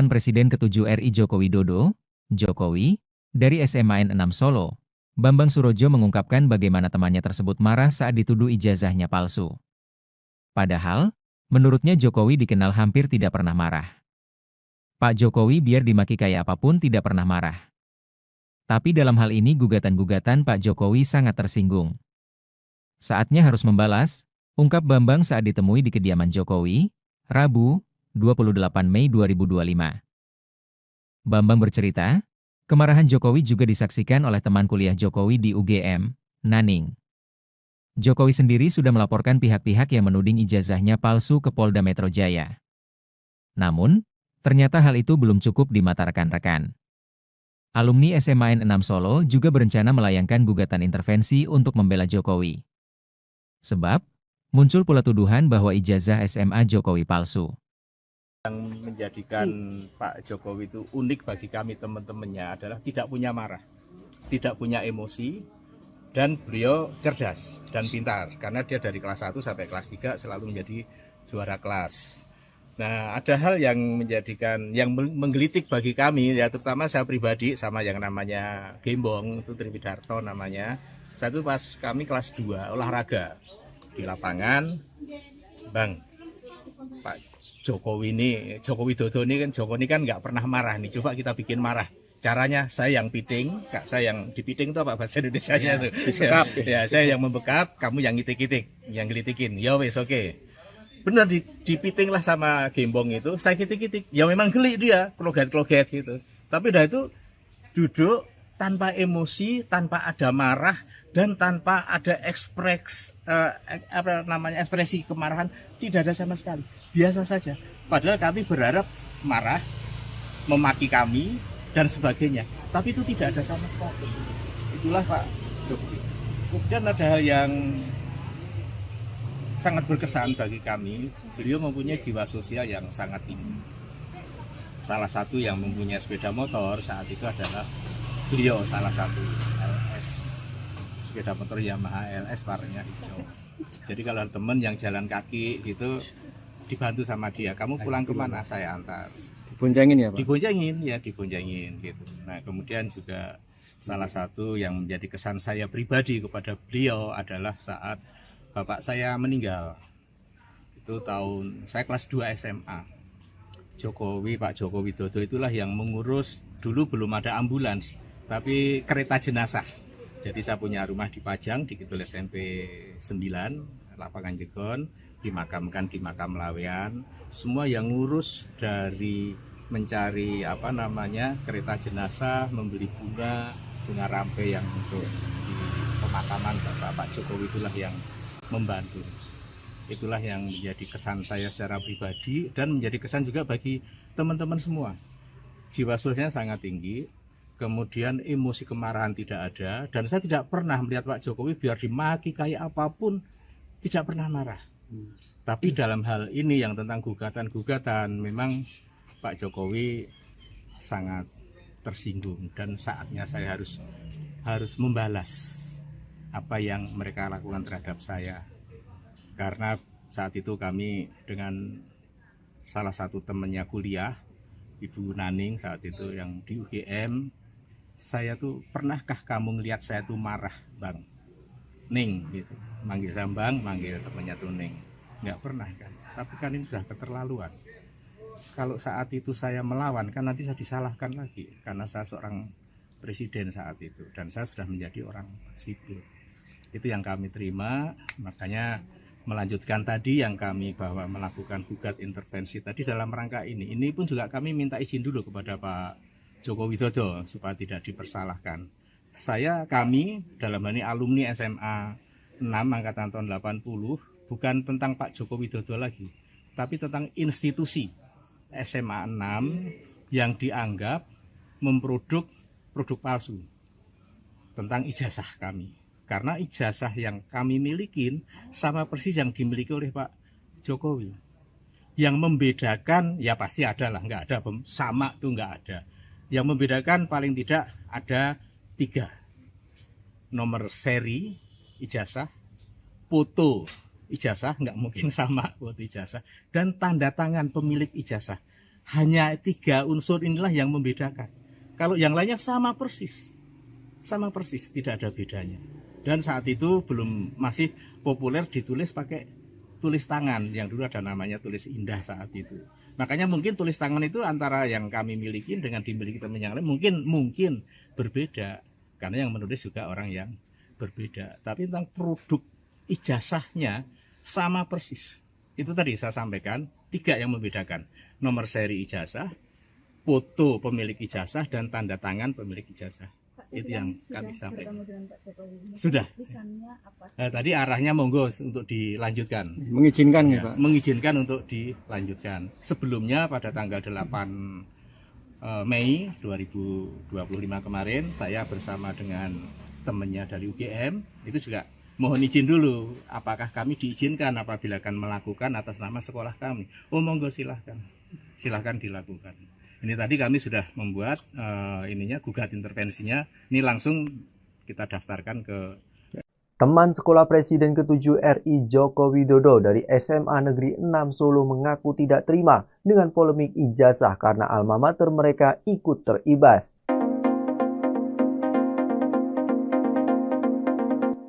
Presiden ke-7 RI Joko Widodo, Jokowi, dari SMAN 6 Solo, Bambang Surojo mengungkapkan bagaimana temannya tersebut marah saat dituduh ijazahnya palsu. Padahal, menurutnya Jokowi dikenal hampir tidak pernah marah. Pak Jokowi biar dimaki kayak apapun tidak pernah marah. Tapi dalam hal ini gugatan-gugatan Pak Jokowi sangat tersinggung. Saatnya harus membalas, ungkap Bambang saat ditemui di kediaman Jokowi, Rabu, 28 Mei 2025. Bambang bercerita, kemarahan Jokowi juga disaksikan oleh teman kuliah Jokowi di UGM, Naning. Jokowi sendiri sudah melaporkan pihak-pihak yang menuding ijazahnya palsu ke Polda Metro Jaya. Namun, ternyata hal itu belum cukup di mata rekan-rekan. Alumni SMAN 6 Solo juga berencana melayangkan gugatan intervensi untuk membela Jokowi. Sebab, muncul pula tuduhan bahwa ijazah SMA Jokowi palsu. Yang menjadikan Pak Jokowi itu unik bagi kami teman-temannya adalah tidak punya marah, tidak punya emosi, dan beliau cerdas dan pintar. Karena dia dari kelas 1 sampai kelas 3 selalu menjadi juara kelas. Nah, ada hal yang menggelitik bagi kami, ya terutama saya pribadi sama yang namanya Gembong, itu Triwidarto namanya. Satu pas kami kelas 2 olahraga di lapangan, Bang, Pak Jokowi ini, Joko Widodo ini kan nggak pernah marah nih, coba kita bikin marah. Caranya saya yang piting, Kak, saya yang dipiting itu apa bahasa Indonesianya itu? Ya, saya yang membekap, kamu yang ngitik-ngitik, yang gelitikin. Ya wes oke. Benar dipiting lah sama Gembong itu, saya kitik-kitik. Ya memang geli dia, kloget-kloget gitu. Tapi udah itu duduk tanpa emosi, tanpa ada marah, dan tanpa ada ekspresi kemarahan, tidak ada sama sekali. Biasa saja. Padahal kami berharap marah, memaki kami, dan sebagainya. Tapi itu tidak ada sama sekali. Itulah Pak Jokowi. Kemudian ada hal yang sangat berkesan bagi kami. Beliau mempunyai jiwa sosial yang sangat tinggi. Salah satu yang mempunyai sepeda motor saat itu adalah beliau, salah satu LS, sepeda motor Yamaha LS warnanya hijau. Jadi kalau teman yang jalan kaki gitu dibantu sama dia, kamu pulang kemana, saya antar. Diboncengin ya Pak? Diboncengin gitu. Nah kemudian juga salah satu yang menjadi kesan saya pribadi kepada beliau adalah saat bapak saya meninggal. Itu tahun saya kelas 2 SMA. Pak Joko Widodo itulah yang mengurus, dulu belum ada ambulans, tapi kereta jenazah. Jadi saya punya rumah di Pajang, di Kidul SMP 9, Lapangan Jegon, dimakamkan di makam Lawean. Semua yang ngurus dari mencari kereta jenazah, membeli bunga rampe yang untuk di pemakaman Bapak Jokowi itulah yang membantu. Itulah yang menjadi kesan saya secara pribadi dan menjadi kesan juga bagi teman-teman semua. Jiwa sosialnya sangat tinggi, kemudian emosi kemarahan tidak ada, dan saya tidak pernah melihat Pak Jokowi biar dimaki kayak apapun tidak pernah marah. Tapi dalam hal ini yang tentang gugatan-gugatan, memang Pak Jokowi sangat tersinggung dan saatnya saya harus membalas apa yang mereka lakukan terhadap saya. Karena saat itu kami dengan salah satu temannya kuliah, Ibu Naning saat itu yang di UGM, saya tuh, pernahkah kamu ngelihat saya tuh marah, Bang? Ning gitu, manggil saya Bang, manggil temannya tuh Ning. Nggak pernah kan, tapi kan ini sudah keterlaluan. Kalau saat itu saya melawan, kan nanti saya disalahkan lagi, karena saya seorang presiden saat itu, dan saya sudah menjadi orang sipil. Itu yang kami terima, makanya melanjutkan tadi yang kami bahwa melakukan gugat intervensi tadi dalam rangka ini. Ini pun juga kami minta izin dulu kepada Pak Joko Widodo supaya tidak dipersalahkan. Kami dalam hal ini alumni SMA 6 angkatan tahun 80, bukan tentang Pak Joko Widodo lagi, tapi tentang institusi SMA 6 yang dianggap memproduk produk palsu tentang ijazah kami. Karena ijazah yang kami milikin sama persis yang dimiliki oleh Pak Jokowi. Yang membedakan, ya pasti ada lah, nggak ada sama tuh nggak ada. Yang membedakan paling tidak ada 3. Nomor seri ijazah, foto ijazah, nggak mungkin sama foto ijazah, dan tanda tangan pemilik ijazah. Hanya 3 unsur inilah yang membedakan. Kalau yang lainnya sama persis, tidak ada bedanya. Dan saat itu masih populer ditulis pakai tulis tangan, yang dulu ada namanya tulis indah saat itu. Makanya mungkin tulis tangan itu antara yang kami miliki dengan dimiliki teman yang lain mungkin berbeda, karena yang menulis juga orang yang berbeda. Tapi tentang produk ijazahnya sama persis. Itu tadi saya sampaikan 3 yang membedakan: nomor seri ijazah, foto pemilik ijazah, dan tanda tangan pemilik ijazah. Itu yang kami sampaikan. Sudah. Tadi arahnya monggo untuk dilanjutkan. Mengizinkan ya, Pak? Mengizinkan untuk dilanjutkan. Sebelumnya pada tanggal 8 Mei 2025 kemarin, saya bersama dengan temannya dari UGM itu juga mohon izin dulu, apakah kami diizinkan apabila akan melakukan atas nama sekolah kami. Oh monggo, silahkan dilakukan. Ini tadi kami sudah membuat gugat intervensinya. Ini langsung kita daftarkan ke Teman sekolah Presiden ke-7 RI Joko Widodo dari SMA Negeri 6 Solo mengaku tidak terima dengan polemik ijazah karena alma mater mereka ikut teribas.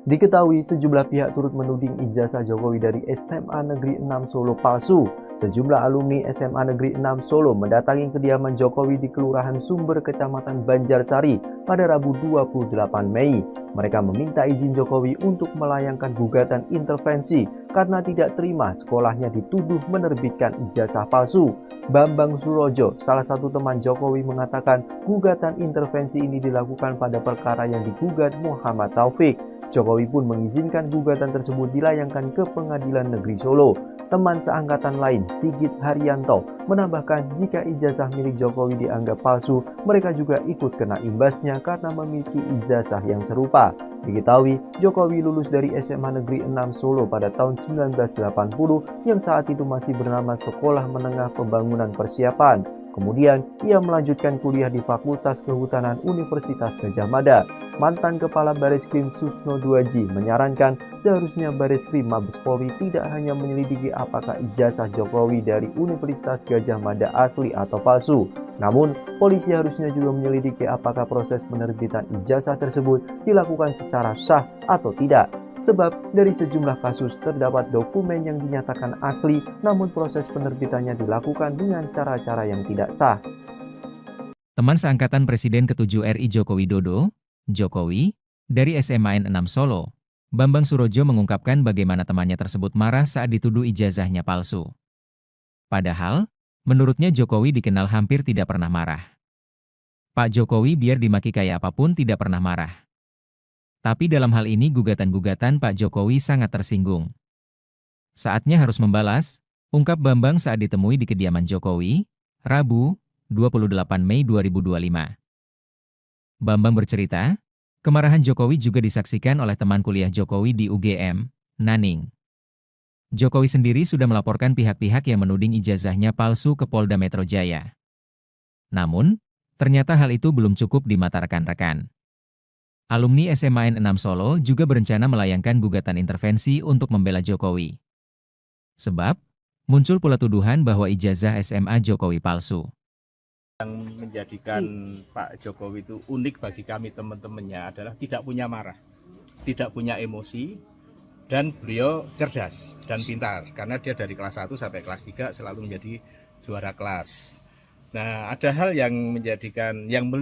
Diketahui sejumlah pihak turut menuding ijazah Jokowi dari SMA Negeri 6 Solo palsu. Sejumlah alumni SMA Negeri 6 Solo mendatangi kediaman Jokowi di Kelurahan Sumber, Kecamatan Banjarsari pada Rabu 28 Mei. Mereka meminta izin Jokowi untuk melayangkan gugatan intervensi karena tidak terima sekolahnya dituduh menerbitkan ijazah palsu. Bambang Surojo, salah satu teman Jokowi, mengatakan gugatan intervensi ini dilakukan pada perkara yang digugat Muhammad Taufik. Jokowi pun mengizinkan gugatan tersebut dilayangkan ke Pengadilan Negeri Solo. Teman seangkatan lain, Sigit Haryanto, menambahkan jika ijazah milik Jokowi dianggap palsu, mereka juga ikut kena imbasnya karena memiliki ijazah yang serupa. Diketahui, Jokowi lulus dari SMA Negeri 6 Solo pada tahun 1980 yang saat itu masih bernama Sekolah Menengah Pembangunan Persiapan. Kemudian, ia melanjutkan kuliah di Fakultas Kehutanan Universitas Gadjah Mada. Mantan Kepala Bareskrim Susno Duaji menyarankan seharusnya Bareskrim Mabes Polri tidak hanya menyelidiki apakah ijazah Jokowi dari Universitas Gadjah Mada asli atau palsu. Namun, polisi harusnya juga menyelidiki apakah proses penerbitan ijazah tersebut dilakukan secara sah atau tidak. Sebab dari sejumlah kasus terdapat dokumen yang dinyatakan asli, namun proses penerbitannya dilakukan dengan cara-cara yang tidak sah. Teman seangkatan Presiden ke-7 RI Joko Widodo, Jokowi, dari SMA N6 Solo, Bambang Surojo mengungkapkan bagaimana temannya tersebut marah saat dituduh ijazahnya palsu. Padahal, menurutnya Jokowi dikenal hampir tidak pernah marah. Pak Jokowi biar dimaki kayak apapun tidak pernah marah. Tapi dalam hal ini gugatan-gugatan Pak Jokowi sangat tersinggung. Saatnya harus membalas, ungkap Bambang saat ditemui di kediaman Jokowi, Rabu, 28 Mei 2025. Bambang bercerita, kemarahan Jokowi juga disaksikan oleh teman kuliah Jokowi di UGM, Naning. Jokowi sendiri sudah melaporkan pihak-pihak yang menuding ijazahnya palsu ke Polda Metro Jaya. Namun, ternyata hal itu belum cukup di mata rekan-rekan. Alumni SMA N6 Solo juga berencana melayangkan gugatan intervensi untuk membela Jokowi. Sebab, muncul pula tuduhan bahwa ijazah SMA Jokowi palsu. Yang menjadikan Pak Jokowi itu unik bagi kami teman-temannya adalah tidak punya marah, tidak punya emosi, dan beliau cerdas dan pintar. Karena dia dari kelas 1 sampai kelas 3 selalu menjadi juara kelas. Nah, ada hal yang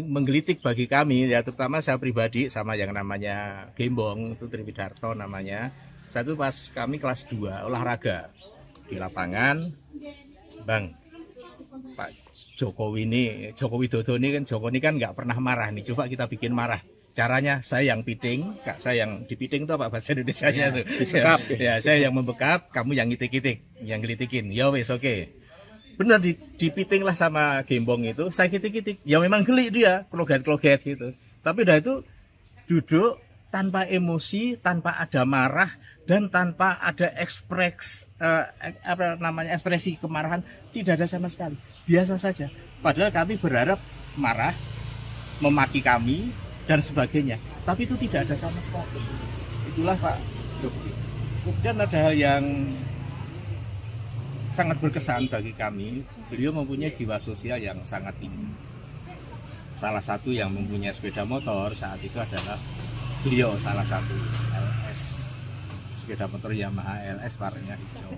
menggelitik bagi kami, ya terutama saya pribadi sama yang namanya Gembong, itu Triwidarto namanya. Satu pas kami kelas 2 olahraga di lapangan, Bang, Pak Jokowi Widodo ini kan nggak pernah marah nih, coba kita bikin marah. Caranya saya yang piting, Kak, saya yang dipiting itu apa bahasa Indonesianya tuh? Ya, saya yang membekap, kamu yang ngitik-ngitik, yang gelitikin. Ya wes oke. Benar dipiting lah sama Gembong itu, saya kitik-kitik, ya memang geli dia, kloget-kloget gitu. Tapi udah itu duduk tanpa emosi, tanpa ada marah, dan tanpa ada ekspresi kemarahan, tidak ada sama sekali. Biasa saja. Padahal kami berharap marah, memaki kami, dan sebagainya. Tapi itu tidak ada sama sekali. Itulah Pak Jokowi. Kemudian ada hal yang sangat berkesan bagi kami. Beliau mempunyai jiwa sosial yang sangat tinggi. Salah satu yang mempunyai sepeda motor saat itu adalah beliau, salah satu LS, sepeda motor Yamaha LS warnanya hijau.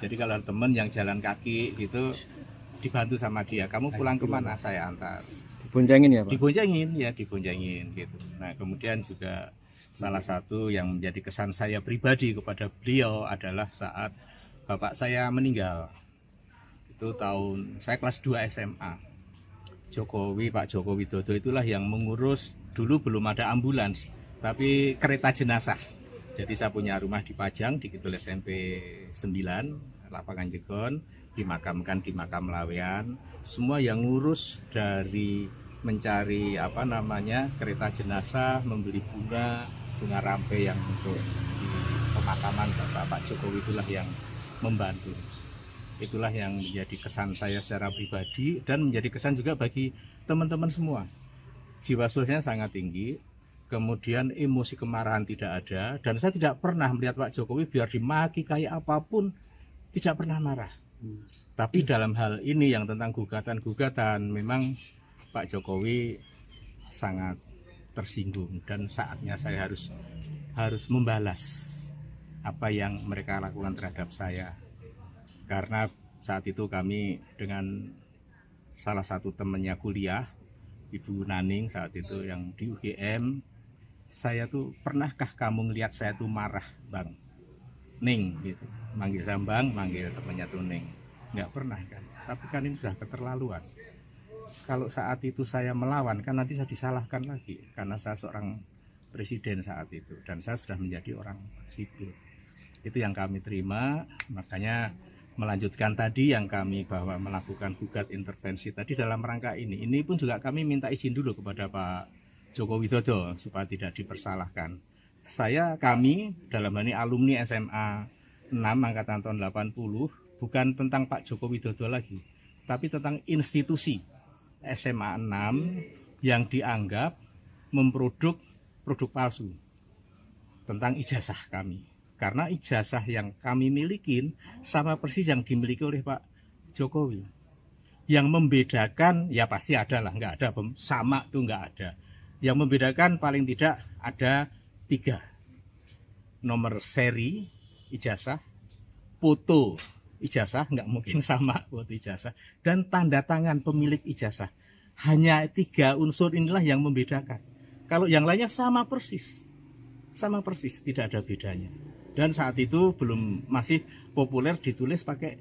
Jadi kalau teman yang jalan kaki gitu dibantu sama dia, kamu pulang kemana, saya antar. Diboncengin ya Pak? Diboncengin gitu. Nah kemudian juga salah satu yang menjadi kesan saya pribadi kepada beliau adalah saat bapak saya meninggal. Itu tahun saya kelas 2 SMA. Pak Joko Widodo itulah yang mengurus, dulu belum ada ambulans, tapi kereta jenazah. Jadi saya punya rumah di Pajang, di Kidul SMP 9, Lapangan Jegon, dimakamkan di Makam Lawean. Semua yang ngurus dari mencari kereta jenazah, membeli bunga rampe yang untuk di pemakaman Pak Jokowi itulah yang membantu. Itulah yang menjadi kesan saya secara pribadi dan menjadi kesan juga bagi teman-teman semua. Jiwa sosialnya sangat tinggi, kemudian emosi kemarahan tidak ada, dan saya tidak pernah melihat Pak Jokowi biar dimaki kayak apapun tidak pernah marah. Tapi dalam hal ini yang tentang gugatan-gugatan, memang Pak Jokowi sangat tersinggung dan saatnya saya harus membalas apa yang mereka lakukan terhadap saya. Karena saat itu kami dengan salah satu temannya kuliah, Ibu Naning saat itu yang di UGM, saya tuh, pernahkah kamu ngelihat saya tuh marah Bang Ning gitu, manggil saya Bang, manggil temannya tuh Ning, nggak pernah kan. Tapi kan ini sudah keterlaluan. Kalau saat itu saya melawan kan nanti saya disalahkan lagi karena saya seorang presiden saat itu dan saya sudah menjadi orang sipil. Itu yang kami terima, makanya melanjutkan tadi yang kami bahwa melakukan gugat intervensi tadi dalam rangka ini. Ini pun juga kami minta izin dulu kepada Pak Joko Widodo supaya tidak dipersalahkan. Kami dalam hal ini alumni SMA 6 angkatan tahun 80 bukan tentang Pak Joko Widodo lagi, tapi tentang institusi SMA 6 yang dianggap memproduk produk palsu tentang ijazah kami. Karena ijazah yang kami milikin sama persis yang dimiliki oleh Pak Jokowi. Yang membedakan, ya pasti ada lah, nggak ada, sama tuh nggak ada. Yang membedakan paling tidak ada 3. Nomor seri ijazah, foto ijazah, nggak mungkin sama foto ijazah, dan tanda tangan pemilik ijazah. Hanya 3 unsur inilah yang membedakan. Kalau yang lainnya sama persis, tidak ada bedanya. Dan saat itu masih populer ditulis pakai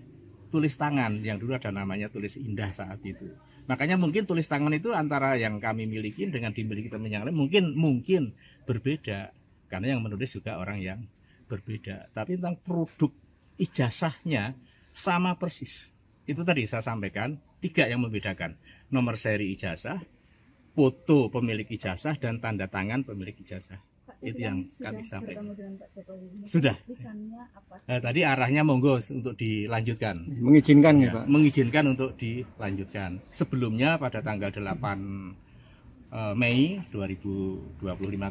tulis tangan, yang dulu ada namanya tulis indah saat itu. Makanya mungkin tulis tangan itu antara yang kami miliki dengan dimiliki teman yang lain mungkin berbeda, karena yang menulis juga orang yang berbeda. Tapi tentang produk ijazahnya sama persis. Itu tadi saya sampaikan 3 yang membedakan: nomor seri ijazah, foto pemilik ijazah, dan tanda tangan pemilik ijazah. Itu yang kami sampaikan. Sudah. Tadi arahnya monggo untuk dilanjutkan. Mengizinkan ya, Pak? Mengizinkan untuk dilanjutkan. Sebelumnya pada tanggal 8 Mei 2025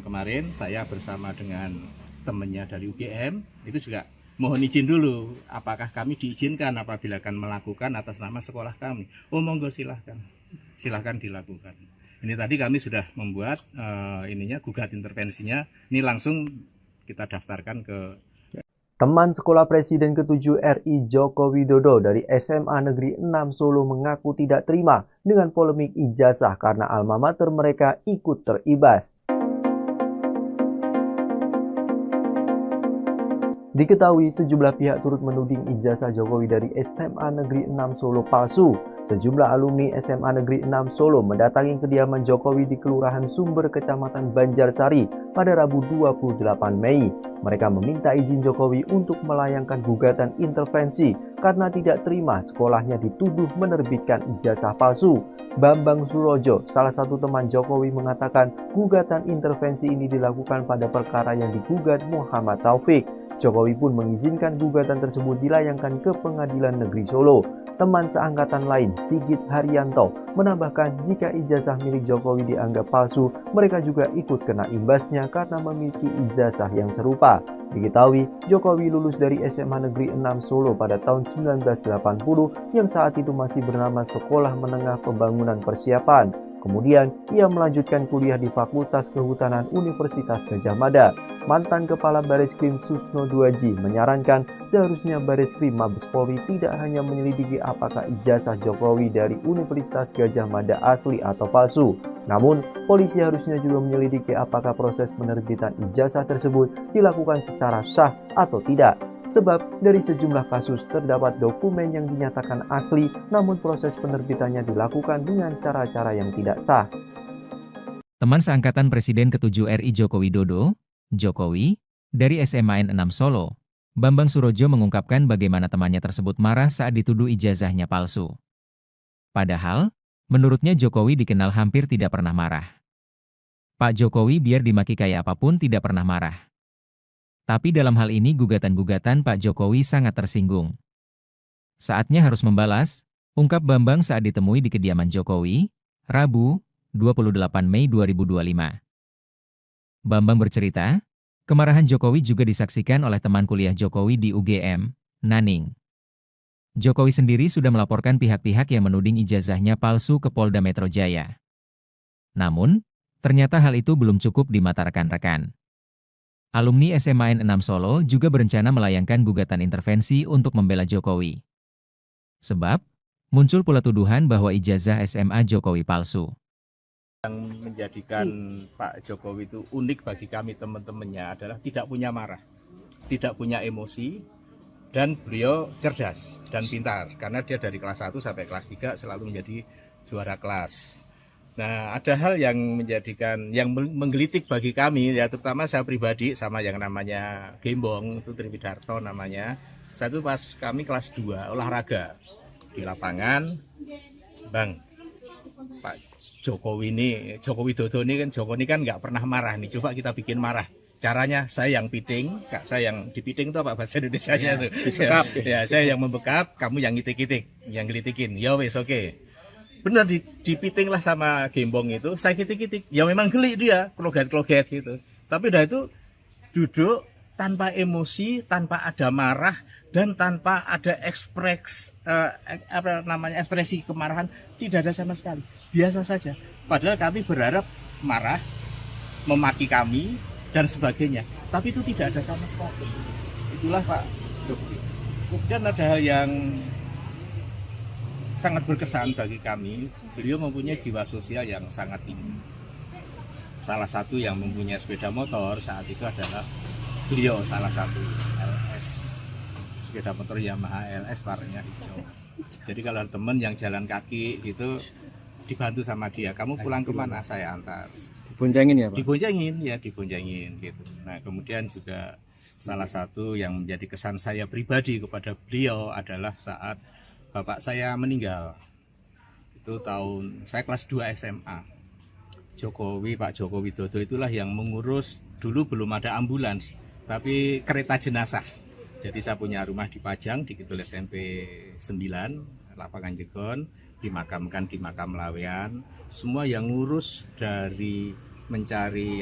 kemarin, saya bersama dengan temannya dari UGM itu juga mohon izin dulu, apakah kami diizinkan apabila akan melakukan atas nama sekolah kami. Oh monggo silahkan dilakukan. Ini tadi kami sudah membuat gugat intervensinya. Ini langsung kita daftarkan ke Teman sekolah Presiden ke-7 RI Joko Widodo dari SMA Negeri 6 Solo mengaku tidak terima dengan polemik ijazah karena alma mater mereka ikut teribas. Diketahui sejumlah pihak turut menuding ijazah Jokowi dari SMA Negeri 6 Solo palsu. Sejumlah alumni SMA Negeri 6 Solo mendatangi kediaman Jokowi di Kelurahan Sumber, Kecamatan Banjarsari pada Rabu 28 Mei. Mereka meminta izin Jokowi untuk melayangkan gugatan intervensi karena tidak terima sekolahnya dituduh menerbitkan ijazah palsu. Bambang Surojo, salah satu teman Jokowi, mengatakan gugatan intervensi ini dilakukan pada perkara yang digugat Muhammad Taufik. Jokowi pun mengizinkan gugatan tersebut dilayangkan ke Pengadilan Negeri Solo. Teman seangkatan lain, Sigit Haryanto, menambahkan jika ijazah milik Jokowi dianggap palsu, mereka juga ikut kena imbasnya karena memiliki ijazah yang serupa. Diketahui, Jokowi lulus dari SMA Negeri 6 Solo pada tahun 1980 yang saat itu masih bernama Sekolah Menengah Pembangunan Persiapan. Kemudian, ia melanjutkan kuliah di Fakultas Kehutanan Universitas Gadjah Mada. Mantan Kepala Bareskrim Susno Duaji menyarankan seharusnya Bareskrim Mabes Polri tidak hanya menyelidiki apakah ijazah Jokowi dari Universitas Gadjah Mada asli atau palsu. Namun, polisi harusnya juga menyelidiki apakah proses penerbitan ijazah tersebut dilakukan secara sah atau tidak. Sebab dari sejumlah kasus terdapat dokumen yang dinyatakan asli, namun proses penerbitannya dilakukan dengan cara-cara yang tidak sah. Teman seangkatan Presiden ke-7 RI Joko Widodo, Jokowi, dari SMA N6 Solo, Bambang Surojo mengungkapkan bagaimana temannya tersebut marah saat dituduh ijazahnya palsu. Padahal, menurutnya Jokowi dikenal hampir tidak pernah marah. Pak Jokowi biar dimaki kayak apapun tidak pernah marah. Tapi dalam hal ini gugatan-gugatan Pak Jokowi sangat tersinggung. Saatnya harus membalas, ungkap Bambang saat ditemui di kediaman Jokowi, Rabu, 28 Mei 2025. Bambang bercerita, kemarahan Jokowi juga disaksikan oleh teman kuliah Jokowi di UGM, Naning. Jokowi sendiri sudah melaporkan pihak-pihak yang menuding ijazahnya palsu ke Polda Metro Jaya. Namun, ternyata hal itu belum cukup di mata rekan-rekan. Alumni SMA N6 Solo juga berencana melayangkan gugatan intervensi untuk membela Jokowi. Sebab, muncul pula tuduhan bahwa ijazah SMA Jokowi palsu. Yang menjadikan Pak Jokowi itu unik bagi kami teman-temannya adalah tidak punya marah, tidak punya emosi, dan beliau cerdas dan pintar. Karena dia dari kelas 1 sampai kelas 3 selalu menjadi juara kelas. Nah, ada hal yang menggelitik bagi kami, ya terutama saya pribadi sama yang namanya Gembong, itu Triwidarto namanya. Satu pas kami kelas 2 olahraga di lapangan, Bang, Pak Jokowi Widodo ini kan nggak pernah marah nih, coba kita bikin marah. Caranya saya yang piting, saya yang dipiting itu apa bahasa Indonesianya tuh? Ya, saya yang membekap, kamu yang ngitik-ngitik, yang gelitikin. Ya wes oke. Benar dipiting lah sama Gembong itu, saya kitik-kitik, ya memang geli dia, kloget-kloget gitu. Tapi udah itu duduk tanpa emosi, tanpa ada marah, dan tanpa ada ekspresi kemarahan, tidak ada sama sekali, biasa saja. Padahal kami berharap marah, memaki kami, dan sebagainya, tapi itu tidak ada sama sekali. Itulah Pak Jokowi. Kemudian ada hal yang sangat berkesan bagi kami, beliau mempunyai jiwa sosial yang sangat tinggi. Salah satu yang mempunyai sepeda motor saat itu adalah beliau, salah satu LS, sepeda motor Yamaha LS warnanya hijau. Jadi kalau teman yang jalan kaki itu dibantu sama dia, kamu pulang kemana, saya antar. Diboncengin ya Pak? Diboncengin gitu. Nah kemudian juga salah satu yang menjadi kesan saya pribadi kepada beliau adalah saat bapak saya meninggal. Itu saya kelas 2 SMA. Pak Jokowi Widodo itulah yang mengurus, dulu belum ada ambulans, tapi kereta jenazah. Jadi saya punya rumah di Pajang, di Kidul SMP 9, Lapangan Jegon, dimakamkan di makam Lawean. Semua yang ngurus dari mencari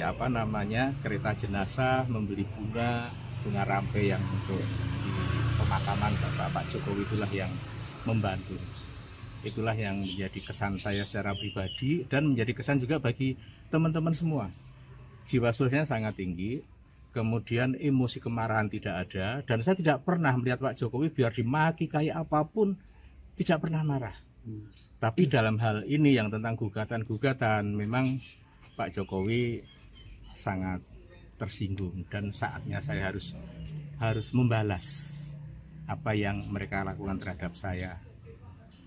kereta jenazah, membeli bunga rampe yang untuk di pemakaman Pak Jokowi itulah yang membantu. Itulah yang menjadi kesan saya secara pribadi dan menjadi kesan juga bagi teman-teman semua. Jiwa sosialnya sangat tinggi, kemudian emosi kemarahan tidak ada, dan saya tidak pernah melihat Pak Jokowi biar dimaki kayak apapun tidak pernah marah. Tapi dalam hal ini yang tentang gugatan-gugatan, memang Pak Jokowi sangat tersinggung dan saatnya saya harus membalas apa yang mereka lakukan terhadap saya.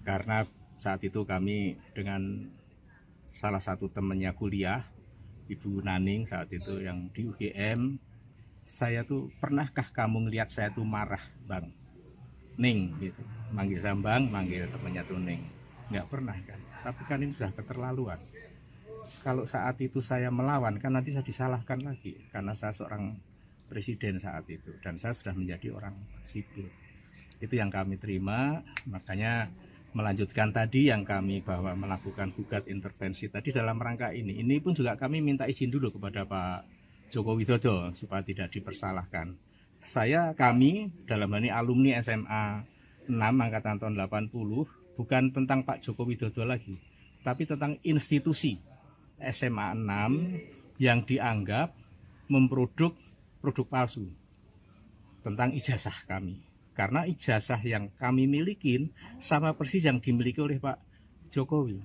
Karena saat itu kami dengan salah satu temannya kuliah, Ibu Naning saat itu yang di UGM, saya tuh, pernahkah kamu ngelihat saya tuh marah, Bang? Ning gitu, manggil saya Bang, manggil temannya tuh Ning. Nggak pernah kan, tapi kan ini sudah keterlaluan. Kalau saat itu saya melawan kan nanti saya disalahkan lagi karena saya seorang presiden saat itu, dan saya sudah menjadi orang sipil. Itu yang kami terima, makanya melanjutkan tadi yang kami bahwa melakukan gugat intervensi tadi dalam rangka ini. Ini pun juga kami minta izin dulu kepada Pak Joko Widodo supaya tidak dipersalahkan. Kami dalam hal ini alumni SMA 6 angkatan tahun 80, bukan tentang Pak Joko Widodo lagi, tapi tentang institusi SMA 6 yang dianggap produk palsu tentang ijazah kami. Karena ijazah yang kami milikin sama persis yang dimiliki oleh Pak Jokowi.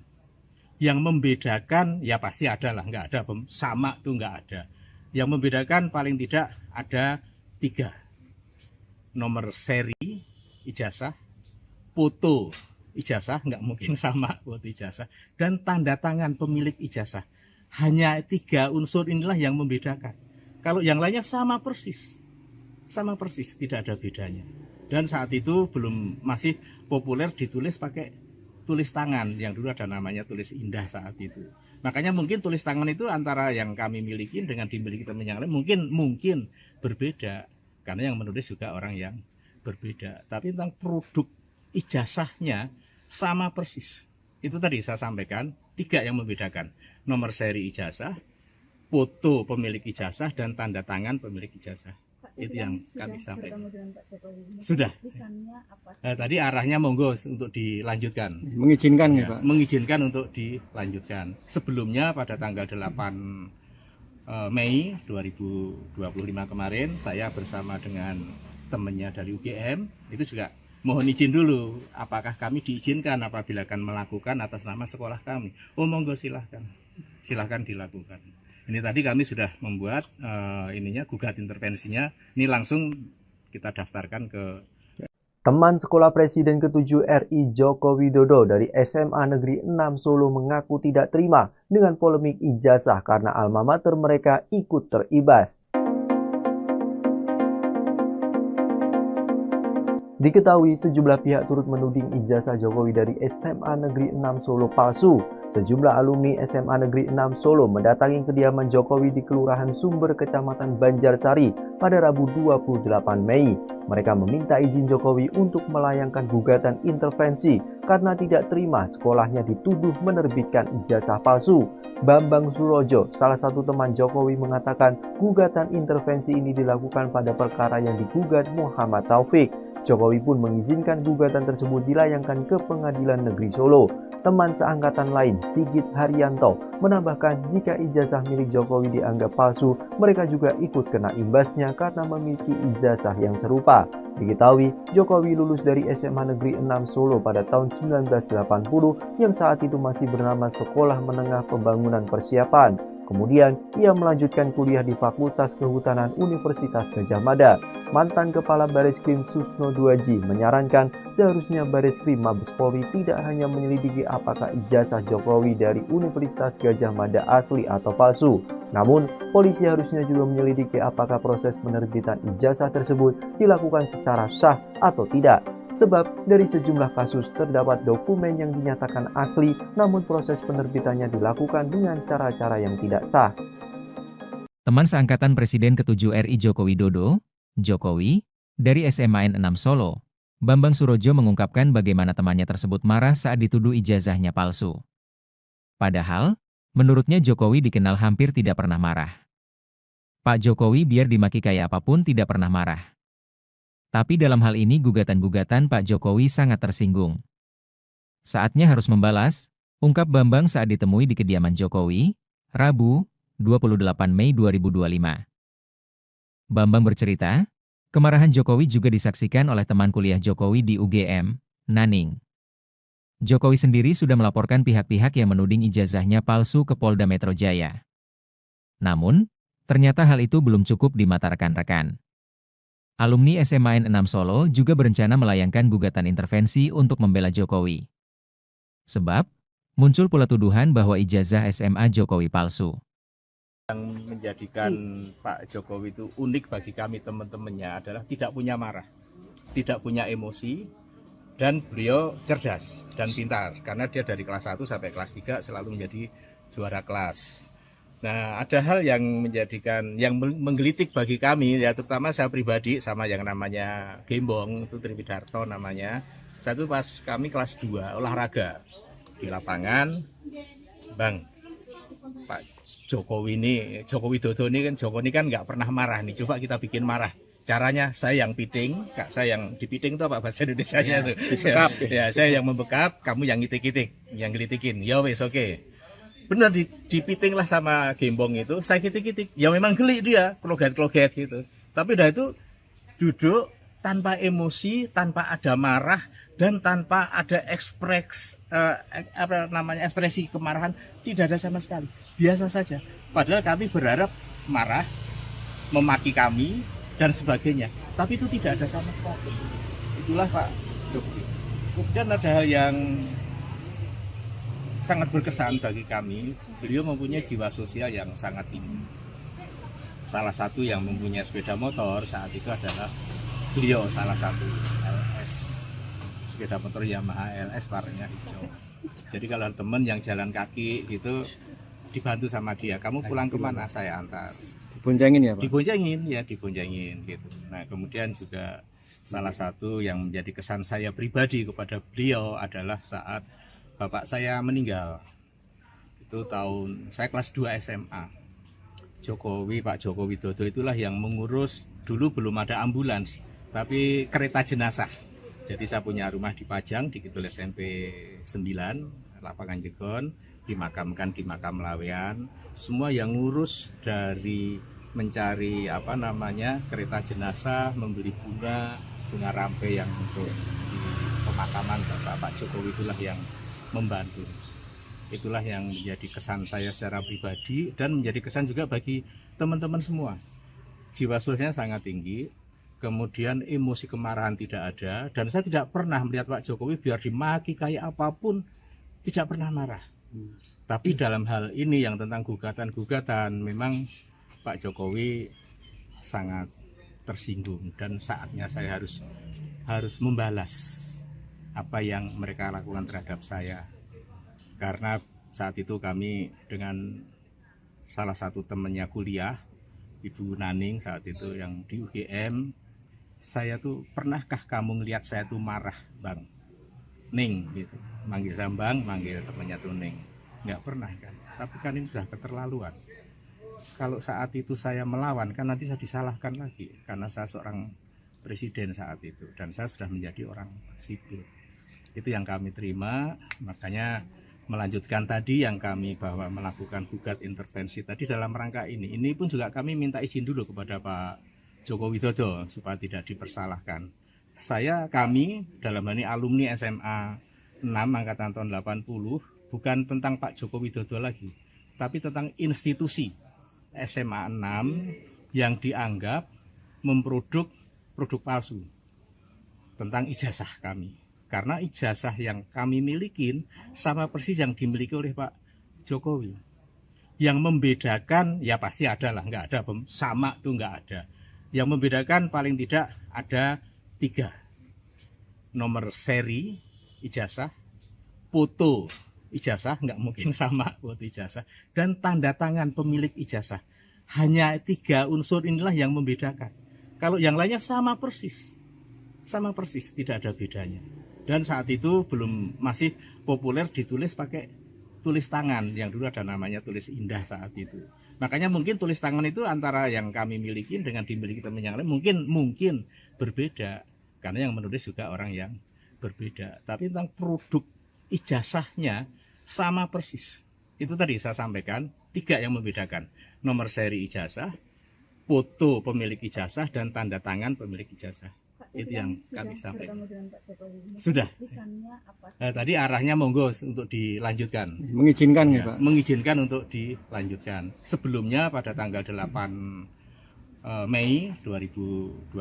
Yang membedakan, ya pasti ada lah, nggak ada, sama tuh nggak ada. Yang membedakan paling tidak ada 3. Nomor seri ijazah, foto ijazah, nggak mungkin sama foto ijazah, dan tanda tangan pemilik ijazah. Hanya 3 unsur inilah yang membedakan. Kalau yang lainnya sama persis, tidak ada bedanya. Dan saat itu masih populer ditulis pakai tulis tangan, yang dulu ada namanya tulis indah saat itu. Makanya mungkin tulis tangan itu antara yang kami miliki dengan dimiliki teman yang lain mungkin berbeda, karena yang menulis juga orang yang berbeda. Tapi tentang produk ijazahnya sama persis. Itu tadi saya sampaikan 3 yang membedakan: nomor seri ijazah, foto pemilik ijazah, dan tanda tangan pemilik ijazah. Itu yang kami sampaikan. Sudah. Tadi arahnya monggo untuk dilanjutkan. Mengizinkan ya, Pak? Mengizinkan untuk dilanjutkan. Sebelumnya pada tanggal 8 Mei 2025 kemarin, saya bersama dengan temannya dari UGM, itu juga mohon izin dulu, apakah kami diizinkan apabila akan melakukan atas nama sekolah kami. Oh monggo silahkan dilakukan. Ini tadi kami sudah membuat gugat intervensinya. Ini langsung kita daftarkan ke Teman sekolah Presiden ke-7 RI Joko Widodo dari SMA Negeri 6 Solo mengaku tidak terima dengan polemik ijazah karena alma mater mereka ikut teribas. Diketahui sejumlah pihak turut menuding ijazah Jokowi dari SMA Negeri 6 Solo palsu. Sejumlah alumni SMA Negeri 6 Solo mendatangi kediaman Jokowi di Kelurahan Sumber, Kecamatan Banjarsari pada Rabu 28 Mei. Mereka meminta izin Jokowi untuk melayangkan gugatan intervensi karena tidak terima sekolahnya dituduh menerbitkan ijazah palsu. Bambang Surojo, salah satu teman Jokowi, mengatakan gugatan intervensi ini dilakukan pada perkara yang digugat Muhammad Taufik. Jokowi pun mengizinkan gugatan tersebut dilayangkan ke Pengadilan Negeri Solo. Teman seangkatan lain, Sigit Haryanto, menambahkan jika ijazah milik Jokowi dianggap palsu, mereka juga ikut kena imbasnya karena memiliki ijazah yang serupa. Diketahui, Jokowi lulus dari SMA Negeri 6 Solo pada tahun 1980 yang saat itu masih bernama Sekolah Menengah Pembangunan Persiapan. Kemudian, ia melanjutkan kuliah di Fakultas Kehutanan Universitas Gadjah Mada. Mantan Kepala Bareskrim Susno Duaji menyarankan seharusnya Bareskrim Mabes Polri tidak hanya menyelidiki apakah ijazah Jokowi dari Universitas Gadjah Mada asli atau palsu. Namun, polisi harusnya juga menyelidiki apakah proses penerbitan ijazah tersebut dilakukan secara sah atau tidak. Sebab dari sejumlah kasus terdapat dokumen yang dinyatakan asli, namun proses penerbitannya dilakukan dengan cara-cara yang tidak sah. Teman seangkatan Presiden ke-7 RI Joko Widodo, Jokowi, dari SMA 6 Solo, Bambang Surojo mengungkapkan bagaimana temannya tersebut marah saat dituduh ijazahnya palsu. Padahal, menurutnya Jokowi dikenal hampir tidak pernah marah. Pak Jokowi biar dimaki kayak apapun tidak pernah marah. Tapi dalam hal ini gugatan-gugatan Pak Jokowi sangat tersinggung. Saatnya harus membalas, ungkap Bambang saat ditemui di kediaman Jokowi, Rabu, 28 Mei 2025. Bambang bercerita, kemarahan Jokowi juga disaksikan oleh teman kuliah Jokowi di UGM, Naning. Jokowi sendiri sudah melaporkan pihak-pihak yang menuding ijazahnya palsu ke Polda Metro Jaya. Namun, ternyata hal itu belum cukup di mata rekan-rekan. Alumni SMA 6 Solo juga berencana melayangkan gugatan intervensi untuk membela Jokowi. Sebab, muncul pula tuduhan bahwa ijazah SMA Jokowi palsu. Yang menjadikan Pak Jokowi itu unik bagi kami teman-temannya adalah tidak punya marah, tidak punya emosi, dan beliau cerdas dan pintar. Karena dia dari kelas 1 sampai kelas 3 selalu menjadi juara kelas. Nah, ada hal yang menggelitik bagi kami, ya terutama saya pribadi sama yang namanya Gembong, itu Triwidarto namanya. Satu pas kami kelas 2 olahraga di lapangan, Bang, Pak Joko Widodo ini kan nggak pernah marah nih, coba kita bikin marah. Caranya saya yang piting, Kak, saya yang dipiting itu apa bahasa Indonesianya itu? Ya, saya yang membekap, kamu yang ngitik-ngitik, yang ngelitikin. Ya wes oke. Benar dipiting lah sama Gembong itu, saya kitik-kitik. Ya memang geli dia, kloget-kloget gitu. Tapi dah itu duduk tanpa emosi, tanpa ada marah, dan tanpa ada ekspresi kemarahan, tidak ada sama sekali. Biasa saja. Padahal kami berharap marah, memaki kami, dan sebagainya. Tapi itu tidak ada sama sekali. Itulah Pak Jokowi. Kemudian ada hal yang sangat berkesan bagi kami. Beliau mempunyai jiwa sosial yang sangat tinggi. Salah satu yang mempunyai sepeda motor saat itu adalah beliau, salah satu LS, sepeda motor Yamaha LS warnanya hijau. Jadi kalau teman yang jalan kaki itu dibantu sama dia, kamu pulang kemana, saya antar. Diboncengin ya Pak? Diboncengin gitu. Nah kemudian juga salah satu yang menjadi kesan saya pribadi kepada beliau adalah saat bapak saya meninggal. Itu saya kelas 2 SMA. Pak Joko Widodo itulah yang mengurus, dulu belum ada ambulans, tapi kereta jenazah. Jadi saya punya rumah di Pajang, di Kidul SMP 9, Lapangan Jegon, dimakamkan di makam Lawean. Semua yang ngurus dari mencari kereta jenazah, membeli bunga rampe yang untuk di pemakaman Pak Jokowi itulah yang membantu. Itulah yang menjadi kesan saya secara pribadi dan menjadi kesan juga bagi teman-teman semua. Jiwa sosialnya sangat tinggi, kemudian emosi kemarahan tidak ada, dan saya tidak pernah melihat Pak Jokowi biar dimaki kayak apapun tidak pernah marah. Tapi dalam hal ini yang tentang gugatan-gugatan, memang Pak Jokowi sangat tersinggung dan saatnya saya harus membalas apa yang mereka lakukan terhadap saya. Karena saat itu kami dengan salah satu temannya kuliah, Ibu Naning saat itu yang di UGM, saya tuh, pernahkah kamu ngelihat saya tuh marah, Bang? Ning gitu. Manggil Sambang, manggil temannya tuh Ning. Nggak pernah kan. Tapi kan ini sudah keterlaluan. Kalau saat itu saya melawan, kan nanti saya disalahkan lagi karena saya seorang presiden saat itu dan saya sudah menjadi orang sipil. Itu yang kami terima, makanya melanjutkan tadi yang kami bahwa melakukan gugat intervensi tadi dalam rangka ini. Ini pun juga kami minta izin dulu kepada Pak Joko Widodo supaya tidak dipersalahkan. Kami dalam hal ini alumni SMA 6 angkatan tahun 80 bukan tentang Pak Joko Widodo lagi, tapi tentang institusi SMA 6 yang dianggap memproduk produk palsu tentang ijazah kami. Karena ijazah yang kami milikin sama persis yang dimiliki oleh Pak Jokowi. Yang membedakan, ya pasti ada lah, nggak ada, sama tuh nggak ada. Yang membedakan paling tidak ada 3. Nomor seri ijazah, foto ijazah, nggak mungkin sama foto ijazah, dan tanda tangan pemilik ijazah. Hanya 3 unsur inilah yang membedakan. Kalau yang lainnya sama persis, tidak ada bedanya. Dan saat itu masih populer ditulis pakai tulis tangan, yang dulu ada namanya tulis indah saat itu. Makanya mungkin tulis tangan itu antara yang kami miliki dengan dimiliki teman yang lain mungkin berbeda, karena yang menulis juga orang yang berbeda. Tapi tentang produk ijazahnya sama persis. Itu tadi saya sampaikan 3 yang membedakan: nomor seri ijazah, foto pemilik ijazah, dan tanda tangan pemilik ijazah. Itu yang kami sampaikan. Sudah. Tadi arahnya monggo untuk dilanjutkan. Mengizinkan ya Pak? Mengizinkan untuk dilanjutkan. Sebelumnya pada tanggal 8 Mei 2025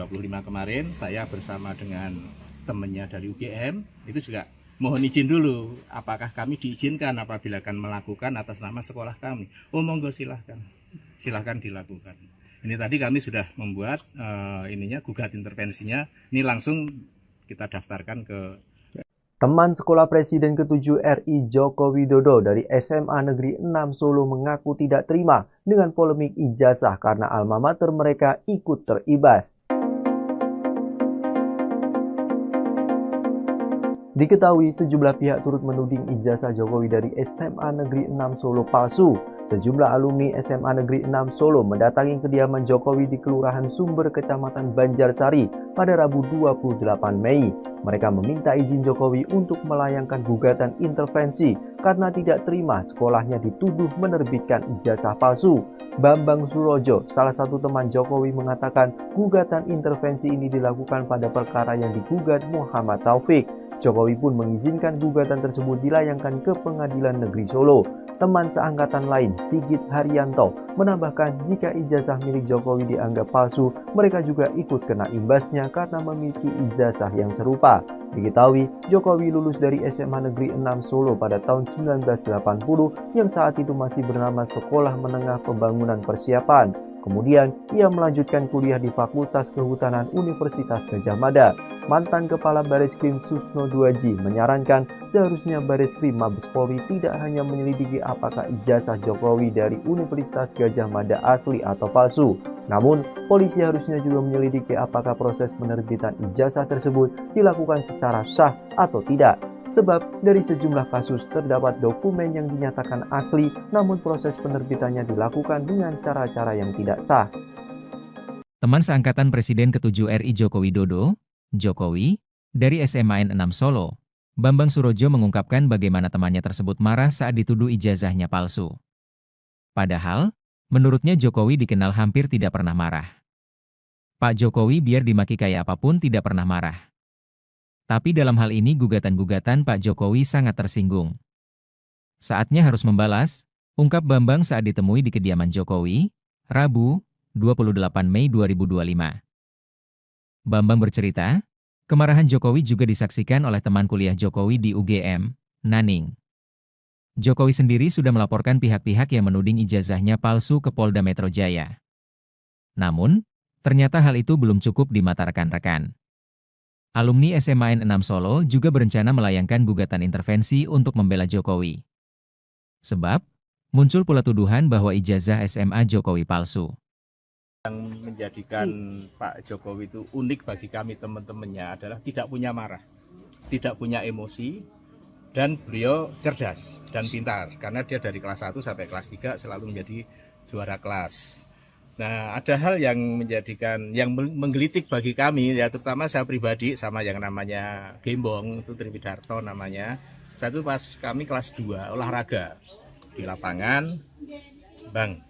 kemarin, saya bersama dengan temannya dari UGM itu juga mohon izin dulu, apakah kami diizinkan apabila akan melakukan atas nama sekolah kami. Oh monggo silahkan dilakukan. Ini tadi kami sudah membuat gugat intervensinya. Ini langsung kita daftarkan ke Teman sekolah Presiden ke-7 RI Joko Widodo dari SMA Negeri 6 Solo mengaku tidak terima dengan polemik ijazah karena alma mater mereka ikut teribas. Diketahui sejumlah pihak turut menuding ijazah Jokowi dari SMA Negeri 6 Solo palsu. Sejumlah alumni SMA Negeri 6 Solo mendatangi kediaman Jokowi di Kelurahan Sumber, Kecamatan Banjarsari pada Rabu 28 Mei. Mereka meminta izin Jokowi untuk melayangkan gugatan intervensi karena tidak terima sekolahnya dituduh menerbitkan ijazah palsu. Bambang Surojo, salah satu teman Jokowi, mengatakan gugatan intervensi ini dilakukan pada perkara yang digugat Muhammad Taufik. Jokowi pun mengizinkan gugatan tersebut dilayangkan ke Pengadilan Negeri Solo. Teman seangkatan lain, Sigit Haryanto, menambahkan jika ijazah milik Jokowi dianggap palsu, mereka juga ikut kena imbasnya karena memiliki ijazah yang serupa. Diketahui, Jokowi lulus dari SMA Negeri 6 Solo pada tahun 1980 yang saat itu masih bernama Sekolah Menengah Pembangunan Persiapan. Kemudian, ia melanjutkan kuliah di Fakultas Kehutanan Universitas Gadjah Mada. Mantan Kepala Bareskrim Susno Duaji menyarankan seharusnya Bareskrim Mabes Polri tidak hanya menyelidiki apakah ijazah Jokowi dari Universitas Gadjah Mada asli atau palsu. Namun, polisi harusnya juga menyelidiki apakah proses penerbitan ijazah tersebut dilakukan secara sah atau tidak. Sebab dari sejumlah kasus terdapat dokumen yang dinyatakan asli, namun proses penerbitannya dilakukan dengan cara-cara yang tidak sah. Teman seangkatan Presiden ke-7 RI Joko Widodo, Jokowi, dari SMA N6 Solo, Bambang Surojo mengungkapkan bagaimana temannya tersebut marah saat dituduh ijazahnya palsu. Padahal, menurutnya Jokowi dikenal hampir tidak pernah marah. Pak Jokowi biar dimaki kayak apapun tidak pernah marah. Tapi dalam hal ini gugatan-gugatan Pak Jokowi sangat tersinggung. Saatnya harus membalas, ungkap Bambang saat ditemui di kediaman Jokowi, Rabu, 28 Mei 2025. Bambang bercerita, kemarahan Jokowi juga disaksikan oleh teman kuliah Jokowi di UGM, Naning. Jokowi sendiri sudah melaporkan pihak-pihak yang menuding ijazahnya palsu ke Polda Metro Jaya. Namun, ternyata hal itu belum cukup di mata rekan-rekan. Alumni SMA N6 Solo juga berencana melayangkan gugatan intervensi untuk membela Jokowi. Sebab, muncul pula tuduhan bahwa ijazah SMA Jokowi palsu. Yang menjadikan Pak Jokowi itu unik bagi kami teman-temannya adalah tidak punya marah, tidak punya emosi, dan beliau cerdas dan pintar. Karena dia dari kelas 1 sampai kelas 3 selalu menjadi juara kelas. Nah, ada hal yang menjadikan, yang menggelitik bagi kami, ya terutama saya pribadi sama yang namanya Gembong, itu Triwidarto namanya. Satu pas kami kelas 2 olahraga di lapangan, Bang,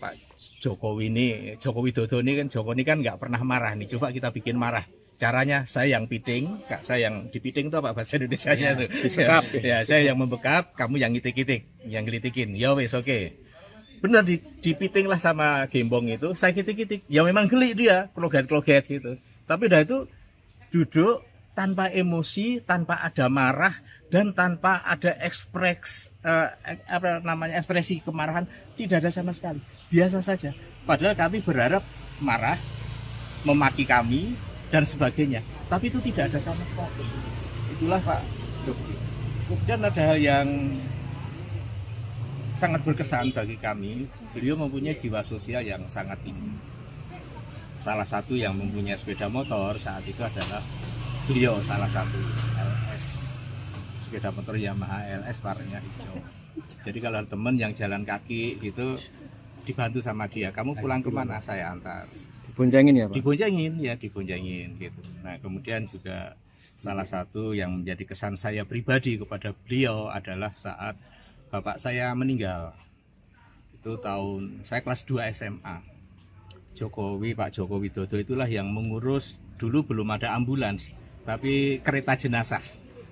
Pak Jokowi ini, Joko Widodo ini kan nggak pernah marah nih, coba kita bikin marah. Caranya saya yang piting, Kak, saya yang dipiting itu apa bahasa Indonesianya tuh? Disekap. Ya, saya yang membekap, kamu yang ngitik-ngitik, yang gelitikin. Ya wes oke. Benar dipiting lah sama Gembong itu, saya kitik-kitik, ya memang geli dia, kloget-kloget gitu. Tapi dah itu duduk tanpa emosi, tanpa ada marah, dan tanpa ada ekspresi kemarahan, tidak ada sama sekali, biasa saja. Padahal kami berharap marah, memaki kami, dan sebagainya, tapi itu tidak ada sama sekali. Itulah Pak Jokowi. Kemudian ada hal yang sangat berkesan bagi kami, beliau mempunyai jiwa sosial yang sangat tinggi. Salah satu yang mempunyai sepeda motor saat itu adalah beliau, salah satu LS, sepeda motor Yamaha LS warnanya hijau. Jadi kalau teman yang jalan kaki itu dibantu sama dia, kamu pulang kemana, saya antar. Diboncengin ya Pak? Diboncengin gitu. Nah, kemudian juga salah satu yang menjadi kesan saya pribadi kepada beliau adalah saat bapak saya meninggal. Itu tahun saya kelas 2 SMA. Pak Jokowi Widodo itulah yang mengurus, dulu belum ada ambulans, tapi kereta jenazah.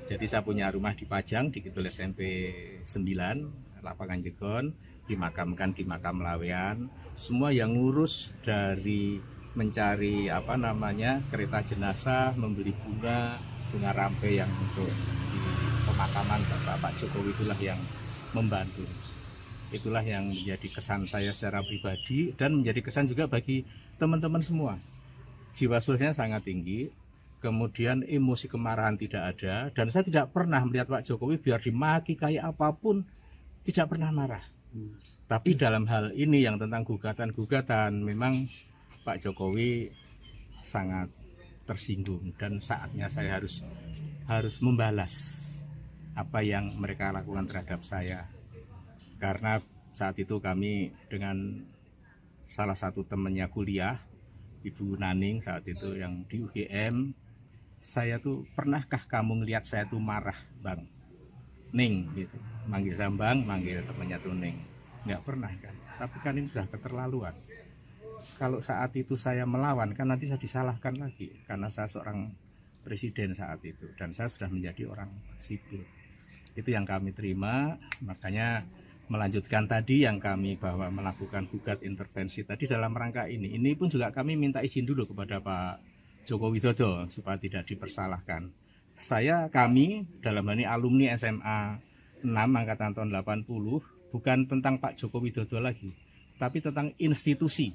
Jadi saya punya rumah di Pajang, di Kidul SMP 9, Lapangan Jegon, dimakamkan di makam Lawean. Semua yang ngurus dari mencari kereta jenazah, membeli bunga rampe yang untuk di pemakaman Bapak Jokowi itulah yang membantu. Itulah yang menjadi kesan saya secara pribadi dan menjadi kesan juga bagi teman-teman semua. Jiwa sosialnya sangat tinggi, kemudian emosi kemarahan tidak ada, dan saya tidak pernah melihat Pak Jokowi biar dimaki kayak apapun tidak pernah marah. Tapi dalam hal ini yang tentang gugatan-gugatan, memang Pak Jokowi sangat tersinggung, dan saatnya saya harus membalas apa yang mereka lakukan terhadap saya. Karena saat itu kami dengan salah satu temannya kuliah, Ibu Naning saat itu yang di UGM, saya tuh, pernahkah kamu ngelihat saya tuh marah, Bang Ning gitu, manggil saya Bang, manggil temannya tuh Ning, nggak pernah kan. Tapi kan ini sudah keterlaluan. Kalau saat itu saya melawan kan nanti saya disalahkan lagi, karena saya seorang presiden saat itu dan saya sudah menjadi orang sipil. Itu yang kami terima, makanya melanjutkan tadi yang kami bahwa melakukan gugat intervensi tadi dalam rangka ini pun juga kami minta izin dulu kepada Pak Joko Widodo supaya tidak dipersalahkan. Kami dalam hal ini alumni SMA 6 angkatan tahun 80, bukan tentang Pak Joko Widodo lagi, tapi tentang institusi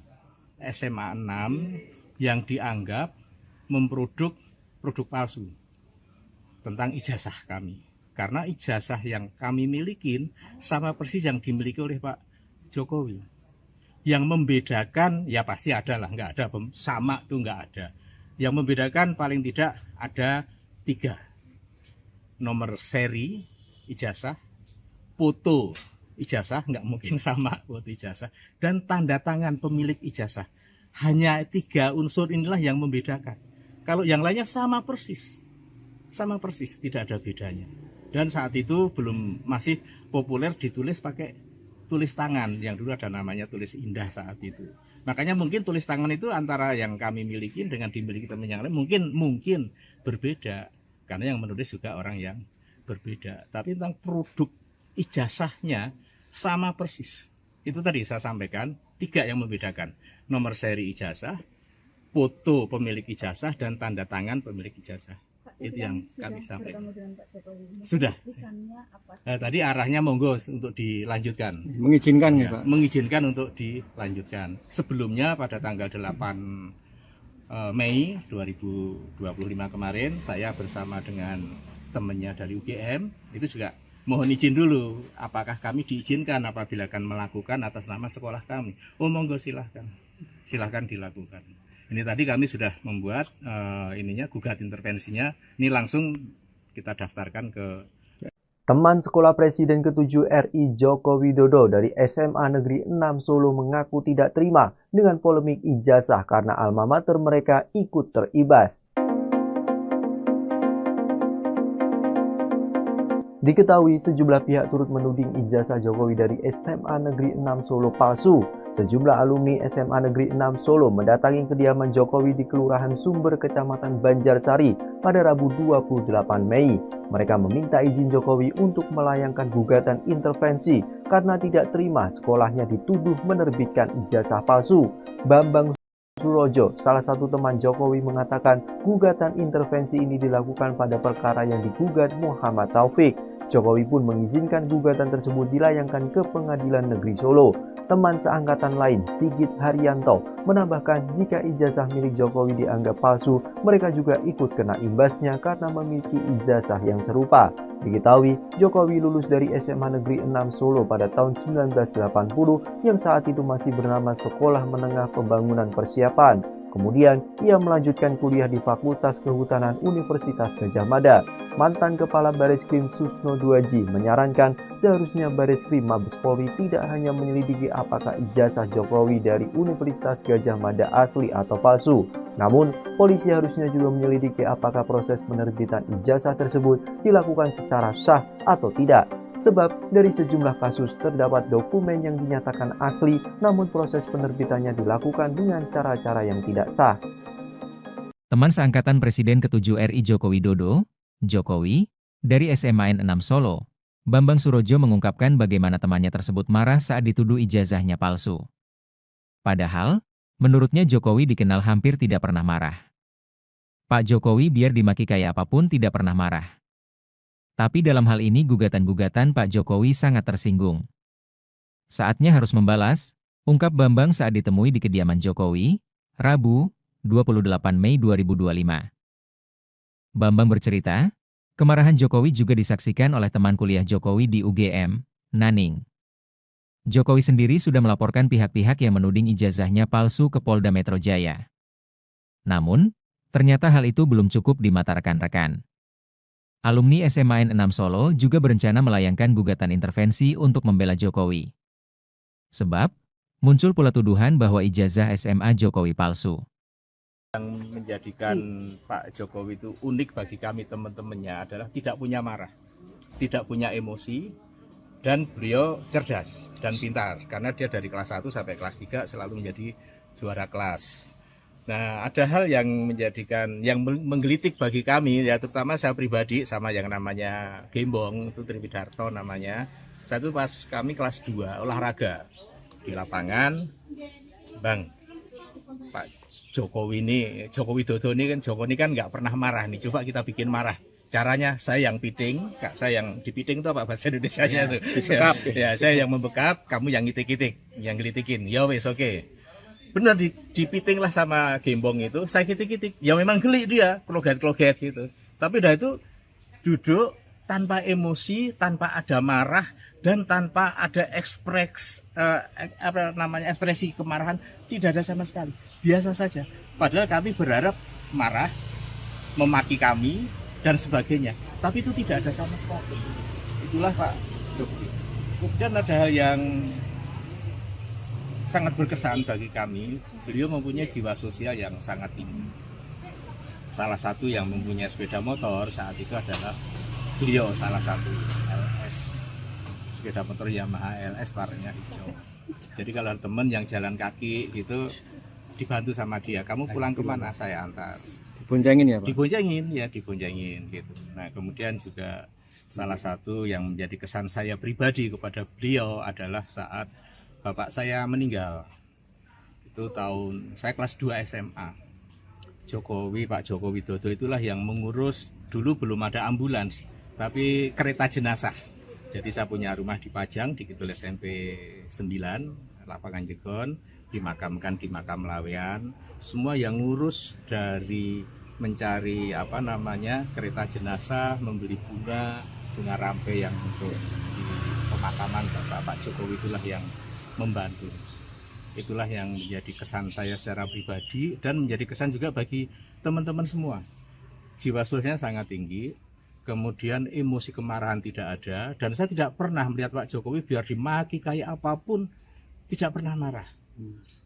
SMA 6 yang dianggap memproduk produk palsu tentang ijazah kami. Karena ijazah yang kami milikin sama persis yang dimiliki oleh Pak Jokowi. Yang membedakan, ya pasti ada lah, nggak ada sama tuh nggak ada. Yang membedakan paling tidak ada 3. Nomor seri ijazah, foto ijazah, nggak mungkin sama foto ijazah, dan tanda tangan pemilik ijazah. Hanya 3 unsur inilah yang membedakan. Kalau yang lainnya sama persis, tidak ada bedanya. Dan saat itu masih populer ditulis pakai tulis tangan, yang dulu ada namanya tulis indah saat itu. Makanya mungkin tulis tangan itu antara yang kami miliki dengan dimiliki teman yang lain mungkin berbeda, karena yang menulis juga orang yang berbeda. Tapi tentang produk ijazahnya sama persis. Itu tadi saya sampaikan 3 yang membedakan: nomor seri ijazah, foto pemilik ijazah, dan tanda tangan pemilik ijazah. Itu yang kami sampaikan. Sudah. Tadi arahnya monggo untuk dilanjutkan. Mengizinkan ya, Pak? Mengizinkan untuk dilanjutkan. Sebelumnya pada tanggal 8 Mei 2025 kemarin, saya bersama dengan temannya dari UGM, itu juga mohon izin dulu, apakah kami diizinkan apabila akan melakukan atas nama sekolah kami. Oh monggo silahkan dilakukan. Ini tadi kami sudah membuat gugat intervensinya. Ini langsung kita daftarkan ke Teman sekolah Presiden ke-7 RI Joko Widodo dari SMA Negeri 6 Solo mengaku tidak terima dengan polemik ijazah karena alma mater mereka ikut teribas. Diketahui sejumlah pihak turut menuding ijazah Jokowi dari SMA Negeri 6 Solo palsu. Sejumlah alumni SMA Negeri 6 Solo mendatangi kediaman Jokowi di Kelurahan Sumber, Kecamatan Banjarsari pada Rabu 28 Mei. Mereka meminta izin Jokowi untuk melayangkan gugatan intervensi karena tidak terima sekolahnya dituduh menerbitkan ijazah palsu. Bambang Surojo, salah satu teman Jokowi, mengatakan gugatan intervensi ini dilakukan pada perkara yang digugat Muhammad Taufik. Jokowi pun mengizinkan gugatan tersebut dilayangkan ke Pengadilan Negeri Solo. Teman seangkatan lain, Sigit Haryanto, menambahkan jika ijazah milik Jokowi dianggap palsu, mereka juga ikut kena imbasnya karena memiliki ijazah yang serupa. Diketahui, Jokowi lulus dari SMA Negeri 6 Solo pada tahun 1980 yang saat itu masih bernama Sekolah Menengah Pembangunan Persiapan. Kemudian, ia melanjutkan kuliah di Fakultas Kehutanan Universitas Gadjah Mada. Mantan Kepala Bareskrim Susno Duaji menyarankan seharusnya Bareskrim Mabes Polri tidak hanya menyelidiki apakah ijazah Jokowi dari Universitas Gadjah Mada asli atau palsu. Namun, polisi harusnya juga menyelidiki apakah proses penerbitan ijazah tersebut dilakukan secara sah atau tidak. Sebab dari sejumlah kasus terdapat dokumen yang dinyatakan asli, namun proses penerbitannya dilakukan dengan cara-cara yang tidak sah. Teman seangkatan Presiden ke-7 RI Joko Widodo, Jokowi, dari SMA N6 Solo, Bambang Surojo mengungkapkan bagaimana temannya tersebut marah saat dituduh ijazahnya palsu. Padahal, menurutnya Jokowi dikenal hampir tidak pernah marah. Pak Jokowi biar dimaki kayak apapun tidak pernah marah. Tapi dalam hal ini gugatan-gugatan Pak Jokowi sangat tersinggung. Saatnya harus membalas, ungkap Bambang saat ditemui di kediaman Jokowi, Rabu, 28 Mei 2025. Bambang bercerita, kemarahan Jokowi juga disaksikan oleh teman kuliah Jokowi di UGM, Naning. Jokowi sendiri sudah melaporkan pihak-pihak yang menuding ijazahnya palsu ke Polda Metro Jaya. Namun, ternyata hal itu belum cukup di mata rekan-rekan. Alumni SMA N6 Solo juga berencana melayangkan gugatan intervensi untuk membela Jokowi. Sebab, muncul pula tuduhan bahwa ijazah SMA Jokowi palsu. Yang menjadikan Pak Jokowi itu unik bagi kami teman-temannya adalah tidak punya marah, tidak punya emosi, dan beliau cerdas dan pintar karena dia dari kelas 1 sampai kelas 3 selalu menjadi juara kelas. Nah, ada hal yang menggelitik bagi kami, ya terutama saya pribadi sama yang namanya Gembong, itu Triwidarto namanya. Satu pas kami kelas 2 olahraga di lapangan, Bang, Pak Jokowi Widodo ini kan nggak pernah marah nih, coba kita bikin marah. Caranya saya yang piting, Kak, saya yang dipiting itu apa bahasa Indonesianya tuh? Disekap. Ya, saya yang membekap, kamu yang ngitik-ngitik, yang gelitikin. Ya wes oke. Benar dipiting lah sama Gembong itu, saya kitik-kitik. Ya memang geli dia, kloget-kloget gitu. Tapi dah itu duduk tanpa emosi, tanpa ada marah dan tanpa ada ekspresi kemarahan, tidak ada sama sekali. Biasa saja. Padahal kami berharap marah, memaki kami dan sebagainya, tapi itu tidak ada sama sekali. Itulah Pak Jokowi. Kemudian ada hal yang sangat berkesan bagi kami, beliau mempunyai jiwa sosial yang sangat tinggi. Salah satu yang mempunyai sepeda motor saat itu adalah beliau, salah satu LS, sepeda motor Yamaha LS warnanya hijau. Jadi kalau teman yang jalan kaki itu dibantu sama dia, kamu pulang kemana, saya antar. Diboncengin ya Pak? Diboncengin gitu. Nah, kemudian juga salah satu yang menjadi kesan saya pribadi kepada beliau adalah saat bapak saya meninggal. Itu saya kelas 2 SMA. Pak Jokowi Widodo itulah yang mengurus, dulu belum ada ambulans, tapi kereta jenazah. Jadi saya punya rumah di Pajang, di Kidul SMP 9, lapangan Jegon, dimakamkan di makam Lawean. Semua yang ngurus dari mencari kereta jenazah, membeli bunga rampe yang untuk di pemakaman Pak Jokowi itulah yang membantu. Itulah yang menjadi kesan saya secara pribadi dan menjadi kesan juga bagi teman-teman semua. Jiwa sosialnya sangat tinggi, kemudian emosi kemarahan tidak ada, dan saya tidak pernah melihat Pak Jokowi biar dimaki kayak apapun tidak pernah marah.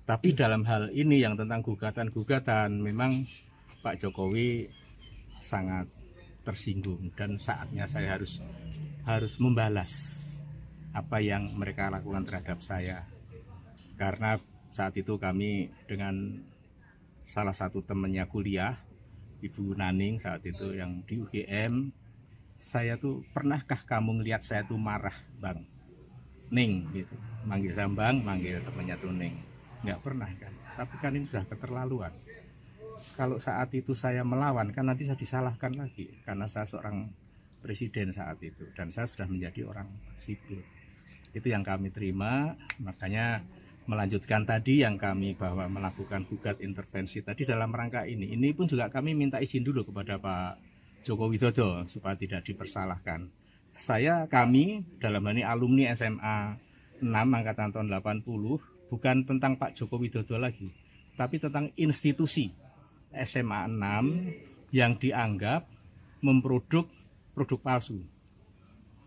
Tapi dalam hal ini yang tentang gugatan-gugatan, memang Pak Jokowi sangat tersinggung dan saatnya saya harus membalas apa yang mereka lakukan terhadap saya. Karena saat itu kami dengan salah satu temannya kuliah, Ibu Naning saat itu yang di UGM, saya tuh, pernahkah kamu ngelihat saya tuh marah, Bang? Ning gitu, manggil saya Bang, manggil temannya tuh Ning. Nggak pernah kan, tapi kan ini sudah keterlaluan. Kalau saat itu saya melawan, kan nanti saya disalahkan lagi karena saya seorang presiden saat itu dan saya sudah menjadi orang sipil. Itu yang kami terima, makanya melanjutkan tadi yang kami bahwa melakukan gugat intervensi tadi dalam rangka ini. Ini pun juga kami minta izin dulu kepada Pak Jokowi Widodo supaya tidak dipersalahkan. Kami dalam hal ini alumni SMA 6 angkatan tahun 80, bukan tentang Pak Jokowi Widodo lagi, tapi tentang institusi SMA 6 yang dianggap produk palsu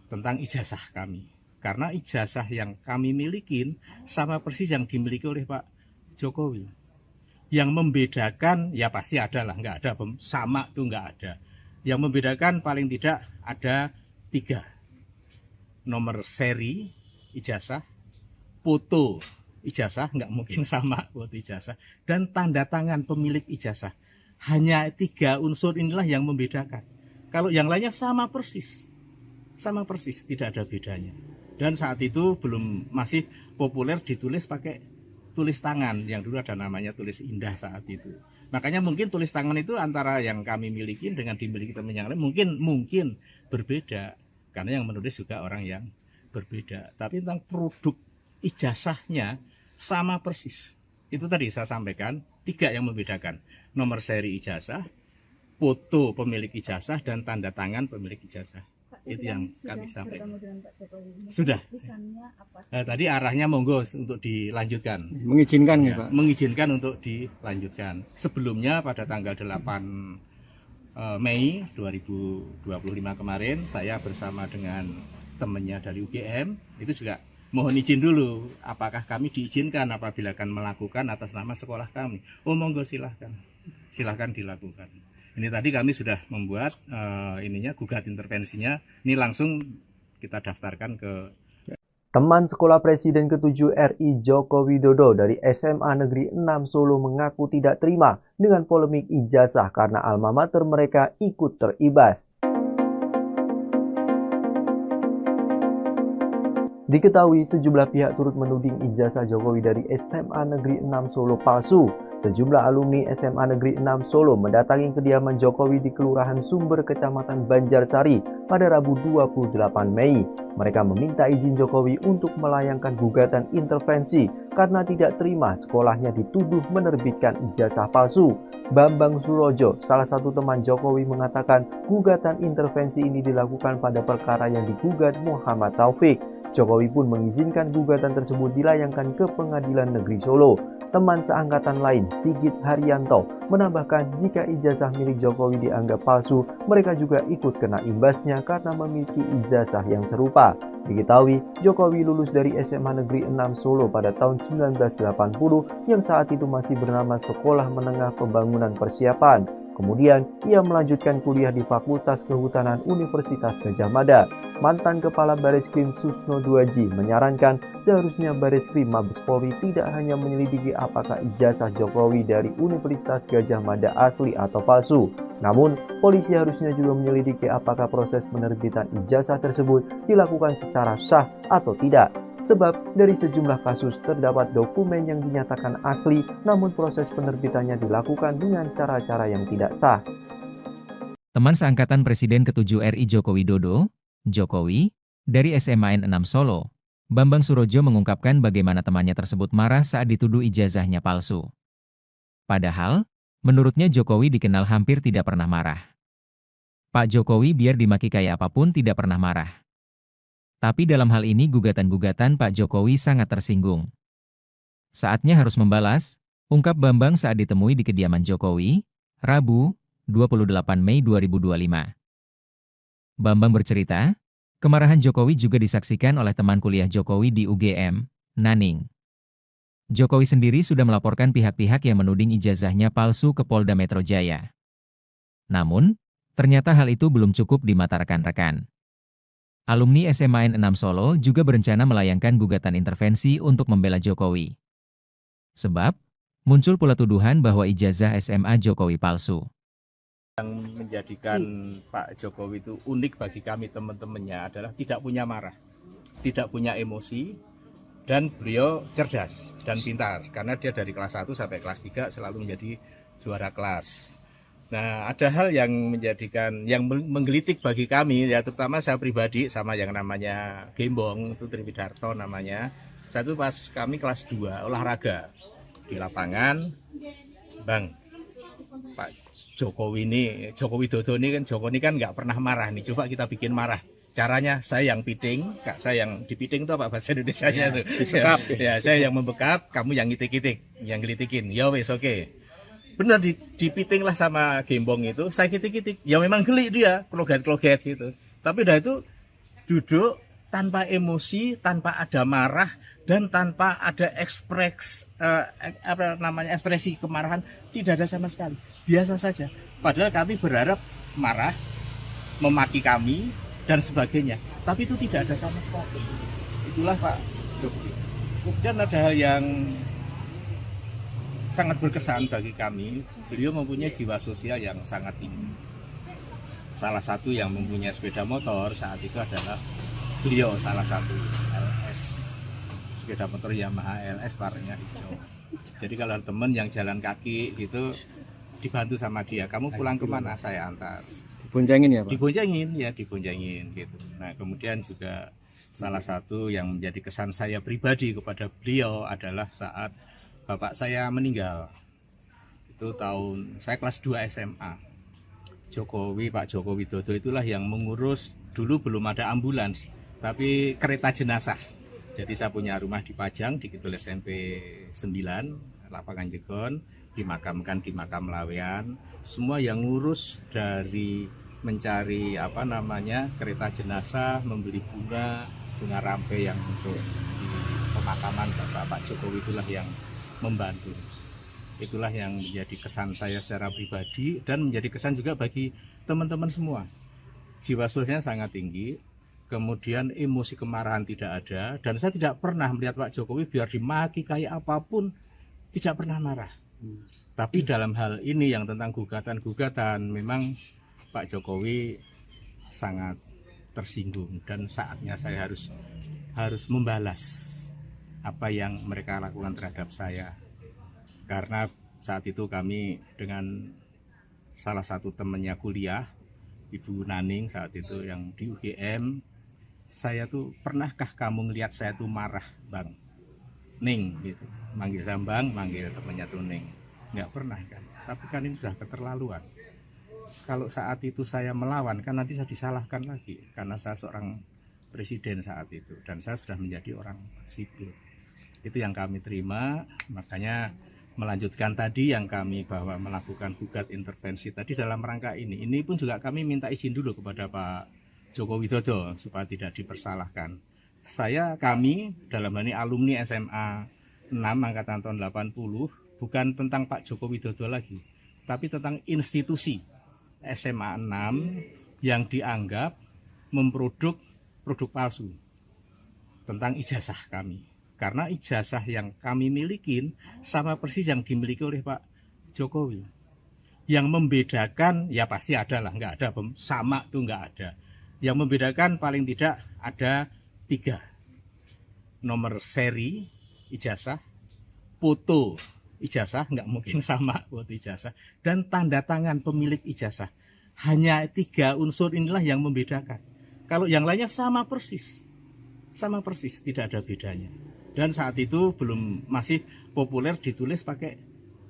tentang ijazah kami. Karena ijazah yang kami milikin sama persis yang dimiliki oleh Pak Jokowi. Yang membedakan, ya pasti ada lah, nggak ada sama tuh nggak ada. Yang membedakan paling tidak ada 3. Nomor seri ijazah, foto ijazah, nggak mungkin sama foto ijazah, dan tanda tangan pemilik ijazah. Hanya 3 unsur inilah yang membedakan. Kalau yang lainnya sama persis, tidak ada bedanya. Dan saat itu masih populer ditulis pakai tulis tangan, yang dulu ada namanya tulis indah saat itu. Makanya mungkin tulis tangan itu antara yang kami miliki dengan dimiliki teman yang lain mungkin berbeda, karena yang menulis juga orang yang berbeda. Tapi tentang produk ijazahnya sama persis. Itu tadi saya sampaikan 3 yang membedakan: nomor seri ijazah, foto pemilik ijazah dan tanda tangan pemilik ijazah. Itu yang kami sampaikan. Sudah. Tadi arahnya monggo untuk dilanjutkan. Mengizinkan ya, Ya, Pak? mengizinkan untuk dilanjutkan. Sebelumnya pada tanggal 8 Mei 2025 kemarin saya bersama dengan temannya dari UGM itu juga mohon izin dulu apakah kami diizinkan apabila akan melakukan atas nama sekolah kami. Oh monggo silahkan dilakukan. Ini tadi kami sudah membuat gugat intervensinya. Ini langsung kita daftarkan ke Teman sekolah Presiden ke-7 RI Joko Widodo dari SMA Negeri 6 Solo mengaku tidak terima dengan polemik ijazah karena alma mater mereka ikut teribas. Diketahui sejumlah pihak turut menuding ijazah Jokowi dari SMA Negeri 6 Solo palsu. Sejumlah alumni SMA Negeri 6 Solo mendatangi kediaman Jokowi di Kelurahan Sumber, Kecamatan Banjarsari pada Rabu 28 Mei. Mereka meminta izin Jokowi untuk melayangkan gugatan intervensi karena tidak terima sekolahnya dituduh menerbitkan ijazah palsu. Bambang Surojo, salah satu teman Jokowi, mengatakan gugatan intervensi ini dilakukan pada perkara yang digugat Muhammad Taufik. Jokowi pun mengizinkan gugatan tersebut dilayangkan ke Pengadilan Negeri Solo. Teman seangkatan lain, Sigit Haryanto, menambahkan jika ijazah milik Jokowi dianggap palsu, mereka juga ikut kena imbasnya karena memiliki ijazah yang serupa. Diketahui, Jokowi lulus dari SMA Negeri 6 Solo pada tahun 1980 yang saat itu masih bernama Sekolah Menengah Pembangunan Persiapan. Kemudian, ia melanjutkan kuliah di Fakultas Kehutanan Universitas Gadjah Mada. Mantan Kepala Bareskrim Susno Duaji menyarankan seharusnya Bareskrim Mabes Polri tidak hanya menyelidiki apakah ijazah Jokowi dari Universitas Gadjah Mada asli atau palsu. Namun, polisi harusnya juga menyelidiki apakah proses penerbitan ijazah tersebut dilakukan secara sah atau tidak. Sebab dari sejumlah kasus terdapat dokumen yang dinyatakan asli namun proses penerbitannya dilakukan dengan cara-cara yang tidak sah. Teman seangkatan Presiden ke-7 RI Joko Widodo, Jokowi, dari SMA N6 Solo, Bambang Surojo mengungkapkan bagaimana temannya tersebut marah saat dituduh ijazahnya palsu. Padahal, menurutnya Jokowi dikenal hampir tidak pernah marah. Pak Jokowi biar dimaki kayak apapun tidak pernah marah. Tapi dalam hal ini gugatan-gugatan Pak Jokowi sangat tersinggung. Saatnya harus membalas, ungkap Bambang saat ditemui di kediaman Jokowi, Rabu, 28 Mei 2025. Bambang bercerita, kemarahan Jokowi juga disaksikan oleh teman kuliah Jokowi di UGM, Naning. Jokowi sendiri sudah melaporkan pihak-pihak yang menuding ijazahnya palsu ke Polda Metro Jaya. Namun, ternyata hal itu belum cukup di mata rekan-rekan. Alumni SMA N6 Solo juga berencana melayangkan gugatan intervensi untuk membela Jokowi. Sebab, muncul pula tuduhan bahwa ijazah SMA Jokowi palsu. Yang menjadikan Pak Jokowi itu unik bagi kami teman-temannya adalah tidak punya marah, tidak punya emosi, dan beliau cerdas dan pintar. Karena dia dari kelas 1 sampai kelas 3 selalu menjadi juara kelas. Nah, ada hal yang menggelitik bagi kami, ya terutama saya pribadi sama yang namanya Gembong, itu Triwidarto namanya. Satu pas kami kelas 2 olahraga di lapangan, Bang, Pak Jokowi Widodo ini kan nggak pernah marah nih, coba kita bikin marah. Caranya saya yang piting, saya yang dipiting itu apa bahasa Indonesianya tuh? Disekap. Ya, saya yang membekap, kamu yang ngitik-ngitik, yang gelitikin. Ya wes oke. Benar dipiting lah sama Gembong itu, saya kitik-kitik, ya memang geli dia, kloget-kloget gitu. Tapi dah itu duduk tanpa emosi, tanpa ada marah, dan tanpa ada ekspresi kemarahan, tidak ada sama sekali, biasa saja. Padahal kami berharap marah, memaki kami, dan sebagainya, tapi itu tidak ada sama sekali. Itulah Pak Jokowi. Kemudian ada hal yang sangat berkesan bagi kami, beliau mempunyai jiwa sosial yang sangat tinggi. Salah satu yang mempunyai sepeda motor saat itu adalah beliau, salah satu LS, sepeda motor Yamaha LS warnanya hijau. Jadi kalau teman yang jalan kaki gitu dibantu sama dia, kamu pulang kemana, saya antar. Diboncengin ya Pak? Diboncengin gitu. Nah kemudian juga salah satu yang menjadi kesan saya pribadi kepada beliau adalah saat bapak saya meninggal. Itu saya kelas 2 SMA. Jokowi, Pak Joko Widodo itulah yang mengurus, dulu belum ada ambulans, tapi kereta jenazah. Jadi saya punya rumah di Pajang, di Kidul SMP 9, Lapangan Jegon, dimakamkan di Makam Lawean. Semua yang ngurus dari mencari kereta jenazah, membeli bunga rampe yang untuk di pemakaman Pak Jokowi itulah yang membantu. Itulah yang menjadi kesan saya secara pribadi dan menjadi kesan juga bagi teman-teman semua. Jiwa sosialnya sangat tinggi, kemudian emosi kemarahan tidak ada, dan saya tidak pernah melihat Pak Jokowi biar dimaki kayak apapun, tidak pernah marah. Tapi dalam hal ini yang tentang gugatan-gugatan, memang Pak Jokowi sangat tersinggung dan saatnya saya harus membalas apa yang mereka lakukan terhadap saya. Karena saat itu kami dengan salah satu temannya kuliah, Ibu Naning saat itu yang di UGM, saya tuh, pernahkah kamu ngelihat saya tuh marah, Bang? Ning gitu, manggil Sambang, manggil temannya tuh Ning. Nggak pernah kan, tapi kan ini sudah keterlaluan. Kalau saat itu saya melawan, kan nanti saya disalahkan lagi, karena saya seorang presiden saat itu, dan saya sudah menjadi orang sipil. Itu yang kami terima, makanya melanjutkan tadi yang kami bahwa melakukan gugat intervensi tadi dalam rangka ini. Ini pun juga kami minta izin dulu kepada Pak Joko Widodo supaya tidak dipersalahkan. Kami dalam hal ini alumni SMA 6 angkatan tahun 80, bukan tentang Pak Joko Widodo lagi, tapi tentang institusi SMA 6 yang dianggap memproduk produk palsu tentang ijazah kami. Karena ijazah yang kami milikin sama persis yang dimiliki oleh Pak Jokowi. Yang membedakan, ya pasti ada lah, nggak ada, sama tuh nggak ada. Yang membedakan paling tidak ada 3. Nomor seri ijazah, foto ijazah, nggak mungkin sama foto ijazah, dan tanda tangan pemilik ijazah. Hanya 3 unsur inilah yang membedakan. Kalau yang lainnya sama persis, tidak ada bedanya. Dan saat itu masih populer ditulis pakai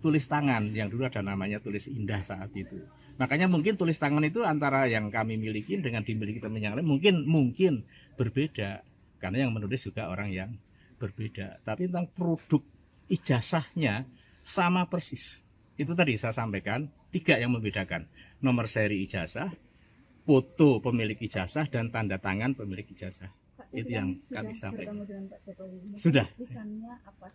tulis tangan, yang dulu ada namanya tulis indah saat itu. Makanya mungkin tulis tangan itu antara yang kami miliki dengan dimiliki teman yang lain mungkin berbeda, karena yang menulis juga orang yang berbeda. Tapi tentang produk ijazahnya sama persis. Itu tadi saya sampaikan 3 yang membedakan: nomor seri ijazah, foto pemilik ijazah, dan tanda tangan pemilik ijazah. Itu yang kami sampaikan. Sudah.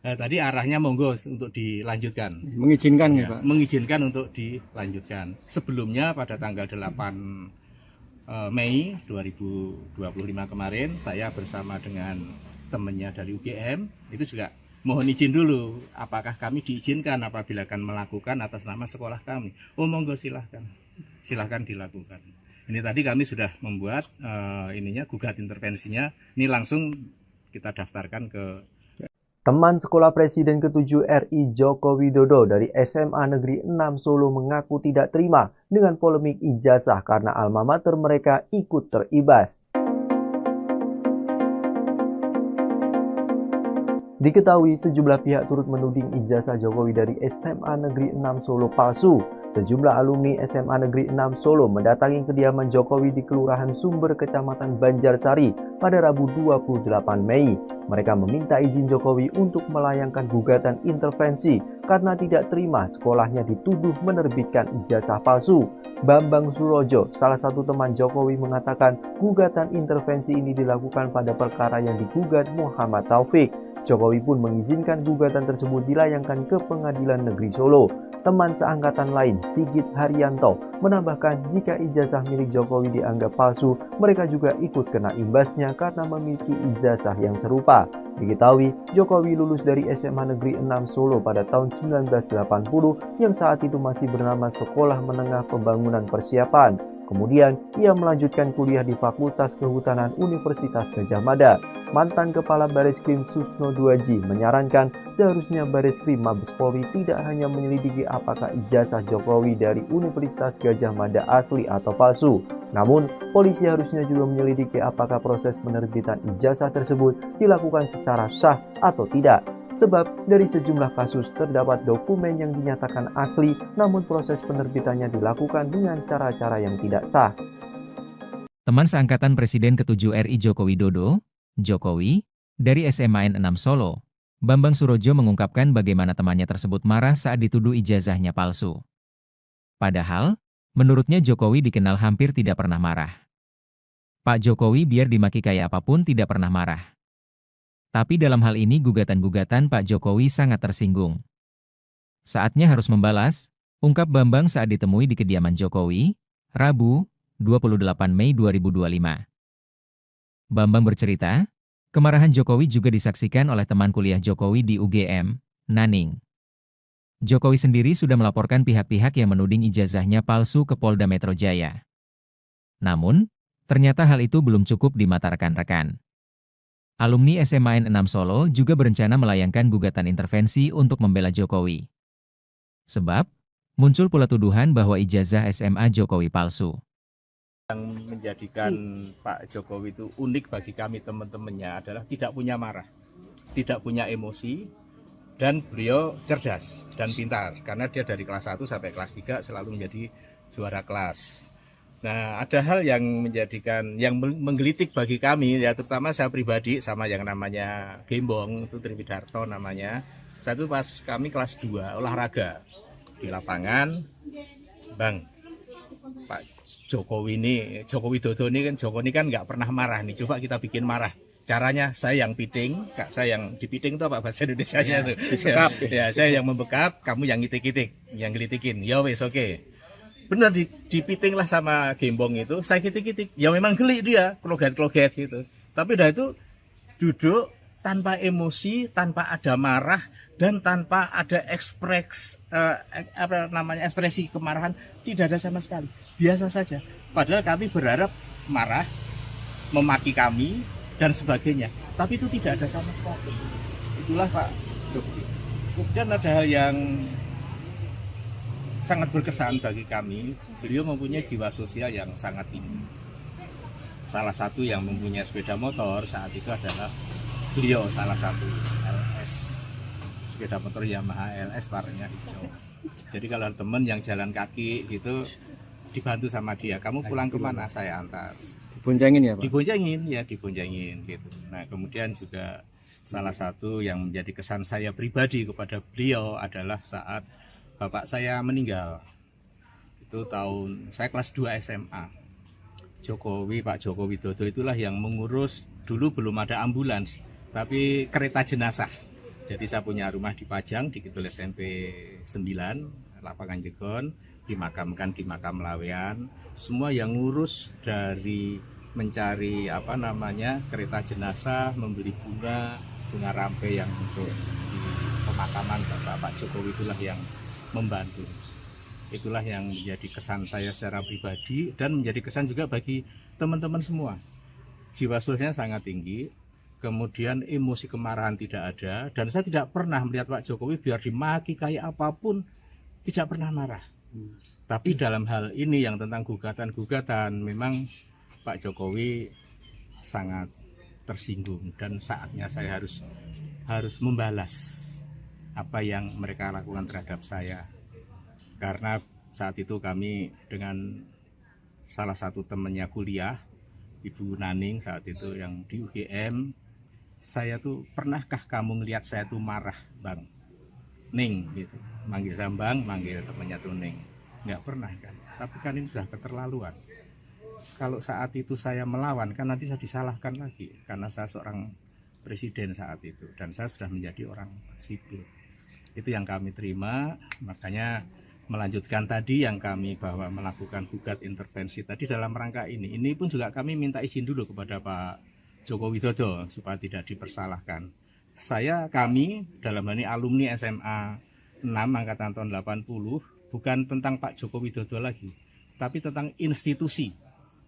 Tadi arahnya monggo untuk dilanjutkan. Mengizinkan ya, Pak? Mengizinkan untuk dilanjutkan. Sebelumnya pada tanggal 8 Mei 2025 kemarin, saya bersama dengan temannya dari UGM, itu juga mohon izin dulu, apakah kami diizinkan apabila akan melakukan atas nama sekolah kami. Oh monggo silahkan dilakukan. Ini tadi kami sudah membuat gugat intervensinya. Ini langsung kita daftarkan ke Teman sekolah Presiden ke-7 RI Joko Widodo dari SMA Negeri 6 Solo mengaku tidak terima dengan polemik ijazah karena alma mater mereka ikut teribas. Diketahui sejumlah pihak turut menuding ijazah Jokowi dari SMA Negeri 6 Solo palsu. Sejumlah alumni SMA Negeri 6 Solo mendatangi kediaman Jokowi di Kelurahan Sumber, Kecamatan Banjarsari pada Rabu 28 Mei. Mereka meminta izin Jokowi untuk melayangkan gugatan intervensi karena tidak terima sekolahnya dituduh menerbitkan ijazah palsu. Bambang Surojo, salah satu teman Jokowi, mengatakan gugatan intervensi ini dilakukan pada perkara yang digugat Muhammad Taufik. Jokowi pun mengizinkan gugatan tersebut dilayangkan ke Pengadilan Negeri Solo. Teman seangkatan lain, Sigit Haryanto, menambahkan jika ijazah milik Jokowi dianggap palsu, mereka juga ikut kena imbasnya karena memiliki ijazah yang serupa. Diketahui, Jokowi lulus dari SMA Negeri 6 Solo pada tahun 1980 yang saat itu masih bernama Sekolah Menengah Pembangunan Persiapan. Kemudian, ia melanjutkan kuliah di Fakultas Kehutanan Universitas Gadjah Mada. Mantan Kepala Bareskrim Susno Duaji menyarankan seharusnya Bareskrim Mabes Polri tidak hanya menyelidiki apakah ijazah Jokowi dari Universitas Gadjah Mada asli atau palsu. Namun, polisi harusnya juga menyelidiki apakah proses penerbitan ijazah tersebut dilakukan secara sah atau tidak. Sebab dari sejumlah kasus terdapat dokumen yang dinyatakan asli, namun proses penerbitannya dilakukan dengan cara-cara yang tidak sah. Teman seangkatan Presiden ke-7 RI Joko Widodo, Jokowi, dari SMA N6 Solo, Bambang Surojo mengungkapkan bagaimana temannya tersebut marah saat dituduh ijazahnya palsu. Padahal, menurutnya Jokowi dikenal hampir tidak pernah marah. Pak Jokowi biar dimaki kayak apapun tidak pernah marah. Tapi dalam hal ini gugatan-gugatan Pak Jokowi sangat tersinggung. Saatnya harus membalas, ungkap Bambang saat ditemui di kediaman Jokowi, Rabu, 28 Mei 2025. Bambang bercerita, kemarahan Jokowi juga disaksikan oleh teman kuliah Jokowi di UGM, Naning. Jokowi sendiri sudah melaporkan pihak-pihak yang menuding ijazahnya palsu ke Polda Metro Jaya. Namun, ternyata hal itu belum cukup di mata rekan-rekan. Alumni SMA N6 Solo juga berencana melayangkan gugatan intervensi untuk membela Jokowi. Sebab, muncul pula tuduhan bahwa ijazah SMA Jokowi palsu. Yang menjadikan Pak Jokowi itu unik bagi kami teman-temannya adalah tidak punya marah, tidak punya emosi, dan beliau cerdas dan pintar. Karena dia dari kelas 1 sampai kelas 3 selalu menjadi juara kelas. Nah, ada hal yang menjadikan, yang menggelitik bagi kami, ya terutama saya pribadi sama yang namanya Gembong, itu Triwidarto namanya. Satu pas kami kelas 2 olahraga di lapangan, Bang, Pak Jokowi ini, Joko Widodo ini kan nggak pernah marah nih, coba kita bikin marah. Caranya saya yang piting, Kak, saya yang dipiting itu apa bahasa Indonesianya itu? Ya, saya yang membekap, kamu yang ngitik-ngitik, yang ngelitikin. Ya wes oke. Benar dipiting lah sama Gembong itu, saya kitik-kitik. Ya memang geli dia, kloget-kloget gitu. Tapi dah itu duduk tanpa emosi, tanpa ada marah, dan tanpa ada ekspresi kemarahan, tidak ada sama sekali. Biasa saja. Padahal kami berharap marah, memaki kami, dan sebagainya. Tapi itu tidak ada sama sekali. Itulah Pak Jokowi. Kemudian ada hal yang sangat berkesan bagi kami, beliau mempunyai jiwa sosial yang sangat tinggi. Salah satu yang mempunyai sepeda motor saat itu adalah beliau, salah satu LS, sepeda motor Yamaha LS warnanya hijau. Jadi kalau teman yang jalan kaki gitu dibantu sama dia, kamu pulang kemana, saya antar. Diboncengin ya Pak? Diboncengin gitu. Nah kemudian juga salah satu yang menjadi kesan saya pribadi kepada beliau adalah saat bapak saya meninggal. Itu tahun saya kelas 2 SMA. Pak Jokowi Widodo itulah yang mengurus, dulu belum ada ambulans, tapi kereta jenazah. Jadi saya punya rumah di Pajang, di Kidul SMP 9, Lapangan Jegon, dimakamkan di makam Lawean. Semua yang ngurus dari mencari kereta jenazah, membeli bunga rampe yang untuk di pemakaman Pak Jokowi itulah yang membantu. Itulah yang menjadi kesan saya secara pribadi dan menjadi kesan juga bagi teman-teman semua. Jiwa sosialnya sangat tinggi, kemudian emosi kemarahan tidak ada, dan saya tidak pernah melihat Pak Jokowi biar dimaki kayak apapun tidak pernah marah. Tapi dalam hal ini yang tentang gugatan-gugatan, memang Pak Jokowi sangat tersinggung dan saatnya saya harus membalas apa yang mereka lakukan terhadap saya. Karena saat itu kami dengan salah satu temannya kuliah, Ibu Naning saat itu yang di UGM, saya tuh, pernahkah kamu ngelihat saya tuh marah, Bang? Ning gitu. Manggil saya Bang, manggil temannya tuh Ning. Nggak pernah kan. Tapi kan ini sudah keterlaluan. Kalau saat itu saya melawan, kan nanti saya disalahkan lagi karena saya seorang presiden saat itu dan saya sudah menjadi orang sipil. Itu yang kami terima, makanya melanjutkan tadi yang kami bahwa melakukan gugat intervensi tadi dalam rangka ini. Ini pun juga kami minta izin dulu kepada Pak Joko Widodo supaya tidak dipersalahkan. Kami dalam hal ini alumni SMA 6 angkatan tahun 80 bukan tentang Pak Joko Widodo lagi, tapi tentang institusi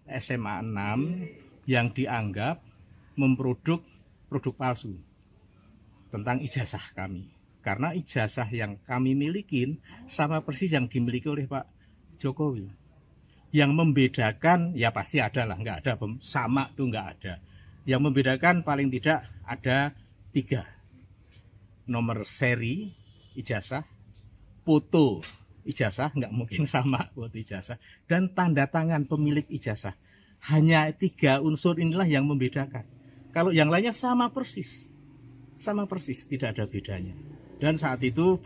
SMA 6 yang dianggap memproduk produk palsu tentang ijazah kami. Karena ijazah yang kami milikin sama persis yang dimiliki oleh Pak Jokowi. Yang membedakan, ya pasti ada lah, nggak ada sama tuh nggak ada. Yang membedakan paling tidak ada 3. nomor seri ijazah, foto ijazah, nggak mungkin sama foto ijazah, dan tanda tangan pemilik ijazah. Hanya 3 unsur inilah yang membedakan. Kalau yang lainnya sama persis, tidak ada bedanya. Dan saat itu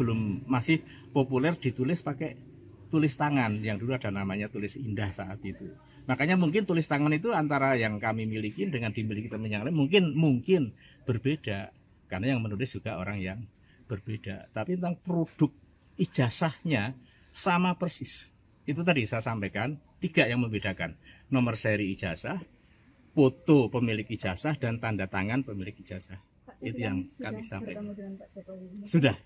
masih populer ditulis pakai tulis tangan, yang dulu ada namanya tulis indah saat itu. Makanya mungkin tulis tangan itu antara yang kami miliki dengan dimiliki teman yang lain mungkin berbeda, karena yang menulis juga orang yang berbeda. Tapi tentang produk ijazahnya sama persis. Itu tadi saya sampaikan 3 yang membedakan: nomor seri ijazah, foto pemilik ijazah, dan tanda tangan pemilik ijazah. Itu yang kami sampaikan. Sudah.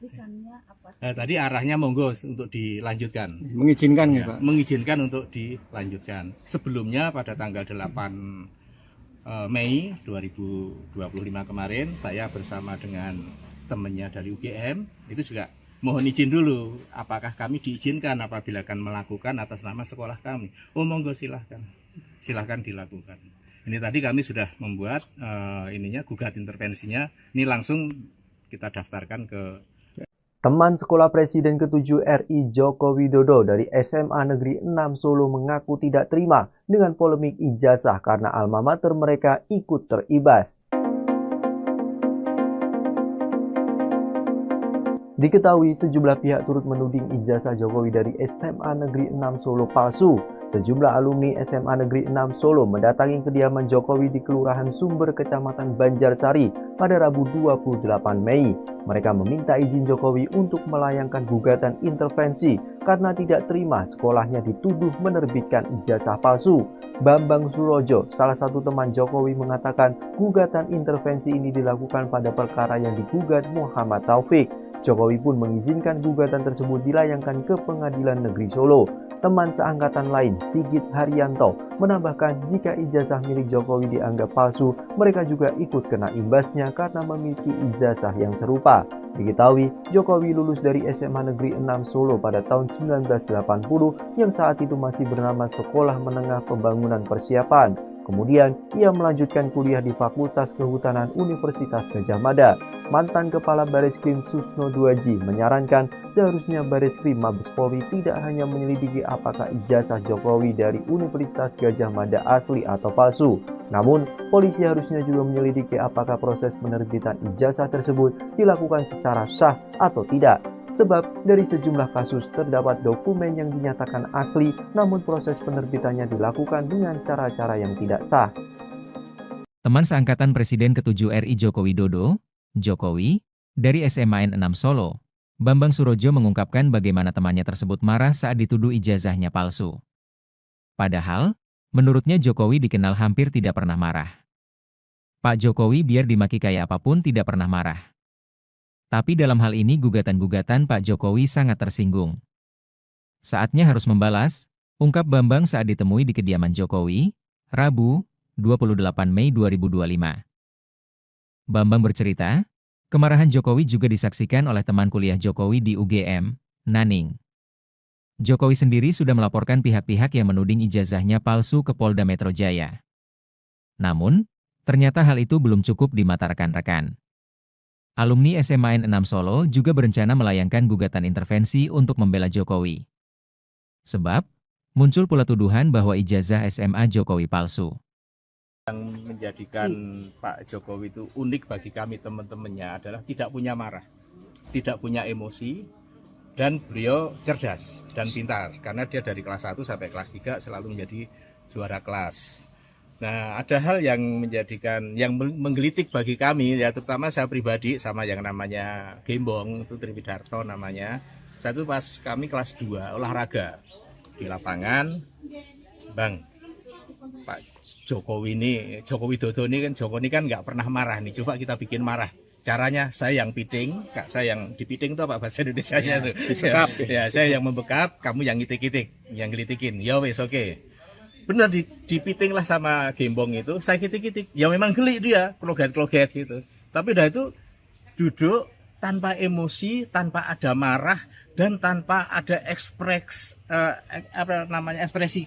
Tadi arahnya monggo untuk dilanjutkan. Mengizinkan ya, Pak? Mengizinkan untuk dilanjutkan. Sebelumnya pada tanggal 8 Mei 2025 kemarin, saya bersama dengan temannya dari UGM itu juga mohon izin dulu, apakah kami diizinkan apabila akan melakukan atas nama sekolah kami. Oh monggo, silahkan dilakukan. Ini tadi kami sudah membuat gugat intervensinya. Ini langsung kita daftarkan ke Teman sekolah Presiden ke-7 RI Joko Widodo dari SMA Negeri 6 Solo mengaku tidak terima dengan polemik ijazah karena alma mater mereka ikut teribas. Diketahui sejumlah pihak turut menuding ijazah Jokowi dari SMA Negeri 6 Solo palsu. Sejumlah alumni SMA Negeri 6 Solo mendatangi kediaman Jokowi di Kelurahan Sumber, Kecamatan Banjarsari pada Rabu 28 Mei. Mereka meminta izin Jokowi untuk melayangkan gugatan intervensi karena tidak terima sekolahnya dituduh menerbitkan ijazah palsu. Bambang Surojo, salah satu teman Jokowi, mengatakan gugatan intervensi ini dilakukan pada perkara yang digugat Muhammad Taufik. Jokowi pun mengizinkan gugatan tersebut dilayangkan ke Pengadilan Negeri Solo. Teman seangkatan lain, Sigit Haryanto, menambahkan jika ijazah milik Jokowi dianggap palsu, mereka juga ikut kena imbasnya karena memiliki ijazah yang serupa. Diketahui, Jokowi lulus dari SMA Negeri 6 Solo pada tahun 1980 yang saat itu masih bernama Sekolah Menengah Pembangunan Persiapan. Kemudian, ia melanjutkan kuliah di Fakultas Kehutanan Universitas Gadjah Mada. Mantan Kepala Bareskrim Susno Duaji menyarankan seharusnya Bareskrim Mabes Polri tidak hanya menyelidiki apakah ijazah Jokowi dari Universitas Gadjah Mada asli atau palsu. Namun, polisi harusnya juga menyelidiki apakah proses penerbitan ijazah tersebut dilakukan secara sah atau tidak. Sebab dari sejumlah kasus terdapat dokumen yang dinyatakan asli, namun proses penerbitannya dilakukan dengan cara-cara yang tidak sah. Teman seangkatan Presiden ke-7 RI Joko Widodo, Jokowi, dari SMA N6 Solo, Bambang Surojo mengungkapkan bagaimana temannya tersebut marah saat dituduh ijazahnya palsu. Padahal, menurutnya Jokowi dikenal hampir tidak pernah marah. Pak Jokowi biar dimaki kayak apapun tidak pernah marah. Tapi dalam hal ini gugatan-gugatan Pak Jokowi sangat tersinggung. Saatnya harus membalas, ungkap Bambang saat ditemui di kediaman Jokowi, Rabu, 28 Mei 2025. Bambang bercerita, kemarahan Jokowi juga disaksikan oleh teman kuliah Jokowi di UGM, Naning. Jokowi sendiri sudah melaporkan pihak-pihak yang menuding ijazahnya palsu ke Polda Metro Jaya. Namun, ternyata hal itu belum cukup di mata rekan-rekan. Alumni SMA N6 Solo juga berencana melayangkan gugatan intervensi untuk membela Jokowi. Sebab, muncul pula tuduhan bahwa ijazah SMA Jokowi palsu. Yang menjadikan Pak Jokowi itu unik bagi kami teman-temannya adalah tidak punya marah, tidak punya emosi, dan beliau cerdas dan pintar. Karena dia dari kelas 1 sampai kelas 3 selalu menjadi juara kelas. Nah, ada hal yang menggelitik bagi kami, ya terutama saya pribadi sama yang namanya Gembong, itu Triwidarto namanya. Satu pas kami kelas 2 olahraga di lapangan, Bang, Pak Jokowi Widodo ini kan nggak pernah marah nih, coba kita bikin marah. Caranya saya yang piting, saya yang dipiting itu apa bahasa Indonesianya tuh? Ya, saya yang membekap, kamu yang ngitik-ngitik, yang gelitikin. Ya wes oke. Benar dipiting lah sama Gembong itu, saya kitik-kitik, ya memang geli dia, kloget-kloget gitu. Tapi udah itu duduk tanpa emosi, tanpa ada marah, dan tanpa ada ekspresi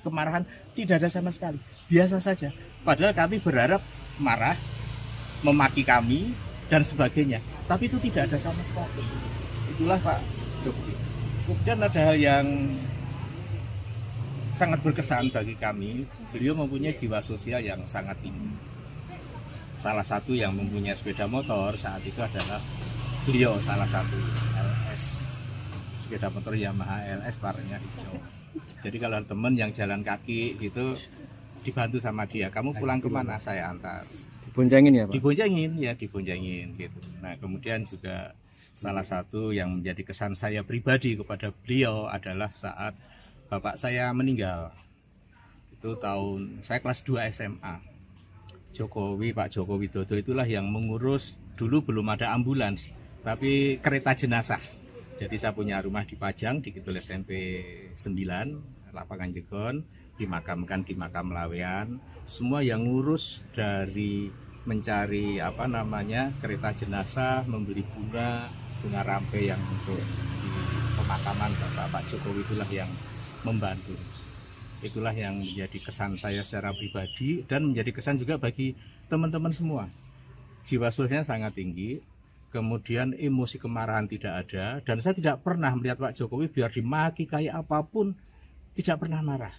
kemarahan, tidak ada sama sekali. Biasa saja. Padahal kami berharap marah, memaki kami, dan sebagainya. Tapi itu tidak ada sama sekali. Itulah Pak Jokowi. Kemudian ada hal yang sangat berkesan bagi kami. Beliau mempunyai jiwa sosial yang sangat tinggi. Salah satu yang mempunyai sepeda motor saat itu adalah beliau, salah satu LS, sepeda motor Yamaha LS warnanya hijau. Jadi kalau ada teman yang jalan kaki gitu dibantu sama dia, kamu pulang kemana, saya antar. Diboncengin ya Pak? Diboncengin gitu. Nah kemudian juga salah satu yang menjadi kesan saya pribadi kepada beliau adalah saat bapak saya meninggal. Itu tahun saya kelas 2 SMA. Pak Joko Widodo itulah yang mengurus, dulu belum ada ambulans, tapi kereta jenazah. Jadi saya punya rumah di Pajang, di Kidul SMP 9, Lapangan Jegon, dimakamkan di Makam Lawean. Semua yang ngurus dari mencari kereta jenazah, membeli bunga rampe yang untuk di pemakaman Pak Jokowi, itulah yang membantu. Itulah yang menjadi kesan saya secara pribadi dan menjadi kesan juga bagi teman-teman semua. Jiwa sosialnya sangat tinggi, kemudian emosi kemarahan tidak ada, dan saya tidak pernah melihat Pak Jokowi biar dimaki kayak apapun tidak pernah marah.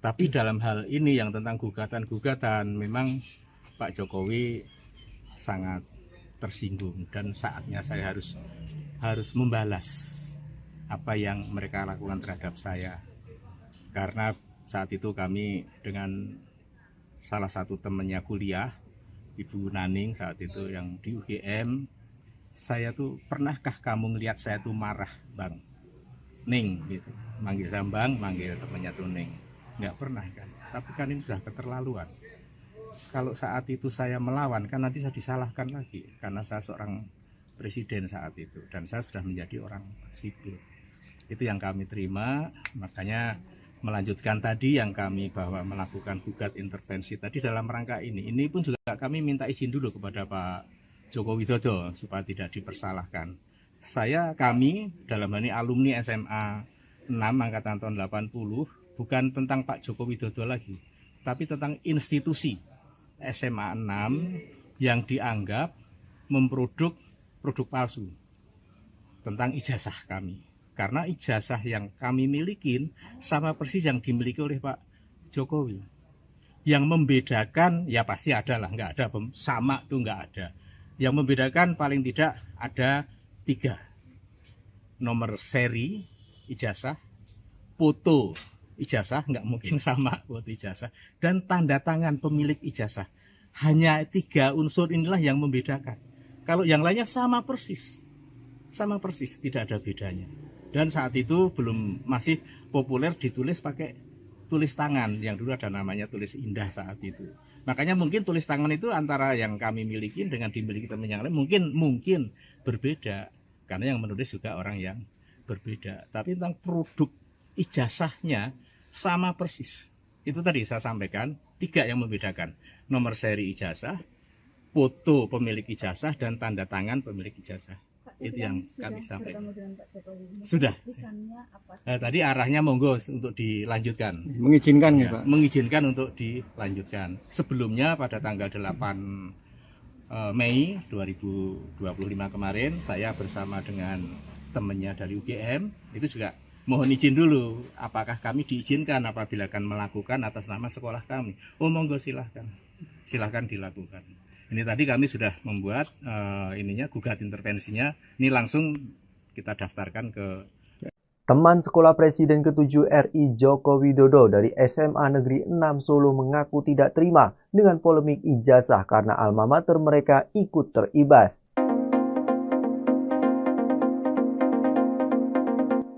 Tapi dalam hal ini yang tentang gugatan-gugatan, memang Pak Jokowi sangat tersinggung dan saatnya saya harus membalas apa yang mereka lakukan terhadap saya. Karena saat itu kami dengan salah satu temannya kuliah, Ibu Naning saat itu yang di UGM, saya tuh, pernahkah kamu ngelihat saya tuh marah Bang Ning gitu, manggil saya Bang, manggil temannya tuh Ning, nggak pernah kan. Tapi kan ini sudah keterlaluan. Kalau saat itu saya melawan kan nanti saya disalahkan lagi karena saya seorang presiden saat itu dan saya sudah menjadi orang sipil. Itu yang kami terima, makanya melanjutkan tadi yang kami bahwa melakukan gugat intervensi tadi dalam rangka ini pun juga kami minta izin dulu kepada Pak Joko Widodo supaya tidak dipersalahkan. Kami dalam hal ini alumni SMA 6 angkatan tahun 80 bukan tentang Pak Joko Widodo lagi, tapi tentang institusi SMA 6 yang dianggap memproduk produk palsu tentang ijazah kami. Karena ijazah yang kami milikin sama persis yang dimiliki oleh Pak Jokowi. Yang membedakan, ya pasti ada lah, nggak ada sama tuh nggak ada. Yang membedakan paling tidak ada 3. Nomor seri ijazah, foto ijazah, nggak mungkin sama foto ijazah, dan tanda tangan pemilik ijazah. Hanya 3 unsur inilah yang membedakan. Kalau yang lainnya sama persis, tidak ada bedanya. Dan saat itu masih populer ditulis pakai tulis tangan, yang dulu ada namanya tulis indah saat itu. Makanya mungkin tulis tangan itu antara yang kami miliki dengan dimiliki teman yang lain mungkin berbeda, karena yang menulis juga orang yang berbeda. Tapi tentang produk ijazahnya sama persis. Itu tadi saya sampaikan 3 yang membedakan: nomor seri ijazah, foto pemilik ijazah, dan tanda tangan pemilik ijazah. Itu yang kami sampaikan. Sudah. Tadi arahnya monggo untuk dilanjutkan. Mengizinkan ya, Pak? Mengizinkan untuk dilanjutkan. Sebelumnya pada tanggal 8 Mei 2025 kemarin, saya bersama dengan temannya dari UGM itu juga mohon izin dulu, apakah kami diizinkan apabila akan melakukan atas nama sekolah kami. Oh monggo silahkan dilakukan. Ini tadi kami sudah membuat gugat intervensinya. Ini langsung kita daftarkan ke Teman sekolah Presiden ke-7 RI Joko Widodo dari SMA Negeri 6 Solo mengaku tidak terima dengan polemik ijazah karena alma mater mereka ikut teribas.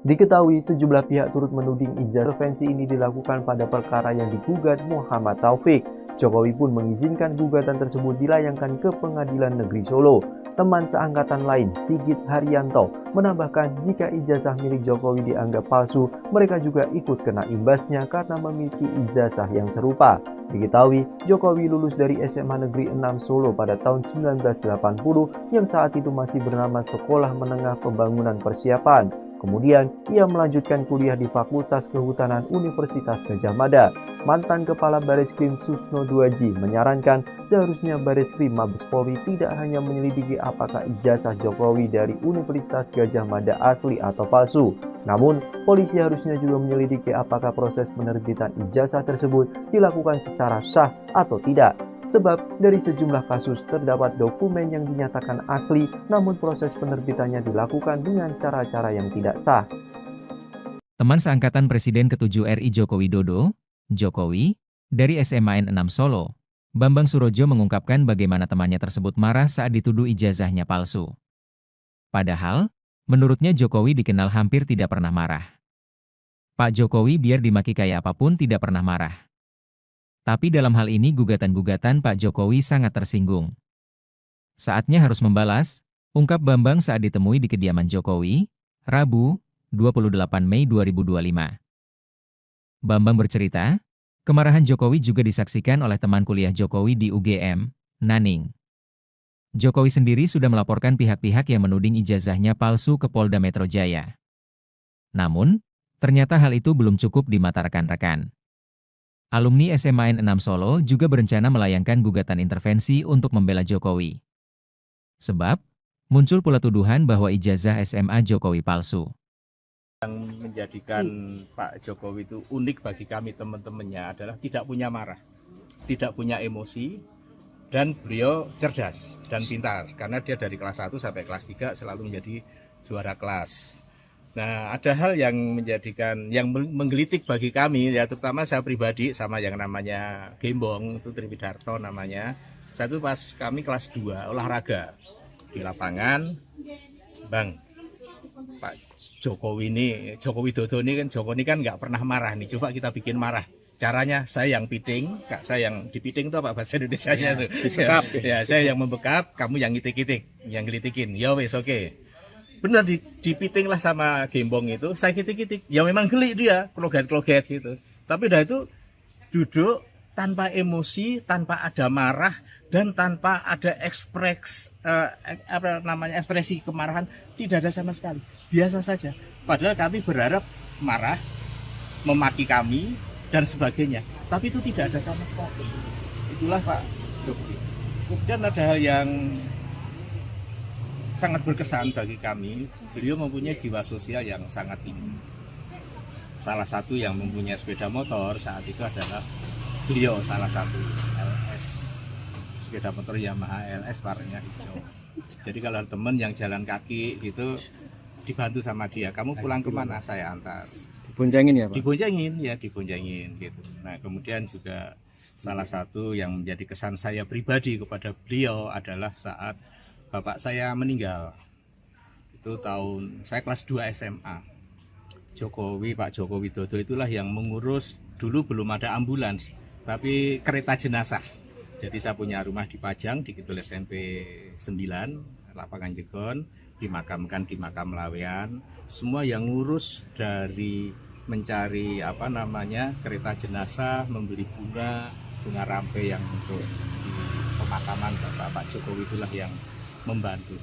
Diketahui sejumlah pihak turut menuding ijazah intervensi ini dilakukan pada perkara yang digugat Muhammad Taufik. Jokowi pun mengizinkan gugatan tersebut dilayangkan ke Pengadilan Negeri Solo. Teman seangkatan lain, Sigit Haryanto, menambahkan jika ijazah milik Jokowi dianggap palsu, mereka juga ikut kena imbasnya karena memiliki ijazah yang serupa. Diketahui, Jokowi lulus dari SMA Negeri 6 Solo pada tahun 1980 yang saat itu masih bernama Sekolah Menengah Pembangunan Persiapan. Kemudian, ia melanjutkan kuliah di Fakultas Kehutanan Universitas Gadjah Mada. Mantan Kepala Bareskrim Susno Duaji menyarankan seharusnya Bareskrim Mabes Polri tidak hanya menyelidiki apakah ijazah Jokowi dari Universitas Gadjah Mada asli atau palsu. Namun, polisi harusnya juga menyelidiki apakah proses penerbitan ijazah tersebut dilakukan secara sah atau tidak. Sebab dari sejumlah kasus terdapat dokumen yang dinyatakan asli namun proses penerbitannya dilakukan dengan cara-cara yang tidak sah. Teman seangkatan Presiden ke-7 RI Joko Widodo, Jokowi, dari SMAN 6 Solo, Bambang Surojo mengungkapkan bagaimana temannya tersebut marah saat dituduh ijazahnya palsu. Padahal, menurutnya Jokowi dikenal hampir tidak pernah marah. Pak Jokowi biar dimaki kayak apapun tidak pernah marah. Tapi dalam hal ini gugatan-gugatan Pak Jokowi sangat tersinggung. Saatnya harus membalas, ungkap Bambang saat ditemui di kediaman Jokowi, Rabu, 28 Mei 2025. Bambang bercerita, kemarahan Jokowi juga disaksikan oleh teman kuliah Jokowi di UGM, Naning. Jokowi sendiri sudah melaporkan pihak-pihak yang menuding ijazahnya palsu ke Polda Metro Jaya. Namun, ternyata hal itu belum cukup di mata rekan-rekan. Alumni SMAN 6 Solo juga berencana melayangkan gugatan intervensi untuk membela Jokowi. Sebab, muncul pula tuduhan bahwa ijazah SMA Jokowi palsu. Yang menjadikan Pak Jokowi itu unik bagi kami teman-temannya adalah tidak punya marah, tidak punya emosi, dan beliau cerdas dan pintar. Karena dia dari kelas 1 sampai kelas 3 selalu menjadi juara kelas. Nah, ada hal yang menggelitik bagi kami, ya terutama saya pribadi sama yang namanya Gembong, itu Triwidarto namanya. Saya itu pas kami kelas 2 olahraga di lapangan, Bang, Pak Jokowi Widodo ini kan nggak pernah marah nih, coba kita bikin marah. Caranya saya yang piting, saya yang dipiting itu apa bahasa Indonesianya tuh? Dibekap. Ya, saya yang membekap, kamu yang ngitik-ngitik, yang gelitikin. Ya wes oke. Benar dipiting lah sama Gembong itu, saya kitik-kitik. Ya memang geli dia, kloget-kloget gitu. Tapi dah itu duduk tanpa emosi, tanpa ada marah, dan tanpa ada ekspresi kemarahan, tidak ada sama sekali. Biasa saja. Padahal kami berharap marah, memaki kami, dan sebagainya. Tapi itu tidak ada sama sekali. Itulah Pak Jokowi. Kemudian ada hal yang sangat berkesan bagi kami, beliau mempunyai jiwa sosial yang sangat tinggi. Salah satu yang mempunyai sepeda motor saat itu adalah beliau, salah satu LS, sepeda motor Yamaha LS warnanya hijau. Jadi kalau teman yang jalan kaki itu dibantu sama dia, kamu pulang kemana, saya antar. Diboncengin ya Pak? Diboncengin gitu. Nah kemudian juga salah satu yang menjadi kesan saya pribadi kepada beliau adalah saat bapak saya meninggal. Itu saya kelas 2 SMA. Pak Jokowi Widodo itulah yang mengurus, dulu belum ada ambulans, tapi kereta jenazah. Jadi saya punya rumah di Pajang, di Kidul SMP 9, lapangan Jegon, dimakamkan di makam Lawean. Semua yang ngurus dari mencari kereta jenazah, membeli bunga rampe yang untuk di pemakaman Pak Jokowi itulah yang membantu.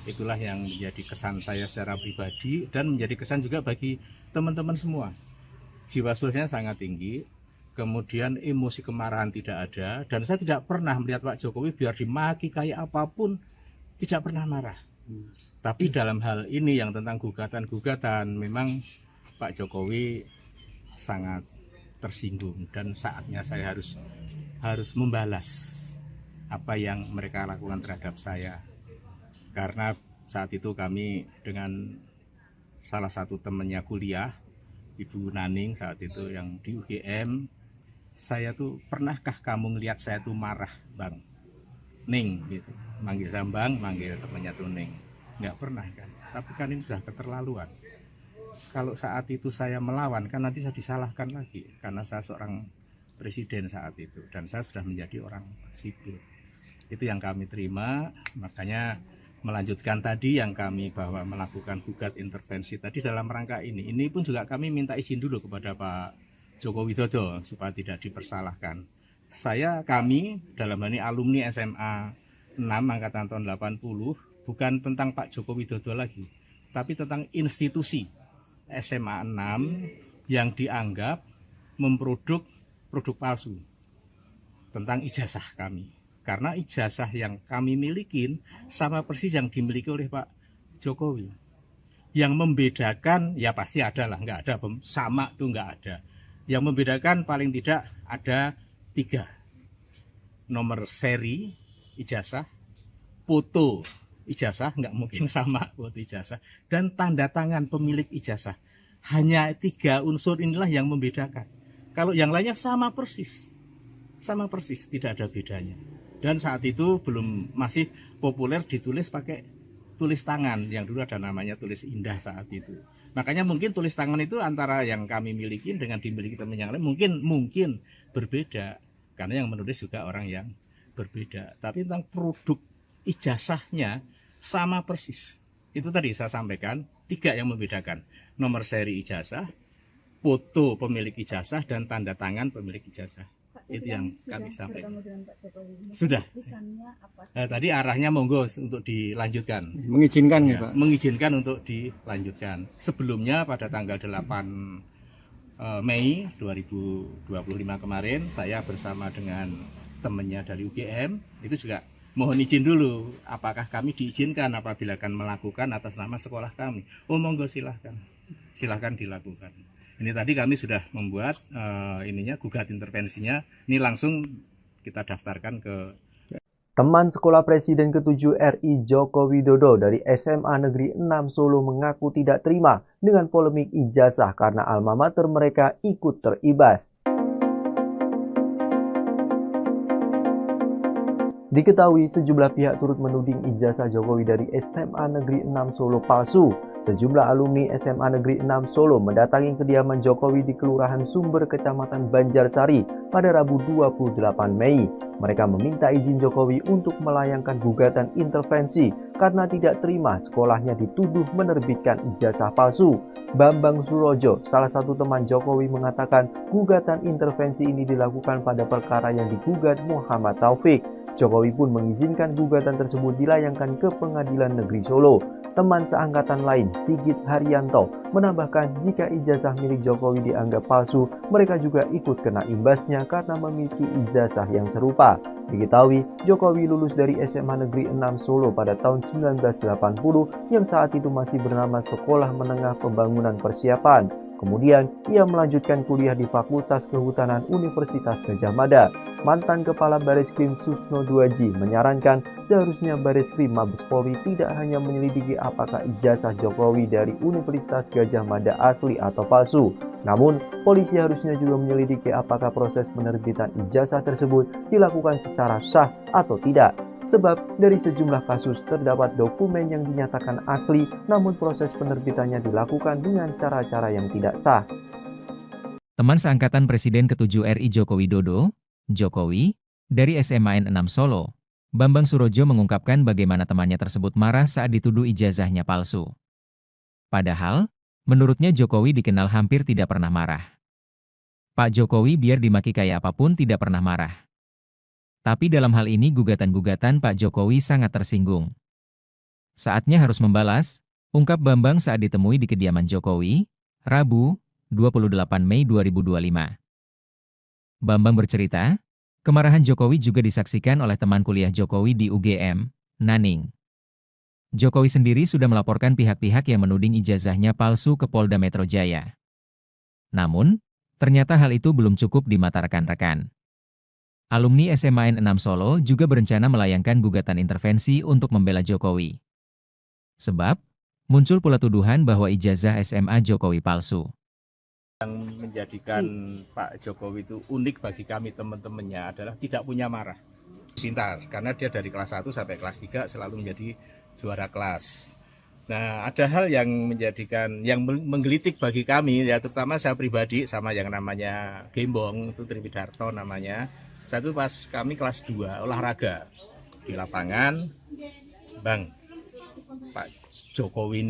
Itulah yang menjadi kesan saya secara pribadi dan menjadi kesan juga bagi teman-teman semua. Jiwa sosialnya sangat tinggi, kemudian emosi kemarahan tidak ada, dan saya tidak pernah melihat Pak Jokowi biar dimaki kayak apapun tidak pernah marah. Tapi dalam hal ini yang tentang gugatan-gugatan, memang Pak Jokowi sangat tersinggung dan saatnya saya harus membalas apa yang mereka lakukan terhadap saya. Karena saat itu kami dengan salah satu temannya kuliah, Ibu Naning saat itu yang di UGM, saya tuh, pernahkah kamu ngelihat saya tuh marah, Bang? Ning gitu, manggil Sambang, manggil temannya tuh Ning. Nggak pernah kan, tapi kan ini sudah keterlaluan. Kalau saat itu saya melawan, kan nanti saya disalahkan lagi, karena saya seorang presiden saat itu, dan saya sudah menjadi orang sipil. Itu yang kami terima, makanya melanjutkan tadi yang kami bahwa melakukan gugat intervensi tadi dalam rangka ini. Ini pun juga kami minta izin dulu kepada Pak Joko Widodo supaya tidak dipersalahkan. Kami dalam hal ini alumni SMA 6 angkatan tahun 80, bukan tentang Pak Joko Widodo lagi. tapi tentang institusi SMA 6 yang dianggap memproduk produk palsu tentang ijazah kami. Karena ijazah yang kami milikin sama persis yang dimiliki oleh Pak Jokowi. Yang membedakan, ya pasti ada lah, nggak ada, sama tuh nggak ada. Yang membedakan paling tidak ada 3. Nomor seri ijazah, foto ijazah, nggak mungkin sama foto ijazah, dan tanda tangan pemilik ijazah. Hanya 3 unsur inilah yang membedakan. Kalau yang lainnya sama persis, tidak ada bedanya. Dan saat itu masih populer ditulis pakai tulis tangan, yang dulu ada namanya tulis indah saat itu. Makanya mungkin tulis tangan itu antara yang kami miliki dengan dimiliki teman yang lain mungkin berbeda, karena yang menulis juga orang yang berbeda. Tapi tentang produk ijazahnya sama persis. Itu tadi saya sampaikan 3 yang membedakan: nomor seri ijazah, foto pemilik ijazah, dan tanda tangan pemilik ijazah. Itu yang kami sampaikan. Sudah. Tadi arahnya monggo untuk dilanjutkan. Mengizinkan ya, Pak? Mengizinkan untuk dilanjutkan. Sebelumnya pada tanggal 8 Mei 2025 kemarin, saya bersama dengan temannya dari UGM itu juga mohon izin dulu, apakah kami diizinkan apabila akan melakukan atas nama sekolah kami. Oh monggo silahkan dilakukan. Ini tadi kami sudah membuat gugat intervensinya. Ini langsung kita daftarkan ke Teman sekolah Presiden ke-7 RI Joko Widodo dari SMA Negeri 6 Solo mengaku tidak terima dengan polemik ijazah karena alma mater mereka ikut teribas. Diketahui sejumlah pihak turut menuding ijazah Jokowi dari SMA Negeri 6 Solo palsu. Sejumlah alumni SMA Negeri 6 Solo mendatangi kediaman Jokowi di Kelurahan Sumber, Kecamatan Banjarsari pada Rabu 28 Mei. Mereka meminta izin Jokowi untuk melayangkan gugatan intervensi karena tidak terima sekolahnya dituduh menerbitkan ijazah palsu. Bambang Surojo, salah satu teman Jokowi, mengatakan gugatan intervensi ini dilakukan pada perkara yang digugat Muhammad Taufik. Jokowi pun mengizinkan gugatan tersebut dilayangkan ke Pengadilan Negeri Solo. Teman seangkatan lain, Sigit Haryanto, menambahkan jika ijazah milik Jokowi dianggap palsu, mereka juga ikut kena imbasnya karena memiliki ijazah yang serupa. Diketahui, Jokowi lulus dari SMA Negeri 6 Solo pada tahun 1980 yang saat itu masih bernama Sekolah Menengah Pembangunan Persiapan. Kemudian, ia melanjutkan kuliah di Fakultas Kehutanan Universitas Gadjah Mada. Mantan Kepala Bareskrim Susno Duaji menyarankan seharusnya Bareskrim Mabes Polri tidak hanya menyelidiki apakah ijazah Jokowi dari Universitas Gadjah Mada asli atau palsu. Namun, polisi harusnya juga menyelidiki apakah proses penerbitan ijazah tersebut dilakukan secara sah atau tidak. Sebab dari sejumlah kasus terdapat dokumen yang dinyatakan asli, namun proses penerbitannya dilakukan dengan cara-cara yang tidak sah. Teman seangkatan Presiden ke-7 RI Joko Widodo, Jokowi, dari SMA 6 Solo, Bambang Surojo mengungkapkan bagaimana temannya tersebut marah saat dituduh ijazahnya palsu. Padahal, menurutnya Jokowi dikenal hampir tidak pernah marah. Pak Jokowi biar dimaki kayak apapun tidak pernah marah. Tapi dalam hal ini gugatan-gugatan Pak Jokowi sangat tersinggung. Saatnya harus membalas, ungkap Bambang saat ditemui di kediaman Jokowi, Rabu, 28 Mei 2025. Bambang bercerita, kemarahan Jokowi juga disaksikan oleh teman kuliah Jokowi di UGM, Naning. Jokowi sendiri sudah melaporkan pihak-pihak yang menuding ijazahnya palsu ke Polda Metro Jaya. Namun, ternyata hal itu belum cukup di mata rekan-rekan. Alumni SMA 6 Solo juga berencana melayangkan gugatan intervensi untuk membela Jokowi. Sebab, muncul pula tuduhan bahwa ijazah SMA Jokowi palsu. Yang menjadikan Pak Jokowi itu unik bagi kami teman-temannya adalah tidak punya marah. Pintar, karena dia dari kelas 1 sampai kelas 3 selalu menjadi juara kelas. Nah, ada hal yang menggelitik bagi kami, ya terutama saya pribadi sama yang namanya Gembong, itu Triwidarto namanya. Satu pas kami kelas 2 olahraga di lapangan, Bang, Pak Jokowi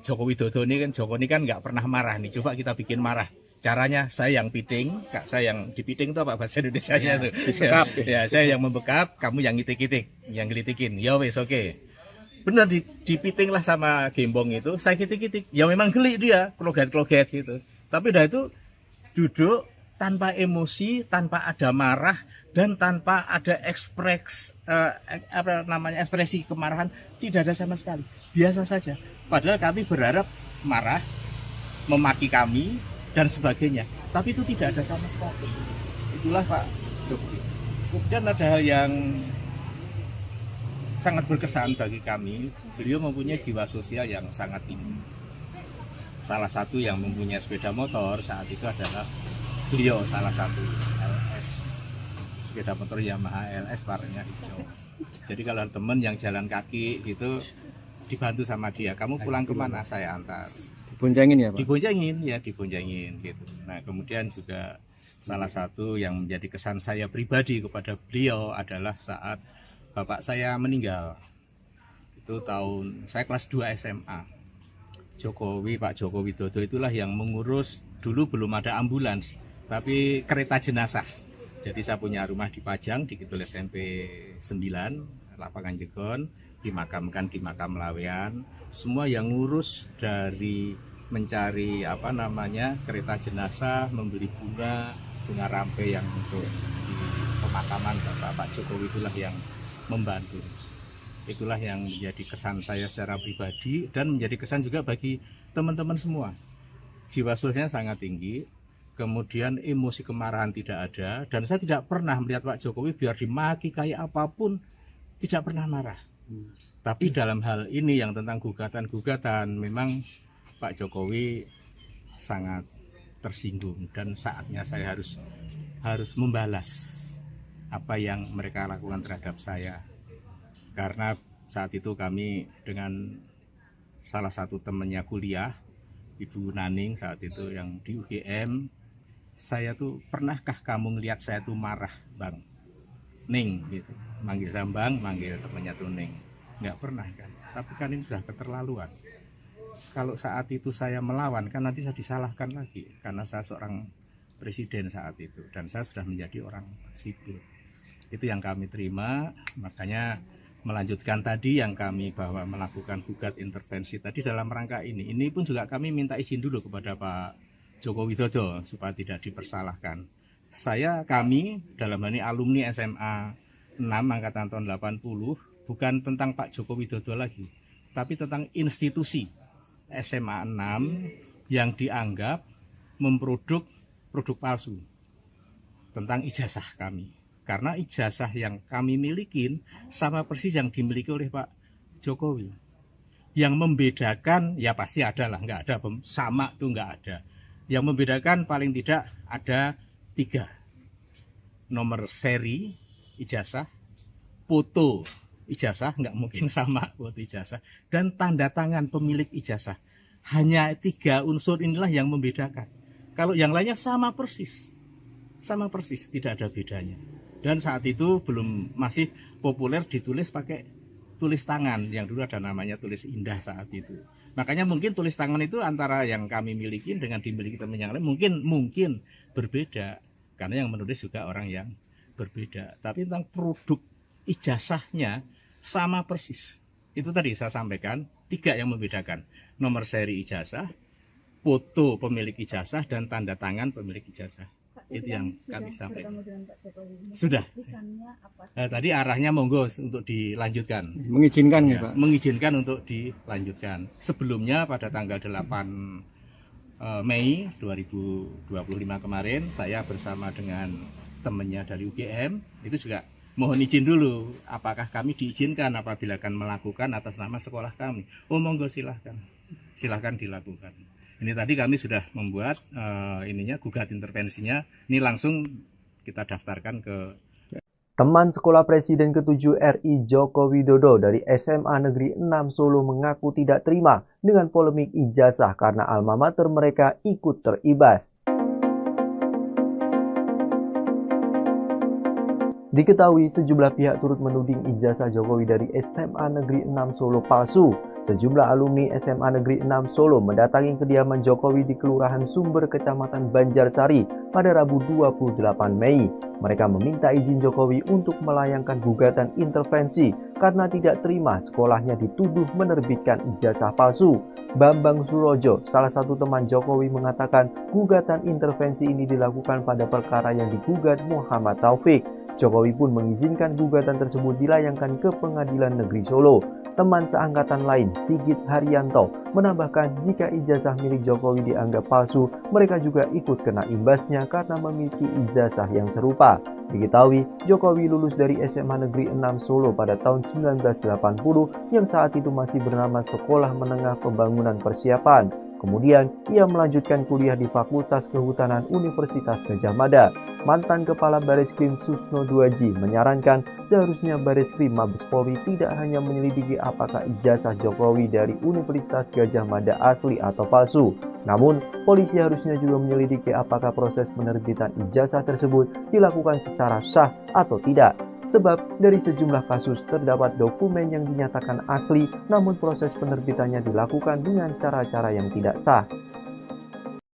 Widodo ini kan nggak pernah marah nih, coba kita bikin marah. Caranya saya yang piting, saya yang dipiting itu apa bahasa Indonesianya tuh? Ya, saya yang membekap, kamu yang ngitik-ngitik, yang gelitikin. Ya wes oke. benar dipiting lah sama gembong itu, saya kitik-kitik. Ya memang geli dia, kloget-kloget gitu. Tapi udah itu duduk tanpa emosi, tanpa ada marah, dan tanpa ada ekspresi kemarahan, tidak ada sama sekali. Biasa saja. Padahal kami berharap marah, memaki kami, dan sebagainya. Tapi itu tidak ada sama sekali. Itulah Pak Jokowi. Kemudian ada hal yang sangat berkesan bagi kami, beliau mempunyai jiwa sosial yang sangat tinggi. Salah satu yang mempunyai sepeda motor saat itu adalah beliau, salah satu LS, sepeda motor Yamaha LS warnanya hijau. Jadi kalau teman yang jalan kaki gitu dibantu sama dia, kamu pulang kemana, saya antar. Diboncengin ya Pak? Diboncengin gitu. Nah kemudian juga salah satu yang menjadi kesan saya pribadi kepada beliau adalah saat bapak saya meninggal. Itu tahun saya kelas 2 SMA. Pak Joko Widodo itulah yang mengurus, dulu belum ada ambulans, tapi kereta jenazah. Jadi saya punya rumah di Pajang, di Kidul SMP 9, Lapangan Jegon, dimakamkan di Makam Lawean. Semua yang ngurus dari mencari kereta jenazah, membeli bunga rampe yang untuk di pemakaman Pak Jokowi itulah yang membantu. Itulah yang menjadi kesan saya secara pribadi dan menjadi kesan juga bagi teman-teman semua. Jiwa sosialnya sangat tinggi, kemudian emosi kemarahan tidak ada, dan saya tidak pernah melihat Pak Jokowi biar dimaki kayak apapun tidak pernah marah. Tapi dalam hal ini yang tentang gugatan-gugatan, memang Pak Jokowi sangat tersinggung dan saatnya saya harus membalas apa yang mereka lakukan terhadap saya. Karena saat itu kami dengan salah satu temannya kuliah, Ibu Naning saat itu yang di UGM, saya tuh, pernahkah kamu ngelihat saya tuh marah Bang Ning gitu, manggil saya Bang, manggil temannya tuh Ning, nggak pernah kan. Tapi kan ini sudah keterlaluan. Kalau saat itu saya melawan kan nanti saya disalahkan lagi karena saya seorang presiden saat itu dan saya sudah menjadi orang sipil. Itu yang kami terima, makanya melanjutkan tadi yang kami bahwa melakukan gugat intervensi tadi dalam rangka ini. Ini pun juga kami minta izin dulu kepada Pak Joko Widodo supaya tidak dipersalahkan. Kami dalam hal ini alumni SMA 6 angkatan tahun 80 bukan tentang Pak Joko Widodo lagi, tapi tentang institusi SMA 6 yang dianggap memproduk produk palsu tentang ijazah kami. Karena ijazah yang kami milikin sama persis yang dimiliki oleh Pak Jokowi. Yang membedakan, ya pasti ada lah, nggak ada, sama tuh nggak ada. Yang membedakan paling tidak ada 3. Nomor seri ijazah, foto ijazah, nggak mungkin sama foto ijazah, dan tanda tangan pemilik ijazah. Hanya 3 unsur inilah yang membedakan. Kalau yang lainnya sama persis, tidak ada bedanya. Dan saat itu masih populer ditulis pakai tulis tangan, yang dulu ada namanya tulis indah saat itu. Makanya mungkin tulis tangan itu antara yang kami miliki dengan dimiliki teman yang lain mungkin berbeda, karena yang menulis juga orang yang berbeda. Tapi tentang produk ijazahnya sama persis. Itu tadi saya sampaikan 3 yang membedakan: nomor seri ijazah, foto pemilik ijazah, dan tanda tangan pemilik ijazah. Itu yang kami sampaikan. Sudah. Tadi arahnya monggo untuk dilanjutkan. Mengizinkan ya, Pak? Mengizinkan untuk dilanjutkan. Sebelumnya pada tanggal 8 Mei 2025 kemarin, saya bersama dengan temannya dari UGM itu juga mohon izin dulu, apakah kami diizinkan apabila akan melakukan atas nama sekolah kami. Oh monggo silahkan dilakukan. Ini tadi kami sudah membuat gugat intervensinya. Ini langsung kita daftarkan ke Teman sekolah Presiden ke-7 RI Joko Widodo dari SMA Negeri 6 Solo mengaku tidak terima dengan polemik ijazah karena alma mater mereka ikut teribas. Diketahui sejumlah pihak turut menuding ijazah Jokowi dari SMA Negeri 6 Solo palsu. Sejumlah alumni SMA Negeri 6 Solo mendatangi kediaman Jokowi di Kelurahan Sumber, Kecamatan Banjarsari pada Rabu 28 Mei. Mereka meminta izin Jokowi untuk melayangkan gugatan intervensi karena tidak terima sekolahnya dituduh menerbitkan ijazah palsu. Bambang Surojo, salah satu teman Jokowi, mengatakan gugatan intervensi ini dilakukan pada perkara yang digugat Muhammad Taufik. Jokowi pun mengizinkan gugatan tersebut dilayangkan ke Pengadilan Negeri Solo. Teman seangkatan lain, Sigit Haryanto, menambahkan jika ijazah milik Jokowi dianggap palsu, mereka juga ikut kena imbasnya karena memiliki ijazah yang serupa. Diketahui, Jokowi lulus dari SMA Negeri 6 Solo pada tahun 1980 yang saat itu masih bernama Sekolah Menengah Pembangunan Persiapan. Kemudian, ia melanjutkan kuliah di Fakultas Kehutanan Universitas Gadjah Mada. Mantan Kepala Bareskrim Susno Duaji menyarankan seharusnya Bareskrim Mabes Polri tidak hanya menyelidiki apakah ijazah Jokowi dari Universitas Gadjah Mada asli atau palsu. Namun, polisi harusnya juga menyelidiki apakah proses penerbitan ijazah tersebut dilakukan secara sah atau tidak. Sebab dari sejumlah kasus terdapat dokumen yang dinyatakan asli, namun proses penerbitannya dilakukan dengan cara-cara yang tidak sah.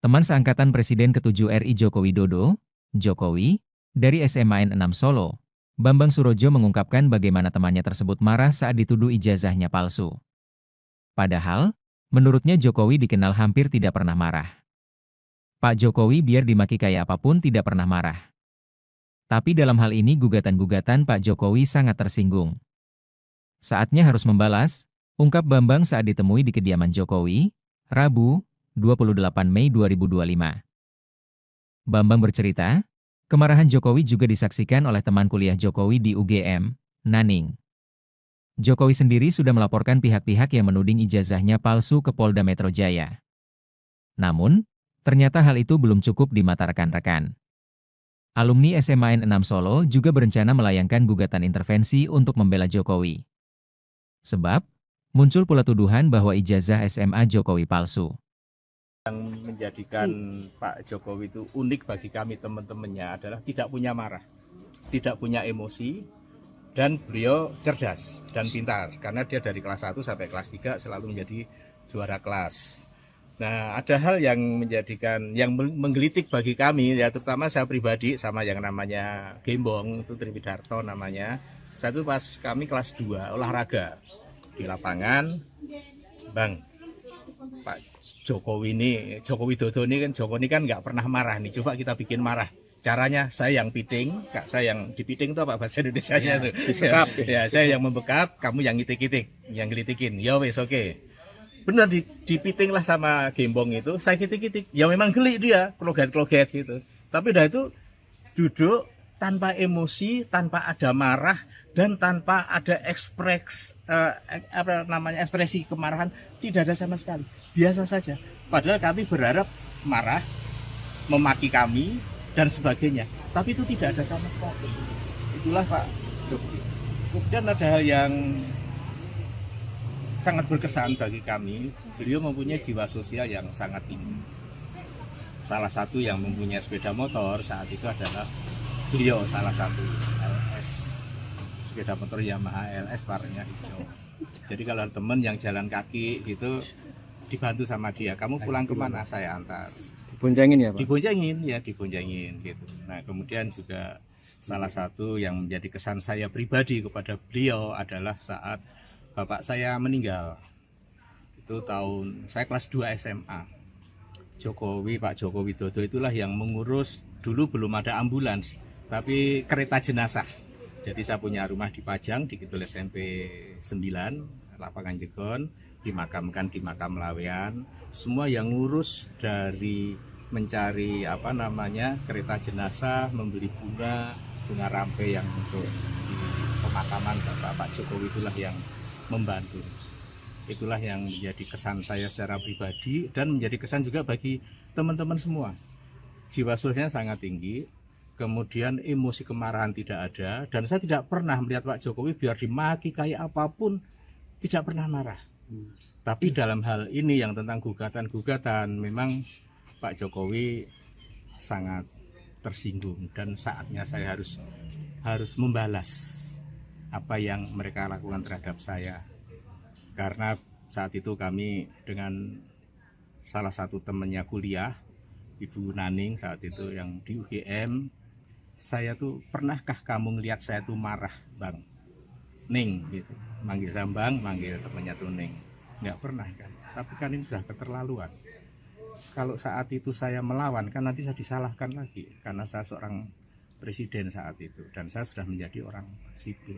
Teman seangkatan Presiden ke-7 RI Joko Widodo, Jokowi, dari SMA N6 Solo, Bambang Surojo mengungkapkan bagaimana temannya tersebut marah saat dituduh ijazahnya palsu. Padahal, menurutnya Jokowi dikenal hampir tidak pernah marah. Pak Jokowi biar dimaki kayak apapun tidak pernah marah. Tapi dalam hal ini gugatan-gugatan Pak Jokowi sangat tersinggung. Saatnya harus membalas, ungkap Bambang saat ditemui di kediaman Jokowi, Rabu, 28 Mei 2025. Bambang bercerita, kemarahan Jokowi juga disaksikan oleh teman kuliah Jokowi di UGM, Naning. Jokowi sendiri sudah melaporkan pihak-pihak yang menuding ijazahnya palsu ke Polda Metro Jaya. Namun, ternyata hal itu belum cukup di mata rekan-rekan. Alumni SMA N6 Solo juga berencana melayangkan gugatan intervensi untuk membela Jokowi. Sebab, muncul pula tuduhan bahwa ijazah SMA Jokowi palsu. Yang menjadikan Pak Jokowi itu unik bagi kami teman-temannya adalah tidak punya marah, tidak punya emosi, dan beliau cerdas dan pintar. Karena dia dari kelas 1 sampai kelas 3 selalu menjadi juara kelas. Nah, ada hal yang menggelitik bagi kami, ya terutama saya pribadi sama yang namanya Gembong, itu Triwidarto namanya. Satu pas kami kelas 2 olahraga di lapangan, Bang, Pak Jokowi Widodo ini kan nggak pernah marah nih, coba kita bikin marah. Caranya saya yang piting, saya yang dipiting itu apa bahasa Indonesianya itu? Ya, saya yang membekap, kamu yang ngitik-ngitik, yang gelitikin. Ya wes oke. Benar dipiting lah sama Gembong itu, saya kitik-kitik, ya memang geli dia, kloget-kloget gitu. Tapi udah itu duduk tanpa emosi, tanpa ada marah, dan tanpa ada ekspresi kemarahan, tidak ada sama sekali, biasa saja. Padahal kami berharap marah, memaki kami, dan sebagainya, tapi itu tidak ada sama sekali. Itulah Pak Jokowi. Kemudian ada hal yang sangat berkesan bagi kami, beliau mempunyai jiwa sosial yang sangat tinggi. Salah satu yang mempunyai sepeda motor saat itu adalah beliau, salah satu LS, sepeda motor Yamaha LS warnanya hijau. Jadi kalau teman yang jalan kaki itu dibantu sama dia, kamu pulang kemana, saya antar. Diboncengin ya Pak? Diboncengin gitu. Nah kemudian juga salah satu yang menjadi kesan saya pribadi kepada beliau adalah saat bapak saya meninggal. Itu saya kelas 2 SMA. Pak Jokowi Widodo itulah yang mengurus, dulu belum ada ambulans, tapi kereta jenazah. Jadi saya punya rumah di Pajang, di Kidul SMP 9, Lapangan Jegon, dimakamkan di makam Lawean. Semua yang ngurus dari mencari kereta jenazah, membeli bunga rampe yang untuk di pemakaman Pak Jokowi itulah yang membantu. Itulah yang menjadi kesan saya secara pribadi dan menjadi kesan juga bagi teman-teman semua. Jiwa sosialnya sangat tinggi, kemudian emosi kemarahan tidak ada, dan saya tidak pernah melihat Pak Jokowi biar dimaki kayak apapun tidak pernah marah. Tapi dalam hal ini yang tentang gugatan-gugatan, memang Pak Jokowi sangat tersinggung dan saatnya saya harus membalas apa yang mereka lakukan terhadap saya. Karena saat itu kami dengan salah satu temannya kuliah, Ibu Naning saat itu yang di UGM, saya tuh, pernahkah kamu ngelihat saya tuh marah, Bang? Ning gitu, manggil Sambang, manggil temannya Tuning, nggak pernah kan. Tapi kan ini sudah keterlaluan. Kalau saat itu saya melawan kan nanti saya disalahkan lagi karena saya seorang presiden saat itu dan saya sudah menjadi orang sipil.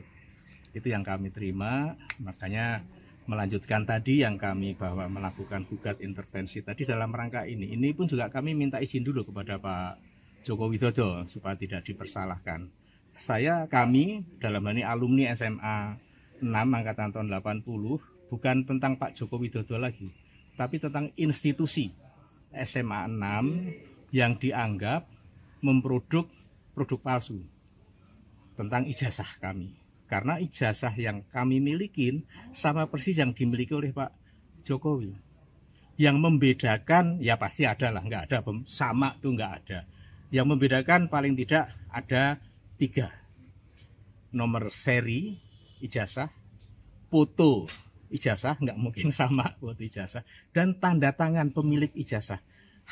Itu yang kami terima, makanya melanjutkan tadi yang kami bahwa melakukan gugat intervensi tadi dalam rangka ini. Ini pun juga kami minta izin dulu kepada Pak Joko Widodo supaya tidak dipersalahkan. Kami dalam hal ini alumni SMA 6 angkatan tahun 80 bukan tentang Pak Joko Widodo lagi, tapi tentang institusi SMA 6 yang dianggap memproduk produk palsu tentang ijazah kami. Karena ijazah yang kami milikin sama persis yang dimiliki oleh Pak Jokowi. Yang membedakan, ya pasti ada lah, nggak ada, sama tuh nggak ada. Yang membedakan paling tidak ada 3. Nomor seri ijazah, foto ijazah, nggak mungkin sama foto ijazah, dan tanda tangan pemilik ijazah.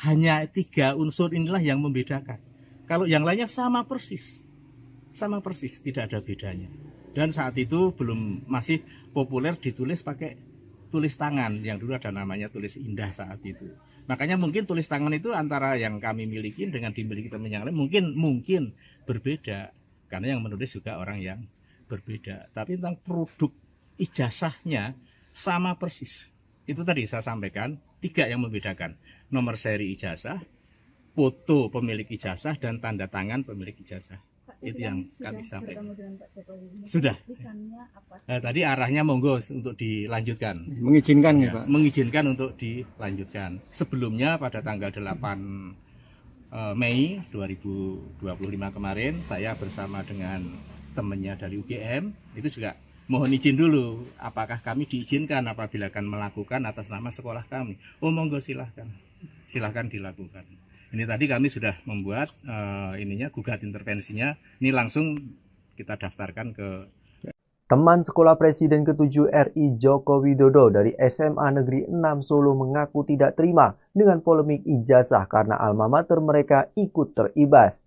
Hanya 3 unsur inilah yang membedakan. Kalau yang lainnya sama persis, tidak ada bedanya. Dan saat itu masih populer ditulis pakai tulis tangan, yang dulu ada namanya tulis indah saat itu. Makanya mungkin tulis tangan itu antara yang kami miliki dengan dimiliki teman yang lain mungkin berbeda, karena yang menulis juga orang yang berbeda. Tapi tentang produk ijazahnya sama persis. Itu tadi saya sampaikan 3 yang membedakan: nomor seri ijazah, foto pemilik ijazah, dan tanda tangan pemilik ijazah. Itu yang kami sampaikan. Sudah. Tadi arahnya monggo untuk dilanjutkan. Mengizinkan Ya, Pak? mengizinkan untuk dilanjutkan. Sebelumnya pada tanggal 8 Mei 2025 kemarin, saya bersama dengan temannya dari UGM itu juga mohon izin dulu, apakah kami diizinkan apabila akan melakukan atas nama sekolah kami. Oh monggo silahkan dilakukan. Ini tadi kami sudah membuat gugat intervensinya. Ini langsung kita daftarkan ke Teman sekolah Presiden ke-7 RI Joko Widodo dari SMA Negeri 6 Solo mengaku tidak terima dengan polemik ijazah karena alma mater mereka ikut teribas.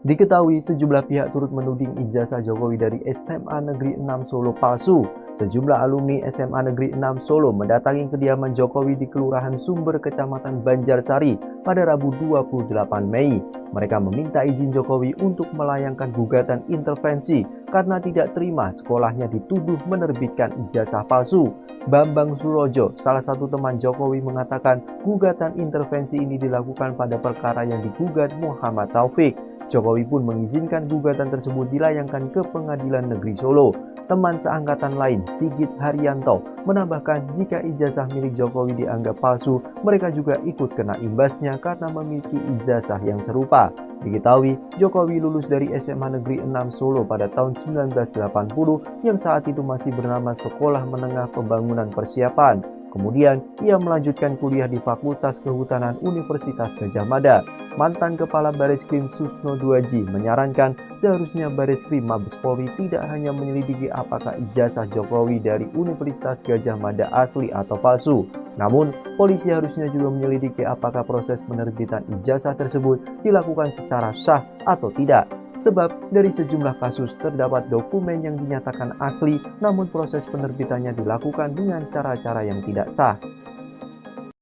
Diketahui sejumlah pihak turut menuding ijazah Jokowi dari SMA Negeri 6 Solo palsu. Sejumlah alumni SMA Negeri 6 Solo mendatangi kediaman Jokowi di Kelurahan Sumber, Kecamatan Banjarsari pada Rabu 28 Mei. Mereka meminta izin Jokowi untuk melayangkan gugatan intervensi karena tidak terima sekolahnya dituduh menerbitkan ijazah palsu. Bambang Surojo, salah satu teman Jokowi, mengatakan gugatan intervensi ini dilakukan pada perkara yang digugat Muhammad Taufik. Jokowi pun mengizinkan gugatan tersebut dilayangkan ke Pengadilan Negeri Solo. Teman seangkatan lain, Sigit Haryanto, menambahkan jika ijazah milik Jokowi dianggap palsu, mereka juga ikut kena imbasnya karena memiliki ijazah yang serupa. Diketahui, Jokowi lulus dari SMA Negeri 6 Solo pada tahun 1980 yang saat itu masih bernama Sekolah Menengah Pembangunan Persiapan. Kemudian, ia melanjutkan kuliah di Fakultas Kehutanan Universitas Gadjah Mada. Mantan Kepala Bareskrim Susno Duaji menyarankan seharusnya Bareskrim Mabes Polri tidak hanya menyelidiki apakah ijazah Jokowi dari Universitas Gadjah Mada asli atau palsu. Namun, polisi harusnya juga menyelidiki apakah proses penerbitan ijazah tersebut dilakukan secara sah atau tidak. Sebab dari sejumlah kasus terdapat dokumen yang dinyatakan asli, namun proses penerbitannya dilakukan dengan cara-cara yang tidak sah.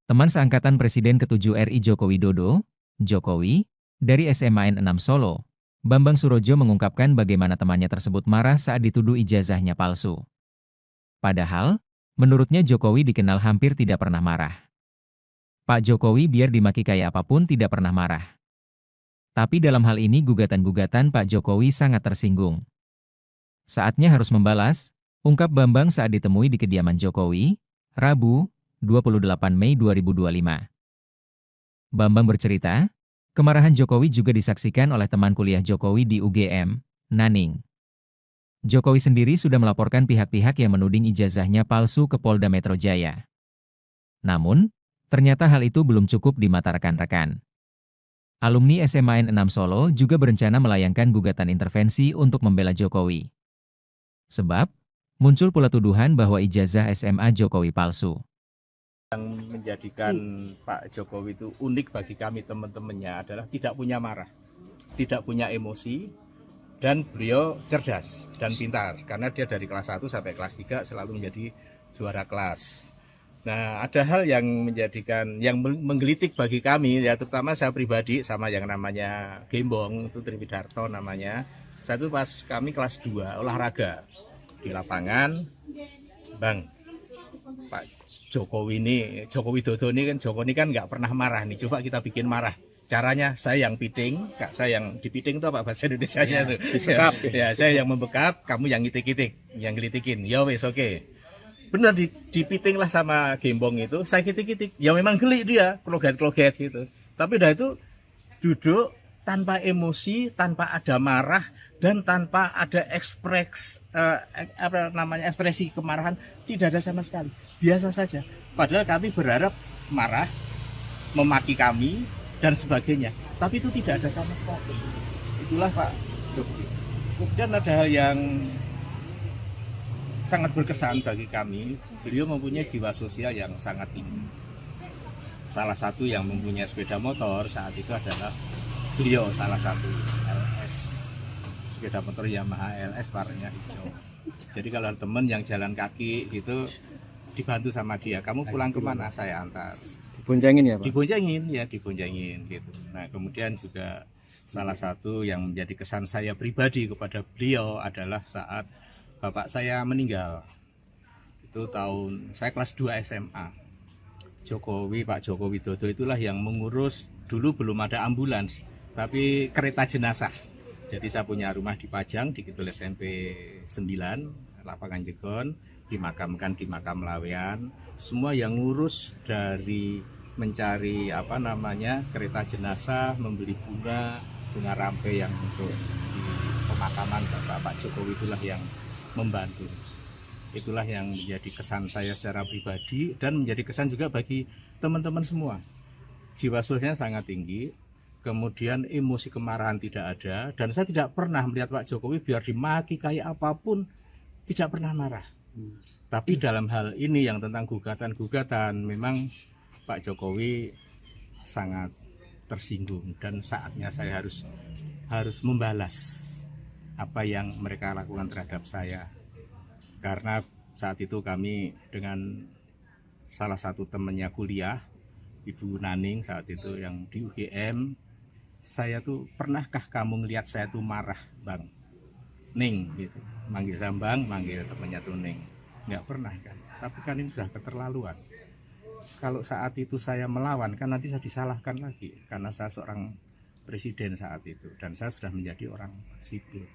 Teman seangkatan Presiden ke-7 RI Joko Widodo, Jokowi, dari SMA N6 Solo, Bambang Surojo mengungkapkan bagaimana temannya tersebut marah saat dituduh ijazahnya palsu. Padahal, menurutnya Jokowi dikenal hampir tidak pernah marah. Pak Jokowi biar dimaki kayak apapun tidak pernah marah. Tapi dalam hal ini gugatan-gugatan Pak Jokowi sangat tersinggung. Saatnya harus membalas, ungkap Bambang saat ditemui di kediaman Jokowi, Rabu, 28 Mei 2025. Bambang bercerita, kemarahan Jokowi juga disaksikan oleh teman kuliah Jokowi di UGM, Naning. Jokowi sendiri sudah melaporkan pihak-pihak yang menuding ijazahnya palsu ke Polda Metro Jaya. Namun, ternyata hal itu belum cukup di mata rekan-rekan. Alumni SMA N6 Solo juga berencana melayangkan gugatan intervensi untuk membela Jokowi. Sebab, muncul pula tuduhan bahwa ijazah SMA Jokowi palsu. Yang menjadikan Pak Jokowi itu unik bagi kami teman-temannya adalah tidak punya marah. tidak punya emosi, dan beliau cerdas dan pintar karena dia dari kelas 1 sampai kelas 3 selalu menjadi juara kelas. Nah, ada hal yang menggelitik bagi kami, ya terutama saya pribadi sama yang namanya Gembong, itu Triwidarto namanya. Satu pas kami kelas 2 olahraga di lapangan, Bang, Pak Joko Widodo ini kan nggak pernah marah nih, coba kita bikin marah. Caranya saya yang piting, Kak, saya yang dipiting itu apa bahasa Indonesianya tuh? Disekap. Ya, saya yang membekap, kamu yang ngitik-ngitik, yang gelitikin. Ya wes oke. Benar dipiting lah sama Gembong itu, saya kitik-kitik. Ya memang geli dia, kloget-kloget gitu. Tapi dah itu duduk tanpa emosi, tanpa ada marah dan tanpa ada ekspresi kemarahan, tidak ada sama sekali. Biasa saja. Padahal kami berharap marah, memaki kami dan sebagainya, tapi itu tidak ada sama sekali. Itulah Pak Jokowi. Kemudian ada hal yang sangat berkesan bagi kami, beliau mempunyai jiwa sosial yang sangat tinggi. Salah satu yang mempunyai sepeda motor saat itu adalah beliau, salah satu LS, sepeda motor Yamaha LS warnanya hijau. Jadi kalau teman yang jalan kaki gitu dibantu sama dia, kamu pulang kemana, saya antar. Diboncengin ya Pak? Diboncengin gitu. Nah, kemudian juga salah satu yang menjadi kesan saya pribadi kepada beliau adalah saat bapak saya meninggal. Itu saya kelas 2 SMA. Pak Joko Widodo itulah yang mengurus, dulu belum ada ambulans, tapi kereta jenazah. Jadi saya punya rumah di Pajang, di Kidul SMP 9, lapangan Jegon, dimakamkan di makam Lawean. Semua yang ngurus dari mencari kereta jenazah, membeli bunga rampe yang untuk di pemakaman Pak Jokowi itulah yang membantu. Itulah yang menjadi kesan saya secara pribadi dan menjadi kesan juga bagi teman-teman semua. Jiwa sosialnya sangat tinggi, kemudian emosi kemarahan tidak ada, dan saya tidak pernah melihat Pak Jokowi biar dimaki kayak apapun tidak pernah marah. Tapi dalam hal ini yang tentang gugatan memang Pak Jokowi sangat tersinggung dan saatnya saya harus membalas apa yang mereka lakukan terhadap saya. Karena saat itu kami dengan salah satu temannya kuliah, Ibu Naning saat itu yang di UGM, saya tuh, pernahkah kamu ngelihat saya tuh marah, Bang? Ning gitu. Manggil saya Bang, manggil temannya tuh Ning. Nggak pernah kan. Tapi kan ini sudah keterlaluan. Kalau saat itu saya melawan, kan nanti saya disalahkan lagi karena saya seorang presiden saat itu dan saya sudah menjadi orang sipil.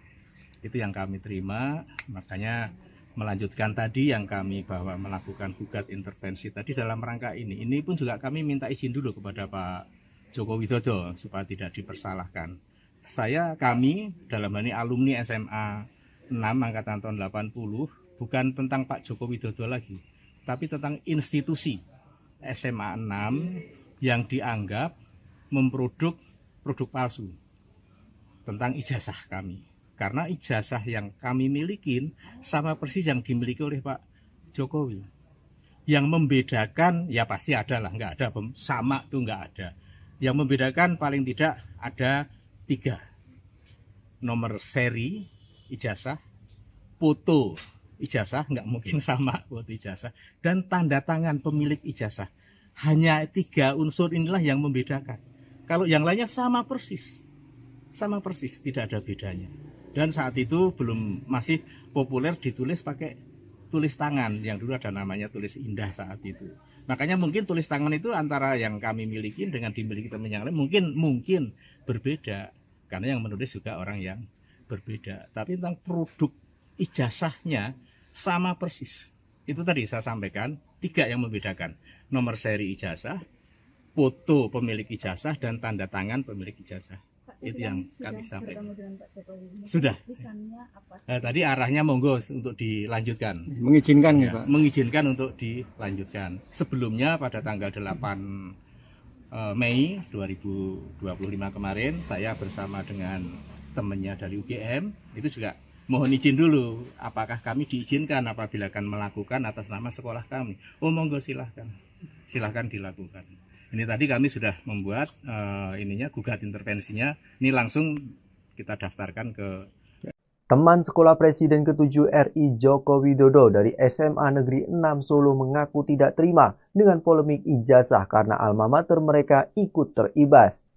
Itu yang kami terima, makanya melanjutkan tadi yang kami bahwa melakukan gugat intervensi tadi dalam rangka ini. Ini pun juga kami minta izin dulu kepada Pak Joko Widodo supaya tidak dipersalahkan. Kami dalam hal ini alumni SMA 6 angkatan tahun 80 bukan tentang Pak Joko Widodo lagi, tapi tentang institusi SMA 6 yang dianggap produk palsu tentang ijazah kami. Karena ijazah yang kami milikin sama persis yang dimiliki oleh Pak Jokowi. Yang membedakan, ya pasti ada lah, nggak ada sama tuh nggak ada. Yang membedakan paling tidak ada 3. Nomor seri ijazah, foto ijazah, nggak mungkin sama foto ijazah, dan tanda tangan pemilik ijazah. Hanya 3 unsur inilah yang membedakan. Kalau yang lainnya sama persis, tidak ada bedanya. Dan saat itu masih populer ditulis pakai tulis tangan, yang dulu ada namanya tulis indah saat itu. Makanya mungkin tulis tangan itu antara yang kami miliki dengan dimiliki teman yang lain mungkin berbeda, karena yang menulis juga orang yang berbeda. Tapi tentang produk ijazahnya sama persis. Itu tadi saya sampaikan 3 yang membedakan: nomor seri ijazah, foto pemilik ijazah, dan tanda tangan pemilik ijazah. Itu yang kami sampaikan. Sudah. Tadi arahnya monggo untuk dilanjutkan. Mengizinkan ya, Pak? Mengizinkan untuk dilanjutkan. Sebelumnya pada tanggal 8 Mei 2025 kemarin, saya bersama dengan temannya dari UGM itu juga mohon izin dulu, apakah kami diizinkan apabila akan melakukan atas nama sekolah kami. Oh monggo silahkan dilakukan. Ini tadi kami sudah membuat gugat intervensinya. Ini langsung kita daftarkan ke Teman sekolah Presiden ke-7 RI Joko Widodo dari SMA Negeri 6 Solo mengaku tidak terima dengan polemik ijazah karena alma mater mereka ikut teribas.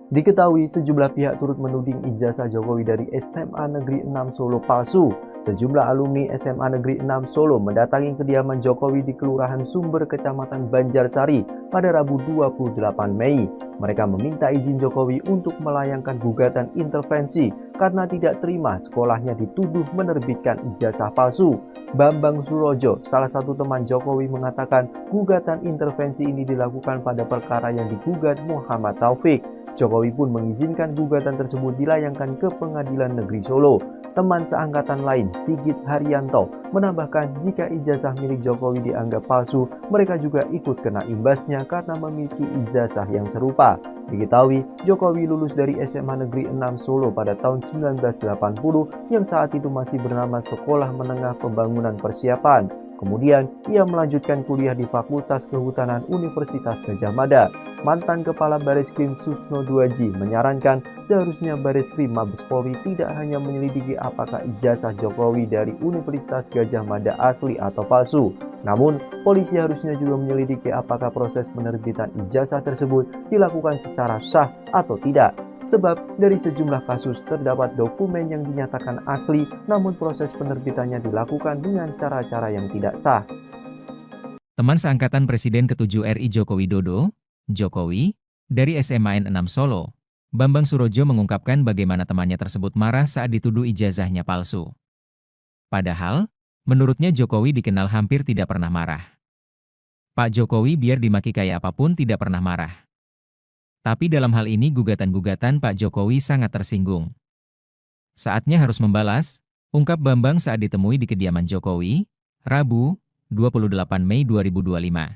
Diketahui sejumlah pihak turut menuding ijazah Jokowi dari SMA Negeri 6 Solo palsu. Sejumlah alumni SMA Negeri 6 Solo mendatangi kediaman Jokowi di Kelurahan Sumber, Kecamatan Banjarsari pada Rabu 28 Mei. Mereka meminta izin Jokowi untuk melayangkan gugatan intervensi karena tidak terima sekolahnya dituduh menerbitkan ijazah palsu. Bambang Surojo, salah satu teman Jokowi, mengatakan gugatan intervensi ini dilakukan pada perkara yang digugat Muhammad Taufik. Jokowi pun mengizinkan gugatan tersebut dilayangkan ke Pengadilan Negeri Solo. Teman seangkatan lain, Sigit Haryanto, menambahkan jika ijazah milik Jokowi dianggap palsu, mereka juga ikut kena imbasnya karena memiliki ijazah yang serupa. Diketahui, Jokowi lulus dari SMA Negeri 6 Solo pada tahun 1980 yang saat itu masih bernama Sekolah Menengah Pembangunan Persiapan. Kemudian, ia melanjutkan kuliah di Fakultas Kehutanan Universitas Gadjah Mada. Mantan Kepala Bareskrim Susno Duaji menyarankan seharusnya Bareskrim Mabes Polri tidak hanya menyelidiki apakah ijazah Jokowi dari Universitas Gadjah Mada asli atau palsu. Namun, polisi harusnya juga menyelidiki apakah proses penerbitan ijazah tersebut dilakukan secara sah atau tidak. Sebab dari sejumlah kasus terdapat dokumen yang dinyatakan asli, namun proses penerbitannya dilakukan dengan cara-cara yang tidak sah. Teman seangkatan Presiden ke-7 RI Joko Widodo, Jokowi, dari SMA 6 Solo, Bambang Surojo mengungkapkan bagaimana temannya tersebut marah saat dituduh ijazahnya palsu. Padahal, menurutnya Jokowi dikenal hampir tidak pernah marah. Pak Jokowi biar dimaki kayak apapun tidak pernah marah. Tapi dalam hal ini gugatan-gugatan Pak Jokowi sangat tersinggung. Saatnya harus membalas, ungkap Bambang saat ditemui di kediaman Jokowi, Rabu, 28 Mei 2025.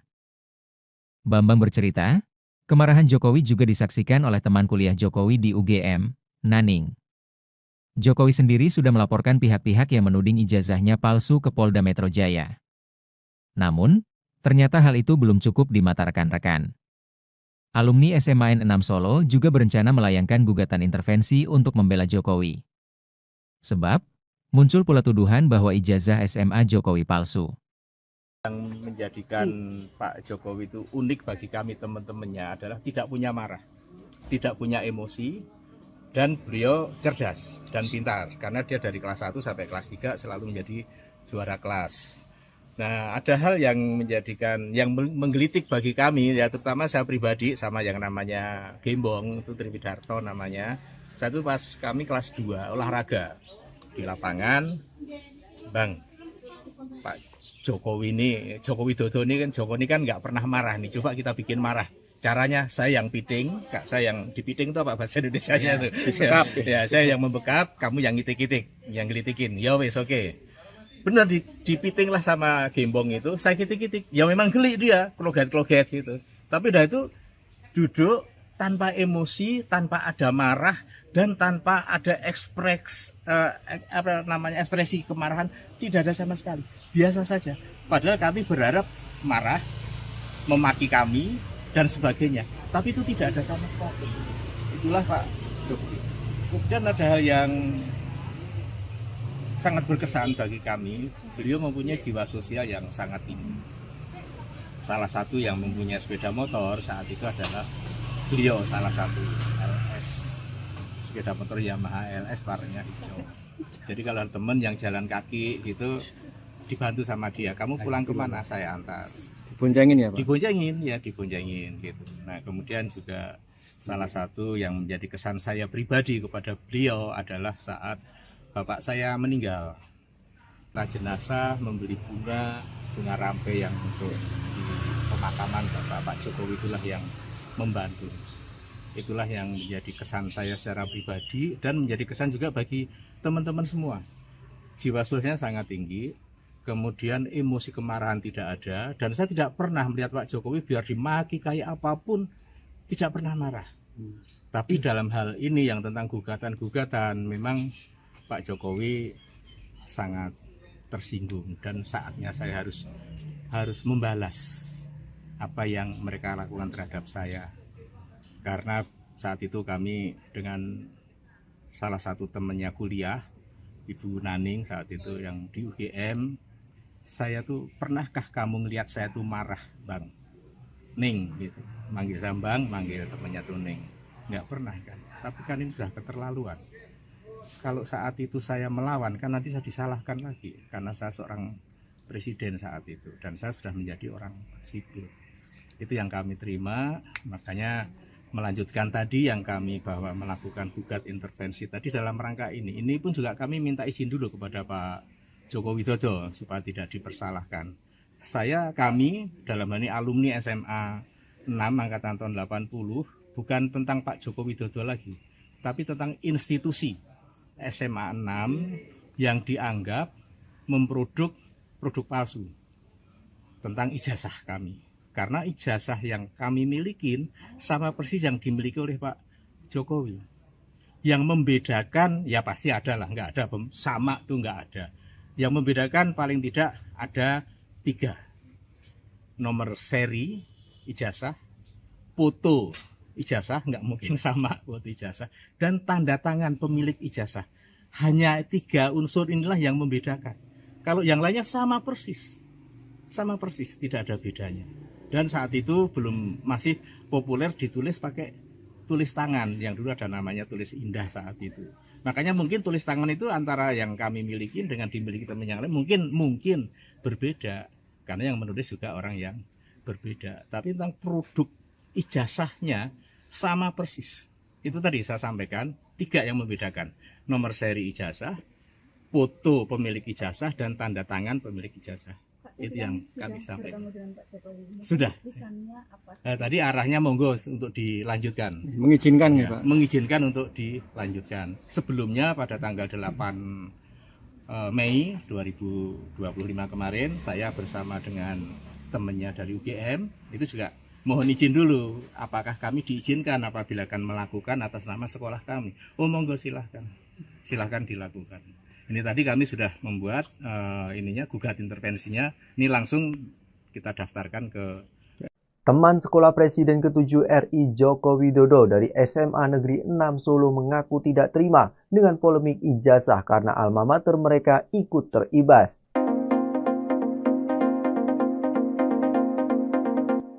Bambang bercerita, kemarahan Jokowi juga disaksikan oleh teman kuliah Jokowi di UGM, Naning. Jokowi sendiri sudah melaporkan pihak-pihak yang menuding ijazahnya palsu ke Polda Metro Jaya. Namun, ternyata hal itu belum cukup di mata rekan-rekan. Alumni SMA 6 Solo juga berencana melayangkan gugatan intervensi untuk membela Jokowi. Sebab, muncul pula tuduhan bahwa ijazah SMA Jokowi palsu. Yang menjadikan Pak Jokowi itu unik bagi kami teman-temannya adalah tidak punya marah, tidak punya emosi, dan beliau cerdas dan pintar. Karena dia dari kelas 1 sampai kelas 3 selalu menjadi juara kelas. Nah, ada hal yang menggelitik bagi kami, ya terutama saya pribadi sama yang namanya Gembong, itu Triwidarto namanya. Satu pas kami kelas 2 olahraga di lapangan, Bang, Pak Jokowi Widodo ini kan nggak pernah marah nih, coba kita bikin marah. Caranya saya yang piting, saya yang dipiting itu apa bahasa Indonesianya tuh? Ya, saya yang membekap, kamu yang ngitik-ngitik, yang gelitikin. Ya wes oke. Benar dipiting lah sama Gembong itu, saya kitik-kitik. Ya memang geli dia, kloget-kloget gitu. Tapi udah itu duduk tanpa emosi, tanpa ada marah, dan tanpa ada ekspresi kemarahan, tidak ada sama sekali. Biasa saja. Padahal kami berharap marah, memaki kami, dan sebagainya. Tapi itu tidak ada sama sekali. Itulah Pak Jokowi. Kemudian ada hal yang sangat berkesan bagi kami, beliau mempunyai jiwa sosial yang sangat tinggi. Salah satu yang mempunyai sepeda motor saat itu adalah beliau, salah satu LS, sepeda motor Yamaha LS warnanya hijau. Jadi kalau teman yang jalan kaki gitu dibantu sama dia, kamu pulang kemana, saya antar. Diboncengin ya Pak? Diboncengin gitu. Nah kemudian juga salah satu yang menjadi kesan saya pribadi kepada beliau adalah saat bapak saya meninggal. Nah, jenazah membeli bunga rampe yang untuk di pemakaman Bapak Jokowi, itulah yang membantu. Itulah yang menjadi kesan saya secara pribadi dan menjadi kesan juga bagi teman-teman semua. Jiwa sosialnya sangat tinggi, kemudian emosi kemarahan tidak ada, dan saya tidak pernah melihat Pak Jokowi biar dimaki kayak apapun tidak pernah marah. Tapi dalam hal ini yang tentang gugatan-gugatan memang Pak Jokowi sangat tersinggung dan saatnya saya harus membalas apa yang mereka lakukan terhadap saya. Karena saat itu kami dengan salah satu temannya kuliah, Ibu Naning saat itu yang di UGM, saya tuh, pernahkah kamu ngelihat saya tuh marah, Bang Ning gitu, manggil Sambang, manggil temannya tuh Ning, nggak pernah kan. Tapi kan ini sudah keterlaluan. Kalau saat itu saya melawan kan nanti saya disalahkan lagi karena saya seorang presiden saat itu dan saya sudah menjadi orang sipil. Itu yang kami terima, makanya melanjutkan tadi yang kami bahwa melakukan gugat intervensi tadi dalam rangka ini. Ini pun juga kami minta izin dulu kepada Pak Joko Widodo supaya tidak dipersalahkan. Kami dalam hal ini alumni SMA 6 angkatan tahun 80 bukan tentang Pak Joko Widodo lagi, tapi tentang institusi SMA 6 yang dianggap produk palsu tentang ijazah kami. Karena ijazah yang kami milikin sama persis yang dimiliki oleh Pak Jokowi. Yang membedakan, ya pasti ada lah, nggak ada, sama tuh nggak ada. Yang membedakan paling tidak ada 3. Nomor seri ijazah, foto ijazah, nggak mungkin sama foto ijazah, dan tanda tangan pemilik ijazah. Hanya 3 unsur inilah yang membedakan. Kalau yang lainnya sama persis, tidak ada bedanya. Dan saat itu masih populer ditulis pakai tulis tangan, yang dulu ada namanya tulis indah saat itu. Makanya mungkin tulis tangan itu antara yang kami miliki dengan dimiliki teman yang lain mungkin berbeda, karena yang menulis juga orang yang berbeda. Tapi tentang produk ijazahnya sama persis. Itu tadi saya sampaikan 3 yang membedakan: nomor seri ijazah, foto pemilik ijazah, dan tanda tangan pemilik ijazah. Itu yang kami sampaikan. Sudah. Tadi arahnya monggo untuk dilanjutkan. Mengizinkan ya, Pak? Mengizinkan untuk dilanjutkan. Sebelumnya pada tanggal 8 Mei 2025 kemarin, saya bersama dengan temannya dari UGM itu juga mohon izin dulu, apakah kami diizinkan apabila akan melakukan atas nama sekolah kami. Oh monggo, silahkan dilakukan. Ini tadi kami sudah membuat gugat intervensinya. Ini langsung kita daftarkan ke Teman sekolah Presiden ke-7 RI Joko Widodo dari SMA Negeri 6 Solo mengaku tidak terima dengan polemik ijazah karena alma mater mereka ikut teribas.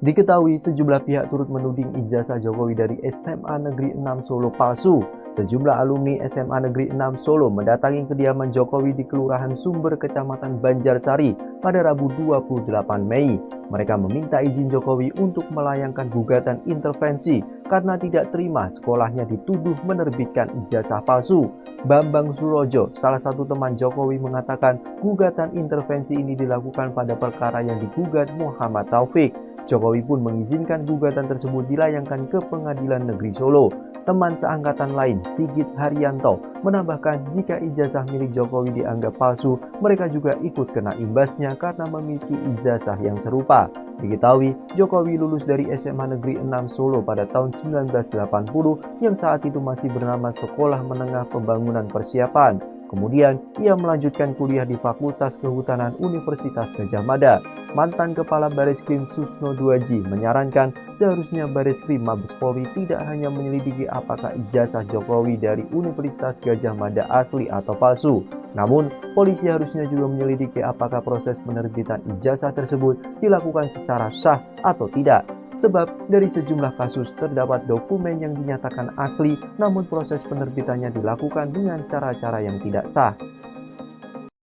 Diketahui sejumlah pihak turut menuding ijazah Jokowi dari SMA Negeri 6 Solo palsu. Sejumlah alumni SMA Negeri 6 Solo mendatangi kediaman Jokowi di Kelurahan Sumber, Kecamatan Banjarsari pada Rabu 28 Mei. Mereka meminta izin Jokowi untuk melayangkan gugatan intervensi karena tidak terima sekolahnya dituduh menerbitkan ijazah palsu. Bambang Surojo, salah satu teman Jokowi, mengatakan gugatan intervensi ini dilakukan pada perkara yang digugat Muhammad Taufik. Jokowi pun mengizinkan gugatan tersebut dilayangkan ke Pengadilan Negeri Solo. Teman seangkatan lain, Sigit Haryanto, menambahkan jika ijazah milik Jokowi dianggap palsu, mereka juga ikut kena imbasnya karena memiliki ijazah yang serupa. Diketahui, Jokowi lulus dari SMA Negeri 6 Solo pada tahun 1980 yang saat itu masih bernama Sekolah Menengah Pembangunan Persiapan. Kemudian, ia melanjutkan kuliah di Fakultas Kehutanan Universitas Gadjah Mada. Mantan Kepala Bareskrim Susno Duaji menyarankan seharusnya Bareskrim Mabes Polri tidak hanya menyelidiki apakah ijazah Jokowi dari Universitas Gadjah Mada asli atau palsu. Namun, polisi harusnya juga menyelidiki apakah proses penerbitan ijazah tersebut dilakukan secara sah atau tidak. Sebab dari sejumlah kasus terdapat dokumen yang dinyatakan asli, namun proses penerbitannya dilakukan dengan cara-cara yang tidak sah.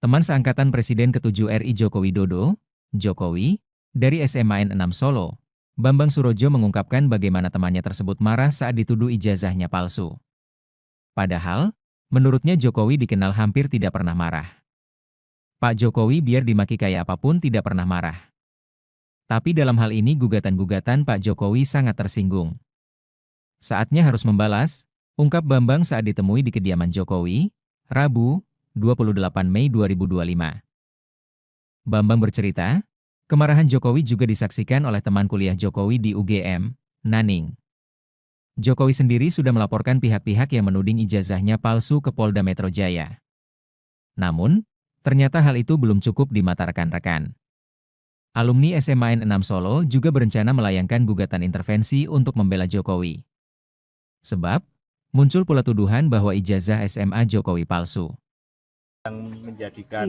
Teman seangkatan Presiden ke-7 RI Joko Widodo, Jokowi, dari SMA 6 Solo, Bambang Surojo mengungkapkan bagaimana temannya tersebut marah saat dituduh ijazahnya palsu. Padahal, menurutnya Jokowi dikenal hampir tidak pernah marah. Pak Jokowi biar dimaki kayak apapun tidak pernah marah. Tapi dalam hal ini gugatan-gugatan Pak Jokowi sangat tersinggung. Saatnya harus membalas, ungkap Bambang saat ditemui di kediaman Jokowi, Rabu, 28 Mei 2025. Bambang bercerita, kemarahan Jokowi juga disaksikan oleh teman kuliah Jokowi di UGM, Naning. Jokowi sendiri sudah melaporkan pihak-pihak yang menuding ijazahnya palsu ke Polda Metro Jaya. Namun, Ternyata hal itu belum cukup di mata rekan-rekan. Alumni SMA N6 Solo juga berencana melayangkan gugatan intervensi untuk membela Jokowi. Sebab, muncul pula tuduhan bahwa ijazah SMA Jokowi palsu. Yang menjadikan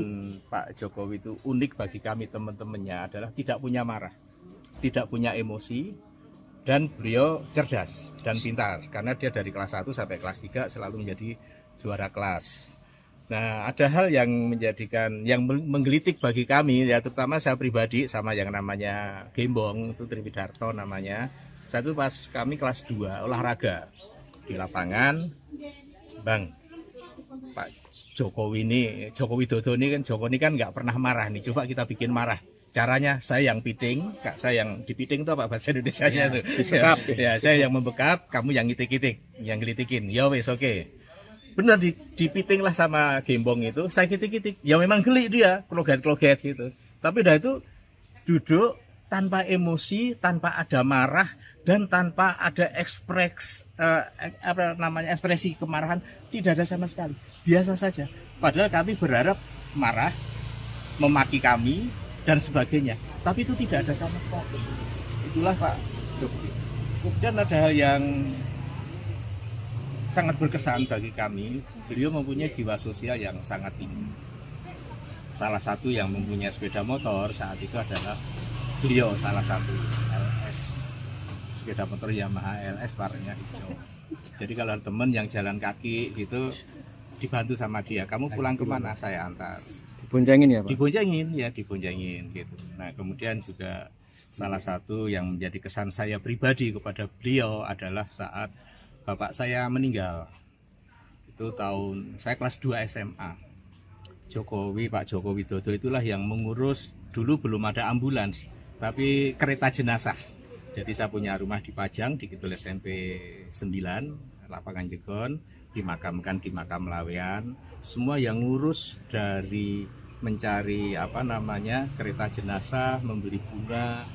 Pak Jokowi itu unik bagi kami teman-temannya adalah tidak punya marah, tidak punya emosi, dan beliau cerdas dan pintar. Karena dia dari kelas 1 sampai kelas 3 selalu menjadi juara kelas. Nah, ada hal yang menggelitik bagi kami, ya terutama saya pribadi sama yang namanya Gembong, itu Triwidarto namanya. Satu pas kami kelas 2 olahraga di lapangan, Bang, Pak Jokowi Widodo ini kan nggak pernah marah nih, coba kita bikin marah. Caranya saya yang piting, Kak, saya yang dipiting itu apa bahasa Indonesianya itu? Ya, saya yang membekap, kamu yang ngitik-ngitik, yang ngelitikin. Ya wes oke. Benar dipiting lah sama Gembong itu, saya kitik-kitik. Ya memang geli dia, kloget-kloget gitu. Tapi dah itu duduk tanpa emosi, tanpa ada marah, dan tanpa ada ekspresi kemarahan, tidak ada sama sekali. Biasa saja. Padahal kami berharap marah, memaki kami, dan sebagainya. Tapi itu tidak ada sama sekali. Itulah Pak Jokowi. Kemudian ada hal yang sangat berkesan bagi kami, beliau mempunyai jiwa sosial yang sangat tinggi. Salah satu yang mempunyai sepeda motor saat itu adalah beliau, salah satu LS, sepeda motor Yamaha LS warnanya hijau. Jadi kalau teman yang jalan kaki gitu dibantu sama dia, kamu pulang kemana, saya antar. Diboncengin ya Pak? Diboncengin gitu. Nah kemudian juga salah satu yang menjadi kesan saya pribadi kepada beliau adalah saat bapak saya meninggal. Itu saya kelas 2 SMA. Pak Jokowi Widodo itulah yang mengurus, dulu belum ada ambulans, tapi kereta jenazah. Jadi saya punya rumah di Pajang, di Kidul SMP 9, Lapangan Jegon, dimakamkan di makam Lawean. Semua yang ngurus dari mencari kereta jenazah, membeli bunga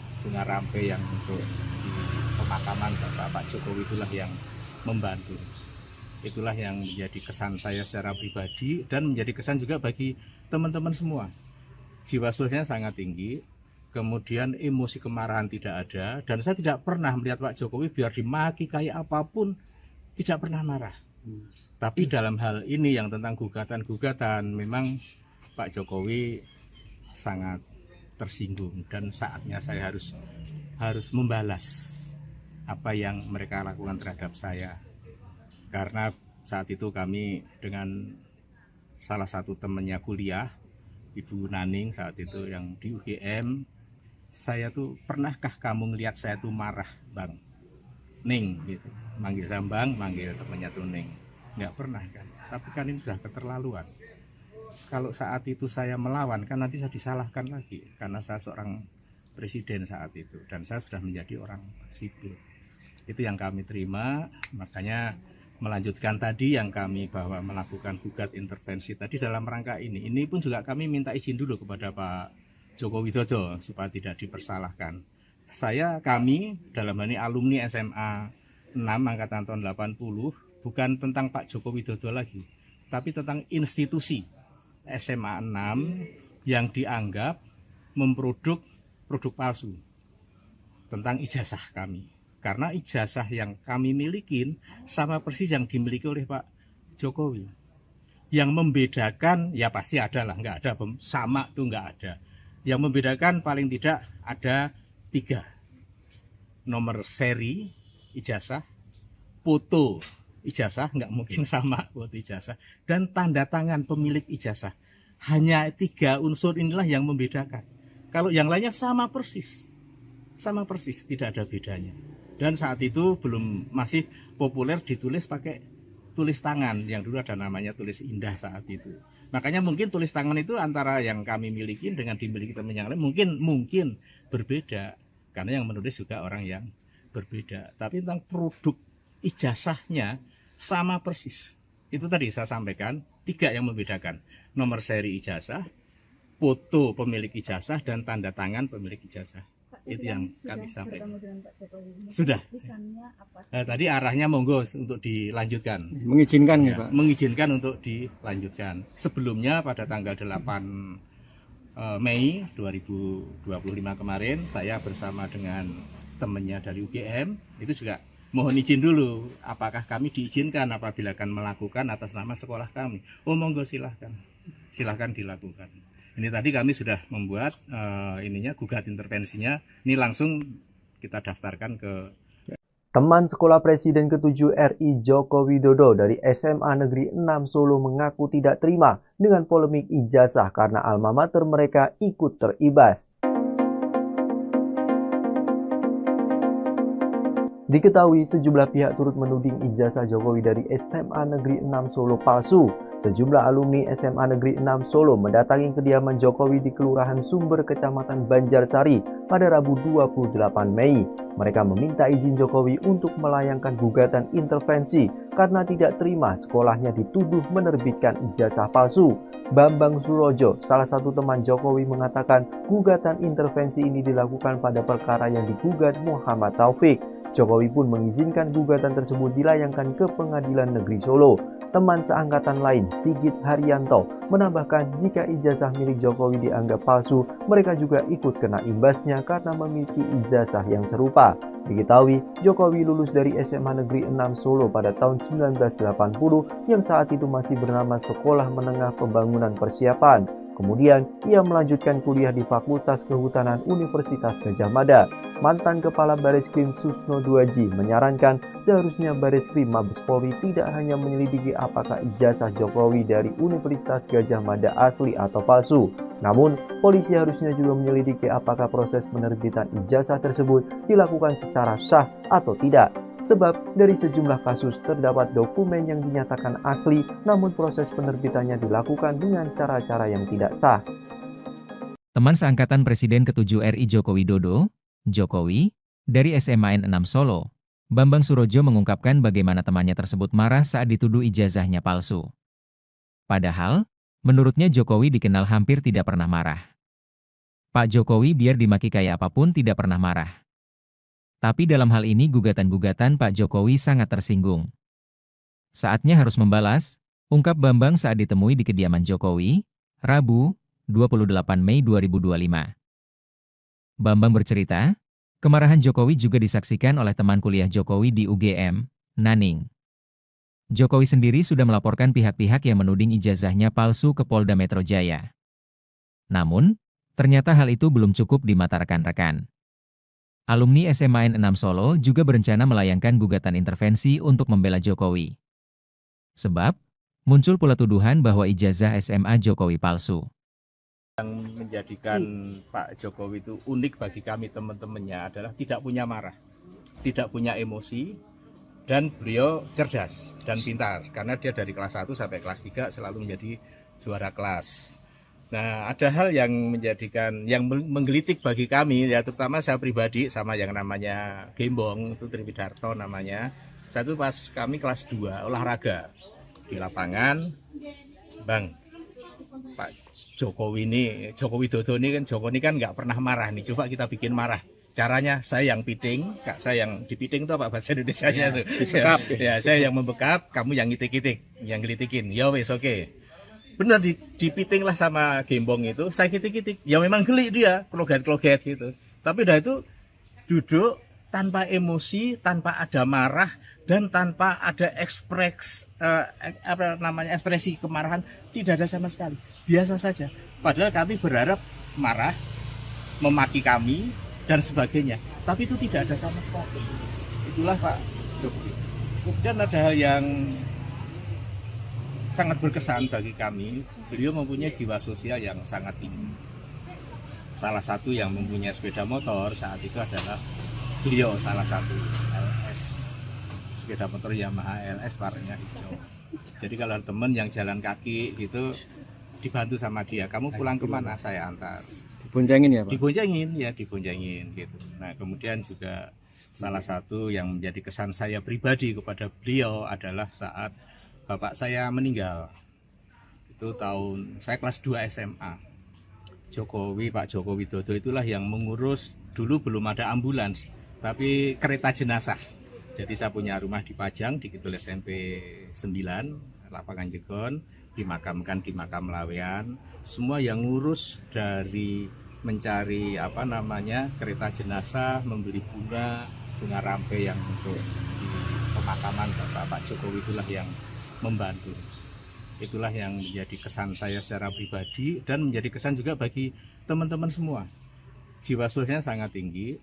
rampe yang untuk di pemakaman Pak Jokowi itulah yang membantu. Itulah yang menjadi kesan saya secara pribadi dan menjadi kesan juga bagi teman-teman semua. Jiwa sosialnya sangat tinggi, kemudian emosi kemarahan tidak ada, dan saya tidak pernah melihat Pak Jokowi biar dimaki kayak apapun tidak pernah marah. Tapi dalam hal ini yang tentang gugatan-gugatan, memang Pak Jokowi sangat tersinggung dan saatnya saya harus membalas apa yang mereka lakukan terhadap saya. Karena saat itu kami dengan salah satu temannya kuliah, Ibu Naning saat itu yang di UGM, saya tuh, pernahkah kamu ngelihat saya tuh marah, Bang? Ning gitu, manggil saya Bang, manggil temannya tuh Ning. Nggak pernah kan, tapi kan ini sudah keterlaluan. Kalau saat itu saya melawan, kan nanti saya disalahkan lagi, karena saya seorang presiden saat itu, dan saya sudah menjadi orang sipil. Itu yang kami terima, makanya melanjutkan tadi yang kami bahwa melakukan gugat intervensi tadi dalam rangka ini. Ini pun juga kami minta izin dulu kepada Pak Joko Widodo supaya tidak dipersalahkan. Kami dalam hal ini alumni SMA 6 angkatan tahun 80, bukan tentang Pak Joko Widodo lagi, tapi tentang institusi SMA 6 yang dianggap memproduk produk palsu tentang ijazah kami. Karena ijazah yang kami milikin sama persis yang dimiliki oleh Pak Jokowi. Yang membedakan, ya pasti ada lah, nggak ada sama tuh nggak ada. Yang membedakan paling tidak ada 3. Nomor seri ijazah, foto ijazah, nggak mungkin sama foto ijazah, dan tanda tangan pemilik ijazah. Hanya 3 unsur inilah yang membedakan. Kalau yang lainnya sama persis, tidak ada bedanya. Dan saat itu masih populer ditulis pakai tulis tangan, yang dulu ada namanya tulis indah saat itu. Makanya mungkin tulis tangan itu antara yang kami miliki dengan dimiliki teman yang lain mungkin berbeda, karena yang menulis juga orang yang berbeda. Tapi tentang produk ijazahnya sama persis. Itu tadi saya sampaikan 3 yang membedakan: nomor seri ijazah, foto pemilik ijazah, dan tanda tangan pemilik ijazah. Itu yang kami sampaikan. Bertemu dengan Pak Jokowi. Sudah. Pesannya apa? Tadi arahnya monggo untuk dilanjutkan. Mengizinkan ya, Ya, Pak? mengizinkan untuk dilanjutkan. Sebelumnya pada tanggal 8 Mei 2025 kemarin, saya bersama dengan temannya dari UGM itu juga mohon izin dulu, apakah kami diizinkan apabila akan melakukan atas nama sekolah kami. Oh monggo silahkan dilakukan. Ini tadi kami sudah membuat gugat intervensinya, ini langsung kita daftarkan ke Teman sekolah Presiden ke-7 RI Joko Widodo dari SMA Negeri 6 Solo mengaku tidak terima dengan polemik ijazah karena alma mater mereka ikut teribas. Diketahui sejumlah pihak turut menuding ijazah Jokowi dari SMA Negeri 6 Solo palsu. Sejumlah alumni SMA Negeri 6 Solo mendatangi kediaman Jokowi di Kelurahan Sumber, Kecamatan Banjarsari pada Rabu 28 Mei. Mereka meminta izin Jokowi untuk melayangkan gugatan intervensi karena tidak terima sekolahnya dituduh menerbitkan ijazah palsu. Bambang Surojo, salah satu teman Jokowi, mengatakan gugatan intervensi ini dilakukan pada perkara yang digugat Muhammad Taufik. Jokowi pun mengizinkan gugatan tersebut dilayangkan ke Pengadilan Negeri Solo. Teman seangkatan lain, Sigit Haryanto, menambahkan jika ijazah milik Jokowi dianggap palsu, mereka juga ikut kena imbasnya karena memiliki ijazah yang serupa. Diketahui, Jokowi lulus dari SMA Negeri 6 Solo pada tahun 1980 yang saat itu masih bernama Sekolah Menengah Pembangunan Persiapan. Kemudian, ia melanjutkan kuliah di Fakultas Kehutanan Universitas Gadjah Mada. Mantan Kepala Bareskrim Susno Duaji menyarankan seharusnya Bareskrim Mabes Polri tidak hanya menyelidiki apakah ijazah Jokowi dari Universitas Gadjah Mada asli atau palsu. Namun, polisi harusnya juga menyelidiki apakah proses penerbitan ijazah tersebut dilakukan secara sah atau tidak. Sebab dari sejumlah kasus terdapat dokumen yang dinyatakan asli, namun proses penerbitannya dilakukan dengan cara-cara yang tidak sah. Teman seangkatan Presiden ke-7 RI Joko Widodo, Jokowi, dari SMA N6 Solo, Bambang Surojo mengungkapkan bagaimana temannya tersebut marah saat dituduh ijazahnya palsu. Padahal, menurutnya Jokowi dikenal hampir tidak pernah marah. Pak Jokowi biar dimaki kayak apapun tidak pernah marah. Tapi dalam hal ini gugatan-gugatan Pak Jokowi sangat tersinggung. Saatnya harus membalas, ungkap Bambang saat ditemui di kediaman Jokowi, Rabu, 28 Mei 2025. Bambang bercerita, kemarahan Jokowi juga disaksikan oleh teman kuliah Jokowi di UGM, Naning. Jokowi sendiri sudah melaporkan pihak-pihak yang menuding ijazahnya palsu ke Polda Metro Jaya. Namun, ternyata hal itu belum cukup di mata rekan-rekan. Alumni SMA N6 Solo juga berencana melayangkan gugatan intervensi untuk membela Jokowi. Sebab, muncul pula tuduhan bahwa ijazah SMA Jokowi palsu. Yang menjadikan Pak Jokowi itu unik bagi kami teman-temannya adalah tidak punya marah, tidak punya emosi, dan beliau cerdas dan pintar. Karena dia dari kelas 1 sampai kelas 3 selalu menjadi juara kelas. Nah, ada hal yang menggelitik bagi kami, ya terutama saya pribadi sama yang namanya Gembong, itu Triwidarto namanya. Satu pas kami kelas 2 olahraga di lapangan, Bang, Pak Jokowi ini, Joko Widodo ini kan nggak pernah marah nih, coba kita bikin marah. Caranya saya yang piting, Kak, saya yang dipiting itu apa bahasa Indonesianya tuh? Disekap. Ya, saya yang membekap, kamu yang ngitik-ngitik, yang gelitikin. Ya wes oke. Benar dipiting lah sama Gembong itu, saya kitik-kitik, ya memang geli dia, kloget-kloget gitu. Tapi dah itu duduk tanpa emosi, tanpa ada marah, dan tanpa ada ekspresi kemarahan, tidak ada sama sekali, biasa saja. Padahal kami berharap marah, memaki kami, dan sebagainya, tapi itu tidak ada sama sekali. Itulah Pak Jokowi. Kemudian ada hal yang sangat berkesan bagi kami, beliau mempunyai jiwa sosial yang sangat tinggi. Salah satu yang mempunyai sepeda motor saat itu adalah beliau, salah satu LS, sepeda motor Yamaha LS warnanya hijau. Jadi kalau teman yang jalan kaki gitu dibantu sama dia, kamu pulang kemana, saya antar. Diboncengin ya, Pak? Diboncengin gitu. Nah, kemudian juga salah satu yang menjadi kesan saya pribadi kepada beliau adalah saat bapak saya meninggal. Itu saya kelas 2 SMA. Jokowi, Pak Joko Widodo itulah yang mengurus, dulu belum ada ambulans, tapi kereta jenazah. Jadi saya punya rumah di Pajang, di Kidul SMP 9, Lapangan Jegon, dimakamkan di makam Lawean. Semua yang ngurus dari mencari kereta jenazah, membeli bunga rampe yang untuk di pemakaman Pak Jokowi itulah yang membantu. Itulah yang menjadi kesan saya secara pribadi dan menjadi kesan juga bagi teman-teman semua. Jiwa sosialnya sangat tinggi,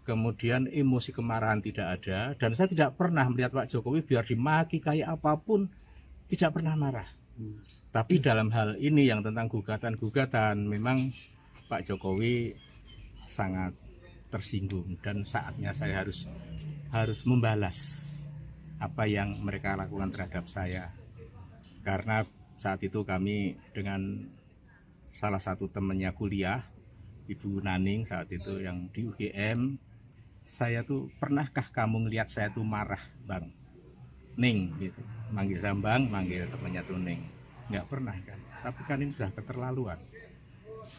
kemudian emosi kemarahan tidak ada, dan saya tidak pernah melihat Pak Jokowi biar dimaki kayak apapun tidak pernah marah. Tapi dalam hal ini yang tentang gugatan-gugatan, memang Pak Jokowi sangat tersinggung dan saatnya saya harus membalas apa yang mereka lakukan terhadap saya. Karena saat itu kami dengan salah satu temannya kuliah, Ibu Naning saat itu yang di UGM, saya tuh, pernahkah kamu ngelihat saya tuh marah, Bang? Ning gitu. Manggil saya Bang, manggil temannya tuh Ning. Nggak pernah kan. Tapi kan ini sudah keterlaluan.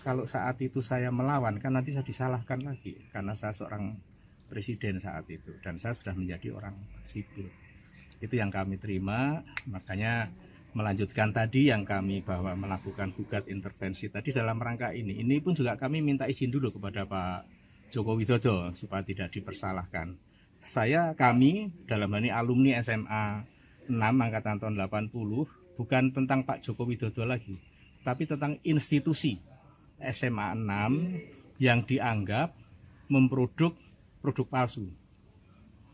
Kalau saat itu saya melawan, kan nanti saya disalahkan lagi karena saya seorang presiden saat itu dan saya sudah menjadi orang sipil. Itu yang kami terima, makanya melanjutkan tadi yang kami bahwa melakukan gugat intervensi tadi dalam rangka ini. Ini pun juga kami minta izin dulu kepada Pak Joko Widodo supaya tidak dipersalahkan. Kami dalam hal ini alumni SMA 6 angkatan tahun 80 bukan tentang Pak Joko Widodo lagi, tapi tentang institusi SMA 6 yang dianggap memproduk produk palsu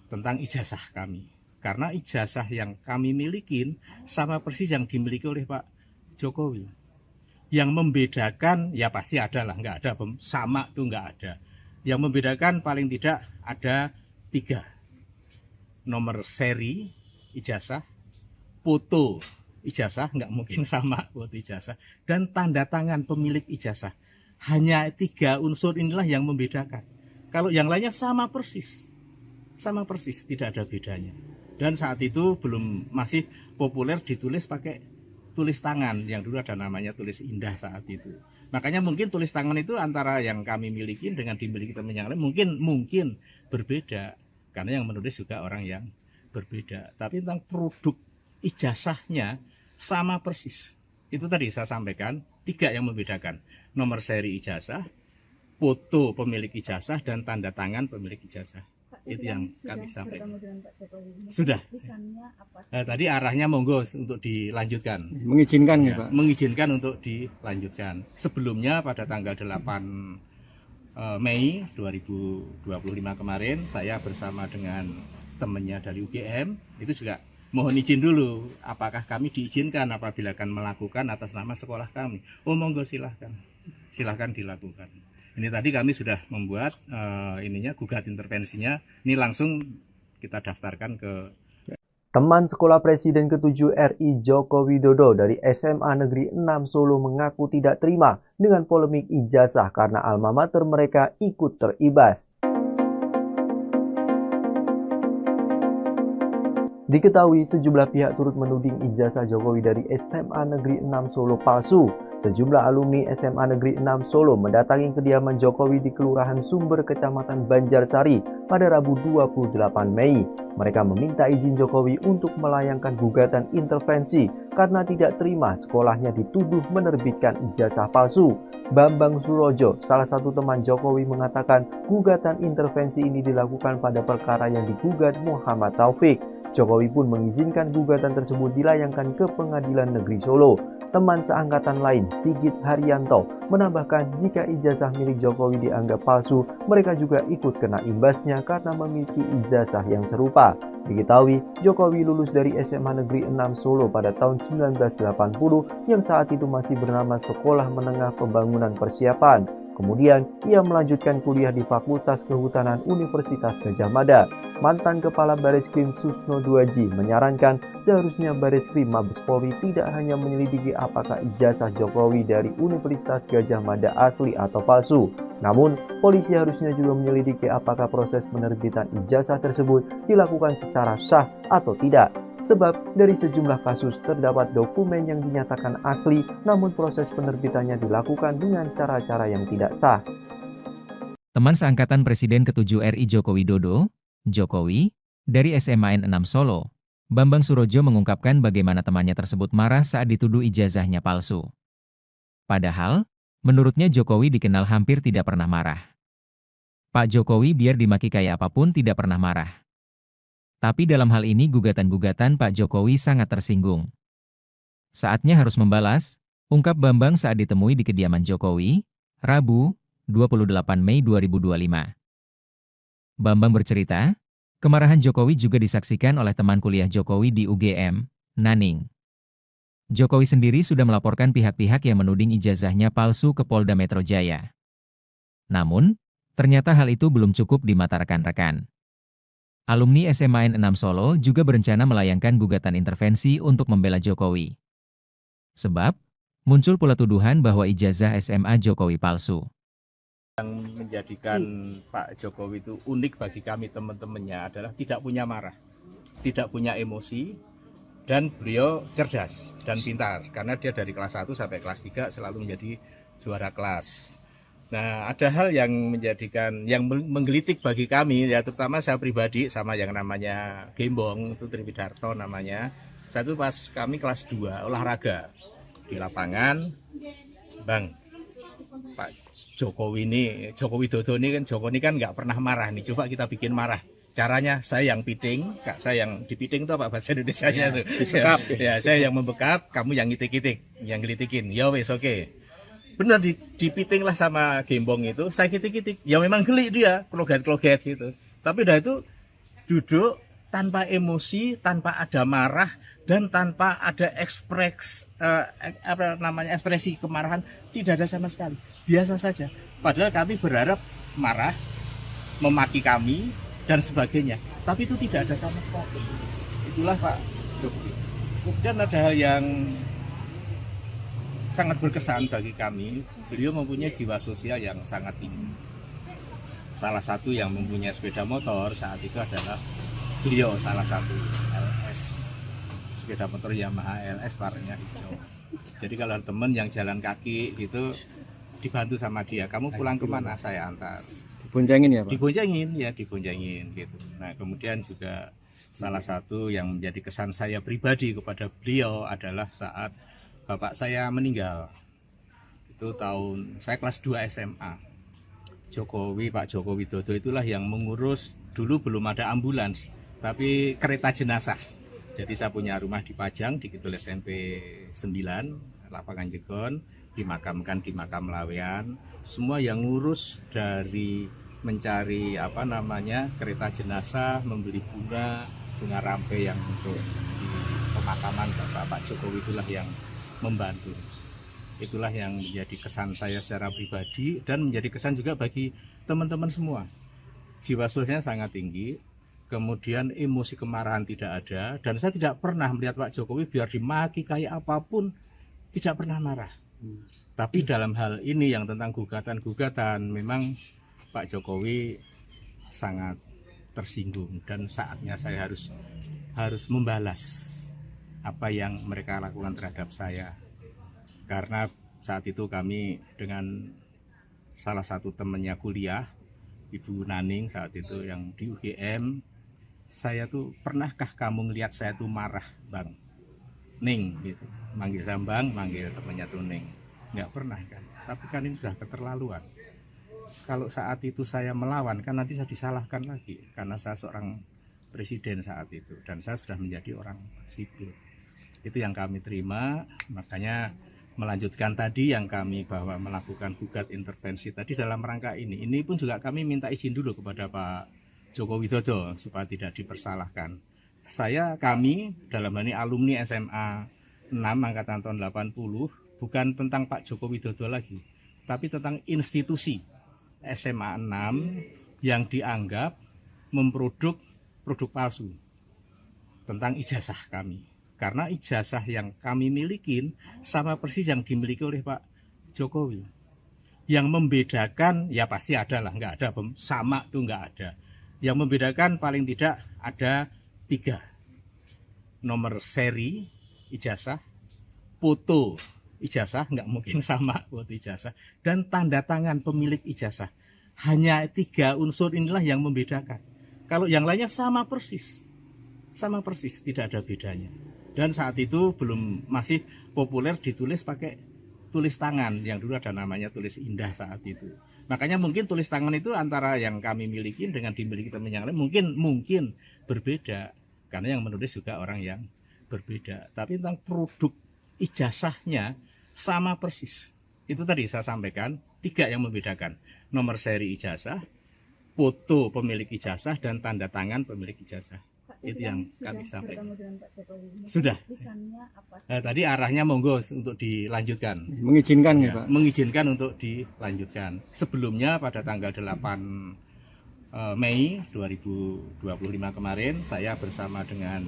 tentang ijazah kami. Karena ijazah yang kami milikin sama persis yang dimiliki oleh Pak Jokowi. Yang membedakan, ya pasti ada lah, nggak ada, sama tuh nggak ada. Yang membedakan paling tidak ada 3. Nomor seri ijazah, foto ijazah, nggak mungkin sama foto ijazah, dan tanda tangan pemilik ijazah. Hanya 3 unsur inilah yang membedakan. Kalau yang lainnya sama persis, tidak ada bedanya. Dan saat itu masih populer ditulis pakai tulis tangan, yang dulu ada namanya tulis indah saat itu. Makanya mungkin tulis tangan itu antara yang kami miliki dengan dimiliki teman yang lain mungkin berbeda, karena yang menulis juga orang yang berbeda. Tapi tentang produk ijazahnya sama persis. Itu tadi saya sampaikan 3 yang membedakan: nomor seri ijazah, foto pemilik ijazah, dan tanda tangan pemilik ijazah. Itu yang kami sampaikan. Sudah. Tadi arahnya monggo untuk dilanjutkan. Mengizinkan ya, Pak? Mengizinkan untuk dilanjutkan. Sebelumnya pada tanggal 8 Mei 2025 kemarin, saya bersama dengan temannya dari UGM, itu juga mohon izin dulu, apakah kami diizinkan apabila akan melakukan atas nama sekolah kami. Oh monggo silahkan dilakukan. Ini tadi kami sudah membuat gugat intervensinya. Ini langsung kita daftarkan ke Teman sekolah Presiden ke-7 RI Joko Widodo dari SMA Negeri 6 Solo mengaku tidak terima dengan polemik ijazah karena alma mater mereka ikut teribas. Diketahui sejumlah pihak turut menuding ijazah Jokowi dari SMA Negeri 6 Solo palsu. Sejumlah alumni SMA Negeri 6 Solo mendatangi kediaman Jokowi di Kelurahan Sumber, Kecamatan Banjarsari pada Rabu 28 Mei. Mereka meminta izin Jokowi untuk melayangkan gugatan intervensi karena tidak terima sekolahnya dituduh menerbitkan ijazah palsu. Bambang Surojo, salah satu teman Jokowi, mengatakan gugatan intervensi ini dilakukan pada perkara yang digugat Muhammad Taufik. Jokowi pun mengizinkan gugatan tersebut dilayangkan ke Pengadilan Negeri Solo. Teman seangkatan lain, Sigit Haryanto, menambahkan jika ijazah milik Jokowi dianggap palsu, mereka juga ikut kena imbasnya karena memiliki ijazah yang serupa. Diketahui, Jokowi lulus dari SMA Negeri 6 Solo pada tahun 1980 yang saat itu masih bernama Sekolah Menengah Pembangunan Persiapan. Kemudian, ia melanjutkan kuliah di Fakultas Kehutanan Universitas Gadjah Mada. Mantan Kepala Bareskrim Susno Duaji menyarankan seharusnya Bareskrim Mabes Polri tidak hanya menyelidiki apakah ijazah Jokowi dari Universitas Gadjah Mada asli atau palsu. Namun, polisi harusnya juga menyelidiki apakah proses penerbitan ijazah tersebut dilakukan secara sah atau tidak. Sebab dari sejumlah kasus terdapat dokumen yang dinyatakan asli, namun proses penerbitannya dilakukan dengan cara-cara yang tidak sah. Teman seangkatan Presiden ke-7 RI Joko Widodo, Jokowi, dari SMA N6 Solo, Bambang Surojo mengungkapkan bagaimana temannya tersebut marah saat dituduh ijazahnya palsu. Padahal, menurutnya Jokowi dikenal hampir tidak pernah marah. Pak Jokowi biar dimaki kayak apapun tidak pernah marah. Tapi dalam hal ini gugatan-gugatan Pak Jokowi sangat tersinggung. Saatnya harus membalas, ungkap Bambang saat ditemui di kediaman Jokowi, Rabu, 28 Mei 2025. Bambang bercerita, kemarahan Jokowi juga disaksikan oleh teman kuliah Jokowi di UGM, Naning. Jokowi sendiri sudah melaporkan pihak-pihak yang menuding ijazahnya palsu ke Polda Metro Jaya. Namun, ternyata hal itu belum cukup di mata rekan-rekan. Alumni SMA N6 Solo juga berencana melayangkan gugatan intervensi untuk membela Jokowi. Sebab, muncul pula tuduhan bahwa ijazah SMA Jokowi palsu. Yang menjadikan Pak Jokowi itu unik bagi kami teman-temannya adalah tidak punya marah, tidak punya emosi, dan beliau cerdas dan pintar. Karena dia dari kelas 1 sampai kelas 3 selalu menjadi juara kelas. Nah, ada hal yang menggelitik bagi kami, ya terutama saya pribadi sama yang namanya Gembong, itu Triwidarto namanya. Satu pas kami kelas 2 olahraga di lapangan, Bang, Pak Jokowi Widodo ini kan nggak pernah marah nih, coba kita bikin marah. Caranya saya yang piting, Kak, saya yang dipiting itu apa bahasa Indonesianya tuh? Disekap. Ya, saya yang membekap, kamu yang ngitik-ngitik, yang gelitikin. Ya wes oke. Benar dipiting lah sama Gembong itu, saya kitik-kitik. Ya memang geli dia, kloget-kloget gitu. Tapi udah itu duduk tanpa emosi, tanpa ada marah, dan tanpa ada ekspresi kemarahan, tidak ada sama sekali. Biasa saja. Padahal kami berharap marah, memaki kami, dan sebagainya. Tapi itu tidak ada sama sekali. Itulah Pak Jokowi. Kemudian ada hal yang sangat berkesan bagi kami, beliau mempunyai jiwa sosial yang sangat tinggi. Salah satu yang mempunyai sepeda motor saat itu adalah beliau, salah satu LS, sepeda motor Yamaha LS warnanya hijau. Jadi kalau teman yang jalan kaki gitu dibantu sama dia, kamu pulang kemana, saya antar. Diboncengin ya Pak? Diboncengin gitu. Nah kemudian juga salah satu yang menjadi kesan saya pribadi kepada beliau adalah saat bapak saya meninggal. Itu tahun saya kelas 2 SMA. Pak Jokowi Widodo itulah yang mengurus, dulu belum ada ambulans, tapi kereta jenazah. Jadi saya punya rumah di Pajang, di Kidul SMP 9, lapangan Jegon, dimakamkan di makam Lawean. Semua yang ngurus dari mencari kereta jenazah, membeli bunga rampe yang untuk di pemakaman Pak Jokowi itulah yang membantu. Itulah yang menjadi kesan saya secara pribadi dan menjadi kesan juga bagi teman-teman semua. Jiwa sosialnya sangat tinggi, kemudian emosi kemarahan tidak ada, dan saya tidak pernah melihat Pak Jokowi biar dimaki kayak apapun tidak pernah marah. Tapi dalam hal ini yang tentang gugatan-gugatan, memang Pak Jokowi sangat tersinggung dan saatnya saya harus membalas apa yang mereka lakukan terhadap saya. Karena saat itu kami dengan salah satu temannya kuliah, Ibu Naning saat itu yang di UGM, saya tuh, pernahkah kamu ngelihat saya tuh marah, Bang? Ning gitu, manggil Sambang, manggil temannya tuh Ning. Nggak pernah kan, tapi kan ini sudah keterlaluan. Kalau saat itu saya melawan, kan nanti saya disalahkan lagi, karena saya seorang presiden saat itu, dan saya sudah menjadi orang sipil. Itu yang kami terima, makanya melanjutkan tadi yang kami bahwa melakukan gugat intervensi tadi dalam rangka ini. Ini pun juga kami minta izin dulu kepada Pak Joko Widodo supaya tidak dipersalahkan. Kami dalam hal ini alumni SMA 6 angkatan tahun 80, bukan tentang Pak Joko Widodo lagi, tapi tentang institusi SMA 6 yang dianggap memproduk produk palsu tentang ijazah kami. Karena ijazah yang kami milikin sama persis yang dimiliki oleh Pak Jokowi. Yang membedakan, ya pasti ada lah, nggak ada, sama tuh nggak ada. Yang membedakan paling tidak ada 3. nomor seri ijazah, foto ijazah, nggak mungkin sama foto ijazah, dan tanda tangan pemilik ijazah. Hanya 3 unsur inilah yang membedakan. Kalau yang lainnya sama persis, tidak ada bedanya. Dan saat itu masih populer ditulis pakai tulis tangan, yang dulu ada namanya tulis indah saat itu. Makanya mungkin tulis tangan itu antara yang kami miliki dengan dimiliki teman yang lain mungkin berbeda, karena yang menulis juga orang yang berbeda. Tapi tentang produk ijazahnya sama persis. Itu tadi saya sampaikan 3 yang membedakan: nomor seri ijazah, foto pemilik ijazah, dan tanda tangan pemilik ijazah. Itu yang kami sampaikan. Sudah. Tadi arahnya monggo untuk dilanjutkan. Mengizinkan ya, Pak? Mengizinkan untuk dilanjutkan. Sebelumnya pada tanggal 8 Mei 2025 kemarin, saya bersama dengan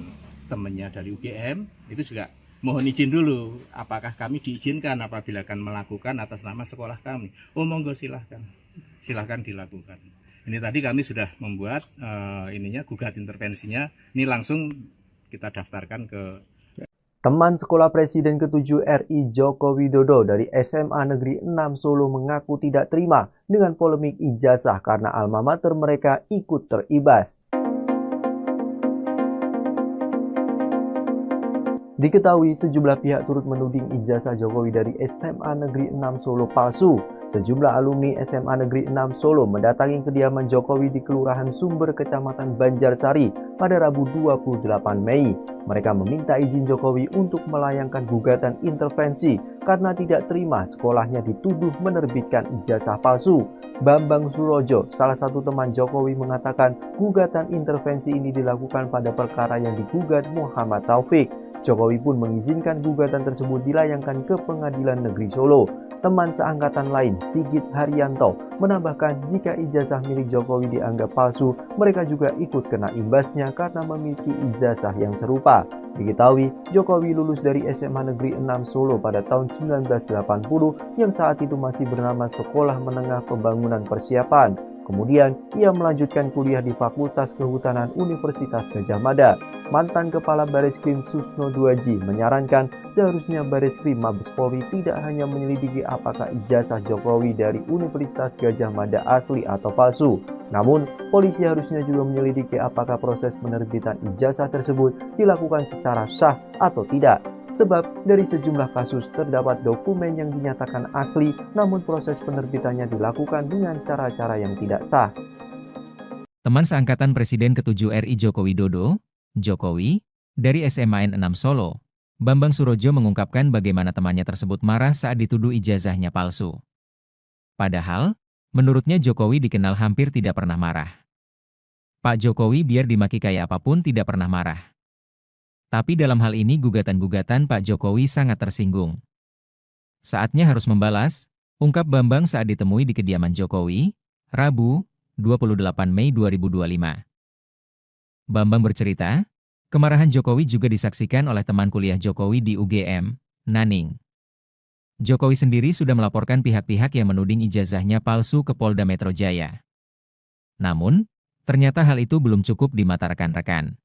temannya dari UGM itu juga mohon izin dulu, apakah kami diizinkan apabila akan melakukan atas nama sekolah kami. Oh monggo, silahkan dilakukan. Ini tadi kami sudah membuat gugat intervensinya. Ini langsung kita daftarkan ke Teman sekolah Presiden ke-7 RI Joko Widodo dari SMA Negeri 6 Solo mengaku tidak terima dengan polemik ijazah karena alma mater mereka ikut teribas. Diketahui sejumlah pihak turut menuding ijazah Jokowi dari SMA Negeri 6 Solo palsu. Sejumlah alumni SMA Negeri 6 Solo mendatangi kediaman Jokowi di Kelurahan Sumber, Kecamatan Banjarsari pada Rabu 28 Mei. Mereka meminta izin Jokowi untuk melayangkan gugatan intervensi karena tidak terima sekolahnya dituduh menerbitkan ijazah palsu. Bambang Surojo, salah satu teman Jokowi, mengatakan gugatan intervensi ini dilakukan pada perkara yang digugat Muhammad Taufik. Jokowi pun mengizinkan gugatan tersebut dilayangkan ke Pengadilan Negeri Solo. Teman seangkatan lain, Sigit Haryanto, menambahkan jika ijazah milik Jokowi dianggap palsu, mereka juga ikut kena imbasnya karena memiliki ijazah yang serupa. Diketahui, Jokowi lulus dari SMA Negeri 6 Solo pada tahun 1980 yang saat itu masih bernama Sekolah Menengah Pembangunan Persiapan. Kemudian, ia melanjutkan kuliah di Fakultas Kehutanan Universitas Gadjah Mada. Mantan Kepala Bareskrim Susno Duaji menyarankan seharusnya Bareskrim Mabes Polri tidak hanya menyelidiki apakah ijazah Jokowi dari Universitas Gadjah Mada asli atau palsu. Namun, polisi harusnya juga menyelidiki apakah proses penerbitan ijazah tersebut dilakukan secara sah atau tidak. Sebab dari sejumlah kasus terdapat dokumen yang dinyatakan asli, namun proses penerbitannya dilakukan dengan cara-cara yang tidak sah. Teman seangkatan Presiden ke-7 RI Joko Widodo, Jokowi, dari SMA N6 Solo, Bambang Surojo mengungkapkan bagaimana temannya tersebut marah saat dituduh ijazahnya palsu. Padahal, menurutnya Jokowi dikenal hampir tidak pernah marah. Pak Jokowi biar dimaki kayak apapun tidak pernah marah. Tapi dalam hal ini gugatan-gugatan Pak Jokowi sangat tersinggung. Saatnya harus membalas, ungkap Bambang saat ditemui di kediaman Jokowi, Rabu, 28 Mei 2025. Bambang bercerita, kemarahan Jokowi juga disaksikan oleh teman kuliah Jokowi di UGM, Naning. Jokowi sendiri sudah melaporkan pihak-pihak yang menuding ijazahnya palsu ke Polda Metro Jaya. Namun, ternyata hal itu belum cukup di mata rekan-rekan.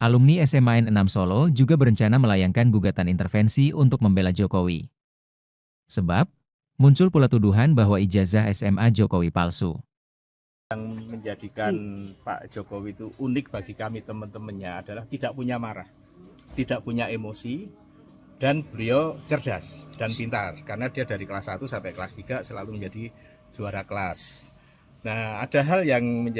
Alumni SMA N6 Solo juga berencana melayangkan gugatan intervensi untuk membela Jokowi. Sebab, muncul pula tuduhan bahwa ijazah SMA Jokowi palsu. Yang menjadikan Pak Jokowi itu unik bagi kami teman-temannya adalah tidak punya marah, tidak punya emosi, dan beliau cerdas dan pintar. Karena dia dari kelas 1 sampai kelas 3 selalu menjadi juara kelas. Nah, ada hal yang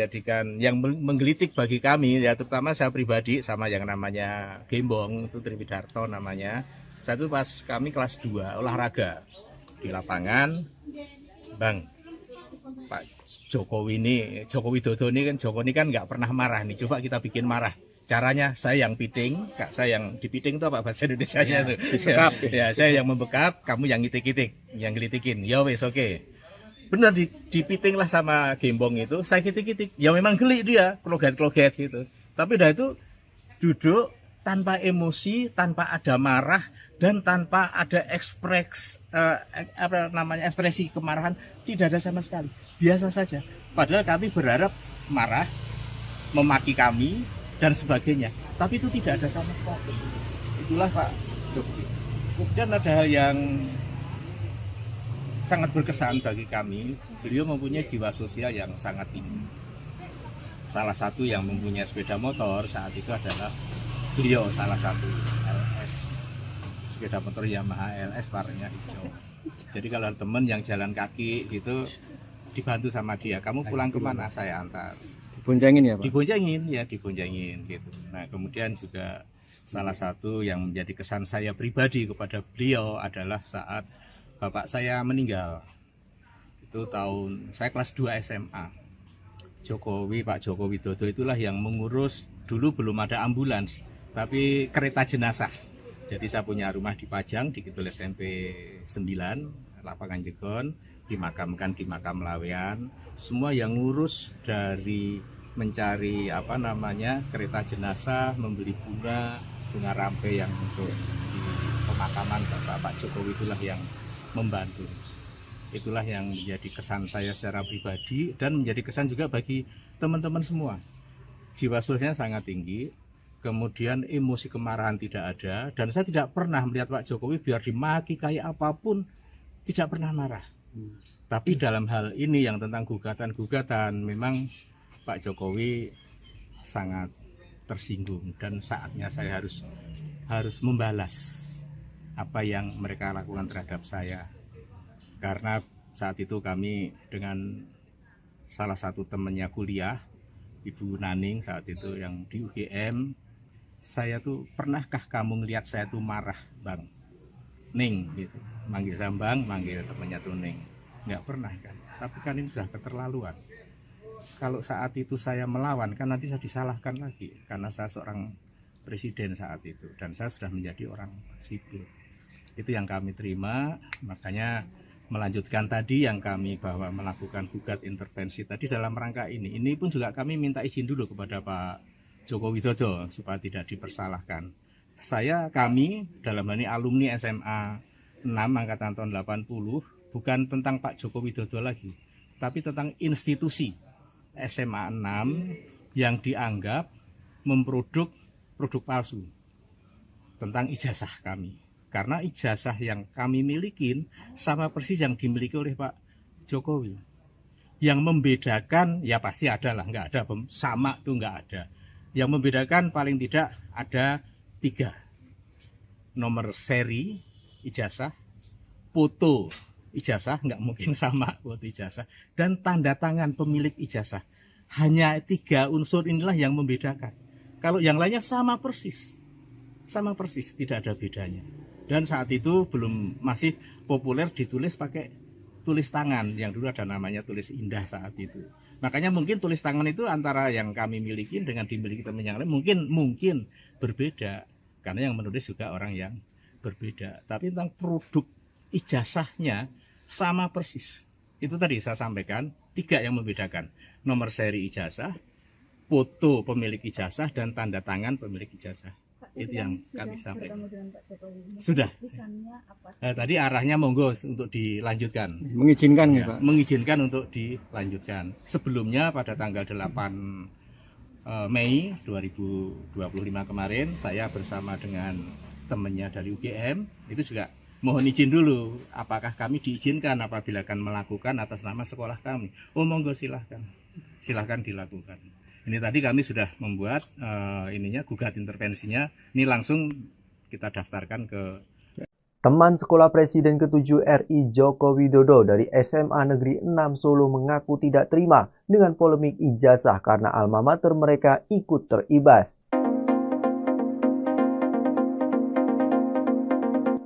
menggelitik bagi kami, ya terutama saya pribadi sama yang namanya Gembong, itu Triwidarto namanya. Saya itu pas kami kelas 2 olahraga di lapangan, Bang, Pak Jokowi Widodo ini kan nggak pernah marah nih, coba kita bikin marah. Caranya saya yang piting, saya yang dipiting itu apa bahasa Indonesianya itu? Ya, saya yang membekap, kamu yang ngitik-ngitik, yang gelitikin. Ya wes oke. Benar dipiting lah sama Gembong itu, saya kitik-kitik, ya memang geli dia, kloget-kloget gitu. Tapi dah itu duduk tanpa emosi, tanpa ada marah, dan tanpa ada ekspresi kemarahan, tidak ada sama sekali, biasa saja. Padahal kami berharap marah, memaki kami, dan sebagainya. Tapi itu tidak ada sama sekali. Itulah Pak Jokowi. Kemudian ada hal yang sangat berkesan bagi kami. Beliau mempunyai jiwa sosial yang sangat tinggi. Salah satu yang mempunyai sepeda motor saat itu adalah beliau, salah satu LS, sepeda motor Yamaha LS warnanya hijau. Jadi kalau ada teman yang jalan kaki gitu dibantu sama dia, kamu pulang kemana, saya antar. Diboncengin ya Pak? Diboncengin gitu. Nah kemudian juga salah satu yang menjadi kesan saya pribadi kepada beliau adalah saat bapak saya meninggal. Itu tahun saya kelas 2 SMA. Pak Joko Widodo itulah yang mengurus, dulu belum ada ambulans, tapi kereta jenazah. Jadi saya punya rumah di Pajang, di Kidul SMP 9, Lapangan Jegon, dimakamkan di makam Lawean. Semua yang ngurus dari mencari kereta jenazah, membeli bunga rampe yang untuk di pemakaman Pak Jokowi itulah yang membantu. Itulah yang menjadi kesan saya secara pribadi dan menjadi kesan juga bagi teman-teman semua. Jiwa sosialnya sangat tinggi, kemudian emosi kemarahan tidak ada, dan saya tidak pernah melihat Pak Jokowi biar dimaki kayak apapun, tidak pernah marah. Tapi dalam hal ini yang tentang gugatan-gugatan, memang Pak Jokowi sangat tersinggung dan saatnya saya harus membalas apa yang mereka lakukan terhadap saya. Karena saat itu kami dengan salah satu temannya kuliah, Ibu Naning saat itu yang di UGM, saya tuh, pernahkah kamu ngelihat saya tuh marah Bang Ning gitu, manggil saya Bang, manggil temannya tuh Ning, nggak pernah kan. Tapi kan ini sudah keterlaluan. Kalau saat itu saya melawan kan nanti saya disalahkan lagi karena saya seorang presiden saat itu dan saya sudah menjadi orang sipil. Itu yang kami terima, makanya melanjutkan tadi yang kami bahwa melakukan gugat intervensi tadi dalam rangka ini. Ini pun juga kami minta izin dulu kepada Pak Joko Widodo supaya tidak dipersalahkan. Kami dalam hal ini alumni SMA 6 angkatan tahun 80 bukan tentang Pak Joko Widodo lagi, tapi tentang institusi SMA 6 yang dianggap memproduk produk palsu tentang ijazah kami. Karena ijazah yang kami milikin sama persis yang dimiliki oleh Pak Jokowi. Yang membedakan, ya pasti ada lah, nggak ada, sama tuh nggak ada. Yang membedakan paling tidak ada 3. Nomor seri ijazah, foto ijazah, nggak mungkin sama foto ijazah, dan tanda tangan pemilik ijazah. Hanya 3 unsur inilah yang membedakan. Kalau yang lainnya sama persis, tidak ada bedanya. Dan saat itu masih populer ditulis pakai tulis tangan, yang dulu ada namanya tulis indah saat itu. Makanya mungkin tulis tangan itu antara yang kami miliki dengan dimiliki teman yang lain mungkin berbeda, karena yang menulis juga orang yang berbeda. Tapi tentang produk ijazahnya sama persis. Itu tadi saya sampaikan 3 yang membedakan: nomor seri ijazah, foto pemilik ijazah, dan tanda tangan pemilik ijazah. Itu yang kami sampaikan. Sudah. Tadi arahnya monggo untuk dilanjutkan. Mengizinkan ya Pak? Mengizinkan untuk dilanjutkan. Sebelumnya pada tanggal 8 Mei 2025 kemarin, saya bersama dengan temannya dari UGM itu juga mohon izin dulu, apakah kami diizinkan apabila akan melakukan atas nama sekolah kami. Oh monggo silahkan dilakukan. Ini tadi kami sudah membuat gugat intervensinya. Ini langsung kita daftarkan ke Teman sekolah Presiden ke-7 RI Joko Widodo dari SMA Negeri 6 Solo mengaku tidak terima dengan polemik ijazah karena alma mater mereka ikut teribas.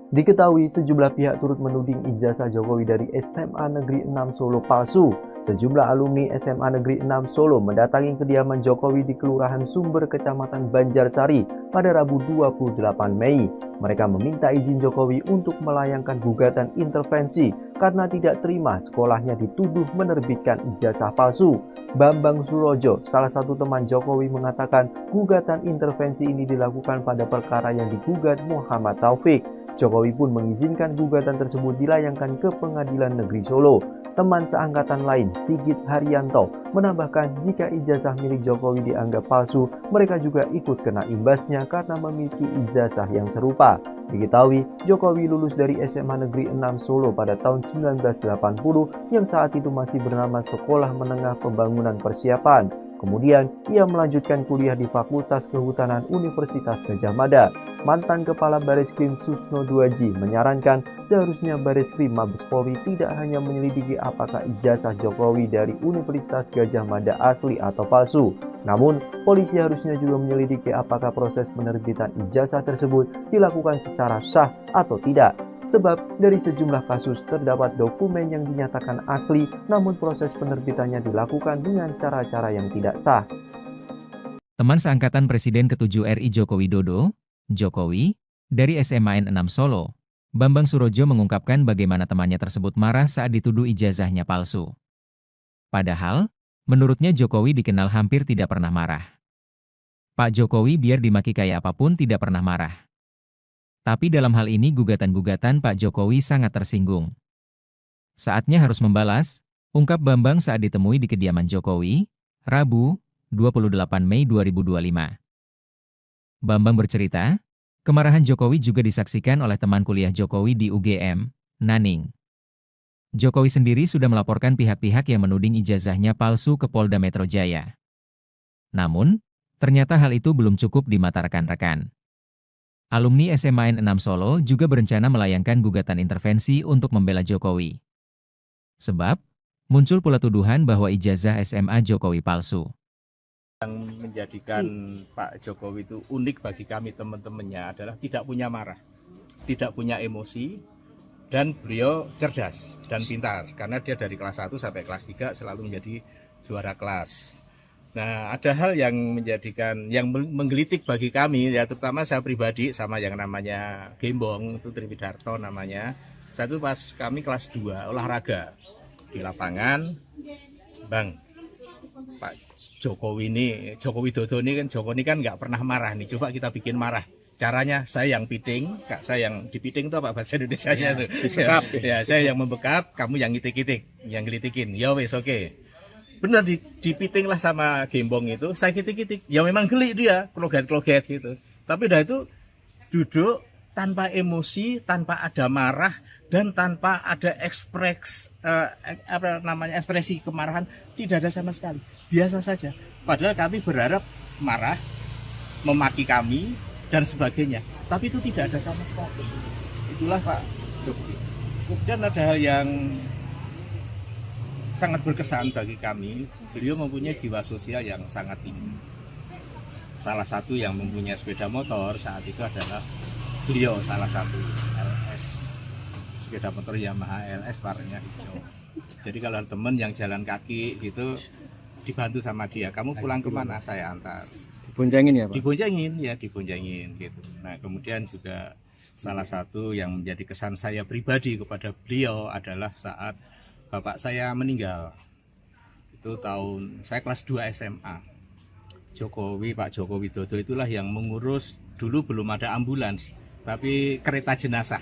Diketahui sejumlah pihak turut menuding ijazah Jokowi dari SMA Negeri 6 Solo palsu. Sejumlah alumni SMA Negeri 6 Solo mendatangi kediaman Jokowi di Kelurahan Sumber, Kecamatan Banjarsari pada Rabu 28 Mei. Mereka meminta izin Jokowi untuk melayangkan gugatan intervensi karena tidak terima sekolahnya dituduh menerbitkan ijazah palsu. Bambang Surojo, salah satu teman Jokowi, mengatakan gugatan intervensi ini dilakukan pada perkara yang digugat Muhammad Taufik. Jokowi pun mengizinkan gugatan tersebut dilayangkan ke Pengadilan Negeri Solo. Teman seangkatan lain, Sigit Haryanto, menambahkan jika ijazah milik Jokowi dianggap palsu, mereka juga ikut kena imbasnya karena memiliki ijazah yang serupa. Diketahui, Jokowi lulus dari SMA Negeri 6 Solo pada tahun 1980 yang saat itu masih bernama Sekolah Menengah Pembangunan Persiapan. Kemudian, ia melanjutkan kuliah di Fakultas Kehutanan Universitas Gadjah Mada. Mantan Kepala Bareskrim Susno Duaji menyarankan seharusnya Bareskrim Mabes Polri tidak hanya menyelidiki apakah ijazah Jokowi dari Universitas Gadjah Mada asli atau palsu. Namun, polisi harusnya juga menyelidiki apakah proses penerbitan ijazah tersebut dilakukan secara sah atau tidak. Sebab dari sejumlah kasus terdapat dokumen yang dinyatakan asli, namun proses penerbitannya dilakukan dengan cara-cara yang tidak sah. Teman seangkatan Presiden ke-7 RI Joko Widodo, Jokowi, dari SMA N6 Solo, Bambang Surojo mengungkapkan bagaimana temannya tersebut marah saat dituduh ijazahnya palsu. Padahal, menurutnya Jokowi dikenal hampir tidak pernah marah. Pak Jokowi biar dimaki kayak apapun tidak pernah marah. Tapi dalam hal ini gugatan-gugatan Pak Jokowi sangat tersinggung. Saatnya harus membalas, ungkap Bambang saat ditemui di kediaman Jokowi, Rabu, 28 Mei 2025. Bambang bercerita, kemarahan Jokowi juga disaksikan oleh teman kuliah Jokowi di UGM, Naning. Jokowi sendiri sudah melaporkan pihak-pihak yang menuding ijazahnya palsu ke Polda Metro Jaya. Namun, ternyata hal itu belum cukup di mata rekan-rekan. Alumni SMA N6 Solo juga berencana melayangkan gugatan intervensi untuk membela Jokowi. Sebab, muncul pula tuduhan bahwa ijazah SMA Jokowi palsu. Yang menjadikan Pak Jokowi itu unik bagi kami teman-temannya adalah tidak punya marah, tidak punya emosi, dan beliau cerdas dan pintar. Karena dia dari kelas 1 sampai kelas 3 selalu menjadi juara kelas. Nah, ada hal yang menjadikan, yang menggelitik bagi kami, ya terutama saya pribadi sama yang namanya Gembong, itu Triwidarto namanya. Satu pas kami kelas 2 olahraga di lapangan, Bang, Pak Jokowi ini, Joko Widodo ini kan nggak pernah marah nih, coba kita bikin marah. Caranya saya yang piting, Kak, saya yang dipiting itu apa bahasa Indonesianya tuh? Ya, saya yang membekap, kamu yang ngitik-ngitik, yang gelitikin. Ya wes oke. Benar dipiting lah sama Gembong itu, saya kitik-kitik, ya memang geli dia, kloget-kloget gitu. Tapi dah itu duduk tanpa emosi, tanpa ada marah, dan tanpa ada ekspresi kemarahan, tidak ada sama sekali, biasa saja. Padahal kami berharap marah, memaki kami, dan sebagainya, tapi itu tidak ada sama sekali. Itulah Pak Jokowi. Kemudian ada hal yang sangat berkesan bagi kami, beliau mempunyai jiwa sosial yang sangat tinggi. Salah satu yang mempunyai sepeda motor saat itu adalah beliau, salah satu LS, sepeda motor Yamaha LS warnanya hijau. Jadi kalau teman yang jalan kaki gitu dibantu sama dia, kamu pulang kemana, saya antar. Diboncengin ya Pak? Diboncengin gitu. Nah kemudian juga salah satu yang menjadi kesan saya pribadi kepada beliau adalah saat bapak saya meninggal. Itu tahun saya kelas 2 SMA. Pak Jokowi Widodo itulah yang mengurus, dulu belum ada ambulans, tapi kereta jenazah.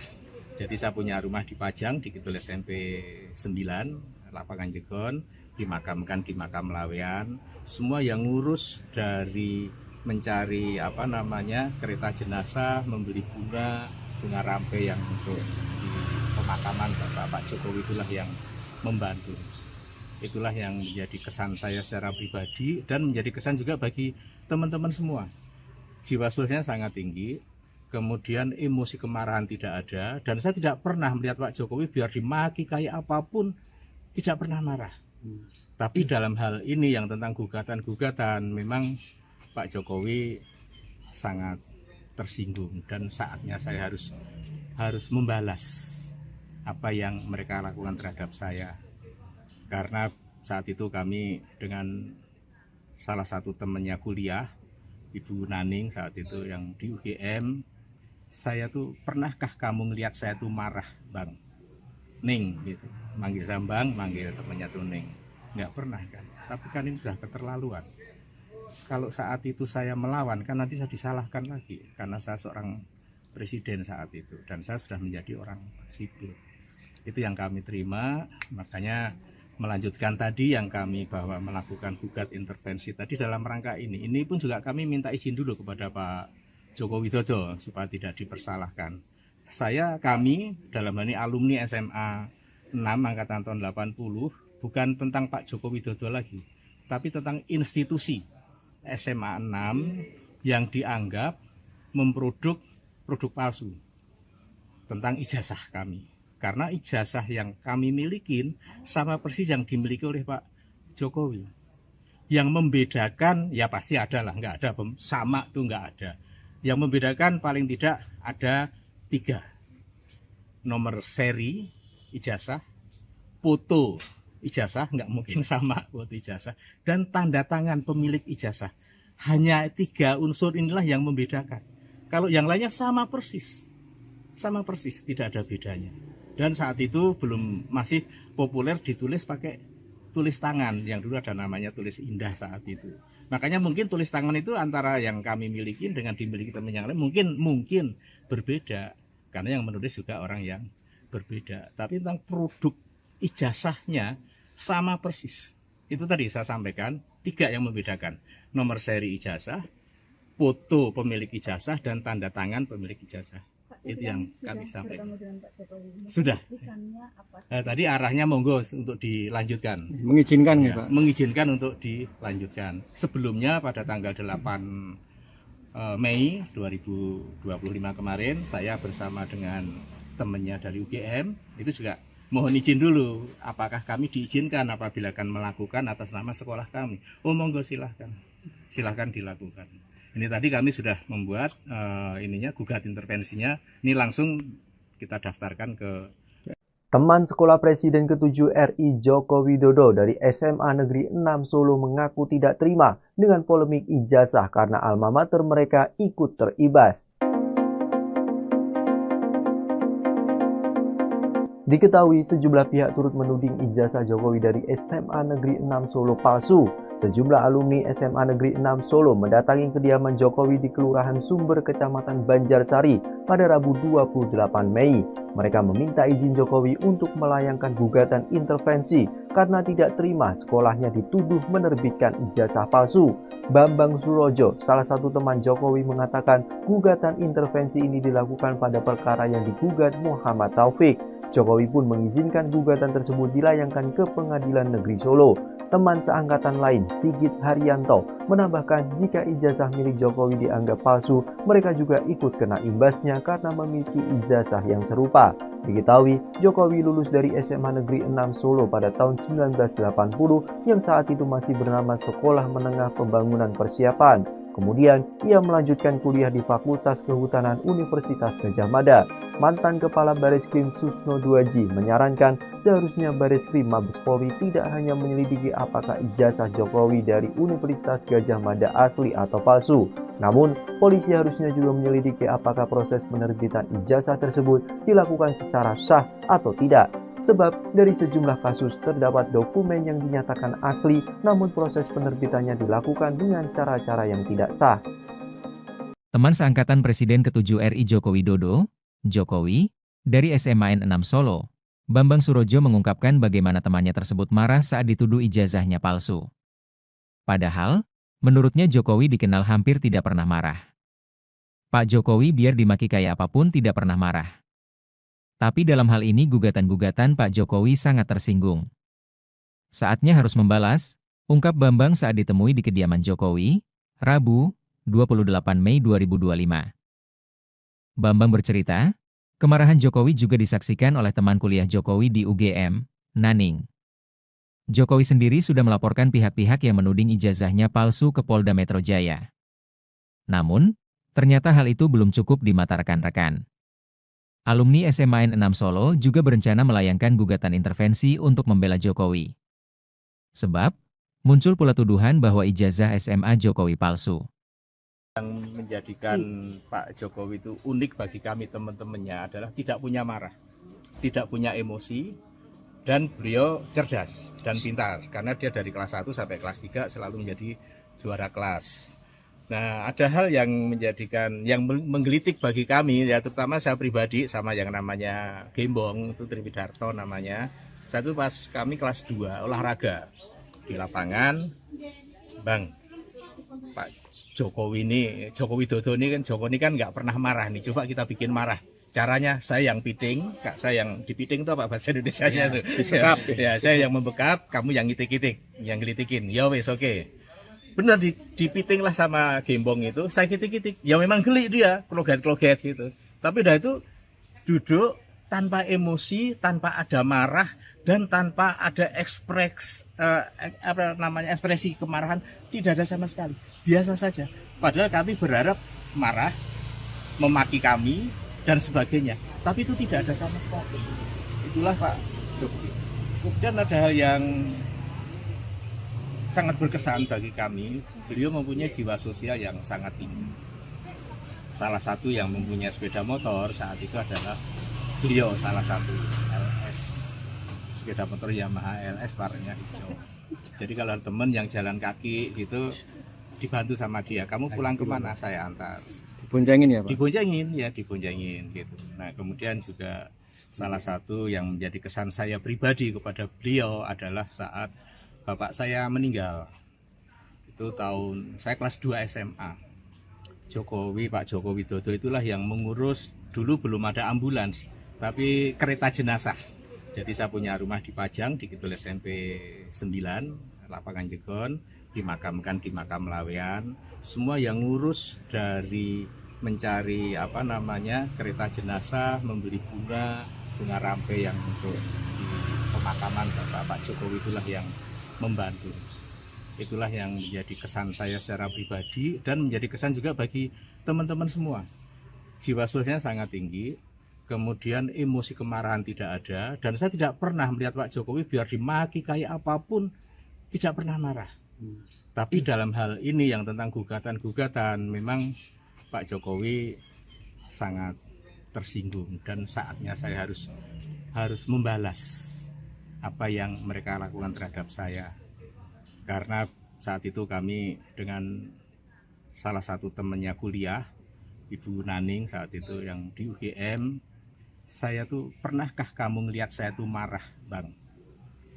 Jadi saya punya rumah di Pajang, di Kidul SMP 9, Lapangan Jegon, dimakamkan di makam Lawean. Semua yang ngurus dari mencari kereta jenazah, membeli bunga rampe yang untuk di pemakaman Pak Jokowi itulah yang membantu. Itulah yang menjadi kesan saya secara pribadi dan menjadi kesan juga bagi teman-teman semua. Jiwa sosialnya sangat tinggi, kemudian emosi kemarahan tidak ada, dan saya tidak pernah melihat Pak Jokowi biar dimaki kayak apapun tidak pernah marah. Tapi dalam hal ini yang tentang gugatan-gugatan, memang Pak Jokowi sangat tersinggung dan saatnya saya harus membalas apa yang mereka lakukan terhadap saya. Karena saat itu kami dengan salah satu temannya kuliah, Ibu Naning saat itu yang di UGM, saya tuh, pernahkah kamu ngelihat saya tuh marah, Bang? Ning gitu, manggil saya Bang, manggil temannya tuh Ning. Nggak pernah kan, tapi kan ini sudah keterlaluan. Kalau saat itu saya melawan kan nanti saya disalahkan lagi karena saya seorang presiden saat itu, dan saya sudah menjadi orang sipil. Itu yang kami terima, makanya melanjutkan tadi yang kami bahwa melakukan gugat intervensi tadi dalam rangka ini. Ini pun juga kami minta izin dulu kepada Pak Joko Widodo supaya tidak dipersalahkan. Kami dalam hal ini alumni SMA 6 angkatan tahun 80 bukan tentang Pak Joko Widodo lagi, tapi tentang institusi SMA 6 yang dianggap memproduk produk palsu tentang ijazah kami. Karena ijazah yang kami milikin sama persis yang dimiliki oleh Pak Jokowi. Yang membedakan, ya pasti ada lah, nggak ada, sama tuh nggak ada. Yang membedakan paling tidak ada 3. Nomor seri ijazah, foto ijazah, nggak mungkin sama foto ijazah, dan tanda tangan pemilik ijazah. Hanya 3 unsur inilah yang membedakan. Kalau yang lainnya sama persis, tidak ada bedanya. Dan saat itu masih populer ditulis pakai tulis tangan, yang dulu ada namanya tulis indah saat itu. Makanya mungkin tulis tangan itu antara yang kami miliki dengan dimiliki teman yang lain mungkin berbeda, karena yang menulis juga orang yang berbeda. Tapi tentang produk ijazahnya sama persis. Itu tadi saya sampaikan 3 yang membedakan: nomor seri ijazah, foto pemilik ijazah, dan tanda tangan pemilik ijazah. Itu yang kami sampaikan. Sudah. Tadi arahnya monggo untuk dilanjutkan. Mengizinkan ya, Pak? Mengizinkan untuk dilanjutkan. Sebelumnya pada tanggal 8 Mei 2025 kemarin, saya bersama dengan temannya dari UGM itu juga mohon izin dulu, apakah kami diizinkan apabila akan melakukan atas nama sekolah kami. Oh monggo silahkan dilakukan. Ini tadi kami sudah membuat gugat intervensinya. Ini langsung kita daftarkan ke Teman sekolah Presiden ke-7 RI Joko Widodo dari SMA Negeri 6 Solo mengaku tidak terima dengan polemik ijazah karena alma mater mereka ikut teribas. Diketahui sejumlah pihak turut menuding ijazah Jokowi dari SMA Negeri 6 Solo palsu. Sejumlah alumni SMA Negeri 6 Solo mendatangi kediaman Jokowi di Kelurahan Sumber, Kecamatan Banjarsari pada Rabu 28 Mei. Mereka meminta izin Jokowi untuk melayangkan gugatan intervensi karena tidak terima sekolahnya dituduh menerbitkan ijazah palsu. Bambang Surojo, salah satu teman Jokowi, mengatakan gugatan intervensi ini dilakukan pada perkara yang digugat Muhammad Taufik. Jokowi pun mengizinkan gugatan tersebut dilayangkan ke Pengadilan Negeri Solo. Teman seangkatan lain, Sigit Haryanto, menambahkan jika ijazah milik Jokowi dianggap palsu, mereka juga ikut kena imbasnya karena memiliki ijazah yang serupa. Diketahui, Jokowi lulus dari SMA Negeri 6 Solo pada tahun 1980 yang saat itu masih bernama Sekolah Menengah Pembangunan Persiapan. Kemudian, ia melanjutkan kuliah di Fakultas Kehutanan Universitas Gadjah Mada. Mantan Kepala Bareskrim Susno Duaji menyarankan seharusnya Bareskrim Mabes Polri tidak hanya menyelidiki apakah ijazah Jokowi dari Universitas Gadjah Mada asli atau palsu. Namun, polisi harusnya juga menyelidiki apakah proses penerbitan ijazah tersebut dilakukan secara sah atau tidak. Sebab dari sejumlah kasus terdapat dokumen yang dinyatakan asli, namun proses penerbitannya dilakukan dengan cara-cara yang tidak sah. Teman seangkatan Presiden ke-7 RI Joko Widodo, Jokowi, dari SMA 6 Solo, Bambang Surojo mengungkapkan bagaimana temannya tersebut marah saat dituduh ijazahnya palsu. Padahal, menurutnya Jokowi dikenal hampir tidak pernah marah. Pak Jokowi biar dimaki kayak apapun tidak pernah marah. Tapi dalam hal ini gugatan-gugatan Pak Jokowi sangat tersinggung. Saatnya harus membalas, ungkap Bambang saat ditemui di kediaman Jokowi, Rabu, 28 Mei 2025. Bambang bercerita, kemarahan Jokowi juga disaksikan oleh teman kuliah Jokowi di UGM, Naning. Jokowi sendiri sudah melaporkan pihak-pihak yang menuding ijazahnya palsu ke Polda Metro Jaya. Namun, ternyata hal itu belum cukup di mata rekan-rekan. Alumni SMA 6 Solo juga berencana melayangkan gugatan intervensi untuk membela Jokowi. Sebab, muncul pula tuduhan bahwa ijazah SMA Jokowi palsu. Yang menjadikan Pak Jokowi itu unik bagi kami teman-temannya adalah tidak punya marah, tidak punya emosi, dan beliau cerdas dan pintar. Karena dia dari kelas 1 sampai kelas 3 selalu menjadi juara kelas. Nah, ada hal yang menggelitik bagi kami, ya terutama saya pribadi sama yang namanya Gembong, itu Triwidarto namanya. Satu pas kami kelas 2 olahraga di lapangan, Bang, Pak Joko Widodo ini kan nggak pernah marah nih, coba kita bikin marah. Caranya saya yang piting, Kak, saya yang dipiting itu apa bahasa Indonesianya tuh? Disekap. Ya, saya yang membekap, kamu yang ngitik-ngitik, yang gelitikin. Ya wes oke. Benar dipiting lah sama Gembong itu, saya kitik-kitik. Ya memang geli dia, kloget-kloget gitu. Tapi udah itu duduk tanpa emosi, tanpa ada marah dan tanpa ada ekspresi kemarahan, tidak ada sama sekali. Biasa saja. Padahal kami berharap marah, memaki kami dan sebagainya. Tapi itu tidak ada sama sekali. Itulah Pak Jokowi. Kemudian ada hal yang sangat berkesan bagi kami, beliau mempunyai jiwa sosial yang sangat tinggi. Salah satu yang mempunyai sepeda motor saat itu adalah beliau, salah satu LS, sepeda motor Yamaha LS warnanya hijau. Jadi kalau teman yang jalan kaki gitu dibantu sama dia, kamu pulang kemana, saya antar. Diboncengin ya Pak? Diboncengin gitu. Nah kemudian juga salah satu yang menjadi kesan saya pribadi kepada beliau adalah saat bapak saya meninggal. Itu tahun saya kelas 2 SMA. Pak Joko Widodo itulah yang mengurus, dulu belum ada ambulans, tapi kereta jenazah. Jadi saya punya rumah di Pajang, di Kidul SMP 9, lapangan Jegon, dimakamkan di makam Lawean. Semua yang ngurus dari mencari kereta jenazah, membeli bunga rampe yang untuk di pemakaman Pak Jokowi itulah yang membantu. Itulah yang menjadi kesan saya secara pribadi dan menjadi kesan juga bagi teman-teman semua. Jiwa sosialnya sangat tinggi, kemudian emosi kemarahan tidak ada, dan saya tidak pernah melihat Pak Jokowi biar dimaki kayak apapun tidak pernah marah. Tapi dalam hal ini yang tentang gugatan-gugatan, memang Pak Jokowi sangat tersinggung dan saatnya saya harus membalas apa yang mereka lakukan terhadap saya. Karena saat itu kami dengan salah satu temannya kuliah, Ibu Naning saat itu yang di UGM, saya tuh, pernahkah kamu ngelihat saya tuh marah, Bang?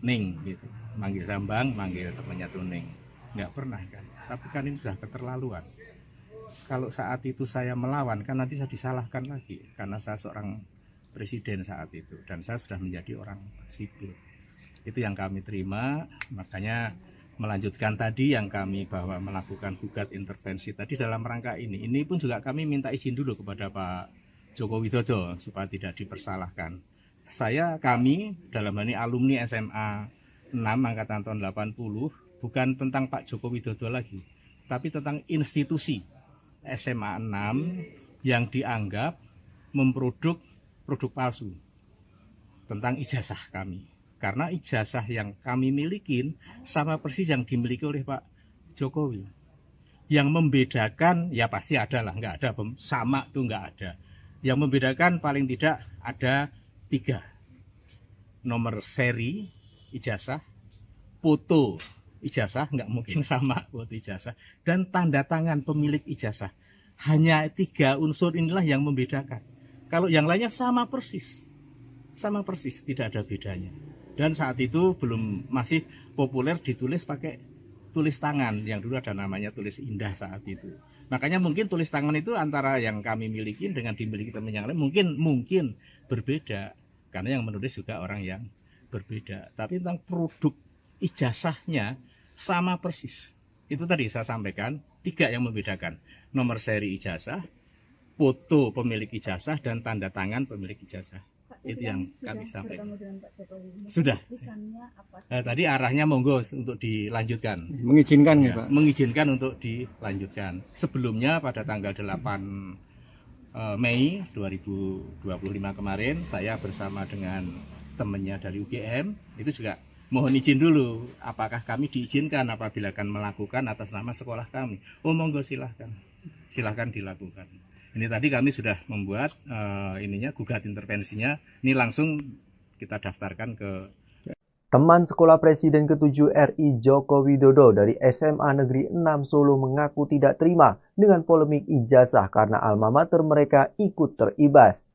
Ning gitu. Manggil Sambang, manggil temannya tuh Ning. Nggak pernah kan. Tapi kan ini sudah keterlaluan. Kalau saat itu saya melawan kan nanti saya disalahkan lagi karena saya seorang presiden saat itu dan saya sudah menjadi orang sipil. Itu yang kami terima, makanya melanjutkan tadi yang kami bahwa melakukan gugat intervensi tadi dalam rangka ini. Ini pun juga kami minta izin dulu kepada Pak Joko Widodo supaya tidak dipersalahkan. Kami dalam hal ini alumni SMA 6 angkatan tahun 80 bukan tentang Pak Joko Widodo lagi, tapi tentang institusi SMA 6 yang dianggap memproduk produk palsu tentang ijazah kami. Karena ijazah yang kami milikin sama persis yang dimiliki oleh Pak Jokowi. Yang membedakan, ya pasti ada lah, nggak ada, sama tuh nggak ada. Yang membedakan paling tidak ada 3. Nomor seri ijazah, foto ijazah, nggak mungkin sama foto ijazah, dan tanda tangan pemilik ijazah. Hanya 3 unsur inilah yang membedakan. Kalau yang lainnya sama persis, tidak ada bedanya. Dan saat itu masih populer ditulis pakai tulis tangan, yang dulu ada namanya tulis indah saat itu. Makanya mungkin tulis tangan itu antara yang kami miliki dengan dimiliki teman yang lain mungkin berbeda, karena yang menulis juga orang yang berbeda. Tapi tentang produk ijazahnya sama persis. Itu tadi saya sampaikan 3 yang membedakan: nomor seri ijazah, foto pemilik ijazah, dan tanda tangan pemilik ijazah. Itu yang kami sampaikan. Sudah. Tadi arahnya monggo untuk dilanjutkan. Mengizinkan ya, Pak? Mengizinkan untuk dilanjutkan. Sebelumnya pada tanggal 8 Mei 2025 kemarin, saya bersama dengan temannya dari UGM itu juga mohon izin dulu, apakah kami diizinkan apabila akan melakukan atas nama sekolah kami. Oh monggo, silahkan dilakukan. Ini tadi kami sudah membuat gugat intervensinya. Ini langsung kita daftarkan ke Teman sekolah Presiden ke-7 RI Joko Widodo dari SMA Negeri 6 Solo mengaku tidak terima dengan polemik ijazah karena alma mater mereka ikut teribas.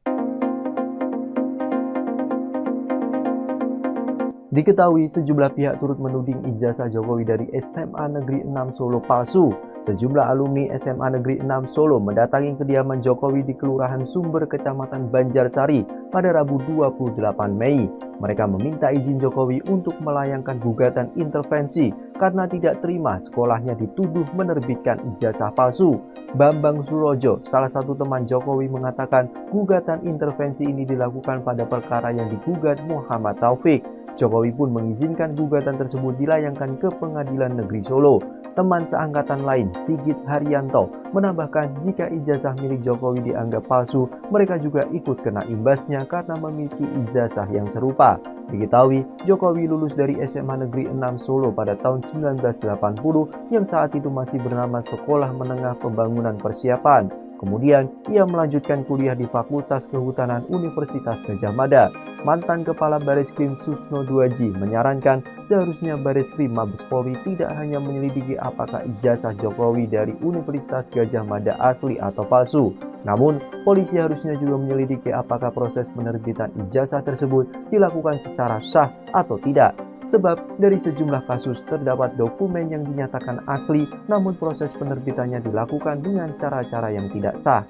Diketahui sejumlah pihak turut menuding ijazah Jokowi dari SMA Negeri 6 Solo palsu. Sejumlah alumni SMA Negeri 6 Solo mendatangi kediaman Jokowi di Kelurahan Sumber, Kecamatan Banjarsari pada Rabu 28 Mei. Mereka meminta izin Jokowi untuk melayangkan gugatan intervensi karena tidak terima sekolahnya dituduh menerbitkan ijazah palsu. Bambang Surojo, salah satu teman Jokowi, mengatakan gugatan intervensi ini dilakukan pada perkara yang digugat Muhammad Taufik. Jokowi pun mengizinkan gugatan tersebut dilayangkan ke Pengadilan Negeri Solo. Teman seangkatan lain, Sigit Haryanto, menambahkan jika ijazah milik Jokowi dianggap palsu, mereka juga ikut kena imbasnya karena memiliki ijazah yang serupa. Diketahui, Jokowi lulus dari SMA Negeri 6 Solo pada tahun 1980 yang saat itu masih bernama Sekolah Menengah Pembangunan Persiapan. Kemudian, ia melanjutkan kuliah di Fakultas Kehutanan Universitas Gadjah Mada. Mantan Kepala Bareskrim Susno Duaji menyarankan seharusnya Bareskrim Mabes Polri tidak hanya menyelidiki apakah ijazah Jokowi dari Universitas Gadjah Mada asli atau palsu. Namun, polisi harusnya juga menyelidiki apakah proses penerbitan ijazah tersebut dilakukan secara sah atau tidak. Sebab dari sejumlah kasus terdapat dokumen yang dinyatakan asli, namun proses penerbitannya dilakukan dengan cara-cara yang tidak sah.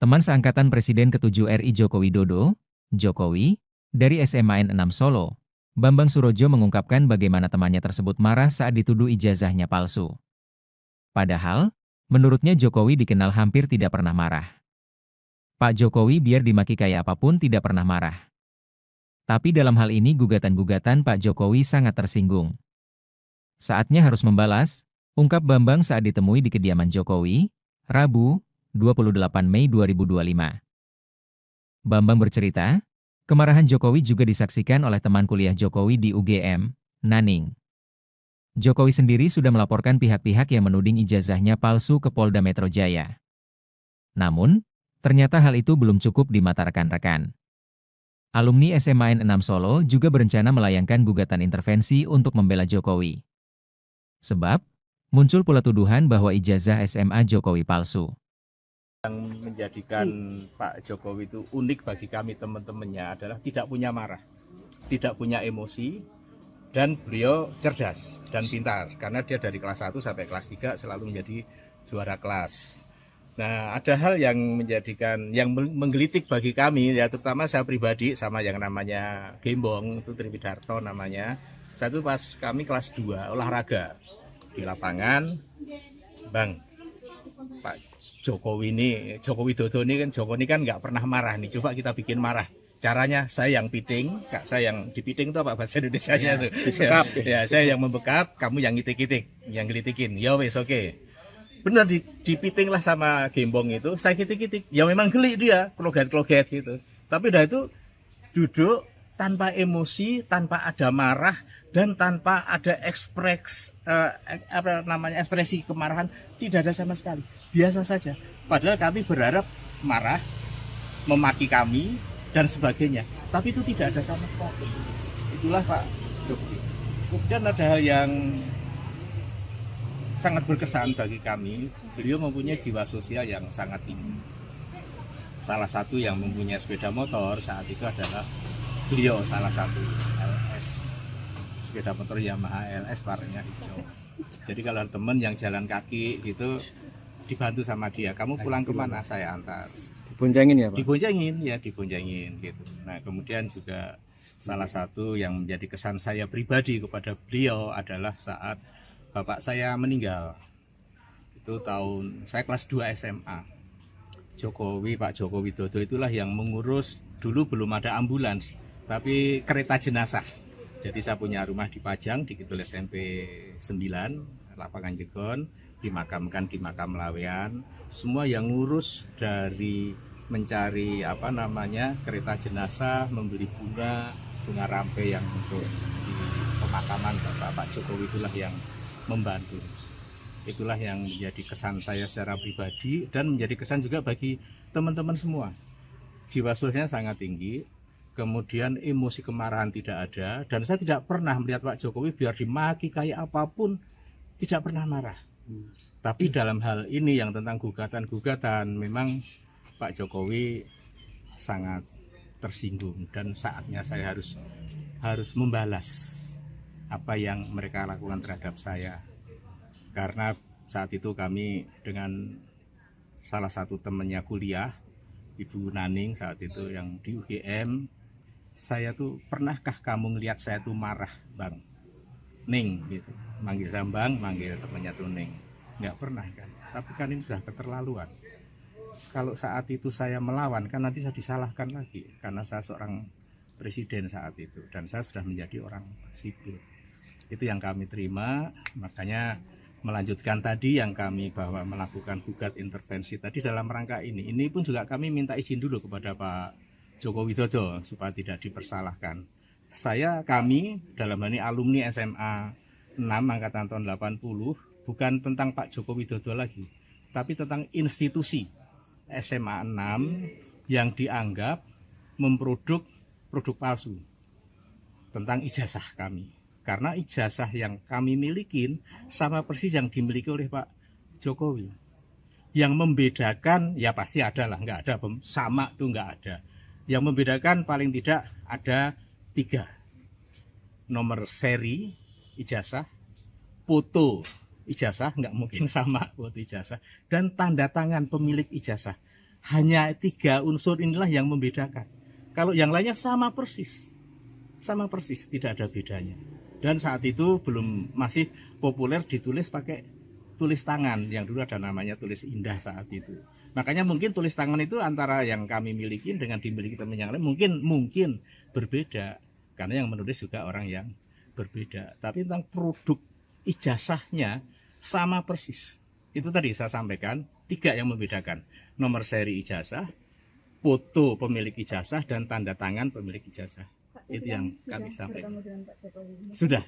Teman seangkatan Presiden ke-7 RI Joko Widodo, Jokowi, dari SMA N6 Solo, Bambang Surojo mengungkapkan bagaimana temannya tersebut marah saat dituduh ijazahnya palsu. Padahal, menurutnya Jokowi dikenal hampir tidak pernah marah. Pak Jokowi biar dimaki kayak apapun tidak pernah marah. Tapi dalam hal ini gugatan-gugatan Pak Jokowi sangat tersinggung. Saatnya harus membalas, ungkap Bambang saat ditemui di kediaman Jokowi, Rabu, 28 Mei 2025. Bambang bercerita, kemarahan Jokowi juga disaksikan oleh teman kuliah Jokowi di UGM, Naning. Jokowi sendiri sudah melaporkan pihak-pihak yang menuding ijazahnya palsu ke Polda Metro Jaya. Namun, ternyata hal itu belum cukup di mata rekan-rekan. Alumni SMA N6 Solo juga berencana melayangkan gugatan intervensi untuk membela Jokowi. Sebab, muncul pula tuduhan bahwa ijazah SMA Jokowi palsu. Yang menjadikan Pak Jokowi itu unik bagi kami teman-temannya adalah tidak punya marah, tidak punya emosi, dan beliau cerdas dan pintar. Karena dia dari kelas 1 sampai kelas 3 selalu menjadi juara kelas. Nah, ada hal yang menggelitik bagi kami, ya terutama saya pribadi sama yang namanya Gembong, itu Triwidarto namanya. Satu pas kami kelas 2 olahraga di lapangan, Bang, Pak Jokowi Widodo ini kan nggak pernah marah nih, coba kita bikin marah. Caranya saya yang piting, saya yang dipiting itu apa bahasa Indonesianya itu? Ya, saya yang membekap, kamu yang ngitik-ngitik, yang gelitikin. Ya wes oke. Benar dipiting lah sama Gembong itu, saya kitik-kitik, ya memang geli dia, kloget-kloget gitu. Tapi udah itu duduk tanpa emosi, tanpa ada marah, dan tanpa ada ekspresi kemarahan, tidak ada sama sekali, biasa saja. Padahal kami berharap marah, memaki kami, dan sebagainya, tapi itu tidak ada sama sekali. Itulah Pak Jokowi. Kemudian ada hal yang sangat berkesan bagi kami, beliau mempunyai jiwa sosial yang sangat tinggi. Salah satu yang mempunyai sepeda motor saat itu adalah beliau, salah satu LS, sepeda motor Yamaha LS warnanya hijau. Jadi kalau teman yang jalan kaki gitu dibantu sama dia, kamu pulang kemana, saya antar. Diboncengin ya Pak? Diboncengin gitu. Nah kemudian juga salah satu yang menjadi kesan saya pribadi kepada beliau adalah saat bapak saya meninggal. Itu tahun saya kelas 2 SMA. Pak Jokowi Widodo itulah yang mengurus, dulu belum ada ambulans, tapi kereta jenazah. Jadi saya punya rumah di Pajang, di Kidul SMP 9, Lapangan Jegon, dimakamkan di makam Lawean. Semua yang ngurus dari mencari kereta jenazah, membeli bunga rampe yang untuk di pemakaman Pak Jokowi itulah yang membantu. Itulah yang menjadi kesan saya secara pribadi dan menjadi kesan juga bagi teman-teman semua. Jiwa sosialnya sangat tinggi, kemudian emosi kemarahan tidak ada, dan saya tidak pernah melihat Pak Jokowi biar dimaki kayak apapun tidak pernah marah. Tapi dalam hal ini yang tentang gugatan-gugatan, memang Pak Jokowi sangat tersinggung, dan saatnya saya harus membalas apa yang mereka lakukan terhadap saya. Karena saat itu kami dengan salah satu temannya kuliah, Ibu Naning saat itu yang di UGM, saya tuh, pernahkah kamu ngelihat saya tuh marah, Bang Ning gitu, manggil saya Bang, manggil temannya tuh Ning, nggak pernah kan. Tapi kan ini sudah keterlaluan. Kalau saat itu saya melawan, kan nanti saya disalahkan lagi karena saya seorang presiden saat itu, dan saya sudah menjadi orang sipil. Itu yang kami terima, makanya melanjutkan tadi yang kami bahwa melakukan gugat intervensi tadi dalam rangka ini. Ini pun juga kami minta izin dulu kepada Pak Joko Widodo supaya tidak dipersalahkan. Kami dalam hal ini alumni SMA 6 angkatan tahun 80, bukan tentang Pak Joko Widodo lagi, tapi tentang institusi SMA 6 yang dianggap memproduk produk palsu tentang ijazah kami. Karena ijazah yang kami milikin sama persis yang dimiliki oleh Pak Jokowi. Yang membedakan, ya pasti ada lah, nggak ada sama tuh nggak ada. Yang membedakan paling tidak ada 3. Nomor seri ijazah, foto ijazah, nggak mungkin sama foto ijazah, dan tanda tangan pemilik ijazah. Hanya 3 unsur inilah yang membedakan. Kalau yang lainnya sama persis, tidak ada bedanya. Dan saat itu masih populer ditulis pakai tulis tangan, yang dulu ada namanya tulis indah saat itu. Makanya mungkin tulis tangan itu antara yang kami miliki dengan dimiliki teman yang lain mungkin berbeda, karena yang menulis juga orang yang berbeda. Tapi tentang produk ijazahnya sama persis. Itu tadi saya sampaikan 3 yang membedakan: nomor seri ijazah, foto pemilik ijazah, dan tanda tangan pemilik ijazah. Itu yang kami sampaikan. Sudah.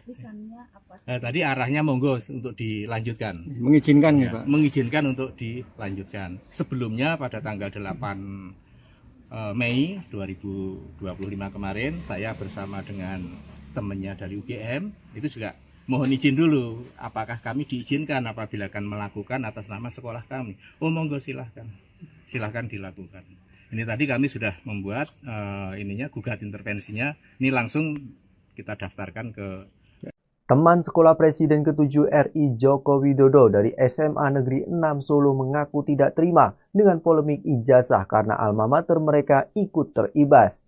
Tadi arahnya monggo untuk dilanjutkan. Mengizinkan ya, Pak? Mengizinkan untuk dilanjutkan. Sebelumnya pada tanggal 8 Mei 2025 kemarin, saya bersama dengan temannya dari UGM, itu juga mohon izin dulu, apakah kami diizinkan apabila akan melakukan atas nama sekolah kami. Oh monggo, silahkan dilakukan. Ini tadi kami sudah membuat gugat intervensinya. Ini langsung kita daftarkan ke Teman sekolah Presiden ke-7 RI Joko Widodo dari SMA Negeri 6 Solo mengaku tidak terima dengan polemik ijazah karena alma mater mereka ikut teribas.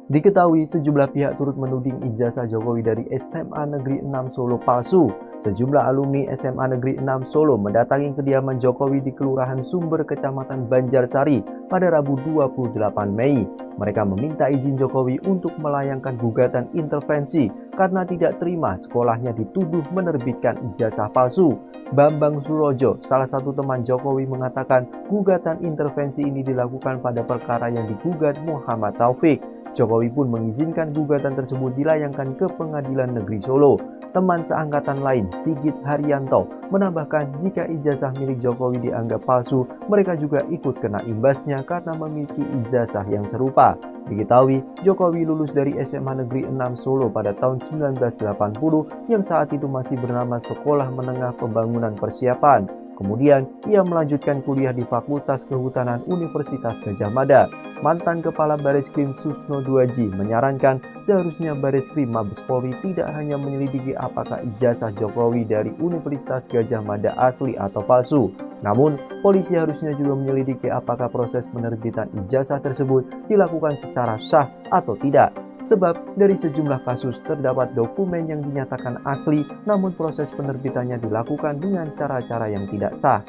Diketahui sejumlah pihak turut menuding ijazah Jokowi dari SMA Negeri 6 Solo palsu. Sejumlah alumni SMA Negeri 6 Solo mendatangi kediaman Jokowi di Kelurahan Sumber, Kecamatan Banjarsari pada Rabu 28 Mei. Mereka meminta izin Jokowi untuk melayangkan gugatan intervensi karena tidak terima sekolahnya dituduh menerbitkan ijazah palsu. Bambang Surojo, salah satu teman Jokowi, mengatakan gugatan intervensi ini dilakukan pada perkara yang digugat Muhammad Taufik. Jokowi pun mengizinkan gugatan tersebut dilayangkan ke Pengadilan Negeri Solo. Teman seangkatan lain, Sigit Haryanto, menambahkan jika ijazah milik Jokowi dianggap palsu, mereka juga ikut kena imbasnya karena memiliki ijazah yang serupa. Diketahui, Jokowi lulus dari SMA Negeri 6 Solo pada tahun 1980 yang saat itu masih bernama Sekolah Menengah Pembangunan Persiapan. Kemudian, ia melanjutkan kuliah di Fakultas Kehutanan Universitas Gadjah Mada. Mantan Kepala Bareskrim Susno Duaji menyarankan seharusnya Bareskrim Mabes Polri tidak hanya menyelidiki apakah ijazah Jokowi dari Universitas Gadjah Mada asli atau palsu. Namun, polisi harusnya juga menyelidiki apakah proses penerbitan ijazah tersebut dilakukan secara sah atau tidak. Sebab dari sejumlah kasus terdapat dokumen yang dinyatakan asli, namun proses penerbitannya dilakukan dengan cara-cara yang tidak sah.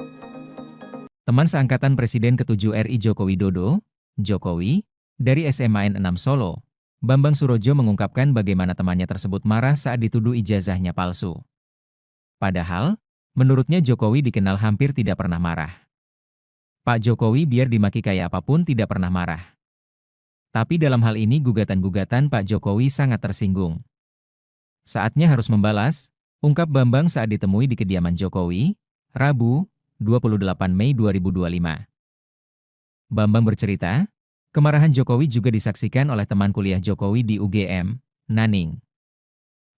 Teman seangkatan Presiden ke-7 RI Joko Widodo, Jokowi, dari SMA N6 Solo, Bambang Surojo mengungkapkan bagaimana temannya tersebut marah saat dituduh ijazahnya palsu. Padahal, menurutnya Jokowi dikenal hampir tidak pernah marah. Pak Jokowi biar dimaki kayak apapun tidak pernah marah. Tapi dalam hal ini gugatan-gugatan Pak Jokowi sangat tersinggung. Saatnya harus membalas, ungkap Bambang saat ditemui di kediaman Jokowi, Rabu, 28 Mei 2025. Bambang bercerita, kemarahan Jokowi juga disaksikan oleh teman kuliah Jokowi di UGM, Naning.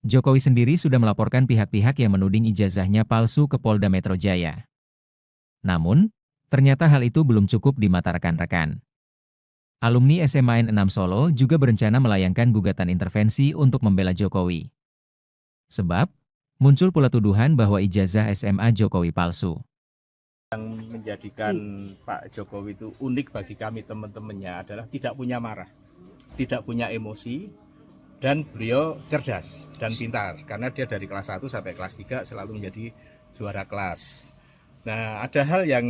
Jokowi sendiri sudah melaporkan pihak-pihak yang menuding ijazahnya palsu ke Polda Metro Jaya. Namun, ternyata hal itu belum cukup di mata rekan-rekan. Alumni SMAN 6 Solo juga berencana melayangkan gugatan intervensi untuk membela Jokowi. Sebab, muncul pula tuduhan bahwa ijazah SMA Jokowi palsu. Menjadikan Pak Jokowi itu unik bagi kami teman-temannya adalah tidak punya marah, tidak punya emosi, dan beliau cerdas dan pintar karena dia dari kelas 1 sampai kelas 3 selalu menjadi juara kelas. Nah, ada hal yang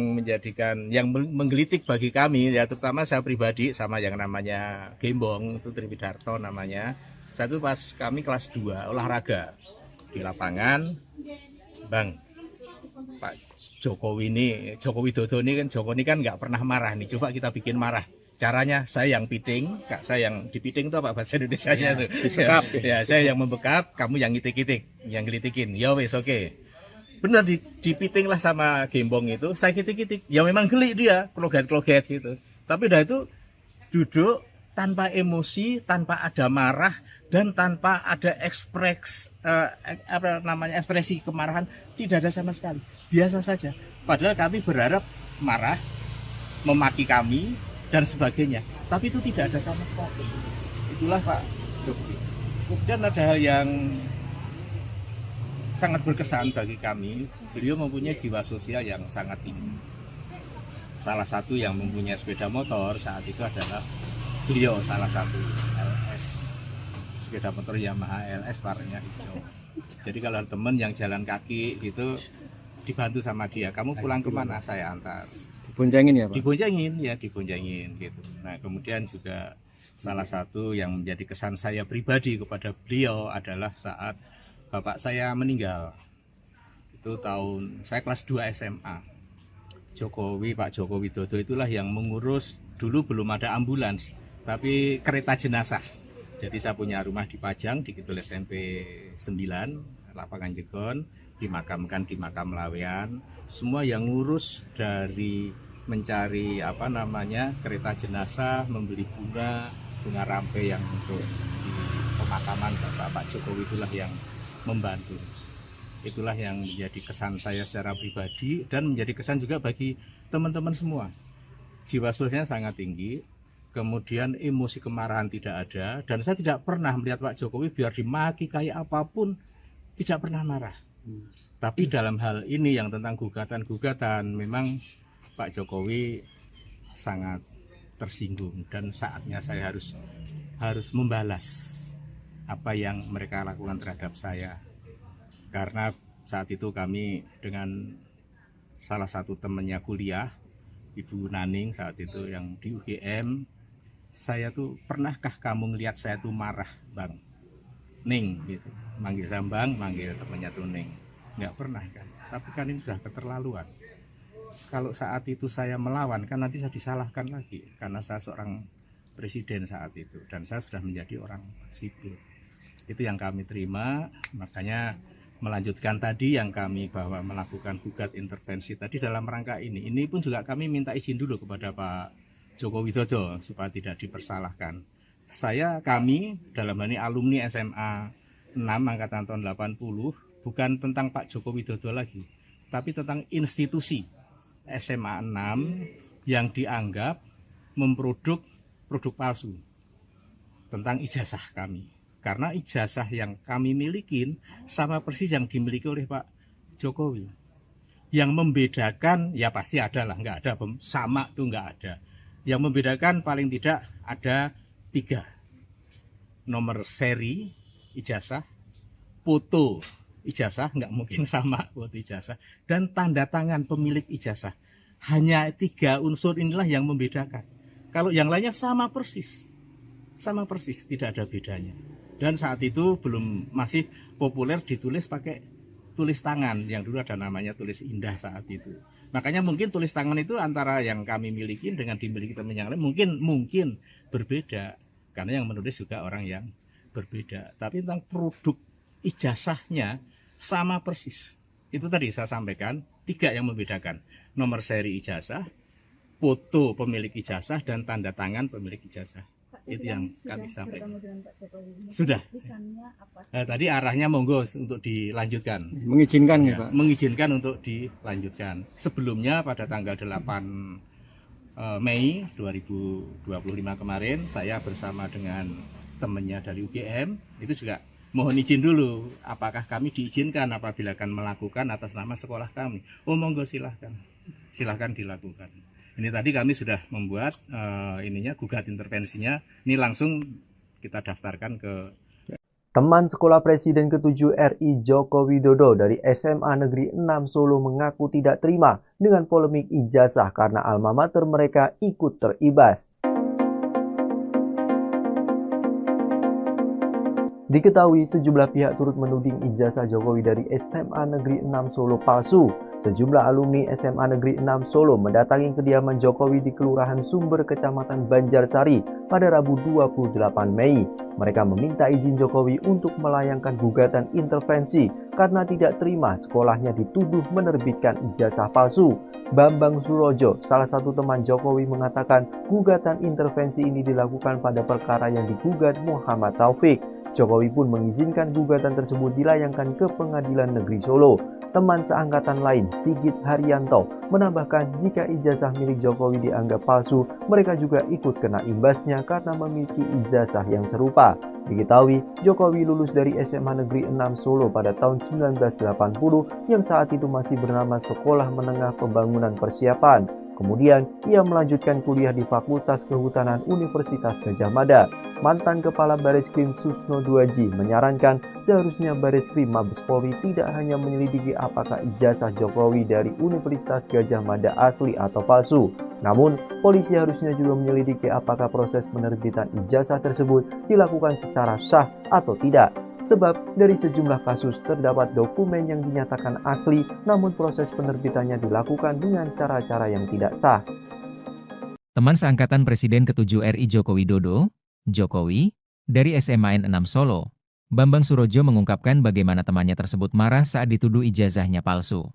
menggelitik bagi kami, ya terutama saya pribadi sama yang namanya Gembong, itu Triwidarto namanya. Satu pas kami kelas 2 olahraga di lapangan, Bang, Pak Jokowi Widodo ini kan nggak pernah marah nih. Coba kita bikin marah. Caranya saya yang piting, Kak, saya yang dipiting itu apa bahasa Indonesianya tuh? Disekap. Ya, saya yang membekap, kamu yang ngitik-ngitik, yang gelitikin. Ya wes oke. Benar dipiting lah sama Gembong itu, saya kitik-kitik. Ya memang geli dia, kloget-kloget gitu. Tapi udah itu duduk tanpa emosi, tanpa ada marah, dan tanpa ada ekspresi kemarahan, tidak ada sama sekali. Biasa saja. Padahal kami berharap marah, memaki kami dan sebagainya. Tapi itu tidak ada sama sekali. Itulah Pak Jokowi. Kemudian ada hal yang sangat berkesan bagi kami. Beliau mempunyai jiwa sosial yang sangat tinggi. Salah satu yang mempunyai sepeda motor saat itu adalah beliau, salah satu LS, sepeda motor Yamaha LS warnanya hijau. Jadi kalau teman yang jalan kaki gitu dibantu sama dia, kamu pulang kemana, saya antar. Diboncengin ya Pak? Diboncengin gitu. Nah kemudian juga salah satu yang menjadi kesan saya pribadi kepada beliau adalah saat bapak saya meninggal. Itu saya kelas 2 SMA. Pak Jokowi Widodo itulah yang mengurus, dulu belum ada ambulans, tapi kereta jenazah. Jadi saya punya rumah di Pajang, di Kidul SMP 9, lapangan Jegon, dimakamkan di makam Lawean. Semua yang ngurus dari mencari kereta jenazah, membeli bunga rampe yang untuk di pemakaman Pak Jokowi itulah yang membantu. Itulah yang menjadi kesan saya secara pribadi dan menjadi kesan juga bagi teman-teman semua. Jiwa sosialnya sangat tinggi, kemudian emosi kemarahan tidak ada, dan saya tidak pernah melihat Pak Jokowi biar dimaki kayak apapun tidak pernah marah. Tapi dalam hal ini yang tentang gugatan memang Pak Jokowi sangat tersinggung dan saatnya saya harus membalas apa yang mereka lakukan terhadap saya. Karena saat itu kami dengan salah satu temannya kuliah, Ibu Naning saat itu yang di UGM, saya tuh pernahkah kamu ngelihat saya tuh marah, Bang? Ning gitu. Manggil Sambang, manggil temannya tuh Ning. Nggak pernah kan. Tapi kan ini sudah keterlaluan. Kalau saat itu saya melawan kan nanti saya disalahkan lagi karena saya seorang presiden saat itu dan saya sudah menjadi orang sipil. Itu yang kami terima, makanya melanjutkan tadi yang kami bahwa melakukan gugat intervensi tadi dalam rangka ini. Ini pun juga kami minta izin dulu kepada Pak Joko Widodo supaya tidak dipersalahkan. Kami dalam hal ini alumni SMA 6 angkatan tahun 80 bukan tentang Pak Joko Widodo lagi, tapi tentang institusi SMA 6 yang dianggap memproduk produk palsu tentang ijazah kami. Karena ijazah yang kami milikin sama persis yang dimiliki oleh Pak Jokowi. Yang membedakan ya pasti ada lah, nggak ada sama tuh nggak ada. Yang membedakan paling tidak ada 3. Nomor seri ijazah, foto ijazah, nggak mungkin sama foto ijazah, dan tanda tangan pemilik ijazah. Hanya 3 unsur inilah yang membedakan. Kalau yang lainnya sama persis, tidak ada bedanya. Dan saat itu masih populer ditulis pakai tulis tangan, yang dulu ada namanya tulis indah saat itu. Makanya mungkin tulis tangan itu antara yang kami miliki dengan dimiliki teman yang lain mungkin berbeda, karena yang menulis juga orang yang berbeda. Tapi tentang produk ijazahnya sama persis. Itu tadi saya sampaikan 3 yang membedakan: nomor seri ijazah, foto pemilik ijazah dan tanda tangan pemilik ijazah. Itu yang kami sampaikan. Sudah. Tadi arahnya monggo untuk dilanjutkan. Mengizinkan ya, Ya, Pak? mengizinkan untuk dilanjutkan. Sebelumnya pada tanggal 8 Mei 2025 kemarin saya bersama dengan temannya dari UGM itu juga mohon izin dulu apakah kami diizinkan apabila akan melakukan atas nama sekolah kami. Oh monggo silahkan dilakukan. Ini tadi kami sudah membuat gugat intervensinya. Ini langsung kita daftarkan ke Teman sekolah Presiden ke-7 RI Joko Widodo dari SMA Negeri 6 Solo mengaku tidak terima dengan polemik ijazah karena alma mater mereka ikut teribas. Diketahui sejumlah pihak turut menuding ijazah Jokowi dari SMA Negeri 6 Solo palsu. Sejumlah alumni SMA Negeri 6 Solo mendatangi kediaman Jokowi di Kelurahan Sumber, Kecamatan Banjarsari pada Rabu 28 Mei. Mereka meminta izin Jokowi untuk melayangkan gugatan intervensi karena tidak terima sekolahnya dituduh menerbitkan ijazah palsu. Bambang Surojo, salah satu teman Jokowi, mengatakan gugatan intervensi ini dilakukan pada perkara yang digugat Muhammad Taufik. Jokowi pun mengizinkan gugatan tersebut dilayangkan ke Pengadilan Negeri Solo. Teman seangkatan lain, Sigit Haryanto, menambahkan jika ijazah milik Jokowi dianggap palsu, mereka juga ikut kena imbasnya karena memiliki ijazah yang serupa. Diketahui, Jokowi lulus dari SMA Negeri 6 Solo pada tahun 1980 yang saat itu masih bernama Sekolah Menengah Pembangunan Persiapan. Kemudian, ia melanjutkan kuliah di Fakultas Kehutanan Universitas Gadjah Mada. Mantan Kepala Bareskrim Susno Duaji menyarankan seharusnya Bareskrim Mabes Polri tidak hanya menyelidiki apakah ijazah Jokowi dari Universitas Gadjah Mada asli atau palsu. Namun, polisi harusnya juga menyelidiki apakah proses penerbitan ijazah tersebut dilakukan secara sah atau tidak. Sebab dari sejumlah kasus terdapat dokumen yang dinyatakan asli, namun proses penerbitannya dilakukan dengan cara-cara yang tidak sah. Teman seangkatan Presiden ke-7 RI Joko Widodo, Jokowi, dari SMAN 6 Solo, Bambang Surojo mengungkapkan bagaimana temannya tersebut marah saat dituduh ijazahnya palsu.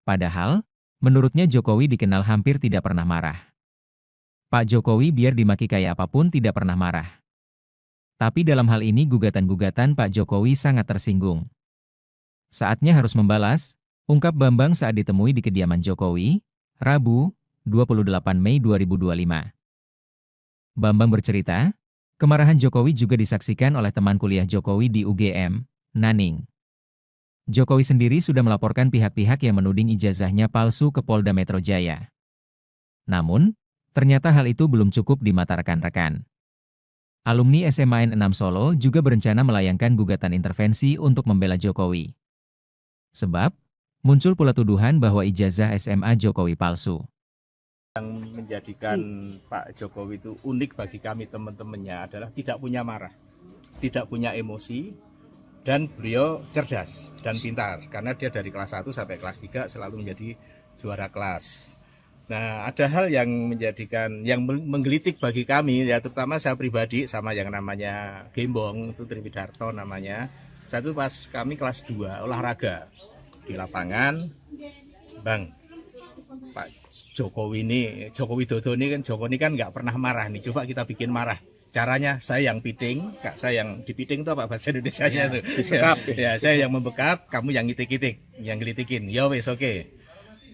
Padahal, menurutnya Jokowi dikenal hampir tidak pernah marah. Pak Jokowi biar dimaki kayak apapun tidak pernah marah. Tapi dalam hal ini gugatan-gugatan Pak Jokowi sangat tersinggung. Saatnya harus membalas, ungkap Bambang saat ditemui di kediaman Jokowi, Rabu, 28 Mei 2025. Bambang bercerita, kemarahan Jokowi juga disaksikan oleh teman kuliah Jokowi di UGM, Naning. Jokowi sendiri sudah melaporkan pihak-pihak yang menuding ijazahnya palsu ke Polda Metro Jaya. Namun, ternyata hal itu belum cukup di mata rekan-rekan. Alumni SMAN 6 Solo juga berencana melayangkan gugatan intervensi untuk membela Jokowi. Sebab, muncul pula tuduhan bahwa ijazah SMA Jokowi palsu. Yang menjadikan Pak Jokowi itu unik bagi kami teman-temannya adalah tidak punya marah, tidak punya emosi, dan beliau cerdas dan pintar. Karena dia dari kelas 1 sampai kelas 3 selalu menjadi juara kelas. Nah, ada hal yang menggelitik bagi kami, ya terutama saya pribadi sama yang namanya Gembong, itu Triwidarto namanya. Satu pas kami kelas 2 olahraga di lapangan, Bang, Pak Jokowi Widodo ini kan nggak pernah marah nih, coba kita bikin marah. Caranya saya yang piting, Kak, saya yang dipiting itu apa bahasa Indonesianya tuh? Disekap. Ya, saya yang membekap, kamu yang ngitik-ngitik, yang gelitikin. Ya wes oke.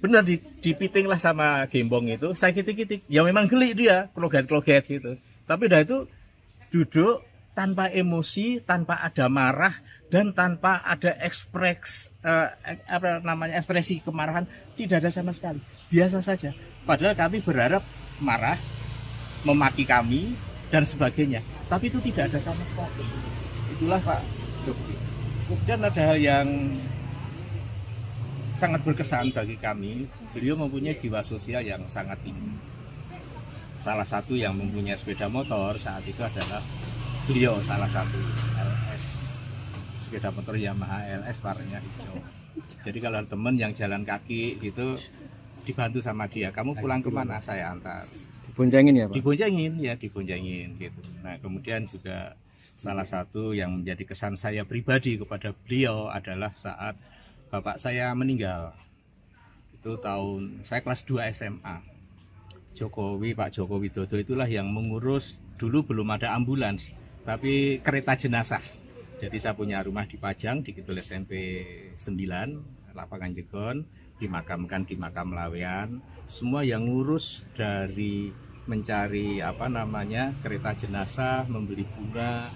Benar dipiting lah sama Gembong itu, saya kitik-kitik. Ya memang geli dia, kloget-kloget gitu. Tapi udah itu duduk tanpa emosi, tanpa ada marah, dan tanpa ada ekspresi kemarahan, tidak ada sama sekali. Biasa saja. Padahal kami berharap marah, memaki kami, dan sebagainya. Tapi itu tidak ada sama sekali. Itulah Pak Jokowi. Kemudian ada hal yang sangat berkesan bagi kami, beliau mempunyai jiwa sosial yang sangat tinggi. Salah satu yang mempunyai sepeda motor saat itu adalah beliau, salah satu LS, sepeda motor Yamaha LS warnanya hijau. Jadi kalau teman yang jalan kaki gitu dibantu sama dia, kamu pulang kemana, saya antar. Diboncengin ya, Pak? Diboncengin gitu. Nah, kemudian juga salah satu yang menjadi kesan saya pribadi kepada beliau adalah saat bapak saya meninggal. Itu saya kelas 2 SMA. Jokowi, Pak Joko Widodo itulah yang mengurus, dulu belum ada ambulans, tapi kereta jenazah. Jadi saya punya rumah di Pajang, di Kidul SMP 9, Lapangan Jegon, dimakamkan di Makam Lawean. Semua yang ngurus dari mencari kereta jenazah, membeli bunga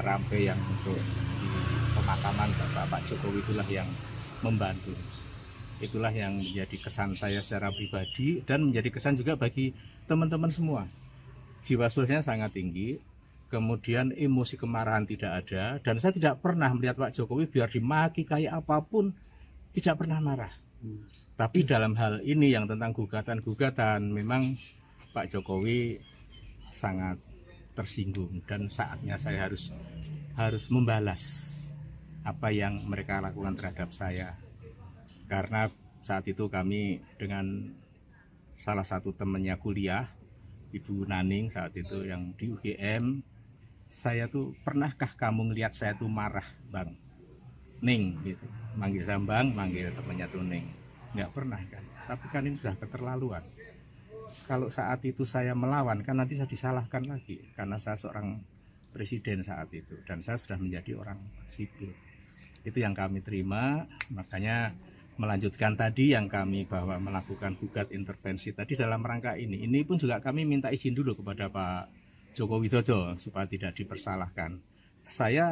rampe yang untuk di pemakaman Pak Jokowi itulah yang membantu. Itulah yang menjadi kesan saya secara pribadi dan menjadi kesan juga bagi teman-teman semua. Jiwa sosialnya sangat tinggi, kemudian emosi kemarahan tidak ada, dan saya tidak pernah melihat Pak Jokowi biar dimaki kayak apapun, tidak pernah marah. Tapi dalam hal ini yang tentang gugatan-gugatan, memang Pak Jokowi sangat tersinggung dan saatnya saya harus membalas apa yang mereka lakukan terhadap saya. Karena saat itu kami dengan salah satu temannya kuliah, Ibu Naning saat itu yang di UGM, saya tuh, pernahkah kamu ngelihat saya tuh marah, Bang? Ning gitu. Manggil saya Bang, manggil temannya tuh Ning. Nggak pernah kan. Tapi kan ini sudah keterlaluan. Kalau saat itu saya melawan, kan nanti saya disalahkan lagi karena saya seorang presiden saat itu dan saya sudah menjadi orang sipil. Itu yang kami terima, makanya melanjutkan tadi yang kami bahwa melakukan gugat intervensi tadi dalam rangka ini. Ini pun juga kami minta izin dulu kepada Pak Joko Widodo supaya tidak dipersalahkan.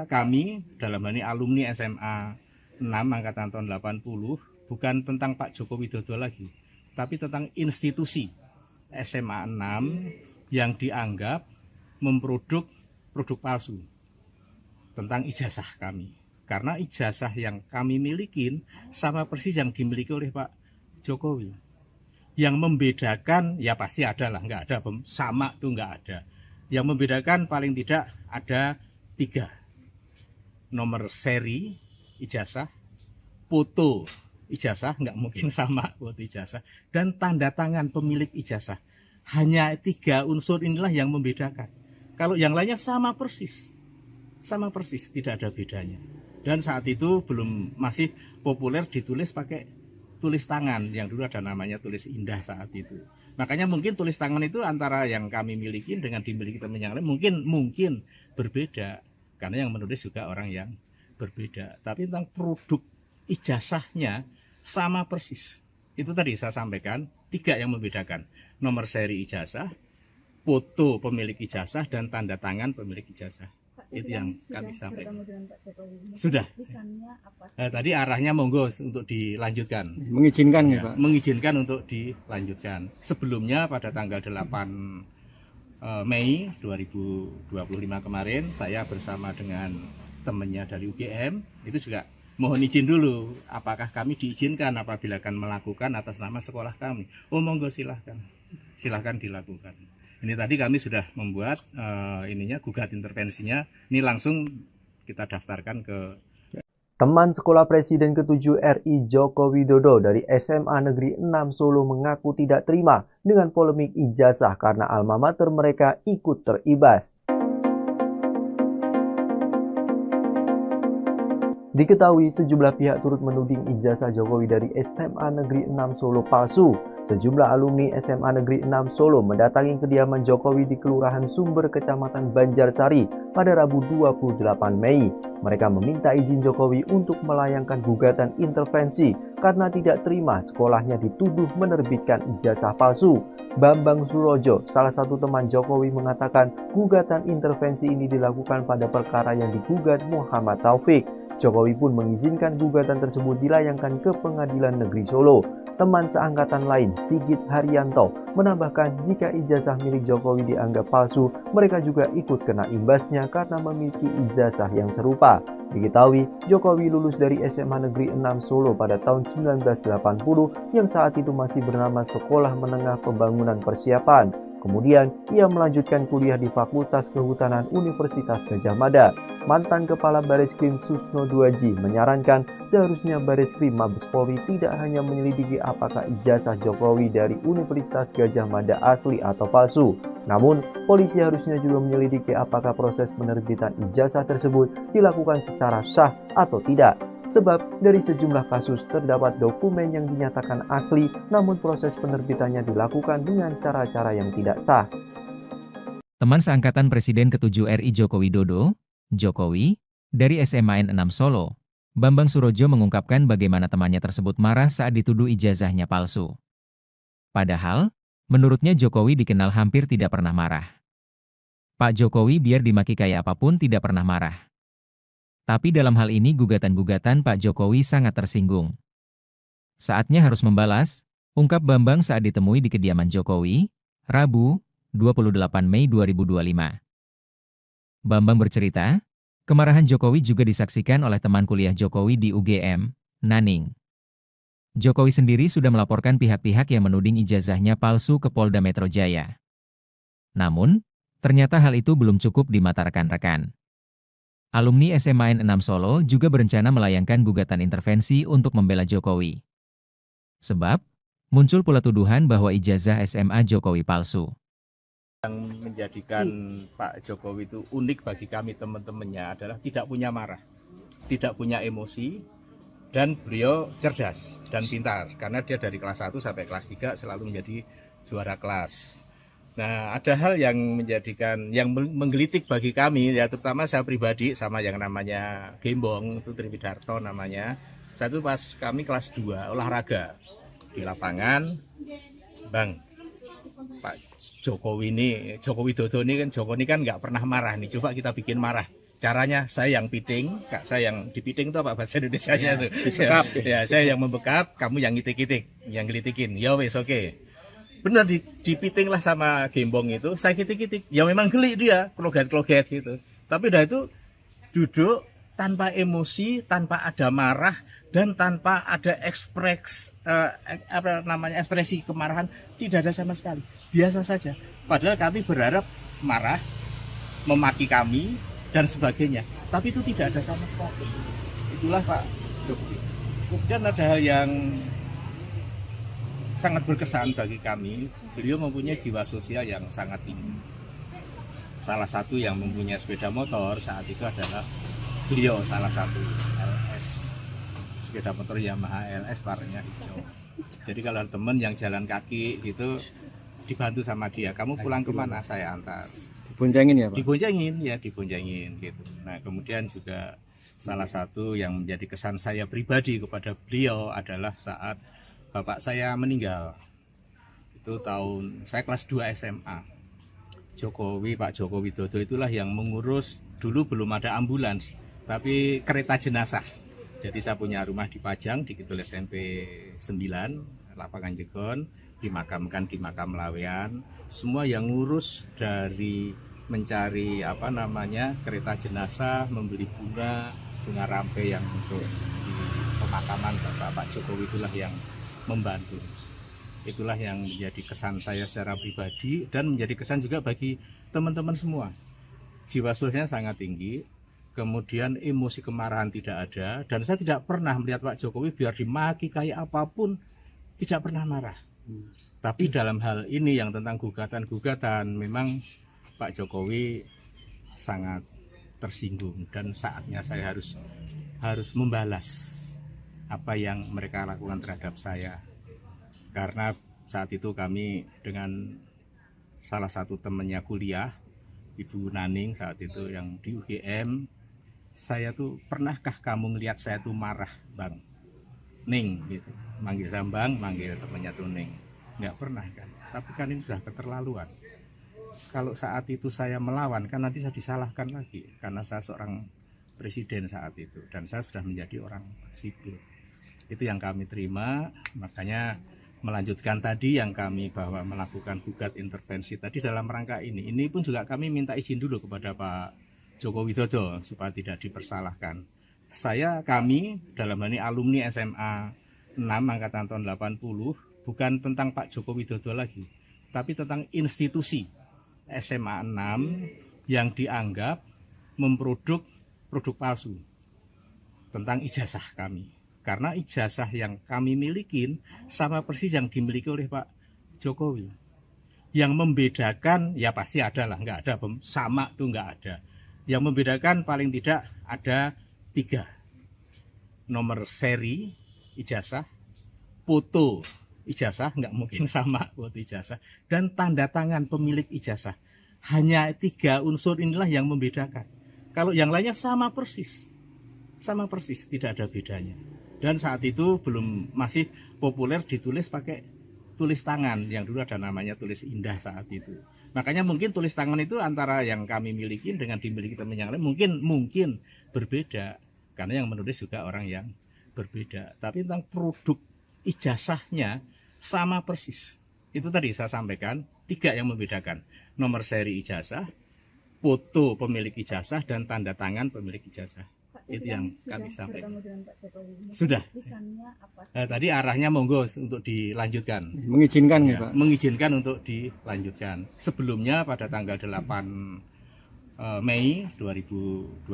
Kami dalam hal ini alumni SMA 6 angkatan tahun 80 bukan tentang Pak Joko Widodo lagi, tapi tentang institusi SMA 6 yang dianggap memproduk produk palsu tentang ijazah kami. Karena ijazah yang kami milikin sama persis yang dimiliki oleh Pak Jokowi. Yang membedakan, ya pasti ada lah, nggak ada, sama tuh nggak ada. Yang membedakan paling tidak ada 3. Nomor seri ijazah, foto ijazah, nggak mungkin sama foto ijazah, dan tanda tangan pemilik ijazah. Hanya 3 unsur inilah yang membedakan. Kalau yang lainnya sama persis, tidak ada bedanya. Dan saat itu masih populer ditulis pakai tulis tangan, yang dulu ada namanya tulis indah saat itu. Makanya mungkin tulis tangan itu antara yang kami miliki dengan dimiliki teman yang lain mungkin berbeda, karena yang menulis juga orang yang berbeda. Tapi tentang produk ijazahnya sama persis. Itu tadi saya sampaikan 3 yang membedakan: nomor seri ijazah, foto pemilik ijazah, dan tanda tangan pemilik ijazah. Itu yang kami sampaikan. Sudah. Tadi arahnya monggo untuk dilanjutkan. Mengizinkan ya, Pak? Mengizinkan untuk dilanjutkan. Sebelumnya pada tanggal 8 Mei 2025 kemarin, saya bersama dengan temannya dari UGM itu juga mohon izin dulu, apakah kami diizinkan apabila akan melakukan atas nama sekolah kami. Oh monggo, silahkan dilakukan. Ini tadi kami sudah membuat gugat intervensinya. Ini langsung kita daftarkan ke Teman sekolah Presiden ke-7 RI Joko Widodo dari SMA Negeri 6 Solo mengaku tidak terima dengan polemik ijazah karena alma mater mereka ikut teribas. Diketahui sejumlah pihak turut menuding ijazah Jokowi dari SMA Negeri 6 Solo palsu. Sejumlah alumni SMA Negeri 6 Solo mendatangi kediaman Jokowi di Kelurahan Sumber, Kecamatan Banjarsari pada Rabu 28 Mei. Mereka meminta izin Jokowi untuk melayangkan gugatan intervensi karena tidak terima sekolahnya dituduh menerbitkan ijazah palsu. Bambang Surojo, salah satu teman Jokowi, mengatakan gugatan intervensi ini dilakukan pada perkara yang digugat Muhammad Taufik. Jokowi pun mengizinkan gugatan tersebut dilayangkan ke Pengadilan Negeri Solo. Teman seangkatan lain, Sigit Haryanto, menambahkan jika ijazah milik Jokowi dianggap palsu, mereka juga ikut kena imbasnya karena memiliki ijazah yang serupa. Diketahui, Jokowi lulus dari SMA Negeri 6 Solo pada tahun 1980 yang saat itu masih bernama Sekolah Menengah Pembangunan Persiapan. Kemudian, ia melanjutkan kuliah di Fakultas Kehutanan Universitas Gadjah Mada. Mantan Kepala Bareskrim Susno Duaji menyarankan seharusnya Bareskrim Mabes Polri tidak hanya menyelidiki apakah ijazah Jokowi dari Universitas Gadjah Mada asli atau palsu. Namun, polisi harusnya juga menyelidiki apakah proses penerbitan ijazah tersebut dilakukan secara sah atau tidak. Sebab dari sejumlah kasus terdapat dokumen yang dinyatakan asli, namun proses penerbitannya dilakukan dengan cara-cara yang tidak sah. Teman seangkatan Presiden ke-7 RI Joko Widodo, Jokowi, dari SMAN 6 Solo, Bambang Surojo mengungkapkan bagaimana temannya tersebut marah saat dituduh ijazahnya palsu. Padahal, menurutnya Jokowi dikenal hampir tidak pernah marah. Pak Jokowi biar dimaki kayak apapun tidak pernah marah. Tapi dalam hal ini gugatan-gugatan Pak Jokowi sangat tersinggung. Saatnya harus membalas, ungkap Bambang saat ditemui di kediaman Jokowi, Rabu, 28 Mei 2025. Bambang bercerita, kemarahan Jokowi juga disaksikan oleh teman kuliah Jokowi di UGM, Naning. Jokowi sendiri sudah melaporkan pihak-pihak yang menuding ijazahnya palsu ke Polda Metro Jaya. Namun, ternyata hal itu belum cukup di mata rekan-rekan. Alumni SMAN 6 Solo juga berencana melayangkan gugatan intervensi untuk membela Jokowi. Sebab, muncul pula tuduhan bahwa ijazah SMA Jokowi palsu. Yang menjadikan Pak Jokowi itu unik bagi kami teman-temannya adalah tidak punya marah, tidak punya emosi, dan beliau cerdas dan pintar. Karena dia dari kelas 1 sampai kelas 3 selalu menjadi juara kelas. Nah, ada hal yang menggelitik bagi kami, ya terutama saya pribadi sama yang namanya Gembong, itu Triwidarto namanya. Satu pas kami kelas 2 olahraga di lapangan, Bang, Pak Jokowi ini, Joko Widodo ini kan nggak pernah marah nih, coba kita bikin marah. Caranya saya yang piting, Kak, saya yang dipiting itu apa bahasa Indonesianya itu? Ya, saya yang membekap, kamu yang ngitik-ngitik, yang gelitikin. Ya wes oke. Benar dipiting lah sama Gembong itu, saya kitik-kitik. Ya memang geli dia, kloget-kloget gitu. Tapi udah itu duduk tanpa emosi, tanpa ada marah, dan tanpa ada ekspresi kemarahan, tidak ada sama sekali. Biasa saja. Padahal kami berharap marah, memaki kami, dan sebagainya. Tapi itu tidak ada sama sekali. Itulah Pak Jokowi. Kemudian ada hal yang sangat berkesan bagi kami, beliau mempunyai jiwa sosial yang sangat tinggi. Salah satu yang mempunyai sepeda motor saat itu adalah beliau, salah satu LS, sepeda motor Yamaha LS warnanya hijau. Jadi kalau teman yang jalan kaki gitu dibantu sama dia, kamu pulang kemana, saya antar. Diboncengin ya Pak? Diboncengin gitu. Nah kemudian juga salah satu yang menjadi kesan saya pribadi kepada beliau adalah saat bapak saya meninggal. Itu saya kelas 2 SMA. Pak Joko Widodo itulah yang mengurus, dulu belum ada ambulans, tapi kereta jenazah. Jadi saya punya rumah di Pajang, di Kidul SMP 9, Lapangan Jegon, dimakamkan di makam Lawean. Semua yang ngurus dari mencari kereta jenazah, membeli bunga rampe yang untuk di pemakaman Pak Jokowi itulah yang membantu. Itulah yang menjadi kesan saya secara pribadi dan menjadi kesan juga bagi teman-teman semua. Jiwa sosialnya sangat tinggi, kemudian emosi kemarahan tidak ada, dan saya tidak pernah melihat Pak Jokowi biar dimaki kayak apapun tidak pernah marah. Tapi dalam hal ini yang tentang gugatan-gugatan memang Pak Jokowi sangat tersinggung dan saatnya saya harus membalas apa yang mereka lakukan terhadap saya. Karena saat itu kami dengan salah satu temannya kuliah, Ibu Naning saat itu yang di UGM, saya tuh, pernahkah kamu ngelihat saya tuh marah, Bang? Ning gitu. Manggil saya Bang, manggil temannya tuh Ning. Nggak pernah kan. Tapi kan ini sudah keterlaluan. Kalau saat itu saya melawan, kan nanti saya disalahkan lagi karena saya seorang presiden saat itu dan saya sudah menjadi orang sipil. Itu yang kami terima, makanya melanjutkan tadi yang kami bahwa melakukan gugat intervensi tadi dalam rangka ini. Ini pun juga kami minta izin dulu kepada Pak Joko Widodo supaya tidak dipersalahkan. Kami dalam hal ini alumni SMA 6 angkatan tahun 80 bukan tentang Pak Joko Widodo lagi, tapi tentang institusi SMA 6 yang dianggap memproduk produk palsu tentang ijazah kami. Karena ijazah yang kami milikin sama persis yang dimiliki oleh Pak Jokowi. Yang membedakan, ya pasti ada lah, nggak ada, sama tuh nggak ada. Yang membedakan paling tidak ada 3. nomor seri ijazah, foto ijazah, nggak mungkin sama foto ijazah, dan tanda tangan pemilik ijazah. Hanya 3 unsur inilah yang membedakan. Kalau yang lainnya sama persis, tidak ada bedanya. Dan saat itu masih populer ditulis pakai tulis tangan, yang dulu ada namanya tulis indah saat itu. Makanya mungkin tulis tangan itu antara yang kami miliki dengan dimiliki teman yang lain mungkin berbeda, karena yang menulis juga orang yang berbeda. Tapi tentang produk ijazahnya sama persis. Itu tadi saya sampaikan 3 yang membedakan: nomor seri ijazah, foto pemilik ijazah, dan tanda tangan pemilik ijazah. Itu yang kami sampaikan. Sudah. Tadi arahnya monggo untuk dilanjutkan. Mengizinkan ya, Pak? Mengizinkan untuk dilanjutkan. Sebelumnya pada tanggal 8 Mei 2025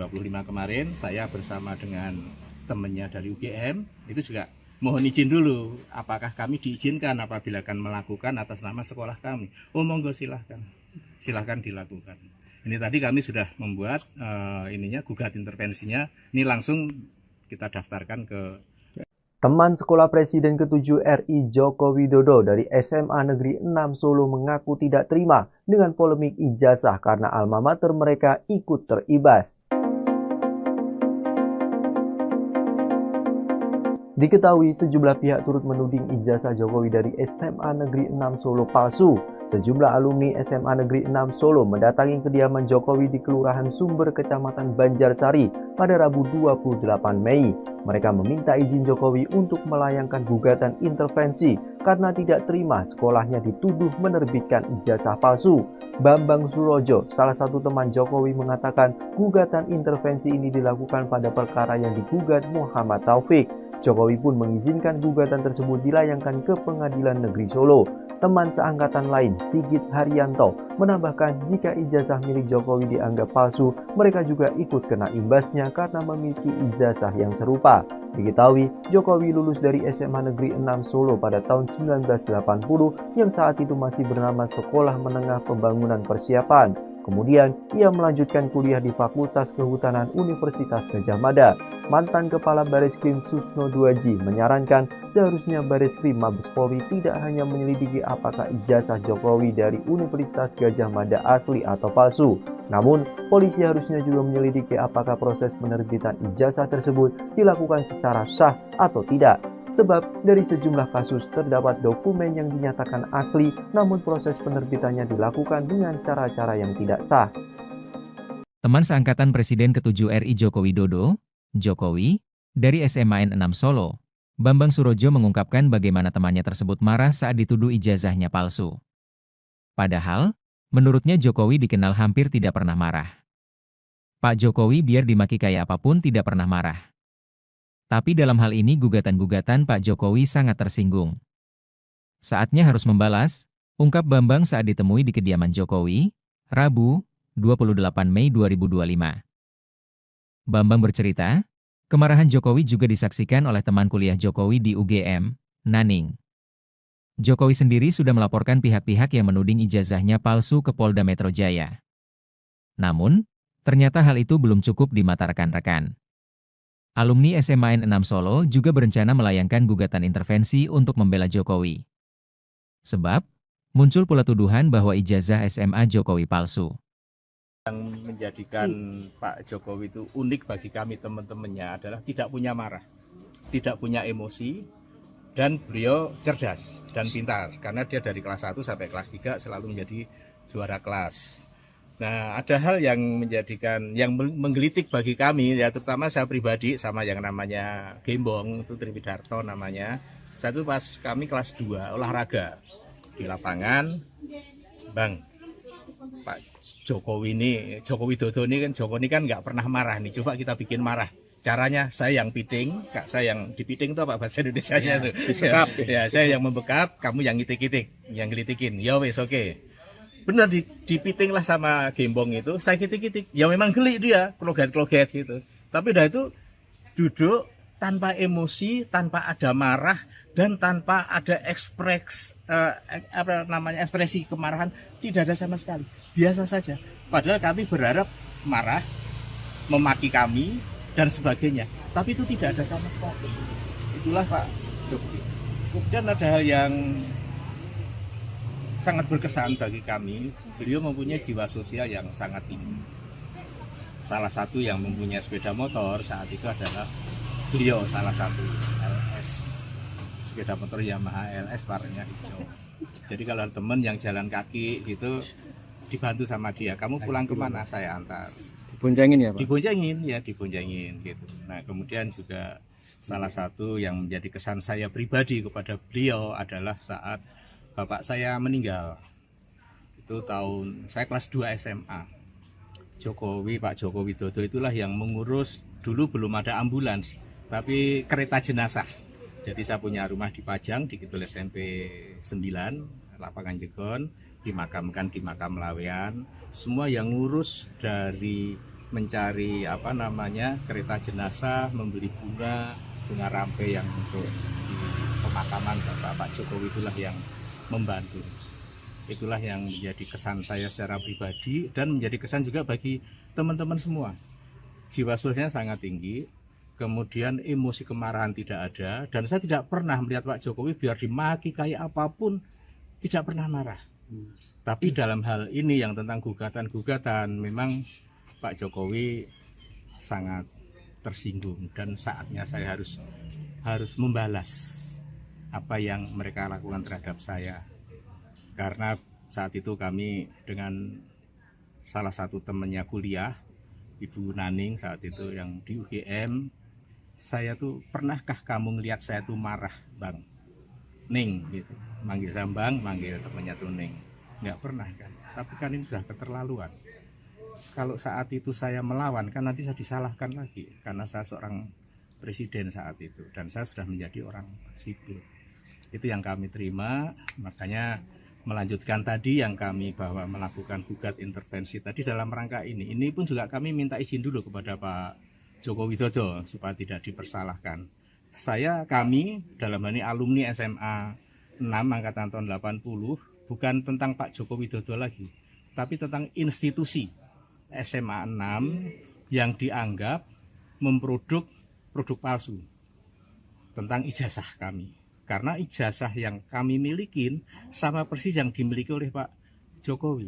kemarin, saya bersama dengan temannya dari UGM itu juga mohon izin dulu, apakah kami diizinkan apabila akan melakukan atas nama sekolah kami. Oh monggo silahkan dilakukan. Ini tadi kami sudah membuat gugat intervensinya. Ini langsung kita daftarkan ke Teman sekolah Presiden ke-7 RI Joko Widodo dari SMA Negeri 6 Solo mengaku tidak terima dengan polemik ijazah karena alma mater mereka ikut teribas. Diketahui sejumlah pihak turut menuding ijazah Jokowi dari SMA Negeri 6 Solo palsu. Sejumlah alumni SMA Negeri 6 Solo mendatangi kediaman Jokowi di Kelurahan Sumber, Kecamatan Banjarsari pada Rabu 28 Mei. Mereka meminta izin Jokowi untuk melayangkan gugatan intervensi karena tidak terima sekolahnya dituduh menerbitkan ijazah palsu. Bambang Surojo, salah satu teman Jokowi, mengatakan gugatan intervensi ini dilakukan pada perkara yang digugat Muhammad Taufik. Jokowi pun mengizinkan gugatan tersebut dilayangkan ke Pengadilan Negeri Solo. Teman seangkatan lain, Sigit Haryanto, menambahkan jika ijazah milik Jokowi dianggap palsu, mereka juga ikut kena imbasnya karena memiliki ijazah yang serupa. Diketahui, Jokowi lulus dari SMA Negeri 6 Solo pada tahun 1980 yang saat itu masih bernama Sekolah Menengah Pembangunan Persiapan. Kemudian, ia melanjutkan kuliah di Fakultas Kehutanan Universitas Gadjah Mada. Mantan Kepala Bareskrim Susno Duaji menyarankan seharusnya Bareskrim Mabes Polri tidak hanya menyelidiki apakah ijazah Jokowi dari Universitas Gadjah Mada asli atau palsu. Namun, polisi harusnya juga menyelidiki apakah proses penerbitan ijazah tersebut dilakukan secara sah atau tidak. Sebab dari sejumlah kasus terdapat dokumen yang dinyatakan asli, namun proses penerbitannya dilakukan dengan cara-cara yang tidak sah. Teman seangkatan Presiden ke-7 RI Joko Widodo, Jokowi, dari SMA N6 Solo, Bambang Surojo mengungkapkan bagaimana temannya tersebut marah saat dituduh ijazahnya palsu. Padahal, menurutnya Jokowi dikenal hampir tidak pernah marah. Pak Jokowi biar dimaki kayak apapun tidak pernah marah. Tapi dalam hal ini gugatan-gugatan Pak Jokowi sangat tersinggung. Saatnya harus membalas, ungkap Bambang saat ditemui di kediaman Jokowi, Rabu, 28 Mei 2025. Bambang bercerita, kemarahan Jokowi juga disaksikan oleh teman kuliah Jokowi di UGM, Naning. Jokowi sendiri sudah melaporkan pihak-pihak yang menuding ijazahnya palsu ke Polda Metro Jaya. Namun, ternyata hal itu belum cukup di mata rekan-rekan. Alumni SMA N6 Solo juga berencana melayangkan gugatan intervensi untuk membela Jokowi. Sebab, muncul pula tuduhan bahwa ijazah SMA Jokowi palsu. Yang menjadikan Pak Jokowi itu unik bagi kami teman-temannya adalah tidak punya marah, tidak punya emosi, dan beliau cerdas dan pintar. Karena dia dari kelas 1 sampai kelas 3 selalu menjadi juara kelas. Nah, ada hal yang menggelitik bagi kami, ya terutama saya pribadi sama yang namanya Gembong, itu Triwidarto namanya. Saya itu pas kami kelas 2 olahraga di lapangan, Bang, Pak Jokowi Widodo ini kan nggak pernah marah nih, coba kita bikin marah. Caranya saya yang piting, Kak saya yang dipiting itu apa bahasa Indonesianya tuh? Ya, saya yang membekap, kamu yang ngitik-ngitik, yang gelitikin. Ya wes oke. Benar dipiting lah sama Gembong itu, saya kitik-kitik, ya memang geli dia, kloget-kloget gitu. Tapi udah itu duduk tanpa emosi, tanpa ada marah, dan tanpa ada ekspresi kemarahan, tidak ada sama sekali, biasa saja. Padahal kami berharap marah, memaki kami, dan sebagainya. tapi itu tidak ada sama sekali. Itulah Pak Jokowi. Kemudian ada hal yang sangat berkesan bagi kami. Beliau mempunyai jiwa sosial yang sangat tinggi. Salah satu yang mempunyai sepeda motor saat itu adalah beliau, salah satu LS, sepeda motor Yamaha LS warnanya hijau. Jadi kalau ada teman yang jalan kaki gitu, dibantu sama dia, kamu pulang kemana, saya antar. Diboncengin ya Pak? Diboncengin gitu. Nah kemudian juga salah satu yang menjadi kesan saya pribadi kepada beliau adalah saat bapak saya meninggal. Itu tahun saya kelas 2 SMA. Pak Jokowi Widodo itulah yang mengurus, dulu belum ada ambulans, tapi kereta jenazah. Jadi saya punya rumah di Pajang, di Kidul SMP 9, Lapangan Jegon, dimakamkan di makam Lawean. Semua yang ngurus dari mencari kereta jenazah, membeli bunga rampe yang untuk di pemakaman Pak Jokowi, itulah yang membantu. Itulah yang menjadi kesan saya secara pribadi dan menjadi kesan juga bagi teman-teman semua. Jiwa sosialnya sangat tinggi, kemudian emosi kemarahan tidak ada, dan saya tidak pernah melihat Pak Jokowi biar dimaki kayak apapun tidak pernah marah. Tapi dalam hal ini yang tentang gugatan-gugatan, memang Pak Jokowi sangat tersinggung dan saatnya saya harus membalas apa yang mereka lakukan terhadap saya. Karena saat itu kami dengan salah satu temannya kuliah, Ibu Naning saat itu yang di UGM, saya tuh, pernahkah kamu ngelihat saya tuh marah, Bang? Ning gitu. Manggil saya Bang, manggil temannya tuh Ning. Nggak pernah kan. Tapi kan ini sudah keterlaluan. Kalau saat itu saya melawan, kan nanti saya disalahkan lagi karena saya seorang presiden saat itu dan saya sudah menjadi orang sipil. Itu yang kami terima, makanya melanjutkan tadi yang kami bahwa melakukan gugat intervensi tadi dalam rangka ini. Ini pun juga kami minta izin dulu kepada Pak Joko Widodo supaya tidak dipersalahkan. Kami dalam hal ini alumni SMA 6 angkatan tahun 80, bukan tentang Pak Joko Widodo lagi, tapi tentang institusi SMA 6 yang dianggap memproduk produk palsu tentang ijazah kami. Karena ijazah yang kami milikin sama persis yang dimiliki oleh Pak Jokowi.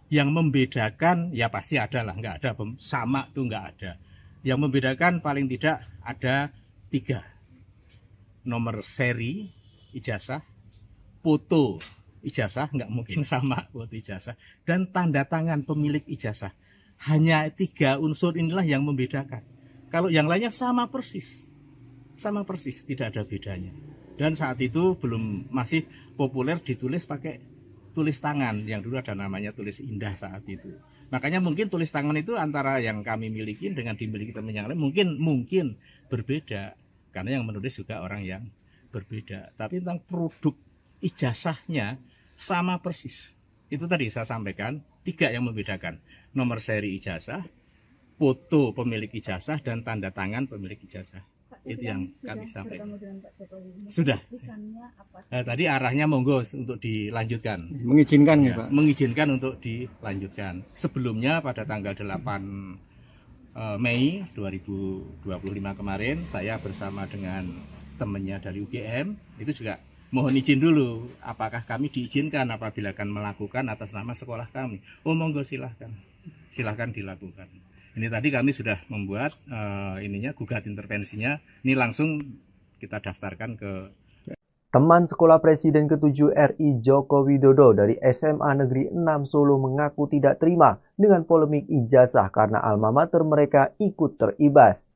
Yang membedakan, ya pasti ada lah, nggak ada sama tuh nggak ada. Yang membedakan paling tidak ada 3. Nomor seri ijazah, foto ijazah, nggak mungkin sama foto ijazah, dan tanda tangan pemilik ijazah. Hanya 3 unsur inilah yang membedakan. Kalau yang lainnya sama persis, tidak ada bedanya. Dan saat itu masih populer ditulis pakai tulis tangan, yang dulu ada namanya tulis indah saat itu. Makanya mungkin tulis tangan itu antara yang kami miliki dengan dimiliki teman yang lain mungkin berbeda, karena yang menulis juga orang yang berbeda. Tapi tentang produk ijazahnya sama persis. Itu tadi saya sampaikan 3 yang membedakan: nomor seri ijazah, foto pemilik ijazah, dan tanda tangan pemilik ijazah. Itu yang kami sampaikan. Sudah. Tadi arahnya monggo untuk dilanjutkan. Mengizinkan ya, Pak? Mengizinkan untuk dilanjutkan. Sebelumnya pada tanggal 8 Mei 2025 kemarin, saya bersama dengan temannya dari UGM itu juga mohon izin dulu, apakah kami diizinkan apabila akan melakukan atas nama sekolah kami. Oh monggo silahkan dilakukan. Ini tadi kami sudah membuat gugat intervensinya. Ini langsung kita daftarkan ke Teman sekolah Presiden ke-7 RI Joko Widodo dari SMA Negeri 6 Solo mengaku tidak terima dengan polemik ijazah karena alma mater mereka ikut teribas.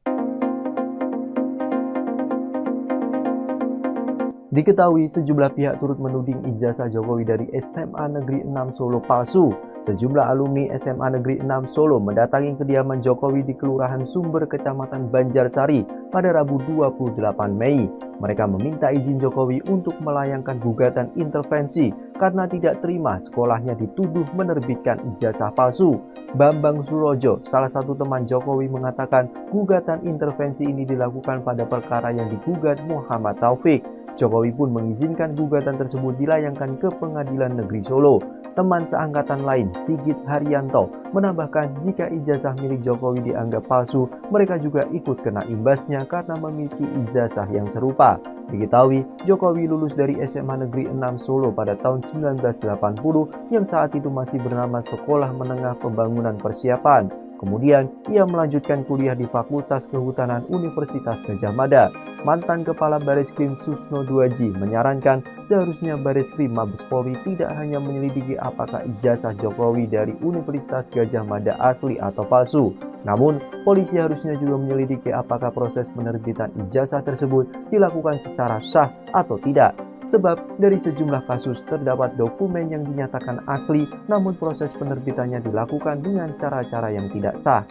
Diketahui sejumlah pihak turut menuding ijazah Jokowi dari SMA Negeri 6 Solo palsu. Sejumlah alumni SMA Negeri 6 Solo mendatangi kediaman Jokowi di Kelurahan Sumber, Kecamatan Banjarsari pada Rabu 28 Mei. Mereka meminta izin Jokowi untuk melayangkan gugatan intervensi karena tidak terima sekolahnya dituduh menerbitkan ijazah palsu. Bambang Surojo, salah satu teman Jokowi, mengatakan gugatan intervensi ini dilakukan pada perkara yang digugat Muhammad Taufik. Jokowi pun mengizinkan gugatan tersebut dilayangkan ke Pengadilan Negeri Solo. Teman seangkatan lain, Sigit Haryanto, menambahkan jika ijazah milik Jokowi dianggap palsu, mereka juga ikut kena imbasnya karena memiliki ijazah yang serupa. Diketahui, Jokowi lulus dari SMA Negeri 6 Solo pada tahun 1980 yang saat itu masih bernama Sekolah Menengah Pembangunan Persiapan. Kemudian, ia melanjutkan kuliah di Fakultas Kehutanan Universitas Gadjah Mada. Mantan Kepala Bareskrim Susno Duaji menyarankan seharusnya Bareskrim Mabes Polri tidak hanya menyelidiki apakah ijazah Jokowi dari Universitas Gadjah Mada asli atau palsu. Namun, polisi harusnya juga menyelidiki apakah proses penerbitan ijazah tersebut dilakukan secara sah atau tidak. Sebab dari sejumlah kasus terdapat dokumen yang dinyatakan asli, namun proses penerbitannya dilakukan dengan cara-cara yang tidak sah.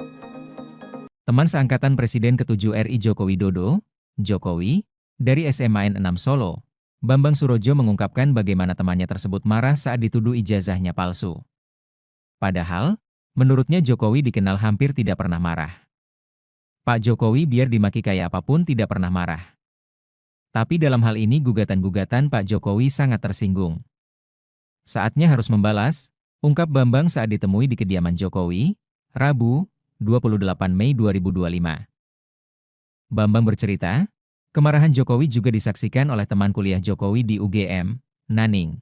Teman seangkatan Presiden ke-7 RI Joko Widodo, Jokowi, dari SMAN 6 Solo, Bambang Surojo mengungkapkan bagaimana temannya tersebut marah saat dituduh ijazahnya palsu. Padahal, menurutnya Jokowi dikenal hampir tidak pernah marah. Pak Jokowi biar dimaki kayak apapun tidak pernah marah. Tapi dalam hal ini gugatan-gugatan Pak Jokowi sangat tersinggung. Saatnya harus membalas, ungkap Bambang saat ditemui di kediaman Jokowi, Rabu, 28 Mei 2025. Bambang bercerita, kemarahan Jokowi juga disaksikan oleh teman kuliah Jokowi di UGM, Naning.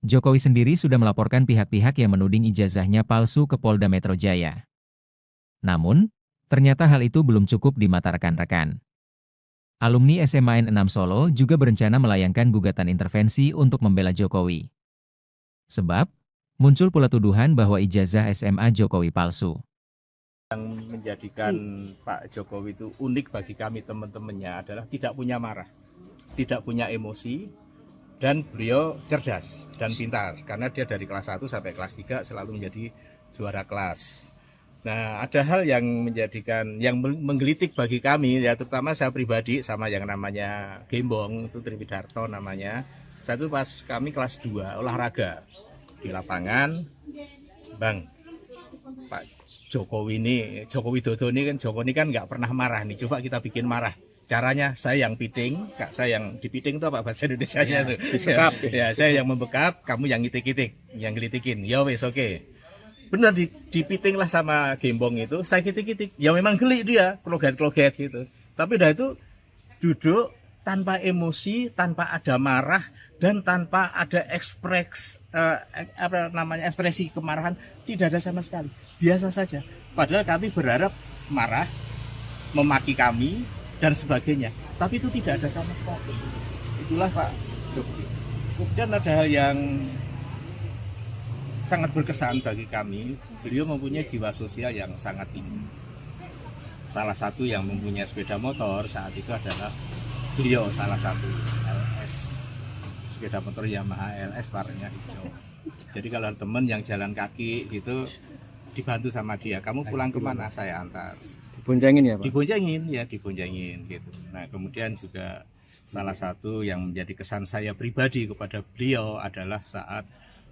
Jokowi sendiri sudah melaporkan pihak-pihak yang menuding ijazahnya palsu ke Polda Metro Jaya. Namun, ternyata hal itu belum cukup di mata rekan-rekan. Alumni SMAN 6 Solo juga berencana melayangkan gugatan intervensi untuk membela Jokowi. Sebab, muncul pula tuduhan bahwa ijazah SMA Jokowi palsu. Yang menjadikan Pak Jokowi itu unik bagi kami teman-temannya adalah tidak punya marah, tidak punya emosi, dan beliau cerdas dan pintar. Karena dia dari kelas 1 sampai kelas 3 selalu menjadi juara kelas. Nah, ada hal yang menggelitik bagi kami, ya terutama saya pribadi sama yang namanya Gembong, itu Triwidarto namanya. Satu pas kami kelas 2 olahraga di lapangan, Bang, Pak Jokowi Widodo ini kan nggak pernah marah nih, coba kita bikin marah. Caranya saya yang piting, Kak, saya yang dipiting itu apa bahasa Indonesianya tuh? Ya, saya yang membekap, kamu yang ngitik-ngitik, yang gelitikin. Ya wes oke. Benar dipiting lah sama Gembong itu, saya kitik-kitik. Ya memang geli dia, kloget-kloget gitu. Tapi udah itu duduk tanpa emosi, tanpa ada marah, dan tanpa ada ekspresi kemarahan, tidak ada sama sekali. Biasa saja. Padahal kami berharap marah, memaki kami, dan sebagainya. Tapi itu tidak ada sama sekali. Itulah Pak Jokowi. Kemudian ada hal yang sangat berkesan bagi kami, beliau mempunyai jiwa sosial yang sangat tinggi. Salah satu yang mempunyai sepeda motor saat itu adalah beliau, salah satu LS, sepeda motor Yamaha LS warnanya hijau. Jadi kalau teman yang jalan kaki gitu dibantu sama dia, kamu pulang kemana, saya antar. Diboncengin ya Pak? Diboncengin gitu. Nah kemudian juga salah satu yang menjadi kesan saya pribadi kepada beliau adalah saat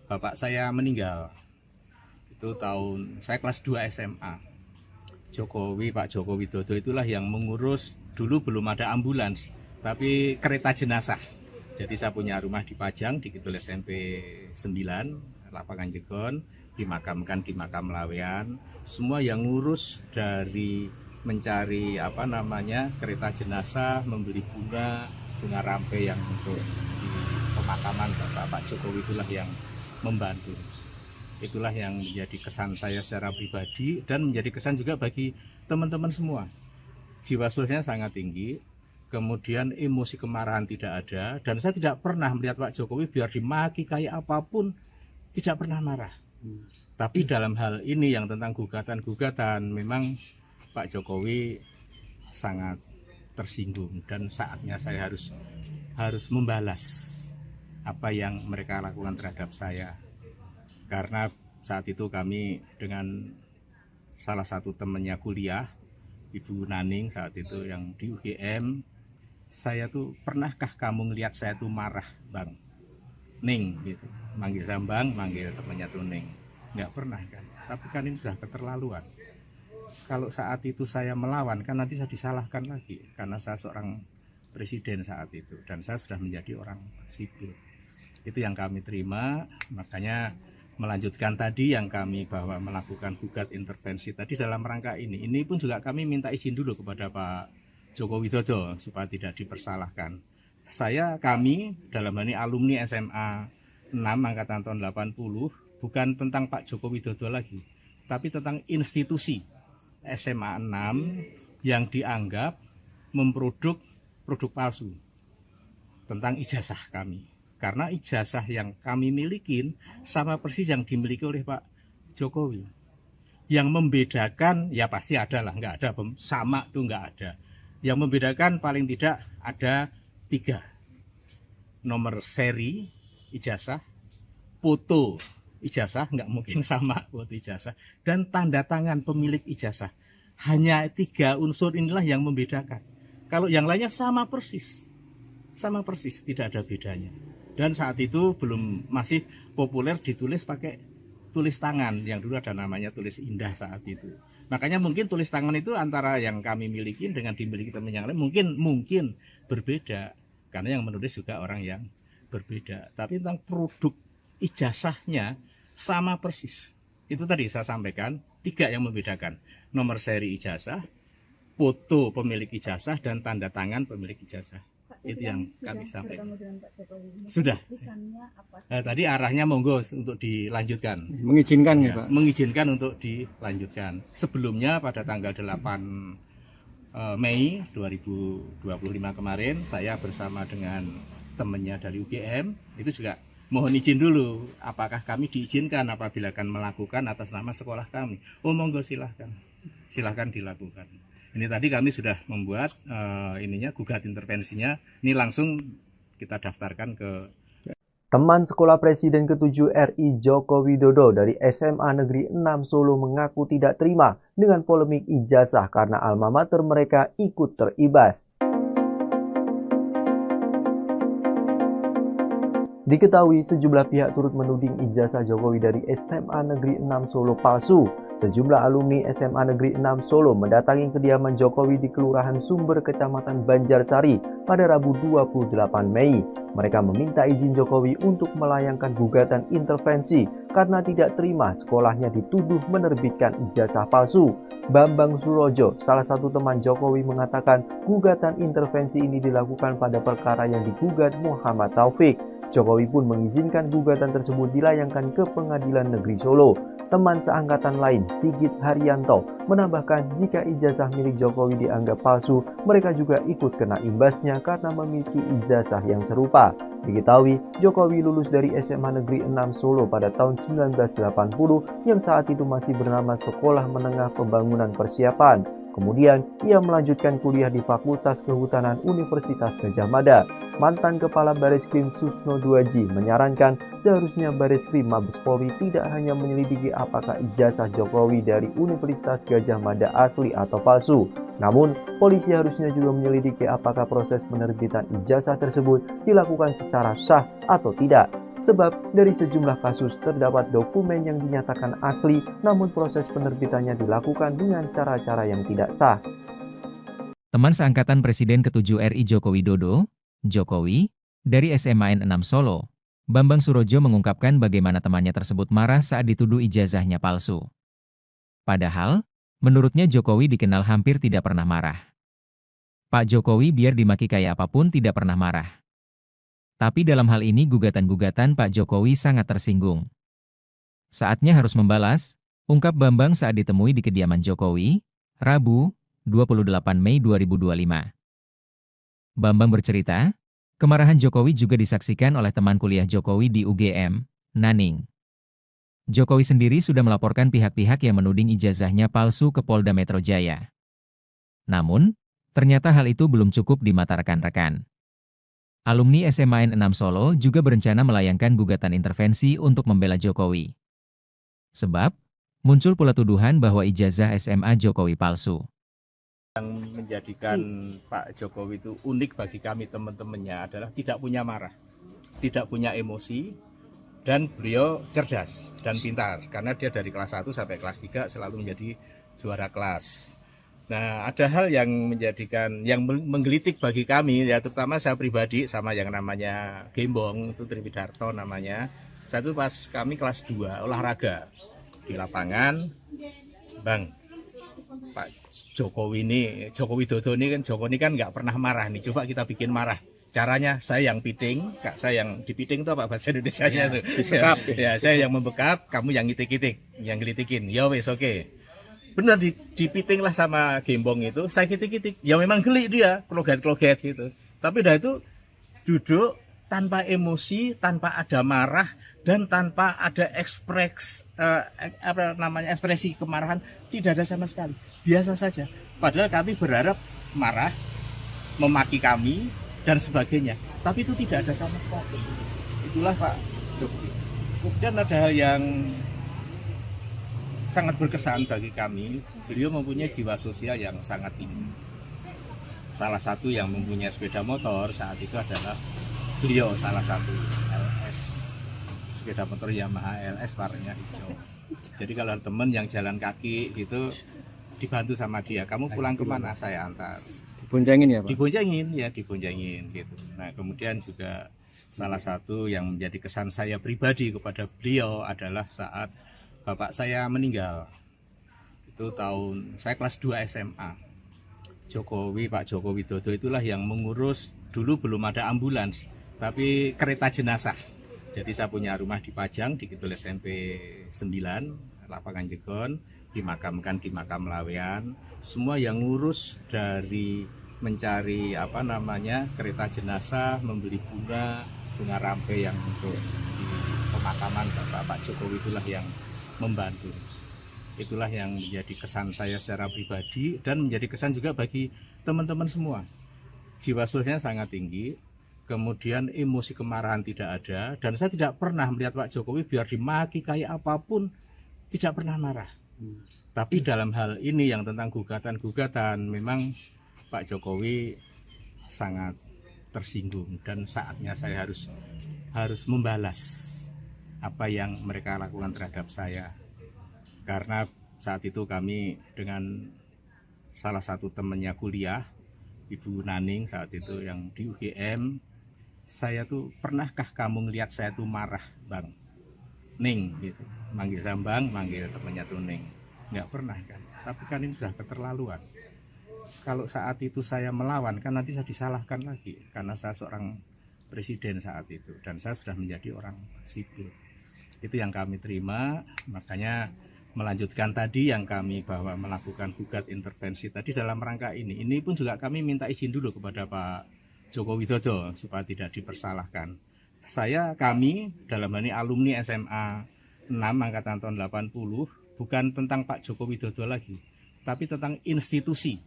bapak saya meninggal. Itu tahun saya kelas 2 SMA. Pak Jokowi Widodo itulah yang mengurus, dulu belum ada ambulans, tapi kereta jenazah. Jadi saya punya rumah di Pajang, di Kidul SMP 9, Lapangan Jegon, dimakamkan di makam Lawean. Semua yang ngurus dari mencari kereta jenazah, membeli bunga rampe yang untuk di pemakaman Pak Jokowi itulah yang membantu. Itulah yang menjadi kesan saya secara pribadi dan menjadi kesan juga bagi teman-teman semua. Jiwa sosialnya sangat tinggi, kemudian emosi kemarahan tidak ada, dan saya tidak pernah melihat Pak Jokowi biar dimaki kayak apapun tidak pernah marah. Tapi dalam hal ini yang tentang gugatan-gugatan, memang Pak Jokowi sangat tersinggung dan saatnya saya harus membalas apa yang mereka lakukan terhadap saya. Karena saat itu kami dengan salah satu temannya kuliah, Ibu Naning saat itu yang di UGM, saya tuh pernahkah kamu ngelihat saya tuh marah, Bang? Ning gitu, manggil saya Bang, manggil temannya tuh Ning. Nggak pernah kan, tapi kan ini sudah keterlaluan. Kalau saat itu saya melawan kan nanti saya disalahkan lagi karena saya seorang presiden saat itu, dan saya sudah menjadi orang sipil. Itu yang kami terima, makanya melanjutkan tadi yang kami bahwa melakukan gugat intervensi tadi dalam rangka ini. Ini pun juga kami minta izin dulu kepada Pak Joko Widodo supaya tidak dipersalahkan. Kami dalam hal ini alumni SMA 6 angkatan tahun 80 bukan tentang Pak Joko Widodo lagi, tapi tentang institusi SMA 6 yang dianggap memproduk produk palsu tentang ijazah kami. Karena ijazah yang kami milikin sama persis yang dimiliki oleh Pak Jokowi. Yang membedakan, ya pasti ada lah, nggak ada sama tuh nggak ada. Yang membedakan paling tidak ada 3. Nomor seri ijazah, foto ijazah, nggak mungkin sama foto ijazah, dan tanda tangan pemilik ijazah. Hanya 3 unsur inilah yang membedakan. Kalau yang lainnya sama persis, tidak ada bedanya. Dan saat itu masih populer ditulis pakai tulis tangan, yang dulu ada namanya tulis indah saat itu. Makanya mungkin tulis tangan itu antara yang kami miliki dengan dimiliki teman yang lain mungkin berbeda, karena yang menulis juga orang yang berbeda. Tapi tentang produk ijazahnya sama persis. Itu tadi saya sampaikan 3 yang membedakan: nomor seri ijazah, foto pemilik ijazah, dan tanda tangan pemilik ijazah. Pak, itu yang kami sampaikan. Sudah. Tadi arahnya monggo untuk dilanjutkan. Mengizinkan ya, Pak? Mengizinkan untuk dilanjutkan. Sebelumnya pada tanggal 8 Mei 2025 kemarin, saya bersama dengan temannya dari UGM, itu juga mohon izin dulu, apakah kami diizinkan apabila akan melakukan atas nama sekolah kami. Oh monggo silahkan dilakukan. Ini tadi kami sudah membuat gugat intervensinya. Ini langsung kita daftarkan ke Teman sekolah Presiden ke-7 RI Joko Widodo dari SMA Negeri 6 Solo mengaku tidak terima dengan polemik ijazah karena alma mater mereka ikut teribas. Diketahui sejumlah pihak turut menuding ijazah Jokowi dari SMA Negeri 6 Solo palsu. Sejumlah alumni SMA Negeri 6 Solo mendatangi kediaman Jokowi di Kelurahan Sumber, Kecamatan Banjarsari pada Rabu 28 Mei. Mereka meminta izin Jokowi untuk melayangkan gugatan intervensi karena tidak terima sekolahnya dituduh menerbitkan ijazah palsu. Bambang Surojo, salah satu teman Jokowi, mengatakan gugatan intervensi ini dilakukan pada perkara yang digugat Muhammad Taufik. Jokowi pun mengizinkan gugatan tersebut dilayangkan ke Pengadilan Negeri Solo. Teman seangkatan lain, Sigit Haryanto, menambahkan jika ijazah milik Jokowi dianggap palsu, mereka juga ikut kena imbasnya karena memiliki ijazah yang serupa. Diketahui, Jokowi lulus dari SMA Negeri 6 Solo pada tahun 1980 yang saat itu masih bernama Sekolah Menengah Pembangunan Persiapan. Kemudian, ia melanjutkan kuliah di Fakultas Kehutanan Universitas Gadjah Mada. Mantan Kepala Bareskrim Susno Duaji menyarankan seharusnya Bareskrim Mabes Polri tidak hanya menyelidiki apakah ijazah Jokowi dari Universitas Gadjah Mada asli atau palsu. Namun, polisi harusnya juga menyelidiki apakah proses penerbitan ijazah tersebut dilakukan secara sah atau tidak. Sebab dari sejumlah kasus terdapat dokumen yang dinyatakan asli, namun proses penerbitannya dilakukan dengan cara-cara yang tidak sah. Teman seangkatan Presiden ke-7 RI Joko Widodo, Jokowi, dari SMA 6 Solo, Bambang Surojo mengungkapkan bagaimana temannya tersebut marah saat dituduh ijazahnya palsu. Padahal, menurutnya Jokowi dikenal hampir tidak pernah marah. Pak Jokowi biar dimaki kayak apapun tidak pernah marah. Tapi dalam hal ini gugatan-gugatan Pak Jokowi sangat tersinggung. Saatnya harus membalas, ungkap Bambang saat ditemui di kediaman Jokowi, Rabu, 28 Mei 2025. Bambang bercerita, kemarahan Jokowi juga disaksikan oleh teman kuliah Jokowi di UGM, Naning. Jokowi sendiri sudah melaporkan pihak-pihak yang menuding ijazahnya palsu ke Polda Metro Jaya. Namun, ternyata hal itu belum cukup di mata rekan-rekan. Alumni SMA 6 Solo juga berencana melayangkan gugatan intervensi untuk membela Jokowi. Sebab, muncul pula tuduhan bahwa ijazah SMA Jokowi palsu. Yang menjadikan Pak Jokowi itu unik bagi kami teman-temannya adalah tidak punya marah, tidak punya emosi, dan beliau cerdas dan pintar. Karena dia dari kelas 1 sampai kelas 3 selalu menjadi juara kelas. Nah, ada hal yang menggelitik bagi kami, ya terutama saya pribadi sama yang namanya Gembong, itu Triwidarto namanya. Saya itu pas kami kelas 2 olahraga di lapangan, Bang, Pak Jokowi Widodo ini kan nggak pernah marah nih, coba kita bikin marah. Caranya saya yang piting, Kak, saya yang dipiting itu apa bahasa Indonesianya tuh? Disekap. Ya, saya yang membekap, kamu yang ngitik-ngitik, yang gelitikin. Ya wes oke. Benar dipiting lah sama Gembong itu, saya kitik-kitik. Ya memang geli dia, kloget-kloget gitu. Tapi dah itu duduk tanpa emosi, tanpa ada marah dan tanpa ada ekspresi kemarahan, tidak ada sama sekali. Biasa saja. Padahal kami berharap marah, memaki kami dan sebagainya. Tapi itu tidak ada sama sekali. Itulah Pak Jokowi. Kemudian ada hal yang sangat berkesan bagi kami. Beliau mempunyai jiwa sosial yang sangat tinggi. Salah satu yang mempunyai sepeda motor saat itu adalah beliau, salah satu LS, sepeda motor Yamaha LS warnanya hijau. Jadi kalau teman yang jalan kaki itu dibantu sama dia, kamu pulang kemana, saya antar. Diboncengin ya Pak? Diboncengin gitu. Nah kemudian juga salah satu yang menjadi kesan saya pribadi kepada beliau adalah saat bapak saya meninggal. Itu saya kelas 2 SMA. Pak Jokowi Widodo itulah yang mengurus, dulu belum ada ambulans, tapi kereta jenazah. Jadi saya punya rumah di Pajang, di Kidul SMP 9, Lapangan Jegon, dimakamkan di makam Lawean. Semua yang ngurus dari mencari kereta jenazah, membeli bunga rampe yang untuk di pemakaman Pak Jokowi itulah yang membantu. Itulah yang menjadi kesan saya secara pribadi dan menjadi kesan juga bagi teman-teman semua. Jiwa sosialnya sangat tinggi, kemudian emosi kemarahan tidak ada, dan saya tidak pernah melihat Pak Jokowi biar dimaki kayak apapun tidak pernah marah. Tapi dalam hal ini yang tentang gugatan-gugatan, memang Pak Jokowi sangat tersinggung dan saatnya saya harus membalas apa yang mereka lakukan terhadap saya. Karena saat itu kami dengan salah satu temannya kuliah, Ibu Naning saat itu yang di UGM, saya tuh, pernahkah kamu ngelihat saya tuh marah, Bang? Ning gitu, manggil Sambang, manggil temannya tuh Ning. Nggak pernah kan, tapi kan ini sudah keterlaluan. Kalau saat itu saya melawan, kan nanti saya disalahkan lagi, karena saya seorang presiden saat itu, dan saya sudah menjadi orang sipil. Itu yang kami terima, makanya melanjutkan tadi yang kami bahwa melakukan gugat intervensi tadi dalam rangka ini. Ini pun juga kami minta izin dulu kepada Pak Jokowi Widodo supaya tidak dipersalahkan. Kami dalam hal ini alumni SMA 6 angkatan tahun 80, bukan tentang Pak Jokowi Widodo lagi, tapi tentang institusi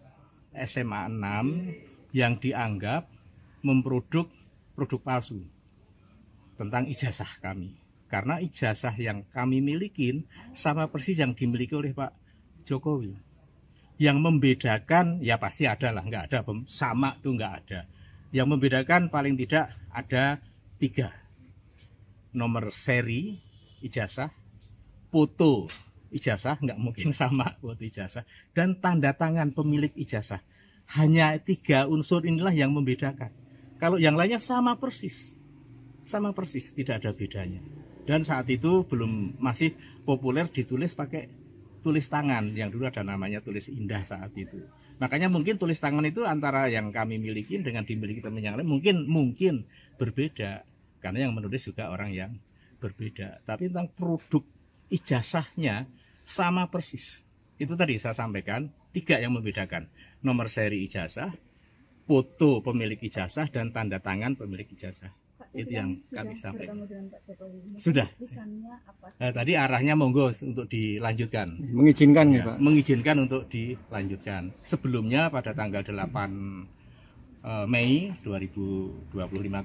SMA 6 yang dianggap memproduk produk palsu tentang ijazah kami. Karena ijazah yang kami milikin sama persis yang dimiliki oleh Pak Jokowi. Yang membedakan, ya pasti ada lah, nggak ada sama tuh nggak ada. Yang membedakan paling tidak ada 3. Nomor seri ijazah, foto ijazah, nggak mungkin sama foto ijazah, dan tanda tangan pemilik ijazah. Hanya 3 unsur inilah yang membedakan. Kalau yang lainnya sama persis, tidak ada bedanya. Dan saat itu masih populer ditulis pakai tulis tangan, yang dulu ada namanya tulis indah saat itu. Makanya mungkin tulis tangan itu antara yang kami miliki dengan dimiliki teman yang lain mungkin berbeda, karena yang menulis juga orang yang berbeda. Tapi tentang produk ijazahnya sama persis. Itu tadi saya sampaikan 3 yang membedakan: nomor seri ijazah, foto pemilik ijazah, dan tanda tangan pemilik ijazah. Itu yang kami sampaikan. Sudah. Tadi arahnya monggo untuk dilanjutkan. Mengizinkan ya, Pak? Mengizinkan untuk dilanjutkan. Sebelumnya pada tanggal 8 Mei 2025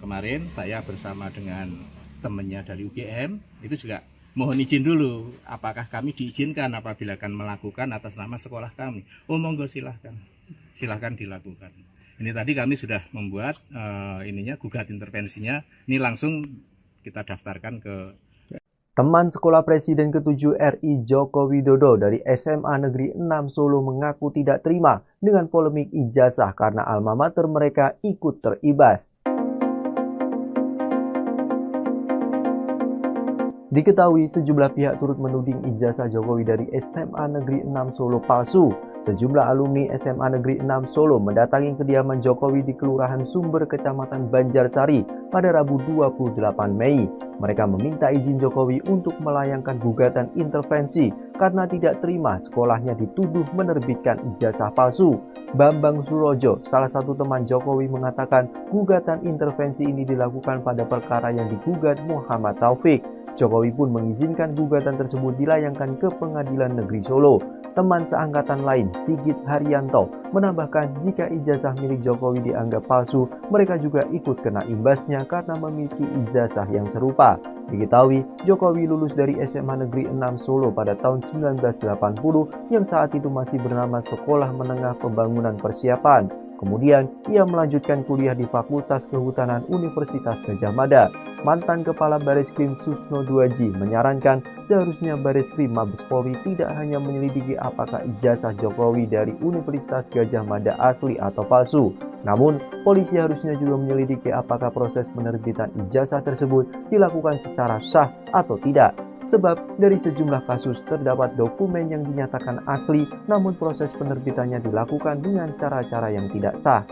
kemarin, saya bersama dengan temannya dari UGM itu juga mohon izin dulu, apakah kami diizinkan apabila akan melakukan atas nama sekolah kami. Oh monggo, silahkan dilakukan. Ini tadi kami sudah membuat gugat intervensinya. Ini langsung kita daftarkan ke Teman sekolah Presiden ke-7 RI Joko Widodo dari SMA Negeri 6 Solo mengaku tidak terima dengan polemik ijazah karena alma mater mereka ikut teribas. Diketahui sejumlah pihak turut menuding ijazah Jokowi dari SMA Negeri 6 Solo palsu. Sejumlah alumni SMA Negeri 6 Solo mendatangi kediaman Jokowi di Kelurahan Sumber, Kecamatan Banjarsari pada Rabu 28 Mei. Mereka meminta izin Jokowi untuk melayangkan gugatan intervensi karena tidak terima sekolahnya dituduh menerbitkan ijazah palsu. Bambang Surojo, salah satu teman Jokowi, mengatakan gugatan intervensi ini dilakukan pada perkara yang digugat Muhammad Taufik. Jokowi pun mengizinkan gugatan tersebut dilayangkan ke Pengadilan Negeri Solo. Teman seangkatan lain, Sigit Haryanto, menambahkan jika ijazah milik Jokowi dianggap palsu, mereka juga ikut kena imbasnya karena memiliki ijazah yang serupa. Diketahui, Jokowi lulus dari SMA Negeri 6 Solo pada tahun 1980 yang saat itu masih bernama Sekolah Menengah Pembangunan Persiapan. Kemudian, ia melanjutkan kuliah di Fakultas Kehutanan Universitas Gadjah Mada. Mantan Kepala Bareskrim Susno Duaji menyarankan seharusnya Bareskrim Mabes Polri tidak hanya menyelidiki apakah ijazah Jokowi dari Universitas Gadjah Mada asli atau palsu. Namun, polisi harusnya juga menyelidiki apakah proses penerbitan ijazah tersebut dilakukan secara sah atau tidak. Sebab dari sejumlah kasus terdapat dokumen yang dinyatakan asli, namun proses penerbitannya dilakukan dengan cara-cara yang tidak sah.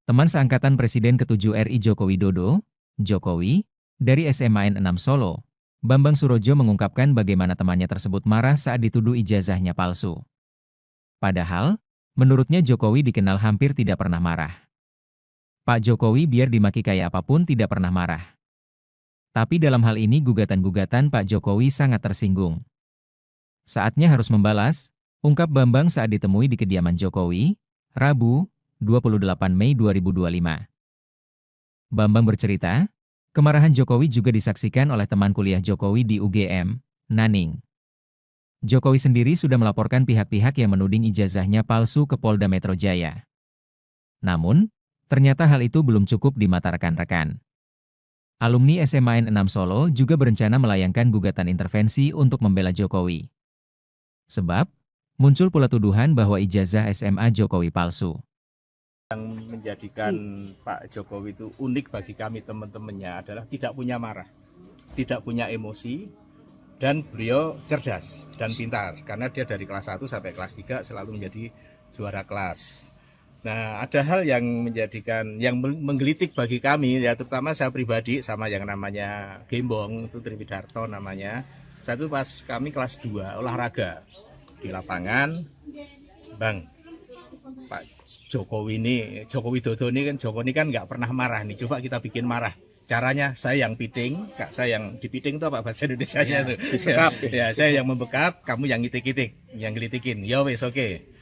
Teman seangkatan Presiden ke-7 RI Joko Widodo, Jokowi, dari SMA N6 Solo, Bambang Surojo mengungkapkan bagaimana temannya tersebut marah saat dituduh ijazahnya palsu. Padahal, menurutnya Jokowi dikenal hampir tidak pernah marah. Pak Jokowi biar dimaki kayak apapun tidak pernah marah. Tapi dalam hal ini gugatan-gugatan Pak Jokowi sangat tersinggung. Saatnya harus membalas, ungkap Bambang saat ditemui di kediaman Jokowi, Rabu, 28 Mei 2025. Bambang bercerita, kemarahan Jokowi juga disaksikan oleh teman kuliah Jokowi di UGM, Naning. Jokowi sendiri sudah melaporkan pihak-pihak yang menuding ijazahnya palsu ke Polda Metro Jaya. Namun, ternyata hal itu belum cukup di mata rekan-rekan. Alumni SMA N6 Solo juga berencana melayangkan gugatan intervensi untuk membela Jokowi. Sebab, muncul pula tuduhan bahwa ijazah SMA Jokowi palsu. Yang menjadikan Pak Jokowi itu unik bagi kami teman-temannya adalah tidak punya marah, tidak punya emosi, dan beliau cerdas dan pintar. Karena dia dari kelas 1 sampai kelas 3 selalu menjadi juara kelas. Nah, ada hal yang menjadikan, yang menggelitik bagi kami, ya terutama saya pribadi sama yang namanya Gembong, itu Triwidarto namanya. Satu pas kami kelas 2 olahraga di lapangan, Bang, Pak Jokowi ini, Joko Widodo ini kan nggak pernah marah nih, coba kita bikin marah. Caranya saya yang piting, Kak, saya yang dipiting itu apa bahasa Indonesianya tuh? Disekap. Ya, saya yang membekap, kamu yang ngitik-ngitik, yang gelitikin. Ya wes oke.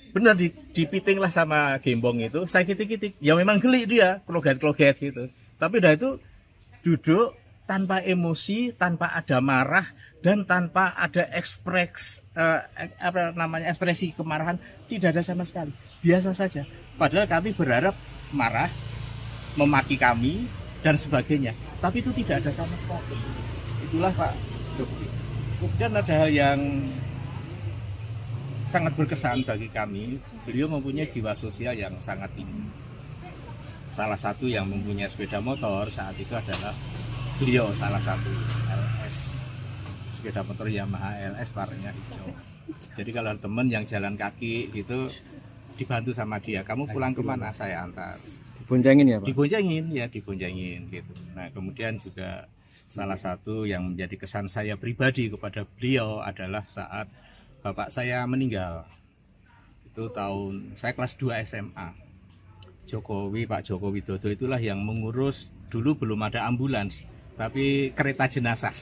Benar dipiting lah sama Gembong itu, saya kitik-kitik, ya memang geli dia, kloget-kloget gitu. Tapi udah itu duduk tanpa emosi, tanpa ada marah, dan tanpa ada ekspresi kemarahan, tidak ada sama sekali, biasa saja. Padahal kami berharap marah, memaki kami, dan sebagainya, tapi itu tidak ada sama sekali. Itulah Pak Jokowi. Kemudian ada hal yang sangat berkesan bagi kami, beliau mempunyai jiwa sosial yang sangat tinggi. Salah satu yang mempunyai sepeda motor saat itu adalah beliau, salah satu LS, sepeda motor Yamaha LS warnanya hijau. Jadi kalau teman yang jalan kaki gitu dibantu sama dia, kamu pulang kemana, saya antar. Diboncengin ya Pak? Diboncengin gitu. Nah, kemudian juga salah satu yang menjadi kesan saya pribadi kepada beliau adalah saat bapak saya meninggal. Itu tahun saya kelas 2 SMA. Pak Jokowi Widodo itulah yang mengurus, dulu belum ada ambulans, tapi kereta jenazah.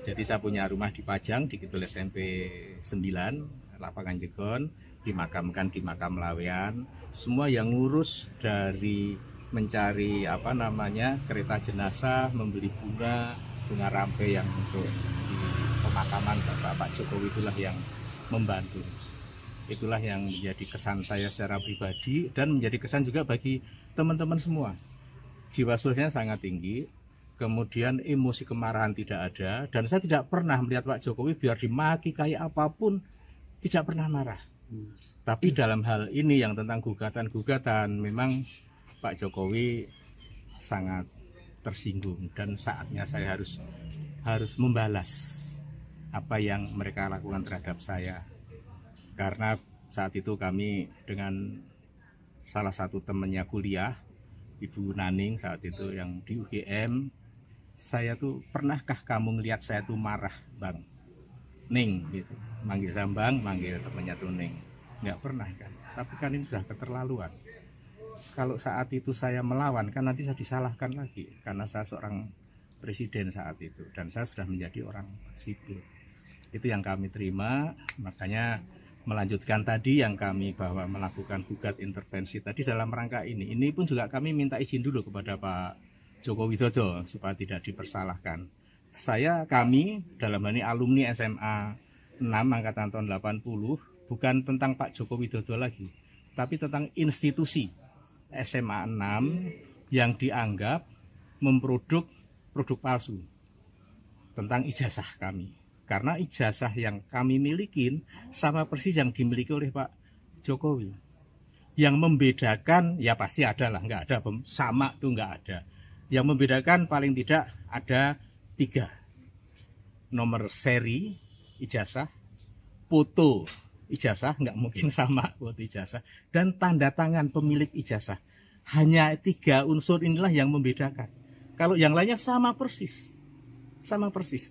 Jadi saya punya rumah di Pajang, di Kidul SMP 9, Lapangan Jegon, dimakamkan di makam Lawean. Semua yang ngurus dari mencari kereta jenazah, membeli bunga rampe yang untuk di pemakaman Pak Jokowi itulah yang membantu. Itulah yang menjadi kesan saya secara pribadi dan menjadi kesan juga bagi teman-teman semua. Jiwa sosialnya sangat tinggi. kemudian emosi kemarahan tidak ada, dan saya tidak pernah melihat Pak Jokowi biar dimaki kayak apapun tidak pernah marah. Tapi dalam hal ini yang tentang gugatan-gugatan, memang Pak Jokowi sangat tersinggung, dan saatnya saya harus membalas apa yang mereka lakukan terhadap saya. Karena saat itu kami dengan salah satu temannya kuliah, Ibu Naning saat itu yang di UGM, saya tuh, pernahkah kamu ngelihat saya tuh marah, Bang Ning, gitu. Manggil saya Bang, manggil temannya tuh Ning. Nggak pernah kan. Tapi kan ini sudah keterlaluan. Kalau saat itu saya melawan, kan nanti saya disalahkan lagi, karena saya seorang presiden saat itu, dan saya sudah menjadi orang sipil. Itu yang kami terima, makanya melanjutkan tadi yang kami bahwa melakukan gugat intervensi tadi dalam rangka ini. Ini pun juga kami minta izin dulu kepada Pak Joko Widodo supaya tidak dipersalahkan. Kami dalam hal ini alumni SMA 6 angkatan tahun 80, bukan tentang Pak Joko Widodo lagi, tapi tentang institusi SMA 6 yang dianggap memproduk produk palsu tentang ijazah kami. Karena ijazah yang kami milikin sama persis yang dimiliki oleh Pak Jokowi. Yang membedakan, ya pasti ada lah, nggak ada sama tuh nggak ada. Yang membedakan paling tidak ada 3. Nomor seri ijazah, foto ijazah, nggak mungkin sama foto ijazah, dan tanda tangan pemilik ijazah. Hanya 3 unsur inilah yang membedakan. Kalau yang lainnya sama persis,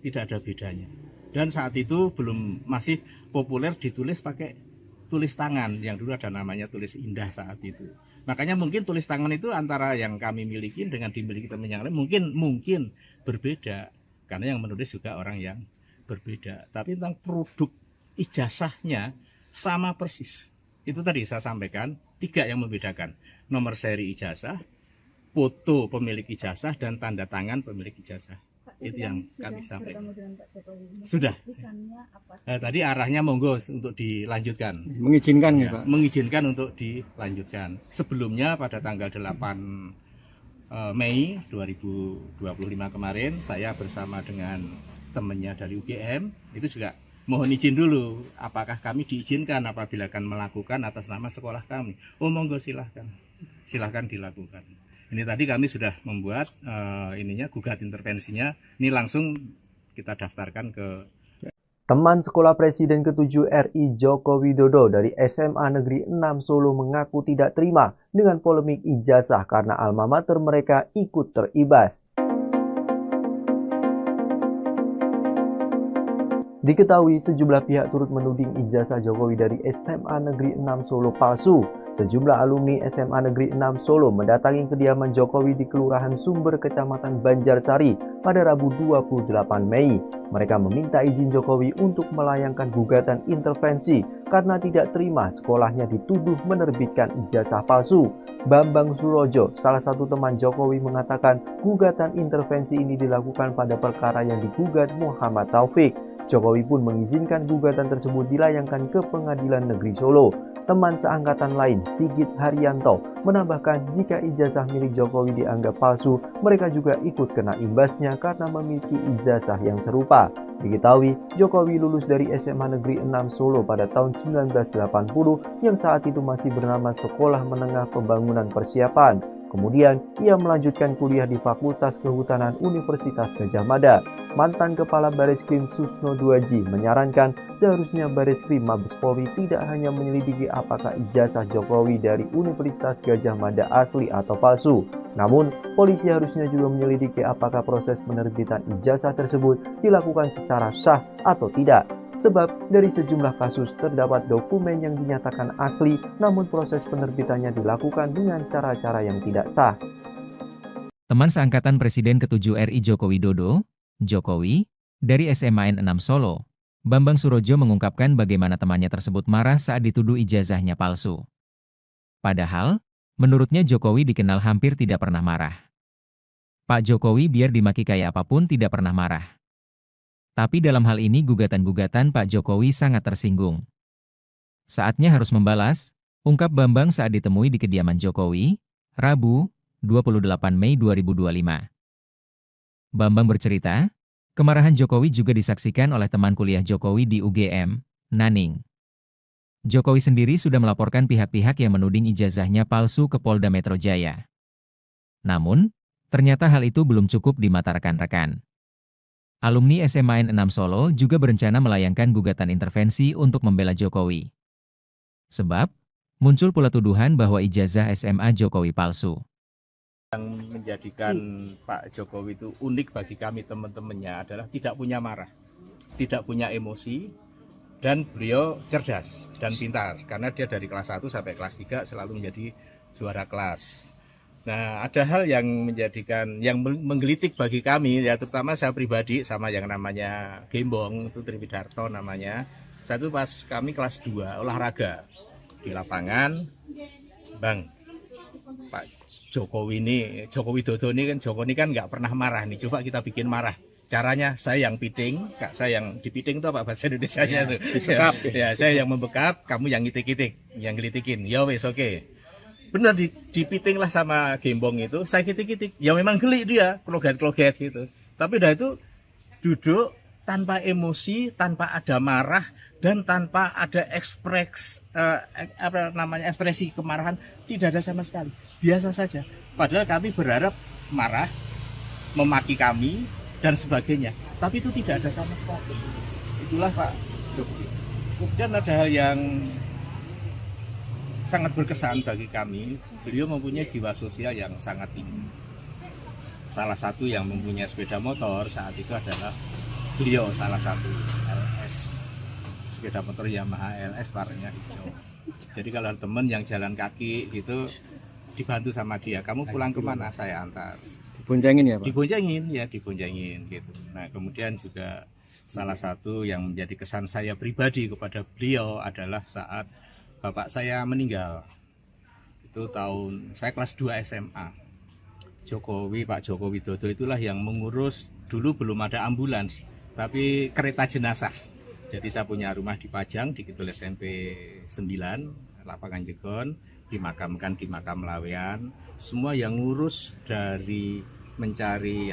tidak ada bedanya. Dan saat itu masih populer ditulis pakai tulis tangan, yang dulu ada namanya tulis indah saat itu. Makanya mungkin tulis tangan itu antara yang kami miliki dengan dimiliki teman yang lain mungkin berbeda, karena yang menulis juga orang yang berbeda. Tapi tentang produk ijazahnya sama persis. Itu tadi saya sampaikan 3 yang membedakan: nomor seri ijazah, foto pemilik ijazah, dan tanda tangan pemilik ijazah. Itu yang kami sampaikan. Sudah. Tadi arahnya monggo untuk dilanjutkan. Mengizinkan ya, Pak? Mengizinkan untuk dilanjutkan. Sebelumnya pada tanggal 8 Mei 2025 kemarin, saya bersama dengan temannya dari UGM, itu juga mohon izin dulu, apakah kami diizinkan apabila akan melakukan atas nama sekolah kami. Oh monggo, silahkan dilakukan. Ini tadi kami sudah membuat gugat intervensinya. Ini langsung kita daftarkan ke Teman sekolah Presiden ke-7 RI Joko Widodo dari SMA Negeri 6 Solo mengaku tidak terima dengan polemik ijazah karena alma mater mereka ikut teribas. Diketahui sejumlah pihak turut menuding ijazah Jokowi dari SMA Negeri 6 Solo palsu. Sejumlah alumni SMA Negeri 6 Solo mendatangi kediaman Jokowi di Kelurahan Sumber, Kecamatan Banjarsari pada Rabu 28 Mei. Mereka meminta izin Jokowi untuk melayangkan gugatan intervensi karena tidak terima sekolahnya dituduh menerbitkan ijazah palsu. Bambang Surojo, salah satu teman Jokowi, mengatakan gugatan intervensi ini dilakukan pada perkara yang digugat Muhammad Taufik. Jokowi pun mengizinkan gugatan tersebut dilayangkan ke Pengadilan Negeri Solo. Teman seangkatan lain, Sigit Haryanto, menambahkan jika ijazah milik Jokowi dianggap palsu, mereka juga ikut kena imbasnya karena memiliki ijazah yang serupa. Diketahui, Jokowi lulus dari SMA Negeri 6 Solo pada tahun 1980 yang saat itu masih bernama Sekolah Menengah Pembangunan Persiapan. Kemudian, ia melanjutkan kuliah di Fakultas Kehutanan Universitas Gadjah Mada. Mantan Kepala Bareskrim Susno Duaji menyarankan seharusnya Bareskrim Mabes Polri tidak hanya menyelidiki apakah ijazah Jokowi dari Universitas Gadjah Mada asli atau palsu. Namun, polisi harusnya juga menyelidiki apakah proses penerbitan ijazah tersebut dilakukan secara sah atau tidak. Sebab dari sejumlah kasus terdapat dokumen yang dinyatakan asli, namun proses penerbitannya dilakukan dengan cara-cara yang tidak sah. Teman seangkatan Presiden ke-7 RI Joko Widodo, Jokowi, dari SMA 6 Solo, Bambang Surojo mengungkapkan bagaimana temannya tersebut marah saat dituduh ijazahnya palsu. Padahal, menurutnya Jokowi dikenal hampir tidak pernah marah. Pak Jokowi biar dimaki kayak apapun tidak pernah marah. Tapi dalam hal ini gugatan-gugatan Pak Jokowi sangat tersinggung. Saatnya harus membalas, ungkap Bambang saat ditemui di kediaman Jokowi, Rabu, 28 Mei 2025. Bambang bercerita, kemarahan Jokowi juga disaksikan oleh teman kuliah Jokowi di UGM, Naning. Jokowi sendiri sudah melaporkan pihak-pihak yang menuding ijazahnya palsu ke Polda Metro Jaya. Namun, ternyata hal itu belum cukup di mata rekan-rekan. Alumni SMA N6 Solo juga berencana melayangkan gugatan intervensi untuk membela Jokowi. Sebab, muncul pula tuduhan bahwa ijazah SMA Jokowi palsu. Yang menjadikan Pak Jokowi itu unik bagi kami teman-temannya adalah tidak punya marah, tidak punya emosi, dan beliau cerdas dan pintar karena dia dari kelas 1 sampai kelas 3 selalu menjadi juara kelas. Nah, ada hal yang menggelitik bagi kami, ya terutama saya pribadi sama yang namanya Gembong, itu Triwidarto namanya. Satu pas kami kelas 2 olahraga di lapangan, Bang, Pak Jokowi Widodo ini kan nggak pernah marah nih, coba kita bikin marah. Caranya saya yang piting, Kak, saya yang dipiting itu apa bahasa Indonesianya tuh? Disekap. Ya, saya yang membekap, kamu yang ngitik-ngitik, yang gelitikin. Ya wes oke. Benar dipiting lah sama Gembong itu, saya kitik-kitik. Ya memang geli dia, kloget-kloget gitu. Tapi udah itu duduk tanpa emosi, tanpa ada marah dan tanpa ada ekspresi kemarahan, tidak ada sama sekali. Biasa saja. Padahal kami berharap marah, memaki kami dan sebagainya, tapi itu tidak ada sama sekali. Itulah Pak Jokowi. Kemudian ada hal yang sangat berkesan bagi kami, beliau mempunyai jiwa sosial yang sangat tinggi. Salah satu yang mempunyai sepeda motor saat itu adalah beliau, salah satu LS, sepeda motor Yamaha LS warnanya hijau. Jadi kalau teman yang jalan kaki gitu dibantu sama dia, kamu pulang kemana, saya antar. Diboncengin ya Pak? Diboncengin gitu. Nah, kemudian juga salah satu yang menjadi kesan saya pribadi kepada beliau adalah saat bapak saya meninggal. Itu saya kelas 2 SMA. Pak Jokowi Widodo itulah yang mengurus, dulu belum ada ambulans, tapi kereta jenazah. Jadi saya punya rumah di Pajang, di Kidul SMP 9, Lapangan Jegon, dimakamkan di Makam Lawean. Semua yang ngurus dari mencari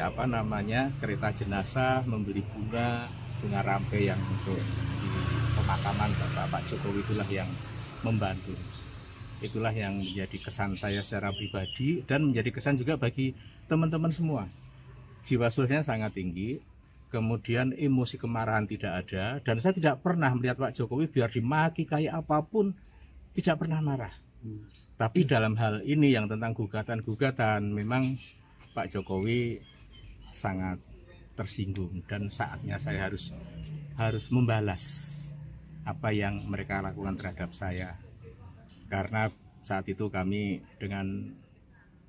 kereta jenazah, membeli bunga rampe yang untuk di pemakaman Pak Jokowi, itulah yang membantu. Itulah yang menjadi kesan saya secara pribadi dan menjadi kesan juga bagi teman-teman semua. Jiwa sosialnya sangat tinggi, kemudian emosi kemarahan tidak ada, dan saya tidak pernah melihat Pak Jokowi biar dimaki kayak apapun tidak pernah marah. Tapi dalam hal ini yang tentang gugatan-gugatan, memang Pak Jokowi sangat tersinggung dan saatnya saya harus membalas apa yang mereka lakukan terhadap saya. Karena saat itu kami dengan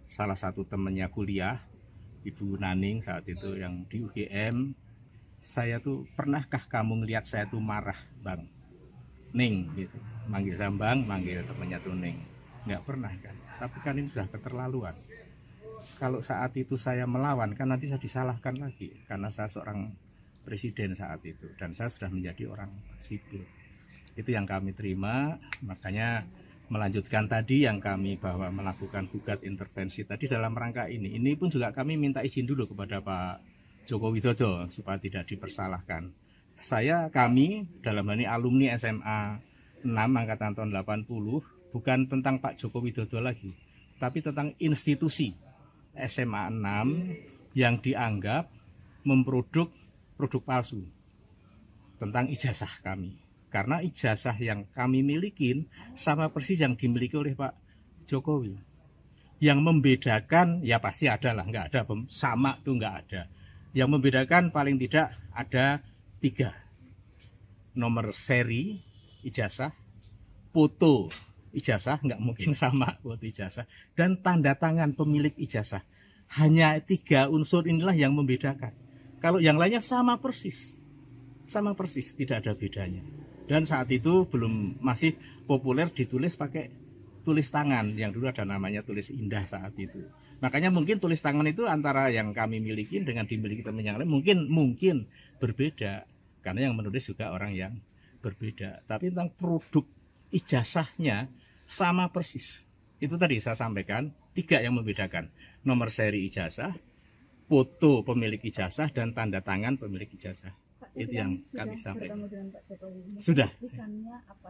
salah satu temannya kuliah, Ibu Naning saat itu yang di UGM, saya tuh, pernahkah kamu ngelihat saya tuh marah, Bang? Ning gitu. Manggil saya Bang, manggil temannya tuh Ning. Nggak pernah kan. Tapi kan ini sudah keterlaluan. Kalau saat itu saya melawan, kan nanti saya disalahkan lagi karena saya seorang presiden saat itu dan saya sudah menjadi orang sipil. Itu yang kami terima, makanya melanjutkan tadi yang kami bahwa melakukan gugat intervensi tadi dalam rangka ini. Ini pun juga kami minta izin dulu kepada Pak Jokowi Widodo supaya tidak dipersalahkan. Kami dalam hal ini alumni SMA 6 angkatan tahun 80, bukan tentang Pak Jokowi Widodo lagi, tapi tentang institusi SMA 6 yang dianggap produk palsu tentang ijazah kami. Karena ijazah yang kami milikin sama persis yang dimiliki oleh Pak Jokowi. Yang membedakan, ya pasti ada lah, nggak ada sama tuh nggak ada. Yang membedakan paling tidak ada 3. Nomor seri ijazah, foto ijazah, nggak mungkin sama foto ijazah, dan tanda tangan pemilik ijazah. Hanya 3 unsur inilah yang membedakan. Kalau yang lainnya sama persis, tidak ada bedanya. Dan saat itu masih populer ditulis pakai tulis tangan, yang dulu ada namanya tulis indah saat itu. Makanya mungkin tulis tangan itu antara yang kami miliki dengan dimiliki teman yang lain mungkin berbeda, karena yang menulis juga orang yang berbeda. Tapi tentang produk ijazahnya sama persis. Itu tadi saya sampaikan 3 yang membedakan: nomor seri ijazah, foto pemilik ijazah dan tanda tangan pemilik ijazah. Itu yang kami sampaikan. Sudah.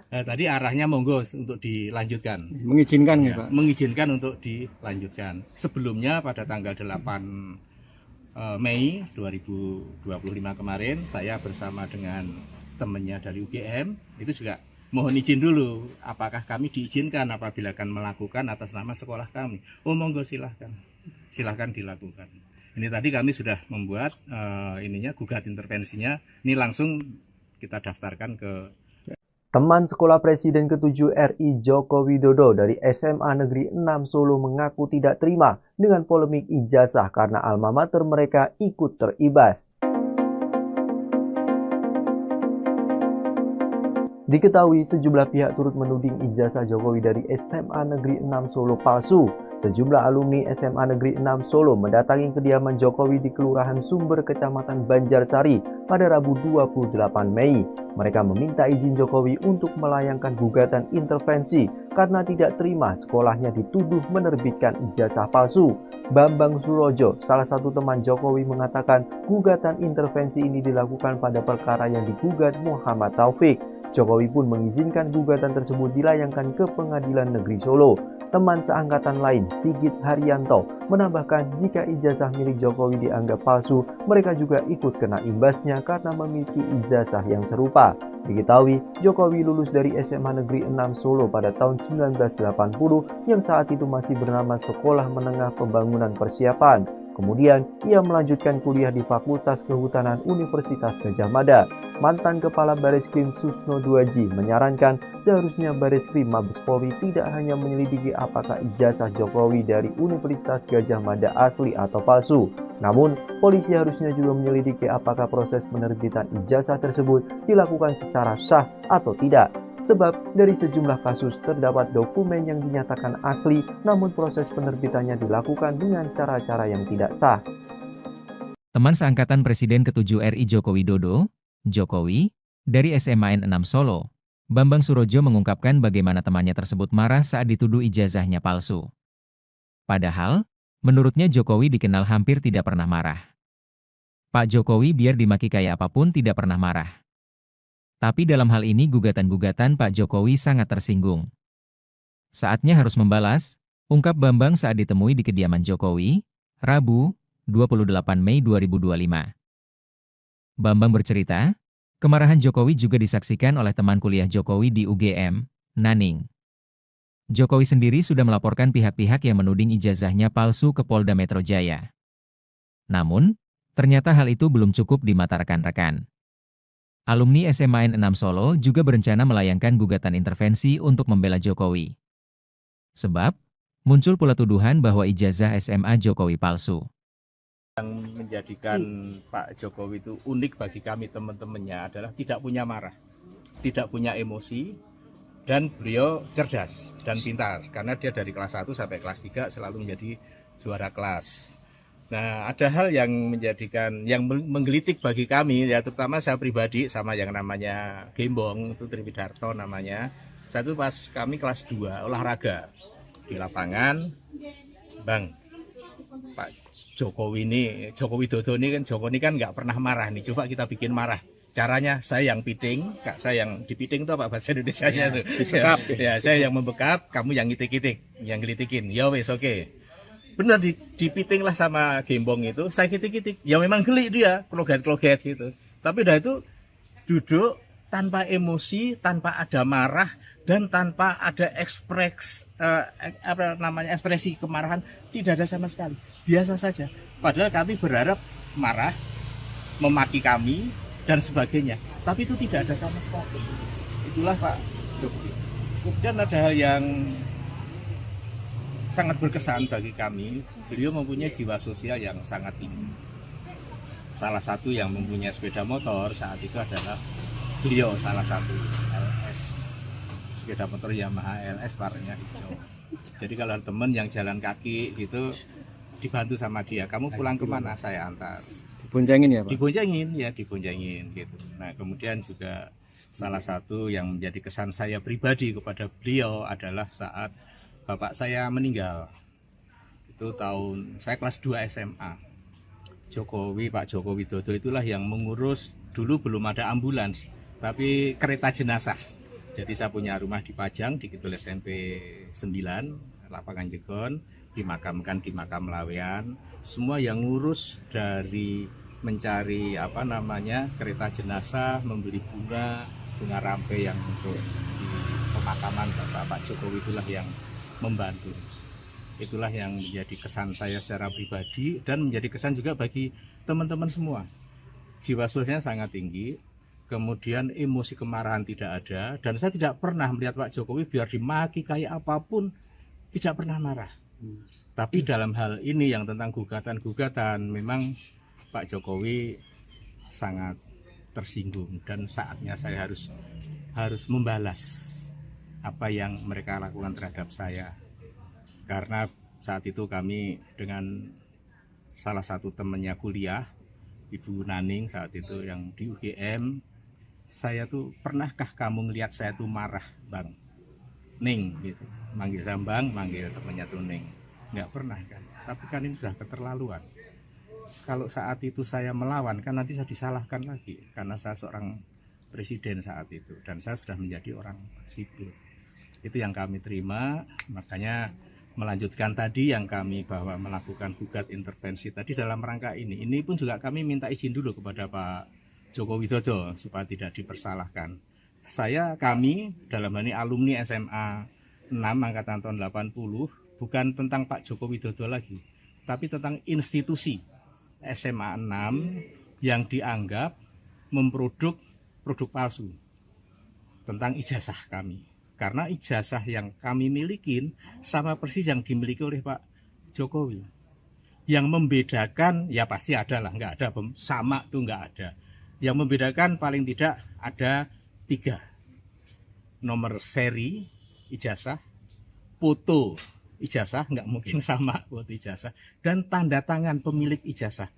Tadi arahnya monggo untuk dilanjutkan. Mengizinkan ya, Ya, Pak. mengizinkan untuk dilanjutkan. Sebelumnya pada tanggal 8 Mei 2025 kemarin saya bersama dengan temannya dari UGM itu juga mohon izin dulu apakah kami diizinkan apabila akan melakukan atas nama sekolah kami. Oh monggo silahkan dilakukan. Ini tadi kami sudah membuat gugat intervensinya. Ini langsung kita daftarkan ke Teman sekolah Presiden ke-7 RI Joko Widodo dari SMA Negeri 6 Solo mengaku tidak terima dengan polemik ijazah karena alma mater mereka ikut teribas. Diketahui sejumlah pihak turut menuding ijazah Jokowi dari SMA Negeri 6 Solo palsu. Sejumlah alumni SMA Negeri 6 Solo mendatangi kediaman Jokowi di Kelurahan Sumber, Kecamatan Banjarsari pada Rabu 28 Mei. Mereka meminta izin Jokowi untuk melayangkan gugatan intervensi karena tidak terima sekolahnya dituduh menerbitkan ijazah palsu. Bambang Surojo, salah satu teman Jokowi, mengatakan gugatan intervensi ini dilakukan pada perkara yang digugat Muhammad Taufik. Jokowi pun mengizinkan gugatan tersebut dilayangkan ke Pengadilan Negeri Solo. Teman seangkatan lain, Sigit Haryanto, menambahkan jika ijazah milik Jokowi dianggap palsu, mereka juga ikut kena imbasnya karena memiliki ijazah yang serupa. Diketahui, Jokowi lulus dari SMA Negeri 6 Solo pada tahun 1980 yang saat itu masih bernama Sekolah Menengah Pembangunan Persiapan. Kemudian, ia melanjutkan kuliah di Fakultas Kehutanan Universitas Gadjah Mada. Mantan Kepala Bareskrim Susno Duaji menyarankan seharusnya Bareskrim Mabes Polri tidak hanya menyelidiki apakah ijazah Jokowi dari Universitas Gadjah Mada asli atau palsu. Namun, polisi harusnya juga menyelidiki apakah proses penerbitan ijazah tersebut dilakukan secara sah atau tidak. Sebab dari sejumlah kasus terdapat dokumen yang dinyatakan asli namun proses penerbitannya dilakukan dengan cara-cara yang tidak sah. Teman seangkatan Presiden ke-7 RI Joko Widodo, Jokowi, dari SMA N6 Solo, Bambang Surojo mengungkapkan bagaimana temannya tersebut marah saat dituduh ijazahnya palsu. Padahal, menurutnya Jokowi dikenal hampir tidak pernah marah. Pak Jokowi biar dimaki kayak apapun tidak pernah marah. Tapi dalam hal ini gugatan-gugatan Pak Jokowi sangat tersinggung. Saatnya harus membalas, ungkap Bambang saat ditemui di kediaman Jokowi, Rabu, 28 Mei 2025. Bambang bercerita, kemarahan Jokowi juga disaksikan oleh teman kuliah Jokowi di UGM, Naning. Jokowi sendiri sudah melaporkan pihak-pihak yang menuding ijazahnya palsu ke Polda Metro Jaya. Namun, ternyata hal itu belum cukup di mata rekan-rekan. Alumni SMA N6 Solo juga berencana melayangkan gugatan intervensi untuk membela Jokowi. Sebab, muncul pula tuduhan bahwa ijazah SMA Jokowi palsu. Yang menjadikan Pak Jokowi itu unik bagi kami teman-temannya adalah tidak punya marah, tidak punya emosi, dan beliau cerdas dan pintar. Karena dia dari kelas 1 sampai kelas 3 selalu menjadi juara kelas. Nah, ada hal yang menggelitik bagi kami, ya terutama saya pribadi sama yang namanya Gembong, itu Triwidarto namanya. Satu pas kami kelas 2 olahraga di lapangan, Bang, Pak Jokowi Widodo ini kan nggak pernah marah nih, coba kita bikin marah. Caranya saya yang piting, saya yang dipiting itu apa bahasa Indonesianya tuh? Dibekap. Ya, saya yang membekap, kamu yang ngitik-ngitik, yang gelitikin. Ya wes oke. Benar dipiting lah sama Gembong itu, saya kitik-kitik. Ya memang geli dia, kloget-kloget gitu. Tapi dah itu duduk tanpa emosi, tanpa ada marah, dan tanpa ada ekspresi kemarahan, tidak ada sama sekali. Biasa saja. Padahal kami berharap marah, memaki kami, dan sebagainya. Tapi itu tidak ada sama sekali. Itulah Pak Jokowi. Kemudian ada hal yang sangat berkesan bagi kami, beliau mempunyai jiwa sosial yang sangat tinggi. Salah satu yang mempunyai sepeda motor saat itu adalah beliau, salah satu LS, sepeda motor Yamaha LS warnanya hijau. Jadi kalau teman yang jalan kaki itu dibantu sama dia, kamu pulang kemana, saya antar. Diboncengin ya, Pak? Diboncengin gitu. Nah, kemudian juga salah satu yang menjadi kesan saya pribadi kepada beliau adalah saat bapak saya meninggal. Itu saya kelas 2 SMA. Jokowi, Pak Joko Widodo itulah yang mengurus, dulu belum ada ambulans, tapi kereta jenazah. Jadi saya punya rumah di Pajang, di Kidul SMP 9, Lapangan Jegon, dimakamkan di Makam Lawean. Semua yang ngurus dari mencari kereta jenazah, membeli bunga rampe yang untuk di pemakaman Pak Jokowi itulah yang membantu. Itulah yang menjadi kesan saya secara pribadi dan menjadi kesan juga bagi teman-teman semua. Jiwa sosialnya sangat tinggi, kemudian emosi kemarahan tidak ada, dan saya tidak pernah melihat Pak Jokowi biar dimaki kayak apapun, tidak pernah marah. Tapi dalam hal ini yang tentang gugatan-gugatan, memang Pak Jokowi sangat tersinggung dan saatnya saya harus membalas apa yang mereka lakukan terhadap saya. Karena saat itu kami dengan salah satu temannya kuliah, Ibu Naning saat itu yang di UGM, saya tuh, pernahkah kamu ngelihat saya tuh marah, Bang? Ning gitu, manggil Sambang, manggil temannya tuh Ning. Nggak pernah kan, tapi kan ini sudah keterlaluan. Kalau saat itu saya melawan, kan nanti saya disalahkan lagi, karena saya seorang presiden saat itu, dan saya sudah menjadi orang sipil. Itu yang kami terima, makanya melanjutkan tadi yang kami bahwa melakukan gugat intervensi tadi dalam rangka ini. Ini pun juga kami minta izin dulu kepada Pak Joko Widodo supaya tidak dipersalahkan. Kami dalam hal ini alumni SMA 6 angkatan tahun 80, bukan tentang Pak Joko Widodo lagi, tapi tentang institusi SMA 6 yang dianggap memproduk produk palsu tentang ijazah kami. Karena ijazah yang kami milikin sama persis yang dimiliki oleh Pak Jokowi. Yang membedakan, ya pasti ada lah, nggak ada sama tuh nggak ada. Yang membedakan paling tidak ada 3. Nomor seri ijazah, foto ijazah, nggak mungkin sama foto ijazah, dan tanda tangan pemilik ijazah.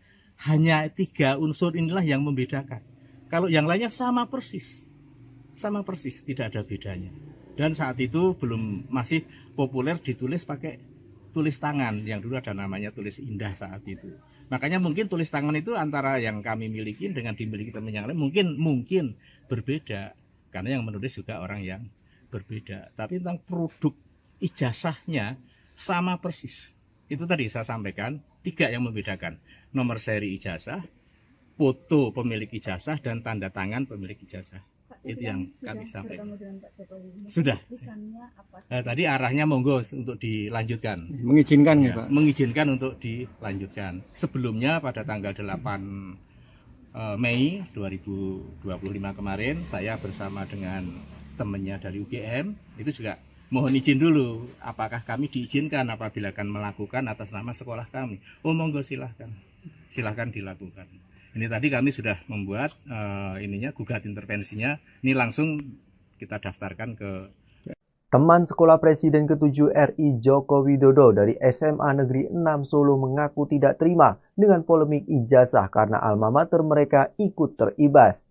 Hanya 3 unsur inilah yang membedakan. Kalau yang lainnya sama persis, tidak ada bedanya. Dan saat itu masih populer ditulis pakai tulis tangan, yang dulu ada namanya tulis indah saat itu. Makanya mungkin tulis tangan itu antara yang kami miliki dengan dimiliki teman yang lain mungkin berbeda, karena yang menulis juga orang yang berbeda. Tapi tentang produk ijazahnya sama persis. Itu tadi saya sampaikan 3 yang membedakan: nomor seri ijazah, foto pemilik ijazah, dan tanda tangan pemilik ijazah. Itu yang kami sampaikan. Sudah. Tadi arahnya monggo untuk dilanjutkan. Mengizinkan ya, Pak? Mengizinkan untuk dilanjutkan. Sebelumnya pada tanggal 8 Mei 2025 kemarin, saya bersama dengan temannya dari UGM, itu juga mohon izin dulu, apakah kami diizinkan apabila akan melakukan atas nama sekolah kami. Oh monggo silahkan dilakukan. Ini tadi kami sudah membuat gugat intervensinya. Ini langsung kita daftarkan ke Teman sekolah Presiden ke-7 RI Joko Widodo dari SMA Negeri 6 Solo mengaku tidak terima dengan polemik ijazah karena alma mater mereka ikut teribas.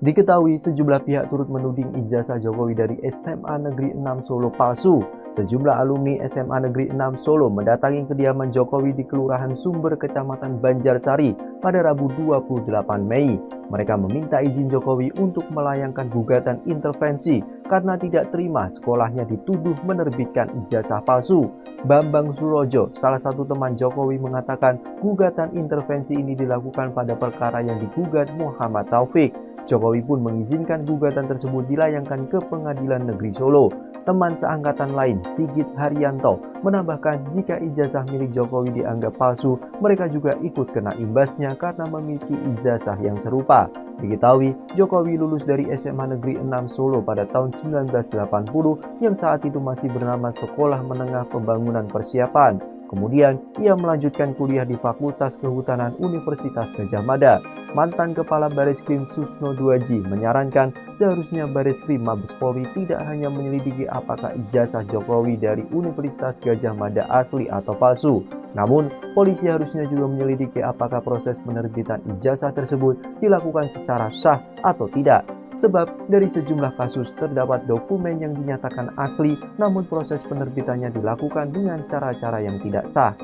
Diketahui sejumlah pihak turut menuding ijazah Jokowi dari SMA Negeri 6 Solo palsu. Sejumlah alumni SMA Negeri 6 Solo mendatangi kediaman Jokowi di Kelurahan Sumber, Kecamatan Banjarsari pada Rabu 28 Mei. Mereka meminta izin Jokowi untuk melayangkan gugatan intervensi karena tidak terima sekolahnya dituduh menerbitkan ijazah palsu. Bambang Surojo, salah satu teman Jokowi, mengatakan gugatan intervensi ini dilakukan pada perkara yang digugat Muhammad Taufik. Jokowi pun mengizinkan gugatan tersebut dilayangkan ke Pengadilan Negeri Solo. Teman seangkatan lain, Sigit Haryanto, menambahkan jika ijazah milik Jokowi dianggap palsu, mereka juga ikut kena imbasnya karena memiliki ijazah yang serupa. Diketahui, Jokowi lulus dari SMA Negeri 6 Solo pada tahun 1980 yang saat itu masih bernama Sekolah Menengah Pembangunan Persiapan. Kemudian, ia melanjutkan kuliah di Fakultas Kehutanan Universitas Gadjah Mada. Mantan Kepala Bareskrim Susno Duaji menyarankan seharusnya Bareskrim Mabes Polri tidak hanya menyelidiki apakah ijazah Jokowi dari Universitas Gadjah Mada asli atau palsu. Namun, polisi harusnya juga menyelidiki apakah proses penerbitan ijazah tersebut dilakukan secara sah atau tidak. Sebab dari sejumlah kasus terdapat dokumen yang dinyatakan asli, namun proses penerbitannya dilakukan dengan cara-cara yang tidak sah.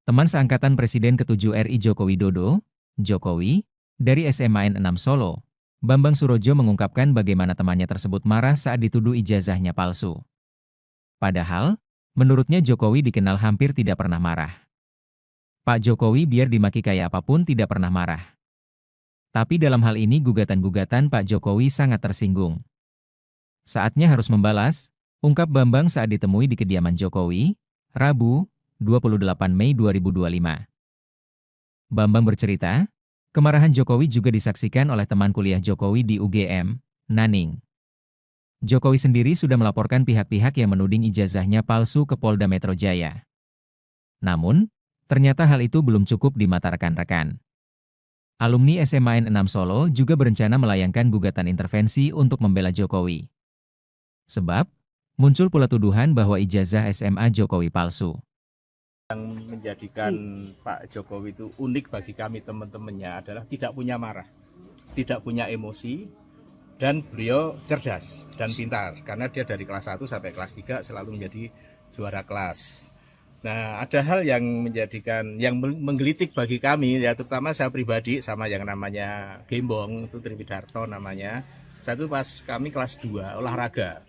Teman seangkatan Presiden ke-7 RI Joko Widodo, Jokowi, dari SMA N6 Solo, Bambang Surojo mengungkapkan bagaimana temannya tersebut marah saat dituduh ijazahnya palsu. Padahal, menurutnya Jokowi dikenal hampir tidak pernah marah. Pak Jokowi biar dimaki kayak apapun tidak pernah marah. Tapi dalam hal ini gugatan-gugatan Pak Jokowi sangat tersinggung. Saatnya harus membalas, ungkap Bambang saat ditemui di kediaman Jokowi, Rabu, 28 Mei 2025. Bambang bercerita, kemarahan Jokowi juga disaksikan oleh teman kuliah Jokowi di UGM, Naning. Jokowi sendiri sudah melaporkan pihak-pihak yang menuding ijazahnya palsu ke Polda Metro Jaya. Namun, ternyata hal itu belum cukup di mata rekan-rekan. Alumni SMA N6 Solo juga berencana melayangkan gugatan intervensi untuk membela Jokowi. Sebab, muncul pula tuduhan bahwa ijazah SMA Jokowi palsu. Yang menjadikan Pak Jokowi itu unik bagi kami teman-temannya adalah tidak punya marah, tidak punya emosi, dan beliau cerdas dan pintar. Karena dia dari kelas 1 sampai kelas 3 selalu menjadi juara kelas. Nah, ada hal yang menjadikan, yang menggelitik bagi kami, ya terutama saya pribadi sama yang namanya Gembong, itu Triwidarto namanya. Satu pas kami kelas 2 olahraga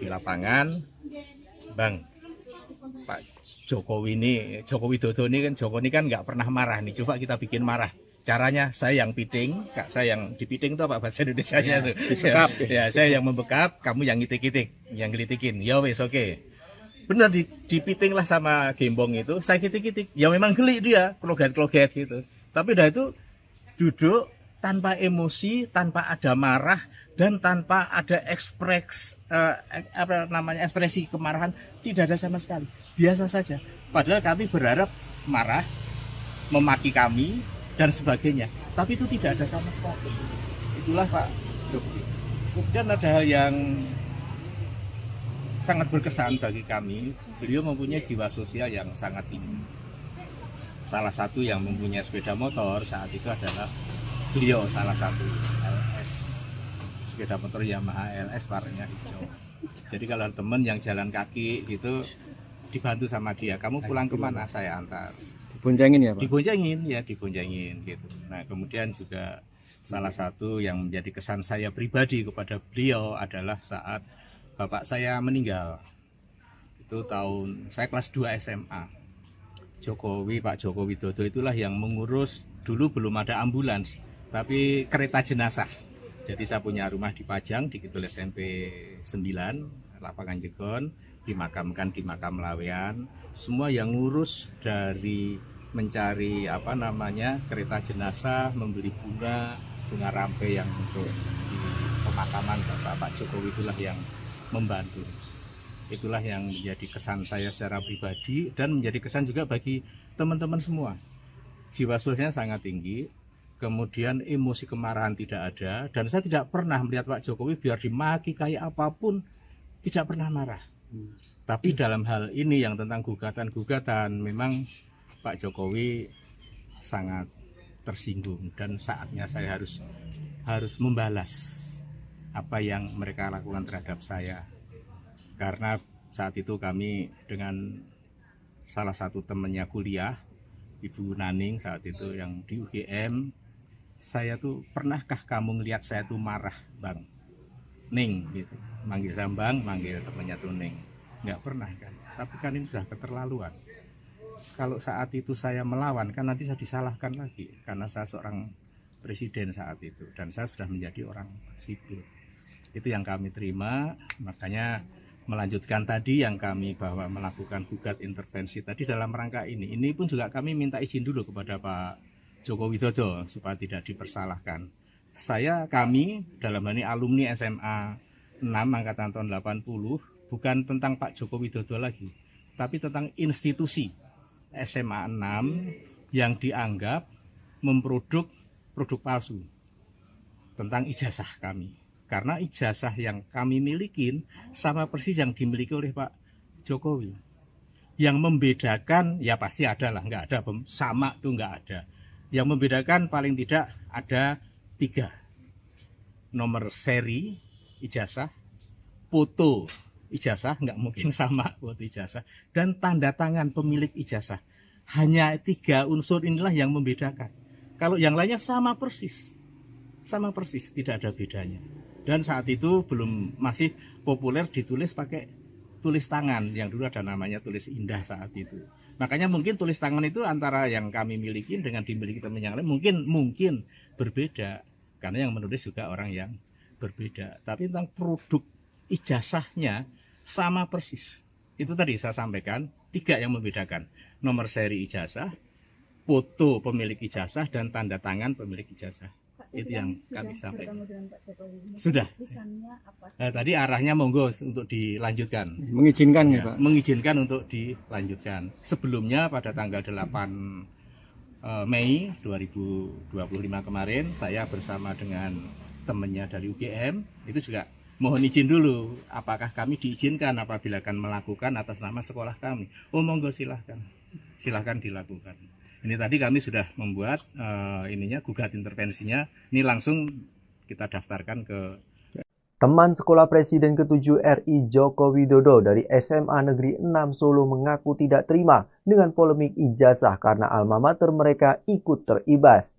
di lapangan, Bang, Pak Jokowi ini, Joko Widodo ini kan nggak pernah marah nih, coba kita bikin marah. Caranya saya yang piting, Kak, saya yang dipiting itu apa bahasa Indonesianya tuh? Dibekap. Ya, saya yang membekap, kamu yang ngitik-ngitik, yang gelitikin. Ya wes oke. Benar dipiting lah sama Gembong itu, saya kitik-kitik. Ya memang geli dia, kloget-kloget gitu. Tapi dah itu duduk tanpa emosi, tanpa ada marah, dan tanpa ada ekspresi kemarahan, tidak ada sama sekali. Biasa saja. Padahal kami berharap marah, memaki kami, dan sebagainya. Tapi itu tidak ada sama sekali. Itulah Pak Jokowi. Kemudian ada hal yang sangat berkesan bagi kami, beliau mempunyai jiwa sosial yang sangat tinggi. Salah satu yang mempunyai sepeda motor saat itu adalah beliau, salah satu LS, sepeda motor Yamaha LS warnanya hijau. Jadi kalau teman yang jalan kaki gitu dibantu sama dia, kamu pulang kemana, saya antar. Diboncengin ya Pak? Diboncengin gitu. Nah kemudian juga salah satu yang menjadi kesan saya pribadi kepada beliau adalah saat bapak saya meninggal. Itu tahun saya kelas 2 SMA. Pak Jokowi Widodo itulah yang mengurus, dulu belum ada ambulans, tapi kereta jenazah. Jadi saya punya rumah di Pajang, di Kidul SMP 9, lapangan Jegon, dimakamkan di makam Lawean. Semua yang ngurus dari mencari kereta jenazah, membeli bunga rampe yang untuk di pemakaman Pak Jokowi itulah yang membantu. Itulah yang menjadi kesan saya secara pribadi dan menjadi kesan juga bagi teman-teman semua. Jiwa sosialnya sangat tinggi, kemudian emosi kemarahan tidak ada, dan saya tidak pernah melihat Pak Jokowi biar dimaki kayak apapun tidak pernah marah. Tapi dalam hal ini yang tentang gugatan-gugatan, memang Pak Jokowi sangat tersinggung dan saatnya saya harus membalas apa yang mereka lakukan terhadap saya. Karena saat itu kami dengan salah satu temannya kuliah, Ibu Naning saat itu yang di UGM, saya tuh, pernahkah kamu ngelihat saya tuh marah, Bang? Ning gitu. Manggil saya Bang, manggil temannya tuh Ning. Nggak pernah kan. Tapi kan ini sudah keterlaluan. Kalau saat itu saya melawan kan nanti saya disalahkan lagi karena saya seorang presiden saat itu dan saya sudah menjadi orang sipil. Itu yang kami terima, makanya melanjutkan tadi yang kami bahwa melakukan gugat intervensi tadi dalam rangka ini. Ini pun juga kami minta izin dulu kepada Pak Joko Widodo supaya tidak dipersalahkan. Kami dalam hal ini alumni SMA 6 angkatan tahun 80 bukan tentang Pak Joko Widodo lagi, tapi tentang institusi SMA 6 yang dianggap memproduk produk palsu tentang ijazah kami. Karena ijazah yang kami milikin sama persis yang dimiliki oleh Pak Jokowi. Yang membedakan, ya pasti ada lah, nggak ada sama tuh nggak ada. Yang membedakan paling tidak ada 3. nomor seri ijazah, foto ijazah, nggak mungkin sama foto ijazah, dan tanda tangan pemilik ijazah. Hanya 3 unsur inilah yang membedakan. Kalau yang lainnya sama persis, tidak ada bedanya. Dan saat itu masih populer ditulis pakai tulis tangan, yang dulu ada namanya tulis indah saat itu. Makanya mungkin tulis tangan itu antara yang kami miliki dengan dimiliki teman yang lain mungkin berbeda, karena yang menulis juga orang yang berbeda. Tapi tentang produk ijazahnya sama persis. Itu tadi saya sampaikan 3 yang membedakan: nomor seri ijazah, foto pemilik ijazah, dan tanda tangan pemilik ijazah. Itu yang kami sampaikan. Sudah. Tadi arahnya monggo untuk dilanjutkan. Mengizinkan ya, Pak? Mengizinkan untuk dilanjutkan. Sebelumnya pada tanggal 8 Mei 2025 kemarin, saya bersama dengan temannya dari UGM itu juga mohon izin dulu, apakah kami diizinkan apabila akan melakukan atas nama sekolah kami. Oh monggo, silahkan dilakukan. Ini tadi kami sudah membuat gugat intervensinya. Ini langsung kita daftarkan ke Teman sekolah Presiden ke-7 RI Joko Widodo dari SMA Negeri 6 Solo mengaku tidak terima dengan polemik ijazah karena alma mater mereka ikut teribas.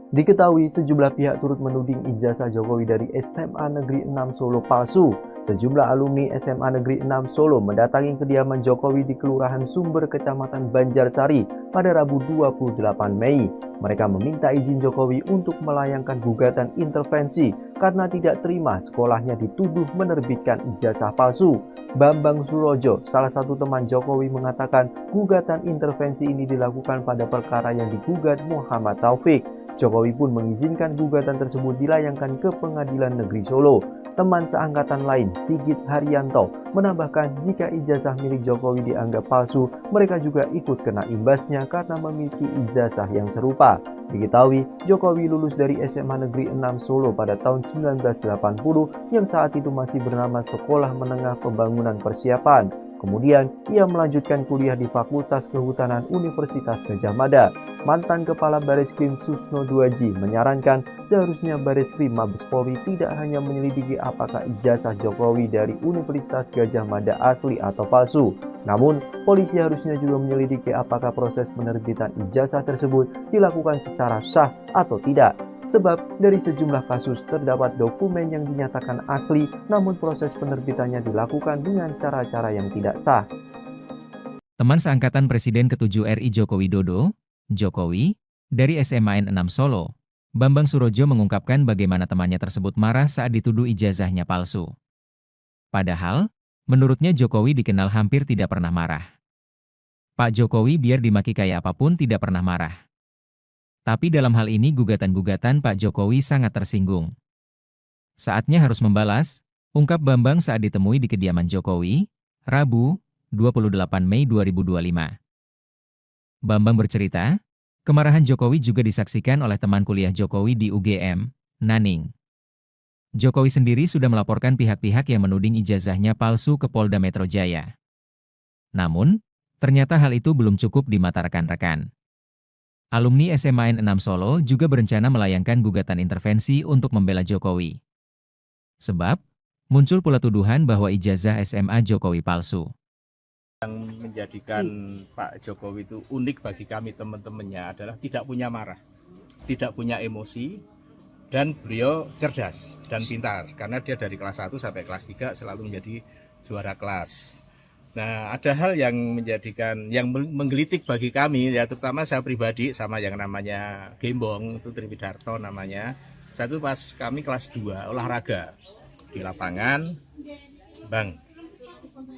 Diketahui sejumlah pihak turut menuding ijazah Jokowi dari SMA Negeri 6 Solo palsu. Sejumlah alumni SMA Negeri 6 Solo mendatangi kediaman Jokowi di Kelurahan Sumber, Kecamatan Banjarsari pada Rabu 28 Mei. Mereka meminta izin Jokowi untuk melayangkan gugatan intervensi karena tidak terima sekolahnya dituduh menerbitkan ijazah palsu. Bambang Surojo, salah satu teman Jokowi, mengatakan gugatan intervensi ini dilakukan pada perkara yang digugat Muhammad Taufik. Jokowi pun mengizinkan gugatan tersebut dilayangkan ke Pengadilan Negeri Solo. Teman seangkatan lain, Sigit Haryanto, menambahkan jika ijazah milik Jokowi dianggap palsu, mereka juga ikut kena imbasnya karena memiliki ijazah yang serupa. Diketahui, Jokowi lulus dari SMA Negeri 6 Solo pada tahun 1980 yang saat itu masih bernama Sekolah Menengah Pembangunan Persiapan. Kemudian, ia melanjutkan kuliah di Fakultas Kehutanan Universitas Gadjah Mada. Mantan Kepala Bareskrim Susno Duaji menyarankan seharusnya Bareskrim Mabes Polri tidak hanya menyelidiki apakah ijazah Jokowi dari Universitas Gadjah Mada asli atau palsu. Namun, polisi harusnya juga menyelidiki apakah proses penerbitan ijazah tersebut dilakukan secara sah atau tidak. Sebab dari sejumlah kasus terdapat dokumen yang dinyatakan asli, namun proses penerbitannya dilakukan dengan cara-cara yang tidak sah. Teman seangkatan Presiden ke-7 RI Joko Widodo, Jokowi, dari SMA N6 Solo, Bambang Surojo mengungkapkan bagaimana temannya tersebut marah saat dituduh ijazahnya palsu. Padahal, menurutnya Jokowi dikenal hampir tidak pernah marah. Pak Jokowi biar dimaki kayak apapun tidak pernah marah. Tapi dalam hal ini gugatan-gugatan Pak Jokowi sangat tersinggung. Saatnya harus membalas, ungkap Bambang saat ditemui di kediaman Jokowi, Rabu, 28 Mei 2025. Bambang bercerita, kemarahan Jokowi juga disaksikan oleh teman kuliah Jokowi di UGM, Naning. Jokowi sendiri sudah melaporkan pihak-pihak yang menuding ijazahnya palsu ke Polda Metro Jaya. Namun, ternyata hal itu belum cukup di mata rekan-rekan. Alumni SMA N6 Solo juga berencana melayangkan gugatan intervensi untuk membela Jokowi. Sebab, muncul pula tuduhan bahwa ijazah SMA Jokowi palsu. Yang menjadikan Pak Jokowi itu unik bagi kami teman-temannya adalah tidak punya marah, tidak punya emosi, dan beliau cerdas dan pintar. Karena dia dari kelas 1 sampai kelas 3 selalu menjadi juara kelas. Nah, ada hal yang menggelitik bagi kami, ya terutama saya pribadi sama yang namanya Gembong, itu Triwidarto namanya. Satu pas kami kelas 2 olahraga di lapangan, Bang,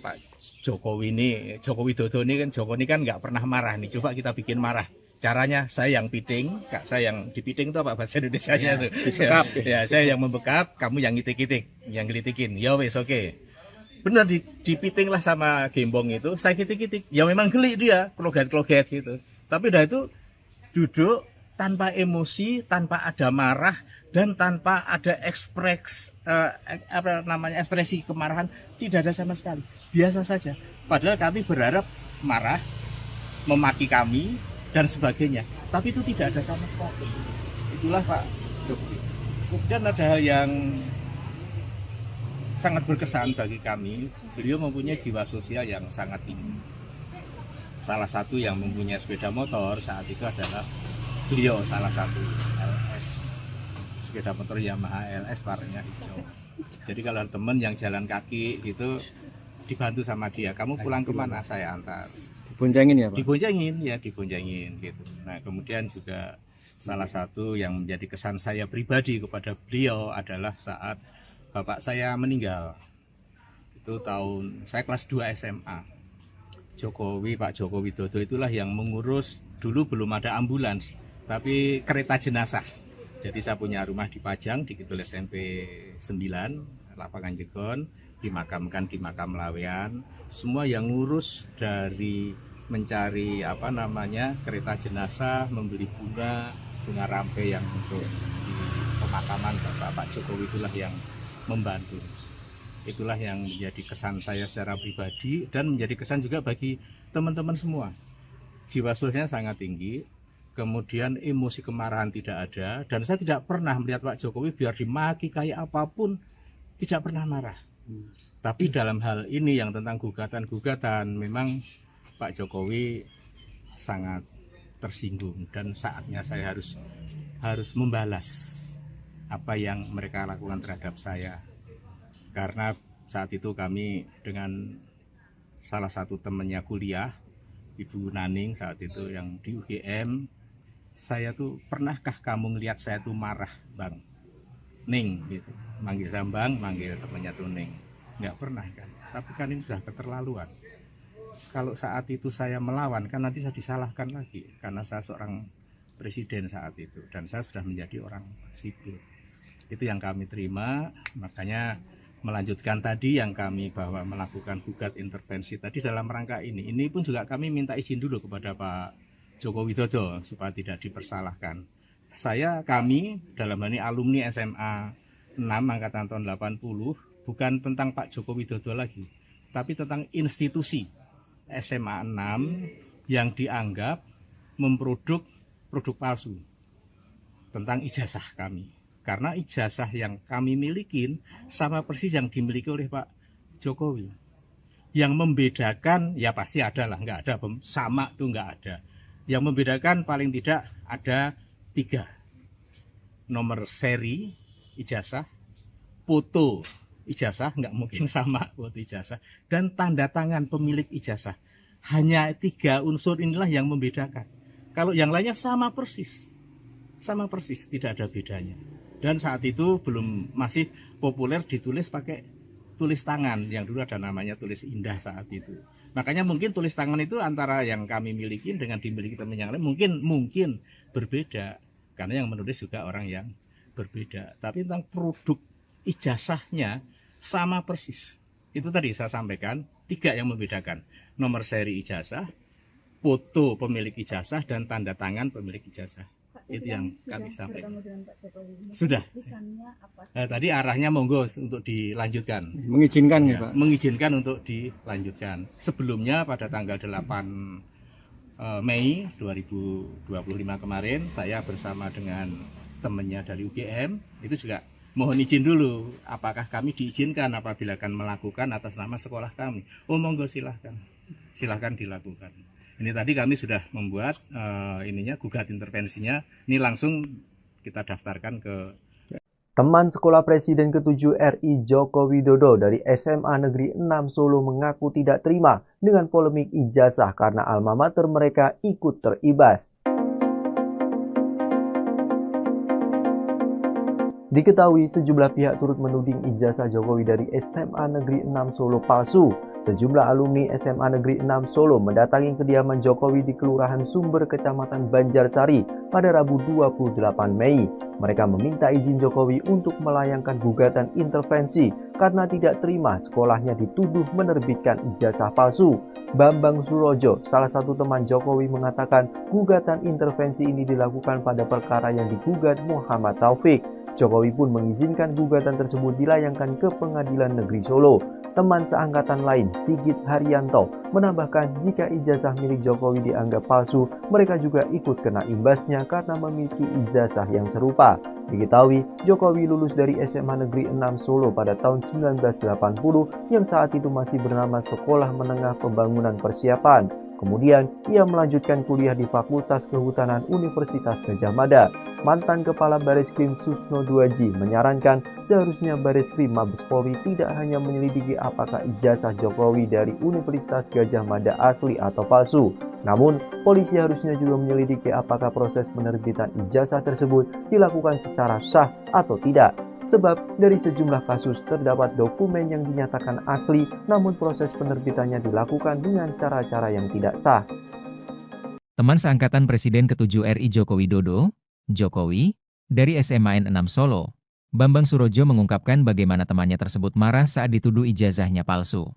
Pak Jokowi Widodo ini kan nggak pernah marah nih, coba kita bikin marah. Caranya saya yang piting, Kak, saya yang dipiting itu apa bahasa Indonesianya tuh? Disekap. Ya, saya yang membekap, kamu yang ngitik-ngitik, yang gelitikin. Ya wes oke. Benar dipiting lah sama Gembong itu, saya kitik-kitik. Ya memang geli dia, kloget-kloget gitu. Tapi udah itu duduk tanpa emosi, tanpa ada marah, dan tanpa ada ekspresi kemarahan, tidak ada sama sekali. Biasa saja. Padahal kami berharap marah, memaki kami, dan sebagainya. Tapi itu tidak ada sama sekali. Itulah Pak Jokowi. Kemudian ada hal yang sangat berkesan bagi kami. Beliau mempunyai jiwa sosial yang sangat tinggi. Salah satu yang mempunyai sepeda motor saat itu adalah beliau, salah satu LS, sepeda motor Yamaha LS warnanya hijau. Jadi kalau ada teman yang jalan kaki gitu dibantu sama dia, kamu pulang kemana, saya antar. Diboncengin ya Pak? Diboncengin gitu. Nah kemudian juga salah satu yang menjadi kesan saya pribadi kepada beliau adalah saat bapak saya meninggal. Itu tahun saya kelas 2 SMA. Pak Joko Widodo itulah yang mengurus, dulu belum ada ambulans, tapi kereta jenazah. Jadi saya punya rumah di Pajang, di Kidul SMP 9, Lapangan Jegon, dimakamkan di makam Lawean. Semua yang ngurus dari mencari kereta jenazah, membeli bunga rampe yang untuk di pemakaman Pak Jokowi itulah yang membantu. Itulah yang menjadi kesan saya secara pribadi dan menjadi kesan juga bagi teman-teman semua. Jiwa sosialnya sangat tinggi, kemudian emosi kemarahan tidak ada, dan saya tidak pernah melihat Pak Jokowi biar dimaki kayak apapun tidak pernah marah. Tapi dalam hal ini yang tentang gugatan-gugatan, memang Pak Jokowi sangat tersinggung dan saatnya saya harus membalas apa yang mereka lakukan terhadap saya. Karena saat itu kami dengan salah satu temannya kuliah, Ibu Naning saat itu yang di UGM, saya tuh, pernahkah kamu ngelihat saya tuh marah Bang Ning gitu, manggil saya Bang, manggil temannya tuh Ning, nggak pernah kan. Tapi kan ini sudah keterlaluan. Kalau saat itu saya melawan kan nanti saya disalahkan lagi karena saya seorang presiden saat itu dan saya sudah menjadi orang sipil. Itu yang kami terima, makanya melanjutkan tadi yang kami bahwa melakukan gugat intervensi tadi dalam rangka ini. Ini pun juga kami minta izin dulu kepada Pak Joko Widodo supaya tidak dipersalahkan. Kami dalam hal ini alumni SMA 6 angkatan tahun 80 bukan tentang Pak Joko Widodo lagi, tapi tentang institusi SMA 6 yang dianggap memproduk produk palsu tentang ijazah kami. Karena ijazah yang kami milikin sama persis yang dimiliki oleh Pak Jokowi. Yang membedakan ya pasti ada lah, nggak ada sama tuh nggak ada. Yang membedakan paling tidak ada 3. Nomor seri ijazah, foto ijazah, nggak mungkin sama foto ijazah, dan tanda tangan pemilik ijazah. Hanya 3 unsur inilah yang membedakan. Kalau yang lainnya sama persis, tidak ada bedanya. Dan saat itu masih populer ditulis pakai tulis tangan, yang dulu ada namanya tulis indah saat itu. Makanya mungkin tulis tangan itu antara yang kami miliki dengan dimiliki teman yang lain mungkin berbeda, karena yang menulis juga orang yang berbeda. Tapi tentang produk ijazahnya sama persis. Itu tadi saya sampaikan 3 yang membedakan: nomor seri ijazah, foto pemilik ijazah, dan tanda tangan pemilik ijazah. Itu yang kami sampaikan. Sudah. Tadi arahnya monggo untuk dilanjutkan. Mengizinkan ya, Pak? Mengizinkan untuk dilanjutkan. Sebelumnya pada tanggal 8 Mei 2025 kemarin, saya bersama dengan temannya dari UGM, itu juga mohon izin dulu, apakah kami diizinkan apabila akan melakukan atas nama sekolah kami. Oh monggo silahkan dilakukan. Ini tadi kami sudah membuat gugat intervensinya. Ini langsung kita daftarkan ke Teman sekolah Presiden ke-7 RI Joko Widodo dari SMA Negeri 6 Solo mengaku tidak terima dengan polemik ijazah karena alma mater mereka ikut teribas. Diketahui sejumlah pihak turut menuding ijazah Jokowi dari SMA Negeri 6 Solo palsu. Sejumlah alumni SMA Negeri 6 Solo mendatangi kediaman Jokowi di Kelurahan Sumber, Kecamatan Banjarsari pada Rabu 28 Mei. Mereka meminta izin Jokowi untuk melayangkan gugatan intervensi karena tidak terima sekolahnya dituduh menerbitkan ijazah palsu. Bambang Surojo, salah satu teman Jokowi, mengatakan gugatan intervensi ini dilakukan pada perkara yang digugat Muhammad Taufik. Jokowi pun mengizinkan gugatan tersebut dilayangkan ke Pengadilan Negeri Solo. Teman seangkatan lain, Sigit Haryanto, menambahkan jika ijazah milik Jokowi dianggap palsu, mereka juga ikut kena imbasnya karena memiliki ijazah yang serupa. Diketahui, Jokowi lulus dari SMA Negeri 6 Solo pada tahun 1980 yang saat itu masih bernama Sekolah Menengah Pembangunan Persiapan. Kemudian, ia melanjutkan kuliah di Fakultas Kehutanan Universitas Gadjah Mada. Mantan Kepala Bareskrim Susno Duaji menyarankan seharusnya Bareskrim Mabes Polri tidak hanya menyelidiki apakah ijazah Jokowi dari Universitas Gadjah Mada asli atau palsu. Namun, polisi harusnya juga menyelidiki apakah proses penerbitan ijazah tersebut dilakukan secara sah atau tidak. Sebab dari sejumlah kasus terdapat dokumen yang dinyatakan asli, namun proses penerbitannya dilakukan dengan cara-cara yang tidak sah. Teman seangkatan Presiden ke-7 RI Joko Widodo, Jokowi, dari SMAN 6 Solo, Bambang Surojo mengungkapkan bagaimana temannya tersebut marah saat dituduh ijazahnya palsu.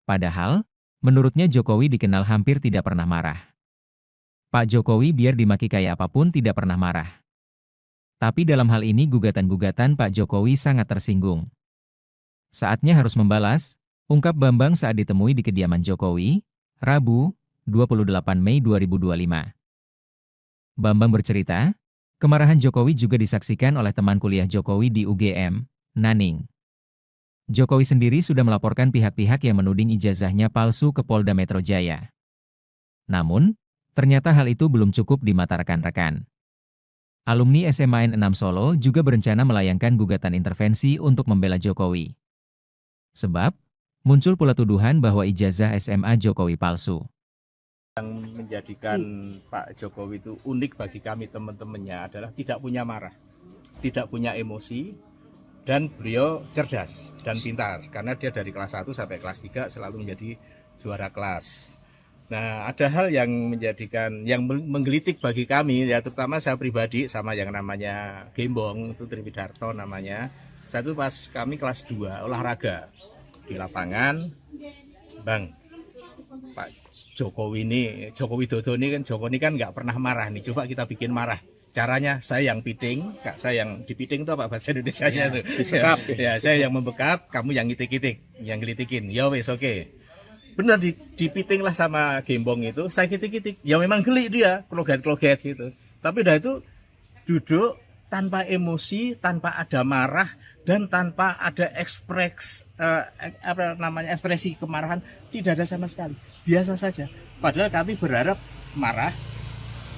Padahal, menurutnya Jokowi dikenal hampir tidak pernah marah. Pak Jokowi biar dimaki kayak apapun tidak pernah marah. Tapi dalam hal ini gugatan-gugatan Pak Jokowi sangat tersinggung. Saatnya harus membalas, ungkap Bambang saat ditemui di kediaman Jokowi, Rabu, 28 Mei 2025. Bambang bercerita, kemarahan Jokowi juga disaksikan oleh teman kuliah Jokowi di UGM, Naning. Jokowi sendiri sudah melaporkan pihak-pihak yang menuding ijazahnya palsu ke Polda Metro Jaya. Namun, ternyata hal itu belum cukup di mata rekan-rekan. Alumni SMAN 6 Solo juga berencana melayangkan gugatan intervensi untuk membela Jokowi. Sebab, muncul pula tuduhan bahwa ijazah SMA Jokowi palsu. Yang menjadikan Pak Jokowi itu unik bagi kami teman-temannya adalah tidak punya marah, tidak punya emosi, dan beliau cerdas dan pintar. Karena dia dari kelas 1 sampai kelas 3 selalu menjadi juara kelas. Nah, ada hal yang menggelitik bagi kami, ya terutama saya pribadi sama yang namanya Gembong, itu Triwidarto namanya. Satu pas kami kelas 2 olahraga di lapangan, Bang, Pak Jokowi Widodo ini kan nggak pernah marah nih, coba kita bikin marah. Caranya saya yang piting, saya yang dipiting itu apa bahasa Indonesianya itu? Disekap. Ya, saya yang membekap, kamu yang ngitik-ngitik, yang gelitikin. Ya wes oke. Benar dipiting lah sama Gembong itu, saya kitik-kitik, ya memang geli dia, kloget-kloget gitu. Tapi dah itu duduk tanpa emosi, tanpa ada marah, dan tanpa ada ekspresi kemarahan, tidak ada sama sekali, biasa saja. Padahal kami berharap marah,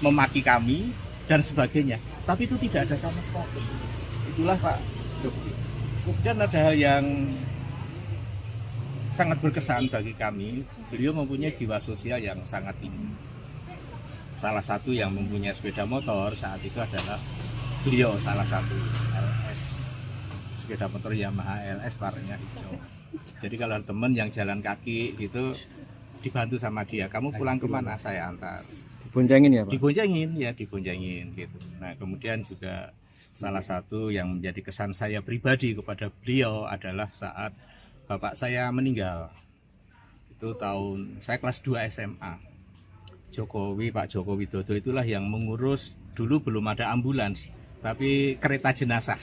memaki kami, dan sebagainya, tapi itu tidak ada sama sekali. Itulah Pak Jokowi. Kemudian ada hal yang sangat berkesan bagi kami, beliau mempunyai jiwa sosial yang sangat tinggi. Salah satu yang mempunyai sepeda motor saat itu adalah beliau, salah satu LS, sepeda motor Yamaha LS warnanya hijau. Jadi kalau teman yang jalan kaki gitu dibantu sama dia, kamu pulang kemana, saya antar. Diboncengin ya Pak? Diboncengin gitu. Nah kemudian juga salah satu yang menjadi kesan saya pribadi kepada beliau adalah saat bapak saya meninggal. Itu tahun saya kelas 2 SMA. Pak Jokowi Widodo itulah yang mengurus, dulu belum ada ambulans, tapi kereta jenazah.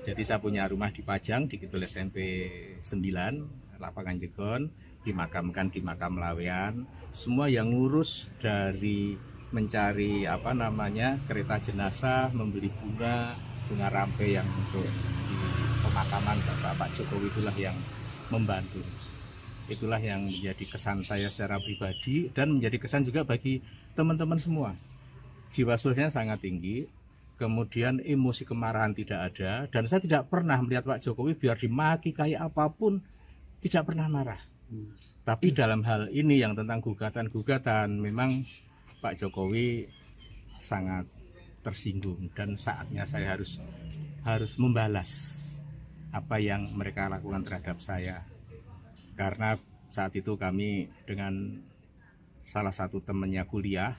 Jadi saya punya rumah di Pajang, di Kidul SMP 9, Lapangan Jegon, dimakamkan di Makam Lawean. Semua yang ngurus dari mencari kereta jenazah, membeli bunga rampe yang untuk di pemakaman Pak Jokowi itulah yang membantu. Itulah yang menjadi kesan saya secara pribadi dan menjadi kesan juga bagi teman-teman semua. Jiwa sosialnya sangat tinggi, kemudian emosi kemarahan tidak ada, dan saya tidak pernah melihat Pak Jokowi biar dimaki kayak apapun tidak pernah marah. Tapi dalam hal ini yang tentang gugatan-gugatan, memang Pak Jokowi sangat tersinggung dan saatnya saya harus membalas apa yang mereka lakukan terhadap saya. Karena saat itu kami dengan salah satu temannya kuliah,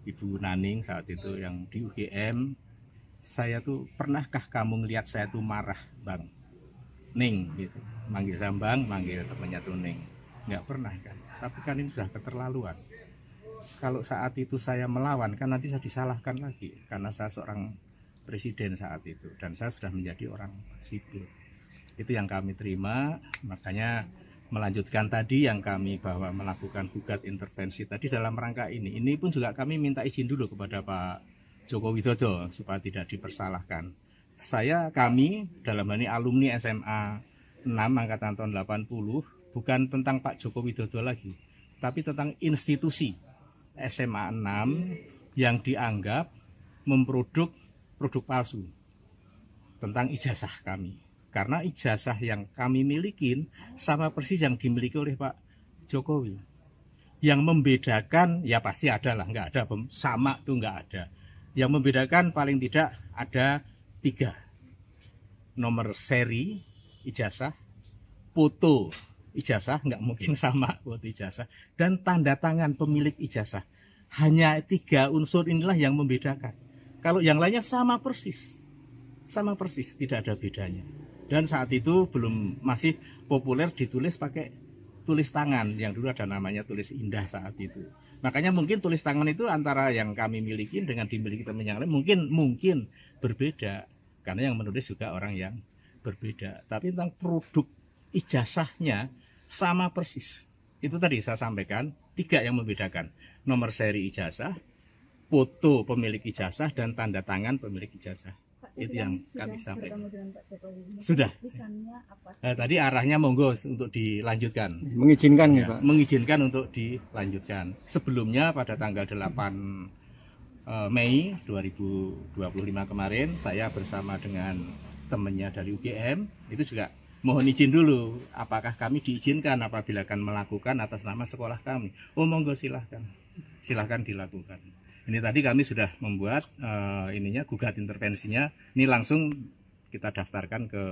Ibu Naning saat itu yang di UGM, saya tuh, pernahkah kamu ngelihat saya tuh marah, Bang? Ning gitu, manggil Sambang, manggil temannya tuh Ning. Nggak pernah kan, tapi kan ini sudah keterlaluan. Kalau saat itu saya melawan kan nanti saya disalahkan lagi karena saya seorang presiden saat itu, dan saya sudah menjadi orang sipil. Itu yang kami terima, makanya melanjutkan tadi yang kami bahwa melakukan gugat intervensi tadi dalam rangka ini. Ini pun juga kami minta izin dulu kepada Pak Joko Widodo supaya tidak dipersalahkan. Kami dalam hal ini alumni SMA 6 angkatan tahun 80, bukan tentang Pak Joko Widodo lagi, tapi tentang institusi SMA 6 yang dianggap memproduk produk palsu tentang ijazah kami. Karena ijazah yang kami milikin sama persis yang dimiliki oleh Pak Jokowi. Yang membedakan, ya pasti ada lah, nggak ada, sama tuh nggak ada. Yang membedakan paling tidak ada 3. Nomor seri ijazah, foto ijazah, nggak mungkin sama foto ijazah, dan tanda tangan pemilik ijazah. Hanya 3 unsur inilah yang membedakan. Kalau yang lainnya sama persis, tidak ada bedanya. Dan saat itu masih populer ditulis pakai tulis tangan, yang dulu ada namanya tulis indah saat itu. Makanya mungkin tulis tangan itu antara yang kami miliki dengan dimiliki teman yang lain mungkin berbeda, karena yang menulis juga orang yang berbeda. Tapi tentang produk ijazahnya sama persis. Itu tadi saya sampaikan 3 yang membedakan: nomor seri ijazah, foto pemilik ijazah, dan tanda tangan pemilik ijazah. Pak, itu yang kami sampaikan. Sudah. Tadi arahnya monggo untuk dilanjutkan. Mengizinkan ya, Pak? Mengizinkan untuk dilanjutkan. Sebelumnya pada tanggal 8 Mei 2025 kemarin, saya bersama dengan temannya dari UGM itu juga mohon izin dulu, apakah kami diizinkan apabila akan melakukan atas nama sekolah kami. Oh monggo, silahkan dilakukan. Ini tadi kami sudah membuat gugat intervensinya. Ini langsung kita daftarkan ke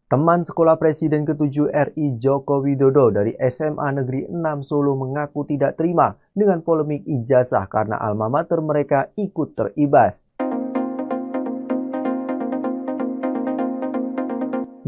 Teman sekolah Presiden ke-7 RI Joko Widodo dari SMA Negeri 6 Solo mengaku tidak terima dengan polemik ijazah karena alma mater mereka ikut teribas.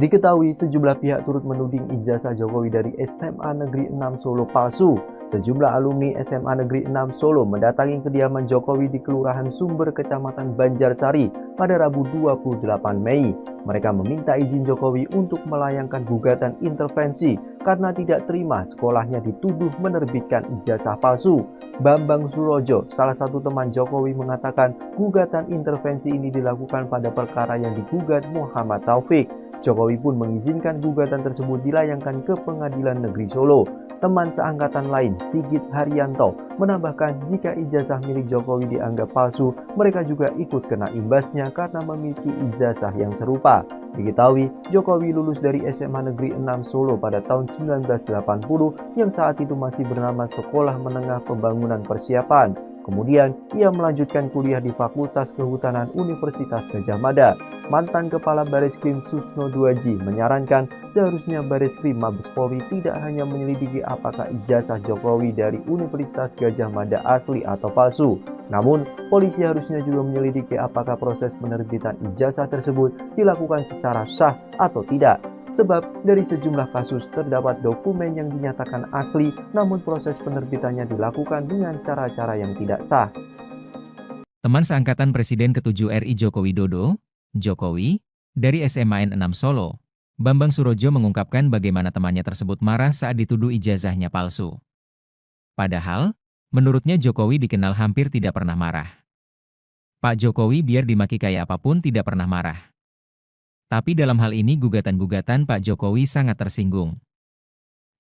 Diketahui sejumlah pihak turut menuding ijazah Jokowi dari SMA Negeri 6 Solo palsu. Sejumlah alumni SMA Negeri 6 Solo mendatangi kediaman Jokowi di Kelurahan Sumber, Kecamatan Banjarsari pada Rabu 28 Mei. Mereka meminta izin Jokowi untuk melayangkan gugatan intervensi karena tidak terima sekolahnya dituduh menerbitkan ijazah palsu. Bambang Surojo, salah satu teman Jokowi, mengatakan gugatan intervensi ini dilakukan pada perkara yang digugat Muhammad Taufik. Jokowi pun mengizinkan gugatan tersebut dilayangkan ke Pengadilan Negeri Solo. Teman seangkatan lain, Sigit Haryanto, menambahkan jika ijazah milik Jokowi dianggap palsu, mereka juga ikut kena imbasnya karena memiliki ijazah yang serupa. Diketahui, Jokowi lulus dari SMA Negeri 6 Solo pada tahun 1980 yang saat itu masih bernama Sekolah Menengah Pembangunan Persiapan. Kemudian, ia melanjutkan kuliah di Fakultas Kehutanan Universitas Gadjah Mada. Mantan Kepala Bareskrim Susno Duaji menyarankan seharusnya Bareskrim Mabes Polri tidak hanya menyelidiki apakah ijazah Jokowi dari Universitas Gadjah Mada asli atau palsu. Namun, polisi harusnya juga menyelidiki apakah proses penerbitan ijazah tersebut dilakukan secara sah atau tidak. Sebab dari sejumlah kasus terdapat dokumen yang dinyatakan asli, namun proses penerbitannya dilakukan dengan cara-cara yang tidak sah. Teman seangkatan Presiden ke-7 RI Joko Widodo, Jokowi, dari SMA 6 Solo, Bambang Surojo mengungkapkan bagaimana temannya tersebut marah saat dituduh ijazahnya palsu. Padahal, menurutnya Jokowi dikenal hampir tidak pernah marah. Pak Jokowi biar dimaki kayak apapun tidak pernah marah. Tapi dalam hal ini gugatan-gugatan Pak Jokowi sangat tersinggung.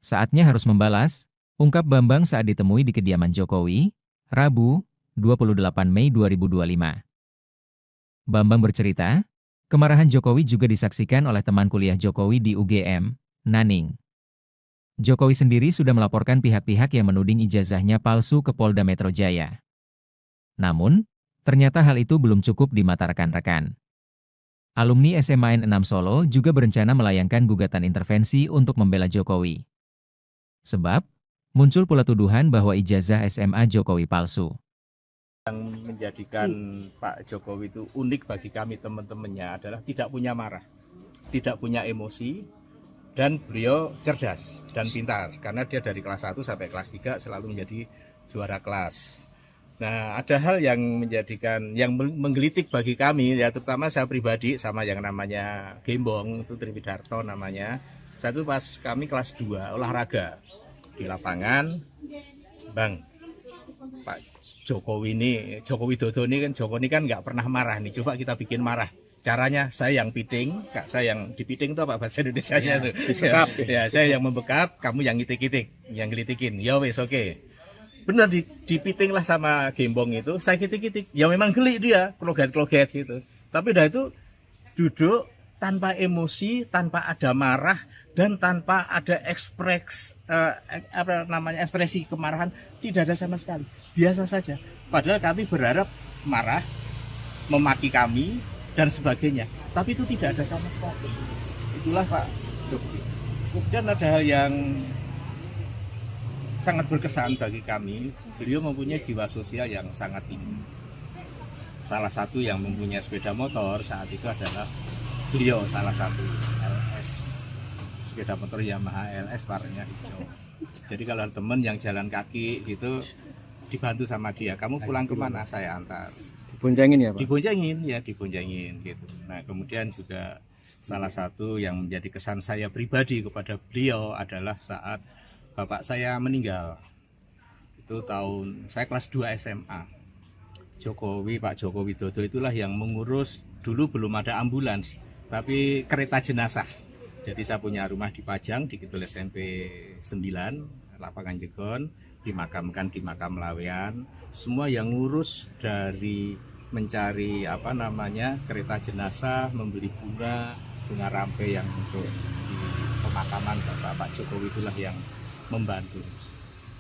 Saatnya harus membalas, ungkap Bambang saat ditemui di kediaman Jokowi, Rabu, 28 Mei 2025. Bambang bercerita, kemarahan Jokowi juga disaksikan oleh teman kuliah Jokowi di UGM, Naning. Jokowi sendiri sudah melaporkan pihak-pihak yang menuding ijazahnya palsu ke Polda Metro Jaya. Namun, ternyata hal itu belum cukup di mata rekan-rekan. Alumni SMA 6 Solo juga berencana melayangkan gugatan intervensi untuk membela Jokowi. Sebab, muncul pula tuduhan bahwa ijazah SMA Jokowi palsu. Yang menjadikan Pak Jokowi itu unik bagi kami teman-temannya adalah tidak punya marah, tidak punya emosi, dan beliau cerdas dan pintar. Karena dia dari kelas 1 sampai kelas 3 selalu menjadi juara kelas. Nah, ada hal yang menggelitik bagi kami, ya terutama saya pribadi sama yang namanya Gembong, itu Triwidarto namanya. Satu pas kami kelas 2 olahraga di lapangan, Bang, Pak Joko Widodo ini kan nggak pernah marah nih, coba kita bikin marah. Caranya saya yang piting, Kak, saya yang dipiting itu apa bahasa Indonesianya tuh? Disekap. Ya, saya yang membekap, kamu yang ngitik-ngitik, yang gelitikin. Ya wes oke. Bener dipiting lah sama Gembong itu, saya kitik-kitik. Ya memang geli dia, kloget-kloget gitu. Tapi dah itu duduk tanpa emosi, tanpa ada marah, dan tanpa ada ekspresi kemarahan, tidak ada sama sekali. Biasa saja. Padahal kami berharap marah, memaki kami, dan sebagainya. Tapi itu tidak ada sama sekali. Itulah Pak Jokowi. Kemudian ada hal yang sangat berkesan bagi kami. Beliau mempunyai jiwa sosial yang sangat tinggi. Salah satu yang mempunyai sepeda motor saat itu adalah beliau, salah satu LS, sepeda motor Yamaha LS warnanya hijau. Jadi kalau ada teman yang jalan kaki gitu dibantu sama dia, kamu pulang kemana, saya antar. Diboncengin ya Pak? Diboncengin gitu. Nah kemudian juga salah satu yang menjadi kesan saya pribadi kepada beliau adalah saat bapak saya meninggal. Itu saya kelas 2 SMA. Pak Joko Widodo itulah yang mengurus, dulu belum ada ambulans, tapi kereta jenazah. Jadi saya punya rumah di Pajang, di Kidul SMP 9, Lapangan Jegon, dimakamkan di makam Lawean. Semua yang ngurus dari mencari kereta jenazah, membeli bunga rampe yang untuk di pemakaman Pak Jokowi itulah yang membantu.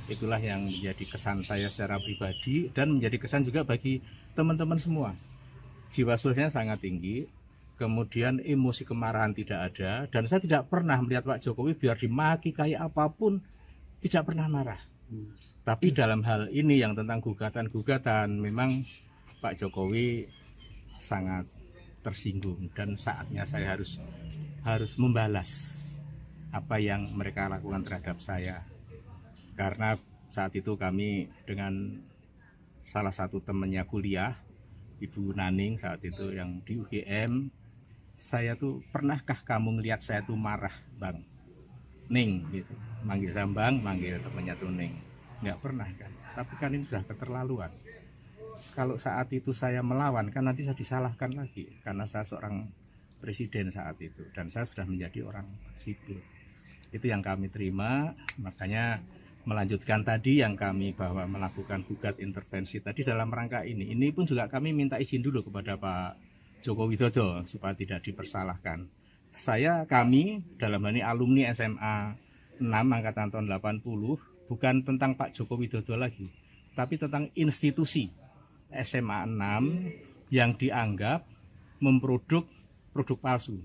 Itulah yang menjadi kesan saya secara pribadi dan menjadi kesan juga bagi teman-teman semua. Jiwa sosialnya sangat tinggi, kemudian emosi kemarahan tidak ada, dan saya tidak pernah melihat Pak Jokowi biar dimaki kayak apapun tidak pernah marah. Tapi dalam hal ini yang tentang gugatan-gugatan, memang Pak Jokowi sangat tersinggung dan saatnya saya harus membalas apa yang mereka lakukan terhadap saya. Karena saat itu kami dengan salah satu temannya kuliah, Ibu Naning saat itu yang di UGM, saya tuh, pernahkah kamu ngelihat saya tuh marah, Bang? Ning gitu. Manggil saya Bang, manggil temannya tuh Ning. Nggak pernah kan. Tapi kan ini sudah keterlaluan. Kalau saat itu saya melawan, kan nanti saya disalahkan lagi karena saya seorang presiden saat itu dan saya sudah menjadi orang sipil. Itu yang kami terima, makanya melanjutkan tadi yang kami bahwa melakukan gugat intervensi tadi dalam rangka ini. Ini pun juga kami minta izin dulu kepada Pak Joko Widodo supaya tidak dipersalahkan. Kami dalam hal ini alumni SMA 6 angkatan tahun 80 bukan tentang Pak Joko Widodo lagi, tapi tentang institusi SMA 6 yang dianggap memproduk produk palsu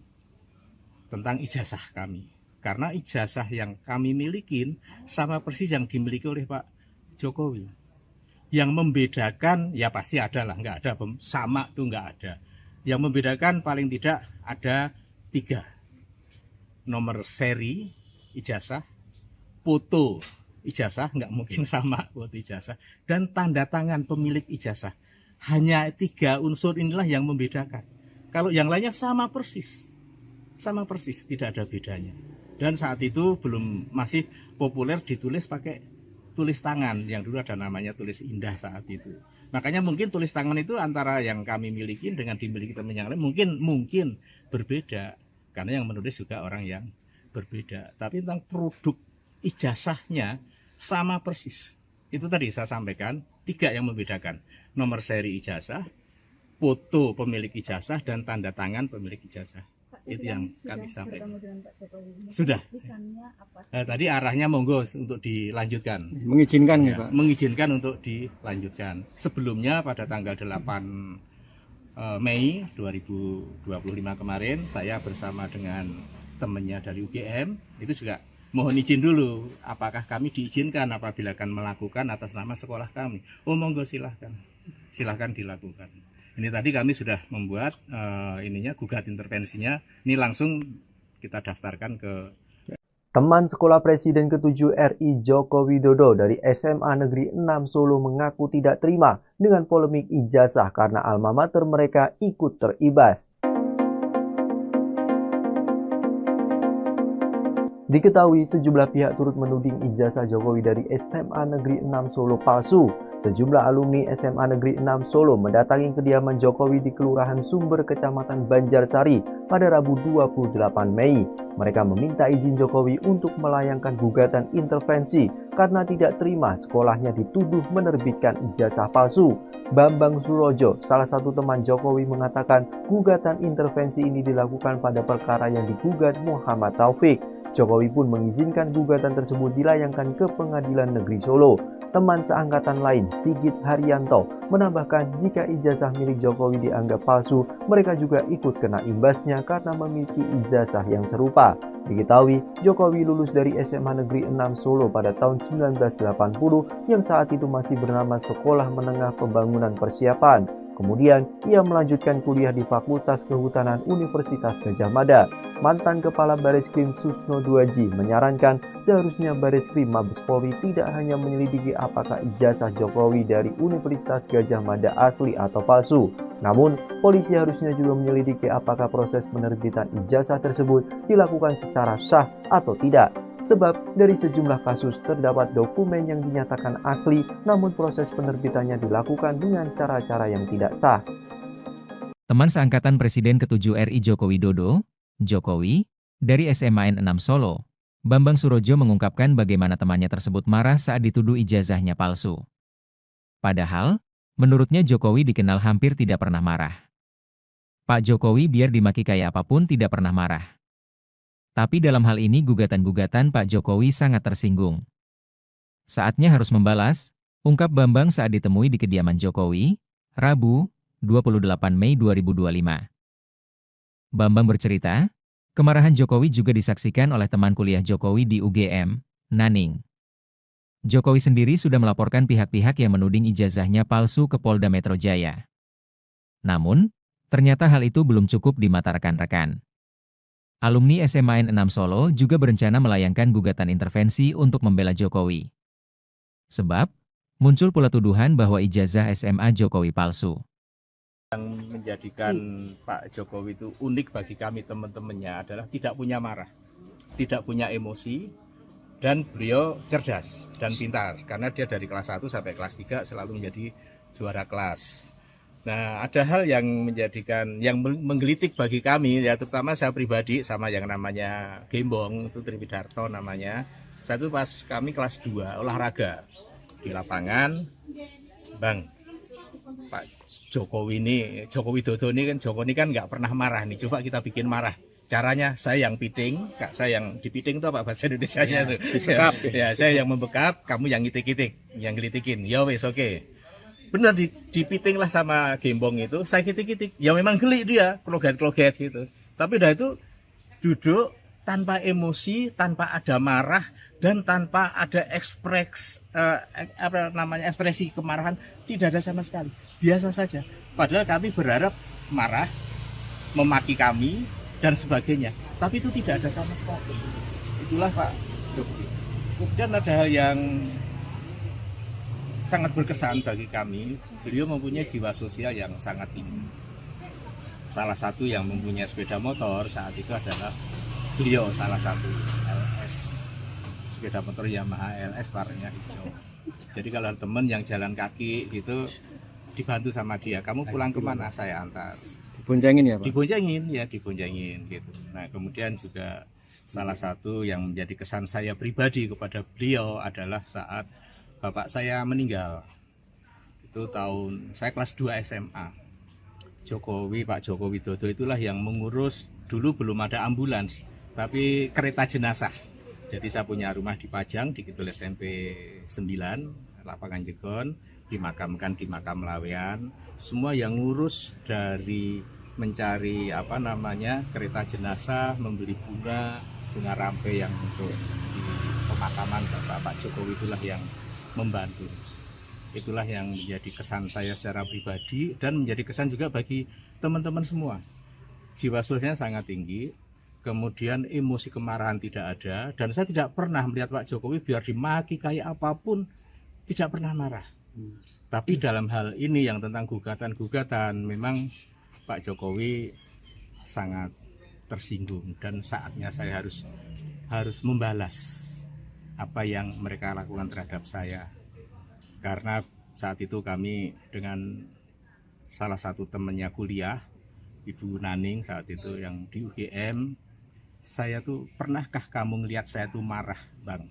tentang ijazah kami. Karena ijazah yang kami milikin sama persis yang dimiliki oleh Pak Jokowi. Yang membedakan, ya pasti ada lah, nggak ada sama tuh nggak ada. Yang membedakan paling tidak ada 3. Nomor seri ijazah, foto ijazah, nggak mungkin sama foto ijazah, dan tanda tangan pemilik ijazah. Hanya 3 unsur inilah yang membedakan. Kalau yang lainnya sama persis, tidak ada bedanya. Dan saat itu masih populer ditulis pakai tulis tangan, yang dulu ada namanya tulis indah saat itu. Makanya mungkin tulis tangan itu antara yang kami miliki dengan dimiliki teman yang lain mungkin berbeda, karena yang menulis juga orang yang berbeda. Tapi tentang produk ijazahnya sama persis. Itu tadi saya sampaikan 3 yang membedakan: nomor seri ijazah, foto pemilik ijazah, dan tanda tangan pemilik ijazah. Itu yang kami sampaikan. Sudah. Tadi arahnya monggo untuk dilanjutkan. Mengizinkan ya, Pak? Mengizinkan untuk dilanjutkan. Sebelumnya pada tanggal 8 Mei 2025 kemarin, saya bersama dengan temannya dari UGM itu juga mohon izin dulu, apakah kami diizinkan apabila akan melakukan atas nama sekolah kami. Oh monggo silahkan dilakukan. Ini tadi kami sudah membuat gugat intervensinya. Ini langsung kita daftarkan ke Teman sekolah Presiden ke-7 RI Joko Widodo dari SMA Negeri 6 Solo mengaku tidak terima dengan polemik ijazah karena alma mater mereka ikut teribas. Diketahui sejumlah pihak turut menuding ijazah Jokowi dari SMA Negeri 6 Solo palsu. Sejumlah alumni SMA Negeri 6 Solo mendatangi kediaman Jokowi di Kelurahan Sumber, Kecamatan Banjarsari pada Rabu 28 Mei. Mereka meminta izin Jokowi untuk melayangkan gugatan intervensi karena tidak terima sekolahnya dituduh menerbitkan ijazah palsu. Bambang Surojo, salah satu teman Jokowi, mengatakan gugatan intervensi ini dilakukan pada perkara yang digugat Muhammad Taufik. Jokowi pun mengizinkan gugatan tersebut dilayangkan ke Pengadilan Negeri Solo. Teman seangkatan lain, Sigit Haryanto, menambahkan jika ijazah milik Jokowi dianggap palsu, mereka juga ikut kena imbasnya karena memiliki ijazah yang serupa. Diketahui, Jokowi lulus dari SMA Negeri 6 Solo pada tahun 1980 yang saat itu masih bernama Sekolah Menengah Pembangunan Persiapan. Kemudian, ia melanjutkan kuliah di Fakultas Kehutanan Universitas Gadjah Mada. Mantan Kepala Bareskrim Susno Duaji menyarankan seharusnya Bareskrim Mabes Polri tidak hanya menyelidiki apakah ijazah Jokowi dari Universitas Gadjah Mada asli atau palsu. Namun, polisi harusnya juga menyelidiki apakah proses penerbitan ijazah tersebut dilakukan secara sah atau tidak. Sebab dari sejumlah kasus terdapat dokumen yang dinyatakan asli, namun proses penerbitannya dilakukan dengan cara-cara yang tidak sah. Teman seangkatan Presiden ke-7 RI Joko Widodo, Jokowi, dari SMA N6 Solo, Bambang Surojo mengungkapkan bagaimana temannya tersebut marah saat dituduh ijazahnya palsu. Padahal, menurutnya Jokowi dikenal hampir tidak pernah marah. Pak Jokowi biar dimaki kayak apapun tidak pernah marah. Tapi dalam hal ini gugatan-gugatan Pak Jokowi sangat tersinggung. Saatnya harus membalas, ungkap Bambang saat ditemui di kediaman Jokowi, Rabu, 28 Mei 2025. Bambang bercerita, kemarahan Jokowi juga disaksikan oleh teman kuliah Jokowi di UGM, Naning. Jokowi sendiri sudah melaporkan pihak-pihak yang menuding ijazahnya palsu ke Polda Metro Jaya. Namun, ternyata hal itu belum cukup di mata rekan-rekan. Alumni SMA N6 Solo juga berencana melayangkan gugatan intervensi untuk membela Jokowi. Sebab, muncul pula tuduhan bahwa ijazah SMA Jokowi palsu. Yang menjadikan Pak Jokowi itu unik bagi kami teman-temannya adalah tidak punya marah, tidak punya emosi, dan beliau cerdas dan pintar. Karena dia dari kelas 1 sampai kelas 3 selalu menjadi juara kelas. Nah, ada hal yang menggelitik bagi kami, ya terutama saya pribadi sama yang namanya Gembong, itu Triwidarto namanya. Satu pas kami kelas 2 olahraga di lapangan, Bang, Pak Jokowi Widodo ini kan nggak pernah marah nih, coba kita bikin marah. Caranya saya yang piting, Kak, saya yang dipiting itu apa bahasa Indonesianya itu? Ya, saya yang membekap, kamu yang ngitik-ngitik, yang ngelitikin. Ya wes oke. Benar dipiting lah sama Gembong itu, saya kitik-kitik, ya memang geli dia, kloget-kloget gitu. Tapi udah itu duduk tanpa emosi, tanpa ada marah, dan tanpa ada ekspresi kemarahan, tidak ada sama sekali. Biasa saja. Padahal kami berharap marah, memaki kami, dan sebagainya. Tapi itu tidak ada sama sekali. Itulah Pak Jokowi. Kemudian ada hal yang sangat berkesan bagi kami, beliau mempunyai jiwa sosial yang sangat tinggi. Salah satu yang mempunyai sepeda motor saat itu adalah beliau, salah satu LS, sepeda motor Yamaha LS warnanya hijau. Jadi kalau teman yang jalan kaki gitu dibantu sama dia, kamu pulang kemana, saya antar. Diboncengin ya Pak? Diboncengin gitu. Nah kemudian juga salah satu yang menjadi kesan saya pribadi kepada beliau adalah saat bapak saya meninggal. Itu saya kelas 2 SMA. Pak Jokowi Widodo itulah yang mengurus, dulu belum ada ambulans, tapi kereta jenazah. Jadi saya punya rumah di Pajang, di Kidul SMP 9, Lapangan Jegon, dimakamkan di makam Lawean. Semua yang ngurus dari mencari kereta jenazah, membeli bunga rampe yang untuk di pemakaman Pak Jokowi itulah yang membantu. Itulah yang menjadi kesan saya secara pribadi dan menjadi kesan juga bagi teman-teman semua. Jiwa sosialnya sangat tinggi. kemudian emosi kemarahan tidak ada, dan saya tidak pernah melihat Pak Jokowi biar dimaki kayak apapun tidak pernah marah. Tapi dalam hal ini yang tentang gugatan-gugatan, memang Pak Jokowi sangat tersinggung, dan saatnya saya harus membalas apa yang mereka lakukan terhadap saya. Karena saat itu kami dengan salah satu temannya kuliah, Ibu Naning saat itu yang di UGM, saya tuh, pernahkah kamu ngelihat saya tuh marah, Bang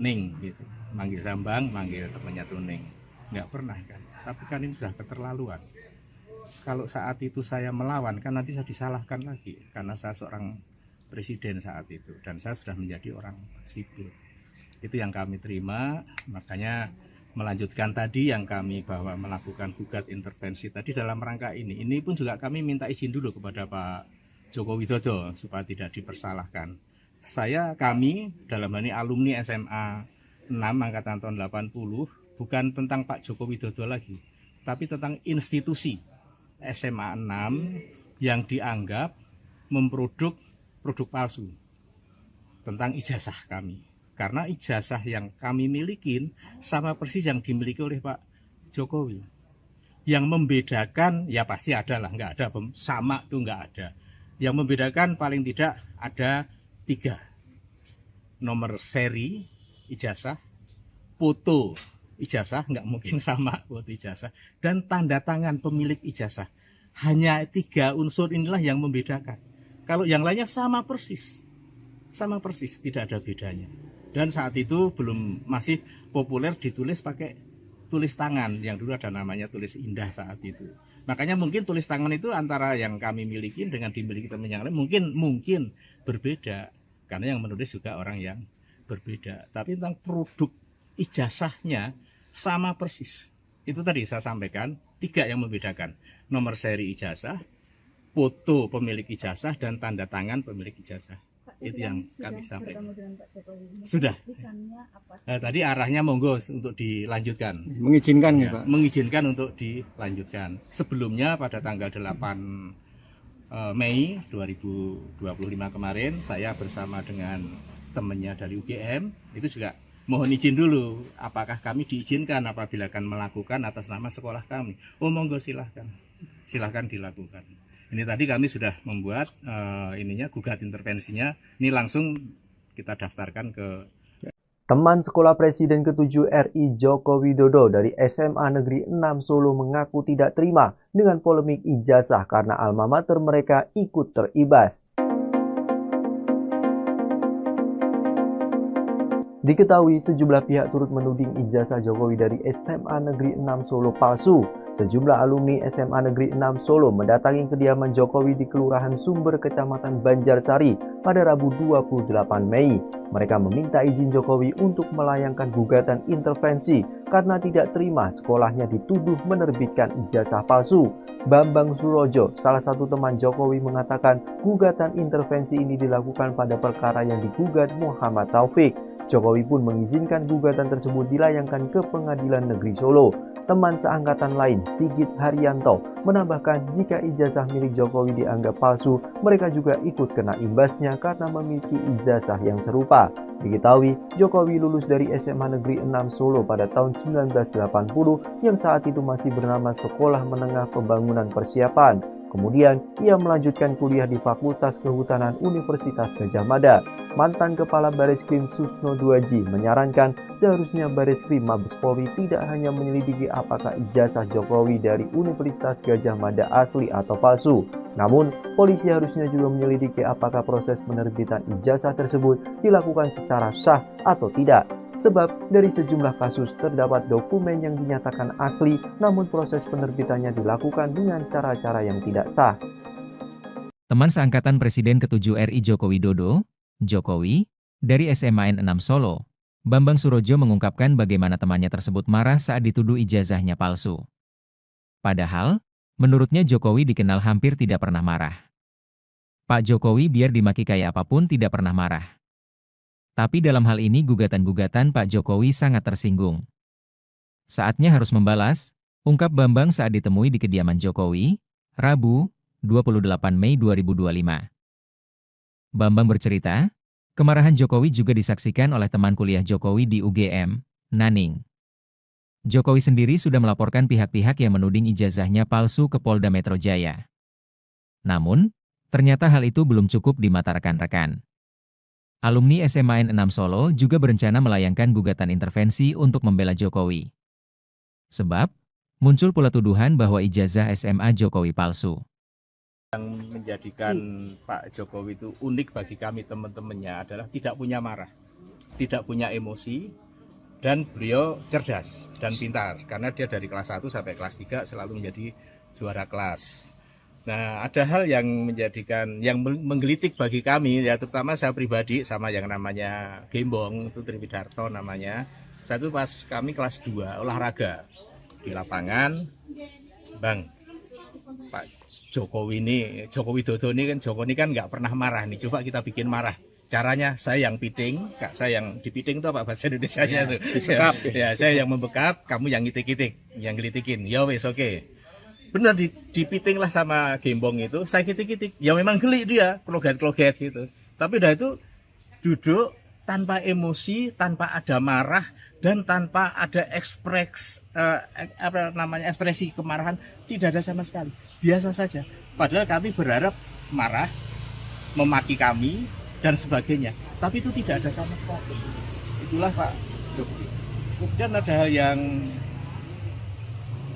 Ning gitu, manggil Sambang, manggil temannya tuh Ning, nggak pernah kan. Tapi kan ini sudah keterlaluan. Kalau saat itu saya melawan, kan nanti saya disalahkan lagi karena saya seorang presiden saat itu, dan saya sudah menjadi orang sipil. Itu yang kami terima. Makanya melanjutkan tadi yang kami bahwa melakukan gugat intervensi tadi dalam rangka ini pun juga kami minta izin dulu kepada Pak Joko Widodo supaya tidak dipersalahkan. Kami dalam hal ini alumni SMA 6 angkatan tahun 80, bukan tentang Pak Joko Widodo lagi, tapi tentang institusi SMA 6 yang dianggap memproduk produk palsu tentang ijazah kami. Karena ijazah yang kami milikin sama persis yang dimiliki oleh Pak Jokowi. Yang membedakan, ya pasti ada lah, nggak ada sama tuh nggak ada. Yang membedakan paling tidak ada 3. Nomor seri ijazah, foto ijazah, nggak mungkin sama foto ijazah, dan tanda tangan pemilik ijazah. Hanya 3 unsur inilah yang membedakan. Kalau yang lainnya sama persis, tidak ada bedanya. Dan saat itu masih populer ditulis pakai tulis tangan, yang dulu ada namanya tulis indah saat itu. Makanya mungkin tulis tangan itu antara yang kami miliki dengan dimiliki teman yang lain mungkin berbeda, karena yang menulis juga orang yang berbeda. Tapi tentang produk ijazahnya sama persis. Itu tadi saya sampaikan 3 yang membedakan: nomor seri ijazah, foto pemilik ijazah, dan tanda tangan pemilik ijazah. Itu yang kami sampaikan. Sudah. Tadi arahnya monggo untuk dilanjutkan. Mengizinkan ya, Pak? Mengizinkan untuk dilanjutkan. Sebelumnya pada tanggal 8 Mei 2025 kemarin, saya bersama dengan temannya dari UGM itu juga mohon izin dulu, apakah kami diizinkan apabila akan melakukan atas nama sekolah kami. Oh monggo, silahkan dilakukan. Ini tadi kami sudah membuat gugat intervensinya. Ini langsung kita daftarkan ke Teman sekolah Presiden ke-7 RI Joko Widodo dari SMA Negeri 6 Solo mengaku tidak terima dengan polemik ijazah karena alma mater mereka ikut teribas. Diketahui sejumlah pihak turut menuding ijazah Jokowi dari SMA Negeri 6 Solo palsu. Sejumlah alumni SMA Negeri 6 Solo mendatangi kediaman Jokowi di Kelurahan Sumber, Kecamatan Banjarsari pada Rabu 28 Mei. Mereka meminta izin Jokowi untuk melayangkan gugatan intervensi karena tidak terima sekolahnya dituduh menerbitkan ijazah palsu. Bambang Surojo, salah satu teman Jokowi, mengatakan gugatan intervensi ini dilakukan pada perkara yang digugat Muhammad Taufik. Jokowi pun mengizinkan gugatan tersebut dilayangkan ke Pengadilan Negeri Solo. Teman seangkatan lain, Sigit Haryanto, menambahkan jika ijazah milik Jokowi dianggap palsu, mereka juga ikut kena imbasnya karena memiliki ijazah yang serupa. Diketahui, Jokowi lulus dari SMA Negeri 6 Solo pada tahun 1980 yang saat itu masih bernama Sekolah Menengah Pembangunan Persiapan. Kemudian, ia melanjutkan kuliah di Fakultas Kehutanan Universitas Gadjah Mada. Mantan Kepala Bareskrim Susno Duaji menyarankan seharusnya Bareskrim Mabes Polri tidak hanya menyelidiki apakah ijazah Jokowi dari Universitas Gadjah Mada asli atau palsu. Namun, polisi harusnya juga menyelidiki apakah proses penerbitan ijazah tersebut dilakukan secara sah atau tidak. Sebab dari sejumlah kasus terdapat dokumen yang dinyatakan asli, namun proses penerbitannya dilakukan dengan cara-cara yang tidak sah. Teman seangkatan Presiden ke-7 RI Joko Widodo, Jokowi, dari SMA N6 Solo, Bambang Surojo mengungkapkan bagaimana temannya tersebut marah saat dituduh ijazahnya palsu. Padahal, menurutnya Jokowi dikenal hampir tidak pernah marah. Pak Jokowi biar dimaki kayak apapun tidak pernah marah. Tapi dalam hal ini gugatan-gugatan Pak Jokowi sangat tersinggung. Saatnya harus membalas, ungkap Bambang saat ditemui di kediaman Jokowi, Rabu, 28 Mei 2025. Bambang bercerita, kemarahan Jokowi juga disaksikan oleh teman kuliah Jokowi di UGM, Naning. Jokowi sendiri sudah melaporkan pihak-pihak yang menuding ijazahnya palsu ke Polda Metro Jaya. Namun, ternyata hal itu belum cukup di mata rekan-rekan. Alumni SMAN 6 Solo juga berencana melayangkan gugatan intervensi untuk membela Jokowi. Sebab, muncul pula tuduhan bahwa ijazah SMA Jokowi palsu. Yang menjadikan Pak Jokowi itu unik bagi kami teman-temannya adalah tidak punya marah, tidak punya emosi, dan beliau cerdas dan pintar karena dia dari kelas 1 sampai kelas 3 selalu menjadi juara kelas. Nah, ada hal yang menjadikan, yang menggelitik bagi kami, ya terutama saya pribadi sama yang namanya Gembong, itu Triwidarto namanya. Satu pas kami kelas 2 olahraga di lapangan, Bang, Pak Jokowi ini, Joko Widodo ini kan nggak pernah marah nih. Coba kita bikin marah. Caranya saya yang piting, Kak, saya yang dipiting itu apa bahasa Indonesianya tuh? Dibekap. Ya, saya yang membekap, kamu yang ngitik-ngitik, yang gelitikin. Ya wes oke. Benar dipiting lah sama Gembong itu, saya kitik-kitik. Ya memang geli dia, kloget-kloget gitu. Tapi udah itu duduk tanpa emosi, tanpa ada marah, dan tanpa ada ekspresi kemarahan, tidak ada sama sekali. Biasa saja. Padahal kami berharap marah, memaki kami dan sebagainya. Tapi itu tidak ada sama sekali. Itulah Pak Jokowi. Kemudian ada hal yang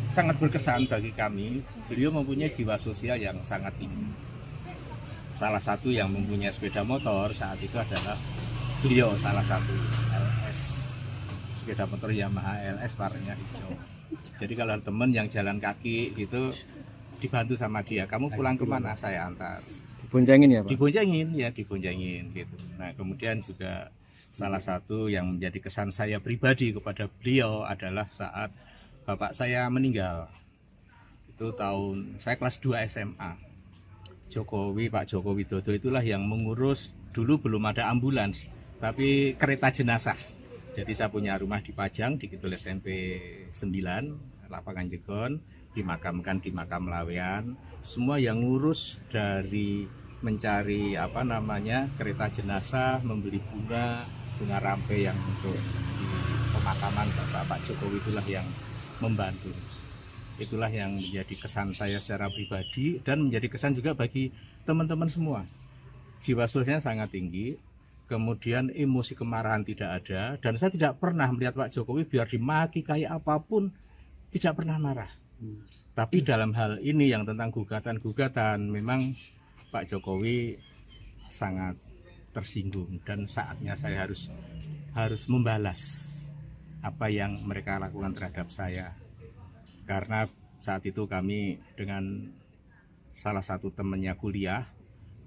sangat berkesan bagi kami. Beliau mempunyai jiwa sosial yang sangat tinggi. Salah satu yang mempunyai sepeda motor saat itu adalah beliau, salah satu LS. Sepeda motor Yamaha LS warnanya hijau. Jadi kalau teman yang jalan kaki itu dibantu sama dia. Kamu pulang kemana? Saya antar. Diboncengin ya Pak? Diboncengin gitu. Nah, kemudian juga salah satu yang menjadi kesan saya pribadi kepada beliau adalah saat bapak saya meninggal. Itu tahun saya kelas 2 SMA. Pak Joko Widodo itulah yang mengurus, dulu belum ada ambulans, tapi kereta jenazah. Jadi saya punya rumah di Pajang, di Kidul SMP 9, lapangan Jegon, dimakamkan di makam Lawean. Semua yang ngurus dari mencari kereta jenazah, membeli bunga rampe yang untuk di pemakaman Pak Jokowi itulah yang membantu. Itulah yang menjadi kesan saya secara pribadi dan menjadi kesan juga bagi teman-teman semua. Jiwa sosialnya sangat tinggi, kemudian emosi kemarahan tidak ada, dan saya tidak pernah melihat Pak Jokowi biar dimaki kayak apapun tidak pernah marah. Tapi dalam hal ini yang tentang gugatan-gugatan, memang Pak Jokowi sangat tersinggung dan saatnya saya harus membalas apa yang mereka lakukan terhadap saya. Karena saat itu kami dengan salah satu temannya kuliah,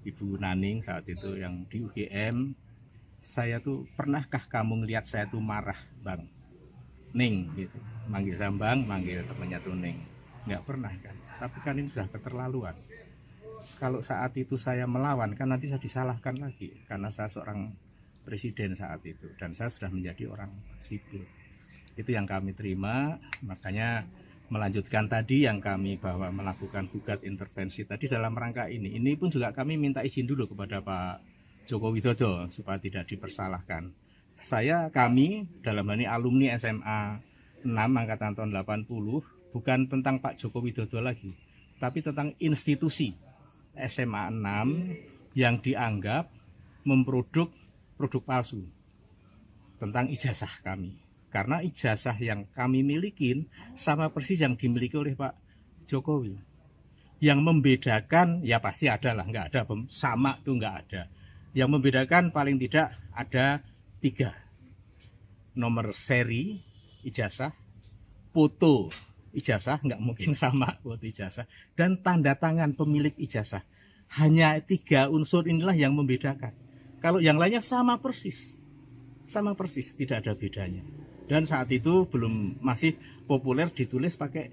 Ibu Naning saat itu yang di UGM, saya tuh, pernahkah kamu ngelihat saya tuh marah, Bang? Ning gitu. Manggil Sambang, manggil temannya tuh Ning. Nggak pernah kan. Tapi kan ini sudah keterlaluan. Kalau saat itu saya melawan, kan nanti saya disalahkan lagi karena saya seorang presiden saat itu dan saya sudah menjadi orang sipil. Itu yang kami terima, makanya melanjutkan tadi yang kami bahwa melakukan gugat intervensi tadi dalam rangka ini. Ini pun juga kami minta izin dulu kepada Pak Joko Widodo supaya tidak dipersalahkan. Kami dalam hal ini alumni SMA 6 angkatan tahun 80 bukan tentang Pak Joko Widodo lagi, tapi tentang institusi SMA 6 yang dianggap memproduk produk palsu tentang ijazah kami. Karena ijazah yang kami milikin sama persis yang dimiliki oleh Pak Jokowi. Yang membedakan, ya pasti ada lah, nggak ada, sama tuh nggak ada. Yang membedakan paling tidak ada 3. Nomor seri ijazah, foto ijazah, nggak mungkin sama foto ijazah, dan tanda tangan pemilik ijazah. Hanya 3 unsur inilah yang membedakan. Kalau yang lainnya sama persis, tidak ada bedanya. Dan saat itu masih populer ditulis pakai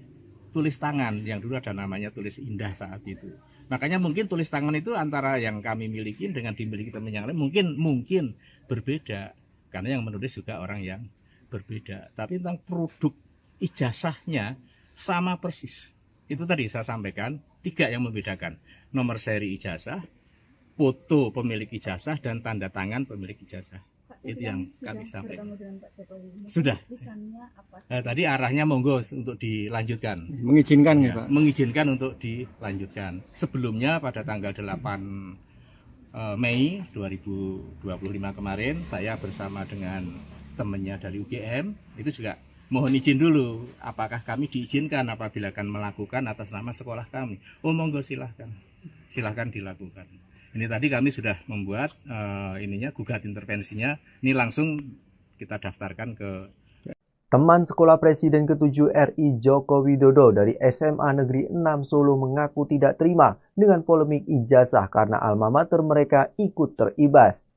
tulis tangan, yang dulu ada namanya tulis indah saat itu. Makanya mungkin tulis tangan itu antara yang kami miliki dengan dimiliki teman yang lain mungkin berbeda, karena yang menulis juga orang yang berbeda. Tapi tentang produk ijazahnya sama persis. Itu tadi saya sampaikan 3 yang membedakan: nomor seri ijazah, foto pemilik ijazah dan tanda tangan pemilik ijazah. Itu yang kami sampaikan. Sudah. Tadi arahnya monggo untuk dilanjutkan. Mengizinkan Ya, Pak. mengizinkan untuk dilanjutkan. Sebelumnya pada tanggal 8 Mei 2025 kemarin saya bersama dengan temannya dari UGM itu juga mohon izin dulu apakah kami diizinkan apabila akan melakukan atas nama sekolah kami. Oh monggo silahkan dilakukan. Ini tadi kami sudah membuat gugat intervensinya. Ini langsung kita daftarkan ke Teman sekolah Presiden ke-7 RI Joko Widodo dari SMA Negeri 6 Solo mengaku tidak terima dengan polemik ijazah karena alma mater mereka ikut teribas.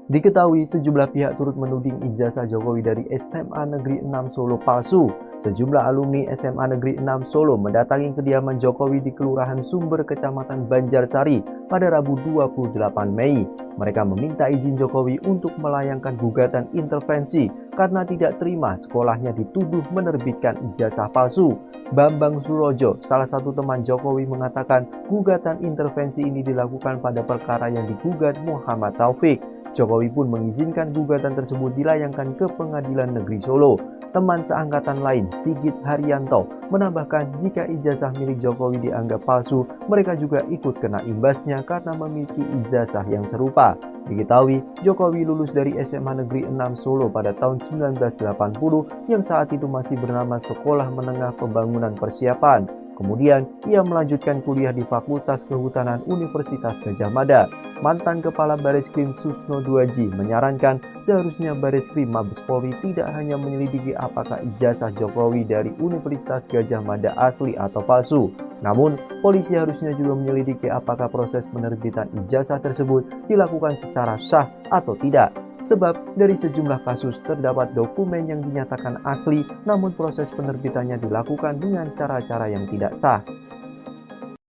Diketahui sejumlah pihak turut menuding ijazah Jokowi dari SMA Negeri 6 Solo palsu. Sejumlah alumni SMA Negeri 6 Solo mendatangi kediaman Jokowi di Kelurahan Sumber, Kecamatan Banjarsari pada Rabu 28 Mei. Mereka meminta izin Jokowi untuk melayangkan gugatan intervensi karena tidak terima sekolahnya dituduh menerbitkan ijazah palsu. Bambang Surojo, salah satu teman Jokowi, mengatakan gugatan intervensi ini dilakukan pada perkara yang digugat Muhammad Taufik. Jokowi pun mengizinkan gugatan tersebut dilayangkan ke Pengadilan Negeri Solo. Teman seangkatan lain, Sigit Haryanto, menambahkan jika ijazah milik Jokowi dianggap palsu, mereka juga ikut kena imbasnya karena memiliki ijazah yang serupa. Diketahui, Jokowi lulus dari SMA Negeri 6 Solo pada tahun 1980 yang saat itu masih bernama Sekolah Menengah Pembangunan Persiapan. Kemudian, ia melanjutkan kuliah di Fakultas Kehutanan Universitas Gadjah Mada. Mantan Kepala Bareskrim Susno Duaji menyarankan seharusnya Bareskrim Mabes Polri tidak hanya menyelidiki apakah ijazah Jokowi dari Universitas Gadjah Mada asli atau palsu. Namun, polisi harusnya juga menyelidiki apakah proses penerbitan ijazah tersebut dilakukan secara sah atau tidak. Sebab dari sejumlah kasus terdapat dokumen yang dinyatakan asli namun proses penerbitannya dilakukan dengan cara-cara yang tidak sah.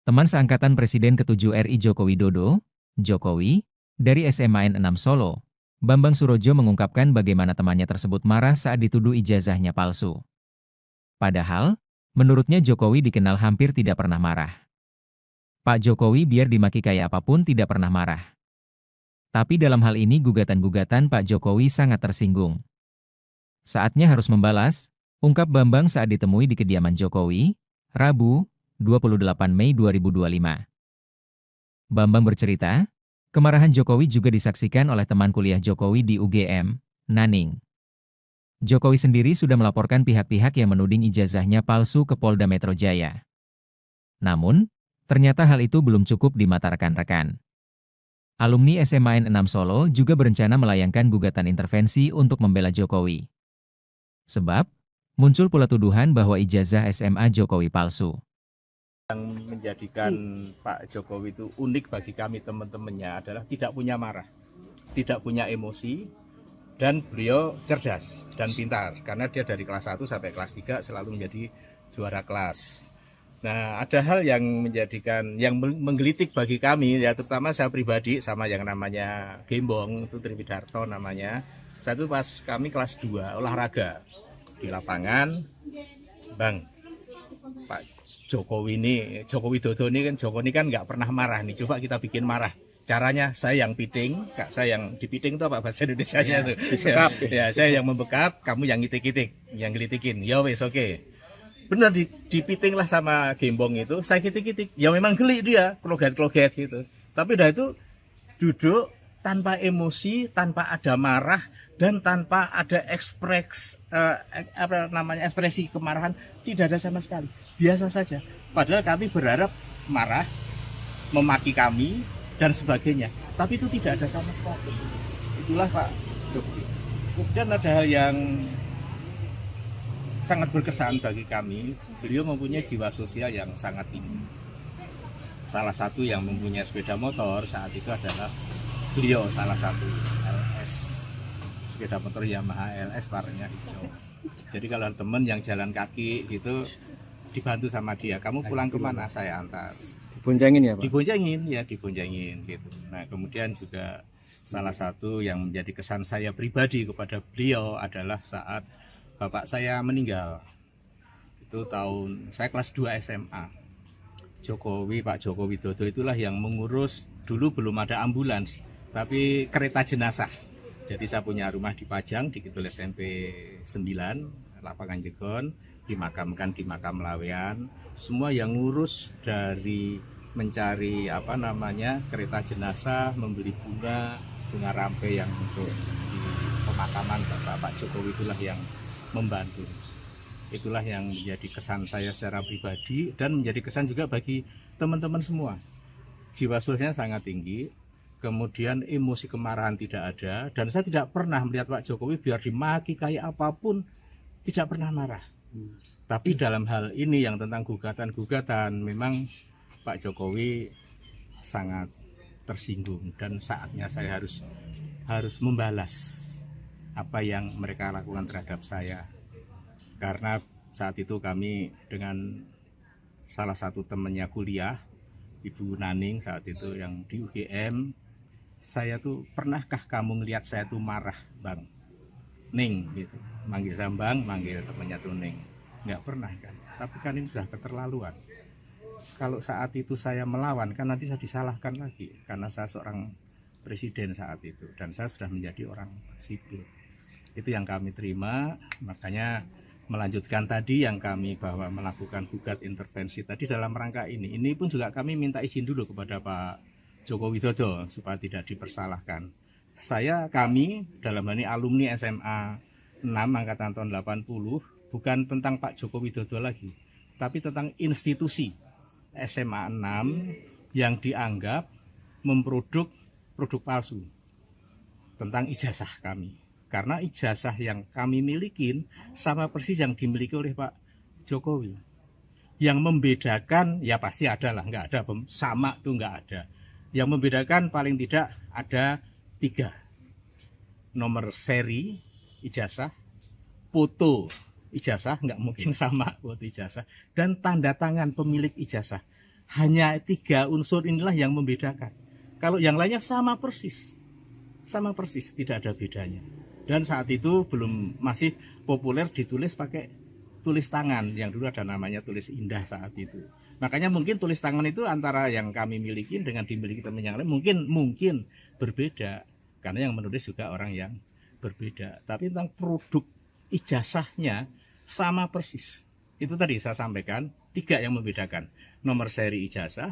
Teman seangkatan Presiden ke-7 RI Joko Widodo, Jokowi, dari SMA N6 Solo, Bambang Surojo mengungkapkan bagaimana temannya tersebut marah saat dituduh ijazahnya palsu. Padahal, menurutnya Jokowi dikenal hampir tidak pernah marah. Pak Jokowi biar dimaki kayak apapun tidak pernah marah. Tapi dalam hal ini gugatan-gugatan Pak Jokowi sangat tersinggung. Saatnya harus membalas, ungkap Bambang saat ditemui di kediaman Jokowi, Rabu, 28 Mei 2025. Bambang bercerita, kemarahan Jokowi juga disaksikan oleh teman kuliah Jokowi di UGM, Naning. Jokowi sendiri sudah melaporkan pihak-pihak yang menuding ijazahnya palsu ke Polda Metro Jaya. Namun, ternyata hal itu belum cukup di mata rekan-rekan. Alumni SMA N6 Solo juga berencana melayangkan gugatan intervensi untuk membela Jokowi. Sebab, muncul pula tuduhan bahwa ijazah SMA Jokowi palsu. Yang menjadikan Pak Jokowi itu unik bagi kami teman-temannya adalah tidak punya marah, tidak punya emosi, dan beliau cerdas dan pintar. Karena dia dari kelas 1 sampai kelas 3 selalu menjadi juara kelas. Nah, ada hal yang menggelitik bagi kami, ya terutama saya pribadi sama yang namanya Gembong, itu Triwidarto namanya. Satu pas kami kelas 2 olahraga di lapangan, Bang, Pak Jokowi Widodo ini kan nggak pernah marah nih, coba kita bikin marah. Caranya saya yang piting, saya yang dipiting itu apa bahasa Indonesianya tuh? Disekap. Ya, saya yang membekap, kamu yang ngitik-ngitik, yang gelitikin. Ya wes oke. Benar dipiting lah sama Gembong itu, saya kitik-kitik. Ya memang geli dia, kloget-kloget gitu. Tapi udah itu duduk tanpa emosi, tanpa ada marah, dan tanpa ada ekspresi kemarahan, tidak ada sama sekali. Biasa saja. Padahal kami berharap marah, memaki kami, dan sebagainya. Tapi itu tidak ada sama sekali. Itulah Pak Jokowi. Kemudian ada hal yang sangat berkesan bagi kami, beliau mempunyai jiwa sosial yang sangat tinggi. Salah satu yang mempunyai sepeda motor saat itu adalah beliau, salah satu LS, sepeda motor Yamaha LS warnanya hijau. Jadi kalau teman yang jalan kaki gitu dibantu sama dia, kamu pulang kemana, saya antar. Diboncengin ya Pak? Diboncengin gitu. Nah kemudian juga salah satu yang menjadi kesan saya pribadi kepada beliau adalah saat bapak saya meninggal. Itu saya kelas 2 SMA. Jokowi, Pak Joko Widodo itulah yang mengurus, dulu belum ada ambulans, tapi kereta jenazah. Jadi saya punya rumah di Pajang, di Kidul SMP 9, Lapangan Jegon, dimakamkan di Makam Lawean. Semua yang ngurus dari mencari kereta jenazah, membeli bunga rampe yang untuk di pemakaman Pak Jokowi itulah yang membantu. Itulah yang menjadi kesan saya secara pribadi dan menjadi kesan juga bagi teman-teman semua. Jiwa sosialnya sangat tinggi, kemudian emosi kemarahan tidak ada, dan saya tidak pernah melihat Pak Jokowi biar dimaki kayak apapun, tidak pernah marah. Tapi dalam hal ini yang tentang gugatan-gugatan, memang Pak Jokowi sangat tersinggung dan saatnya saya harus membalas apa yang mereka lakukan terhadap saya. Karena saat itu kami dengan salah satu temannya kuliah, Ibu Naning saat itu yang di UGM, saya tuh, pernahkah kamu ngelihat saya tuh marah, Bang? Ning gitu, manggil Sambang, manggil temannya tuh Ning. Nggak pernah kan, tapi kan ini sudah keterlaluan. Kalau saat itu saya melawan, kan nanti saya disalahkan lagi, karena saya seorang presiden saat itu, dan saya sudah menjadi orang sipil. Itu yang kami terima, makanya melanjutkan tadi yang kami bahwa melakukan gugat intervensi tadi dalam rangka ini. Ini pun juga kami minta izin dulu kepada Pak Joko Widodo supaya tidak dipersalahkan. Kami dalam hal ini alumni SMA 6 angkatan tahun 80, bukan tentang Pak Joko Widodo lagi, tapi tentang institusi SMA 6 yang dianggap produk palsu tentang ijazah kami. Karena ijazah yang kami milikin sama persis yang dimiliki oleh Pak Jokowi. Yang membedakan, ya pasti ada lah, nggak ada, sama tuh nggak ada. Yang membedakan paling tidak ada 3. Nomor seri ijazah, foto ijazah, nggak mungkin sama foto ijazah, dan tanda tangan pemilik ijazah. Hanya 3 unsur inilah yang membedakan. Kalau yang lainnya sama persis, tidak ada bedanya. Dan saat itu masih populer ditulis pakai tulis tangan, yang dulu ada namanya tulis indah saat itu. Makanya mungkin tulis tangan itu antara yang kami miliki dengan dimiliki teman yang lain mungkin berbeda, karena yang menulis juga orang yang berbeda. Tapi tentang produk ijazahnya sama persis. Itu tadi saya sampaikan, 3 yang membedakan: nomor seri ijazah,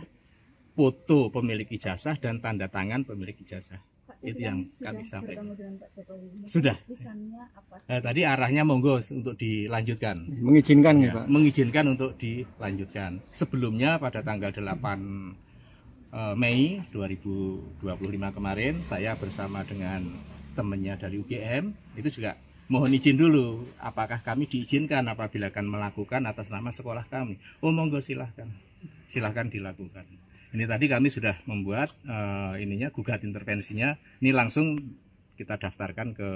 foto pemilik ijazah, dan tanda tangan pemilik ijazah. Itu yang kami sampaikan. Sudah. Tadi arahnya monggo untuk dilanjutkan. Mengizinkan ya, Pak? Mengizinkan untuk dilanjutkan. Sebelumnya pada tanggal 8 Mei 2025 kemarin, saya bersama dengan temannya dari UGM, itu juga mohon izin dulu, apakah kami diizinkan apabila akan melakukan atas nama sekolah kami. Oh monggo, silahkan dilakukan. Ini tadi kami sudah membuat gugat intervensinya. Ini langsung kita daftarkan ke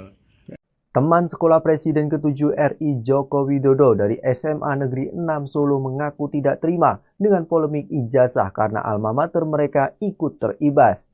Teman sekolah Presiden ke-7 RI Joko Widodo dari SMA Negeri 6 Solo mengaku tidak terima dengan polemik ijazah karena alma mater mereka ikut teribas.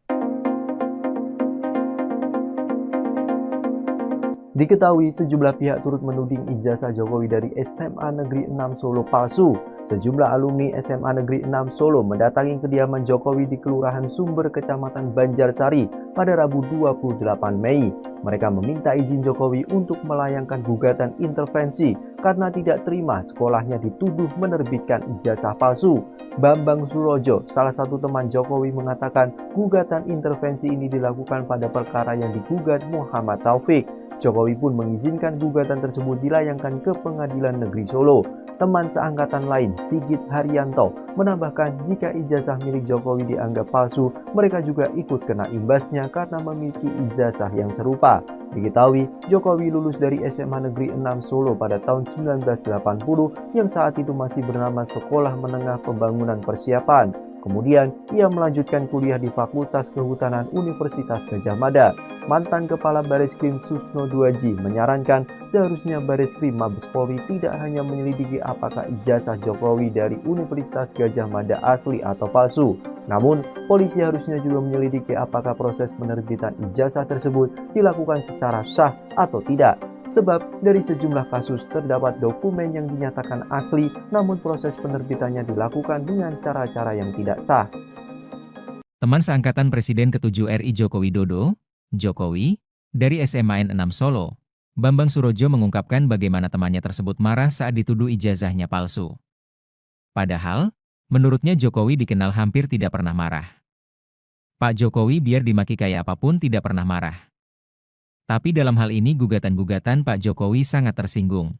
Diketahui sejumlah pihak turut menuding ijazah Jokowi dari SMA Negeri 6 Solo palsu. Sejumlah alumni SMA Negeri 6 Solo mendatangi kediaman Jokowi di Kelurahan Sumber, Kecamatan Banjarsari pada Rabu 28 Mei. Mereka meminta izin Jokowi untuk melayangkan gugatan intervensi karena tidak terima sekolahnya dituduh menerbitkan ijazah palsu. Bambang Surojo, salah satu teman Jokowi, mengatakan gugatan intervensi ini dilakukan pada perkara yang digugat Muhammad Taufik. Jokowi pun mengizinkan gugatan tersebut dilayangkan ke Pengadilan Negeri Solo. Teman seangkatan lain, Sigit Haryanto, menambahkan jika ijazah milik Jokowi dianggap palsu, mereka juga ikut kena imbasnya karena memiliki ijazah yang serupa. Diketahui, Jokowi lulus dari SMA Negeri 6 Solo pada tahun 1980 yang saat itu masih bernama Sekolah Menengah Pembangunan Persiapan. Kemudian, ia melanjutkan kuliah di Fakultas Kehutanan Universitas Gadjah Mada. Mantan Kepala Bareskrim Susno Duaji menyarankan seharusnya Bareskrim Mabes Polri tidak hanya menyelidiki apakah ijazah Jokowi dari Universitas Gadjah Mada asli atau palsu. Namun, polisi harusnya juga menyelidiki apakah proses penerbitan ijazah tersebut dilakukan secara sah atau tidak. Sebab dari sejumlah kasus terdapat dokumen yang dinyatakan asli, namun proses penerbitannya dilakukan dengan cara-cara yang tidak sah. Teman seangkatan Presiden ke-7 RI Joko Widodo, Jokowi, dari SMA N6 Solo, Bambang Surojo mengungkapkan bagaimana temannya tersebut marah saat dituduh ijazahnya palsu. Padahal, menurutnya Jokowi dikenal hampir tidak pernah marah. Pak Jokowi biar dimaki kayak apapun tidak pernah marah. Tapi dalam hal ini gugatan-gugatan Pak Jokowi sangat tersinggung.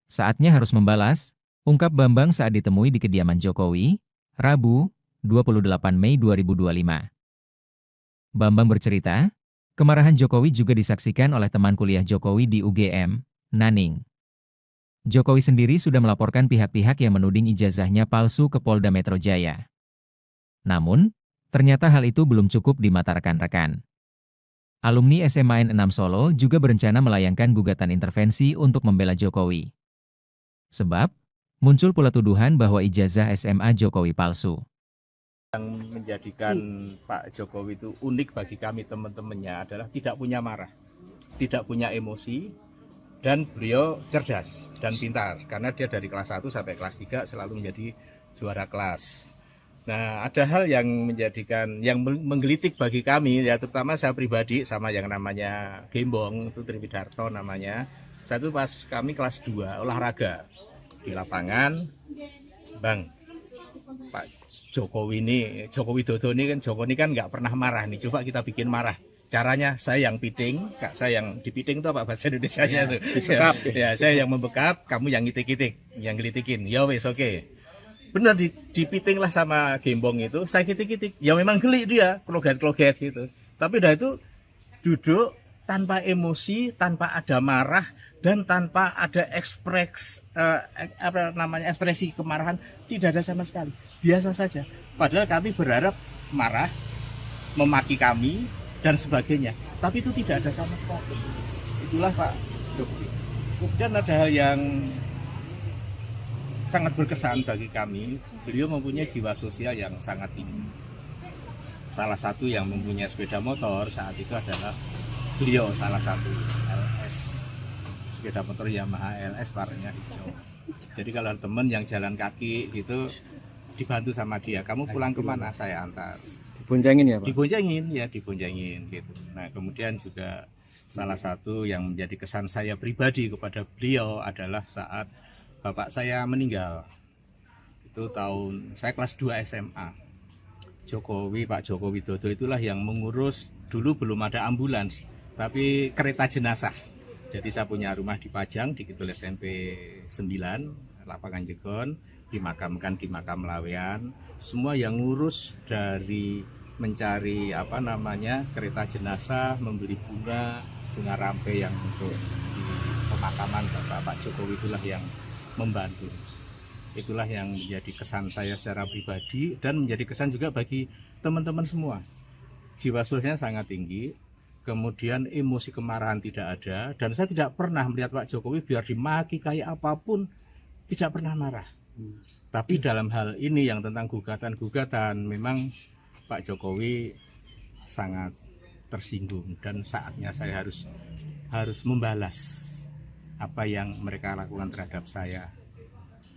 Saatnya harus membalas, ungkap Bambang saat ditemui di kediaman Jokowi, Rabu, 28 Mei 2025. Bambang bercerita, kemarahan Jokowi juga disaksikan oleh teman kuliah Jokowi di UGM, Naning. Jokowi sendiri sudah melaporkan pihak-pihak yang menuding ijazahnya palsu ke Polda Metro Jaya. Namun, ternyata hal itu belum cukup di mata rekan-rekan. Alumni SMA N6 Solo juga berencana melayangkan gugatan intervensi untuk membela Jokowi. Sebab, muncul pula tuduhan bahwa ijazah SMA Jokowi palsu. Yang menjadikan Pak Jokowi itu unik bagi kami teman-temannya adalah tidak punya marah, tidak punya emosi, dan beliau cerdas dan pintar karena dia dari kelas 1 sampai kelas 3 selalu menjadi juara kelas. Nah, ada hal yang menggelitik bagi kami, ya terutama saya pribadi sama yang namanya Gembong, itu Triwidarto namanya. Satu pas kami kelas 2 olahraga di lapangan, Bang, Pak Joko Widodo ini kan nggak pernah marah nih, coba kita bikin marah. Caranya saya yang piting, saya yang dipiting itu apa bahasa Indonesianya itu? Ya, saya yang membekap, kamu yang ngitik-ngitik, yang ngelitikin. Ya wes oke. Benar dipiting lah sama Gembong itu, saya kitik-kitik. Ya memang geli dia, kloget-kloget gitu. Tapi dah itu duduk tanpa emosi, tanpa ada marah, dan tanpa ada ekspresi kemarahan, tidak ada sama sekali. Biasa saja. Padahal kami berharap marah, memaki kami, dan sebagainya. Tapi itu tidak ada sama sekali. Itulah Pak Jokowi. Kemudian ada hal yang sangat berkesan bagi kami. Beliau mempunyai jiwa sosial yang sangat tinggi. Salah satu yang mempunyai sepeda motor saat itu adalah beliau, salah satu LS. Sepeda motor Yamaha LS warnanya hijau. Jadi kalau teman yang jalan kaki gitu dibantu sama dia. Kamu pulang kemana? Saya antar. Diboncengin ya Pak? Diboncengin gitu. Nah, kemudian juga salah satu yang menjadi kesan saya pribadi kepada beliau adalah saat bapak saya meninggal. Itu saya kelas 2 SMA. Pak Joko Widodo itulah yang mengurus, dulu belum ada ambulans, tapi kereta jenazah. Jadi saya punya rumah di Pajang, di Kidul SMP 9, Lapangan Jegon, dimakamkan di makam Lawean. Semua yang ngurus dari mencari kereta jenazah, membeli bunga rampe yang untuk di pemakaman Pak Jokowi itulah yang membantu. Itulah yang menjadi kesan saya secara pribadi dan menjadi kesan juga bagi teman-teman semua. Jiwa sosialnya sangat tinggi, kemudian emosi kemarahan tidak ada, dan saya tidak pernah melihat Pak Jokowi biar dimaki kayak apapun tidak pernah marah. Tapi dalam hal ini yang tentang gugatan-gugatan memang Pak Jokowi sangat tersinggung dan saatnya saya harus membalas apa yang mereka lakukan terhadap saya.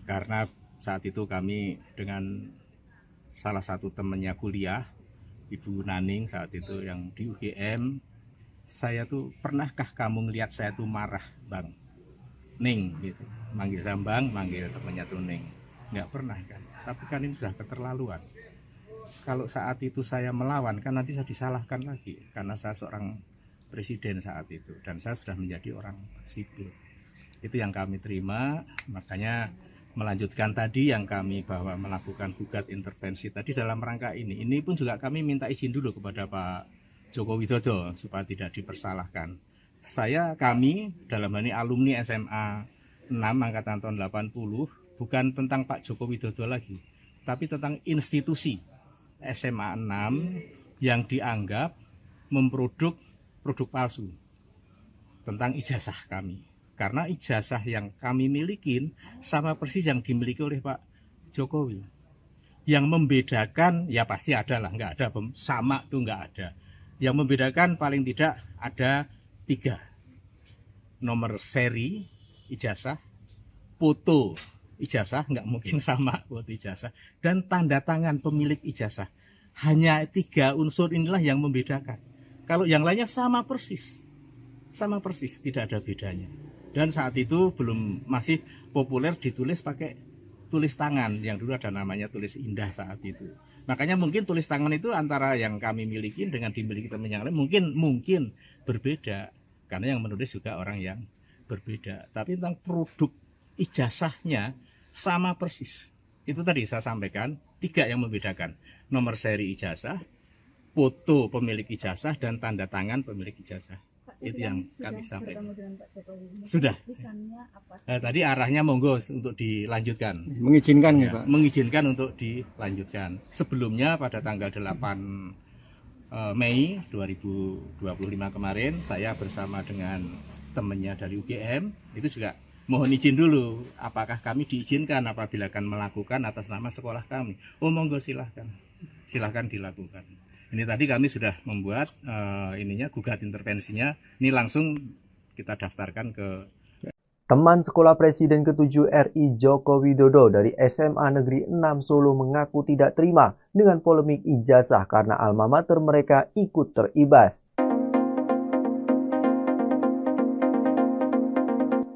Karena saat itu kami dengan salah satu temannya kuliah, Ibu Naning saat itu yang di UGM, saya tuh pernahkah kamu ngelihat saya tuh marah, Bang? Ning gitu. Manggil Sambang, manggil temannya tuh Ning. Nggak pernah kan. Tapi kan ini sudah keterlaluan. Kalau saat itu saya melawan, kan nanti saya disalahkan lagi karena saya seorang presiden saat itu dan saya sudah menjadi orang sipil. Itu yang kami terima, makanya melanjutkan tadi yang kami bahwa melakukan gugat intervensi tadi dalam rangka ini. Ini pun juga kami minta izin dulu kepada Pak Joko Widodo supaya tidak dipersalahkan. Kami dalam hal ini alumni SMA 6 angkatan tahun 80 bukan tentang Pak Joko Widodo lagi, tapi tentang institusi SMA 6 yang dianggap memproduk produk palsu tentang ijazah kami. Karena ijazah yang kami milikin sama persis yang dimiliki oleh Pak Jokowi. Yang membedakan, ya pasti ada lah, nggak ada sama tuh nggak ada. Yang membedakan paling tidak ada 3. nomor seri ijazah, foto ijazah, nggak mungkin sama foto ijazah, dan tanda tangan pemilik ijazah. Hanya 3 unsur inilah yang membedakan. Kalau yang lainnya sama persis, tidak ada bedanya. Dan saat itu masih populer ditulis pakai tulis tangan, yang dulu ada namanya tulis indah saat itu. Makanya mungkin tulis tangan itu antara yang kami miliki dengan dimiliki teman yang lain mungkin berbeda, karena yang menulis juga orang yang berbeda. Tapi tentang produk ijazahnya sama persis. Itu tadi saya sampaikan 3 yang membedakan: nomor seri ijazah, foto pemilik ijazah, dan tanda tangan pemilik ijazah. Itu yang kami sampaikan. Sudah. Tadi arahnya monggo untuk dilanjutkan. Mengizinkan ya, Pak? Mengizinkan untuk dilanjutkan. Sebelumnya pada tanggal 8 Mei 2025 kemarin, saya bersama dengan temannya dari UGM itu juga mohon izin dulu, apakah kami diizinkan apabila akan melakukan atas nama sekolah kami. Oh monggo, silahkan dilakukan. Ini tadi kami sudah membuat gugat intervensinya. Ini langsung kita daftarkan ke Teman sekolah Presiden ke-7 RI Joko Widodo dari SMA Negeri 6 Solo mengaku tidak terima dengan polemik ijazah karena alma mater mereka ikut teribas.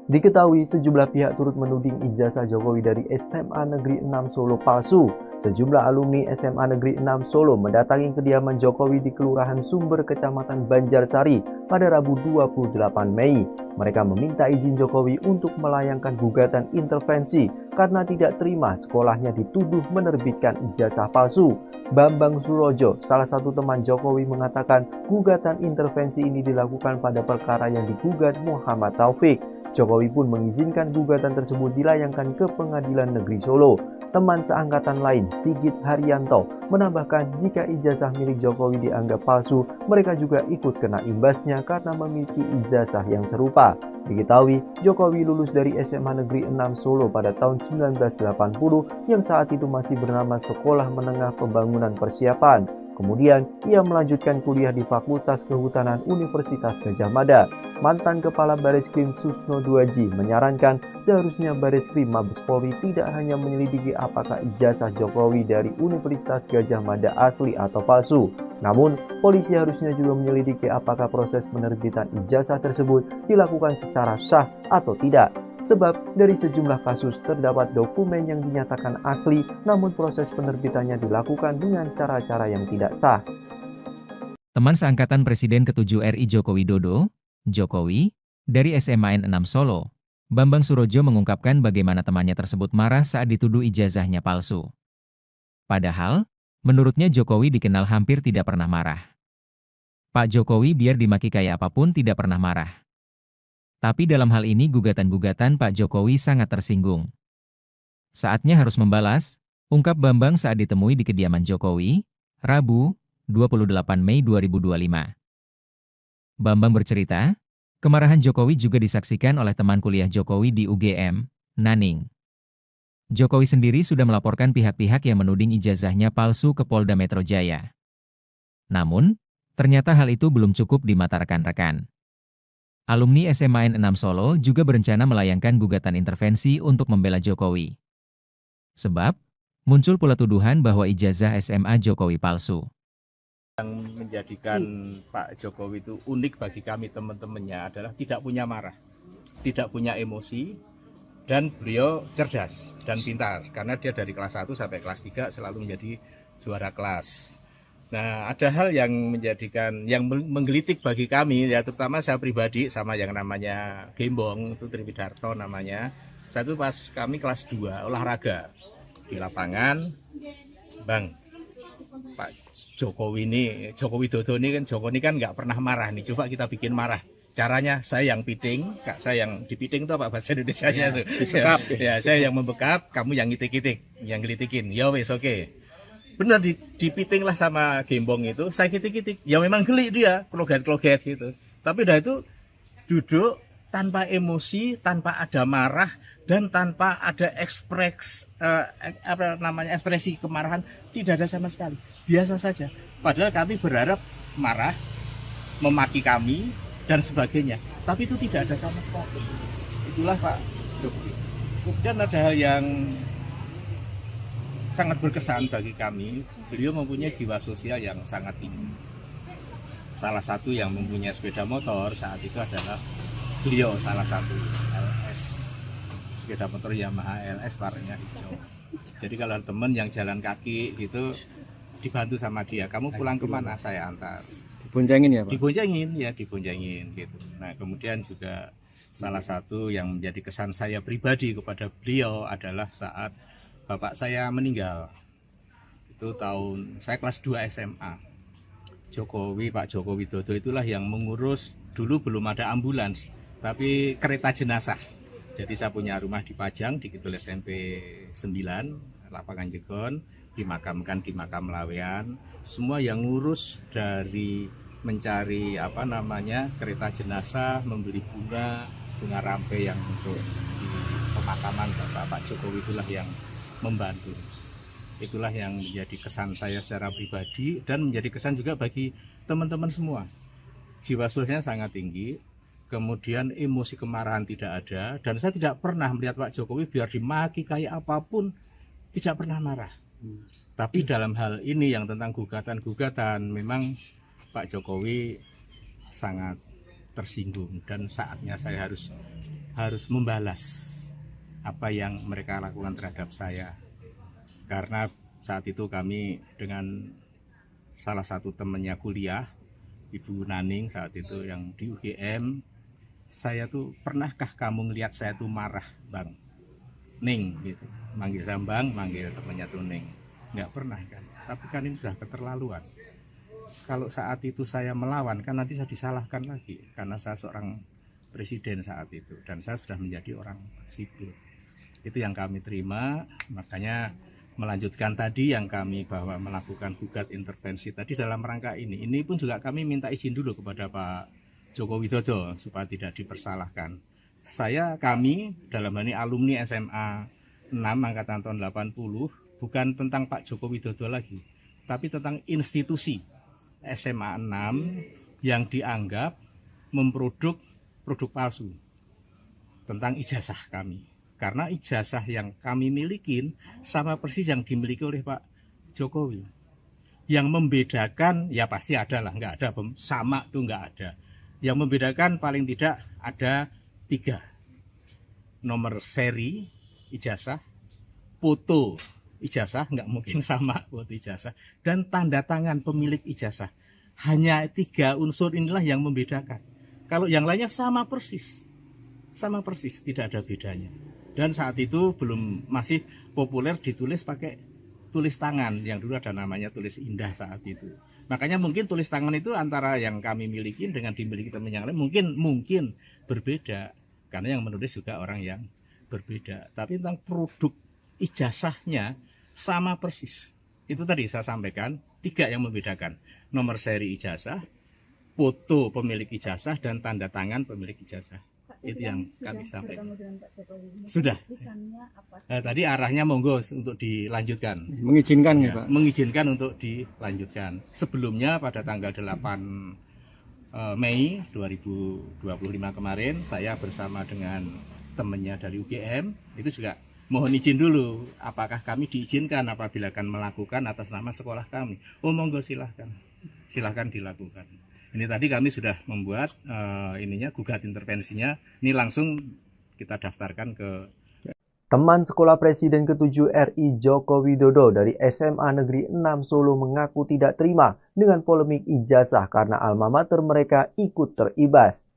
Diketahui sejumlah pihak turut menuding ijazah Jokowi dari SMA Negeri 6 Solo palsu. Sejumlah alumni SMA Negeri 6 Solo mendatangi kediaman Jokowi di Kelurahan Sumber, Kecamatan Banjarsari pada Rabu 28 Mei. Mereka meminta izin Jokowi untuk melayangkan gugatan intervensi karena tidak terima sekolahnya dituduh menerbitkan ijazah palsu. Bambang Surojo, salah satu teman Jokowi, mengatakan gugatan intervensi ini dilakukan pada perkara yang digugat Muhammad Taufik. Jokowi pun mengizinkan gugatan tersebut dilayangkan ke Pengadilan Negeri Solo. Teman seangkatan lain, Sigit Haryanto, menambahkan jika ijazah milik Jokowi dianggap palsu, mereka juga ikut kena imbasnya karena memiliki ijazah yang serupa. Diketahui, Jokowi lulus dari SMA Negeri 6 Solo pada tahun 1980 yang saat itu masih bernama Sekolah Menengah Pembangunan Persiapan. Kemudian, ia melanjutkan kuliah di Fakultas Kehutanan Universitas Gadjah Mada. Mantan Kepala Bareskrim Susno Duaji menyarankan seharusnya Bareskrim Mabes Polri tidak hanya menyelidiki apakah ijazah Jokowi dari Universitas Gadjah Mada asli atau palsu. Namun, polisi harusnya juga menyelidiki apakah proses penerbitan ijazah tersebut dilakukan secara sah atau tidak. Sebab dari sejumlah kasus terdapat dokumen yang dinyatakan asli, namun proses penerbitannya dilakukan dengan cara-cara yang tidak sah. Teman seangkatan Presiden ke-7 RI Joko Widodo, Jokowi, dari SMA N6 Solo, Bambang Surojo mengungkapkan bagaimana temannya tersebut marah saat dituduh ijazahnya palsu. Padahal, menurutnya Jokowi dikenal hampir tidak pernah marah. Pak Jokowi biar dimaki kayak apapun tidak pernah marah. Tapi dalam hal ini gugatan-gugatan Pak Jokowi sangat tersinggung. Saatnya harus membalas, ungkap Bambang saat ditemui di kediaman Jokowi, Rabu, 28 Mei 2025. Bambang bercerita, kemarahan Jokowi juga disaksikan oleh teman kuliah Jokowi di UGM, Naning. Jokowi sendiri sudah melaporkan pihak-pihak yang menuding ijazahnya palsu ke Polda Metro Jaya. Namun, ternyata hal itu belum cukup di mata rekan-rekan. Alumni SMA N6 Solo juga berencana melayangkan gugatan intervensi untuk membela Jokowi. Sebab, muncul pula tuduhan bahwa ijazah SMA Jokowi palsu. Yang menjadikan Pak Jokowi itu unik bagi kami teman-temannya adalah tidak punya marah, tidak punya emosi, dan beliau cerdas dan pintar. Karena dia dari kelas 1 sampai kelas 3 selalu menjadi juara kelas. Nah, ada hal yang menggelitik bagi kami, ya terutama saya pribadi sama yang namanya Gembong, itu Triwidarto namanya. Satu pas kami kelas 2 olahraga di lapangan, Bang, Pak Jokowi ini, Joko Widodo ini kan nggak pernah marah nih, coba kita bikin marah. Caranya saya yang piting, Kak saya yang dipiting itu apa bahasa Indonesianya tuh? Disekap. Ya, saya yang membekap, kamu yang ngitik-ngitik, yang gelitikin. Ya wes oke. Benar dipiting lah sama Gembong itu, saya kitik-kitik, ya memang geli dia, kloget-kloget gitu. Tapi dah itu duduk tanpa emosi, tanpa ada marah, dan tanpa ada ekspresi kemarahan, tidak ada sama sekali, biasa saja. Padahal kami berharap marah, memaki kami, dan sebagainya. Tapi itu tidak ada sama sekali. Itulah Pak Jokowi. Kemudian ada hal yang sangat berkesan bagi kami. Beliau mempunyai jiwa sosial yang sangat tinggi. Salah satu yang mempunyai sepeda motor saat itu adalah beliau, salah satu LS, sepeda motor Yamaha LS warnanya hijau. Jadi kalau teman yang jalan kaki gitu dibantu sama dia, kamu pulang kemana, saya antar. Diboncengin ya Pak? Diboncengin gitu. Nah kemudian juga salah satu yang menjadi kesan saya pribadi kepada beliau adalah saat bapak saya meninggal. Itu tahun saya kelas 2 SMA. Pak Joko Widodo itulah yang mengurus, dulu belum ada ambulans, tapi kereta jenazah. Jadi saya punya rumah di Pajang, di Kidul SMP 9, Lapangan Jegon, dimakamkan di makam Lawean. Semua yang ngurus dari mencari kereta jenazah, membeli bunga rampe yang untuk di pemakaman Pak Jokowi itulah yang membantu. Itulah yang menjadi kesan saya secara pribadi dan menjadi kesan juga bagi teman-teman semua. Jiwa sosialnya sangat tinggi, kemudian emosi kemarahan tidak ada, dan saya tidak pernah melihat Pak Jokowi biar dimaki kayak apapun tidak pernah marah. Tapi dalam hal ini yang tentang gugatan-gugatan, memang Pak Jokowi sangat tersinggung dan saatnya saya harus membalas apa yang mereka lakukan terhadap saya. Karena saat itu kami dengan salah satu temannya kuliah, Ibu Naning saat itu yang di UGM, saya tuh, pernahkah kamu ngelihat saya tuh marah Bang Ning gitu, manggil saya Bang, manggil temannya tuh Ning, nggak pernah kan. Tapi kan ini sudah keterlaluan. Kalau saat itu saya melawan kan nanti saya disalahkan lagi karena saya seorang presiden saat itu dan saya sudah menjadi orang sipil. Itu yang kami terima, makanya melanjutkan tadi yang kami bahwa melakukan gugat intervensi tadi dalam rangka ini. Ini pun juga kami minta izin dulu kepada Pak Joko Widodo supaya tidak dipersalahkan. Kami dalam hal ini alumni SMA 6 angkatan tahun 80 bukan tentang Pak Joko Widodo lagi, tapi tentang institusi SMA 6 yang dianggap memproduk produk palsu tentang ijazah kami. Karena ijazah yang kami milikin sama persis yang dimiliki oleh Pak Jokowi. Yang membedakan, ya pasti ada lah, nggak ada, sama tuh nggak ada. Yang membedakan paling tidak ada 3. Nomor seri ijazah, foto ijazah, nggak mungkin sama foto ijazah, dan tanda tangan pemilik ijazah. Hanya 3 unsur inilah yang membedakan. Kalau yang lainnya sama persis, tidak ada bedanya. Dan saat itu masih populer ditulis pakai tulis tangan, yang dulu ada namanya tulis indah saat itu. Makanya mungkin tulis tangan itu antara yang kami miliki dengan dimiliki teman yang lain mungkin berbeda, karena yang menulis juga orang yang berbeda. Tapi tentang produk ijazahnya sama persis. Itu tadi saya sampaikan 3 yang membedakan: nomor seri ijazah, foto pemilik ijazah, dan tanda tangan pemilik ijazah. Itu yang kami sampaikan. Sudah. Tadi arahnya monggo untuk dilanjutkan. Mengizinkan ya Pak? Mengizinkan untuk dilanjutkan. Sebelumnya pada tanggal 8 Mei 2025 kemarin, saya bersama dengan temannya dari UGM, itu juga mohon izin dulu, apakah kami diizinkan apabila akan melakukan atas nama sekolah kami. Oh monggo silahkan dilakukan. Ini tadi kami sudah membuat gugat intervensinya. Ini langsung kita daftarkan ke Teman sekolah Presiden ke-7 RI Joko Widodo dari SMA Negeri 6 Solo mengaku tidak terima dengan polemik ijazah karena alma mater mereka ikut teribas.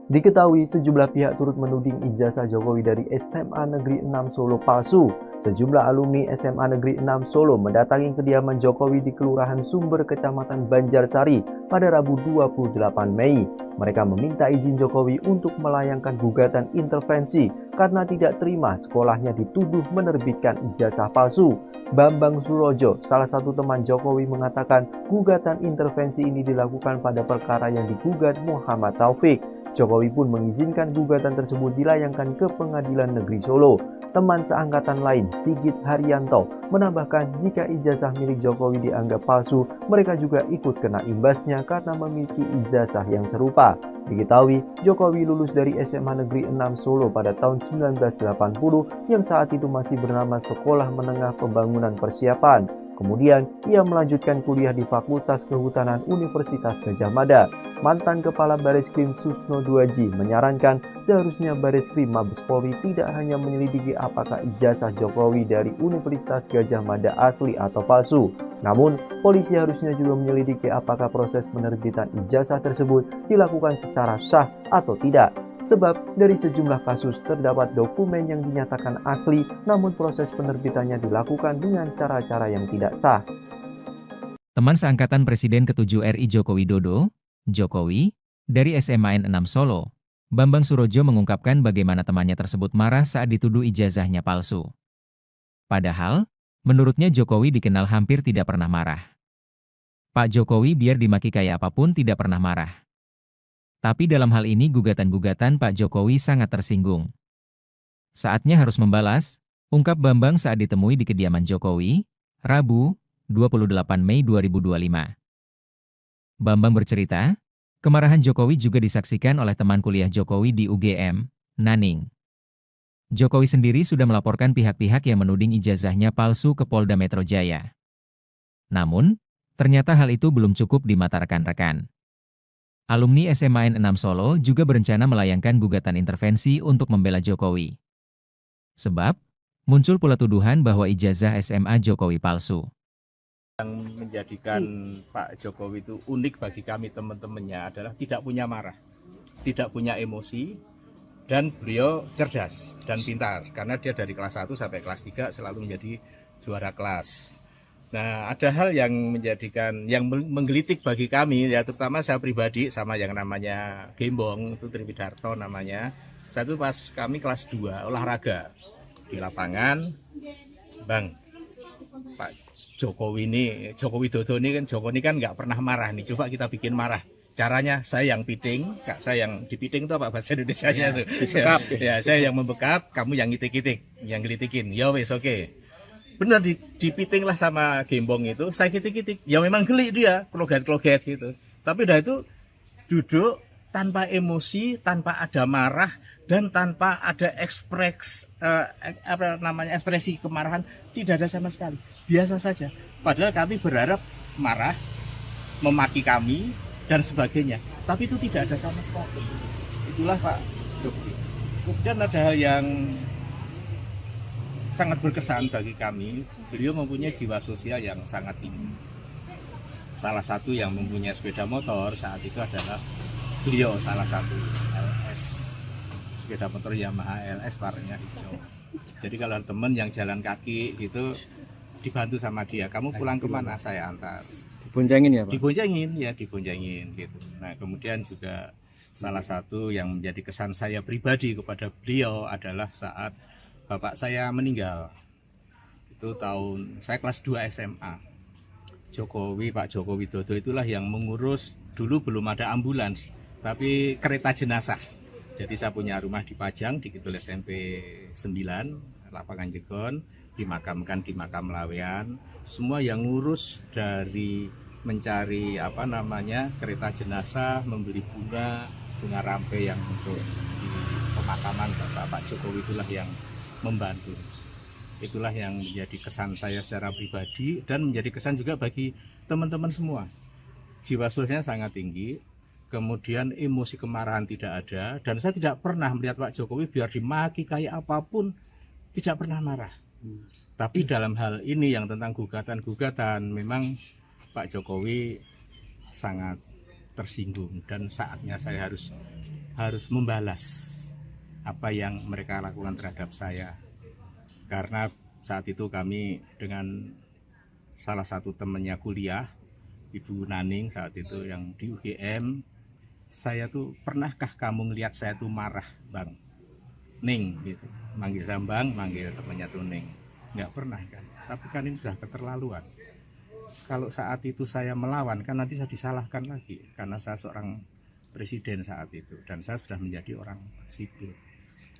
Diketahui sejumlah pihak turut menuding ijazah Jokowi dari SMA Negeri 6 Solo palsu. Sejumlah alumni SMA Negeri 6 Solo mendatangi kediaman Jokowi di Kelurahan Sumber, Kecamatan Banjarsari pada Rabu 28 Mei. Mereka meminta izin Jokowi untuk melayangkan gugatan intervensi karena tidak terima sekolahnya dituduh menerbitkan ijazah palsu. Bambang Surojo, salah satu teman Jokowi, mengatakan gugatan intervensi ini dilakukan pada perkara yang digugat Muhammad Taufik. Jokowi pun mengizinkan gugatan tersebut dilayangkan ke Pengadilan Negeri Solo. Teman seangkatan lain, Sigit Haryanto, menambahkan jika ijazah milik Jokowi dianggap palsu, mereka juga ikut kena imbasnya karena memiliki ijazah yang serupa. Diketahui, Jokowi lulus dari SMA Negeri 6 Solo pada tahun 1980 yang saat itu masih bernama Sekolah Menengah Pembangunan Persiapan. Kemudian, ia melanjutkan kuliah di Fakultas Kehutanan Universitas Gadjah Mada. Mantan Kepala Bareskrim Susno Duaji menyarankan seharusnya Bareskrim Mabes Polri tidak hanya menyelidiki apakah ijazah Jokowi dari Universitas Gadjah Mada asli atau palsu. Namun, polisi harusnya juga menyelidiki apakah proses penerbitan ijazah tersebut dilakukan secara sah atau tidak. Sebab dari sejumlah kasus terdapat dokumen yang dinyatakan asli namun proses penerbitannya dilakukan dengan cara-cara yang tidak sah. Teman seangkatan Presiden ke-7 RI Joko Widodo, Jokowi, dari SMAN 6 Solo, Bambang Surojo mengungkapkan bagaimana temannya tersebut marah saat dituduh ijazahnya palsu. Padahal, menurutnya Jokowi dikenal hampir tidak pernah marah. Pak Jokowi biar dimaki kayak apapun tidak pernah marah. Tapi dalam hal ini gugatan-gugatan Pak Jokowi sangat tersinggung. Saatnya harus membalas, ungkap Bambang saat ditemui di kediaman Jokowi, Rabu, 28 Mei 2025. Bambang bercerita, kemarahan Jokowi juga disaksikan oleh teman kuliah Jokowi di UGM, Naning. Jokowi sendiri sudah melaporkan pihak-pihak yang menuding ijazahnya palsu ke Polda Metro Jaya. Namun, ternyata hal itu belum cukup di mata rekan-rekan. Alumni SMAN 6 Solo juga berencana melayangkan gugatan intervensi untuk membela Jokowi. Sebab, muncul pula tuduhan bahwa ijazah SMA Jokowi palsu. Yang menjadikan Pak Jokowi itu unik bagi kami teman-temannya adalah tidak punya marah, tidak punya emosi, dan beliau cerdas dan pintar. Karena dia dari kelas 1 sampai kelas 3 selalu menjadi juara kelas. Nah, ada hal yang menggelitik bagi kami, ya terutama saya pribadi sama yang namanya Gembong, itu Triwidarto namanya. Satu pas kami kelas 2 olahraga di lapangan, Bang, Pak Jokowi Widodo ini kan nggak pernah marah nih, coba kita bikin marah. Caranya saya yang piting, saya yang dipiting itu apa bahasa Indonesianya tuh? Ya, saya yang membekap, kamu yang ngitik-ngitik, yang gelitikin. Ya wes oke. Benar dipiting lah sama Gembong itu, saya kitik-kitik, ya memang geli dia, kloget-kloget gitu. Tapi udah itu duduk tanpa emosi, tanpa ada marah, dan tanpa ada ekspresi kemarahan, tidak ada sama sekali. Biasa saja. Padahal kami berharap marah, memaki kami, dan sebagainya. Tapi itu tidak ada sama sekali. Itulah Pak Jokowi. Kemudian ada hal yang sangat berkesan bagi kami, beliau mempunyai jiwa sosial yang sangat tinggi. Salah satu yang mempunyai sepeda motor saat itu adalah beliau, salah satu LS, sepeda motor Yamaha LS warnanya hijau. Jadi kalau teman yang jalan kaki gitu dibantu sama dia, kamu pulang kemana, saya antar. Diboncengin ya Pak? Diboncengin gitu. Nah kemudian juga salah satu yang menjadi kesan saya pribadi kepada beliau adalah saat bapak saya meninggal. Itu tahun saya kelas 2 SMA. Pak Jokowi Widodo itulah yang mengurus, dulu belum ada ambulans, tapi kereta jenazah. Jadi saya punya rumah di Pajang, di Kidul SMP 9, lapangan Jegon, dimakamkan di makam Lawean. Semua yang ngurus dari mencari kereta jenazah, membeli bunga rampe yang untuk di pemakaman Pak Jokowi itulah yang membantu. Itulah yang menjadi kesan saya secara pribadi dan menjadi kesan juga bagi teman-teman semua. Jiwa sosialnya sangat tinggi, kemudian emosi kemarahan tidak ada, dan saya tidak pernah melihat Pak Jokowi biar dimaki kayak apapun tidak pernah marah. Tapi dalam hal ini yang tentang gugatan-gugatan, memang Pak Jokowi sangat tersinggung dan saatnya saya harus membalas apa yang mereka lakukan terhadap saya. Karena saat itu kami dengan salah satu temannya kuliah, Ibu Naning saat itu yang di UGM, saya tuh, pernahkah kamu ngelihat saya tuh marah, Bang? Ning gitu, manggil Sambang, manggil temannya tuh Ning. Nggak pernah kan, tapi kan ini sudah keterlaluan. Kalau saat itu saya melawan, kan nanti saya disalahkan lagi, karena saya seorang presiden saat itu, dan saya sudah menjadi orang sipil.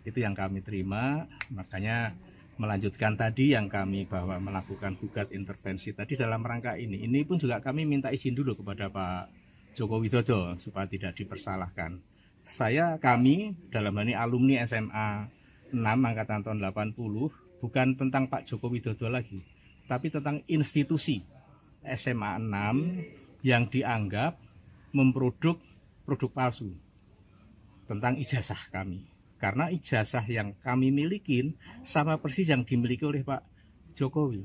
Itu yang kami terima, makanya melanjutkan tadi yang kami bahwa melakukan gugat intervensi tadi dalam rangka ini. Ini pun juga kami minta izin dulu kepada Pak Joko Widodo supaya tidak dipersalahkan. Kami dalam hal ini alumni SMA 6 angkatan tahun 80 bukan tentang Pak Joko Widodo lagi, tapi tentang institusi SMA 6 yang dianggap memproduk produk palsu tentang ijazah kami. Karena ijazah yang kami milikin sama persis yang dimiliki oleh Pak Jokowi.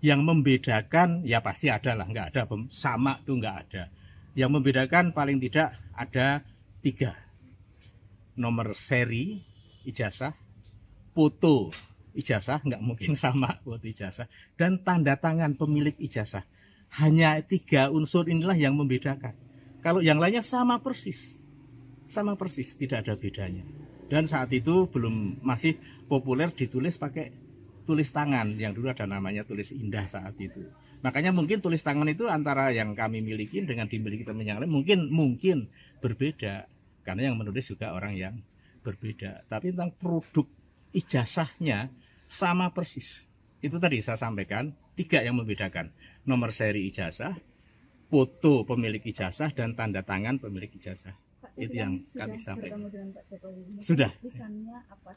Yang membedakan, ya pasti ada lah, nggak ada, sama tuh nggak ada. Yang membedakan paling tidak ada 3. Nomor seri ijazah, foto ijazah, nggak mungkin sama foto ijazah, dan tanda tangan pemilik ijazah. Hanya 3 unsur inilah yang membedakan. Kalau yang lainnya sama persis, tidak ada bedanya. Dan saat itu masih populer ditulis pakai tulis tangan, yang dulu ada namanya tulis indah saat itu. Makanya mungkin tulis tangan itu antara yang kami miliki dengan dimiliki teman yang lain mungkin berbeda, karena yang menulis juga orang yang berbeda. Tapi tentang produk ijazahnya sama persis. Itu tadi saya sampaikan 3 yang membedakan: nomor seri ijazah, foto pemilik ijazah, dan tanda tangan pemilik ijazah. Itu yang kami sampaikan. Sudah.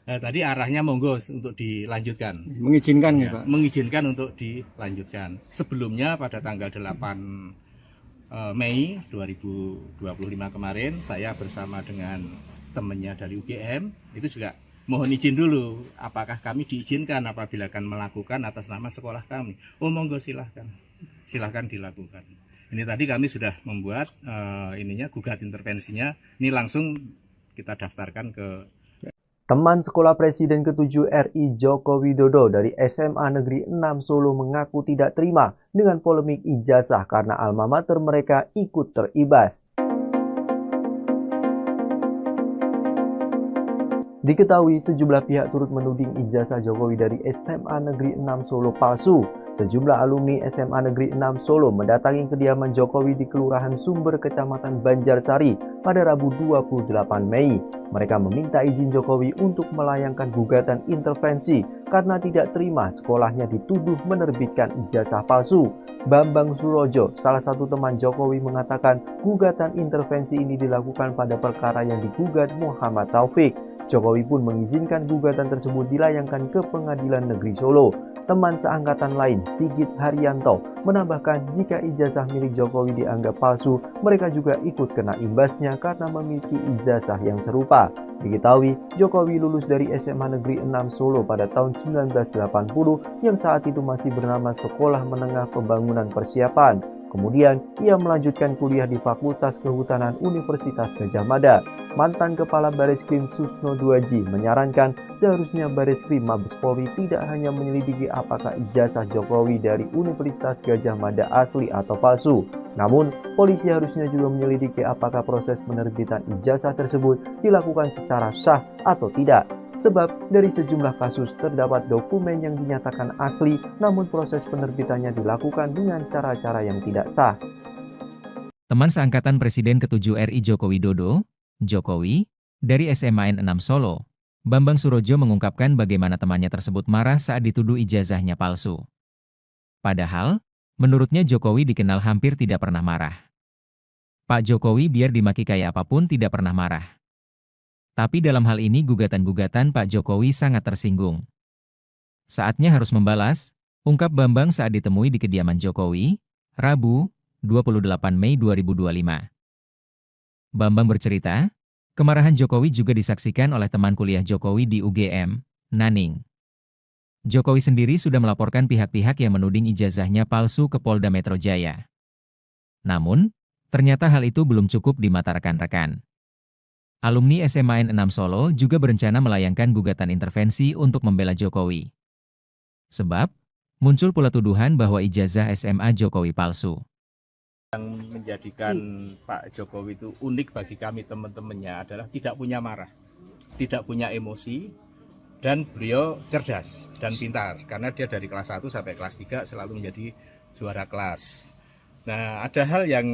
Tadi arahnya monggo untuk dilanjutkan. Mengizinkan ya, Pak? Mengizinkan untuk dilanjutkan. Sebelumnya pada tanggal 8 Mei 2025 kemarin, saya bersama dengan temannya dari UGM itu juga mohon izin dulu, apakah kami diizinkan apabila akan melakukan atas nama sekolah kami. Oh monggo silahkan dilakukan. Ini tadi kami sudah membuat gugat intervensinya. Ini langsung kita daftarkan ke Teman sekolah Presiden ke-7 RI Joko Widodo dari SMA Negeri 6 Solo mengaku tidak terima dengan polemik ijazah karena alma mater mereka ikut teribas. Diketahui sejumlah pihak turut menuding ijazah Jokowi dari SMA Negeri 6 Solo palsu. Sejumlah alumni SMA Negeri 6 Solo mendatangi kediaman Jokowi di Kelurahan Sumber, Kecamatan Banjarsari pada Rabu 28 Mei. Mereka meminta izin Jokowi untuk melayangkan gugatan intervensi karena tidak terima sekolahnya dituduh menerbitkan ijazah palsu. Bambang Surojo, salah satu teman Jokowi, mengatakan gugatan intervensi ini dilakukan pada perkara yang digugat Muhammad Taufik. Jokowi pun mengizinkan gugatan tersebut dilayangkan ke Pengadilan Negeri Solo. Teman seangkatan lain, Sigit Haryanto, menambahkan jika ijazah milik Jokowi dianggap palsu, mereka juga ikut kena imbasnya karena memiliki ijazah yang serupa. Diketahui, Jokowi lulus dari SMA Negeri 6 Solo pada tahun 1980 yang saat itu masih bernama Sekolah Menengah Pembangunan Persiapan. Kemudian, ia melanjutkan kuliah di Fakultas Kehutanan Universitas Gadjah Mada. Mantan Kepala Bareskrim Susno Duaji menyarankan seharusnya Bareskrim Mabes Polri tidak hanya menyelidiki apakah ijazah Jokowi dari Universitas Gadjah Mada asli atau palsu. Namun, polisi harusnya juga menyelidiki apakah proses penerbitan ijazah tersebut dilakukan secara sah atau tidak. Sebab dari sejumlah kasus terdapat dokumen yang dinyatakan asli, namun proses penerbitannya dilakukan dengan cara-cara yang tidak sah. Teman seangkatan Presiden ke-7 RI Joko Widodo, Jokowi, dari SMA 6 Solo, Bambang Surojo mengungkapkan bagaimana temannya tersebut marah saat dituduh ijazahnya palsu. Padahal, menurutnya Jokowi dikenal hampir tidak pernah marah. Pak Jokowi biar dimaki kayak apapun tidak pernah marah. Tapi dalam hal ini gugatan-gugatan Pak Jokowi sangat tersinggung. Saatnya harus membalas, ungkap Bambang saat ditemui di kediaman Jokowi, Rabu, 28 Mei 2025. Bambang bercerita, kemarahan Jokowi juga disaksikan oleh teman kuliah Jokowi di UGM, Naning. Jokowi sendiri sudah melaporkan pihak-pihak yang menuding ijazahnya palsu ke Polda Metro Jaya. Namun, ternyata hal itu belum cukup di mata rekan-rekan. Alumni SMA 6 Solo juga berencana melayangkan gugatan intervensi untuk membela Jokowi. Sebab, muncul pula tuduhan bahwa ijazah SMA Jokowi palsu. Yang menjadikan Pak Jokowi itu unik bagi kami teman-temannya adalah tidak punya marah, tidak punya emosi, dan beliau cerdas dan pintar. Karena dia dari kelas 1 sampai kelas 3 selalu menjadi juara kelas. Nah, ada hal yang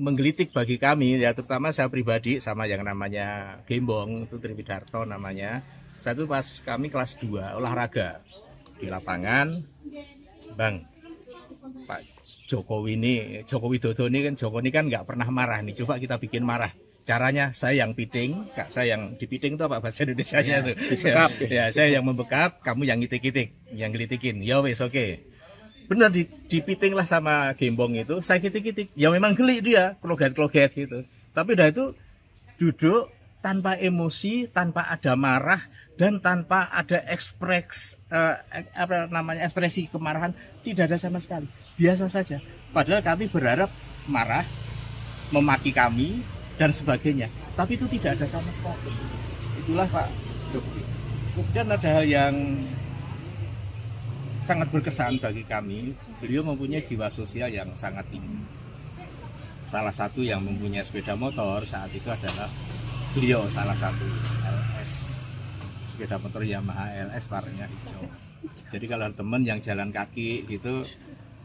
menggelitik bagi kami, ya terutama saya pribadi sama yang namanya Gembong, itu Triwidarto namanya. Satu pas kami kelas 2 olahraga di lapangan, Bang, Pak Joko Widodo ini kan nggak pernah marah nih, coba kita bikin marah. Caranya saya yang piting, Kak, saya yang dipiting itu apa bahasa Indonesianya itu? Ya, saya yang membekap, kamu yang ngitik-ngitik, yang gelitikin. Ya wes oke. Benar dipiting lah sama Gembong itu, saya kitik-kitik. Ya memang geli dia, kloget-kloget gitu. Tapi udah itu duduk tanpa emosi, tanpa ada marah dan tanpa ada ekspresi kemarahan, tidak ada sama sekali. Biasa saja. Padahal kami berharap marah, memaki kami dan sebagainya. Tapi itu tidak ada sama sekali. Itulah Pak Jokowi. Kemudian ada hal yang sangat berkesan bagi kami. Beliau mempunyai jiwa sosial yang sangat tinggi. Salah satu yang mempunyai sepeda motor saat itu adalah beliau, salah satu LS, sepeda motor Yamaha LS warnanya hijau. Jadi kalau teman yang jalan kaki gitu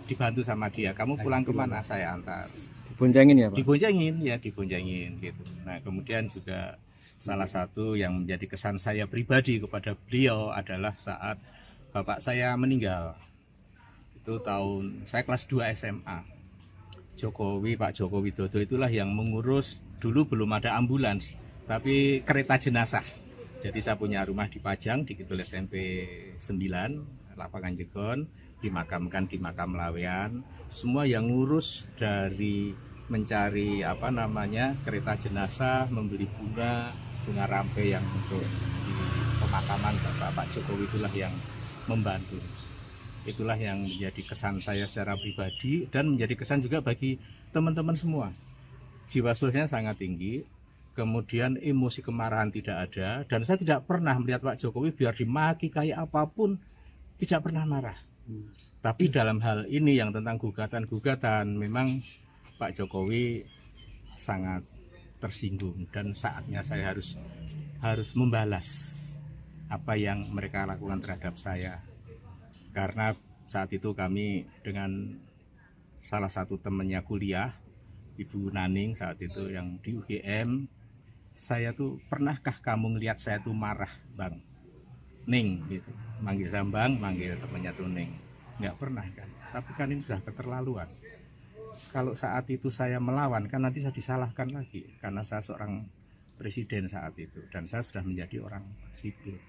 dibantu sama dia, kamu pulang kemana, saya antar. Diboncengin ya Pak? Diboncengin gitu. Nah kemudian juga salah satu yang menjadi kesan saya pribadi kepada beliau adalah saat bapak saya meninggal. Itu saya kelas 2 SMA. Pak Joko Widodo itulah yang mengurus, dulu belum ada ambulans, tapi kereta jenazah. Jadi saya punya rumah di Pajang, di Kidul SMP 9, Lapangan Jegon, dimakamkan di makam Lawean. Semua yang ngurus dari mencari kereta jenazah, membeli bunga rampe yang untuk di pemakaman Bapak Jokowi itulah yang membantu. Itulah yang menjadi kesan saya secara pribadi dan menjadi kesan juga bagi teman-teman semua. Jiwa sosialnya sangat tinggi, kemudian emosi kemarahan tidak ada, dan saya tidak pernah melihat Pak Jokowi biar dimaki kayak apapun tidak pernah marah. Tapi dalam hal ini yang tentang gugatan-gugatan, memang Pak Jokowi sangat tersinggung dan saatnya saya harus membalas apa yang mereka lakukan terhadap saya. Karena saat itu kami dengan salah satu temannya kuliah, Ibu Naning saat itu yang di UGM, saya tuh, pernahkah kamu ngelihat saya tuh marah, Bang? Ning gitu. Manggil saya Bang, manggil temannya tuh Ning. Nggak pernah kan. Tapi kan ini sudah keterlaluan. Kalau saat itu saya melawan, kan nanti saya disalahkan lagi karena saya seorang presiden saat itu dan saya sudah menjadi orang sipil.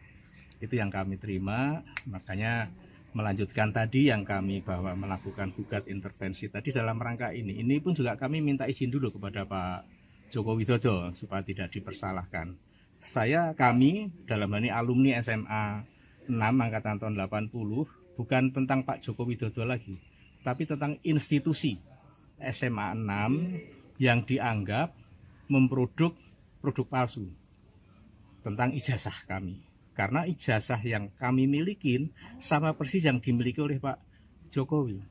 Itu yang kami terima, makanya melanjutkan tadi yang kami bahwa melakukan gugat intervensi tadi dalam rangka ini. Ini pun juga kami minta izin dulu kepada Pak Joko Widodo supaya tidak dipersalahkan. Kami dalam hal ini alumni SMA 6 angkatan tahun 80, bukan tentang Pak Joko Widodo lagi, tapi tentang institusi SMA 6 yang dianggap memproduk produk palsu tentang ijazah kami. Karena ijazah yang kami milikin sama persis yang dimiliki oleh Pak Jokowi.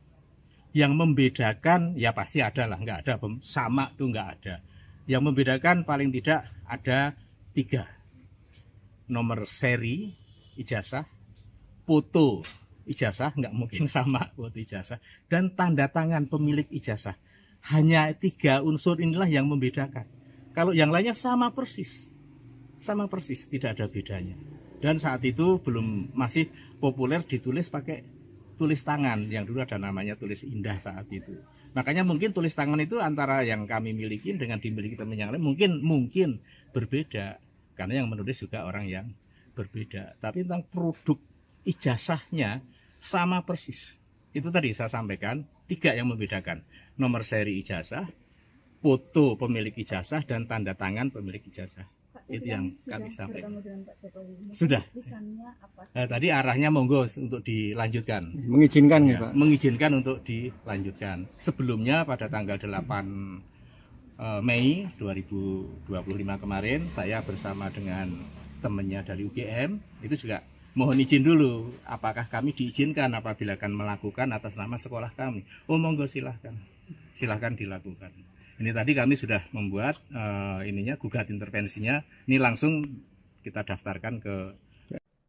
Yang membedakan, ya pasti ada lah, nggak ada, sama tuh nggak ada. Yang membedakan paling tidak ada 3. Nomor seri ijazah, foto ijazah, nggak mungkin sama foto ijazah, dan tanda tangan pemilik ijazah. Hanya 3 unsur inilah yang membedakan. Kalau yang lainnya sama persis, tidak ada bedanya. Dan saat itu masih populer ditulis pakai tulis tangan, yang dulu ada namanya tulis indah saat itu. Makanya mungkin tulis tangan itu antara yang kami miliki dengan dimiliki teman yang lain mungkin berbeda, karena yang menulis juga orang yang berbeda. Tapi tentang produk ijazahnya sama persis. Itu tadi saya sampaikan 3 yang membedakan: nomor seri ijazah, foto pemilik ijazah, dan tanda tangan pemilik ijazah. Itu yang kami sampaikan. Sudah. Tadi arahnya monggo untuk dilanjutkan. Mengizinkan ya Pak? Mengizinkan untuk dilanjutkan. Sebelumnya pada tanggal 8 Mei 2025 kemarin, saya bersama dengan temannya dari UGM itu juga mohon izin dulu, apakah kami diizinkan apabila akan melakukan atas nama sekolah kami. Oh monggo, silahkan dilakukan. Ini tadi kami sudah membuat gugat intervensinya. Ini langsung kita daftarkan ke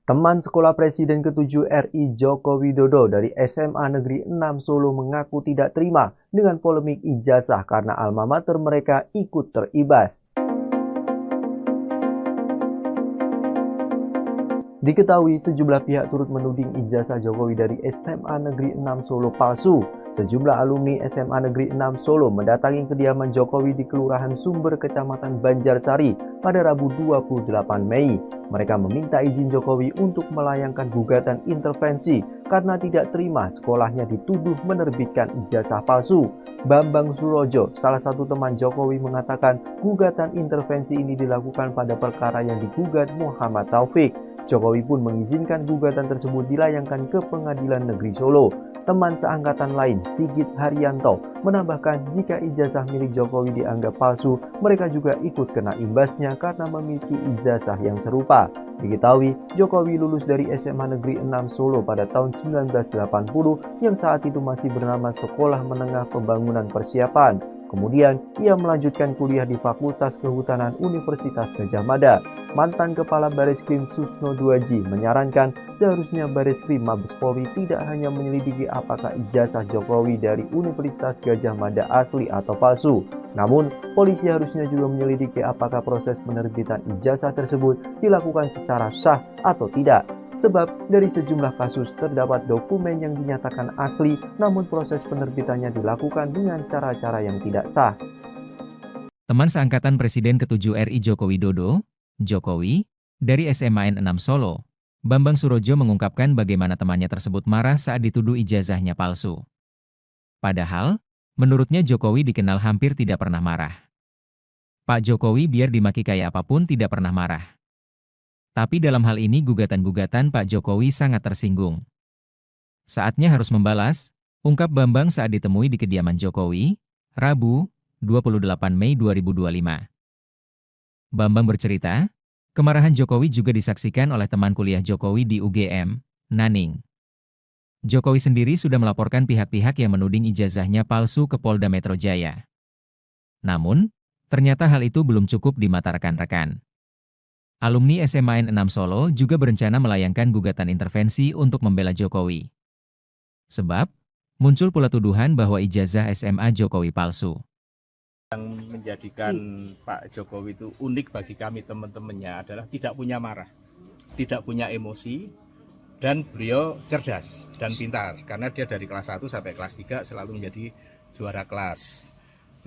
Teman sekolah Presiden ke-7 RI Joko Widodo dari SMA Negeri 6 Solo mengaku tidak terima dengan polemik ijazah karena alma mater mereka ikut teribas. Diketahui sejumlah pihak turut menuding ijazah Jokowi dari SMA Negeri 6 Solo palsu. Sejumlah alumni SMA Negeri 6 Solo mendatangi kediaman Jokowi di Kelurahan Sumber, Kecamatan Banjarsari pada Rabu 28 Mei. Mereka meminta izin Jokowi untuk melayangkan gugatan intervensi karena tidak terima sekolahnya dituduh menerbitkan ijazah palsu. Bambang Surojo, salah satu teman Jokowi, mengatakan gugatan intervensi ini dilakukan pada perkara yang digugat Muhammad Taufik. Jokowi pun mengizinkan gugatan tersebut dilayangkan ke Pengadilan Negeri Solo. Teman seangkatan lain, Sigit Haryanto, menambahkan jika ijazah milik Jokowi dianggap palsu, mereka juga ikut kena imbasnya karena memiliki ijazah yang serupa. Diketahui, Jokowi lulus dari SMA Negeri 6 Solo pada tahun 1980 yang saat itu masih bernama Sekolah Menengah Pembangunan Persiapan. Kemudian, ia melanjutkan kuliah di Fakultas Kehutanan Universitas Gadjah Mada. Mantan Kepala Bareskrim Susno Duaji menyarankan seharusnya Bareskrim Mabes Polri tidak hanya menyelidiki apakah ijazah Jokowi dari Universitas Gadjah Mada asli atau palsu. Namun, polisi harusnya juga menyelidiki apakah proses penerbitan ijazah tersebut dilakukan secara sah atau tidak. Sebab dari sejumlah kasus terdapat dokumen yang dinyatakan asli, namun proses penerbitannya dilakukan dengan cara-cara yang tidak sah. Teman seangkatan Presiden ke-7 RI Joko Widodo, Jokowi, dari SMA N6 Solo, Bambang Surojo mengungkapkan bagaimana temannya tersebut marah saat dituduh ijazahnya palsu. Padahal, menurutnya Jokowi dikenal hampir tidak pernah marah. Pak Jokowi biar dimaki kayak apapun tidak pernah marah. Tapi dalam hal ini gugatan-gugatan Pak Jokowi sangat tersinggung. Saatnya harus membalas, ungkap Bambang saat ditemui di kediaman Jokowi, Rabu, 28 Mei 2025. Bambang bercerita, kemarahan Jokowi juga disaksikan oleh teman kuliah Jokowi di UGM, Naning. Jokowi sendiri sudah melaporkan pihak-pihak yang menuding ijazahnya palsu ke Polda Metro Jaya. Namun, ternyata hal itu belum cukup di mata rekan-rekan. Alumni SMA N6 Solo juga berencana melayangkan gugatan intervensi untuk membela Jokowi. Sebab, muncul pula tuduhan bahwa ijazah SMA Jokowi palsu. Yang menjadikan Pak Jokowi itu unik bagi kami teman-temannya adalah tidak punya marah, tidak punya emosi, dan beliau cerdas dan pintar. Karena dia dari kelas 1 sampai kelas 3 selalu menjadi juara kelas.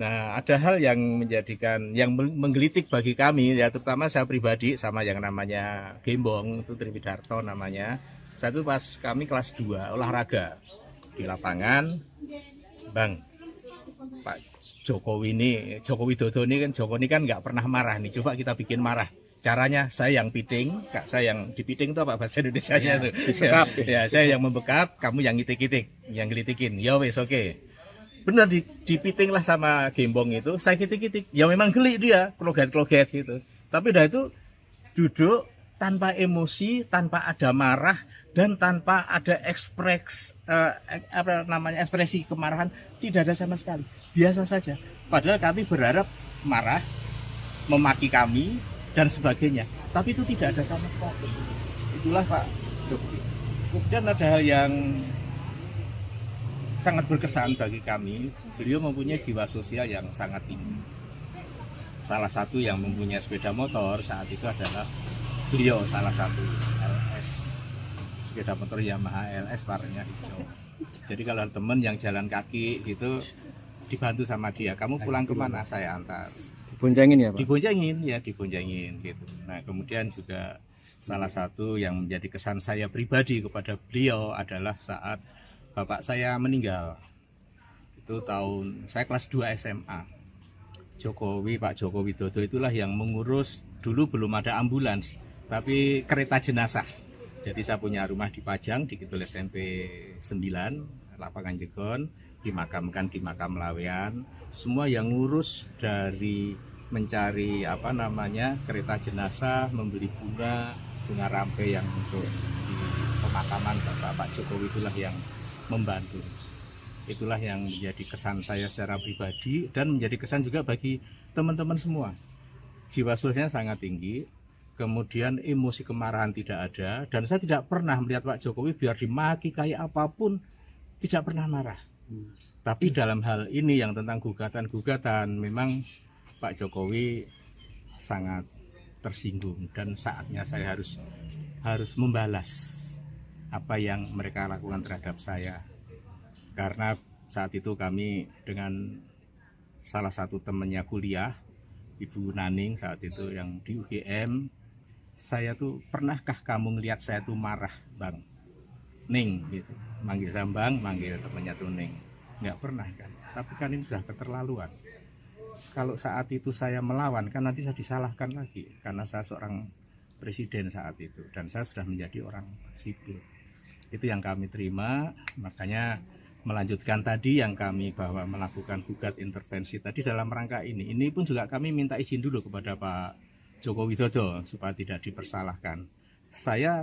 Nah, ada hal yang menjadikan, yang menggelitik bagi kami, ya terutama saya pribadi sama yang namanya Gembong, itu Triwidarto namanya. Satu pas kami kelas 2 olahraga di lapangan, Bang, Pak Jokowi ini, Joko Widodo ini kan nggak pernah marah nih, coba kita bikin marah. Caranya saya yang piting, Kak, saya yang dipiting itu apa bahasa Indonesianya tuh? Ya, saya yang membekap, kamu yang ngitik-ngitik, yang gelitikin. Ya wes oke. Benar dipiting lah sama Gembong itu, saya kitik-kitik, ya memang geli dia, kloget-kloget gitu. Tapi udah itu duduk tanpa emosi, tanpa ada marah, dan tanpa ada ekspresi kemarahan, tidak ada sama sekali, biasa saja. Padahal kami berharap marah, memaki kami, dan sebagainya, tapi itu tidak ada sama sekali. Itulah Pak Jokowi. Kemudian ada hal yang sangat berkesan bagi kami, beliau mempunyai jiwa sosial yang sangat tinggi. Salah satu yang mempunyai sepeda motor saat itu adalah beliau, salah satu LS, sepeda motor Yamaha LS warnanya hijau. Jadi kalau teman yang jalan kaki gitu dibantu sama dia, kamu pulang kemana, saya antar. Diboncengin ya Pak? Diboncengin gitu. Nah kemudian juga salah satu yang menjadi kesan saya pribadi kepada beliau adalah saat bapak saya meninggal. Itu tahun saya kelas 2 SMA. Pak Jokowi Widodo itulah yang mengurus, dulu belum ada ambulans, tapi kereta jenazah. Jadi saya punya rumah di Pajang, di Kidul SMP 9, Lapangan Jegon, dimakamkan di makam Lawean. Semua yang ngurus dari mencari kereta jenazah, membeli bunga rampe yang untuk di pemakaman Bapak Jokowi itulah yang membantu. Itulah yang menjadi kesan saya secara pribadi dan menjadi kesan juga bagi teman-teman semua. Jiwa sosialnya sangat tinggi, kemudian emosi kemarahan tidak ada, dan saya tidak pernah melihat Pak Jokowi biar dimaki kayak apapun tidak pernah marah. Tapi dalam hal ini yang tentang gugatan-gugatan, memang Pak Jokowi sangat tersinggung, dan saatnya saya harus membalas apa yang mereka lakukan terhadap saya. Karena saat itu kami dengan salah satu temannya kuliah, Ibu Naning saat itu yang di UGM, saya tuh, pernahkah kamu ngelihat saya tuh marah, Bang Ning, gitu. Manggil saya Bang, manggil temannya tuh Ning. Nggak pernah kan. Tapi kan ini sudah keterlaluan. Kalau saat itu saya melawan, kan nanti saya disalahkan lagi, karena saya seorang presiden saat itu, dan saya sudah menjadi orang sipil. Itu yang kami terima, makanya melanjutkan tadi yang kami bahwa melakukan gugat intervensi tadi dalam rangka ini. Ini pun juga kami minta izin dulu kepada Pak Joko Widodo supaya tidak dipersalahkan.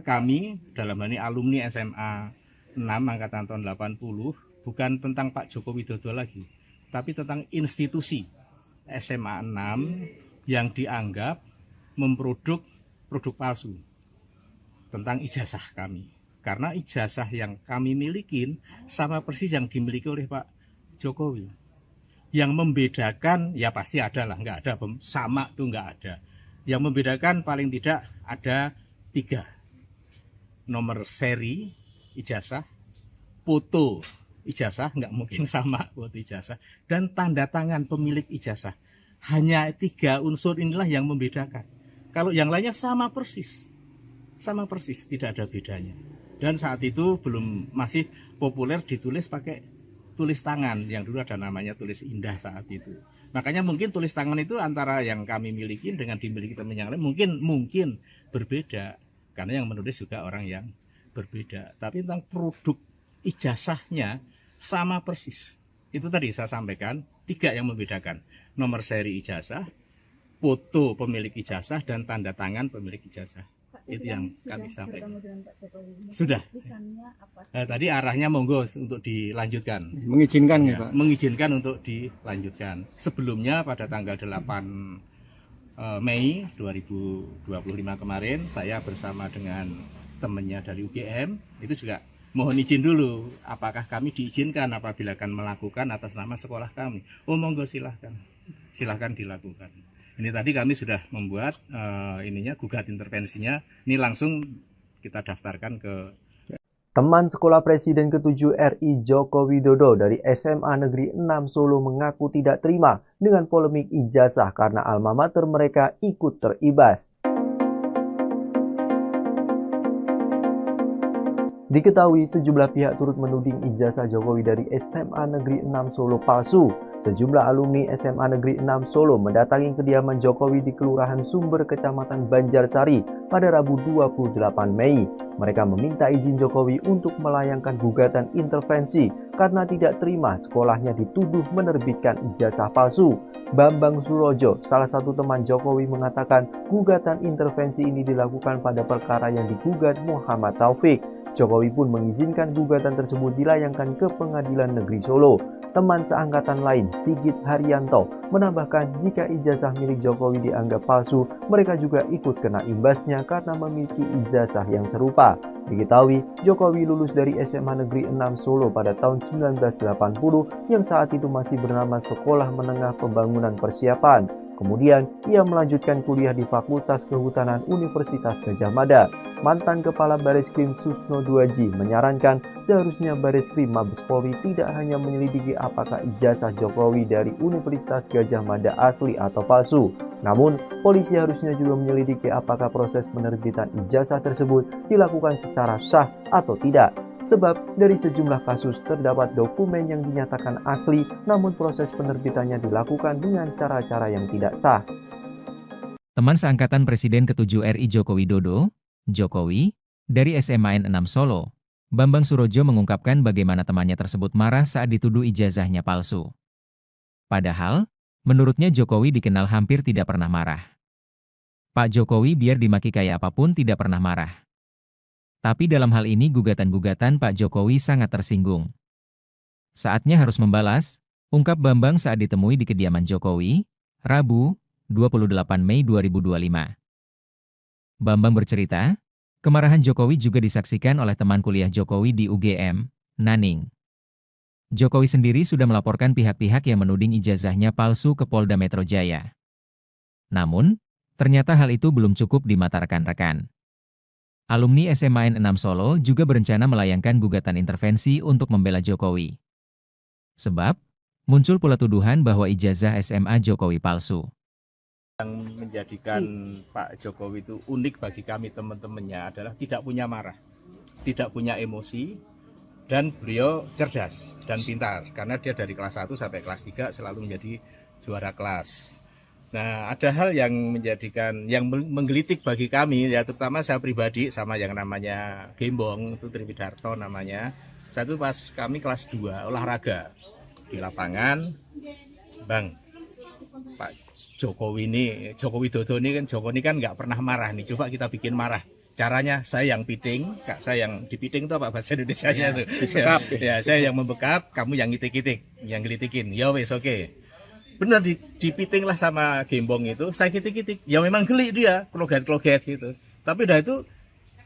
Kami dalam hal ini alumni SMA 6 angkatan tahun 80, bukan tentang Pak Joko Widodo lagi, tapi tentang institusi SMA 6 yang dianggap memproduk produk palsu tentang ijazah kami. Karena ijazah yang kami milikin sama persis yang dimiliki oleh Pak Jokowi. Yang membedakan, ya pasti ada lah, nggak ada, sama tuh nggak ada. Yang membedakan paling tidak ada 3. Nomor seri ijazah, foto ijazah, nggak mungkin sama foto ijazah, dan tanda tangan pemilik ijazah. Hanya 3 unsur inilah yang membedakan. Kalau yang lainnya sama persis, tidak ada bedanya. Dan saat itu masih populer ditulis pakai tulis tangan, yang dulu ada namanya tulis indah saat itu. Makanya mungkin tulis tangan itu antara yang kami miliki dengan dimiliki teman yang lain mungkin berbeda, karena yang menulis juga orang yang berbeda. Tapi tentang produk ijazahnya sama persis. Itu tadi saya sampaikan 3 yang membedakan: nomor seri ijazah, foto pemilik ijazah, dan tanda tangan pemilik ijazah. Itu yang kami sampaikan. Sudah. Tadi arahnya monggo untuk dilanjutkan. Mengizinkan ya, Pak? Mengizinkan untuk dilanjutkan. Sebelumnya pada tanggal 8 Mei 2025 kemarin, saya bersama dengan temannya dari UGM, itu juga mohon izin dulu, apakah kami diizinkan apabila akan melakukan atas nama sekolah kami. Oh monggo silahkan dilakukan. Ini tadi kami sudah membuat gugat intervensinya. Ini langsung kita daftarkan ke Teman sekolah Presiden ke-7 RI Joko Widodo dari SMA Negeri 6 Solo mengaku tidak terima dengan polemik ijazah karena alma mater mereka ikut teribas. Diketahui sejumlah pihak turut menuding ijazah Jokowi dari SMA Negeri 6 Solo palsu. Sejumlah alumni SMA Negeri 6 Solo mendatangi kediaman Jokowi di Kelurahan Sumber, Kecamatan Banjarsari pada Rabu 28 Mei. Mereka meminta izin Jokowi untuk melayangkan gugatan intervensi karena tidak terima sekolahnya dituduh menerbitkan ijazah palsu. Bambang Surojo, salah satu teman Jokowi, mengatakan gugatan intervensi ini dilakukan pada perkara yang digugat Muhammad Taufik. Jokowi pun mengizinkan gugatan tersebut dilayangkan ke Pengadilan Negeri Solo. Teman seangkatan lain, Sigit Haryanto, menambahkan jika ijazah milik Jokowi dianggap palsu, mereka juga ikut kena imbasnya karena memiliki ijazah yang serupa. Diketahui, Jokowi lulus dari SMA Negeri 6 Solo pada tahun 1980 yang saat itu masih bernama Sekolah Menengah Pembangunan Persiapan. Kemudian, ia melanjutkan kuliah di Fakultas Kehutanan Universitas Gadjah Mada. Mantan Kepala Bareskrim Susno Duaji menyarankan seharusnya Bareskrim Mabes Polri tidak hanya menyelidiki apakah ijazah Jokowi dari Universitas Gadjah Mada asli atau palsu. Namun, polisi harusnya juga menyelidiki apakah proses penerbitan ijazah tersebut dilakukan secara sah atau tidak. Sebab dari sejumlah kasus terdapat dokumen yang dinyatakan asli, namun proses penerbitannya dilakukan dengan cara-cara yang tidak sah. Teman seangkatan Presiden ke-7 RI Joko Widodo, Jokowi, dari SMA 6 Solo, Bambang Surojo mengungkapkan bagaimana temannya tersebut marah saat dituduh ijazahnya palsu. Padahal, menurutnya Jokowi dikenal hampir tidak pernah marah. Pak Jokowi biar dimaki kayak apapun tidak pernah marah. Tapi dalam hal ini gugatan-gugatan Pak Jokowi sangat tersinggung. Saatnya harus membalas, ungkap Bambang saat ditemui di kediaman Jokowi, Rabu, 28 Mei 2025. Bambang bercerita, kemarahan Jokowi juga disaksikan oleh teman kuliah Jokowi di UGM, Naning. Jokowi sendiri sudah melaporkan pihak-pihak yang menuding ijazahnya palsu ke Polda Metro Jaya. Namun, ternyata hal itu belum cukup di mata rekan-rekan. Alumni SMA N6 Solo juga berencana melayangkan gugatan intervensi untuk membela Jokowi. Sebab, muncul pula tuduhan bahwa ijazah SMA Jokowi palsu. Yang menjadikan Pak Jokowi itu unik bagi kami teman-temannya adalah tidak punya marah, tidak punya emosi, dan beliau cerdas dan pintar karena dia dari kelas 1 sampai kelas 3 selalu menjadi juara kelas. Nah, ada hal yang menggelitik bagi kami, ya terutama saya pribadi sama yang namanya Gembong, itu Triwidarto namanya. Satu pas kami kelas 2 olahraga di lapangan, Bang, Pak Joko Widodo ini kan nggak pernah marah nih, coba kita bikin marah. Caranya saya yang piting, Kak, saya yang dipiting itu apa bahasa Indonesianya tuh? Disekap. Ya, saya yang membekap, kamu yang ngitik-ngitik, yang gelitikin. Ya wes oke. Benar dipiting lah sama Gembong itu, saya kitik-kitik. Ya memang geli dia, kloget-kloget gitu. Tapi dah itu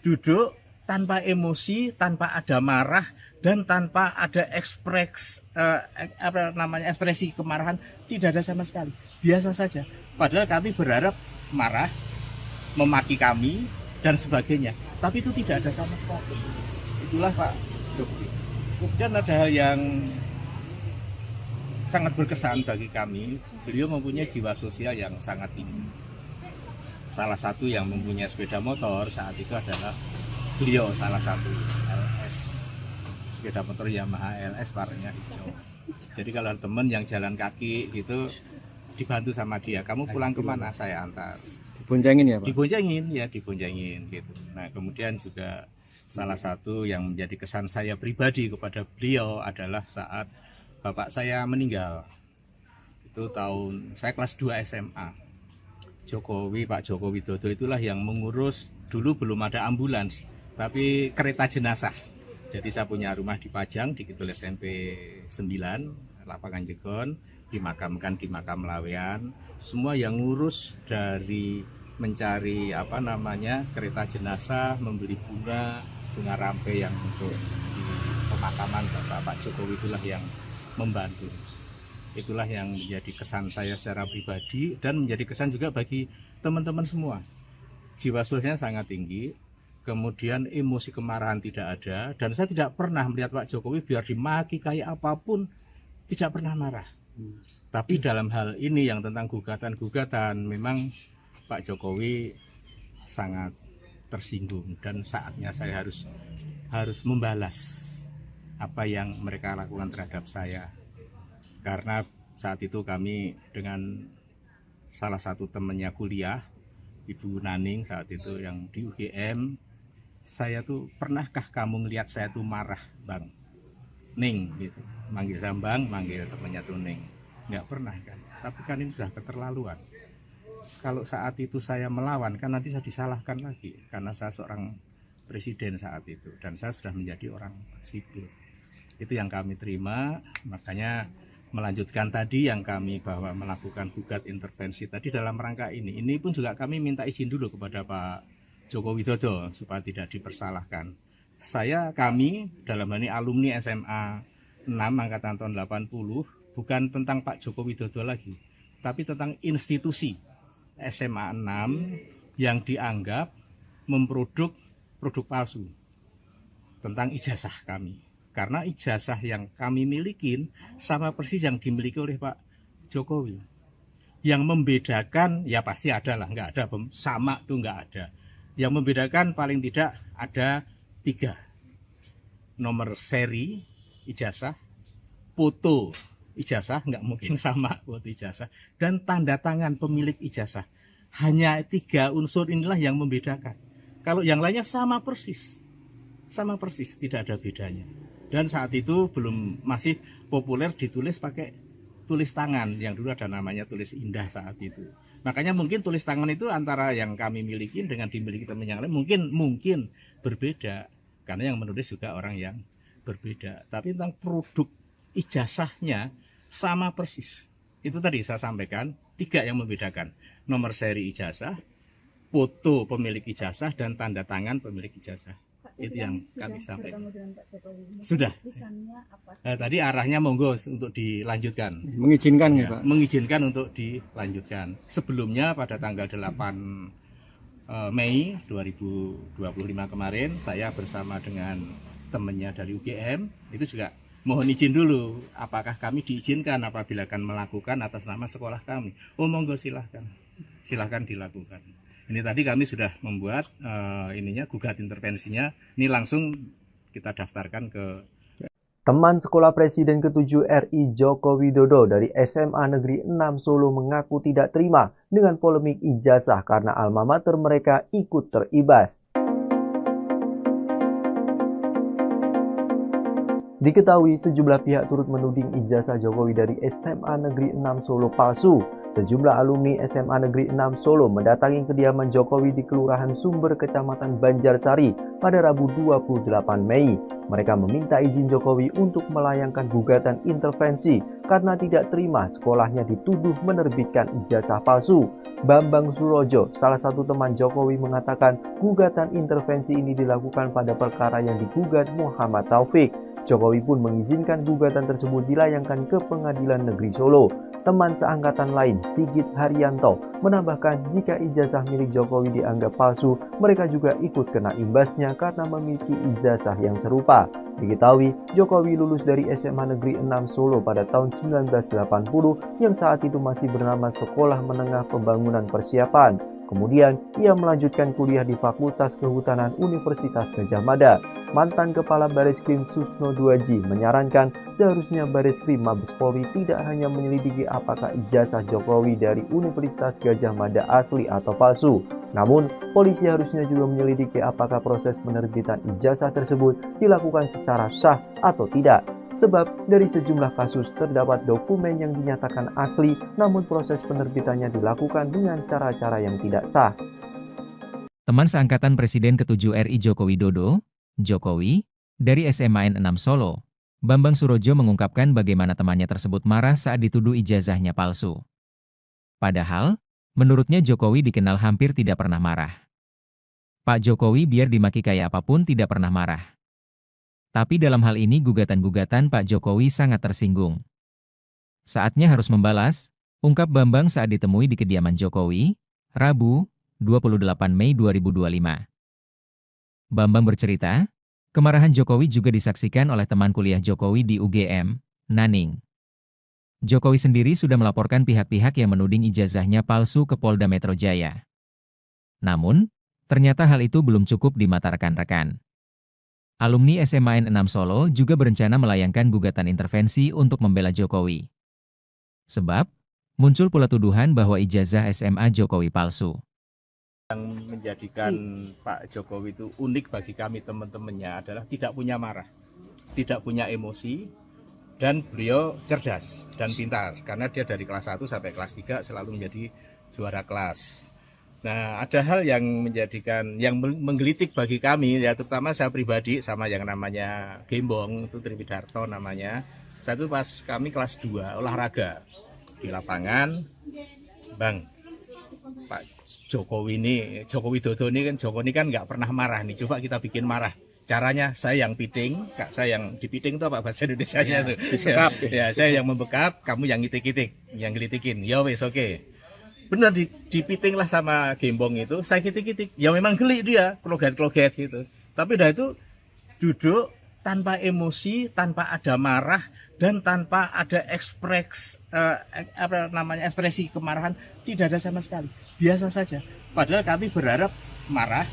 duduk tanpa emosi, tanpa ada marah dan tanpa ada ekspresi kemarahan, tidak ada sama sekali. Biasa saja. Padahal kami berharap marah, memaki kami dan sebagainya, tapi itu tidak ada sama sekali. Itulah Pak Jokowi. Kemudian ada hal yang sangat berkesan bagi kami, beliau mempunyai jiwa sosial yang sangat tinggi. Salah satu yang mempunyai sepeda motor saat itu adalah beliau, salah satu LS, sepeda motor Yamaha LS warnanya hijau. Jadi kalau ada teman yang jalan kaki gitu, dibantu sama dia, kamu pulang kemana, saya antar. Diboncengin ya Pak? Diboncengin gitu. Nah, kemudian juga salah satu yang menjadi kesan saya pribadi kepada beliau adalah saat bapak saya meninggal. Itu saya kelas 2 SMA. Pak Joko Widodo itulah yang mengurus, dulu belum ada ambulans, tapi kereta jenazah. Jadi saya punya rumah di Pajang, di Kidul SMP 9, Lapangan Jegon, dimakamkan di Makam Lawean. Semua yang ngurus dari mencari kereta jenazah, membeli bunga rampe yang untuk di pemakaman Pak Jokowi, itulah yang membantu. Itulah yang menjadi kesan saya secara pribadi dan menjadi kesan juga bagi teman-teman semua. Jiwa sosialnya sangat tinggi, kemudian emosi kemarahan tidak ada, dan saya tidak pernah melihat Pak Jokowi biar dimaki kayak apapun tidak pernah marah. Tapi dalam hal ini yang tentang gugatan-gugatan, memang Pak Jokowi sangat tersinggung dan saatnya saya harus membalas apa yang mereka lakukan terhadap saya. Karena saat itu kami dengan salah satu temannya kuliah, Ibu Naning saat itu yang di UGM, saya tuh, pernahkah kamu ngelihat saya tuh marah, Bang? Ning gitu, manggil Sambang, manggil temannya tuh Ning. Nggak pernah kan, tapi kan ini sudah keterlaluan. Kalau saat itu saya melawan, kan nanti saya disalahkan lagi, karena saya seorang presiden saat itu, dan saya sudah menjadi orang sipil. Itu yang kami terima, makanya melanjutkan tadi yang kami bahwa melakukan gugat intervensi tadi dalam rangka ini. Ini pun juga kami minta izin dulu kepada Pak Joko Widodo supaya tidak dipersalahkan. Kami dalam hal ini alumni SMA 6 angkatan tahun 80, bukan tentang Pak Joko Widodo lagi, tapi tentang institusi SMA 6 yang dianggap memproduk produk palsu tentang ijazah kami. Karena ijazah yang kami milikin sama persis yang dimiliki oleh Pak Jokowi. Yang membedakan, ya pasti ada lah, nggak ada sama tuh nggak ada. Yang membedakan paling tidak ada 3. Nomor seri ijazah, foto ijazah, nggak mungkin sama foto ijazah, dan tanda tangan pemilik ijazah. Hanya 3 unsur inilah yang membedakan. Kalau yang lainnya sama persis, tidak ada bedanya. Dan saat itu masih populer ditulis pakai tulis tangan, yang dulu ada namanya tulis indah saat itu. Makanya mungkin tulis tangan itu antara yang kami miliki dengan dimiliki teman yang lain mungkin berbeda, karena yang menulis juga orang yang berbeda. Tapi tentang produk ijazahnya sama persis. Itu tadi saya sampaikan 3 yang membedakan: nomor seri ijazah, foto pemilik ijazah dan tanda tangan pemilik ijazah. Itu yang kami sampaikan. Sudah. Tadi arahnya monggo untuk dilanjutkan. Mengizinkan Ya, ya, Pak? mengizinkan untuk dilanjutkan. Sebelumnya pada tanggal 8 Mei 2025 kemarin saya bersama dengan temannya dari UGM itu juga mohon izin dulu apakah kami diizinkan apabila akan melakukan atas nama sekolah kami. Oh monggo silahkan dilakukan. Ini tadi kami sudah membuat gugat intervensinya. Ini langsung kita daftarkan ke Teman sekolah Presiden ke-7 RI Joko Widodo dari SMA Negeri 6 Solo mengaku tidak terima dengan polemik ijazah karena alma mater mereka ikut teribas. Diketahui sejumlah pihak turut menuding ijazah Jokowi dari SMA Negeri 6 Solo palsu. Sejumlah alumni SMA Negeri 6 Solo mendatangi kediaman Jokowi di Kelurahan Sumber, Kecamatan Banjarsari pada Rabu 28 Mei. Mereka meminta izin Jokowi untuk melayangkan gugatan intervensi karena tidak terima sekolahnya dituduh menerbitkan ijazah palsu. Bambang Surojo, salah satu teman Jokowi, mengatakan gugatan intervensi ini dilakukan pada perkara yang digugat Muhammad Taufik. Jokowi pun mengizinkan gugatan tersebut dilayangkan ke Pengadilan Negeri Solo. Teman seangkatan lain, Sigit Haryanto, menambahkan jika ijazah milik Jokowi dianggap palsu, mereka juga ikut kena imbasnya karena memiliki ijazah yang serupa. Diketahui, Jokowi lulus dari SMA Negeri 6 Solo pada tahun 1980 yang saat itu masih bernama Sekolah Menengah Pembangunan Persiapan. Kemudian, ia melanjutkan kuliah di Fakultas Kehutanan Universitas Gadjah Mada. Mantan Kepala Bareskrim Susno Duaji menyarankan seharusnya Bareskrim Mabes Polri tidak hanya menyelidiki apakah ijazah Jokowi dari Universitas Gadjah Mada asli atau palsu. Namun, polisi harusnya juga menyelidiki apakah proses penerbitan ijazah tersebut dilakukan secara sah atau tidak. Sebab dari sejumlah kasus terdapat dokumen yang dinyatakan asli, namun proses penerbitannya dilakukan dengan cara-cara yang tidak sah. Teman seangkatan Presiden ke-7 RI Joko Widodo, Jokowi, dari SMA N6 Solo, Bambang Surojo mengungkapkan bagaimana temannya tersebut marah saat dituduh ijazahnya palsu. Padahal, menurutnya Jokowi dikenal hampir tidak pernah marah. Pak Jokowi biar dimaki kayak apapun tidak pernah marah. Tapi dalam hal ini gugatan-gugatan Pak Jokowi sangat tersinggung. Saatnya harus membalas, ungkap Bambang saat ditemui di kediaman Jokowi, Rabu, 28 Mei 2025. Bambang bercerita, kemarahan Jokowi juga disaksikan oleh teman kuliah Jokowi di UGM, Naning. Jokowi sendiri sudah melaporkan pihak-pihak yang menuding ijazahnya palsu ke Polda Metro Jaya. Namun, ternyata hal itu belum cukup di mata rekan-rekan. Alumni SMA N6 Solo juga berencana melayangkan gugatan intervensi untuk membela Jokowi. Sebab, muncul pula tuduhan bahwa ijazah SMA Jokowi palsu. Yang menjadikan Pak Jokowi itu unik bagi kami teman-temannya adalah tidak punya marah, tidak punya emosi, dan beliau cerdas dan pintar. Karena dia dari kelas 1 sampai kelas 3 selalu menjadi juara kelas. Nah, ada hal yang menggelitik bagi kami, ya terutama saya pribadi sama yang namanya Gembong, itu Triwidarto namanya. Satu pas kami kelas 2 olahraga di lapangan, Bang, Pak Jokowi Widodo ini kan nggak pernah marah nih, coba kita bikin marah. Caranya saya yang piting, Kak, saya yang dipiting itu apa bahasa Indonesianya tuh? Ya, saya yang membekap, kamu yang ngitik-ngitik, yang gelitikin. Ya wes oke. Benar dipiting lah sama Gembong itu, saya kitik-kitik, ya memang geli dia, kloget-kloget gitu. Tapi udah itu duduk tanpa emosi, tanpa ada marah, dan tanpa ada ekspresi kemarahan, tidak ada sama sekali, biasa saja. Padahal kami berharap marah,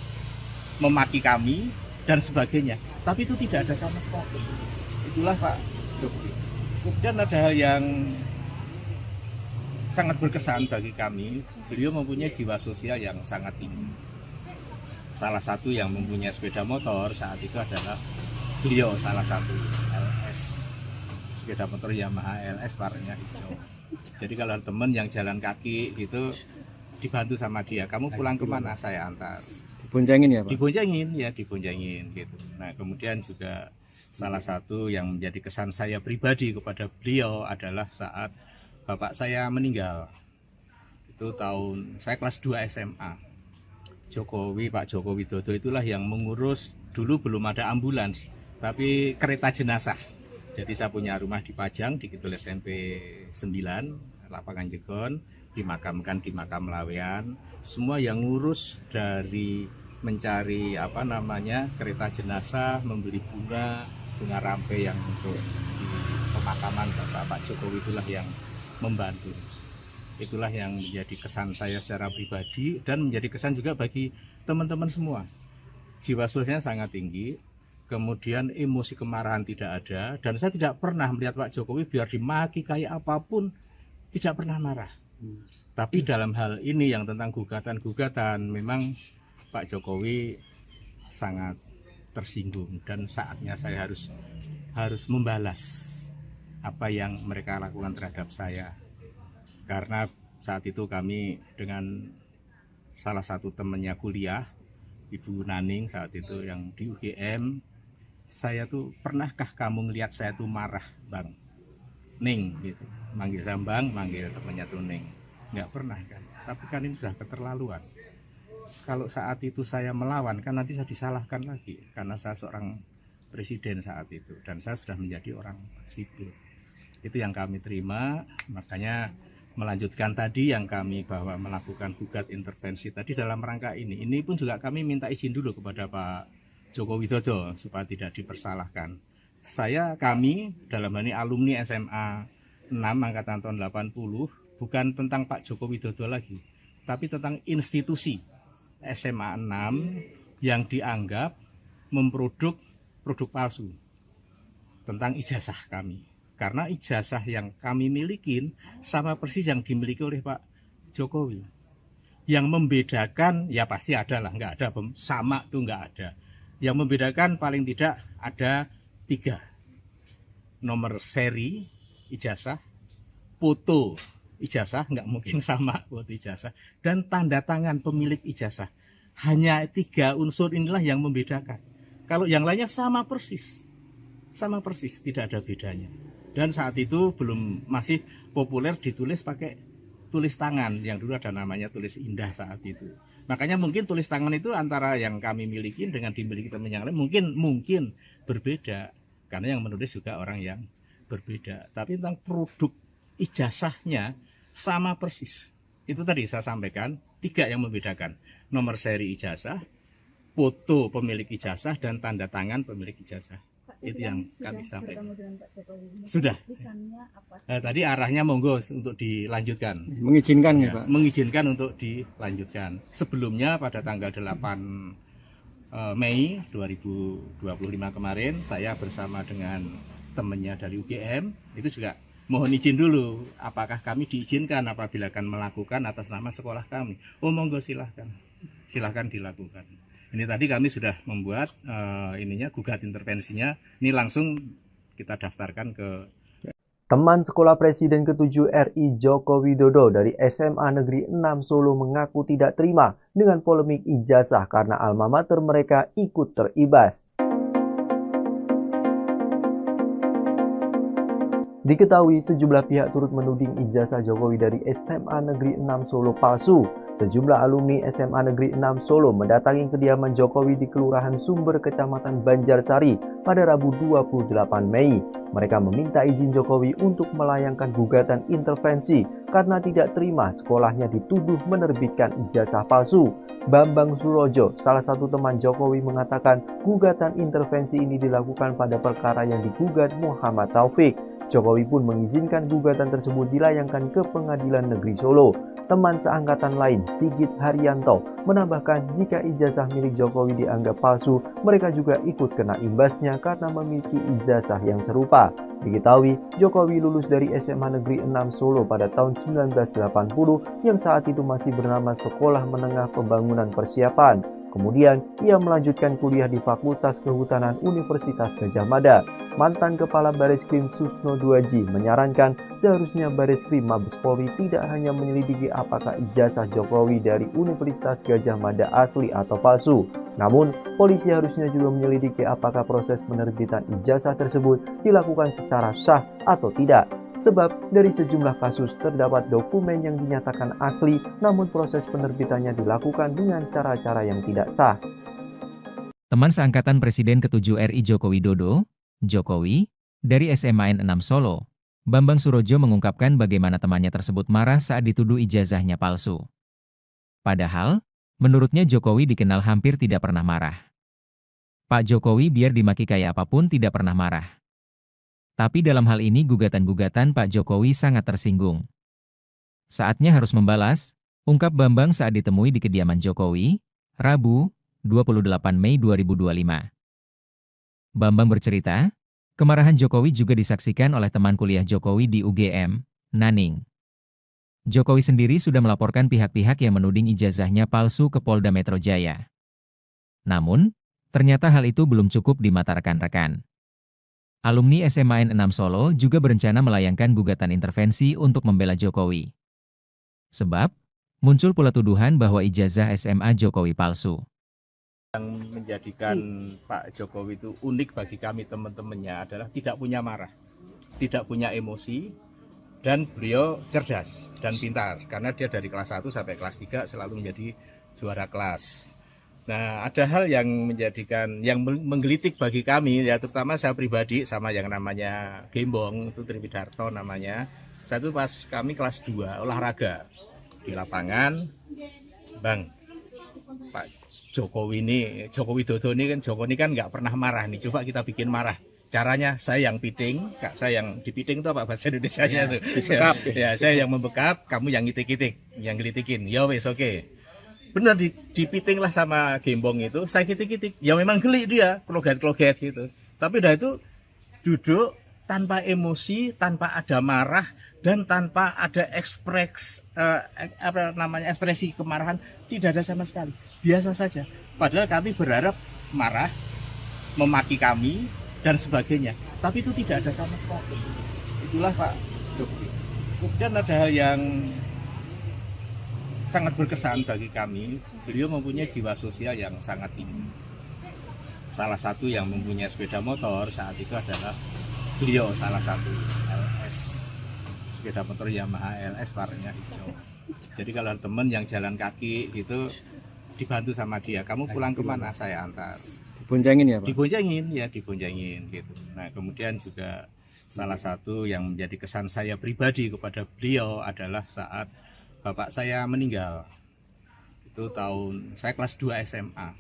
memaki kami, dan sebagainya, tapi itu tidak ada sama sekali. Itulah Pak Jokowi. Kemudian ada hal yang sangat berkesan bagi kami, beliau mempunyai jiwa sosial yang sangat tinggi. Salah satu yang mempunyai sepeda motor saat itu adalah beliau, salah satu LS, sepeda motor Yamaha LS warnanya hijau. Jadi kalau teman yang jalan kaki itu dibantu sama dia, kamu pulang kemana, saya antar. Diboncengin ya Pak? Diboncengin gitu. Nah kemudian juga salah satu yang menjadi kesan saya pribadi kepada beliau adalah saat bapak saya meninggal. Itu saya kelas 2 SMA. Jokowi, Pak Joko Widodo itulah yang mengurus, dulu belum ada ambulans, tapi kereta jenazah. Jadi saya punya rumah di Pajang, di Kidul SMP 9, Lapangan Jegon, dimakamkan di makam Lawean. Semua yang ngurus dari mencari kereta jenazah, membeli bunga rampe yang untuk di pemakaman Pak Jokowi itulah yang membantu. Itulah yang menjadi kesan saya secara pribadi dan menjadi kesan juga bagi teman-teman semua. Jiwa sosialnya sangat tinggi, kemudian emosi kemarahan tidak ada, dan saya tidak pernah melihat Pak Jokowi biar dimaki kayak apapun, tidak pernah marah. Tapi dalam hal ini yang tentang gugatan-gugatan, memang Pak Jokowi sangat tersinggung dan saatnya saya harus membalas apa yang mereka lakukan terhadap saya. Karena saat itu kami dengan salah satu temannya kuliah, Ibu Naning saat itu yang di UGM, saya tuh, pernahkah kamu ngelihat saya tuh marah, Bang? Ning gitu, manggil saya Bang, manggil temannya tuh Ning. Nggak pernah kan, tapi kan ini sudah keterlaluan. Kalau saat itu saya melawan, kan nanti saya disalahkan lagi, karena saya seorang presiden saat itu, dan saya sudah menjadi orang sipil. Itu yang kami terima, makanya melanjutkan tadi yang kami bahwa melakukan gugat intervensi tadi dalam rangka ini. Ini pun juga kami minta izin dulu kepada Pak Joko Widodo supaya tidak dipersalahkan. Kami dalam hal ini alumni SMA 6 angkatan tahun 80, bukan tentang Pak Joko Widodo lagi, tapi tentang institusi SMA 6 yang dianggap memproduk produk palsu tentang ijazah kami. Karena ijazah yang kami milikin sama persis yang dimiliki oleh Pak Jokowi. Yang membedakan, ya pasti ada lah, nggak ada, sama tuh nggak ada. Yang membedakan paling tidak ada 3. Nomor seri ijazah, foto ijazah, nggak mungkin sama foto ijazah, dan tanda tangan pemilik ijazah. Hanya 3 unsur inilah yang membedakan. Kalau yang lainnya sama persis, tidak ada bedanya. Dan saat itu masih populer ditulis pakai tulis tangan, yang dulu ada namanya tulis indah saat itu. Makanya mungkin tulis tangan itu antara yang kami miliki dengan dimiliki teman yang lain mungkin berbeda, karena yang menulis juga orang yang berbeda. Tapi tentang produk ijazahnya sama persis. Itu tadi saya sampaikan 3 yang membedakan: nomor seri ijazah, foto pemilik ijazah, dan tanda tangan pemilik ijazah. Itu yang kami sampaikan. Sudah. Tadi arahnya monggo untuk dilanjutkan. Mengizinkan ya, Pak? Mengizinkan untuk dilanjutkan. Sebelumnya pada tanggal 8 Mei 2025 kemarin, saya bersama dengan temannya dari UGM, itu juga mohon izin dulu, apakah kami diizinkan apabila akan melakukan atas nama sekolah kami. Oh monggo, silahkan dilakukan. Ini tadi kami sudah membuat gugat intervensinya. Ini langsung kita daftarkan ke Teman sekolah Presiden ke-7 RI Joko Widodo dari SMA Negeri 6 Solo mengaku tidak terima dengan polemik ijazah karena alma mater mereka ikut teribas. Diketahui sejumlah pihak turut menuding ijazah Jokowi dari SMA Negeri 6 Solo palsu. Sejumlah alumni SMA Negeri 6 Solo mendatangi kediaman Jokowi di Kelurahan Sumber, Kecamatan Banjarsari pada Rabu 28 Mei. Mereka meminta izin Jokowi untuk melayangkan gugatan intervensi karena tidak terima sekolahnya dituduh menerbitkan ijazah palsu. Bambang Surojo, salah satu teman Jokowi, mengatakan gugatan intervensi ini dilakukan pada perkara yang digugat Muhammad Taufik. Jokowi pun mengizinkan gugatan tersebut dilayangkan ke Pengadilan Negeri Solo. Teman seangkatan lain, Sigit Haryanto, menambahkan jika ijazah milik Jokowi dianggap palsu, mereka juga ikut kena imbasnya karena memiliki ijazah yang serupa. Diketahui, Jokowi lulus dari SMA Negeri 6 Solo pada tahun 1980 yang saat itu masih bernama Sekolah Menengah Pembangunan Persiapan. Kemudian, ia melanjutkan kuliah di Fakultas Kehutanan Universitas Gadjah Mada. Mantan Kepala Bareskrim Susno Duaji menyarankan seharusnya Bareskrim Mabes Polri tidak hanya menyelidiki apakah ijazah Jokowi dari Universitas Gadjah Mada asli atau palsu. Namun, polisi harusnya juga menyelidiki apakah proses penerbitan ijazah tersebut dilakukan secara sah atau tidak. Sebab dari sejumlah kasus terdapat dokumen yang dinyatakan asli, namun proses penerbitannya dilakukan dengan cara-cara yang tidak sah. Teman seangkatan Presiden ke-7 RI Joko Widodo, Jokowi, dari SMA N6 Solo, Bambang Surojo mengungkapkan bagaimana temannya tersebut marah saat dituduh ijazahnya palsu. Padahal, menurutnya Jokowi dikenal hampir tidak pernah marah. Pak Jokowi biar dimaki kayak apapun tidak pernah marah. Tapi dalam hal ini gugatan-gugatan Pak Jokowi sangat tersinggung. Saatnya harus membalas, ungkap Bambang saat ditemui di kediaman Jokowi, Rabu, 28 Mei 2025. Bambang bercerita, kemarahan Jokowi juga disaksikan oleh teman kuliah Jokowi di UGM, Naning. Jokowi sendiri sudah melaporkan pihak-pihak yang menuding ijazahnya palsu ke Polda Metro Jaya. Namun, ternyata hal itu belum cukup di mata rekan-rekan. Alumni SMA N6 Solo juga berencana melayangkan gugatan intervensi untuk membela Jokowi. Sebab, muncul pula tuduhan bahwa ijazah SMA Jokowi palsu. Yang menjadikan Pak Jokowi itu unik bagi kami teman-temannya adalah tidak punya marah, tidak punya emosi, dan beliau cerdas dan pintar. Karena dia dari kelas 1 sampai kelas 3 selalu menjadi juara kelas. Nah, ada hal yang menjadikan, yang menggelitik bagi kami, ya terutama saya pribadi sama yang namanya Gembong, itu Triwidarto namanya. Saya itu pas kami kelas 2 olahraga di lapangan, Bang, Pak Jokowi ini, Joko Widodo ini kan nggak pernah marah nih, coba kita bikin marah. Caranya saya yang piting, Kak, saya yang dipiting itu apa bahasa Indonesianya tuh? Dibekap. Ya, saya yang membekap, kamu yang ngitik-ngitik, yang gelitikin. Ya wes oke. Benar dipiting lah sama Gembong itu, saya kitik-kitik. Ya memang geli dia, kloget-kloget gitu. Tapi udah itu duduk tanpa emosi, tanpa ada marah, dan tanpa ada ekspresi kemarahan, tidak ada sama sekali. Biasa saja. Padahal kami berharap marah, memaki kami, dan sebagainya. Tapi itu tidak ada sama sekali. Itulah Pak Jokowi. Kemudian ada hal yang sangat berkesan bagi kami, beliau mempunyai jiwa sosial yang sangat tinggi. Salah satu yang mempunyai sepeda motor saat itu adalah beliau, salah satu LS, sepeda motor Yamaha LS warnanya hijau. Jadi kalau teman yang jalan kaki gitu dibantu sama dia, kamu pulang kemana, saya antar. Diboncengin ya Pak? Diboncengin gitu. Nah kemudian juga salah satu yang menjadi kesan saya pribadi kepada beliau adalah saat bapak saya meninggal. Itu tahun saya kelas 2 SMA.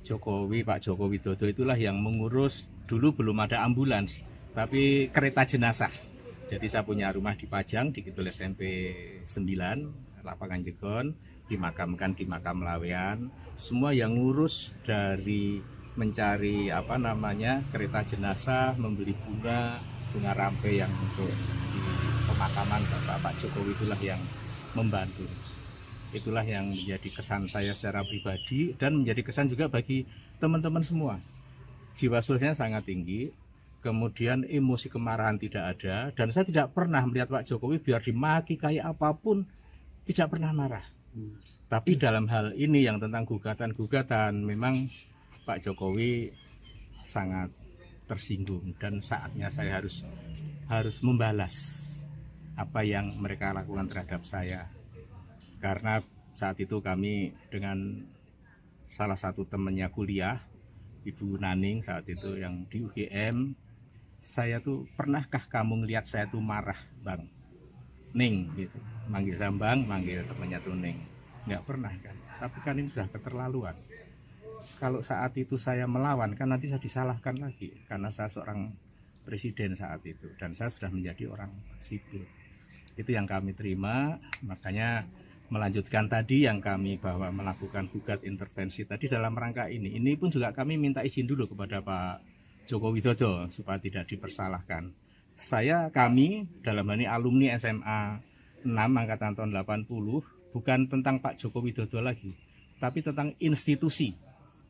Pak Jokowi Widodo itulah yang mengurus, dulu belum ada ambulans, tapi kereta jenazah. Jadi saya punya rumah di Pajang, di Kidul SMP 9, lapangan Jegon, dimakamkan di makam Lawean. Semua yang ngurus dari mencari kereta jenazah, membeli bunga rampe yang untuk di pemakaman Pak Jokowi itulah yang membantu. Itulah yang menjadi kesan saya secara pribadi dan menjadi kesan juga bagi teman-teman semua. Jiwa sosialnya sangat tinggi, kemudian emosi kemarahan tidak ada, dan saya tidak pernah melihat Pak Jokowi biar dimaki kayak apapun tidak pernah marah. Tapi dalam hal ini yang tentang gugatan-gugatan memang Pak Jokowi sangat tersinggung dan saatnya saya harus membalas apa yang mereka lakukan terhadap saya. Karena saat itu kami dengan salah satu temannya kuliah, Ibu Naning saat itu yang di UGM, saya tuh, pernahkah kamu ngelihat saya tuh marah, Bang? Ning gitu. Manggil saya Bang, manggil temannya tuh Ning. Nggak pernah kan. Tapi kan ini sudah keterlaluan. Kalau saat itu saya melawan kan nanti saya disalahkan lagi karena saya seorang presiden saat itu dan saya sudah menjadi orang sipil. Itu yang kami terima, makanya melanjutkan tadi yang kami bahwa melakukan gugat intervensi tadi dalam rangka ini. Ini pun juga kami minta izin dulu kepada Pak Joko Widodo supaya tidak dipersalahkan. Kami dalam hal ini alumni SMA 6 angkatan tahun 80 bukan tentang Pak Joko Widodo lagi, tapi tentang institusi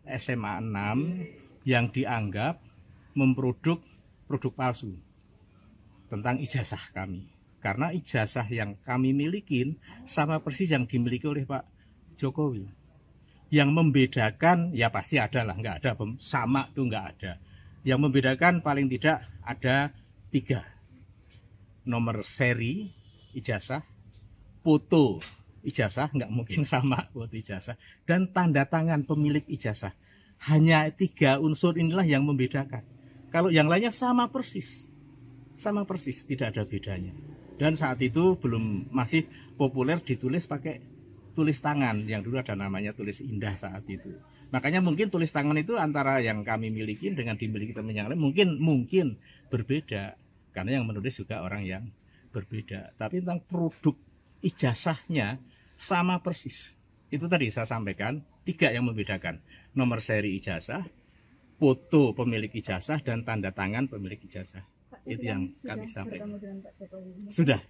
SMA 6 yang dianggap memproduk produk palsu tentang ijazah kami. Karena ijazah yang kami milikin sama persis yang dimiliki oleh Pak Jokowi. Yang membedakan, ya pasti ada lah, nggak ada sama tuh nggak ada. Yang membedakan paling tidak ada 3. nomor seri ijazah, foto ijazah, nggak mungkin sama foto ijazah, dan tanda tangan pemilik ijazah. Hanya 3 unsur inilah yang membedakan. Kalau yang lainnya sama persis, tidak ada bedanya. Dan saat itu masih populer ditulis pakai tulis tangan, yang dulu ada namanya tulis indah saat itu. Makanya mungkin tulis tangan itu antara yang kami miliki dengan dimiliki teman yang lain mungkin berbeda, karena yang menulis juga orang yang berbeda. Tapi tentang produk ijazahnya sama persis. Itu tadi saya sampaikan 3 yang membedakan: nomor seri ijazah, foto pemilik ijazah, dan tanda tangan pemilik ijazah. Itu yang kami sampaikan. Sudah.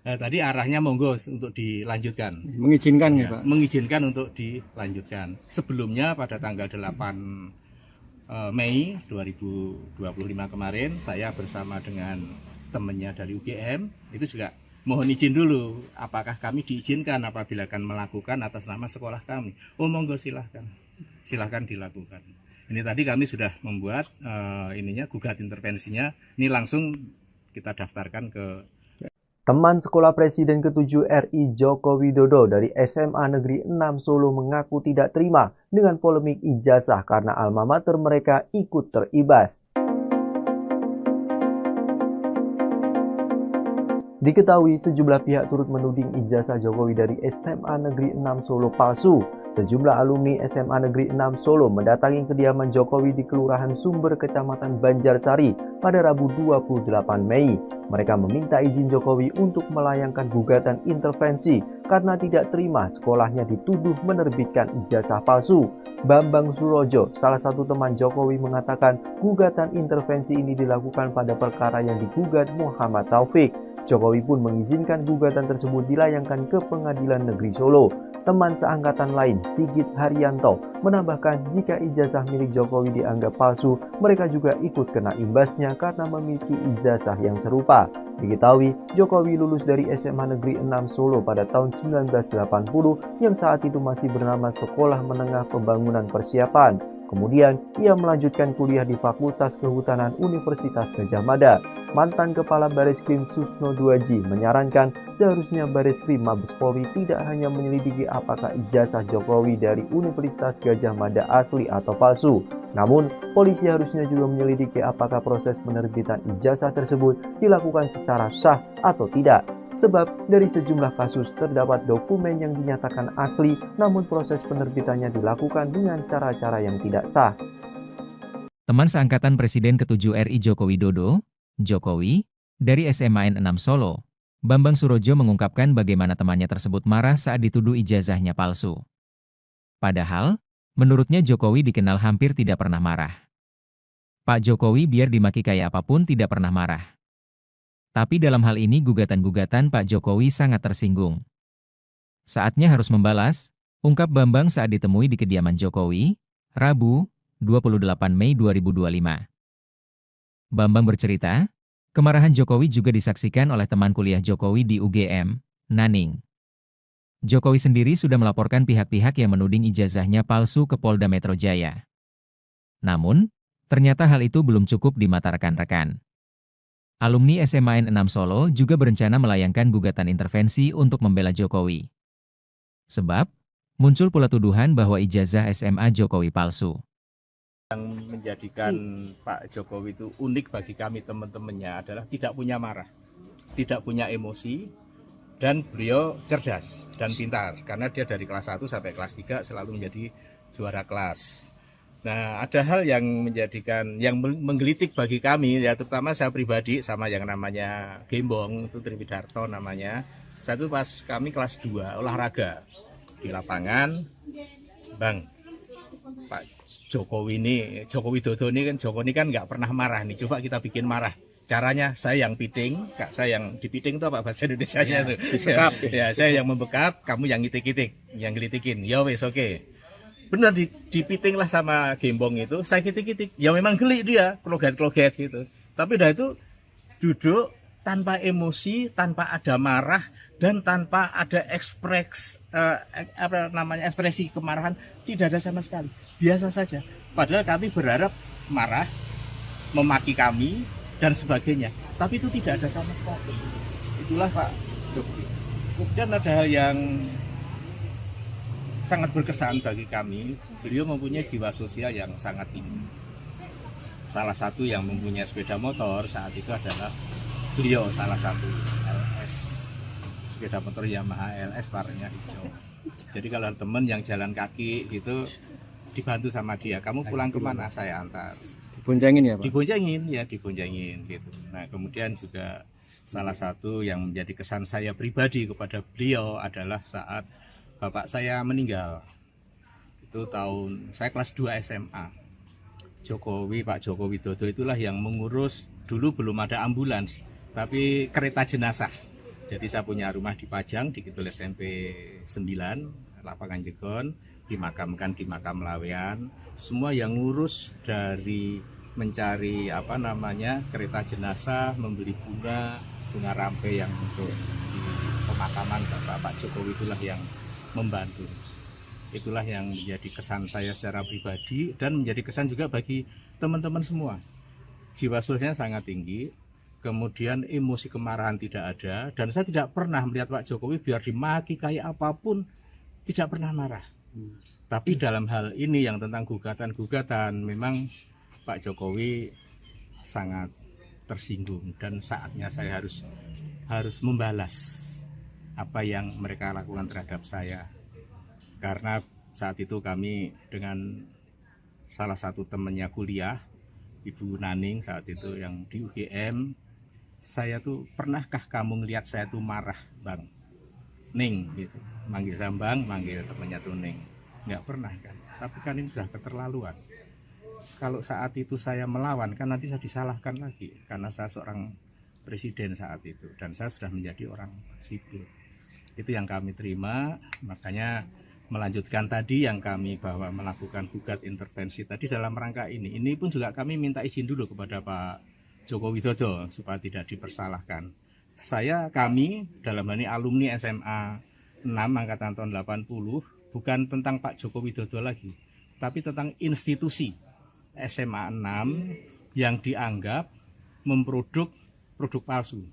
Tadi arahnya monggo untuk dilanjutkan. Mengizinkan ya, Pak? Mengizinkan untuk dilanjutkan. Sebelumnya pada tanggal 8 Mei 2025 kemarin, saya bersama dengan temannya dari UGM itu juga mohon izin dulu, apakah kami diizinkan apabila akan melakukan atas nama sekolah kami. Oh monggo silahkan dilakukan. Ini tadi kami sudah membuat gugat intervensinya. Ini langsung kita daftarkan ke Teman sekolah Presiden ke-7 RI Joko Widodo dari SMA Negeri 6 Solo mengaku tidak terima dengan polemik ijazah karena alma mater mereka ikut teribas. Diketahui sejumlah pihak turut menuding ijazah Jokowi dari SMA Negeri 6 Solo palsu. Sejumlah alumni SMA Negeri 6 Solo mendatangi kediaman Jokowi di Kelurahan Sumber, Kecamatan Banjarsari pada Rabu 28 Mei. Mereka meminta izin Jokowi untuk melayangkan gugatan intervensi karena tidak terima sekolahnya dituduh menerbitkan ijazah palsu. Bambang Surojo, salah satu teman Jokowi, mengatakan gugatan intervensi ini dilakukan pada perkara yang digugat Muhammad Taufik. Jokowi pun mengizinkan gugatan tersebut dilayangkan ke Pengadilan Negeri Solo. Teman seangkatan lain, Sigit Haryanto, menambahkan jika ijazah milik Jokowi dianggap palsu, mereka juga ikut kena imbasnya karena memiliki ijazah yang serupa. Diketahui, Jokowi lulus dari SMA Negeri 6 Solo pada tahun 1980 yang saat itu masih bernama Sekolah Menengah Pembangunan Persiapan. Kemudian, ia melanjutkan kuliah di Fakultas Kehutanan Universitas Gadjah Mada. Mantan Kepala Bareskrim Susno Duaji menyarankan seharusnya Bareskrim Mabes Polri tidak hanya menyelidiki apakah ijazah Jokowi dari Universitas Gadjah Mada asli atau palsu. Namun, polisi harusnya juga menyelidiki apakah proses penerbitan ijazah tersebut dilakukan secara sah atau tidak. Sebab dari sejumlah kasus terdapat dokumen yang dinyatakan asli, namun proses penerbitannya dilakukan dengan cara-cara yang tidak sah. Teman seangkatan Presiden ke-7 RI Joko Widodo, Jokowi, dari SMA N6 Solo, Bambang Surojo mengungkapkan bagaimana temannya tersebut marah saat dituduh ijazahnya palsu. Padahal, menurutnya Jokowi dikenal hampir tidak pernah marah. Pak Jokowi biar dimaki kayak apapun tidak pernah marah. Tapi dalam hal ini gugatan-gugatan Pak Jokowi sangat tersinggung. Saatnya harus membalas, ungkap Bambang saat ditemui di kediaman Jokowi, Rabu, 28 Mei 2025. Bambang bercerita, kemarahan Jokowi juga disaksikan oleh teman kuliah Jokowi di UGM, Naning. Jokowi sendiri sudah melaporkan pihak-pihak yang menuding ijazahnya palsu ke Polda Metro Jaya. Namun, ternyata hal itu belum cukup di mata rekan-rekan. Alumni SMA N6 Solo juga berencana melayangkan gugatan intervensi untuk membela Jokowi. Sebab, muncul pula tuduhan bahwa ijazah SMA Jokowi palsu. Yang menjadikan Pak Jokowi itu unik bagi kami teman-temannya adalah tidak punya marah, tidak punya emosi, dan beliau cerdas dan pintar. Karena dia dari kelas 1 sampai kelas 3 selalu menjadi juara kelas. Nah, ada hal yang menggelitik bagi kami, ya terutama saya pribadi sama yang namanya Gembong, itu Triwidarto namanya. Saya itu pas kami kelas 2 olahraga di lapangan, Bang, Pak Jokowi Widodo ini kan nggak pernah marah nih, coba kita bikin marah. Caranya saya yang piting, Kak, saya yang dipiting itu apa bahasa Indonesianya tuh? Ya, saya yang membekap, kamu yang ngitik-ngitik, yang gelitikin. Ya wes oke. Benar dipiting lah sama Gembong itu, saya kitik-kitik. Ya memang geli dia, kloget-kloget gitu. Tapi udah itu duduk tanpa emosi, tanpa ada marah, dan tanpa ada ekspresi kemarahan, tidak ada sama sekali. Biasa saja. Padahal kami berharap marah, memaki kami, dan sebagainya. tapi itu tidak ada sama sekali. Itulah Pak Jokowi. Kemudian ada hal yang sangat berkesan bagi kami, beliau mempunyai jiwa sosial yang sangat tinggi. Salah satu yang mempunyai sepeda motor saat itu adalah beliau, salah satu LS, sepeda motor Yamaha LS warnanya hijau. Jadi kalau teman yang jalan kaki gitu dibantu sama dia, kamu pulang kemana, saya antar. Diboncengin ya Pak? Diboncengin gitu. Nah kemudian juga salah satu yang menjadi kesan saya pribadi kepada beliau adalah saat bapak saya meninggal. Itu tahun saya kelas 2 SMA. Pak Joko Widodo itulah yang mengurus, dulu belum ada ambulans, tapi kereta jenazah. Jadi saya punya rumah di Pajang, di Kidul SMP 9, Lapangan Jegon, dimakamkan di makam Lawean. Semua yang ngurus dari mencari kereta jenazah, membeli bunga rampe yang untuk di pemakaman Bapak Jokowi itulah yang membantu. Itulah yang menjadi kesan saya secara pribadi dan menjadi kesan juga bagi teman-teman semua. Jiwa sosialnya sangat tinggi, kemudian emosi kemarahan tidak ada, dan saya tidak pernah melihat Pak Jokowi biar dimaki kayak apapun tidak pernah marah. Tapi dalam hal ini yang tentang gugatan-gugatan, memang Pak Jokowi sangat tersinggung dan saatnya saya harus membalas apa yang mereka lakukan terhadap saya. Karena saat itu kami dengan salah satu temannya kuliah, Ibu Naning saat itu yang di UGM, saya tuh, pernahkah kamu ngelihat saya tuh marah Bang Ning gitu, manggil saya Bang, manggil temannya tuh Ning, nggak pernah kan. Tapi kan ini sudah keterlaluan. Kalau saat itu saya melawan kan nanti saya disalahkan lagi karena saya seorang presiden saat itu dan saya sudah menjadi orang sipil. Itu yang kami terima, makanya melanjutkan tadi yang kami bahwa melakukan gugat intervensi tadi dalam rangka ini. Ini pun juga kami minta izin dulu kepada Pak Joko Widodo supaya tidak dipersalahkan. Kami dalam hal ini alumni SMA 6 angkatan tahun 80 bukan tentang Pak Joko Widodo lagi, tapi tentang institusi SMA 6 yang dianggap memproduk produk palsu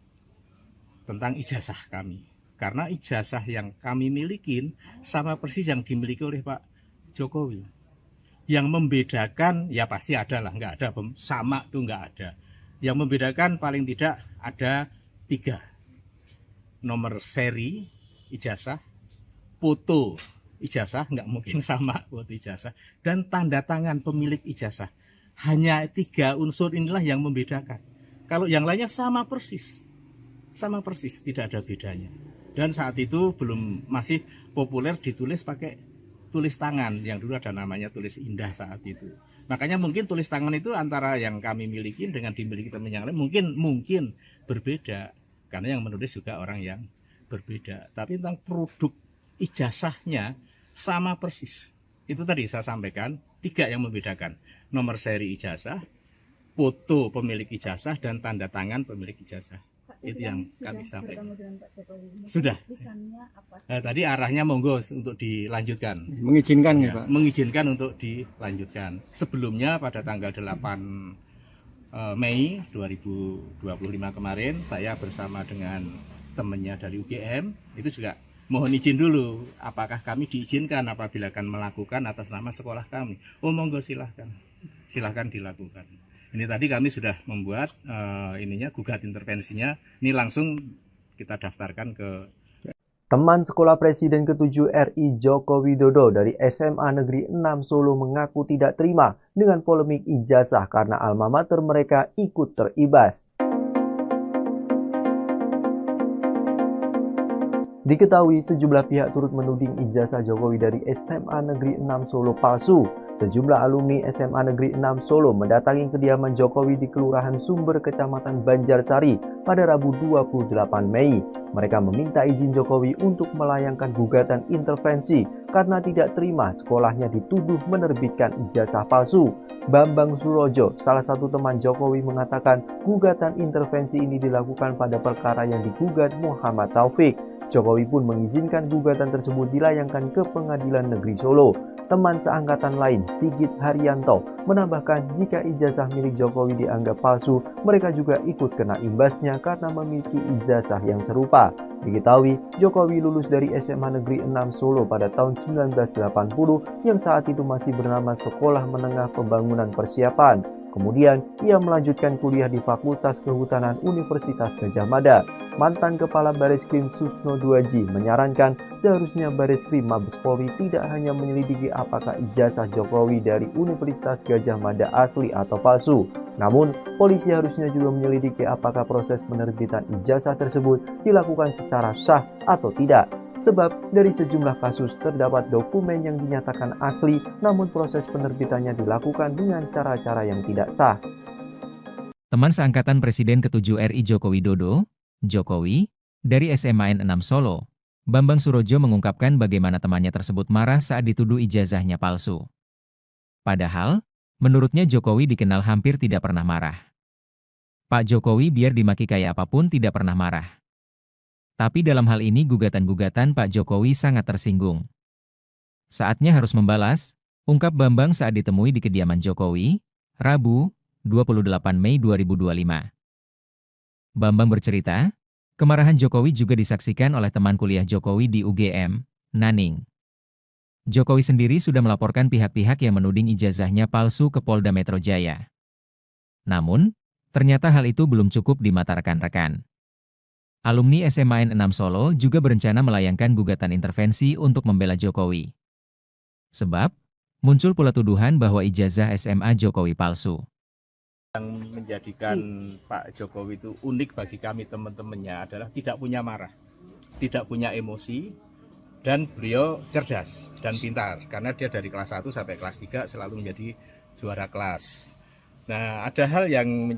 tentang ijazah kami. Karena ijazah yang kami milikin sama persis yang dimiliki oleh Pak Jokowi. Yang membedakan, ya pasti ada lah, nggak ada, sama tuh nggak ada. Yang membedakan paling tidak ada 3. Nomor seri ijazah, foto ijazah, nggak mungkin sama foto ijazah, dan tanda tangan pemilik ijazah. Hanya 3 unsur inilah yang membedakan. Kalau yang lainnya sama persis, tidak ada bedanya. Dan saat itu masih populer ditulis pakai tulis tangan, yang dulu ada namanya tulis indah saat itu. Makanya mungkin tulis tangan itu antara yang kami miliki dengan dimiliki teman yang lain mungkin berbeda, karena yang menulis juga orang yang berbeda. Tapi tentang produk ijazahnya sama persis. Itu tadi saya sampaikan 3 yang membedakan: nomor seri ijazah, foto pemilik ijazah, dan tanda tangan pemilik ijazah. Itu yang kami sampaikan. Sudah. Tadi arahnya monggo untuk dilanjutkan. Mengizinkan ya, Pak? Mengizinkan untuk dilanjutkan. Sebelumnya pada tanggal 8 Mei 2025 kemarin, saya bersama dengan temannya dari UGM itu juga mohon izin dulu, apakah kami diizinkan apabila akan melakukan atas nama sekolah kami. Oh monggo silahkan dilakukan. Ini tadi kami sudah membuat gugat intervensinya. Ini langsung kita daftarkan ke teman sekolah Presiden ke-7 RI Joko Widodo dari SMA Negeri 6 Solo mengaku tidak terima dengan polemik ijazah karena alma mater mereka ikut teribas. Diketahui sejumlah pihak turut menuding ijazah Jokowi dari SMA Negeri 6 Solo palsu. Sejumlah alumni SMA Negeri 6 Solo mendatangi kediaman Jokowi di Kelurahan Sumber, Kecamatan Banjarsari pada Rabu 28 Mei. Mereka meminta izin Jokowi untuk melayangkan gugatan intervensi karena tidak terima sekolahnya dituduh menerbitkan ijazah palsu. Bambang Surojo, salah satu teman Jokowi, mengatakan gugatan intervensi ini dilakukan pada perkara yang digugat Muhammad Taufik. Jokowi pun mengizinkan gugatan tersebut dilayangkan ke Pengadilan Negeri Solo. Teman seangkatan lain, Sigit Haryanto, menambahkan jika ijazah milik Jokowi dianggap palsu, mereka juga ikut kena imbasnya karena memiliki ijazah yang serupa. Diketahui, Jokowi lulus dari SMA Negeri 6 Solo pada tahun 1980 yang saat itu masih bernama Sekolah Menengah Pembangunan Persiapan. Kemudian, ia melanjutkan kuliah di Fakultas Kehutanan Universitas Gadjah Mada. Mantan Kepala Bareskrim Susno Duaji menyarankan seharusnya Bareskrim Mabes Polri tidak hanya menyelidiki apakah ijazah Jokowi dari Universitas Gadjah Mada asli atau palsu. Namun, polisi harusnya juga menyelidiki apakah proses penerbitan ijazah tersebut dilakukan secara sah atau tidak. Sebab dari sejumlah kasus terdapat dokumen yang dinyatakan asli, namun proses penerbitannya dilakukan dengan cara-cara yang tidak sah. Teman seangkatan Presiden ke-7 RI Joko Widodo, Jokowi, dari SMAN 6 Solo, Bambang Surojo mengungkapkan bagaimana temannya tersebut marah saat dituduh ijazahnya palsu. Padahal, menurutnya Jokowi dikenal hampir tidak pernah marah. Pak Jokowi biar dimaki kayak apapun tidak pernah marah. Tapi dalam hal ini gugatan-gugatan Pak Jokowi sangat tersinggung. Saatnya harus membalas, ungkap Bambang saat ditemui di kediaman Jokowi, Rabu, 28 Mei 2025. Bambang bercerita, kemarahan Jokowi juga disaksikan oleh teman kuliah Jokowi di UGM, Naning. Jokowi sendiri sudah melaporkan pihak-pihak yang menuding ijazahnya palsu ke Polda Metro Jaya. Namun, ternyata hal itu belum cukup di mata rekan-rekan. Alumni SMAN 6 Solo juga berencana melayangkan gugatan intervensi untuk membela Jokowi. Sebab, muncul pula tuduhan bahwa ijazah SMA Jokowi palsu. Yang menjadikan Pak Jokowi itu unik bagi kami teman-temannya adalah tidak punya marah, tidak punya emosi, dan beliau cerdas dan pintar. Karena dia dari kelas 1 sampai kelas 3 selalu menjadi juara kelas. Nah, ada hal yang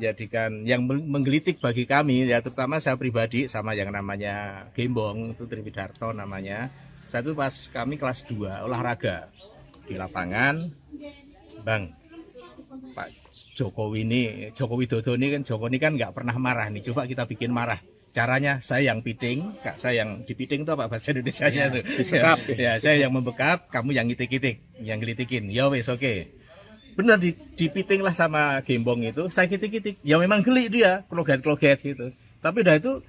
menggelitik bagi kami, ya terutama saya pribadi sama yang namanya Gembong, itu Triwidarto namanya. Saya itu pas kami kelas 2 olahraga di lapangan, Bang, Pak Jokowi ini, Joko Widodo ini kan nggak pernah marah nih, coba kita bikin marah. Caranya saya yang piting, saya yang dipiting itu apa bahasa Indonesianya itu? Ya, saya yang membekap, kamu yang ngitik-ngitik, yang gelitikin. Ya wes oke. Benar dipiting lah sama Gembong itu, saya kitik-kitik, ya memang geli dia, kloget-kloget gitu. Tapi udah itu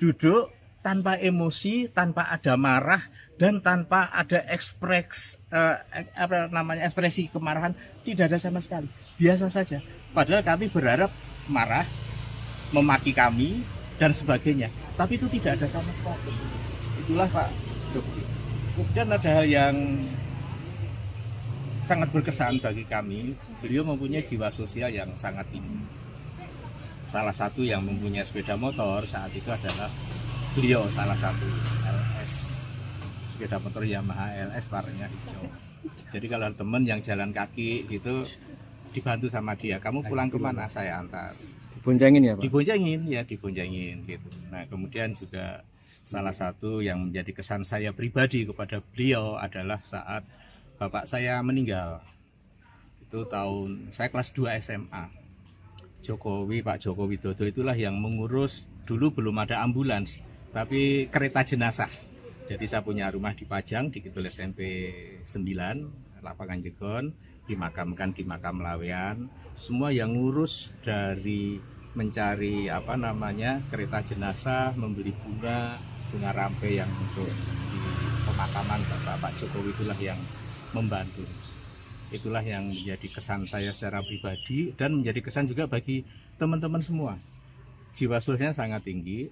duduk tanpa emosi, tanpa ada marah, dan tanpa ada ekspresi kemarahan, tidak ada sama sekali, biasa saja. Padahal kami berharap marah, memaki kami, dan sebagainya, tapi itu tidak ada sama sekali. Itulah Pak Jokowi. Kemudian ada hal yang sangat berkesan bagi kami, beliau mempunyai jiwa sosial yang sangat tinggi. Salah satu yang mempunyai sepeda motor saat itu adalah beliau, salah satu LS, sepeda motor Yamaha LS warnanya hijau. Jadi kalau teman yang jalan kaki gitu dibantu sama dia, kamu pulang kemana, saya antar. Diboncengin ya Pak? Diboncengin gitu. Nah kemudian juga salah satu yang menjadi kesan saya pribadi kepada beliau adalah saat bapak saya meninggal. Itu tahun saya kelas 2 SMA. Pak Joko Widodo itulah yang mengurus, dulu belum ada ambulans, tapi kereta jenazah. Jadi saya punya rumah di Pajang, di Kidul SMP 9, Lapangan Jegon, dimakamkan di makam Lawean. Semua yang ngurus dari mencari kereta jenazah, membeli bunga rampe yang untuk di pemakaman Bapak Jokowi itulah yang membantu. Itulah yang menjadi kesan saya secara pribadi dan menjadi kesan juga bagi teman-teman semua. Jiwa sosialnya sangat tinggi,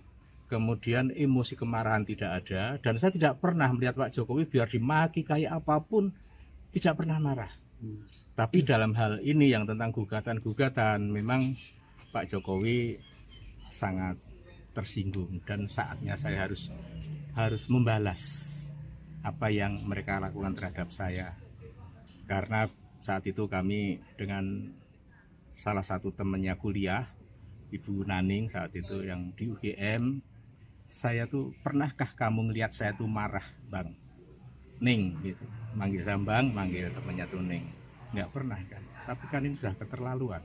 kemudian emosi kemarahan tidak ada, dan saya tidak pernah melihat Pak Jokowi biar dimaki kayak apapun tidak pernah marah. Tapi dalam hal ini yang tentang gugatan-gugatan, memang Pak Jokowi sangat tersinggung dan saatnya saya harus membalas apa yang mereka lakukan terhadap saya. Karena saat itu kami dengan salah satu temannya kuliah, Ibu Naning saat itu yang di UGM, saya tuh, pernahkah kamu ngelihat saya tuh marah, Bang? Ning gitu, manggil Sambang, manggil temannya tuh Ning. Nggak pernah kan, tapi kan ini sudah keterlaluan.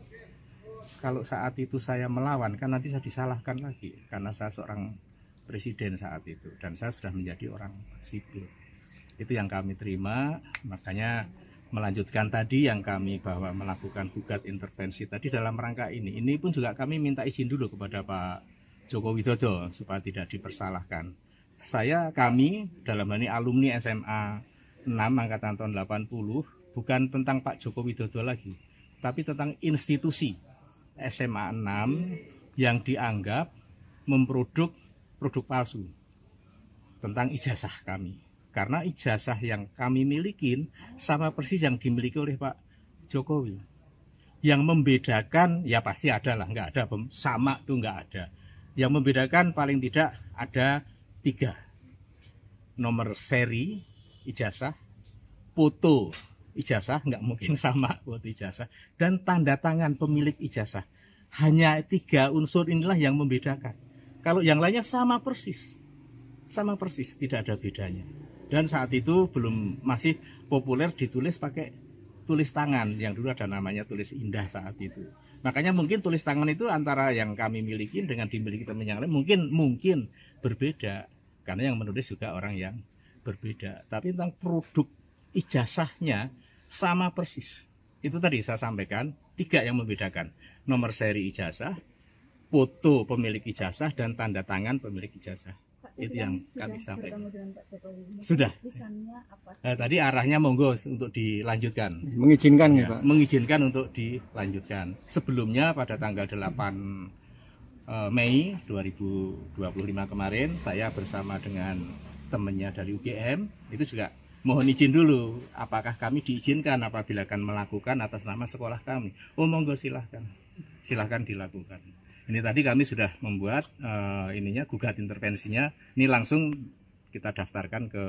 Kalau saat itu saya melawan kan nanti saya disalahkan lagi karena saya seorang presiden saat itu, dan saya sudah menjadi orang sipil. Itu yang kami terima, makanya melanjutkan tadi yang kami bahwa melakukan gugat intervensi tadi dalam rangka ini. Ini pun juga kami minta izin dulu kepada Pak Joko Widodo supaya tidak dipersalahkan. Kami dalam hal ini alumni SMA 6 angkatan tahun 80, bukan tentang Pak Joko Widodo lagi, tapi tentang institusi SMA 6 yang dianggap memproduk produk palsu tentang ijazah kami. Karena ijazah yang kami milikin sama persis yang dimiliki oleh Pak Jokowi. Yang membedakan, ya pasti ada lah, nggak ada, sama tuh nggak ada. Yang membedakan paling tidak ada 3. Nomor seri ijazah, foto ijazah, nggak mungkin sama foto ijazah, dan tanda tangan pemilik ijazah. Hanya 3 unsur inilah yang membedakan. Kalau yang lainnya sama persis, tidak ada bedanya. Dan saat itu masih populer ditulis pakai tulis tangan, yang dulu ada namanya tulis indah saat itu. Makanya mungkin tulis tangan itu antara yang kami miliki dengan dimiliki teman yang lain mungkin berbeda, karena yang menulis juga orang yang berbeda. Tapi tentang produk ijazahnya sama persis. Itu tadi saya sampaikan 3 yang membedakan: nomor seri ijazah, foto pemilik ijazah, dan tanda tangan pemilik ijazah. Itu yang kami sampaikan. Sudah. Tadi arahnya monggo untuk dilanjutkan. Mengizinkan ya, Pak? Mengizinkan untuk dilanjutkan. Sebelumnya pada tanggal 8 Mei 2025 kemarin, saya bersama dengan temannya dari UGM itu juga mohon izin dulu, apakah kami diizinkan apabila akan melakukan atas nama sekolah kami. Oh monggo, silahkan dilakukan. Ini tadi kami sudah membuat gugat intervensinya. Ini langsung kita daftarkan ke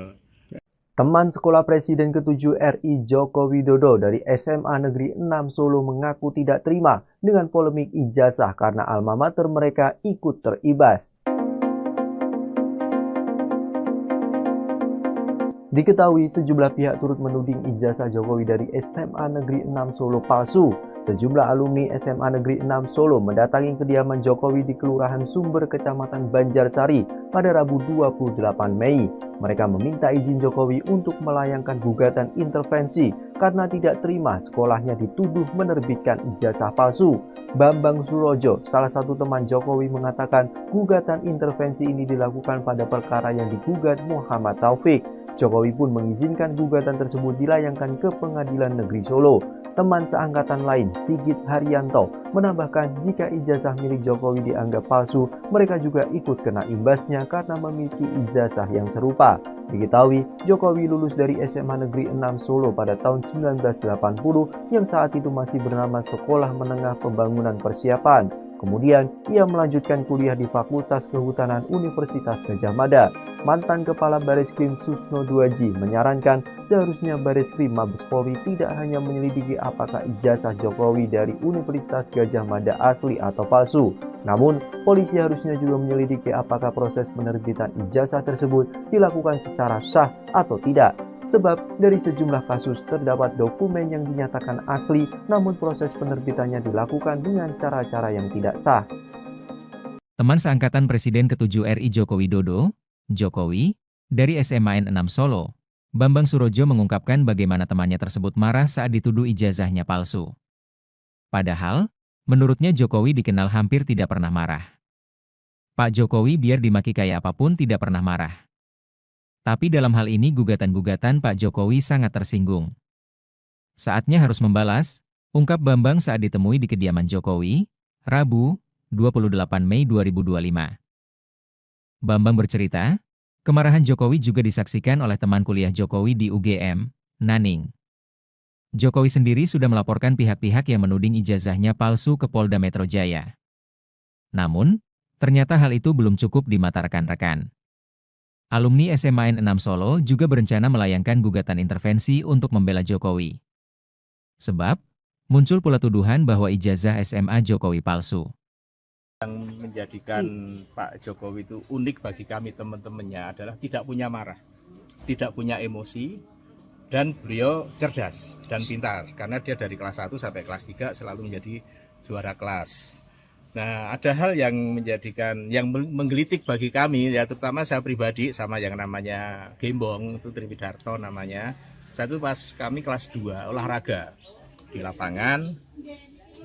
Teman sekolah Presiden ke-7 RI Joko Widodo dari SMA Negeri 6 Solo mengaku tidak terima dengan polemik ijazah karena alma mater mereka ikut teribas. Diketahui sejumlah pihak turut menuding ijazah Jokowi dari SMA Negeri 6 Solo palsu. Sejumlah alumni SMA Negeri 6 Solo mendatangi kediaman Jokowi di Kelurahan Sumber, Kecamatan Banjarsari pada Rabu 28 Mei. Mereka meminta izin Jokowi untuk melayangkan gugatan intervensi karena tidak terima sekolahnya dituduh menerbitkan ijazah palsu. Bambang Surojo, salah satu teman Jokowi, mengatakan gugatan intervensi ini dilakukan pada perkara yang digugat Muhammad Taufik. Jokowi pun mengizinkan gugatan tersebut dilayangkan ke Pengadilan Negeri Solo. Teman seangkatan lain, Sigit Haryanto, menambahkan jika ijazah milik Jokowi dianggap palsu, mereka juga ikut kena imbasnya karena memiliki ijazah yang serupa. Diketahui, Jokowi lulus dari SMA Negeri 6 Solo pada tahun 1980 yang saat itu masih bernama Sekolah Menengah Pembangunan Persiapan. Kemudian, ia melanjutkan kuliah di Fakultas Kehutanan Universitas Gadjah Mada. Mantan Kepala Bareskrim Susno Duaji menyarankan seharusnya Bareskrim Mabes Polri tidak hanya menyelidiki apakah ijazah Jokowi dari Universitas Gadjah Mada asli atau palsu. Namun, polisi harusnya juga menyelidiki apakah proses penerbitan ijazah tersebut dilakukan secara sah atau tidak. Sebab dari sejumlah kasus terdapat dokumen yang dinyatakan asli, namun proses penerbitannya dilakukan dengan cara-cara yang tidak sah. Teman seangkatan Presiden ke-7 RI Joko Widodo, Jokowi, dari SMA 6 Solo, Bambang Surojo mengungkapkan bagaimana temannya tersebut marah saat dituduh ijazahnya palsu. Padahal, menurutnya Jokowi dikenal hampir tidak pernah marah. Pak Jokowi biar dimaki kayak apapun tidak pernah marah. Tapi dalam hal ini gugatan-gugatan Pak Jokowi sangat tersinggung. Saatnya harus membalas, ungkap Bambang saat ditemui di kediaman Jokowi, Rabu, 28 Mei 2025. Bambang bercerita, kemarahan Jokowi juga disaksikan oleh teman kuliah Jokowi di UGM, Naning. Jokowi sendiri sudah melaporkan pihak-pihak yang menuding ijazahnya palsu ke Polda Metro Jaya. Namun, ternyata hal itu belum cukup di mata rekan-rekan. Alumni SMA 6 Solo juga berencana melayangkan gugatan intervensi untuk membela Jokowi. Sebab, muncul pula tuduhan bahwa ijazah SMA Jokowi palsu. Yang menjadikan Pak Jokowi itu unik bagi kami teman-temannya adalah tidak punya marah, tidak punya emosi, dan beliau cerdas dan pintar. Karena dia dari kelas 1 sampai kelas 3 selalu menjadi juara kelas. Nah, ada hal yang menggelitik bagi kami, ya terutama saya pribadi sama yang namanya Gembong, itu Triwidarto namanya. Saya itu pas kami kelas 2 olahraga di lapangan,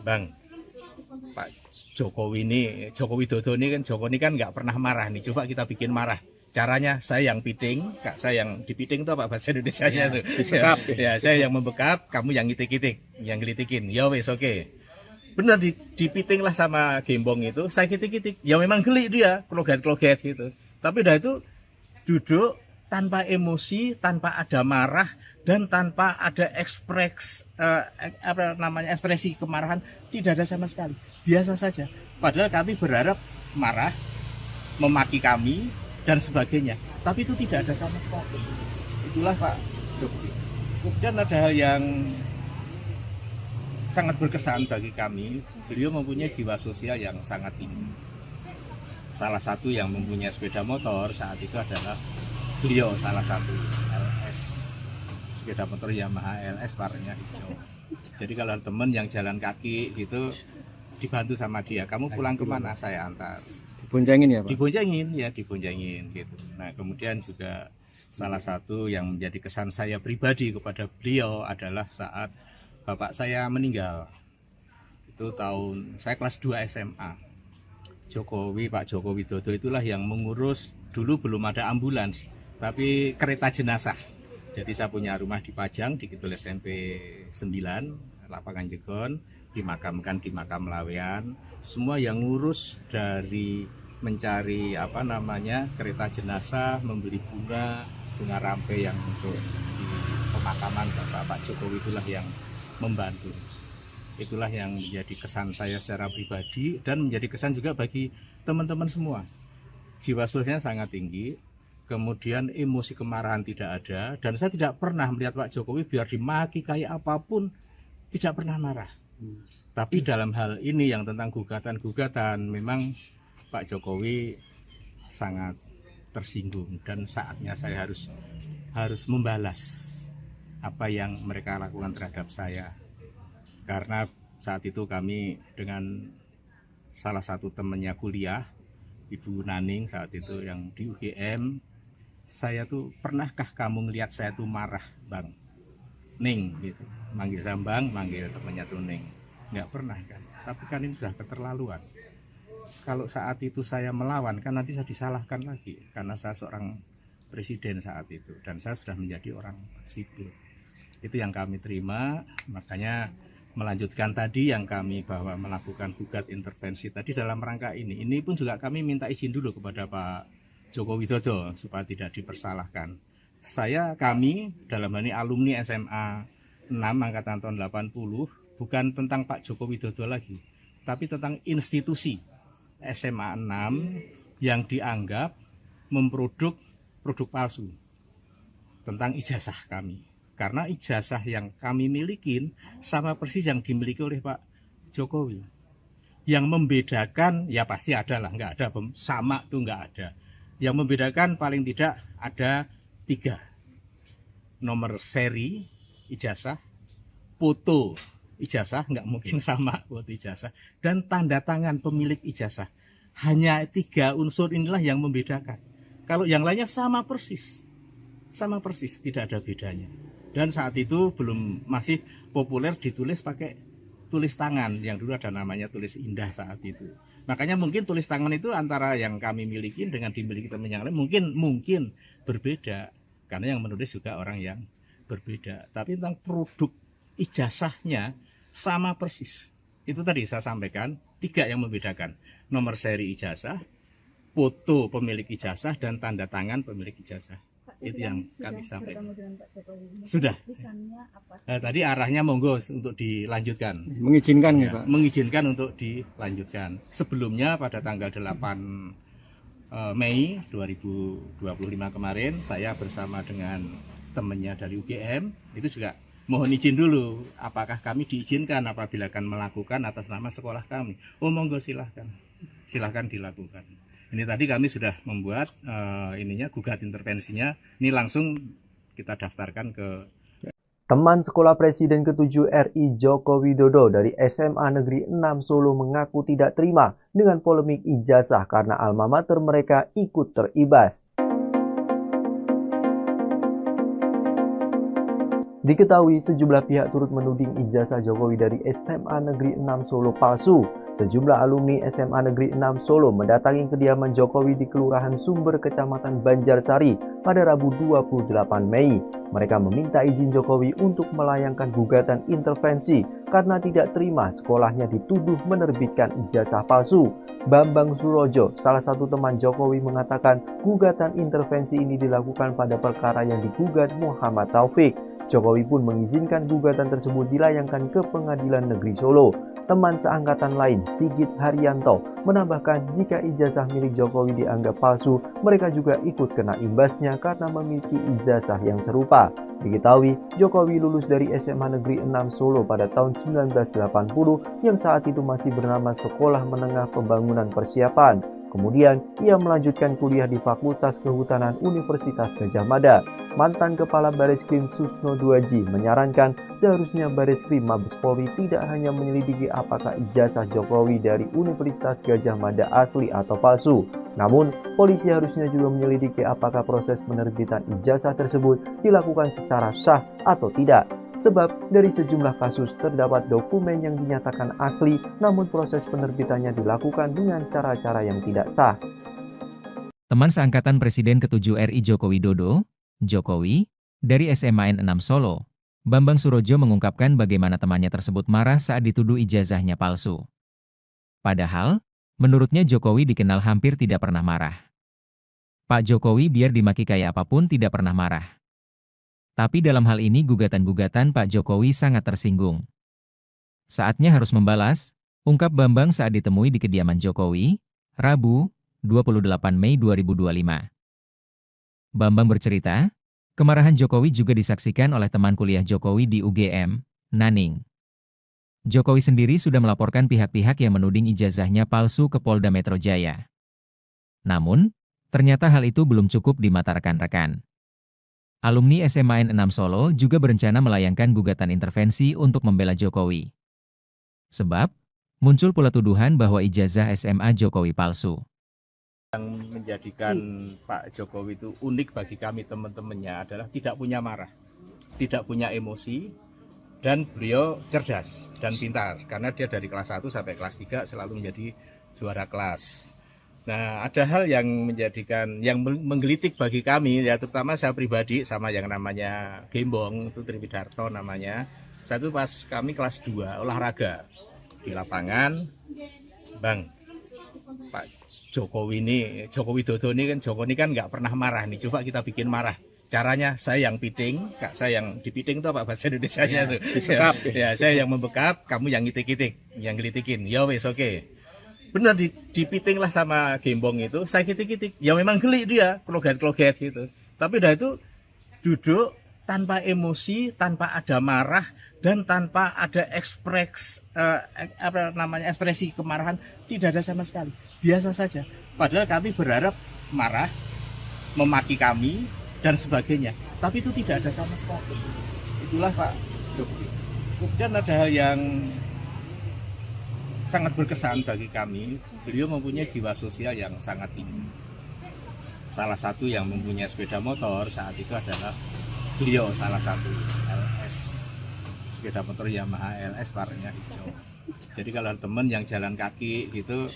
Bang, Pak Jokowi Widodo ini kan nggak pernah marah nih, coba kita bikin marah. Caranya saya yang piting, Kak, saya yang dipiting itu apa bahasa Indonesianya tuh? Disekap. Ya, saya yang membekap, kamu yang ngitik-ngitik, yang gelitikin. Ya wes oke. Benar dipiting lah sama Gembong itu, saya kitik-kitik. Ya memang geli dia, kloget-kloget gitu. Tapi udah itu duduk tanpa emosi, tanpa ada marah, dan tanpa ada ekspresi kemarahan, tidak ada sama sekali. Biasa saja. Padahal kami berharap marah, memaki kami, dan sebagainya. Tapi itu tidak ada sama sekali. Itulah Pak Jokowi. Kemudian ada hal yang sangat berkesan bagi kami. Beliau mempunyai jiwa sosial yang sangat tinggi. Salah satu yang mempunyai sepeda motor saat itu adalah beliau, salah satu LS, sepeda motor Yamaha LS warnanya hijau. Jadi kalau teman yang jalan kaki gitu dibantu sama dia, kamu pulang kemana, saya antar. Diboncengin ya Pak? Diboncengin gitu. Nah kemudian juga salah satu yang menjadi kesan saya pribadi kepada beliau adalah saat bapak saya meninggal. Itu saya kelas 2 SMA. Pak Jokowi Widodo itulah yang mengurus, dulu belum ada ambulans, tapi kereta jenazah. Jadi saya punya rumah di Pajang, di Kidul SMP 9, Lapangan Jegon, dimakamkan di makam Lawean. Semua yang ngurus dari mencari kereta jenazah, membeli bunga rampe yang untuk di pemakaman Pak Jokowi itulah yang membantu. Itulah yang menjadi kesan saya secara pribadi dan menjadi kesan juga bagi teman-teman semua. Jiwa sosialnya sangat tinggi, kemudian emosi kemarahan tidak ada, dan saya tidak pernah melihat Pak Jokowi biar dimaki kayak apapun tidak pernah marah. Tapi dalam hal ini yang tentang gugatan-gugatan, memang Pak Jokowi sangat tersinggung dan saatnya saya harus membalas apa yang mereka lakukan terhadap saya. Karena saat itu kami dengan salah satu temannya kuliah, Ibu Naning saat itu yang di UGM, saya tuh, pernahkah kamu ngelihat saya tuh marah, Bang? Ning gitu. Manggil saya Bang, manggil temannya tuh Ning. Nggak pernah kan. Tapi kan ini sudah keterlaluan. Kalau saat itu saya melawan, kan nanti saya disalahkan lagi karena saya seorang presiden saat itu dan saya sudah menjadi orang sipil. Itu yang kami terima, makanya melanjutkan tadi yang kami bahwa melakukan gugat intervensi tadi dalam rangka ini. Ini pun juga kami minta izin dulu kepada Pak Joko Widodo supaya tidak dipersalahkan. Kami dalam hal ini alumni SMA 6 angkatan tahun 80 bukan tentang Pak Joko Widodo lagi, tapi tentang institusi SMA 6 yang dianggap memproduk produk palsu tentang ijazah kami. Karena ijazah yang kami milikin sama persis yang dimiliki oleh Pak Jokowi. Yang membedakan, ya pasti ada lah, nggak ada sama tuh nggak ada. Yang membedakan paling tidak ada 3. Nomor seri ijazah, foto ijazah, nggak mungkin sama foto ijazah, dan tanda tangan pemilik ijazah. Hanya 3 unsur inilah yang membedakan. Kalau yang lainnya sama persis, tidak ada bedanya. Dan saat itu masih populer ditulis pakai tulis tangan, yang dulu ada namanya tulis indah saat itu. Makanya mungkin tulis tangan itu antara yang kami miliki dengan dimiliki teman yang lain mungkin berbeda, karena yang menulis juga orang yang berbeda. Tapi tentang produk ijazahnya sama persis. Itu tadi saya sampaikan 3 yang membedakan: nomor seri ijazah, foto pemilik ijazah, dan tanda tangan pemilik ijazah. Itu yang kami sampaikan. Sudah. Tadi arahnya monggo untuk dilanjutkan. Mengizinkan ya, Pak? Mengizinkan untuk dilanjutkan. Sebelumnya pada tanggal 8 Mei 2025 kemarin, saya bersama dengan temannya dari UGM itu juga mohon izin dulu, apakah kami diizinkan apabila akan melakukan atas nama sekolah kami. Oh monggo silahkan dilakukan. Ini tadi kami sudah membuat gugat intervensinya. Ini langsung kita daftarkan ke Teman sekolah Presiden ke-7 RI Joko Widodo dari SMA Negeri 6 Solo mengaku tidak terima dengan polemik ijazah karena alma mater mereka ikut teribas. Diketahui sejumlah pihak turut menuding ijazah Jokowi dari SMA Negeri 6 Solo palsu. Sejumlah alumni SMA Negeri 6 Solo mendatangi kediaman Jokowi di Kelurahan Sumber, Kecamatan Banjarsari pada Rabu 28 Mei. Mereka meminta izin Jokowi untuk melayangkan gugatan intervensi karena tidak terima sekolahnya dituduh menerbitkan ijazah palsu. Bambang Surojo, salah satu teman Jokowi, mengatakan gugatan intervensi ini dilakukan pada perkara yang digugat Muhammad Taufik. Jokowi pun mengizinkan gugatan tersebut dilayangkan ke Pengadilan Negeri Solo. Teman seangkatan lain, Sigit Haryanto, menambahkan jika ijazah milik Jokowi dianggap palsu, mereka juga ikut kena imbasnya karena memiliki ijazah yang serupa. Diketahui, Jokowi lulus dari SMA Negeri 6 Solo pada tahun 1980 yang saat itu masih bernama Sekolah Menengah Pembangunan Persiapan. Kemudian, ia melanjutkan kuliah di Fakultas Kehutanan Universitas Gadjah Mada. Mantan Kepala Bareskrim Susno Duaji menyarankan seharusnya Bareskrim Mabes Polri tidak hanya menyelidiki apakah ijazah Jokowi dari Universitas Gadjah Mada asli atau palsu. Namun, polisi harusnya juga menyelidiki apakah proses penerbitan ijazah tersebut dilakukan secara sah atau tidak. Sebab dari sejumlah kasus terdapat dokumen yang dinyatakan asli, namun proses penerbitannya dilakukan dengan cara-cara yang tidak sah. Teman seangkatan Presiden ke-7 RI Joko Widodo, Jokowi, dari SMA 6 Solo, Bambang Surojo mengungkapkan bagaimana temannya tersebut marah saat dituduh ijazahnya palsu. Padahal, menurutnya Jokowi dikenal hampir tidak pernah marah. Pak Jokowi biar dimaki kayak apapun tidak pernah marah. Tapi dalam hal ini gugatan-gugatan Pak Jokowi sangat tersinggung. Saatnya harus membalas, ungkap Bambang saat ditemui di kediaman Jokowi, Rabu, 28 Mei 2025. Bambang bercerita, kemarahan Jokowi juga disaksikan oleh teman kuliah Jokowi di UGM, Naning. Jokowi sendiri sudah melaporkan pihak-pihak yang menuding ijazahnya palsu ke Polda Metro Jaya. Namun, ternyata hal itu belum cukup di mata rekan-rekan. Alumni SMA 6 Solo juga berencana melayangkan gugatan intervensi untuk membela Jokowi. Sebab, muncul pula tuduhan bahwa ijazah SMA Jokowi palsu. Yang menjadikan Pak Jokowi itu unik bagi kami teman-temannya adalah tidak punya marah, tidak punya emosi, dan beliau cerdas dan pintar. Karena dia dari kelas 1 sampai kelas 3 selalu menjadi juara kelas. Nah, ada hal yang menggelitik bagi kami, ya terutama saya pribadi sama yang namanya Gembong, itu Triwidarto namanya. Satu pas kami kelas 2 olahraga di lapangan, Bang, Pak Jokowi Widodo ini kan nggak pernah marah nih, coba kita bikin marah. Caranya saya yang piting, Kak, saya yang dipiting itu apa bahasa Indonesianya tuh? Ya, saya yang membekap, kamu yang ngitik-ngitik, yang gelitikin. Ya wes oke. Benar dipiting lah sama Gembong itu, saya kitik-kitik. Ya memang geli dia, kloget-kloget gitu. Tapi udah itu duduk tanpa emosi, tanpa ada marah, dan tanpa ada ekspresi kemarahan, tidak ada sama sekali. Biasa saja. Padahal kami berharap marah, memaki kami, dan sebagainya. Tapi itu tidak ada sama sekali. Itulah Pak Jokowi. Kemudian ada hal yang sangat berkesan bagi kami, beliau mempunyai jiwa sosial yang sangat tinggi. Salah satu yang mempunyai sepeda motor saat itu adalah beliau, salah satu LS, sepeda motor Yamaha LS warnanya hijau. Jadi kalau teman yang jalan kaki gitu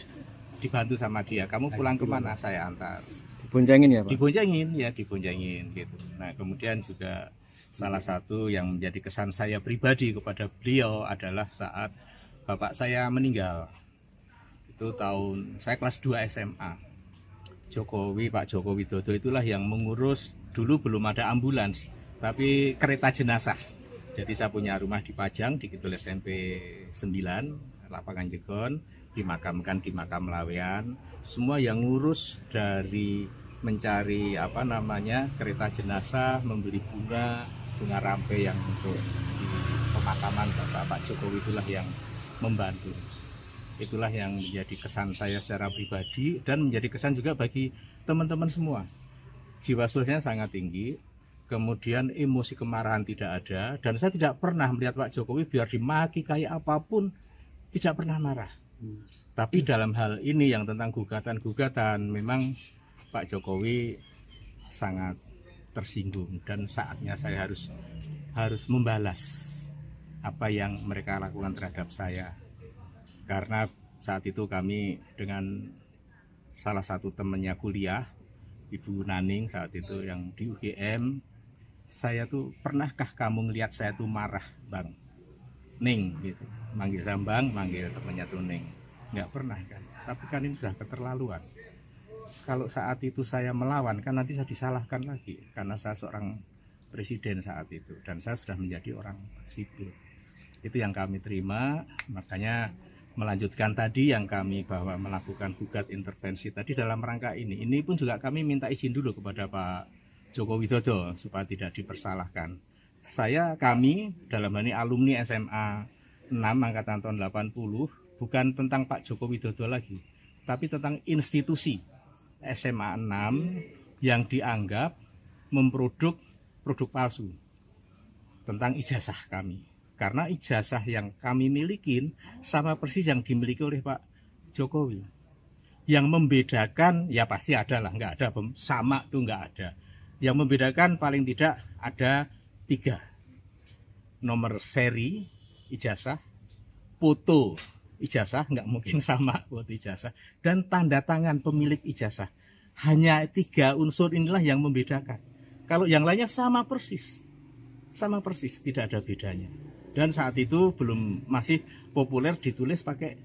dibantu sama dia, kamu pulang kemana, saya antar. Diboncengin ya Pak? Diboncengin gitu. Nah kemudian juga salah satu yang menjadi kesan saya pribadi kepada beliau adalah saat bapak saya meninggal. Itu tahun saya kelas 2 SMA. Pak Jokowi Widodo itulah yang mengurus, dulu belum ada ambulans, tapi kereta jenazah. Jadi saya punya rumah di Pajang, di Kidul SMP 9, Lapangan Jegon, dimakamkan di makam Lawean. Semua yang ngurus dari mencari kereta jenazah, membeli bunga rampe yang untuk di pemakaman Pak Jokowi, itulah yang membantu. Itulah yang menjadi kesan saya secara pribadi dan menjadi kesan juga bagi teman-teman semua. Jiwa sosialnya sangat tinggi, kemudian emosi kemarahan tidak ada, dan saya tidak pernah melihat Pak Jokowi biar dimaki kayak apapun tidak pernah marah. Tapi dalam hal ini yang tentang gugatan-gugatan, memang Pak Jokowi sangat tersinggung, dan saatnya saya harus membalas apa yang mereka lakukan terhadap saya. Karena saat itu kami dengan salah satu temannya kuliah, Ibu Naning saat itu yang di UGM, saya tuh, pernahkah kamu ngelihat saya tuh marah, Bang Ning gitu, manggil saya Bang, manggil temannya tuh Ning, nggak pernah kan. Tapi kan ini sudah keterlaluan. Kalau saat itu saya melawan, kan nanti saya disalahkan lagi, karena saya seorang presiden saat itu, dan saya sudah menjadi orang sipil. Itu yang kami terima, makanya melanjutkan tadi yang kami bahwa melakukan gugat intervensi tadi dalam rangka ini. Ini pun juga kami minta izin dulu kepada Pak Joko Widodo supaya tidak dipersalahkan. Kami dalam hal ini alumni SMA 6 angkatan tahun 80, bukan tentang Pak Joko Widodo lagi, tapi tentang institusi SMA 6 yang dianggap memproduk produk palsu tentang ijazah kami. Karena ijazah yang kami milikin sama persis yang dimiliki oleh Pak Jokowi. Yang membedakan, ya pasti ada lah, nggak ada sama tuh nggak ada. Yang membedakan paling tidak ada 3. Nomor seri ijazah, foto ijazah, nggak mungkin sama foto ijazah, dan tanda tangan pemilik ijazah. Hanya 3 unsur inilah yang membedakan. Kalau yang lainnya sama persis, tidak ada bedanya. Dan saat itu masih populer ditulis pakai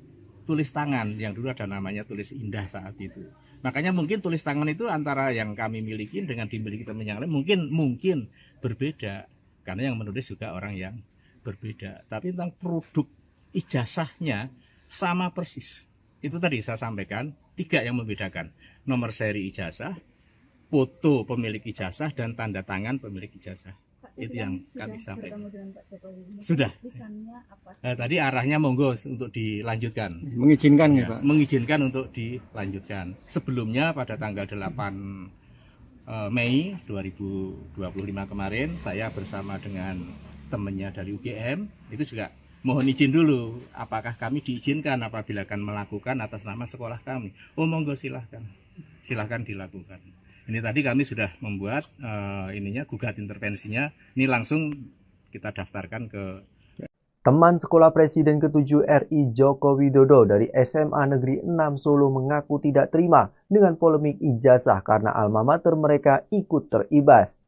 tulis tangan, yang dulu ada namanya tulis indah saat itu. Makanya mungkin tulis tangan itu antara yang kami miliki dengan dimiliki teman yang lain mungkin berbeda, karena yang menulis juga orang yang berbeda. Tapi tentang produk ijazahnya sama persis. Itu tadi saya sampaikan 3 yang membedakan: nomor seri ijazah, foto pemilik ijazah, dan tanda tangan pemilik ijazah. Itu yang kami sampaikan. Sudah. Tadi arahnya monggo untuk dilanjutkan. Mengizinkan ya, Pak? Mengizinkan untuk dilanjutkan. Sebelumnya pada tanggal 8 Mei 2025 kemarin, saya bersama dengan temannya dari UGM, itu juga mohon izin dulu, apakah kami diizinkan apabila akan melakukan atas nama sekolah kami. Oh monggo silahkan dilakukan. Ini tadi kami sudah membuat gugat intervensinya. Ini langsung kita daftarkan ke Teman sekolah Presiden ke-7 RI Joko Widodo dari SMA Negeri 6 Solo mengaku tidak terima dengan polemik ijazah karena alma mater mereka ikut teribas.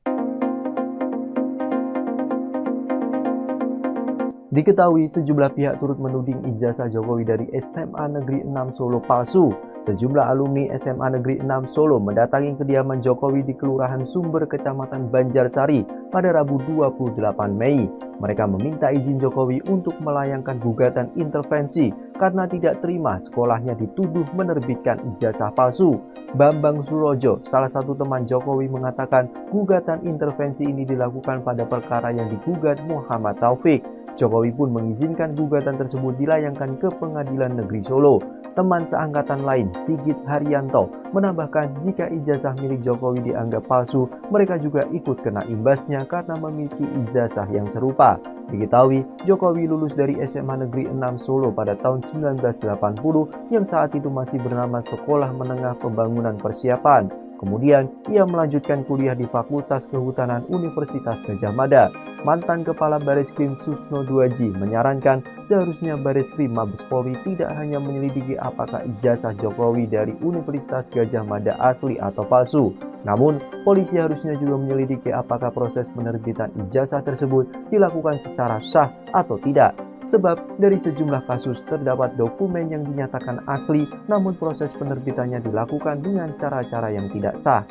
Diketahui sejumlah pihak turut menuding ijazah Jokowi dari SMA Negeri 6 Solo palsu. Sejumlah alumni SMA Negeri 6 Solo mendatangi kediaman Jokowi di Kelurahan Sumber, Kecamatan Banjarsari pada Rabu 28 Mei. Mereka meminta izin Jokowi untuk melayangkan gugatan intervensi karena tidak terima sekolahnya dituduh menerbitkan ijazah palsu. Bambang Surojo, salah satu teman Jokowi, mengatakan gugatan intervensi ini dilakukan pada perkara yang digugat Muhammad Taufik. Jokowi pun mengizinkan gugatan tersebut dilayangkan ke Pengadilan Negeri Solo. Teman seangkatan lain, Sigit Haryanto, menambahkan jika ijazah milik Jokowi dianggap palsu, mereka juga ikut kena imbasnya karena memiliki ijazah yang serupa. Diketahui, Jokowi lulus dari SMA Negeri 6 Solo pada tahun 1980 yang saat itu masih bernama Sekolah Menengah Pembangunan Persiapan. Kemudian, ia melanjutkan kuliah di Fakultas Kehutanan Universitas Gadjah Mada. Mantan Kepala Bareskrim Susno Duaji menyarankan seharusnya Bareskrim Mabes Polri tidak hanya menyelidiki apakah ijazah Jokowi dari Universitas Gadjah Mada asli atau palsu. Namun, polisi harusnya juga menyelidiki apakah proses penerbitan ijazah tersebut dilakukan secara sah atau tidak. Sebab dari sejumlah kasus terdapat dokumen yang dinyatakan asli, namun proses penerbitannya dilakukan dengan cara-cara yang tidak sah.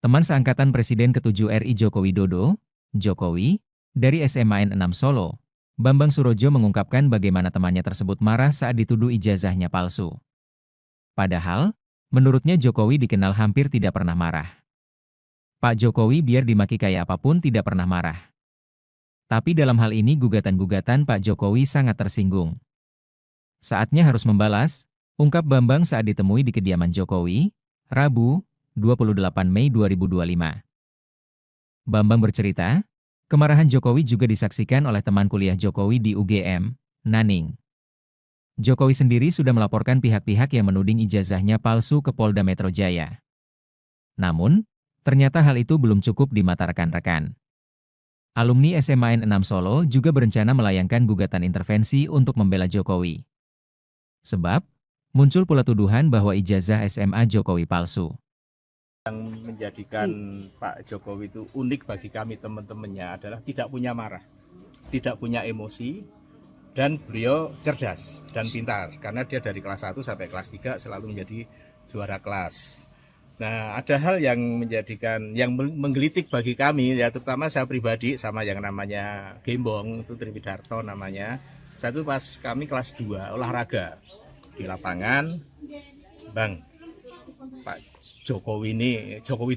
Teman seangkatan Presiden ke-7 RI Joko Widodo, Jokowi, dari SMA 6 Solo, Bambang Surojo mengungkapkan bagaimana temannya tersebut marah saat dituduh ijazahnya palsu. Padahal, menurutnya Jokowi dikenal hampir tidak pernah marah. Pak Jokowi biar dimaki kayak apapun tidak pernah marah. Tapi dalam hal ini gugatan-gugatan Pak Jokowi sangat tersinggung. Saatnya harus membalas, ungkap Bambang saat ditemui di kediaman Jokowi, Rabu, 28 Mei 2025. Bambang bercerita, kemarahan Jokowi juga disaksikan oleh teman kuliah Jokowi di UGM, Naning. Jokowi sendiri sudah melaporkan pihak-pihak yang menuding ijazahnya palsu ke Polda Metro Jaya. Namun, ternyata hal itu belum cukup di mata rekan-rekan. Alumni SMA N6 Solo juga berencana melayangkan gugatan intervensi untuk membela Jokowi. Sebab, muncul pula tuduhan bahwa ijazah SMA Jokowi palsu. Yang menjadikan Pak Jokowi itu unik bagi kami teman-temannya adalah tidak punya marah, tidak punya emosi, dan beliau cerdas dan pintar karena dia dari kelas 1 sampai kelas 3 selalu menjadi juara kelas. Nah, ada hal yang menggelitik bagi kami, ya terutama saya pribadi sama yang namanya Gembong, itu Triwidarto namanya. Satu pas kami kelas 2 olahraga di lapangan, Bang, Pak Jokowi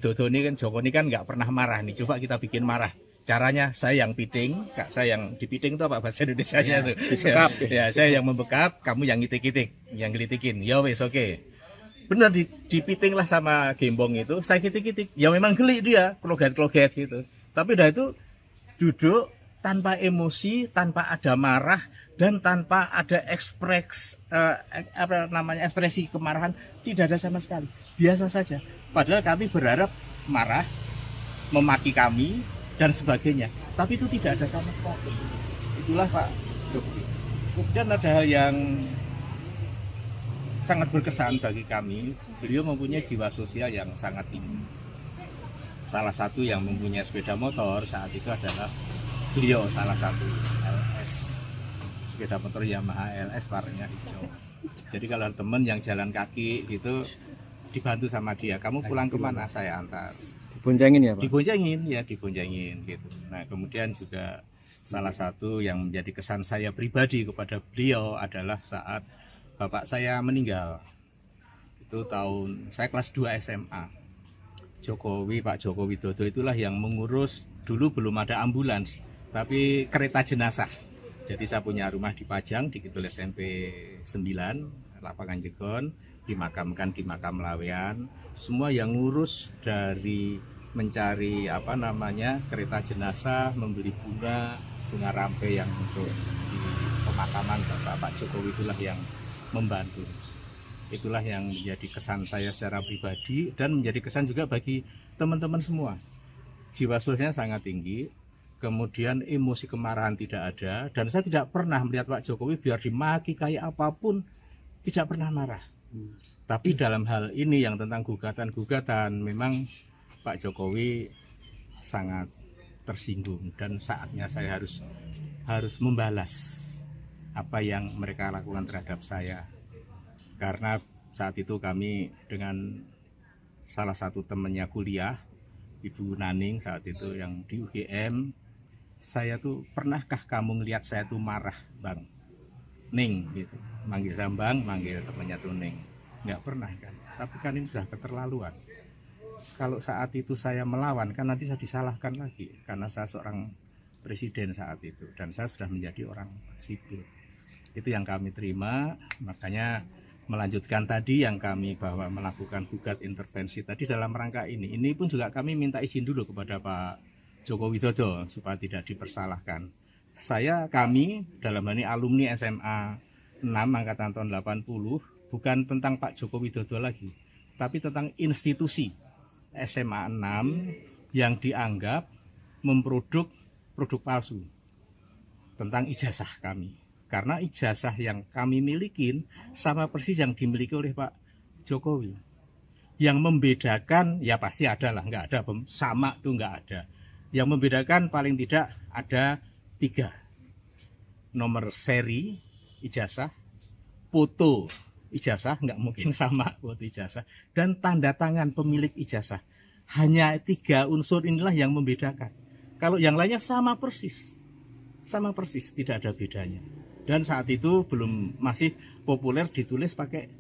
Dodo ini kan nggak pernah marah nih. Coba kita bikin marah. Caranya saya yang piting, Kak, saya yang dipiting itu apa bahasa Indonesianya tuh? Dibekap. Ya, saya yang membekap, kamu yang ngitik-ngitik, yang gelitikin. Ya wes oke. Benar dipiting lah sama Gembong itu, saya kitik-kitik. Ya memang geli dia, kloget-kloget gitu. Tapi dah itu duduk tanpa emosi, tanpa ada marah, dan tanpa ada ekspresi kemarahan, tidak ada sama sekali. Biasa saja. Padahal kami berharap marah, memaki kami dan sebagainya. Tapi itu tidak ada sama sekali. Itulah Pak Jokowi. Kemudian ada hal yang sangat berkesan bagi kami. Beliau mempunyai jiwa sosial yang sangat tinggi. Salah satu yang mempunyai sepeda motor saat itu adalah beliau, salah satu LS, sepeda motor Yamaha LS warnanya hijau. Jadi kalau teman yang jalan kaki itu dibantu sama dia, kamu pulang kemana, saya antar. Diboncengin ya Pak? Diboncengin gitu. Nah, kemudian juga salah satu yang menjadi kesan saya pribadi kepada beliau adalah saat bapak saya meninggal. Itu saya kelas 2 SMA. Pak Jokowi Dodo itulah yang mengurus, dulu belum ada ambulans, tapi kereta jenazah. Jadi saya punya rumah di Pajang, di Kidul SMP 9, lapangan Jegon, dimakamkan di makam Lawean. Semua yang ngurus dari mencari kereta jenazah, membeli bunga rampe yang untuk di pemakaman Bapak Jokowi itulah yang membantu. Itulah yang menjadi kesan saya secara pribadi dan menjadi kesan juga bagi teman-teman semua. Jiwa sosialnya sangat tinggi, kemudian emosi kemarahan tidak ada, dan saya tidak pernah melihat Pak Jokowi biar dimaki kayak apapun tidak pernah marah. Tapi dalam hal ini yang tentang gugatan-gugatan, memang Pak Jokowi sangat tersinggung dan saatnya saya harus membalas apa yang mereka lakukan terhadap saya. Karena saat itu kami dengan salah satu temannya kuliah, Ibu Naning saat itu yang di UGM, saya tuh, pernahkah kamu ngelihat saya tuh marah, Bang? Ning gitu, manggil Sambang, manggil temannya tuh Ning. Nggak pernah kan, tapi kan ini sudah keterlaluan. Kalau saat itu saya melawan, kan nanti saya disalahkan lagi, karena saya seorang presiden saat itu, dan saya sudah menjadi orang sipil. Itu yang kami terima, makanya melanjutkan tadi yang kami bahwa melakukan gugat intervensi tadi dalam rangka ini. Ini pun juga kami minta izin dulu kepada Pak Joko Widodo supaya tidak dipersalahkan. Kami dalam hal ini alumni SMA 6 angkatan tahun 80, bukan tentang Pak Joko Widodo lagi, tapi tentang institusi SMA 6 yang dianggap memproduk produk palsu tentang ijazah kami. Karena ijazah yang kami milikin sama persis yang dimiliki oleh Pak Jokowi. Yang membedakan, ya pasti ada lah, nggak ada sama tuh nggak ada. Yang membedakan paling tidak ada 3. Nomor seri ijazah, foto ijazah, nggak mungkin sama foto ijazah, dan tanda tangan pemilik ijazah. Hanya 3 unsur inilah yang membedakan. Kalau yang lainnya sama persis, tidak ada bedanya. Dan saat itu masih populer ditulis pakai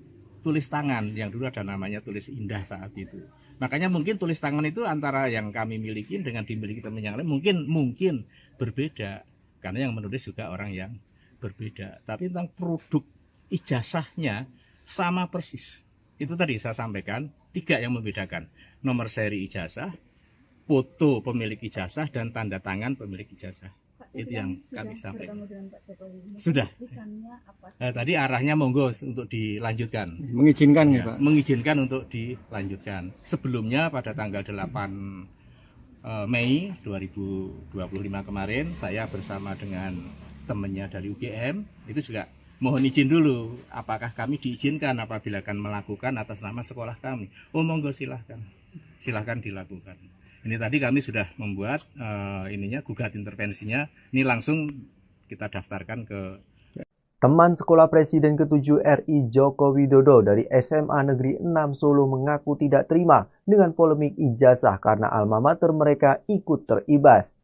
tulis tangan, yang dulu ada namanya tulis indah saat itu. Makanya mungkin tulis tangan itu antara yang kami miliki dengan dimiliki teman yang lain mungkin berbeda, karena yang menulis juga orang yang berbeda. Tapi tentang produk ijazahnya sama persis. Itu tadi saya sampaikan 3 yang membedakan: nomor seri ijazah, foto pemilik ijazah dan tanda tangan pemilik ijazah. Itu yang kami sampaikan. Sudah. Tadi arahnya monggo untuk dilanjutkan. Mengizinkan Ya, ya, Pak? mengizinkan untuk dilanjutkan. Sebelumnya pada tanggal 8 Mei 2025 kemarin saya bersama dengan temannya dari UGM itu juga mohon izin dulu apakah kami diizinkan apabila akan melakukan atas nama sekolah kami. Oh monggo silahkan dilakukan. Ini tadi kami sudah membuat gugat intervensinya. Ini langsung kita daftarkan ke Teman sekolah Presiden ke-7 RI Joko Widodo dari SMA Negeri 6 Solo mengaku tidak terima dengan polemik ijazah karena alma mater mereka ikut teribas.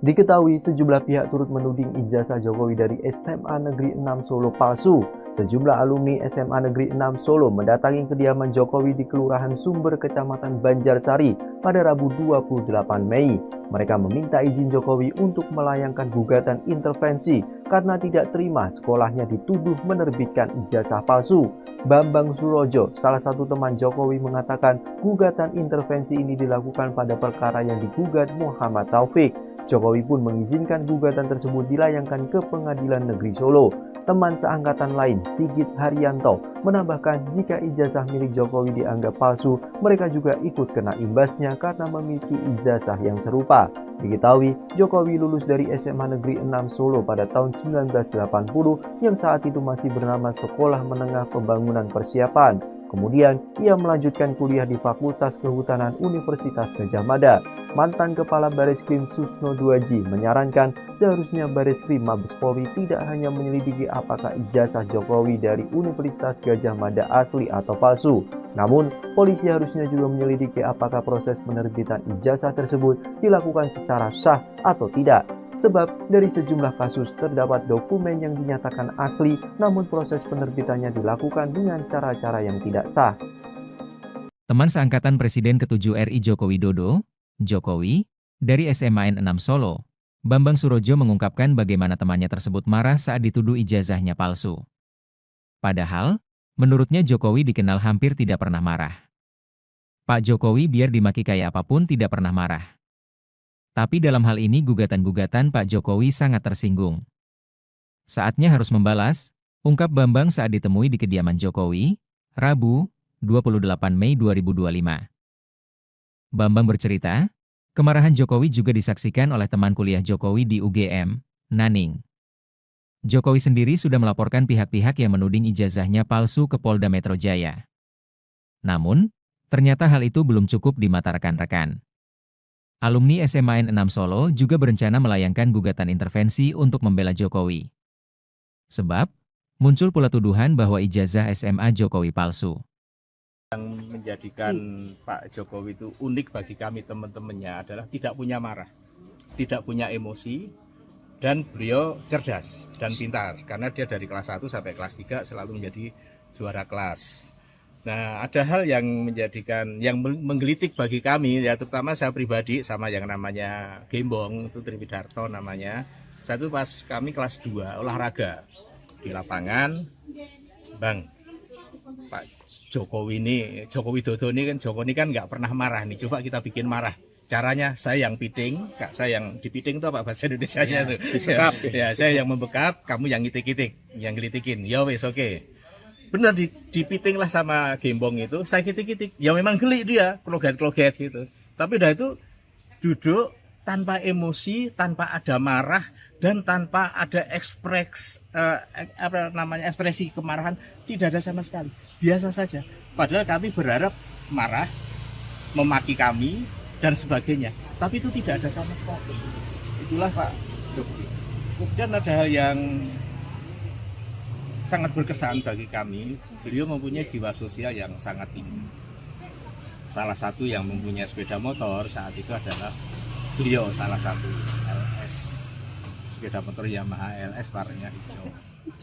Diketahui sejumlah pihak turut menuding ijazah Jokowi dari SMA Negeri 6 Solo palsu. Sejumlah alumni SMA Negeri 6 Solo mendatangi kediaman Jokowi di Kelurahan Sumber, Kecamatan Banjarsari pada Rabu 28 Mei. Mereka meminta izin Jokowi untuk melayangkan gugatan intervensi karena tidak terima sekolahnya dituduh menerbitkan ijazah palsu. Bambang Surojo, salah satu teman Jokowi, mengatakan gugatan intervensi ini dilakukan pada perkara yang digugat Muhammad Taufik. Jokowi pun mengizinkan gugatan tersebut dilayangkan ke Pengadilan Negeri Solo. Teman seangkatan lain, Sigit Haryanto, menambahkan jika ijazah milik Jokowi dianggap palsu, mereka juga ikut kena imbasnya karena memiliki ijazah yang serupa. Diketahui, Jokowi lulus dari SMA Negeri 6 Solo pada tahun 1980 yang saat itu masih bernama Sekolah Menengah Pembangunan Persiapan. Kemudian, ia melanjutkan kuliah di Fakultas Kehutanan Universitas Gadjah Mada. Mantan Kepala Bareskrim Susno Duaji menyarankan seharusnya Bareskrim Mabes Polri tidak hanya menyelidiki apakah ijazah Jokowi dari Universitas Gadjah Mada asli atau palsu. Namun, polisi harusnya juga menyelidiki apakah proses penerbitan ijazah tersebut dilakukan secara sah atau tidak. Sebab dari sejumlah kasus terdapat dokumen yang dinyatakan asli, namun proses penerbitannya dilakukan dengan cara-cara yang tidak sah. Teman seangkatan Presiden ke-7 RI Joko Widodo, Jokowi, dari SMA N6 Solo, Bambang Surojo mengungkapkan bagaimana temannya tersebut marah saat dituduh ijazahnya palsu. Padahal, menurutnya Jokowi dikenal hampir tidak pernah marah. Pak Jokowi biar dimaki kayak apapun tidak pernah marah. Tapi dalam hal ini gugatan-gugatan Pak Jokowi sangat tersinggung. Saatnya harus membalas, ungkap Bambang saat ditemui di kediaman Jokowi, Rabu, 28 Mei 2025. Bambang bercerita, kemarahan Jokowi juga disaksikan oleh teman kuliah Jokowi di UGM, Naning. Jokowi sendiri sudah melaporkan pihak-pihak yang menuding ijazahnya palsu ke Polda Metro Jaya. Namun, ternyata hal itu belum cukup di mata rekan-rekan. Alumni SMA N6 Solo juga berencana melayangkan gugatan intervensi untuk membela Jokowi. Sebab, muncul pula tuduhan bahwa ijazah SMA Jokowi palsu. Yang menjadikan Pak Jokowi itu unik bagi kami teman-temannya adalah tidak punya marah, tidak punya emosi, dan beliau cerdas dan pintar. Karena dia dari kelas 1 sampai kelas 3 selalu menjadi juara kelas. Nah, ada hal yang menggelitik bagi kami, ya terutama saya pribadi sama yang namanya Gembong, itu Triwidarto namanya. Satu pas kami kelas 2 olahraga di lapangan, Bang, Pak Jokowi Widodo ini kan nggak pernah marah nih, coba kita bikin marah. Caranya saya yang piting, Kak, saya yang dipiting itu apa bahasa Indonesianya tuh? Ya, saya yang membekap, kamu yang ngitik-ngitik, yang gelitikin. Ya wes oke. Benar dipiting lah sama Gembong itu, saya kitik-kitik, ya memang geli dia, kloget-kloget gitu. Tapi udah itu duduk tanpa emosi, tanpa ada marah, dan tanpa ada ekspresi kemarahan, tidak ada sama sekali, biasa saja. Padahal kami berharap marah, memaki kami, dan sebagainya, tapi itu tidak ada sama sekali. Itulah Pak Jokowi. Kemudian ada hal yang sangat berkesan bagi kami, beliau mempunyai jiwa sosial yang sangat tinggi. Salah satu yang mempunyai sepeda motor saat itu adalah beliau, salah satu LS, sepeda motor Yamaha LS warnanya hijau.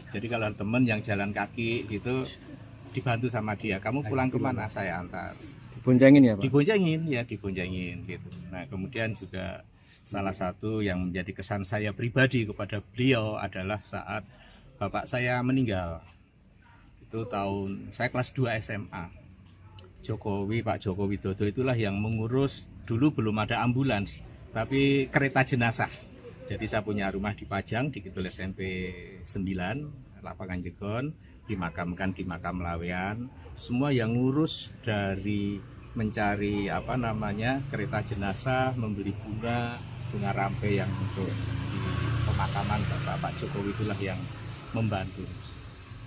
Jadi kalau teman yang jalan kaki gitu dibantu sama dia, kamu pulang kemana, saya antar. Diboncengin ya Pak? Diboncengin gitu. Nah kemudian juga salah satu yang menjadi kesan saya pribadi kepada beliau adalah saat bapak saya meninggal. Itu saya kelas 2 SMA. Pak Joko Widodo itulah yang mengurus, dulu belum ada ambulans, tapi kereta jenazah. Jadi saya punya rumah di Pajang, di Kidul SMP 9, Lapangan Jegon, dimakamkan di makam Lawean. Semua yang ngurus dari mencari kereta jenazah, membeli bunga rampe yang untuk di pemakaman Pak Jokowi itulah yang membantu.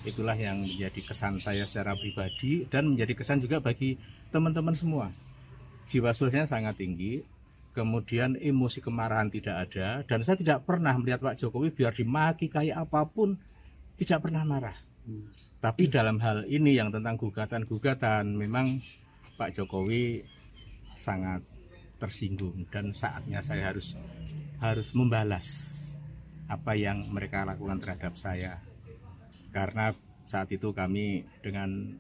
Itulah yang menjadi kesan saya secara pribadi dan menjadi kesan juga bagi teman-teman semua. Jiwa sosialnya sangat tinggi. Kemudian emosi kemarahan tidak ada, dan saya tidak pernah melihat Pak Jokowi biar dimaki kayak apapun tidak pernah marah. Tapi dalam hal ini yang tentang gugatan-gugatan, memang Pak Jokowi sangat tersinggung dan saatnya saya harus membalas apa yang mereka lakukan terhadap saya. Karena saat itu kami dengan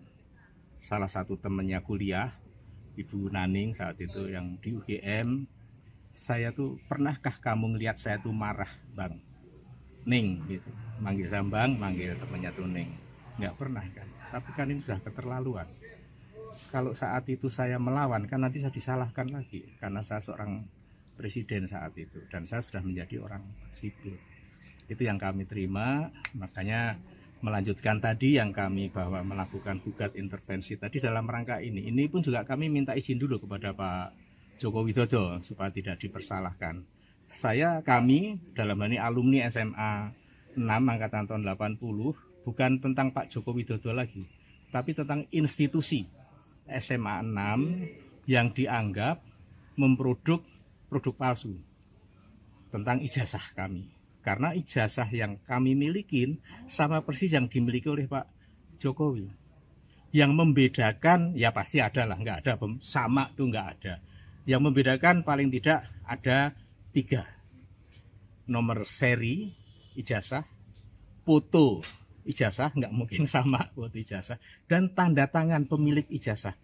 salah satu temannya kuliah, Ibu Naning saat itu yang di UGM, saya tuh, pernahkah kamu ngelihat saya tuh marah, Bang? Ning, gitu. Manggil saya Bang, manggil temannya tuh Ning. Nggak pernah kan? Tapi kan ini sudah keterlaluan. Kalau saat itu saya melawan, kan nanti saya disalahkan lagi. Karena saya seorang presiden saat itu. Dan saya sudah menjadi orang sipil. Itu yang kami terima, makanya melanjutkan tadi yang kami bahwa melakukan gugat intervensi tadi dalam rangka ini. Ini pun juga kami minta izin dulu kepada Pak Joko Widodo supaya tidak dipersalahkan. Kami dalam hal ini alumni SMA 6 angkatan tahun 80 bukan tentang Pak Joko Widodo lagi, tapi tentang institusi SMA 6 yang dianggap memproduk produk palsu tentang ijazah kami. Karena ijazah yang kami milikin sama persis yang dimiliki oleh Pak Jokowi. Yang membedakan ya pasti ada lah, nggak ada sama tuh nggak ada. Yang membedakan paling tidak ada 3. Nomor seri ijazah, foto ijazah, nggak mungkin sama foto ijazah, dan tanda tangan pemilik ijazah.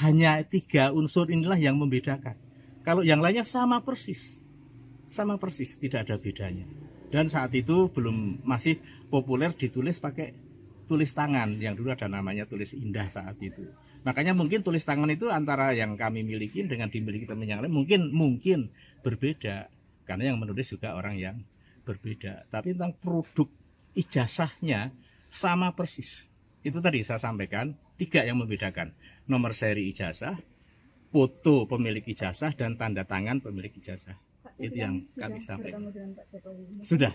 Hanya 3 unsur inilah yang membedakan. Kalau yang lainnya sama persis, tidak ada bedanya. Dan saat itu masih populer ditulis pakai tulis tangan, yang dulu ada namanya tulis indah saat itu. Makanya mungkin tulis tangan itu antara yang kami miliki dengan dimiliki teman yang lain mungkin berbeda, karena yang menulis juga orang yang berbeda. Tapi tentang produk ijazahnya sama persis. Itu tadi saya sampaikan 3 yang membedakan: nomor seri ijazah, foto pemilik ijazah, dan tanda tangan pemilik ijazah. Itu yang kami sampaikan. Sudah.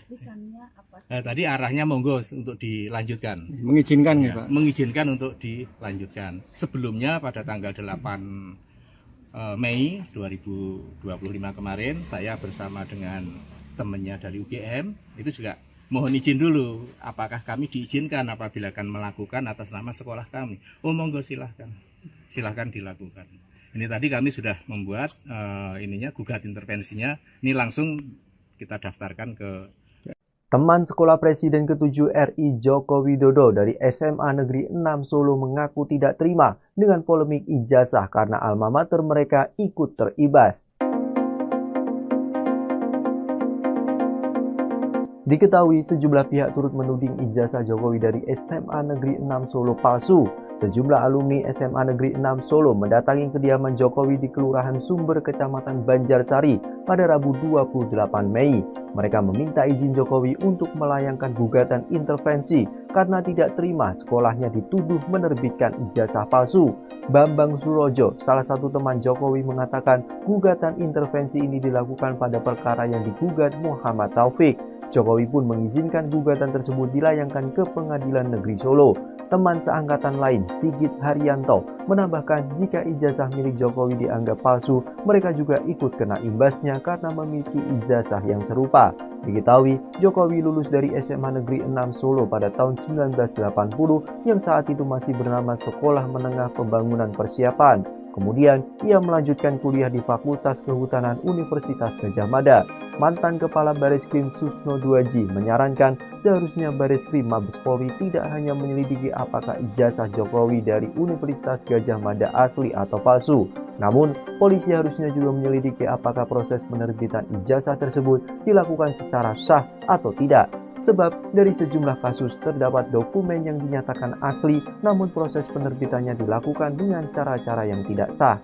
Tadi arahnya monggo untuk dilanjutkan. Mengizinkan ya, Pak? Mengizinkan untuk dilanjutkan. Sebelumnya pada tanggal 8 Mei 2025 kemarin, saya bersama dengan temannya dari UGM, itu juga mohon izin dulu, apakah kami diizinkan apabila akan melakukan atas nama sekolah kami. Oh monggo silahkan dilakukan. Ini tadi kami sudah membuat gugat intervensinya. Ini langsung kita daftarkan ke Teman sekolah Presiden ke-7 RI Joko Widodo dari SMA Negeri 6 Solo mengaku tidak terima dengan polemik ijazah karena alma mater mereka ikut teribas. Diketahui sejumlah pihak turut menuding ijazah Jokowi dari SMA Negeri 6 Solo palsu. Sejumlah alumni SMA Negeri 6 Solo mendatangi kediaman Jokowi di Kelurahan Sumber, Kecamatan Banjarsari pada Rabu 28 Mei. Mereka meminta izin Jokowi untuk melayangkan gugatan intervensi karena tidak terima sekolahnya dituduh menerbitkan ijazah palsu. Bambang Surojo, salah satu teman Jokowi, mengatakan gugatan intervensi ini dilakukan pada perkara yang digugat Muhammad Taufik. Jokowi pun mengizinkan gugatan tersebut dilayangkan ke Pengadilan Negeri Solo. Teman seangkatan lain, Sigit Haryanto, menambahkan jika ijazah milik Jokowi dianggap palsu, mereka juga ikut kena imbasnya karena memiliki ijazah yang serupa. Diketahui, Jokowi lulus dari SMA Negeri 6 Solo pada tahun 1980 yang saat itu masih bernama Sekolah Menengah Pembangunan Persiapan. Kemudian, ia melanjutkan kuliah di Fakultas Kehutanan Universitas Gadjah Mada. Mantan Kepala Bareskrim Susno Duaji menyarankan seharusnya Bareskrim Mabes Polri tidak hanya menyelidiki apakah ijazah Jokowi dari Universitas Gadjah Mada asli atau palsu. Namun, polisi harusnya juga menyelidiki apakah proses penerbitan ijazah tersebut dilakukan secara sah atau tidak. Sebab dari sejumlah kasus terdapat dokumen yang dinyatakan asli, namun proses penerbitannya dilakukan dengan cara-cara yang tidak sah.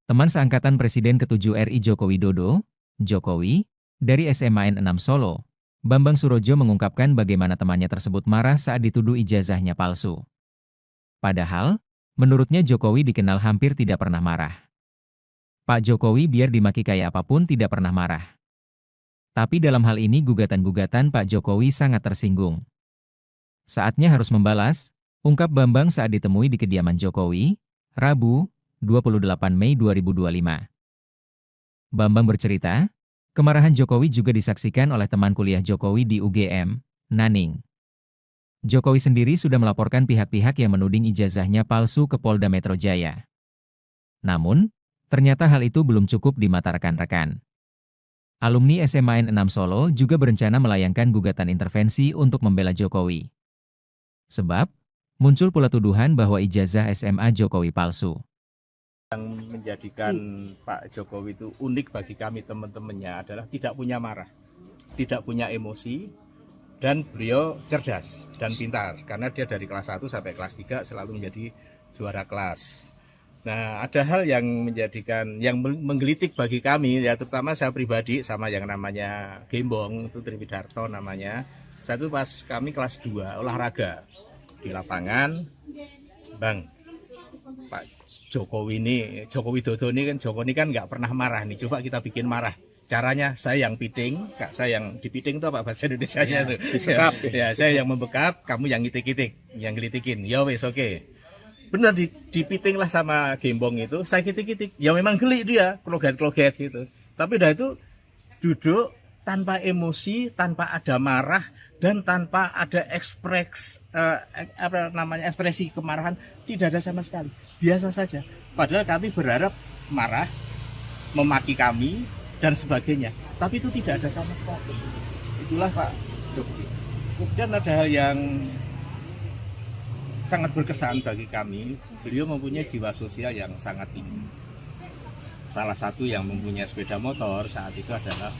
Teman seangkatan Presiden ke-7 RI Joko Widodo, Jokowi, dari SMA N6 Solo, Bambang Surojo mengungkapkan bagaimana temannya tersebut marah saat dituduh ijazahnya palsu. Padahal, menurutnya Jokowi dikenal hampir tidak pernah marah. Pak Jokowi biar dimaki kayak apapun tidak pernah marah. Tapi dalam hal ini gugatan-gugatan Pak Jokowi sangat tersinggung. Saatnya harus membalas, ungkap Bambang saat ditemui di kediaman Jokowi, Rabu, 28 Mei 2025. Bambang bercerita, kemarahan Jokowi juga disaksikan oleh teman kuliah Jokowi di UGM, Naning. Jokowi sendiri sudah melaporkan pihak-pihak yang menuding ijazahnya palsu ke Polda Metro Jaya. Namun, ternyata hal itu belum cukup di mata rekan-rekan. Alumni SMA N6 Solo juga berencana melayangkan gugatan intervensi untuk membela Jokowi. Sebab, muncul pula tuduhan bahwa ijazah SMA Jokowi palsu. Yang menjadikan Pak Jokowi itu unik bagi kami teman-temannya adalah tidak punya marah, tidak punya emosi, dan beliau cerdas dan pintar karena dia dari kelas 1 sampai kelas 3 selalu menjadi juara kelas. Nah, ada hal yang menggelitik bagi kami, ya terutama saya pribadi sama yang namanya Gembong, itu Triwidarto namanya. Satu pas kami kelas 2 olahraga di lapangan, Bang, Pak Jokowi Widodo ini kan nggak pernah marah nih, coba kita bikin marah. Caranya saya yang piting, Kak, saya yang dipiting itu apa bahasa Indonesianya tuh? Disekap. Ya, saya yang membekap, kamu yang ngitik-ngitik, yang gelitikin. Ya wes oke. Benar dipiting lah sama Gembong itu, saya kitik-kitik. Ya memang geli dia, kloget-kloget gitu. Tapi dah itu duduk tanpa emosi, tanpa ada marah dan tanpa ada ekspresi kemarahan, tidak ada sama sekali. Biasa saja. Padahal kami berharap marah, memaki kami dan sebagainya, tapi itu tidak ada sama sekali. Itulah Pak Jokowi. Kemudian ada hal yang sangat berkesan bagi kami, beliau mempunyai jiwa sosial yang sangat tinggi. Salah satu yang mempunyai sepeda motor saat itu adalah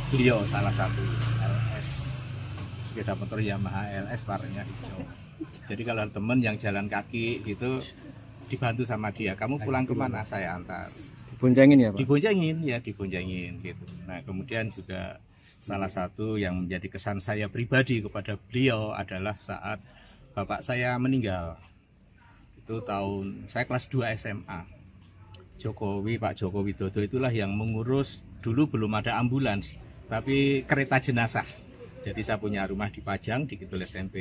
beliau, salah satu LS, sepeda motor Yamaha LS warnanya hijau. Jadi kalau teman yang jalan kaki gitu dibantu sama dia, kamu pulang kemana, saya antar. Diboncengin ya Pak? Diboncengin gitu. Nah, kemudian juga salah satu yang menjadi kesan saya pribadi kepada beliau adalah saat bapak saya meninggal. Itu tahun saya kelas 2 SMA. Pak Joko Widodo itulah yang mengurus, dulu belum ada ambulans, tapi kereta jenazah. Jadi saya punya rumah di Pajang, di Kidul SMP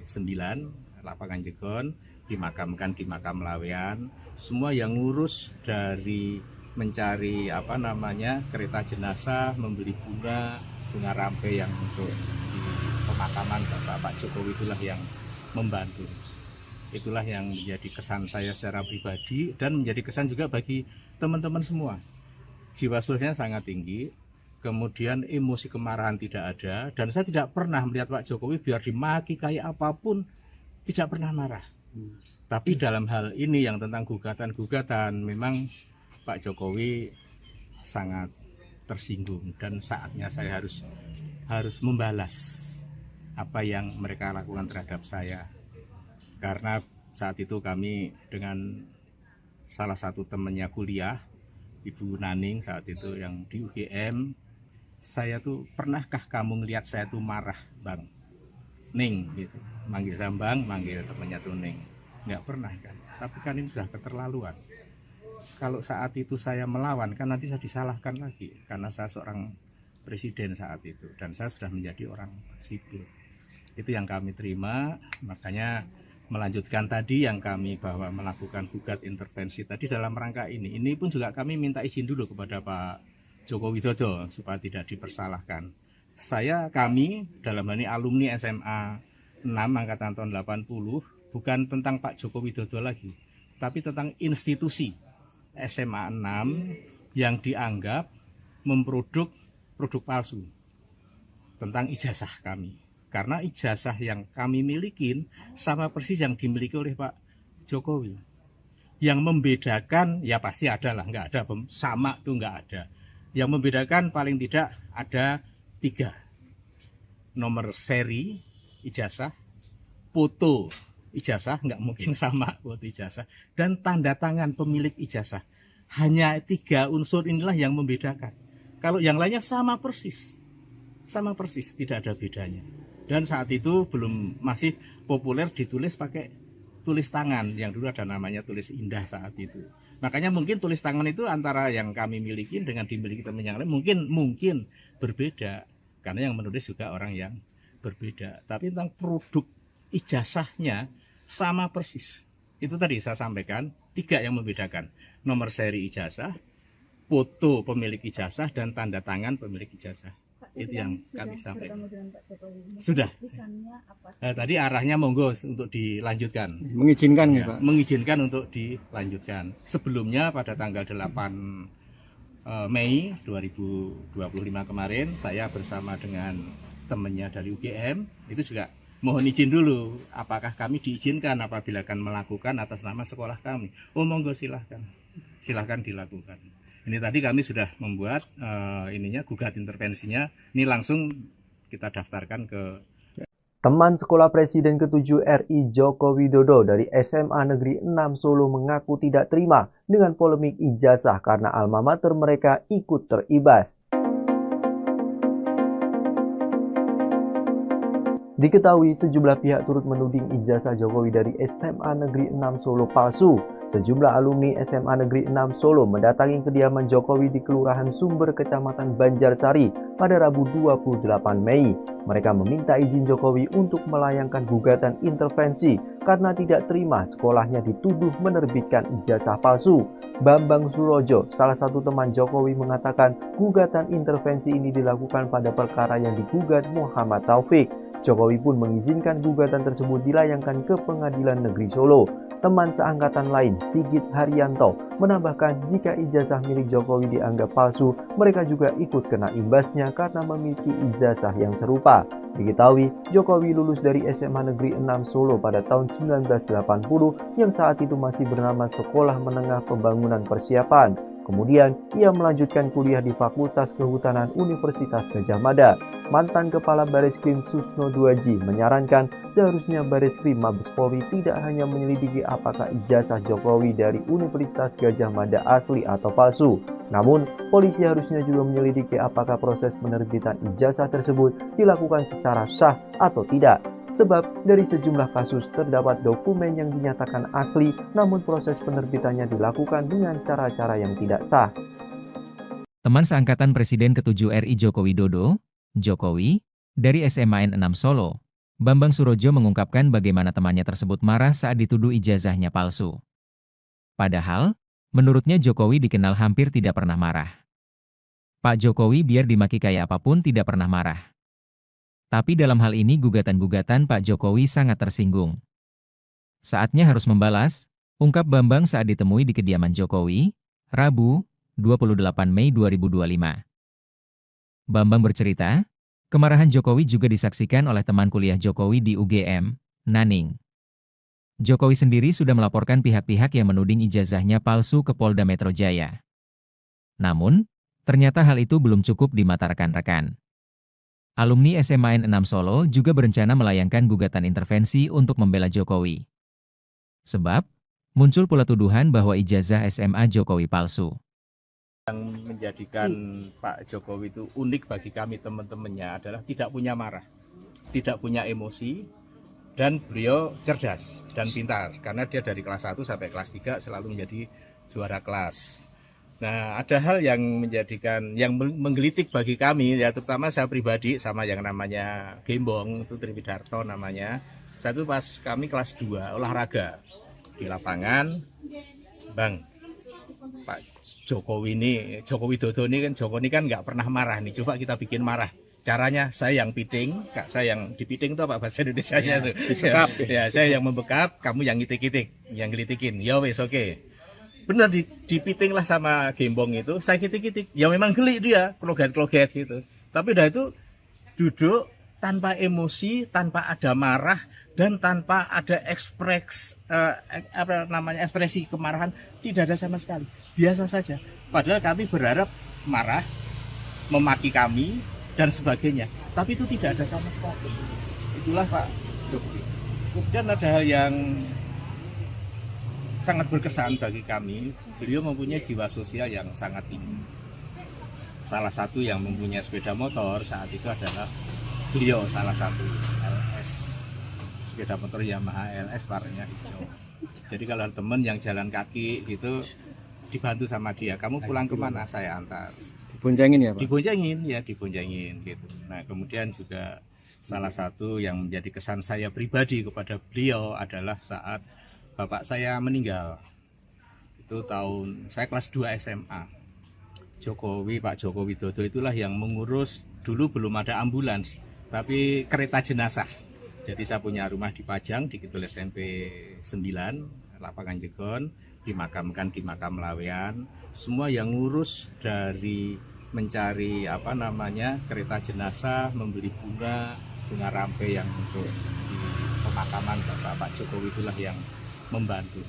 9, Lapangan Jegon, dimakamkan di makam Lawean. Semua yang ngurus dari mencari kereta jenazah, membeli bunga rampe yang untuk di pemakaman Pak Jokowi, itulah yang membantu. Itulah yang menjadi kesan saya secara pribadi dan menjadi kesan juga bagi teman-teman semua. Jiwa sosialnya sangat tinggi, kemudian emosi kemarahan tidak ada, dan saya tidak pernah melihat Pak Jokowi biar dimaki kayak apapun tidak pernah marah. Tapi dalam hal ini yang tentang gugatan-gugatan, memang Pak Jokowi sangat tersinggung dan saatnya saya harus membalas apa yang mereka lakukan terhadap saya. Karena saat itu kami dengan salah satu temannya kuliah, Ibu Naning saat itu yang di UGM, saya tuh, pernahkah kamu ngelihat saya tuh marah, Bang? Ning gitu, manggil saya Bang, manggil temannya tuh Ning. Nggak pernah kan, tapi kan ini sudah keterlaluan. Kalau saat itu saya melawan, kan nanti saya disalahkan lagi karena saya seorang presiden saat itu dan saya sudah menjadi orang sipil. Itu yang kami terima, makanya melanjutkan tadi yang kami bahwa melakukan gugat intervensi tadi dalam rangka ini. Ini pun juga kami minta izin dulu kepada Pak Joko Widodo supaya tidak dipersalahkan. Kami dalam hal ini alumni SMA 6 angkatan tahun 80, bukan tentang Pak Joko Widodo lagi, tapi tentang institusi SMA 6 yang dianggap memproduk produk palsu tentang ijazah kami. Karena ijazah yang kami milikin sama persis yang dimiliki oleh Pak Jokowi. Yang membedakan, ya pasti ada lah, nggak ada sama tuh nggak ada. Yang membedakan paling tidak ada 3. nomor seri ijazah, foto ijazah, nggak mungkin sama foto ijazah, dan tanda tangan pemilik ijazah. Hanya 3 unsur inilah yang membedakan. Kalau yang lainnya sama persis, tidak ada bedanya. Dan saat itu masih populer ditulis pakai tulis tangan, yang dulu ada namanya tulis indah saat itu. Makanya mungkin tulis tangan itu antara yang kami miliki dengan dimiliki teman yang lain mungkin berbeda, karena yang menulis juga orang yang berbeda. Tapi tentang produk ijazahnya sama persis. Itu tadi saya sampaikan 3 yang membedakan: nomor seri ijazah, foto pemilik ijazah, dan tanda tangan pemilik ijazah. Itu yang kami sampaikan. Sudah. Tadi arahnya monggo untuk dilanjutkan. Mengizinkan Ya, Pak? mengizinkan untuk dilanjutkan. Sebelumnya pada tanggal 8 Mei 2025 kemarin, saya bersama dengan temannya dari UGM itu juga mohon izin dulu, apakah kami diizinkan apabila akan melakukan atas nama sekolah kami. Oh monggo silahkan dilakukan. Ini tadi kami sudah membuat gugat intervensinya. Ini langsung kita daftarkan ke Teman sekolah Presiden ke-7 RI Joko Widodo dari SMA Negeri 6 Solo mengaku tidak terima dengan polemik ijazah karena alma mater mereka ikut teribas. Diketahui sejumlah pihak turut menuding ijazah Jokowi dari SMA Negeri 6 Solo palsu. Sejumlah alumni SMA Negeri 6 Solo mendatangi kediaman Jokowi di Kelurahan Sumber, Kecamatan Banjarsari pada Rabu 28 Mei. Mereka meminta izin Jokowi untuk melayangkan gugatan intervensi karena tidak terima sekolahnya dituduh menerbitkan ijazah palsu. Bambang Surojo, salah satu teman Jokowi, mengatakan gugatan intervensi ini dilakukan pada perkara yang digugat Muhammad Taufik. Jokowi pun mengizinkan gugatan tersebut dilayangkan ke Pengadilan Negeri Solo. Teman seangkatan lain, Sigit Haryanto, menambahkan jika ijazah milik Jokowi dianggap palsu, mereka juga ikut kena imbasnya karena memiliki ijazah yang serupa. Diketahui, Jokowi lulus dari SMA Negeri 6 Solo pada tahun 1980 yang saat itu masih bernama Sekolah Menengah Pembangunan Persiapan. Kemudian, ia melanjutkan kuliah di Fakultas Kehutanan Universitas Gadjah Mada. Mantan Kepala Bareskrim Susno Duaji menyarankan seharusnya Bareskrim Mabes Polri tidak hanya menyelidiki apakah ijazah Jokowi dari Universitas Gadjah Mada asli atau palsu. Namun, polisi harusnya juga menyelidiki apakah proses penerbitan ijazah tersebut dilakukan secara sah atau tidak. Sebab dari sejumlah kasus terdapat dokumen yang dinyatakan asli, namun proses penerbitannya dilakukan dengan cara-cara yang tidak sah. Teman seangkatan Presiden ke-7 RI Joko Widodo, Jokowi, dari SMA N6 Solo, Bambang Surojo mengungkapkan bagaimana temannya tersebut marah saat dituduh ijazahnya palsu. Padahal, menurutnya Jokowi dikenal hampir tidak pernah marah. Pak Jokowi biar dimaki kayak apapun tidak pernah marah. Tapi dalam hal ini gugatan-gugatan Pak Jokowi sangat tersinggung. Saatnya harus membalas, ungkap Bambang saat ditemui di kediaman Jokowi, Rabu, 28 Mei 2025. Bambang bercerita, kemarahan Jokowi juga disaksikan oleh teman kuliah Jokowi di UGM, Naning. Jokowi sendiri sudah melaporkan pihak-pihak yang menuding ijazahnya palsu ke Polda Metro Jaya. Namun, ternyata hal itu belum cukup di mata rekan-rekan. Alumni SMA N6 Solo juga berencana melayangkan gugatan intervensi untuk membela Jokowi. Sebab, muncul pula tuduhan bahwa ijazah SMA Jokowi palsu. Yang menjadikan Pak Jokowi itu unik bagi kami teman-temannya adalah tidak punya marah, tidak punya emosi, dan beliau cerdas dan pintar. Karena dia dari kelas 1 sampai kelas 3 selalu menjadi juara kelas. Nah, ada hal yang menggelitik bagi kami, ya terutama saya pribadi sama yang namanya Gembong, itu Triwidarto namanya. Satu pas kami kelas 2 olahraga di lapangan, Bang, Pak Jokowi Widodo ini kan nggak pernah marah nih, coba kita bikin marah. Caranya saya yang piting, saya yang dipiting itu apa bahasa Indonesianya tuh? Ya, saya yang membekap, kamu yang ngitik-ngitik, yang gelitikin. Ya wes oke. Benar dipiting lah sama Gembong itu, saya kitik-kitik, ya memang geli dia, kloget-kloget gitu. Tapi dah itu duduk tanpa emosi, tanpa ada marah, dan tanpa ada ekspresi kemarahan, tidak ada sama sekali. Biasa saja. Padahal kami berharap marah, memaki kami, dan sebagainya. Tapi itu tidak ada sama sekali. Itulah Pak Jokowi. Kemudian ada hal yang sangat berkesan bagi kami. Beliau mempunyai jiwa sosial yang sangat tinggi. Salah satu yang mempunyai sepeda motor saat itu adalah beliau, salah satu LS, sepeda motor Yamaha LS warnanya hijau. Jadi kalau ada teman yang jalan kaki gitu dibantu sama dia, kamu pulang kemana, saya antar. Diboncengin ya Pak? Diboncengin gitu. Nah kemudian juga salah satu yang menjadi kesan saya pribadi kepada beliau adalah saat bapak saya meninggal. Itu tahun saya kelas 2 SMA. Pak Joko Widodo itulah yang mengurus, dulu belum ada ambulans, tapi kereta jenazah. Jadi saya punya rumah di Pajang, di Kidul SMP 9, Lapangan Jegon, dimakamkan di Makam Lawean. Semua yang ngurus dari mencari kereta jenazah, membeli bunga rampai yang untuk di pemakaman Pak Jokowi itulah yang membantu.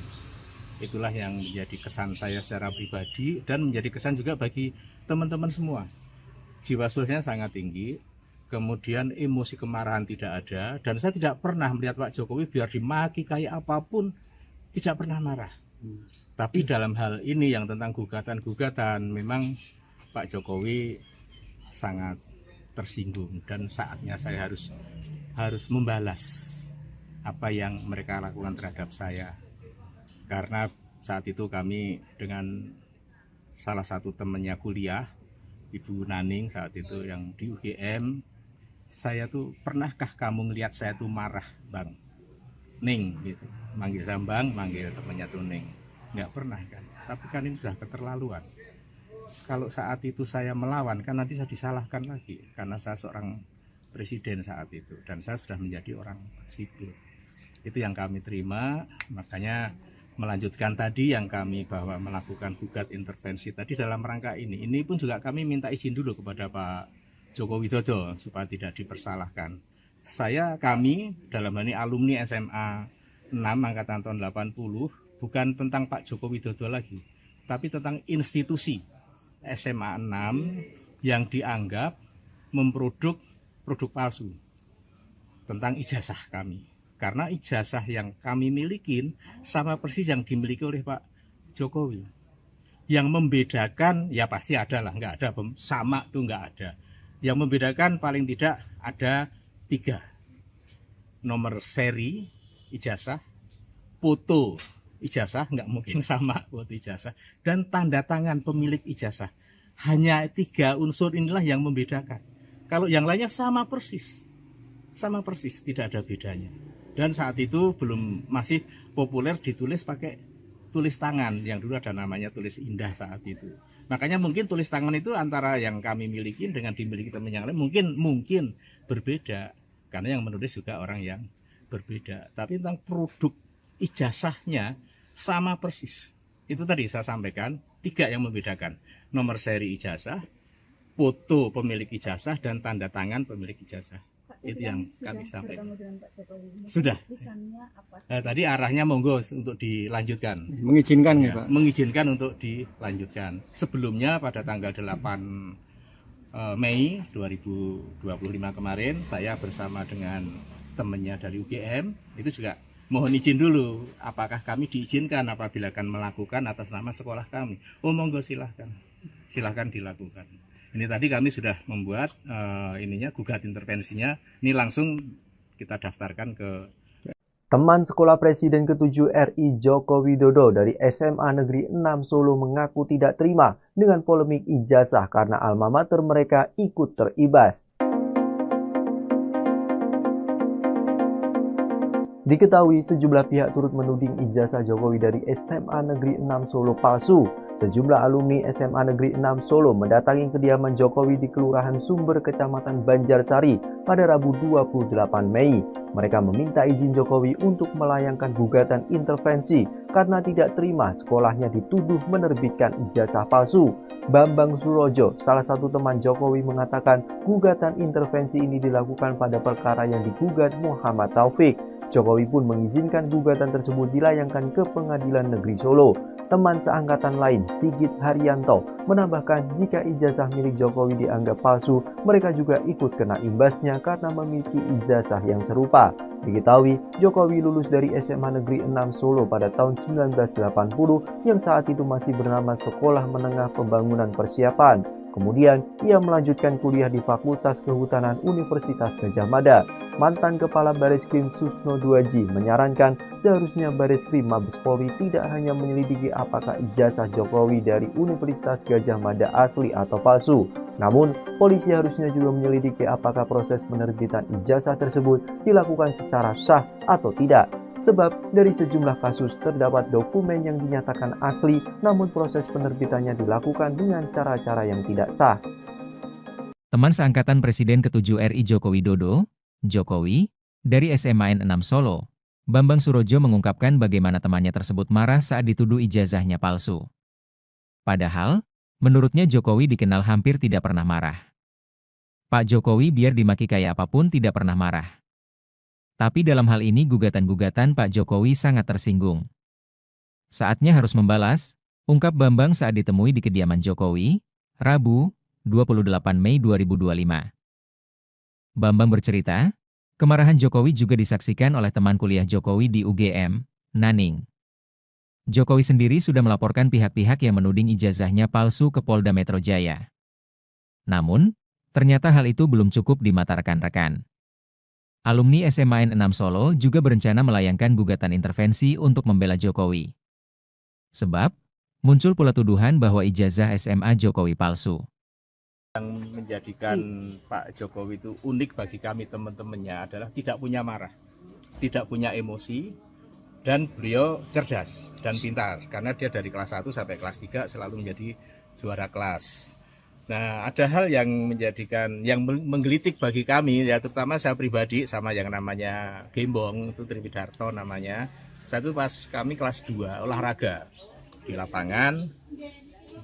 Itulah yang menjadi kesan saya secara pribadi dan menjadi kesan juga bagi teman-teman semua. Jiwa sosialnya sangat tinggi, kemudian emosi kemarahan tidak ada, dan saya tidak pernah melihat Pak Jokowi biar dimaki kayak apapun tidak pernah marah. Tapi dalam hal ini yang tentang gugatan-gugatan, memang Pak Jokowi sangat tersinggung dan saatnya saya harus membalas apa yang mereka lakukan terhadap saya. Karena saat itu kami dengan salah satu temannya kuliah, Ibu Naning saat itu yang di UGM, saya tuh, pernahkah kamu ngelihat saya tuh marah Bang Ning gitu, manggil Sambang, manggil temannya tuh Ning, nggak pernah kan. Tapi kan ini sudah keterlaluan. Kalau saat itu saya melawan kan nanti saya disalahkan lagi karena saya seorang presiden saat itu dan saya sudah menjadi orang sipil. Itu yang kami terima, makanya melanjutkan tadi yang kami bahwa melakukan gugat intervensi tadi dalam rangka ini. Ini pun juga kami minta izin dulu kepada Pak Joko Widodo supaya tidak dipersalahkan. Kami dalam hal ini alumni SMA 6 angkatan tahun 80 bukan tentang Pak Joko Widodo lagi, tapi tentang institusi SMA 6 yang dianggap memproduk produk palsu tentang ijazah kami. Karena ijazah yang kami milikin sama persis yang dimiliki oleh Pak Jokowi. Yang membedakan, ya pasti ada lah, nggak ada, sama tuh nggak ada. Yang membedakan paling tidak ada 3. Nomor seri ijazah, foto ijazah, nggak mungkin sama foto ijazah, dan tanda tangan pemilik ijazah. Hanya 3 unsur inilah yang membedakan. Kalau yang lainnya sama persis, tidak ada bedanya. Dan saat itu masih populer ditulis pakai tulis tangan, yang dulu ada namanya tulis indah saat itu. Makanya mungkin tulis tangan itu antara yang kami miliki dengan dimiliki teman yang lain mungkin berbeda, karena yang menulis juga orang yang berbeda. Tapi tentang produk ijazahnya sama persis. Itu tadi saya sampaikan 3 yang membedakan: nomor seri ijazah, foto pemilik ijazah, dan tanda tangan pemilik ijazah. Itu yang kami sampaikan. Sudah. Tadi arahnya monggo untuk dilanjutkan. Mengizinkan ya, Pak? Mengizinkan untuk dilanjutkan. Sebelumnya pada tanggal 8 Mei 2025 kemarin, saya bersama dengan temannya dari UGM itu juga mohon izin dulu, apakah kami diizinkan apabila akan melakukan atas nama sekolah kami. Oh monggo silahkan dilakukan. Ini tadi kami sudah membuat gugat intervensinya. Ini langsung kita daftarkan ke teman sekolah Presiden ke-7 RI Joko Widodo dari SMA Negeri 6 Solo mengaku tidak terima dengan polemik ijazah karena alma mater mereka ikut teribas. Diketahui sejumlah pihak turut menuding ijazah Jokowi dari SMA Negeri 6 Solo palsu. Sejumlah alumni SMA Negeri 6 Solo mendatangi kediaman Jokowi di Kelurahan Sumber, Kecamatan Banjarsari pada Rabu 28 Mei. Mereka meminta izin Jokowi untuk melayangkan gugatan intervensi karena tidak terima sekolahnya dituduh menerbitkan ijazah palsu. Bambang Surojo, salah satu teman Jokowi, mengatakan gugatan intervensi ini dilakukan pada perkara yang digugat Muhammad Taufik. Jokowi pun mengizinkan gugatan tersebut dilayangkan ke Pengadilan Negeri Solo. Teman seangkatan lain, Sigit Haryanto, menambahkan jika ijazah milik Jokowi dianggap palsu, mereka juga ikut kena imbasnya karena memiliki ijazah yang serupa. Diketahui, Jokowi lulus dari SMA Negeri 6 Solo pada tahun 1980 yang saat itu masih bernama Sekolah Menengah Pembangunan Persiapan. Kemudian, ia melanjutkan kuliah di Fakultas Kehutanan Universitas Gadjah Mada. Mantan Kepala Bareskrim Susno Duaji menyarankan seharusnya Bareskrim Mabes Polri tidak hanya menyelidiki apakah ijazah Jokowi dari Universitas Gadjah Mada asli atau palsu. Namun, polisi harusnya juga menyelidiki apakah proses penerbitan ijazah tersebut dilakukan secara sah atau tidak. Sebab dari sejumlah kasus terdapat dokumen yang dinyatakan asli, namun proses penerbitannya dilakukan dengan cara-cara yang tidak sah. Teman seangkatan Presiden ke-7 RI Joko Widodo, Jokowi, dari SMA N6 Solo, Bambang Surojo mengungkapkan bagaimana temannya tersebut marah saat dituduh ijazahnya palsu. Padahal, menurutnya Jokowi dikenal hampir tidak pernah marah. Pak Jokowi biar dimaki kayak apapun tidak pernah marah. Tapi dalam hal ini gugatan-gugatan Pak Jokowi sangat tersinggung. Saatnya harus membalas, ungkap Bambang saat ditemui di kediaman Jokowi, Rabu, 28 Mei 2025. Bambang bercerita, kemarahan Jokowi juga disaksikan oleh teman kuliah Jokowi di UGM, Naning. Jokowi sendiri sudah melaporkan pihak-pihak yang menuding ijazahnya palsu ke Polda Metro Jaya. Namun, ternyata hal itu belum cukup di mata rekan-rekan. Alumni SMA N6 Solo juga berencana melayangkan gugatan intervensi untuk membela Jokowi. Sebab, muncul pula tuduhan bahwa ijazah SMA Jokowi palsu. Yang menjadikan Pak Jokowi itu unik bagi kami teman-temannya adalah tidak punya marah, tidak punya emosi, dan beliau cerdas dan pintar. Karena dia dari kelas 1 sampai kelas 3 selalu menjadi juara kelas. Nah, ada hal yang menjadikan, yang menggelitik bagi kami, ya terutama saya pribadi sama yang namanya Gembong, itu Triwidarto namanya. Saya itu pas kami kelas 2 olahraga di lapangan,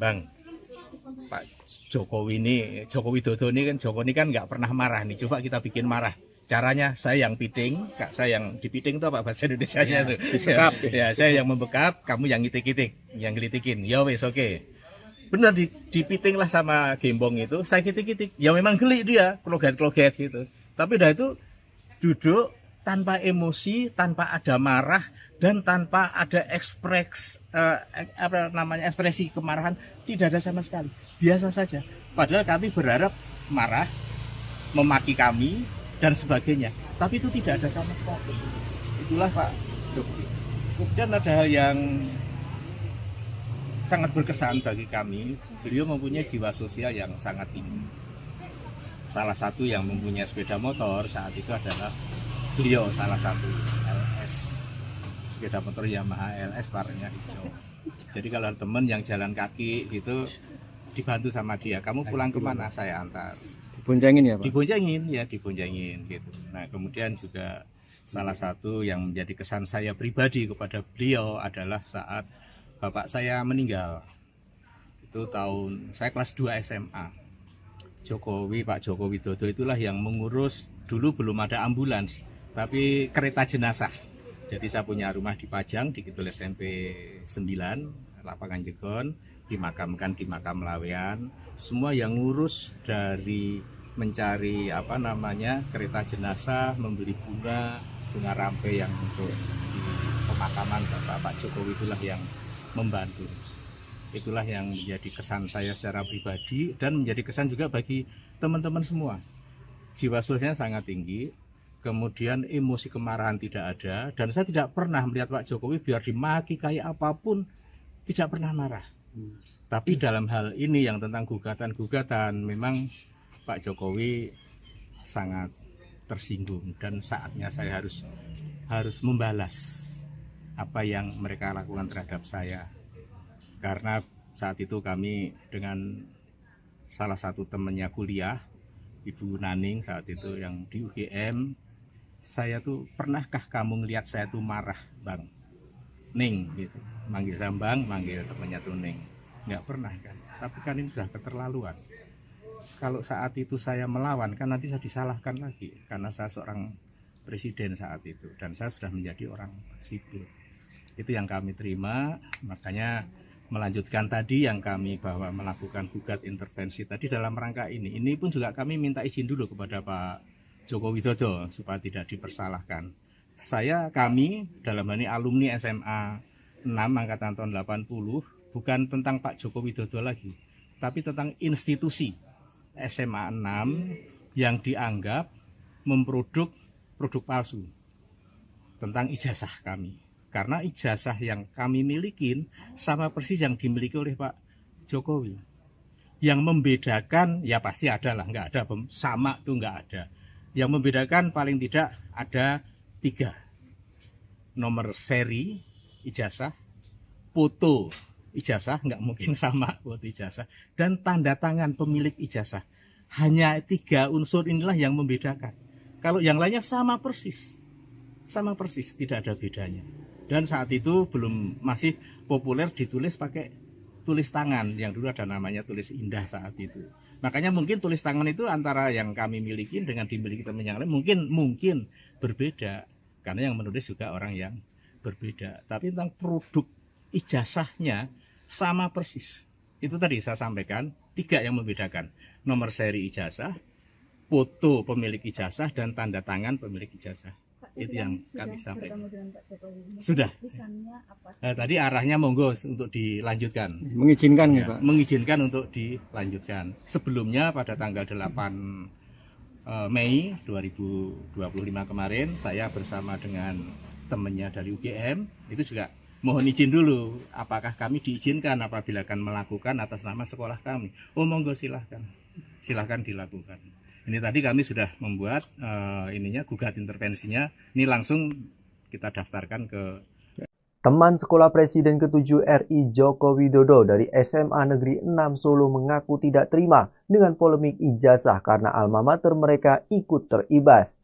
Bang, Pak Jokowi ini, Joko Widodo ini kan nggak pernah marah nih, coba kita bikin marah. Caranya saya yang piting, Kak, saya yang dipiting itu apa bahasa Indonesianya itu? Disekap. Ya, saya yang membekap, kamu yang ngitik-ngitik, yang gelitikin. Ya wes oke. Benar dipiting lah sama Gembong itu, saya kitik-kitik. Ya memang geli dia, kloget-kloget gitu. Tapi dah itu duduk tanpa emosi, tanpa ada marah, dan tanpa ada ekspresi kemarahan, tidak ada sama sekali. Biasa saja. Padahal kami berharap marah, memaki kami, dan sebagainya. Tapi itu tidak ada sama sekali. Itulah Pak Jokowi. Kemudian ada hal yang sangat berkesan bagi kami, beliau mempunyai jiwa sosial yang sangat tinggi. Salah satu yang mempunyai sepeda motor saat itu adalah beliau, salah satu LS, sepeda motor Yamaha LS warnanya hijau. Jadi kalau teman yang jalan kaki gitu dibantu sama dia, kamu pulang kemana, saya antar. Diboncengin ya Pak? Diboncengin gitu. Nah kemudian juga salah satu yang menjadi kesan saya pribadi kepada beliau adalah saat bapak saya meninggal. Itu tahun saya kelas 2 SMA. Pak Jokowi Widodo itulah yang mengurus, dulu belum ada ambulans, tapi kereta jenazah. Jadi saya punya rumah di Pajang, di Kidul SMP 9, Lapangan Jegon, dimakamkan di makam Lawean. Semua yang ngurus dari mencari kereta jenazah, membeli bunga rampe yang untuk di pemakaman Pak Jokowi itulah yang membantu. Itulah yang menjadi kesan saya secara pribadi dan menjadi kesan juga bagi teman-teman semua. Jiwa sosialnya sangat tinggi, kemudian emosi kemarahan tidak ada, dan saya tidak pernah melihat Pak Jokowi biar dimaki kayak apapun tidak pernah marah. Tapi dalam hal ini yang tentang gugatan-gugatan, memang Pak Jokowi sangat tersinggung dan saatnya saya harus membalas apa yang mereka lakukan terhadap saya. Karena saat itu kami dengan salah satu temannya kuliah, Ibu Naning saat itu yang di UGM, saya tuh, pernahkah kamu ngelihat saya tuh marah, Bang? Ning gitu, manggil saya Bang, manggil temannya tuh Ning. Nggak pernah kan, tapi kan ini sudah keterlaluan. Kalau saat itu saya melawan kan nanti saya disalahkan lagi karena saya seorang presiden saat itu, dan saya sudah menjadi orang sipil. Itu yang kami terima, makanya melanjutkan tadi yang kami bahwa melakukan gugat intervensi tadi dalam rangka ini. Ini pun juga kami minta izin dulu kepada Pak Joko Widodo supaya tidak dipersalahkan. Kami dalam hal ini alumni SMA 6 angkatan tahun 80 bukan tentang Pak Joko Widodo lagi, tapi tentang institusi SMA 6 yang dianggap memproduk produk palsu tentang ijazah kami. Karena ijazah yang kami milikin sama persis yang dimiliki oleh Pak Jokowi. Yang membedakan, ya pasti ada lah, nggak ada sama tuh nggak ada. Yang membedakan paling tidak ada 3. Nomor seri ijazah, foto ijazah, nggak mungkin sama foto ijazah, dan tanda tangan pemilik ijazah. Hanya 3 unsur inilah yang membedakan. Kalau yang lainnya sama persis, tidak ada bedanya. Dan saat itu masih populer ditulis pakai tulis tangan, yang dulu ada namanya tulis indah saat itu. Makanya mungkin tulis tangan itu antara yang kami miliki dengan dimiliki teman yang lain mungkin berbeda, karena yang menulis juga orang yang berbeda. Tapi tentang produk ijazahnya sama persis. Itu tadi saya sampaikan 3 yang membedakan: nomor seri ijazah, foto pemilik ijazah, dan tanda tangan pemilik ijazah. Itu yang kami sampaikan. Sudah. Tadi arahnya monggo untuk dilanjutkan. Mengizinkan ya, Pak? Mengizinkan untuk dilanjutkan. Sebelumnya pada tanggal 8 Mei 2025 kemarin, saya bersama dengan temannya dari UGM itu juga mohon izin dulu, apakah kami diizinkan apabila akan melakukan atas nama sekolah kami. Oh monggo silahkan dilakukan. Ini tadi kami sudah membuat gugat intervensinya. Ini langsung kita daftarkan ke Teman sekolah Presiden ke-7 RI Joko Widodo dari SMA Negeri 6 Solo mengaku tidak terima dengan polemik ijazah karena alma mater mereka ikut teribas.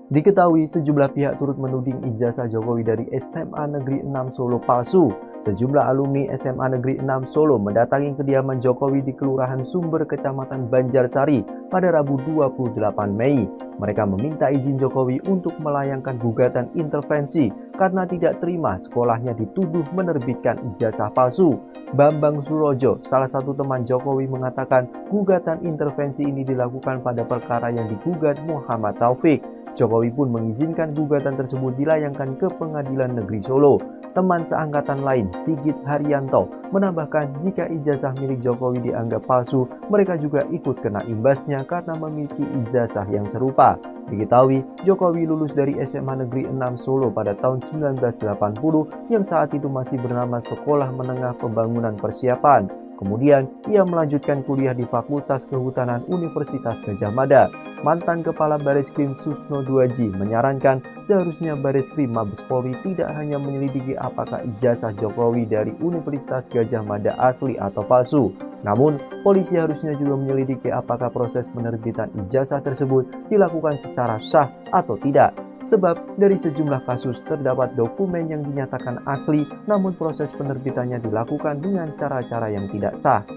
Diketahui sejumlah pihak turut menuding ijazah Jokowi dari SMA Negeri 6 Solo palsu. Sejumlah alumni SMA Negeri 6 Solo mendatangi kediaman Jokowi di Kelurahan Sumber, Kecamatan Banjarsari pada Rabu 28 Mei. Mereka meminta izin Jokowi untuk melayangkan gugatan intervensi karena tidak terima sekolahnya dituduh menerbitkan ijazah palsu. Bambang Surojo, salah satu teman Jokowi, mengatakan gugatan intervensi ini dilakukan pada perkara yang digugat Muhammad Taufik. Jokowi pun mengizinkan gugatan tersebut dilayangkan ke Pengadilan Negeri Solo. Teman seangkatan lain, Sigit Haryanto, menambahkan jika ijazah milik Jokowi dianggap palsu, mereka juga ikut kena imbasnya karena memiliki ijazah yang serupa. Diketahui, Jokowi lulus dari SMA Negeri 6 Solo pada tahun 1980 yang saat itu masih bernama Sekolah Menengah Pembangunan Persiapan. Kemudian, ia melanjutkan kuliah di Fakultas Kehutanan Universitas Gadjah Mada. Mantan Kepala Bareskrim Susno Duaji menyarankan seharusnya Bareskrim Mabes Polri tidak hanya menyelidiki apakah ijazah Jokowi dari Universitas Gadjah Mada asli atau palsu. Namun, polisi harusnya juga menyelidiki apakah proses penerbitan ijazah tersebut dilakukan secara sah atau tidak. Sebab dari sejumlah kasus terdapat dokumen yang dinyatakan asli, namun proses penerbitannya dilakukan dengan cara-cara yang tidak sah.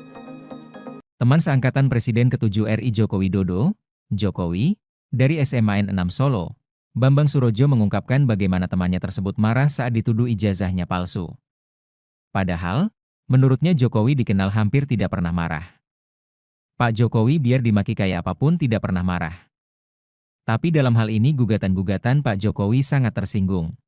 Teman seangkatan Presiden ke-7 RI Joko Widodo, Jokowi, dari SMA 6 Solo, Bambang Surojo mengungkapkan bagaimana temannya tersebut marah saat dituduh ijazahnya palsu. Padahal, menurutnya Jokowi dikenal hampir tidak pernah marah. Pak Jokowi biar dimaki kayak apapun tidak pernah marah. Tapi dalam hal ini gugatan-gugatan Pak Jokowi sangat tersinggung.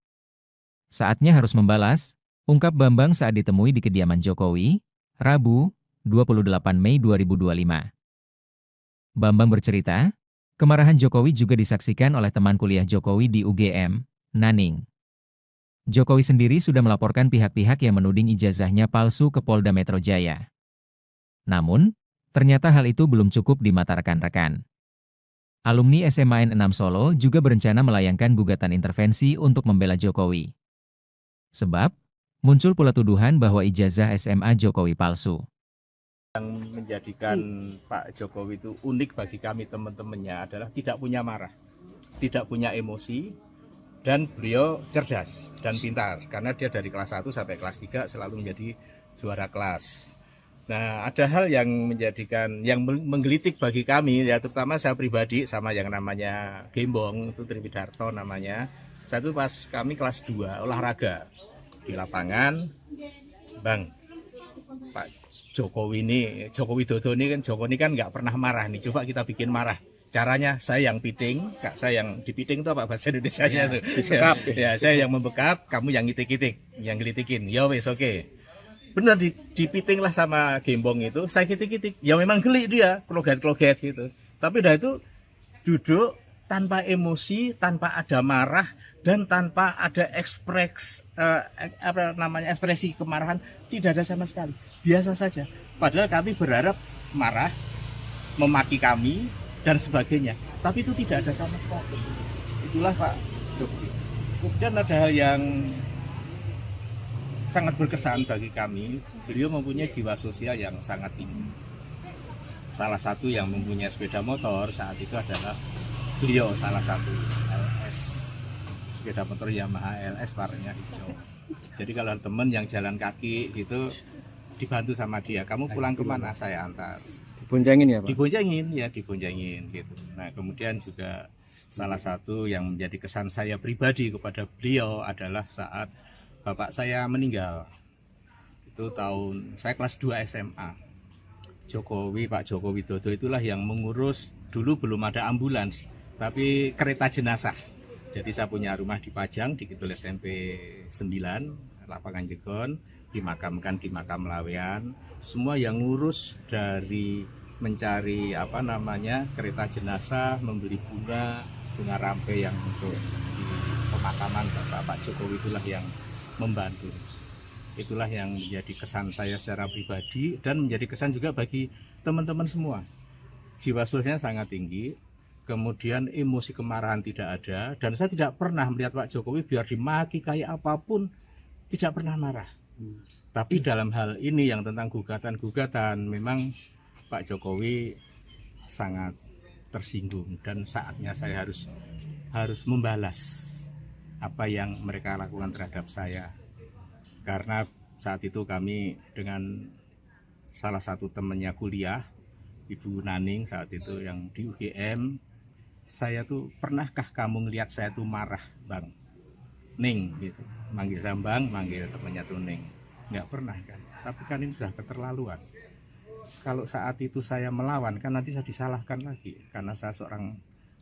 Saatnya harus membalas, ungkap Bambang saat ditemui di kediaman Jokowi, Rabu, 28 Mei 2025. Bambang bercerita, kemarahan Jokowi juga disaksikan oleh teman kuliah Jokowi di UGM, Naning. Jokowi sendiri sudah melaporkan pihak-pihak yang menuding ijazahnya palsu ke Polda Metro Jaya. Namun, ternyata hal itu belum cukup di mata rekan-rekan. Alumni SMA 6 Solo juga berencana melayangkan gugatan intervensi untuk membela Jokowi. Sebab, muncul pula tuduhan bahwa ijazah SMA Jokowi palsu. Yang menjadikan Pak Jokowi itu unik bagi kami teman-temannya adalah tidak punya marah, tidak punya emosi, dan beliau cerdas dan pintar. Karena dia dari kelas 1 sampai kelas 3 selalu menjadi juara kelas. Nah, ada hal yang menggelitik bagi kami, ya terutama saya pribadi sama yang namanya Gembong, itu Triwidarto namanya. Satu pas kami kelas 2 olahraga di lapangan, Bang, Pak Joko Widodo ini kan nggak pernah marah nih, coba kita bikin marah. Caranya saya yang piting, Kak, saya yang dipiting itu apa bahasa Indonesianya tuh? Disekap. Ya, saya yang membekap, kamu yang ngitik-ngitik, yang gelitikin. Ya wes oke. Benar dipiting lah sama Gembong itu, saya kitik-kitik. Ya memang geli dia, kloget-kloget gitu. Tapi udah itu duduk tanpa emosi, tanpa ada marah, dan tanpa ada ekspresi kemarahan, tidak ada sama sekali. Biasa saja. Padahal kami berharap marah, memaki kami dan sebagainya. Tapi itu tidak ada sama sekali. Itulah Pak Jokowi. Kemudian ada hal yang sangat berkesan bagi kami. Beliau mempunyai jiwa sosial yang sangat tinggi. Salah satu yang mempunyai sepeda motor saat itu adalah beliau, salah satu LS, sepeda motor Yamaha LS warnanya hijau. Jadi kalau teman yang jalan kaki itu dibantu sama dia, kamu pulang kemana, saya antar. Diboncengin ya Pak? Diboncengin gitu. Nah kemudian juga salah satu yang menjadi kesan saya pribadi kepada beliau adalah saat bapak saya meninggal. Itu tahun saya kelas 2 SMA. Pak Joko Widodo itulah yang mengurus, dulu belum ada ambulans, tapi kereta jenazah. Jadi saya punya rumah di Pajang, di Kidul SMP 9, Lapangan Jegon, dimakamkan di Makam Lawean. Semua yang ngurus dari mencari kereta jenazah, membeli bunga rampe yang untuk di pemakaman Pak Jokowi itulah yang membantu. Itulah yang menjadi kesan saya secara pribadi dan menjadi kesan juga bagi teman-teman semua. Jiwa sosialnya sangat tinggi, kemudian emosi kemarahan tidak ada, dan saya tidak pernah melihat Pak Jokowi biar dimaki kayak apapun tidak pernah marah. Tapi dalam hal ini yang tentang gugatan-gugatan, memang Pak Jokowi sangat tersinggung dan saatnya saya harus membalas apa yang mereka lakukan terhadap saya. Karena saat itu kami dengan salah satu temannya kuliah, Ibu Naning saat itu yang di UGM, saya tuh, pernahkah kamu ngelihat saya tuh marah, Bang? Ning gitu, manggil Sambang, manggil temannya tuh Ning. Nggak pernah kan, tapi kan ini sudah keterlaluan. Kalau saat itu saya melawan, kan nanti saya disalahkan lagi, karena saya seorang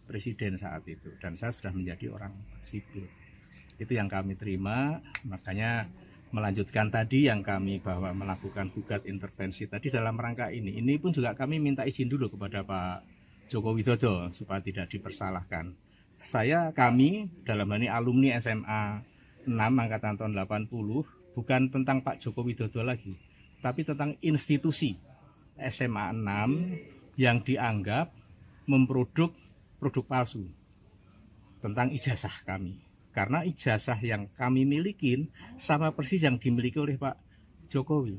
presiden saat itu, dan saya sudah menjadi orang sipil. Itu yang kami terima, makanya melanjutkan tadi yang kami bahwa melakukan gugat intervensi tadi dalam rangka ini. Ini pun juga kami minta izin dulu kepada Pak Joko Widodo supaya tidak dipersalahkan. Kami dalam hal ini alumni SMA 6 angkatan tahun 80, bukan tentang Pak Joko Widodo lagi, tapi tentang institusi SMA 6 yang dianggap memproduk produk palsu tentang ijazah kami. Karena ijazah yang kami milikin sama persis yang dimiliki oleh Pak Jokowi.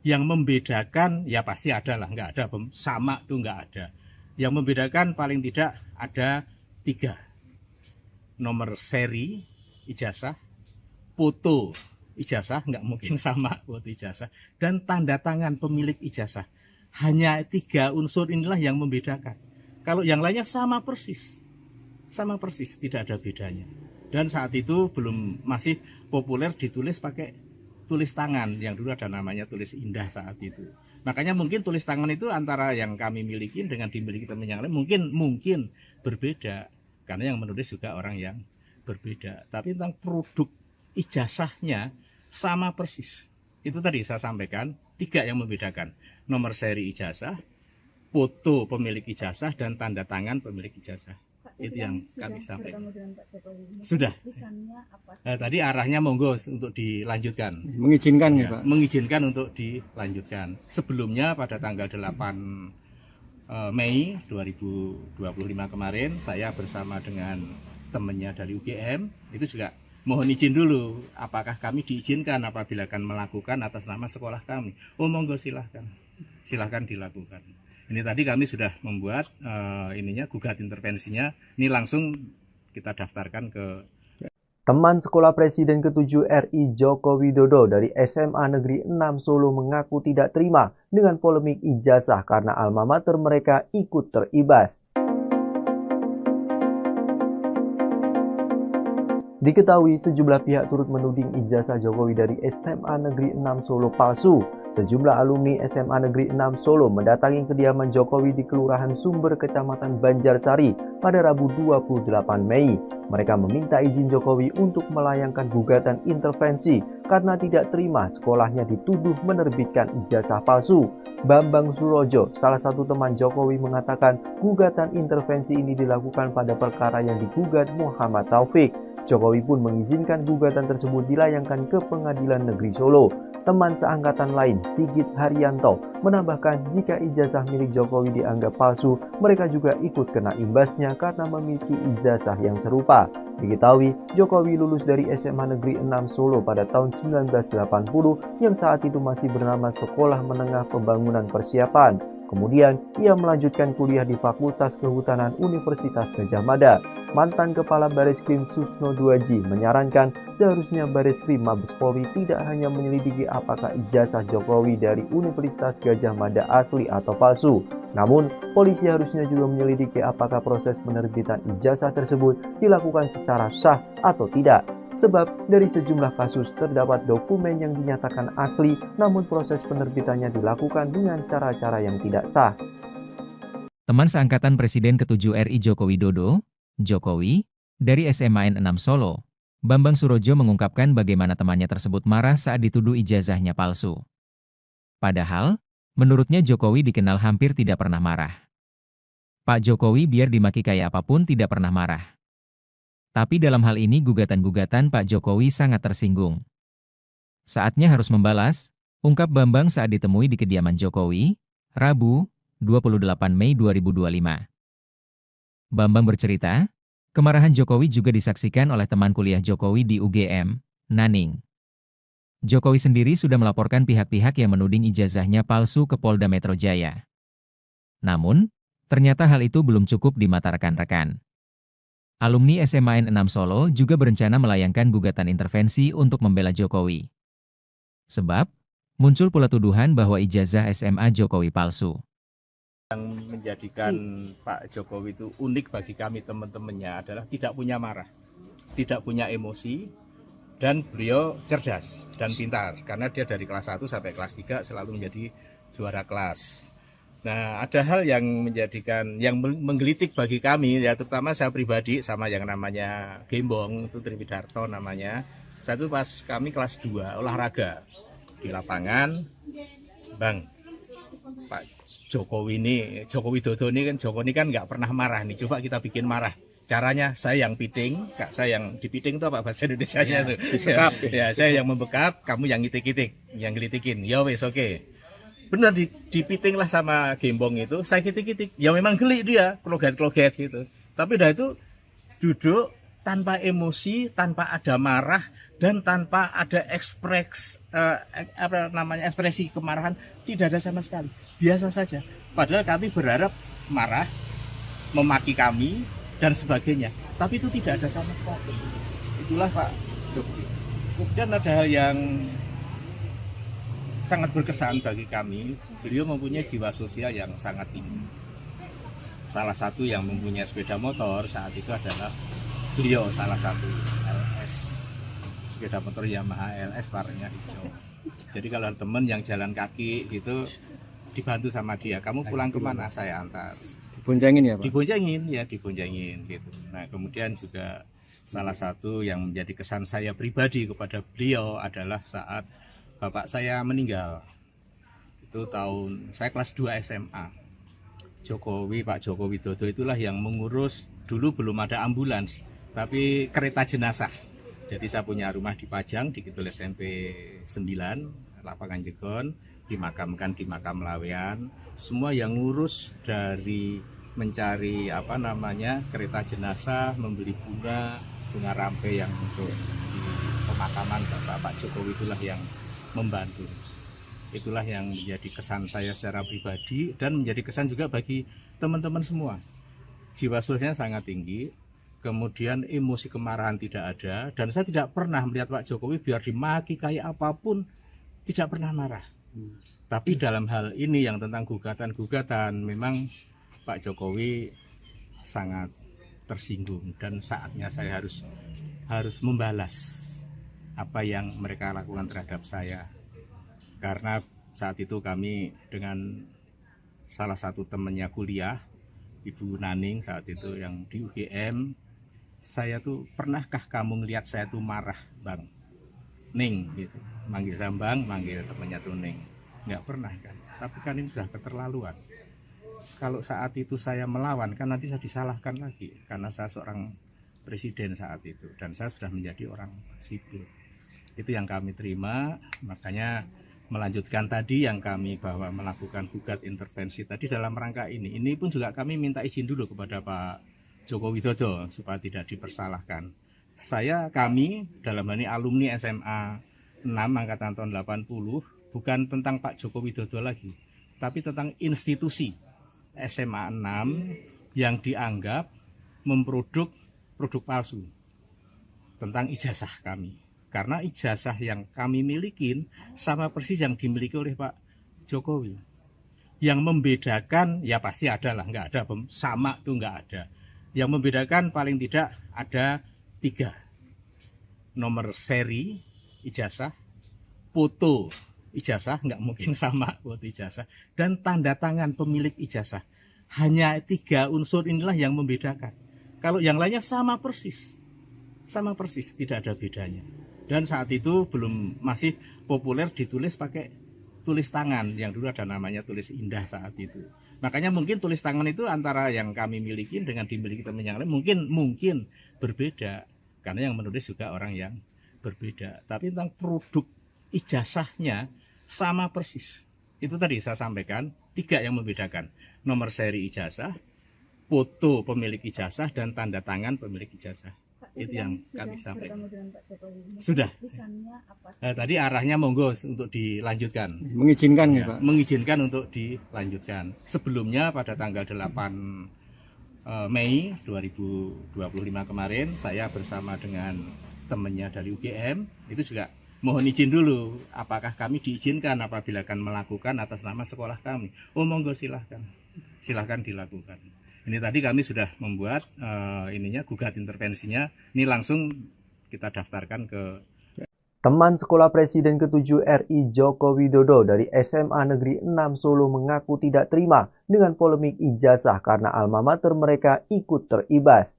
Yang membedakan, ya pasti ada lah, nggak ada sama tuh nggak ada. Yang membedakan paling tidak ada 3. Nomor seri ijazah, foto ijazah, nggak mungkin sama foto ijazah, dan tanda tangan pemilik ijazah. Hanya 3 unsur inilah yang membedakan. Kalau yang lainnya sama persis, tidak ada bedanya. Dan saat itu masih populer ditulis pakai tulis tangan, yang dulu ada namanya tulis indah saat itu. Makanya mungkin tulis tangan itu antara yang kami miliki dengan dimiliki teman yang lain mungkin berbeda, karena yang menulis juga orang yang berbeda. Tapi tentang produk ijazahnya sama persis. Itu tadi saya sampaikan 3 yang membedakan: nomor seri ijazah, foto pemilik ijazah, dan tanda tangan pemilik ijazah. Itu yang kami sampaikan. Sudah. Tadi arahnya monggo untuk dilanjutkan. Mengizinkan ya, Pak? Mengizinkan untuk dilanjutkan. Sebelumnya pada tanggal 8 Mei 2025 kemarin, saya bersama dengan temannya dari UGM itu juga mohon izin dulu, apakah kami diizinkan apabila akan melakukan atas nama sekolah kami. Oh monggo silahkan dilakukan. Ini tadi kami sudah membuat gugat intervensinya. Ini langsung kita daftarkan ke Teman sekolah Presiden ke-7 RI Joko Widodo dari SMA Negeri 6 Solo mengaku tidak terima dengan polemik ijazah karena alma mater mereka ikut teribas. Diketahui sejumlah pihak turut menuding ijazah Jokowi dari SMA Negeri 6 Solo palsu. Sejumlah alumni SMA Negeri 6 Solo mendatangi kediaman Jokowi di Kelurahan Sumber, Kecamatan Banjarsari pada Rabu 28 Mei. Mereka meminta izin Jokowi untuk melayangkan gugatan intervensi karena tidak terima sekolahnya dituduh menerbitkan ijazah palsu. Bambang Surojo, salah satu teman Jokowi, mengatakan gugatan intervensi ini dilakukan pada perkara yang digugat Muhammad Taufik. Jokowi pun mengizinkan gugatan tersebut dilayangkan ke Pengadilan Negeri Solo. Teman seangkatan lain, Sigit Haryanto, menambahkan jika ijazah milik Jokowi dianggap palsu, mereka juga ikut kena imbasnya karena memiliki ijazah yang serupa. Diketahui, Jokowi lulus dari SMA Negeri 6 Solo pada tahun 1980 yang saat itu masih bernama Sekolah Menengah Pembangunan Persiapan. Kemudian, ia melanjutkan kuliah di Fakultas Kehutanan Universitas Gadjah Mada. Mantan Kepala Bareskrim Susno Duaji menyarankan seharusnya Bareskrim Mabes Polri tidak hanya menyelidiki apakah ijazah Jokowi dari Universitas Gadjah Mada asli atau palsu. Namun, polisi harusnya juga menyelidiki apakah proses penerbitan ijazah tersebut dilakukan secara sah atau tidak. Sebab dari sejumlah kasus terdapat dokumen yang dinyatakan asli, namun proses penerbitannya dilakukan dengan cara-cara yang tidak sah. Teman seangkatan Presiden ke-7 RI Joko Widodo, Jokowi, dari SMA N6 Solo, Bambang Surojo mengungkapkan bagaimana temannya tersebut marah saat dituduh ijazahnya palsu. Padahal, menurutnya Jokowi dikenal hampir tidak pernah marah. Pak Jokowi biar dimaki kayak apapun tidak pernah marah. Tapi dalam hal ini gugatan-gugatan Pak Jokowi sangat tersinggung. Saatnya harus membalas, ungkap Bambang saat ditemui di kediaman Jokowi, Rabu, 28 Mei 2025. Bambang bercerita, kemarahan Jokowi juga disaksikan oleh teman kuliah Jokowi di UGM, Naning. Jokowi sendiri sudah melaporkan pihak-pihak yang menuding ijazahnya palsu ke Polda Metro Jaya. Namun, ternyata hal itu belum cukup di mata rekan-rekan. Alumni SMA N6 Solo juga berencana melayangkan gugatan intervensi untuk membela Jokowi. Sebab, muncul pula tuduhan bahwa ijazah SMA Jokowi palsu. Yang menjadikan Pak Jokowi itu unik bagi kami teman-temannya adalah tidak punya marah, tidak punya emosi, dan beliau cerdas dan pintar. Karena dia dari kelas 1 sampai kelas 3 selalu menjadi juara kelas. Nah, ada hal yang menggelitik bagi kami, ya terutama saya pribadi sama yang namanya Gembong, itu Triwidarto namanya. Satu pas kami kelas 2 olahraga di lapangan, Bang, Pak Jokowi Widodo ini kan nggak pernah marah nih, coba kita bikin marah. Caranya saya yang piting, saya yang dipiting itu apa bahasa Indonesianya tuh? Dibekap. Ya, saya yang membekap, kamu yang ngitik-ngitik, yang gelitikin. Ya wes oke. Benar dipiting lah sama Gembong itu, saya kitik-kitik, ya memang geli dia, kloget-kloget gitu. Tapi dah itu duduk tanpa emosi, tanpa ada marah, dan tanpa ada ekspresi kemarahan, tidak ada sama sekali, biasa saja. Padahal kami berharap marah, memaki kami, dan sebagainya, tapi itu tidak ada sama sekali. Itulah Pak Jokowi. Kemudian ada hal yang sangat berkesan bagi kami, beliau mempunyai jiwa sosial yang sangat tinggi. Salah satu yang mempunyai sepeda motor saat itu adalah beliau, salah satu LS, sepeda motor Yamaha LS warnanya hijau. Jadi kalau teman yang jalan kaki itu dibantu sama dia, kamu pulang kemana, saya antar. Diboncengin ya Pak? Diboncengin gitu. Nah kemudian juga salah satu yang menjadi kesan saya pribadi kepada beliau adalah saat bapak saya meninggal. Itu saya kelas 2 SMA. Pak Jokowi Widodo itulah yang mengurus, dulu belum ada ambulans, tapi kereta jenazah. Jadi saya punya rumah di Pajang, di Kidul SMP 9, Lapangan Jegon, dimakamkan di Makam Lawean. Semua yang ngurus dari mencari kereta jenazah, membeli bunga rampe yang untuk di pemakaman Pak Jokowi itulah yang membantu. Itulah yang menjadi kesan saya secara pribadi dan menjadi kesan juga bagi teman-teman semua. Jiwa sosialnya sangat tinggi, kemudian emosi kemarahan tidak ada, dan saya tidak pernah melihat Pak Jokowi biar dimaki kayak apapun tidak pernah marah. Tapi dalam hal ini yang tentang gugatan-gugatan, memang Pak Jokowi sangat tersinggung, dan saatnya saya harus membalas apa yang mereka lakukan terhadap saya. Karena saat itu kami dengan salah satu temannya kuliah, Ibu Naning saat itu yang di UGM, saya tuh, pernahkah kamu ngelihat saya tuh marah, Bang Ning gitu, manggil saya Bang, manggil temannya tuh Ning, nggak pernah kan. Tapi kan ini sudah keterlaluan. Kalau saat itu saya melawan, kan nanti saya disalahkan lagi, karena saya seorang presiden saat itu, dan saya sudah menjadi orang sipil. Itu yang kami terima, makanya melanjutkan tadi yang kami bahwa melakukan gugat intervensi tadi dalam rangka ini. Ini pun juga kami minta izin dulu kepada Pak Joko Widodo supaya tidak dipersalahkan. Kami dalam hal ini alumni SMA 6 angkatan tahun 80, bukan tentang Pak Joko Widodo lagi, tapi tentang institusi SMA 6 yang dianggap memproduk produk palsu tentang ijazah kami. Karena ijazah yang kami milikin sama persis yang dimiliki oleh Pak Jokowi. Yang membedakan, ya pasti ada lah, nggak ada sama tuh nggak ada. Yang membedakan paling tidak ada 3. Nomor seri ijazah, foto ijazah, nggak mungkin sama foto ijazah, dan tanda tangan pemilik ijazah. Hanya 3 unsur inilah yang membedakan. Kalau yang lainnya sama persis, tidak ada bedanya. Dan saat itu masih populer ditulis pakai tulis tangan, yang dulu ada namanya tulis indah saat itu. Makanya mungkin tulis tangan itu antara yang kami miliki dengan dimiliki teman yang lain mungkin berbeda, karena yang menulis juga orang yang berbeda. Tapi tentang produk ijazahnya sama persis. Itu tadi saya sampaikan 3 yang membedakan: nomor seri ijazah, foto pemilik ijazah, dan tanda tangan pemilik ijazah. Itu yang kami sampaikan. Sudah. Tadi arahnya monggo untuk dilanjutkan. Mengizinkan ya, Pak? Mengizinkan untuk dilanjutkan. Sebelumnya pada tanggal 8 Mei 2025 kemarin, saya bersama dengan temannya dari UGM, itu juga mohon izin dulu, apakah kami diizinkan apabila akan melakukan atas nama sekolah kami. Oh monggo, silahkan dilakukan. Ini tadi kami sudah membuat gugat intervensinya. Ini langsung kita daftarkan ke Teman sekolah Presiden ke-7 RI Joko Widodo dari SMA Negeri 6 Solo mengaku tidak terima dengan polemik ijazah karena alma mater mereka ikut teribas.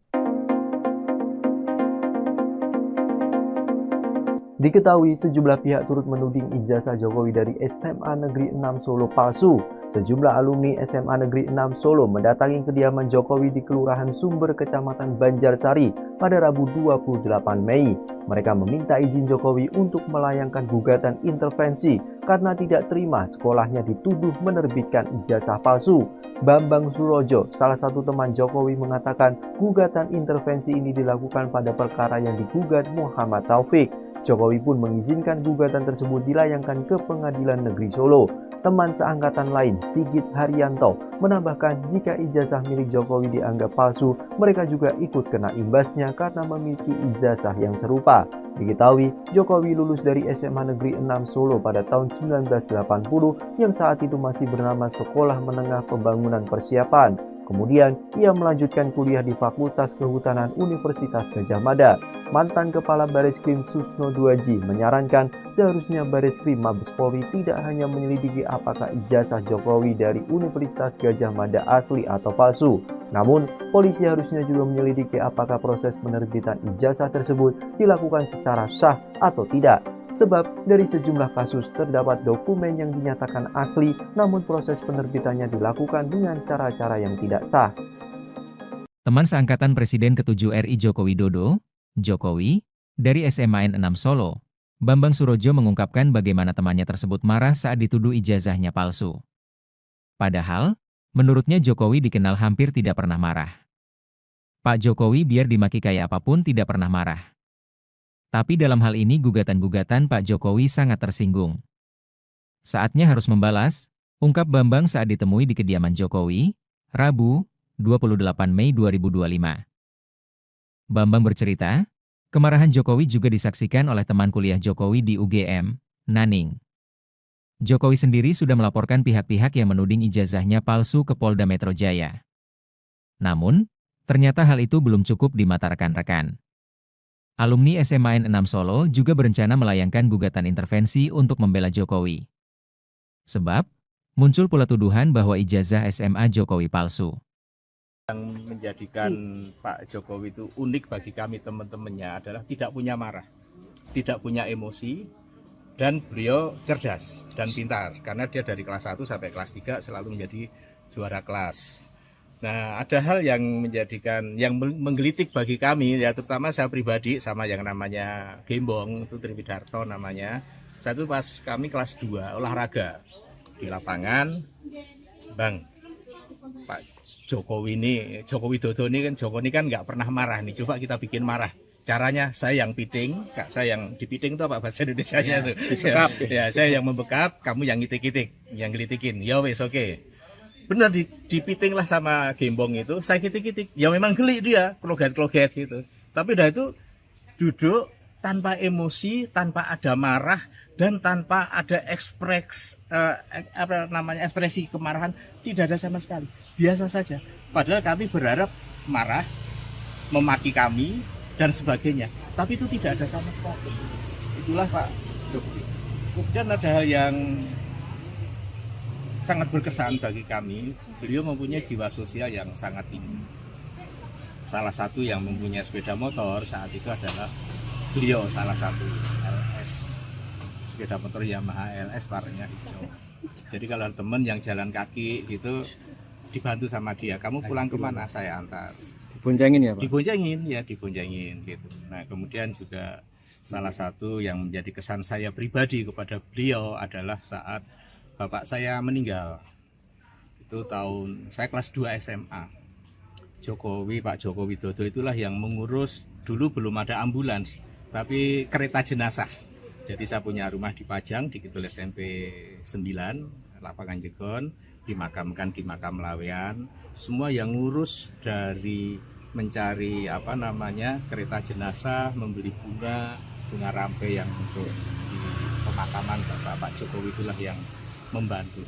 Diketahui sejumlah pihak turut menuding ijazah Jokowi dari SMA Negeri 6 Solo palsu. Sejumlah alumni SMA Negeri 6 Solo mendatangi kediaman Jokowi di Kelurahan Sumber, Kecamatan Banjarsari pada Rabu 28 Mei. Mereka meminta izin Jokowi untuk melayangkan gugatan intervensi karena tidak terima sekolahnya dituduh menerbitkan ijazah palsu. Bambang Surojo, salah satu teman Jokowi, mengatakan gugatan intervensi ini dilakukan pada perkara yang digugat Muhammad Taufik. Jokowi pun mengizinkan gugatan tersebut dilayangkan ke Pengadilan Negeri Solo. Teman seangkatan lain, Sigit Haryanto, menambahkan jika ijazah milik Jokowi dianggap palsu, mereka juga ikut kena imbasnya karena memiliki ijazah yang serupa. Diketahui, Jokowi lulus dari SMA Negeri 6 Solo pada tahun 1980 yang saat itu masih bernama Sekolah Menengah Pembangunan Persiapan. Kemudian, ia melanjutkan kuliah di Fakultas Kehutanan Universitas Gadjah Mada. Mantan Kepala Bareskrim Susno Duaji menyarankan seharusnya Bareskrim Mabes Polri tidak hanya menyelidiki apakah ijazah Jokowi dari Universitas Gadjah Mada asli atau palsu. Namun, polisi harusnya juga menyelidiki apakah proses penerbitan ijazah tersebut dilakukan secara sah atau tidak. Sebab dari sejumlah kasus terdapat dokumen yang dinyatakan asli, namun proses penerbitannya dilakukan dengan cara-cara yang tidak sah. Teman seangkatan Presiden ke-7 RI Joko Widodo, Jokowi, dari SMA 6 Solo, Bambang Surojo mengungkapkan bagaimana temannya tersebut marah saat dituduh ijazahnya palsu. Padahal, menurutnya Jokowi dikenal hampir tidak pernah marah. Pak Jokowi biar dimaki kayak apapun tidak pernah marah. Tapi dalam hal ini gugatan-gugatan Pak Jokowi sangat tersinggung. Saatnya harus membalas, ungkap Bambang saat ditemui di kediaman Jokowi, Rabu, 28 Mei 2025. Bambang bercerita, kemarahan Jokowi juga disaksikan oleh teman kuliah Jokowi di UGM, Naning. Jokowi sendiri sudah melaporkan pihak-pihak yang menuding ijazahnya palsu ke Polda Metro Jaya. Namun, ternyata hal itu belum cukup di mata rekan-rekan. Alumni SMAN 6 Solo juga berencana melayangkan gugatan intervensi untuk membela Jokowi. Sebab, muncul pula tuduhan bahwa ijazah SMA Jokowi palsu. Yang menjadikan Pak Jokowi itu unik bagi kami teman-temannya adalah tidak punya marah, tidak punya emosi, dan beliau cerdas dan pintar. Karena dia dari kelas 1 sampai kelas 3 selalu menjadi juara kelas. Nah, ada hal yang menjadikan, yang menggelitik bagi kami, ya terutama saya pribadi sama yang namanya Gembong, itu Triwidarto namanya. Satu pas kami kelas 2 olahraga di lapangan, Bang, Pak Jokowi ini, Joko Widodo ini kan nggak pernah marah nih, coba kita bikin marah. Caranya saya yang piting, Kak, saya yang dipiting itu apa bahasa Indonesianya itu? Disekap. Ya, saya yang membekap, kamu yang ngitik-ngitik, yang gelitikin. Ya wes oke. Benar dipiting lah sama Gembong itu, saya kitik-kitik. Ya memang geli dia, kloget-kloget gitu. Tapi dah itu duduk tanpa emosi, tanpa ada marah, dan tanpa ada ekspresi kemarahan, tidak ada sama sekali. Biasa saja. Padahal kami berharap marah, memaki kami, dan sebagainya. Tapi itu tidak ada sama sekali. Itulah Pak Jokowi. Kemudian ada hal yang sangat berkesan bagi kami, beliau mempunyai jiwa sosial yang sangat tinggi. Salah satu yang mempunyai sepeda motor saat itu adalah beliau, salah satu LS, sepeda motor Yamaha LS warnanya hijau. Jadi kalau teman yang jalan kaki gitu dibantu sama dia, kamu pulang kemana, saya antar. Diboncengin ya Pak? Diboncengin gitu. Nah kemudian juga salah satu yang menjadi kesan saya pribadi kepada beliau adalah saat bapak saya meninggal. Itu saya kelas 2 SMA. Pak Joko Widodo itulah yang mengurus, dulu belum ada ambulans, tapi kereta jenazah. Jadi saya punya rumah di Pajang, di Kidul SMP 9, Lapangan Jegon, dimakamkan di makam Lawean. Semua yang ngurus dari mencari kereta jenazah, membeli bunga rampe yang untuk di pemakaman Pak Jokowi itulah yang membantu.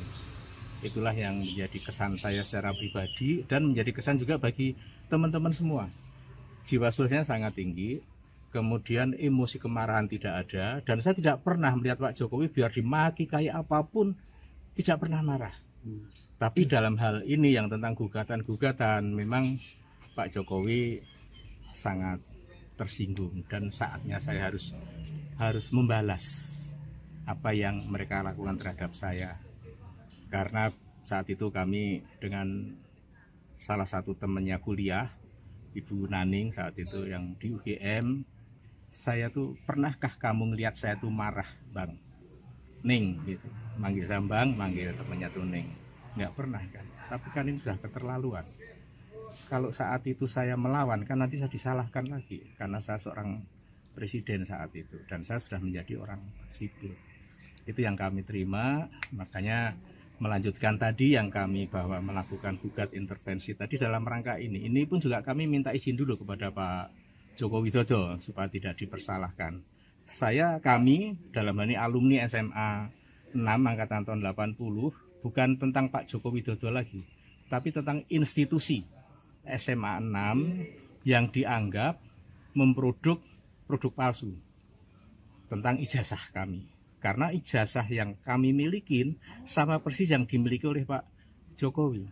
Itulah yang menjadi kesan saya secara pribadi dan menjadi kesan juga bagi teman-teman semua. Jiwa sosialnya sangat tinggi, kemudian emosi kemarahan tidak ada, dan saya tidak pernah melihat Pak Jokowi biar dimaki kayak apapun tidak pernah marah. Tapi dalam hal ini yang tentang gugatan-gugatan, memang Pak Jokowi sangat tersinggung dan saatnya saya harus membalas apa yang mereka lakukan terhadap saya. Karena saat itu kami dengan salah satu temannya kuliah, Ibu Naning saat itu yang di UGM, saya tuh, pernahkah kamu ngelihat saya tuh marah, Bang? Ning gitu. Manggil saya Bang, manggil temannya tuh Ning. Nggak pernah kan. Tapi kan ini sudah keterlaluan. Kalau saat itu saya melawan kan nanti saya disalahkan lagi karena saya seorang presiden saat itu dan saya sudah menjadi orang sipil. Itu yang kami terima, makanya melanjutkan tadi yang kami bahwa melakukan gugat intervensi tadi dalam rangka ini. Ini pun juga kami minta izin dulu kepada Pak Joko Widodo supaya tidak dipersalahkan. Kami dalam hal ini alumni SMA 6 angkatan tahun 80 bukan tentang Pak Joko Widodo lagi, tapi tentang institusi SMA 6 yang dianggap memproduk produk palsu tentang ijazah kami. Karena ijazah yang kami milikin sama persis yang dimiliki oleh Pak Jokowi.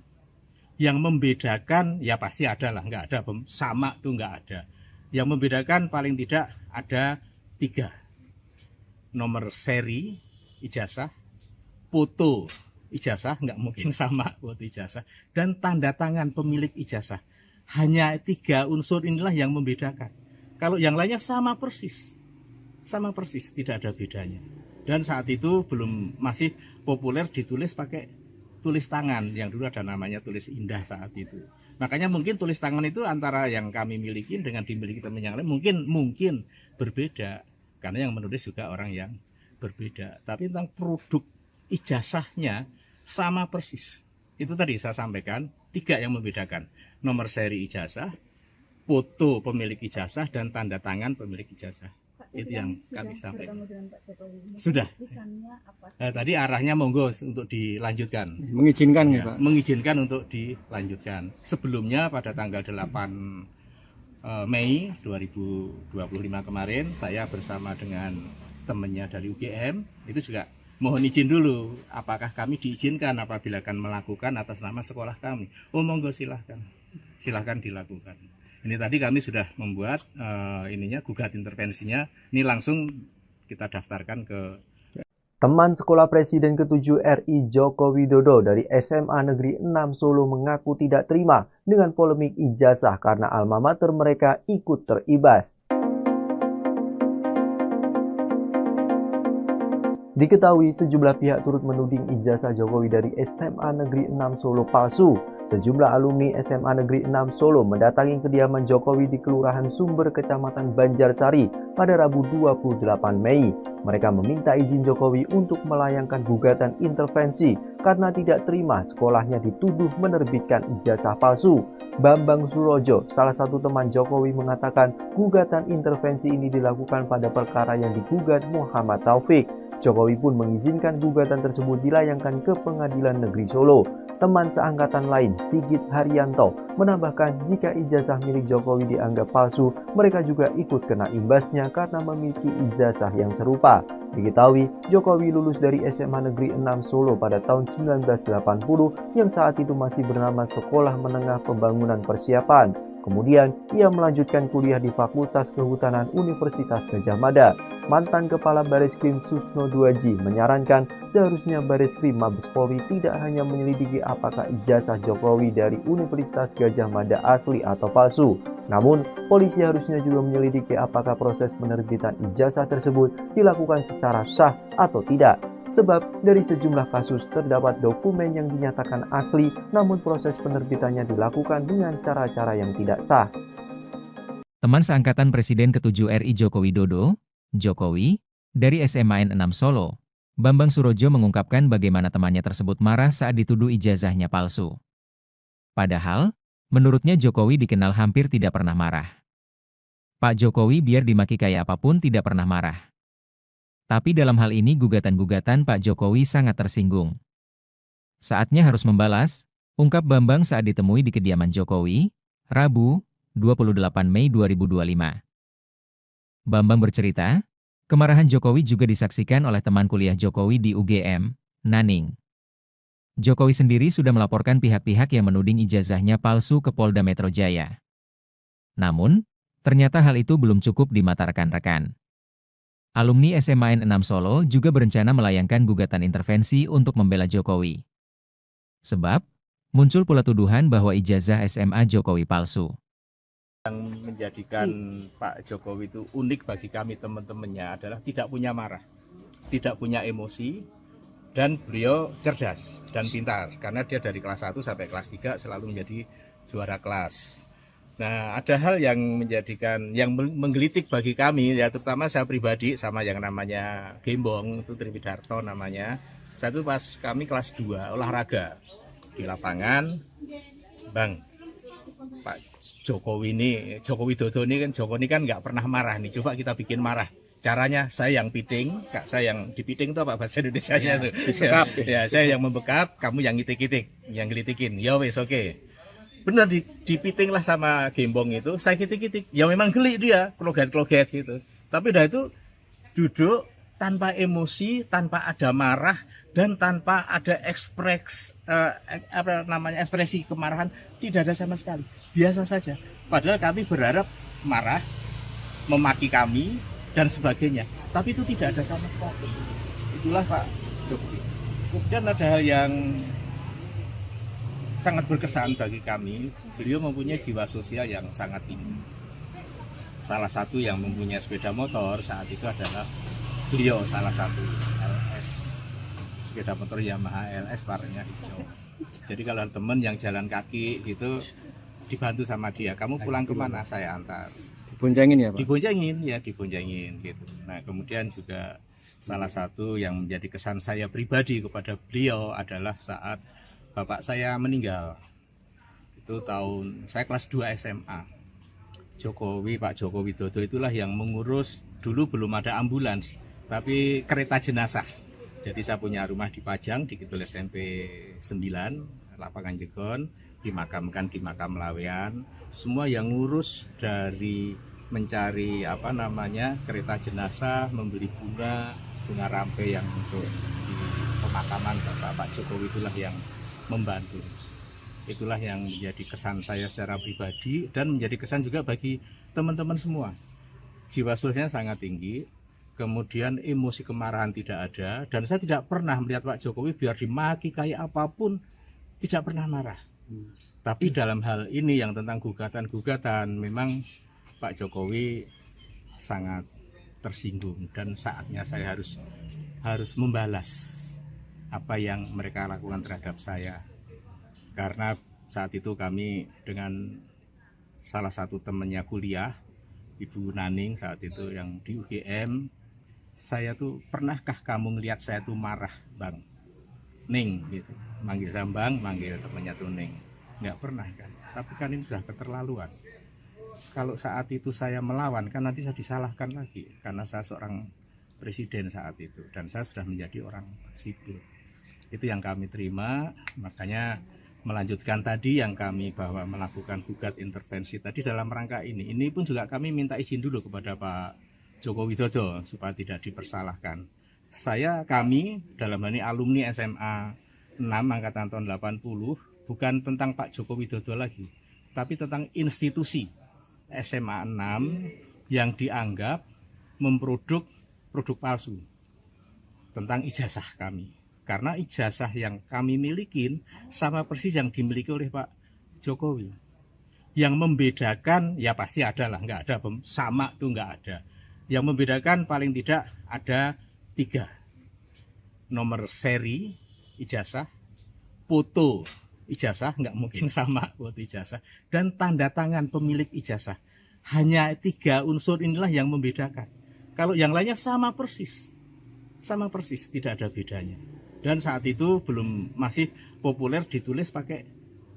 Yang membedakan, ya pasti ada lah, nggak ada sama tuh nggak ada. Yang membedakan paling tidak ada 3. Nomor seri ijazah, foto ijazah, nggak mungkin sama foto ijazah, dan tanda tangan pemilik ijazah. Hanya 3 unsur inilah yang membedakan. Kalau yang lainnya sama persis, tidak ada bedanya. Dan saat itu masih populer ditulis pakai tulis tangan, yang dulu ada namanya tulis indah saat itu. Makanya mungkin tulis tangan itu antara yang kami miliki dengan dimiliki teman yang lain mungkin berbeda, karena yang menulis juga orang yang berbeda. Tapi tentang produk ijazahnya sama persis. Itu tadi saya sampaikan 3 yang membedakan: nomor seri ijazah, foto pemilik ijazah dan tanda tangan pemilik ijazah. Itu yang kami sampaikan. Sudah. Tadi arahnya monggo untuk dilanjutkan. Mengizinkan Ya, Pak. mengizinkan untuk dilanjutkan. Sebelumnya pada tanggal 8 Mei 2025 kemarin saya bersama dengan temannya dari UGM itu juga mohon izin dulu apakah kami diizinkan apabila akan melakukan atas nama sekolah kami. Oh monggo silahkan dilakukan. Ini tadi kami sudah membuat gugat intervensinya. Ini langsung kita daftarkan ke Teman sekolah Presiden ke-7 RI Joko Widodo dari SMA Negeri 6 Solo mengaku tidak terima dengan polemik ijazah karena alma mater mereka ikut teribas. Diketahui sejumlah pihak turut menuding ijazah Jokowi dari SMA Negeri 6 Solo palsu. Sejumlah alumni SMA Negeri 6 Solo mendatangi kediaman Jokowi di Kelurahan Sumber, Kecamatan Banjarsari pada Rabu 28 Mei. Mereka meminta izin Jokowi untuk melayangkan gugatan intervensi karena tidak terima sekolahnya dituduh menerbitkan ijazah palsu. Bambang Surojo, salah satu teman Jokowi, mengatakan gugatan intervensi ini dilakukan pada perkara yang digugat Muhammad Taufik. Jokowi pun mengizinkan gugatan tersebut dilayangkan ke Pengadilan Negeri Solo. Teman seangkatan lain, Sigit Haryanto, menambahkan jika ijazah milik Jokowi dianggap palsu, mereka juga ikut kena imbasnya karena memiliki ijazah yang serupa. Diketahui, Jokowi lulus dari SMA Negeri 6 Solo pada tahun 1980 yang saat itu masih bernama Sekolah Menengah Pembangunan Persiapan. Kemudian, ia melanjutkan kuliah di Fakultas Kehutanan Universitas Gadjah Mada. Mantan Kepala Bareskrim Susno Duaji menyarankan seharusnya Bareskrim Mabes Polri tidak hanya menyelidiki apakah ijazah Jokowi dari Universitas Gadjah Mada asli atau palsu. Namun, polisi harusnya juga menyelidiki apakah proses penerbitan ijazah tersebut dilakukan secara sah atau tidak. Sebab dari sejumlah kasus terdapat dokumen yang dinyatakan asli, namun proses penerbitannya dilakukan dengan cara-cara yang tidak sah. Teman seangkatan Presiden ke-7 RI Joko Widodo, Jokowi, dari SMAN 6 Solo, Bambang Surojo mengungkapkan bagaimana temannya tersebut marah saat dituduh ijazahnya palsu. Padahal, menurutnya Jokowi dikenal hampir tidak pernah marah. Pak Jokowi biar dimaki kayak apapun tidak pernah marah. Tapi dalam hal ini gugatan-gugatan Pak Jokowi sangat tersinggung. Saatnya harus membalas, ungkap Bambang saat ditemui di kediaman Jokowi, Rabu, 28 Mei 2025. Bambang bercerita, kemarahan Jokowi juga disaksikan oleh teman kuliah Jokowi di UGM, Naning. Jokowi sendiri sudah melaporkan pihak-pihak yang menuding ijazahnya palsu ke Polda Metro Jaya. Namun, ternyata hal itu belum cukup di mata rekan-rekan. Alumni SMAN 6 Solo juga berencana melayangkan gugatan intervensi untuk membela Jokowi. Sebab, muncul pula tuduhan bahwa ijazah SMA Jokowi palsu. Yang menjadikan Pak Jokowi itu unik bagi kami teman-temannya adalah tidak punya marah, tidak punya emosi, dan beliau cerdas dan pintar. Karena dia dari kelas 1 sampai kelas 3 selalu menjadi juara kelas. Nah, ada hal yang menggelitik bagi kami, ya terutama saya pribadi sama yang namanya Gembong, itu Triwidarto namanya. Satu pas kami kelas 2 olahraga di lapangan, Bang, Pak Jokowi Widodo ini kan nggak pernah marah nih, coba kita bikin marah. Caranya saya yang piting, saya yang dipiting itu apa bahasa Indonesianya tuh? Ya, saya yang membekap, kamu yang ngitik-ngitik, yang gelitikin. Ya wes oke. Benar dipiting lah sama Gembong itu, saya kitik-kitik, ya memang geli dia, kloget-kloget gitu. Tapi udah itu duduk tanpa emosi, tanpa ada marah, dan tanpa ada ekspresi kemarahan, tidak ada sama sekali, biasa saja. Padahal kami berharap marah, memaki kami, dan sebagainya, tapi itu tidak ada sama sekali. Itulah Pak Jokowi. Kemudian ada hal yang sangat berkesan bagi kami, beliau mempunyai jiwa sosial yang sangat tinggi. Salah satu yang mempunyai sepeda motor saat itu adalah beliau, salah satu LS, sepeda motor Yamaha LS warnanya hijau. Jadi kalau teman yang jalan kaki gitu dibantu sama dia, kamu pulang kemana, saya antar. Diboncengin ya Pak? Diboncengin gitu. Nah kemudian juga salah satu yang menjadi kesan saya pribadi kepada beliau adalah saat bapak saya meninggal. Itu saya kelas 2 SMA. Jokowi, Pak Joko Widodo itulah yang mengurus, dulu belum ada ambulans, tapi kereta jenazah. Jadi saya punya rumah di Pajang, di Kidul SMP 9, Lapangan Jegon, dimakamkan di Makam Lawean. Semua yang ngurus dari mencari kereta jenazah, membeli bunga rampe yang untuk di pemakaman Pak Jokowi, itulah yang membantu. Itulah yang menjadi kesan saya secara pribadi dan menjadi kesan juga bagi teman-teman semua. Jiwa sosialnya sangat tinggi, kemudian emosi kemarahan tidak ada, dan saya tidak pernah melihat Pak Jokowi biar dimaki kayak apapun tidak pernah marah. Tapi dalam hal ini yang tentang gugatan-gugatan, memang Pak Jokowi sangat tersinggung dan saatnya saya harus membalas apa yang mereka lakukan terhadap saya. Karena saat itu kami dengan salah satu temannya kuliah, Ibu Naning saat itu yang di UGM, saya tuh, pernahkah kamu ngelihat saya tuh marah, Bang Ning gitu, manggil saya Bang, manggil temannya tuh Ning, nggak pernah kan. Tapi kan ini sudah keterlaluan. Kalau saat itu saya melawan, kan nanti saya disalahkan lagi karena saya seorang presiden saat itu dan saya sudah menjadi orang sipil. Itu yang kami terima, makanya melanjutkan tadi yang kami bahwa melakukan gugat intervensi tadi dalam rangka ini. Ini pun juga kami minta izin dulu kepada Pak Joko Widodo supaya tidak dipersalahkan. Kami dalam hal ini alumni SMA 6 angkatan tahun 80, bukan tentang Pak Joko Widodo lagi, tapi tentang institusi SMA 6 yang dianggap memproduk produk palsu tentang ijazah kami. Karena ijazah yang kami milikin sama persis yang dimiliki oleh Pak Jokowi. Yang membedakan, ya pasti ada lah, nggak ada sama tuh nggak ada. Yang membedakan paling tidak ada 3. Nomor seri ijazah, foto ijazah, nggak mungkin sama foto ijazah, dan tanda tangan pemilik ijazah. Hanya 3 unsur inilah yang membedakan. Kalau yang lainnya sama persis, tidak ada bedanya. Dan saat itu masih populer ditulis pakai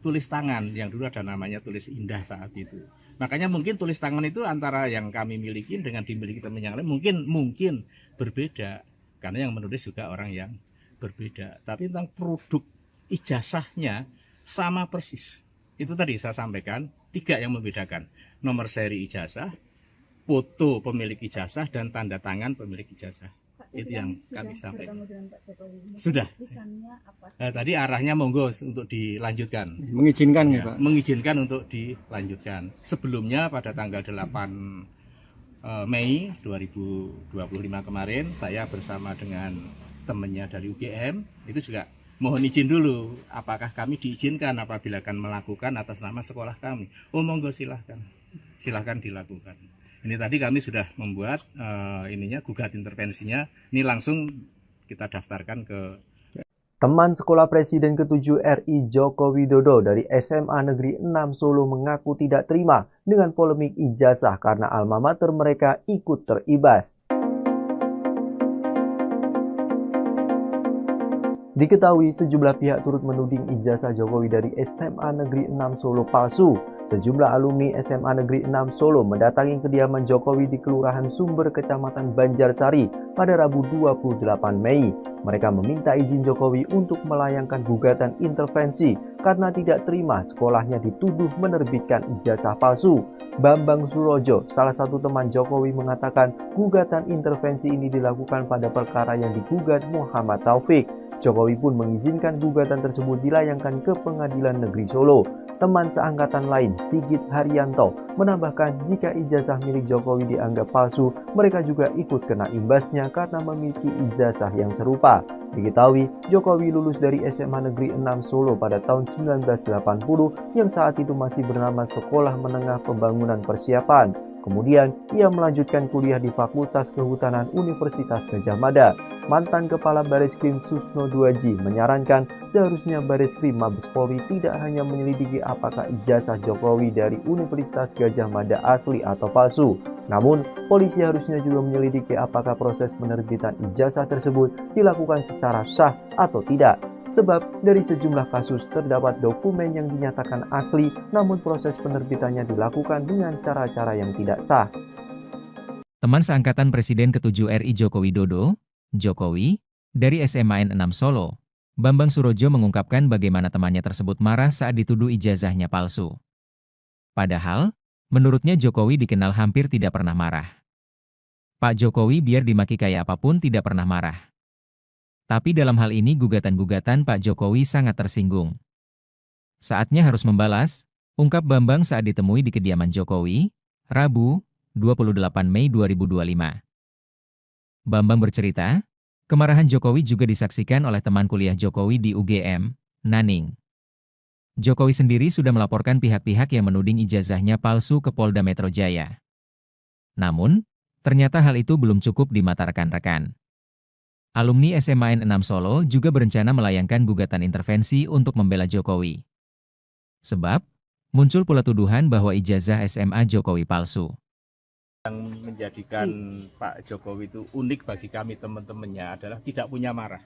tulis tangan, yang dulu ada namanya tulis indah saat itu. Makanya mungkin tulis tangan itu antara yang kami miliki dengan dimiliki teman yang lain mungkin berbeda, karena yang menulis juga orang yang berbeda. Tapi tentang produk ijazahnya sama persis. Itu tadi saya sampaikan 3 yang membedakan: nomor seri ijazah, foto pemilik ijazah, dan tanda tangan pemilik ijazah. Itu yang kami sampaikan. Sudah. Tadi arahnya monggo untuk dilanjutkan. Mengizinkan ya, Pak? Mengizinkan untuk dilanjutkan. Sebelumnya pada tanggal 8 Mei 2025 kemarin, saya bersama dengan temannya dari UGM, itu juga mohon izin dulu, apakah kami diizinkan apabila akan melakukan atas nama sekolah kami. Oh monggo silahkan dilakukan. Ini tadi kami sudah membuat gugat intervensinya. Ini langsung kita daftarkan ke Teman sekolah Presiden ke-7 RI Joko Widodo dari SMA Negeri 6 Solo mengaku tidak terima dengan polemik ijazah karena alma mater mereka ikut teribas. Diketahui sejumlah pihak turut menuding ijazah Jokowi dari SMA Negeri 6 Solo palsu. Sejumlah alumni SMA Negeri 6 Solo mendatangi kediaman Jokowi di Kelurahan Sumber, Kecamatan Banjarsari pada Rabu 28 Mei. Mereka meminta izin Jokowi untuk melayangkan gugatan intervensi karena tidak terima sekolahnya dituduh menerbitkan ijazah palsu. Bambang Surojo, salah satu teman Jokowi, mengatakan gugatan intervensi ini dilakukan pada perkara yang digugat Muhammad Taufik. Jokowi pun mengizinkan gugatan tersebut dilayangkan ke Pengadilan Negeri Solo. Teman seangkatan lain, Sigit Haryanto, menambahkan jika ijazah milik Jokowi dianggap palsu, mereka juga ikut kena imbasnya karena memiliki ijazah yang serupa. Diketahui, Jokowi lulus dari SMA Negeri 6 Solo pada tahun 1980 yang saat itu masih bernama Sekolah Menengah Pembangunan Persiapan. Kemudian, ia melanjutkan kuliah di Fakultas Kehutanan Universitas Gadjah Mada. Mantan Kepala Bareskrim Susno Duaji menyarankan seharusnya Bareskrim Mabes Polri tidak hanya menyelidiki apakah ijazah Jokowi dari Universitas Gadjah Mada asli atau palsu. Namun, polisi harusnya juga menyelidiki apakah proses penerbitan ijazah tersebut dilakukan secara sah atau tidak. Sebab dari sejumlah kasus terdapat dokumen yang dinyatakan asli, namun proses penerbitannya dilakukan dengan cara-cara yang tidak sah. Teman seangkatan Presiden ke-7 RI Joko Widodo, Jokowi, dari SMAN 6 Solo, Bambang Surojo mengungkapkan bagaimana temannya tersebut marah saat dituduh ijazahnya palsu. Padahal, menurutnya Jokowi dikenal hampir tidak pernah marah. Pak Jokowi biar dimaki kayak apapun tidak pernah marah. Tapi dalam hal ini gugatan-gugatan Pak Jokowi sangat tersinggung. Saatnya harus membalas, ungkap Bambang saat ditemui di kediaman Jokowi, Rabu, 28 Mei 2025. Bambang bercerita, kemarahan Jokowi juga disaksikan oleh teman kuliah Jokowi di UGM, Naning. Jokowi sendiri sudah melaporkan pihak-pihak yang menuding ijazahnya palsu ke Polda Metro Jaya. Namun, ternyata hal itu belum cukup di mata rekan-rekan. Alumni SMAN 6 Solo juga berencana melayangkan gugatan intervensi untuk membela Jokowi. Sebab, muncul pula tuduhan bahwa ijazah SMA Jokowi palsu. Yang menjadikan Pak Jokowi itu unik bagi kami teman-temannya adalah tidak punya marah,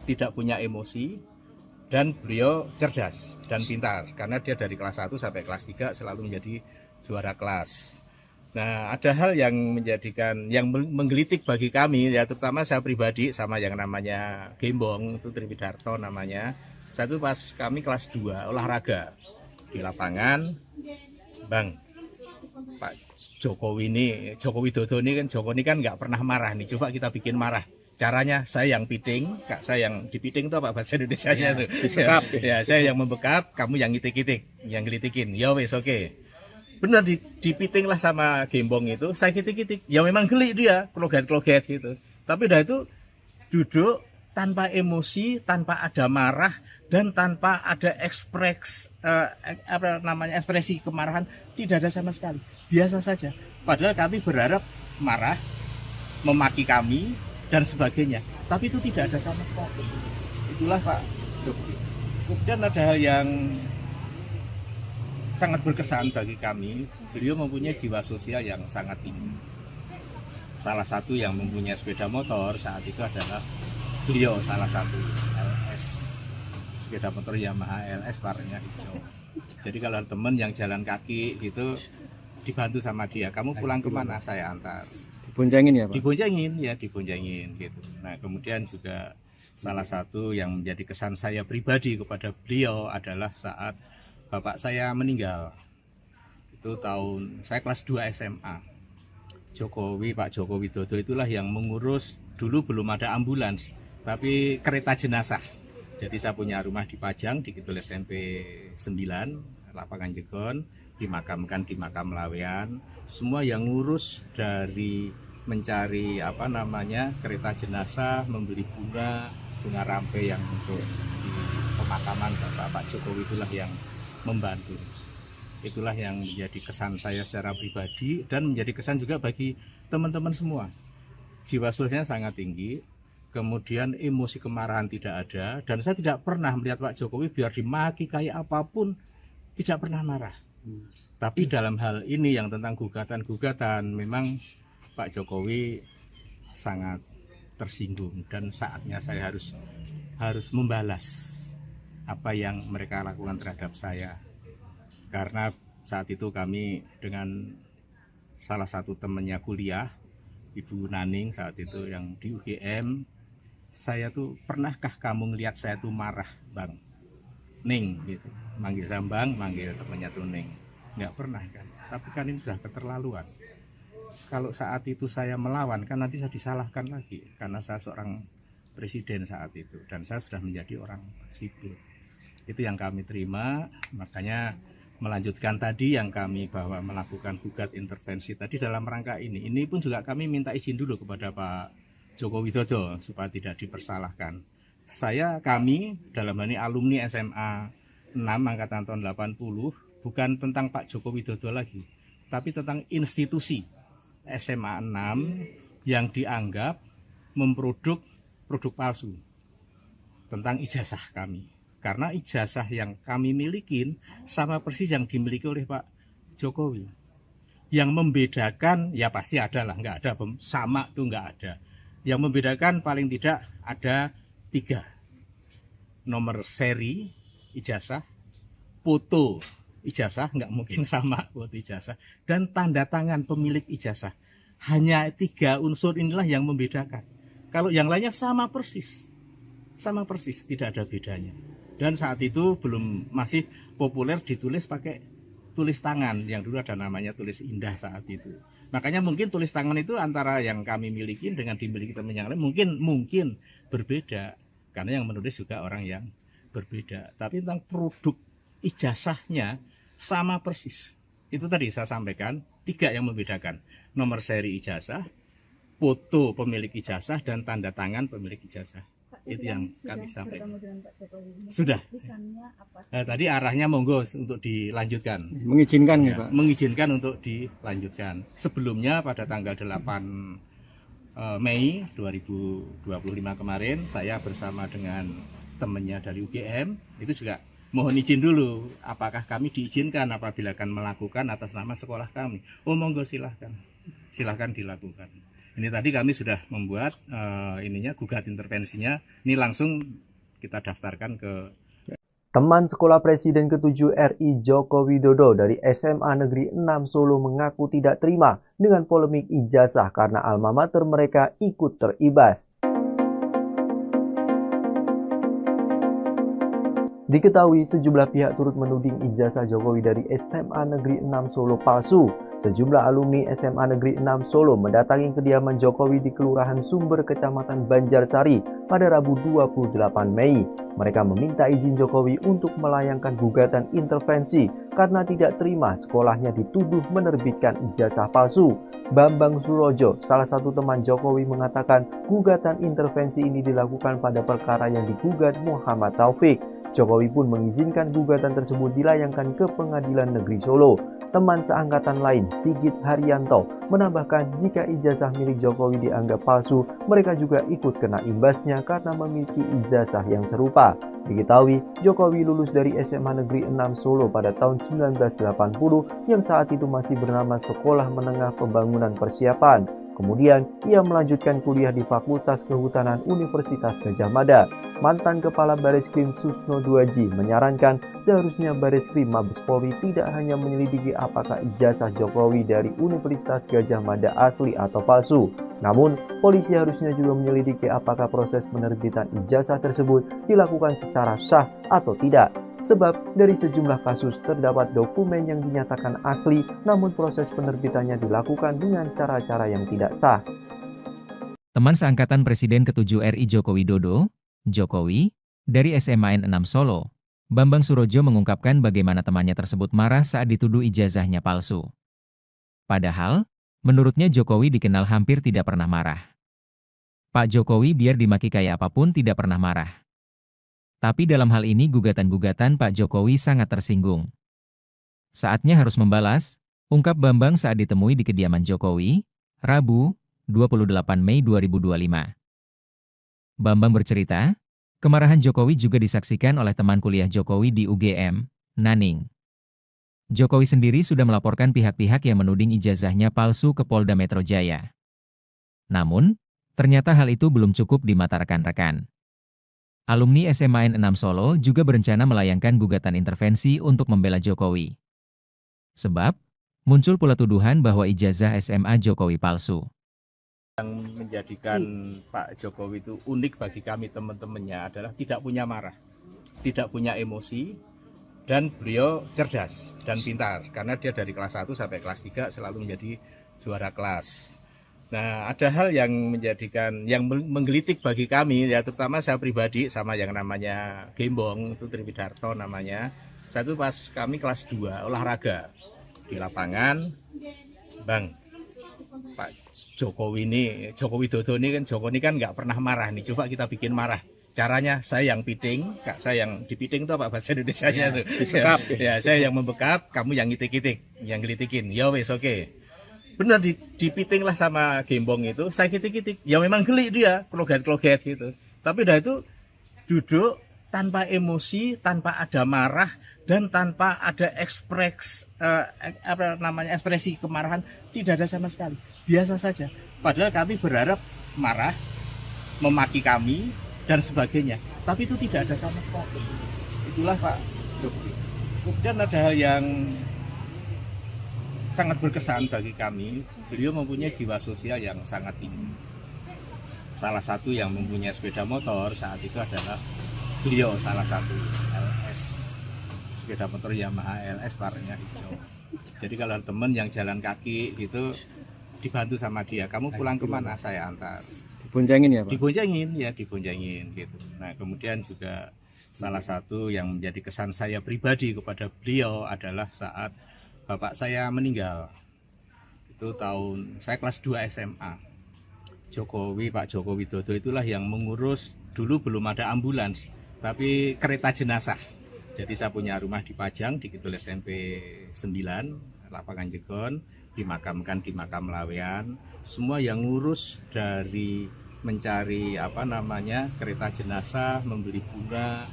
tidak punya emosi, dan beliau cerdas dan pintar. Karena dia dari kelas 1 sampai kelas 3 selalu menjadi juara kelas. Nah, ada hal yang menggelitik bagi kami, ya terutama saya pribadi sama yang namanya Gembong, itu Triwidarto namanya. Satu pas kami kelas 2 olahraga di lapangan, Bang, Pak Jokowi Widodo ini kan nggak pernah marah nih, coba kita bikin marah. Caranya saya yang piting, saya yang dipiting itu apa bahasa Indonesianya tuh? Ya, saya yang membekap, kamu yang ngitik-ngitik, yang gelitikin. Ya wes oke. Benar dipiting lah sama Gembong itu, saya kitik-kitik. Ya memang geli dia, kloget-kloget gitu. Tapi dah itu duduk tanpa emosi, tanpa ada marah, dan tanpa ada ekspresi kemarahan, tidak ada sama sekali. Biasa saja. Padahal kami berharap marah, memaki kami, dan sebagainya. Tapi itu tidak ada sama sekali. Itulah Pak Jokowi. Kemudian ada hal yang sangat berkesan bagi kami, beliau mempunyai jiwa sosial yang sangat tinggi. Salah satu yang mempunyai sepeda motor saat itu adalah beliau, salah satu LS, sepeda motor Yamaha LS warnanya hijau. Jadi kalau teman yang jalan kaki itu dibantu sama dia, kamu pulang kemana, saya antar. Diboncengin ya Pak? Diboncengin gitu. Nah kemudian juga salah satu yang menjadi kesan saya pribadi kepada beliau adalah saat bapak saya meninggal. Itu saya kelas 2 SMA. Pak Jokowi Widodo itulah yang mengurus, dulu belum ada ambulans, tapi kereta jenazah. Jadi saya punya rumah di Pajang, di Kidul SMP 9, lapangan Jegon, dimakamkan di makam Lawean. Semua yang ngurus dari mencari kereta jenazah, membeli bunga rampe yang untuk di pemakaman Pak Jokowi itulah yang membantu. Itulah yang menjadi kesan saya secara pribadi dan menjadi kesan juga bagi teman-teman semua. Jiwa sosialnya sangat tinggi, kemudian emosi kemarahan tidak ada, dan saya tidak pernah melihat Pak Jokowi biar dimaki kayak apapun tidak pernah marah. Tapi dalam hal ini yang tentang gugatan-gugatan, memang Pak Jokowi sangat tersinggung dan saatnya saya harus membalas apa yang mereka lakukan terhadap saya. Karena saat itu kami dengan salah satu temannya kuliah, Ibu Naning saat itu yang di UGM, saya tuh, pernahkah kamu ngelihat saya tuh marah, Bang? Ning gitu, manggil Sambang, manggil temannya tuh Ning. Nggak pernah kan, tapi kan ini sudah keterlaluan. Kalau saat itu saya melawan, kan nanti saya disalahkan lagi, karena saya seorang presiden saat itu, dan saya sudah menjadi orang sipil. Itu yang kami terima, makanya melanjutkan tadi yang kami bahwa melakukan gugat intervensi tadi dalam rangka ini. Ini pun juga kami minta izin dulu kepada Pak Joko Widodo supaya tidak dipersalahkan. Kami dalam hal ini alumni SMA 6 angkatan tahun 80, bukan tentang Pak Joko Widodo lagi, tapi tentang institusi SMA 6 yang dianggap memproduk produk palsu tentang ijazah kami. Karena ijazah yang kami milikin sama persis yang dimiliki oleh Pak Jokowi. Yang membedakan, ya pasti ada lah, nggak ada sama tuh nggak ada. Yang membedakan paling tidak ada 3. nomor seri ijazah, foto ijazah, nggak mungkin sama foto ijazah, dan tanda tangan pemilik ijazah. Hanya 3 unsur inilah yang membedakan. Kalau yang lainnya sama persis, tidak ada bedanya. Dan saat itu masih populer ditulis pakai tulis tangan, yang dulu ada namanya tulis indah saat itu. Makanya mungkin tulis tangan itu antara yang kami miliki dengan dimiliki teman yang lain mungkin berbeda, karena yang menulis juga orang yang berbeda. Tapi tentang produk ijazahnya sama persis. Itu tadi saya sampaikan 3 yang membedakan: nomor seri ijazah, foto pemilik ijazah, dan tanda tangan pemilik ijazah. Itu yang kami sampaikan. Sudah. Tadi arahnya monggo untuk dilanjutkan. Mengizinkan ya, Pak? Mengizinkan untuk dilanjutkan. Sebelumnya pada tanggal 8 Mei 2025 kemarin, saya bersama dengan temannya dari UGM itu juga mohon izin dulu, apakah kami diizinkan apabila akan melakukan atas nama sekolah kami. Oh monggo, silahkan dilakukan. Ini tadi kami sudah membuat gugat intervensinya. Ini langsung kita daftarkan ke Teman sekolah Presiden ke-7 RI Joko Widodo dari SMA Negeri 6 Solo mengaku tidak terima dengan polemik ijazah karena alma mater mereka ikut teribas. Diketahui sejumlah pihak turut menuding ijazah Jokowi dari SMA Negeri 6 Solo palsu. Sejumlah alumni SMA Negeri 6 Solo mendatangi kediaman Jokowi di Kelurahan Sumber, Kecamatan Banjarsari pada Rabu 28 Mei. Mereka meminta izin Jokowi untuk melayangkan gugatan intervensi karena tidak terima sekolahnya dituduh menerbitkan ijazah palsu. Bambang Surojo, salah satu teman Jokowi, mengatakan gugatan intervensi ini dilakukan pada perkara yang digugat Muhammad Taufik. Jokowi pun mengizinkan gugatan tersebut dilayangkan ke Pengadilan Negeri Solo. Teman seangkatan lain, Sigit Haryanto, menambahkan jika ijazah milik Jokowi dianggap palsu, mereka juga ikut kena imbasnya karena memiliki ijazah yang serupa. Diketahui, Jokowi lulus dari SMA Negeri 6 Solo pada tahun 1980 yang saat itu masih bernama Sekolah Menengah Pembangunan Persiapan. Kemudian, ia melanjutkan kuliah di Fakultas Kehutanan Universitas Gadjah Mada. Mantan Kepala Bareskrim Susno Duaji menyarankan seharusnya Bareskrim Mabes Polri tidak hanya menyelidiki apakah ijazah Jokowi dari Universitas Gadjah Mada asli atau palsu. Namun, polisi harusnya juga menyelidiki apakah proses penerbitan ijazah tersebut dilakukan secara sah atau tidak. Sebab dari sejumlah kasus terdapat dokumen yang dinyatakan asli, namun proses penerbitannya dilakukan dengan cara-cara yang tidak sah. Teman seangkatan Presiden ke-7 RI Joko Widodo, Jokowi, dari SMA N6 Solo, Bambang Surojo mengungkapkan bagaimana temannya tersebut marah saat dituduh ijazahnya palsu. Padahal, menurutnya Jokowi dikenal hampir tidak pernah marah. Pak Jokowi biar dimaki kayak apapun tidak pernah marah. Tapi dalam hal ini gugatan-gugatan Pak Jokowi sangat tersinggung. Saatnya harus membalas, ungkap Bambang saat ditemui di kediaman Jokowi, Rabu, 28 Mei 2025. Bambang bercerita, kemarahan Jokowi juga disaksikan oleh teman kuliah Jokowi di UGM, Naning. Jokowi sendiri sudah melaporkan pihak-pihak yang menuding ijazahnya palsu ke Polda Metro Jaya. Namun, ternyata hal itu belum cukup di mata rekan-rekan. Alumni SMA N6 Solo juga berencana melayangkan gugatan intervensi untuk membela Jokowi. Sebab, muncul pula tuduhan bahwa ijazah SMA Jokowi palsu. Yang menjadikan Pak Jokowi itu unik bagi kami teman-temannya adalah tidak punya marah, tidak punya emosi, dan beliau cerdas dan pintar. Karena dia dari kelas 1 sampai kelas 3 selalu menjadi juara kelas. Nah, ada hal yang menggelitik bagi kami, ya terutama saya pribadi sama yang namanya Gembong, itu Triwidarto namanya. Satu pas kami kelas 2 olahraga di lapangan, Bang, Pak Jokowi Widodo ini kan nggak pernah marah nih, coba kita bikin marah. Caranya saya yang piting, Kak, saya yang dipiting itu apa bahasa Indonesianya tuh? Ya, saya yang membekap, kamu yang ngitik-ngitik, yang ngelitikin. Ya wes oke. Benar dipiting lah sama Gembong itu, saya kitik-kitik, ya memang geli dia, kloget-kloget gitu. Tapi dah itu duduk tanpa emosi, tanpa ada marah, dan tanpa ada ekspresi kemarahan, tidak ada sama sekali. Biasa saja. Padahal kami berharap marah, memaki kami, dan sebagainya. Tapi itu tidak ada sama sekali. Itulah Pak Jokowi. Kemudian ada hal yang sangat berkesan bagi kami. Beliau mempunyai jiwa sosial yang sangat tinggi. Salah satu yang mempunyai sepeda motor saat itu adalah beliau, salah satu LS, sepeda motor Yamaha LS warnanya hijau. Jadi kalau teman yang jalan kaki itu dibantu sama dia, kamu pulang kemana, saya antar. Diboncengin ya Pak? Diboncengin gitu. Nah kemudian juga salah satu yang menjadi kesan saya pribadi kepada beliau adalah saat bapak saya meninggal. Itu tahun saya kelas 2 SMA. Pak Joko Widodo itulah yang mengurus, dulu belum ada ambulans, tapi kereta jenazah. Jadi saya punya rumah di Pajang, di Kidul SMP 9, Lapangan Jegon, dimakamkan di makam Lawean. Semua yang ngurus dari mencari kereta jenazah, membeli bunga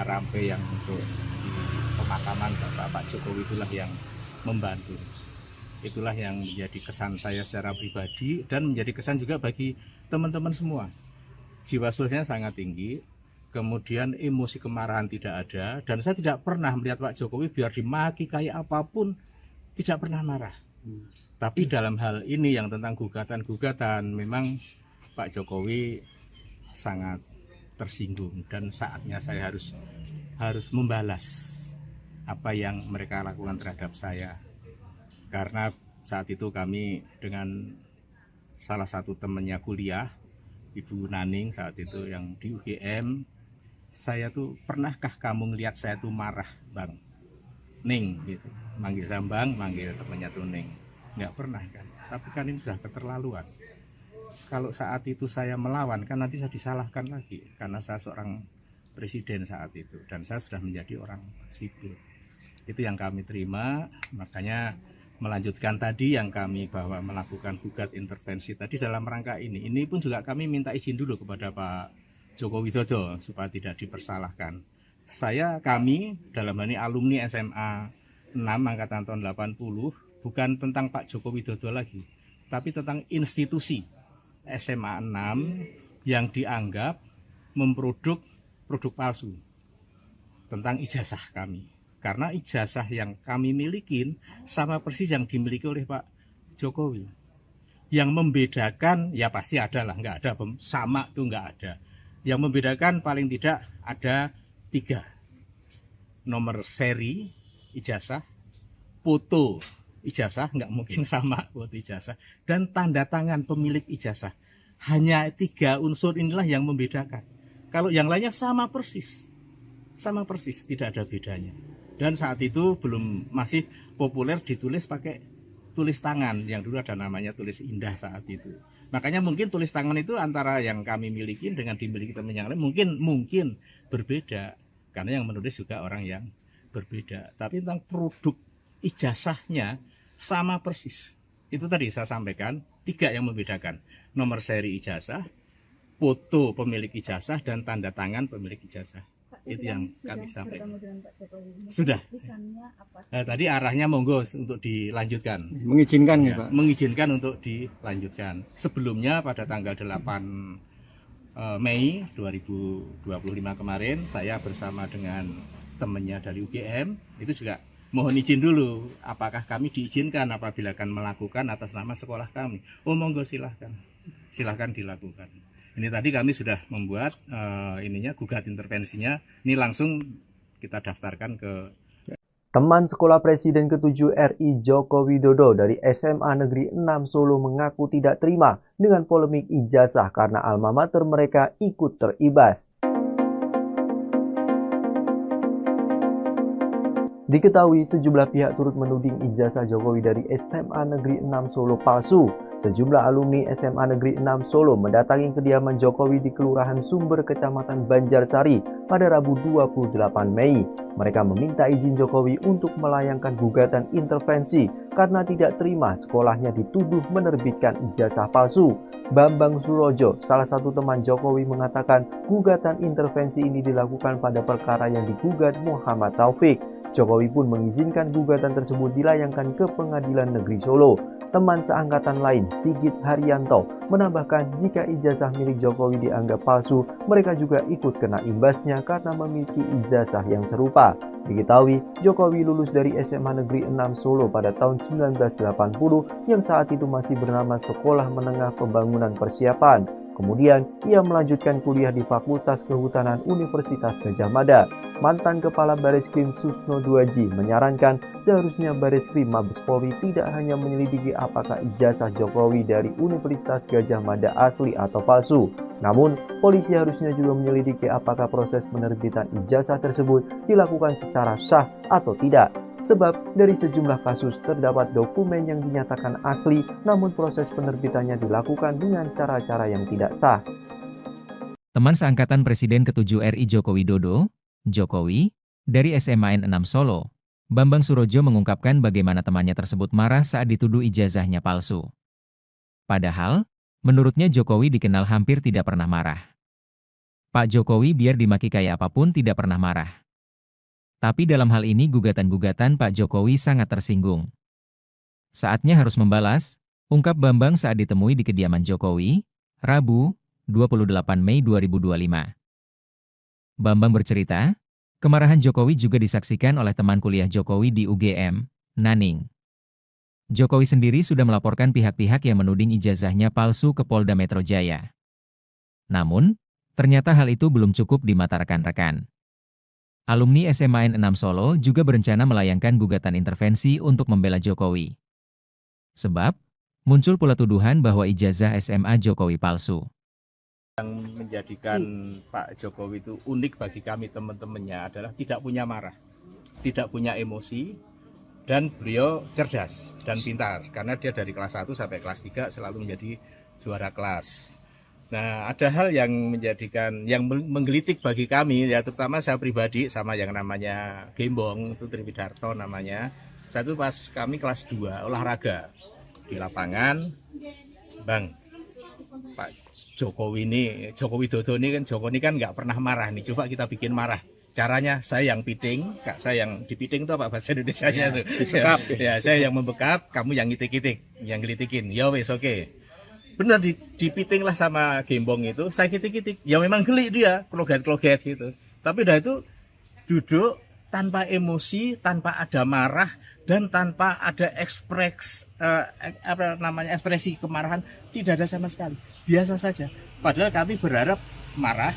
rampe yang untuk di pemakaman Pak Jokowi itulah yang membantu. Itulah yang menjadi kesan saya secara pribadi dan menjadi kesan juga bagi teman-teman semua. Jiwa sosialnya sangat tinggi, kemudian emosi kemarahan tidak ada, dan saya tidak pernah melihat Pak Jokowi biar dimaki kayak apapun tidak pernah marah. Tapi dalam hal ini yang tentang gugatan-gugatan, memang Pak Jokowi sangat tersinggung dan saatnya saya harus membalas apa yang mereka lakukan terhadap saya. Karena saat itu kami dengan salah satu temannya kuliah, Ibu Naning saat itu yang di UGM, saya tuh, pernahkah kamu ngelihat saya tuh marah Bang Ning gitu, manggil saya Bang, manggil temannya tuh Ning, nggak pernah kan. Tapi kan ini sudah keterlaluan. Kalau saat itu saya melawan kan nanti saya disalahkan lagi karena saya seorang presiden saat itu dan saya sudah menjadi orang sipil. Itu yang kami terima, makanya melanjutkan tadi yang kami bahwa melakukan gugat intervensi tadi dalam rangka ini. Ini pun juga kami minta izin dulu kepada Pak Joko Widodo supaya tidak dipersalahkan. Kami dalam hal ini alumni SMA 6 angkatan tahun 80 bukan tentang Pak Joko Widodo lagi, tapi tentang institusi SMA 6 yang dianggap memproduk produk palsu tentang ijazah kami. Karena ijazah yang kami milikin sama persis yang dimiliki oleh Pak Jokowi. Yang membedakan, ya pasti ada lah, nggak ada, sama tuh nggak ada. Yang membedakan paling tidak ada 3. Nomor seri ijazah, foto ijazah, nggak mungkin sama foto ijazah, dan tanda tangan pemilik ijazah. Hanya 3 unsur inilah yang membedakan. Kalau yang lainnya sama persis, tidak ada bedanya. Dan saat itu masih populer ditulis pakai tulis tangan, yang dulu ada namanya tulis indah saat itu. Makanya mungkin tulis tangan itu antara yang kami miliki dengan dimiliki teman yang lain mungkin berbeda, karena yang menulis juga orang yang berbeda. Tapi tentang produk ijazahnya sama persis. Itu tadi saya sampaikan 3 yang membedakan: nomor seri ijazah, foto pemilik ijazah, dan tanda tangan pemilik ijazah. Itu yang kami sampaikan. Sudah. Tadi arahnya monggo untuk dilanjutkan. Mengizinkan ya Pak? Mengizinkan untuk dilanjutkan. Sebelumnya pada tanggal 8 Mei 2025 kemarin, saya bersama dengan temannya dari UGM, itu juga mohon izin dulu, apakah kami diizinkan apabila akan melakukan atas nama sekolah kami. Oh monggo silahkan dilakukan. Ini tadi kami sudah membuat gugat intervensinya. Ini langsung kita daftarkan ke Teman sekolah Presiden ke-7 RI Joko Widodo dari SMA Negeri 6 Solo mengaku tidak terima dengan polemik ijazah karena alma mater mereka ikut teribas. Diketahui sejumlah pihak turut menuding ijazah Jokowi dari SMA Negeri 6 Solo palsu. Sejumlah alumni SMA Negeri 6 Solo mendatangi kediaman Jokowi di Kelurahan Sumber, Kecamatan Banjarsari pada Rabu 28 Mei. Mereka meminta izin Jokowi untuk melayangkan gugatan intervensi karena tidak terima sekolahnya dituduh menerbitkan ijazah palsu. Bambang Surojo, salah satu teman Jokowi, mengatakan gugatan intervensi ini dilakukan pada perkara yang digugat Muhammad Taufik. Jokowi pun mengizinkan gugatan tersebut dilayangkan ke Pengadilan Negeri Solo. Teman seangkatan lain, Sigit Haryanto, menambahkan jika ijazah milik Jokowi dianggap palsu, mereka juga ikut kena imbasnya karena memiliki ijazah yang serupa. Diketahui, Jokowi lulus dari SMA Negeri 6 Solo pada tahun 1980 yang saat itu masih bernama Sekolah Menengah Pembangunan Persiapan. Kemudian, ia melanjutkan kuliah di Fakultas Kehutanan Universitas Gadjah Mada. Mantan Kepala Bareskrim Susno Duaji menyarankan seharusnya Bareskrim Mabes Polri tidak hanya menyelidiki apakah ijazah Jokowi dari Universitas Gadjah Mada asli atau palsu. Namun, polisi harusnya juga menyelidiki apakah proses penerbitan ijazah tersebut dilakukan secara sah atau tidak. Sebab dari sejumlah kasus terdapat dokumen yang dinyatakan asli, namun proses penerbitannya dilakukan dengan cara-cara yang tidak sah. Teman seangkatan Presiden ke-7 RI Joko Widodo, Jokowi, dari SMA N6 Solo, Bambang Surojo mengungkapkan bagaimana temannya tersebut marah saat dituduh ijazahnya palsu. Padahal, menurutnya Jokowi dikenal hampir tidak pernah marah. Pak Jokowi biar dimaki kayak apapun tidak pernah marah. Tapi dalam hal ini gugatan-gugatan Pak Jokowi sangat tersinggung. Saatnya harus membalas, ungkap Bambang saat ditemui di kediaman Jokowi, Rabu, 28 Mei 2025. Bambang bercerita, kemarahan Jokowi juga disaksikan oleh teman kuliah Jokowi di UGM, Naning. Jokowi sendiri sudah melaporkan pihak-pihak yang menuding ijazahnya palsu ke Polda Metro Jaya. Namun, ternyata hal itu belum cukup di mata rekan-rekan. Alumni SMA N6 Solo juga berencana melayangkan gugatan intervensi untuk membela Jokowi. Sebab, muncul pula tuduhan bahwa ijazah SMA Jokowi palsu. Yang menjadikan Pak Jokowi itu unik bagi kami teman-temannya adalah tidak punya marah, tidak punya emosi, dan beliau cerdas dan pintar. Karena dia dari kelas 1 sampai kelas 3 selalu menjadi juara kelas. Nah, ada hal yang menjadikan, yang menggelitik bagi kami, ya terutama saya pribadi sama yang namanya Gembong, itu Triwidarto namanya. Satu pas kami kelas 2 olahraga di lapangan, Bang, Pak Jokowi ini, Joko Widodo ini kan nggak pernah marah nih, coba kita bikin marah. Caranya saya yang piting, Kak, saya yang dipiting itu apa bahasa Indonesianya tuh? Disekap. Ya, saya yang membekap, kamu yang ngitik-ngitik, yang gelitikin. Ya wes oke. Benar dipiting lah sama Gembong itu, saya kitik-kitik, ya memang geli dia, kloget-kloget gitu. Tapi udah itu duduk tanpa emosi, tanpa ada marah, dan tanpa ada ekspresi kemarahan, tidak ada sama sekali, biasa saja. Padahal kami berharap marah,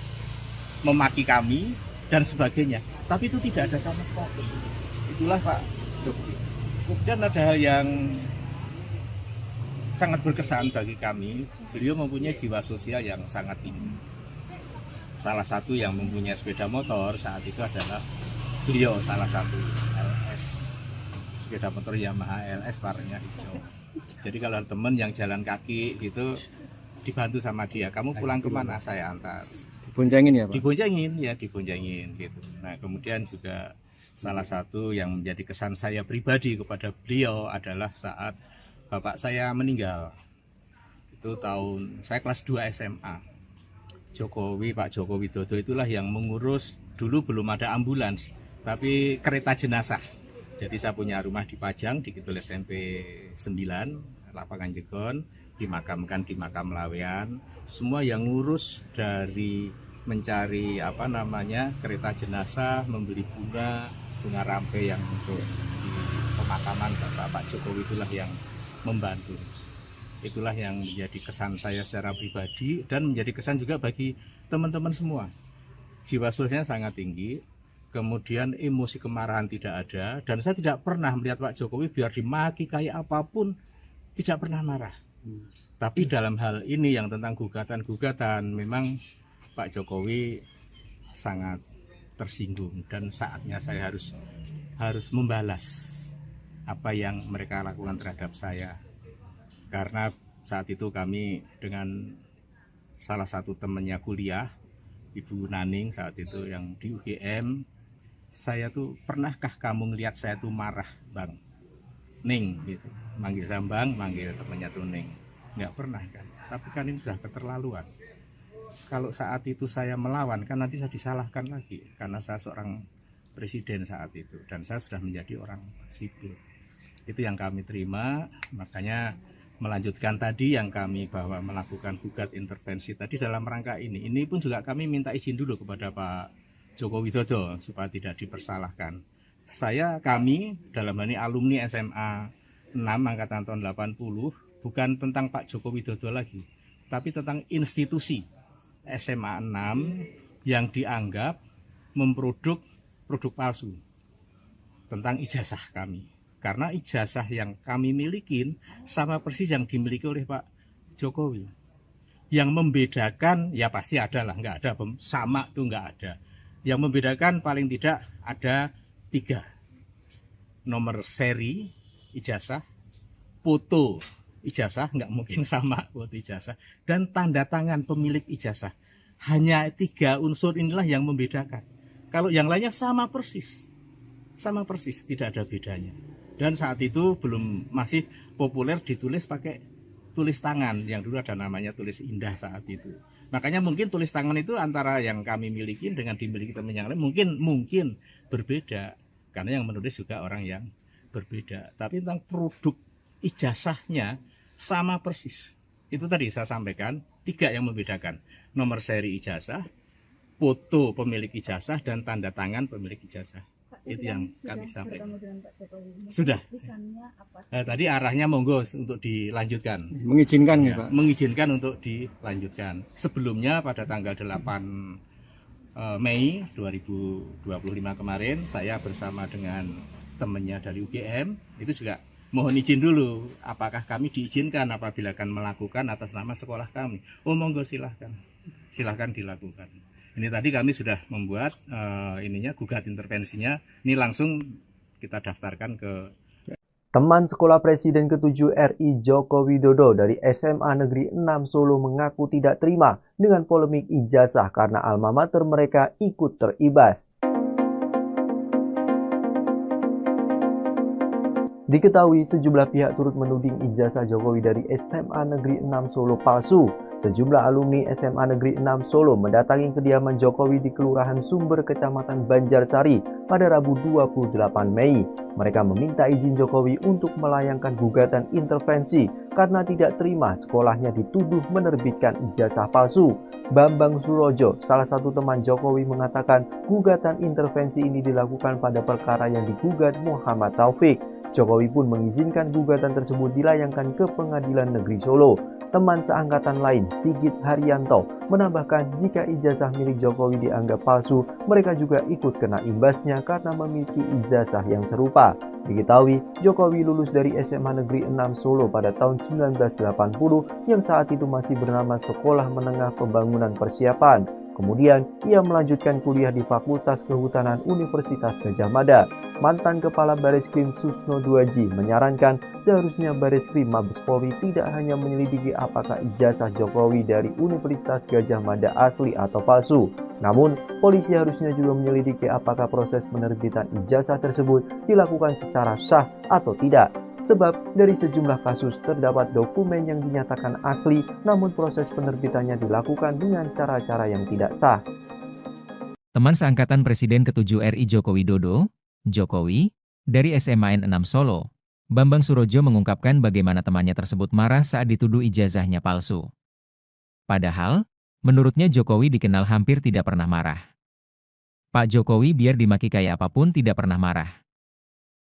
memaki kami, dan sebagainya, tapi itu tidak ada sama sekali. Itulah Pak Jokowi. Kemudian ada hal yang sangat berkesan bagi kami, beliau mempunyai jiwa sosial yang sangat tinggi. Salah satu yang mempunyai sepeda motor saat itu adalah beliau, salah satu LS, sepeda motor Yamaha LS warnanya hijau. Jadi kalau teman yang jalan kaki itu dibantu sama dia, kamu pulang kemana, saya antar. Diboncengin ya Pak? Diboncengin gitu. Nah kemudian juga salah satu yang menjadi kesan saya pribadi kepada beliau adalah saat bapak saya meninggal. Itu tahun saya kelas 2 SMA. Pak Jokowi Widodo itulah yang mengurus, dulu belum ada ambulans, tapi kereta jenazah. Jadi saya punya rumah di Pajang, di Kidul SMP 9, Lapangan Jegon, dimakamkan di makam Lawean. Semua yang ngurus dari mencari kereta jenazah, membeli bunga rampe yang untuk di pemakaman Bapak Jokowi itulah yang membantu. Itulah yang menjadi kesan saya secara pribadi dan menjadi kesan juga bagi teman-teman semua. Jiwa sosialnya sangat tinggi, kemudian emosi kemarahan tidak ada, dan saya tidak pernah melihat Pak Jokowi biar dimaki kayak apapun tidak pernah marah. Tapi dalam hal ini yang tentang gugatan-gugatan, memang Pak Jokowi sangat tersinggung dan saatnya saya harus membalas apa yang mereka lakukan terhadap saya. Karena saat itu kami dengan salah satu temannya kuliah, Ibu Naning saat itu yang di UGM, saya tuh, pernahkah kamu ngelihat saya tuh marah, Bang? Ning gitu, manggil Sambang, manggil temannya tuh Ning. Nggak pernah kan, tapi kan ini sudah keterlaluan. Kalau saat itu saya melawan kan nanti saya disalahkan lagi karena saya seorang presiden saat itu, dan saya sudah menjadi orang sipil. Itu yang kami terima, makanya melanjutkan tadi yang kami bahwa melakukan gugat intervensi tadi dalam rangka ini. Ini pun juga kami minta izin dulu kepada Pak Joko Widodo supaya tidak dipersalahkan. Kami dalam hal ini alumni SMA 6 angkatan tahun 80 bukan tentang Pak Joko Widodo lagi, tapi tentang institusi SMA 6 yang dianggap memproduk produk palsu tentang ijazah kami. Karena ijazah yang kami miliki sama persis yang dimiliki oleh Pak Jokowi. Yang membedakan, ya pasti ada lah, nggak ada, sama tuh nggak ada. Yang membedakan paling tidak ada 3. Nomor seri ijazah, foto ijazah, nggak mungkin sama foto ijazah, dan tanda tangan pemilik ijazah. Hanya 3 unsur inilah yang membedakan. Kalau yang lainnya sama persis, tidak ada bedanya. Dan saat itu masih populer ditulis pakai tulis tangan, yang dulu ada namanya tulis indah saat itu. Makanya mungkin tulis tangan itu antara yang kami miliki dengan dimiliki teman yang lain mungkin berbeda, karena yang menulis juga orang yang berbeda. Tapi tentang produk ijazahnya sama persis. Itu tadi saya sampaikan 3 yang membedakan: nomor seri ijazah, foto pemilik ijazah, dan tanda tangan pemilik ijazah. Itu yang kami sampaikan. Sudah. Tadi arahnya monggo untuk dilanjutkan. Mengizinkan ya, Pak? Mengizinkan untuk dilanjutkan. Sebelumnya pada tanggal 8 Mei 2025 kemarin, saya bersama dengan temannya dari UGM, itu juga mohon izin dulu, apakah kami diizinkan apabila akan melakukan atas nama sekolah kami. Oh monggo silahkan dilakukan. Ini tadi kami sudah membuat gugat intervensinya. Ini langsung kita daftarkan ke Teman sekolah Presiden ke-7 RI Joko Widodo dari SMA Negeri 6 Solo mengaku tidak terima dengan polemik ijazah karena alma mater mereka ikut teribas. Diketahui sejumlah pihak turut menuding ijazah Jokowi dari SMA Negeri 6 Solo palsu. Sejumlah alumni SMA Negeri 6 Solo mendatangi kediaman Jokowi di Kelurahan Sumber, Kecamatan Banjarsari pada Rabu 28 Mei. Mereka meminta izin Jokowi untuk melayangkan gugatan intervensi karena tidak terima sekolahnya dituduh menerbitkan ijazah palsu. Bambang Surojo, salah satu teman Jokowi, mengatakan gugatan intervensi ini dilakukan pada perkara yang digugat Muhammad Taufik. Jokowi pun mengizinkan gugatan tersebut dilayangkan ke Pengadilan Negeri Solo. Teman seangkatan lain, Sigit Haryanto, menambahkan jika ijazah milik Jokowi dianggap palsu, mereka juga ikut kena imbasnya karena memiliki ijazah yang serupa. Diketahui, Jokowi lulus dari SMA Negeri 6 Solo pada tahun 1980 yang saat itu masih bernama Sekolah Menengah Pembangunan Persiapan. Kemudian, ia melanjutkan kuliah di Fakultas Kehutanan Universitas Gadjah Mada. Mantan Kepala Bareskrim Susno Duaji menyarankan seharusnya Bareskrim Mabes Polri tidak hanya menyelidiki apakah ijazah Jokowi dari Universitas Gadjah Mada asli atau palsu. Namun, polisi harusnya juga menyelidiki apakah proses penerbitan ijazah tersebut dilakukan secara sah atau tidak. Sebab dari sejumlah kasus terdapat dokumen yang dinyatakan asli, namun proses penerbitannya dilakukan dengan cara-cara yang tidak sah. Teman seangkatan Presiden ke-7 RI Joko Widodo, Jokowi, dari SMA 6 Solo, Bambang Surojo mengungkapkan bagaimana temannya tersebut marah saat dituduh ijazahnya palsu. Padahal, menurutnya Jokowi dikenal hampir tidak pernah marah. Pak Jokowi biar dimaki kayak apapun tidak pernah marah.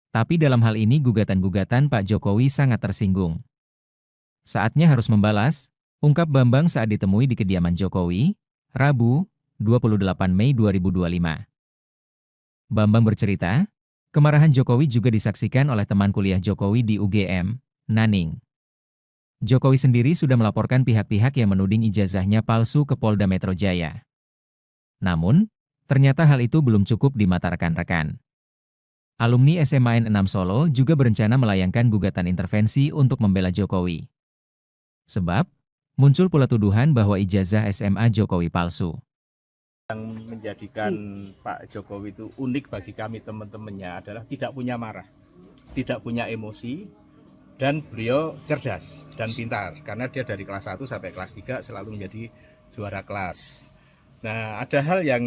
Tapi dalam hal ini gugatan-gugatan Pak Jokowi sangat tersinggung. Saatnya harus membalas, ungkap Bambang saat ditemui di kediaman Jokowi, Rabu, 28 Mei 2025. Bambang bercerita, kemarahan Jokowi juga disaksikan oleh teman kuliah Jokowi di UGM, Naning. Jokowi sendiri sudah melaporkan pihak-pihak yang menuding ijazahnya palsu ke Polda Metro Jaya. Namun, ternyata hal itu belum cukup di mata rekan-rekan. Alumni SMA 6 Solo juga berencana melayangkan gugatan intervensi untuk membela Jokowi. Sebab, muncul pula tuduhan bahwa ijazah SMA Jokowi palsu. Yang menjadikan Pak Jokowi itu unik bagi kami teman-temannya adalah tidak punya marah, tidak punya emosi, dan beliau cerdas dan pintar. Karena dia dari kelas 1 sampai kelas 3 selalu menjadi juara kelas. Nah, ada hal yang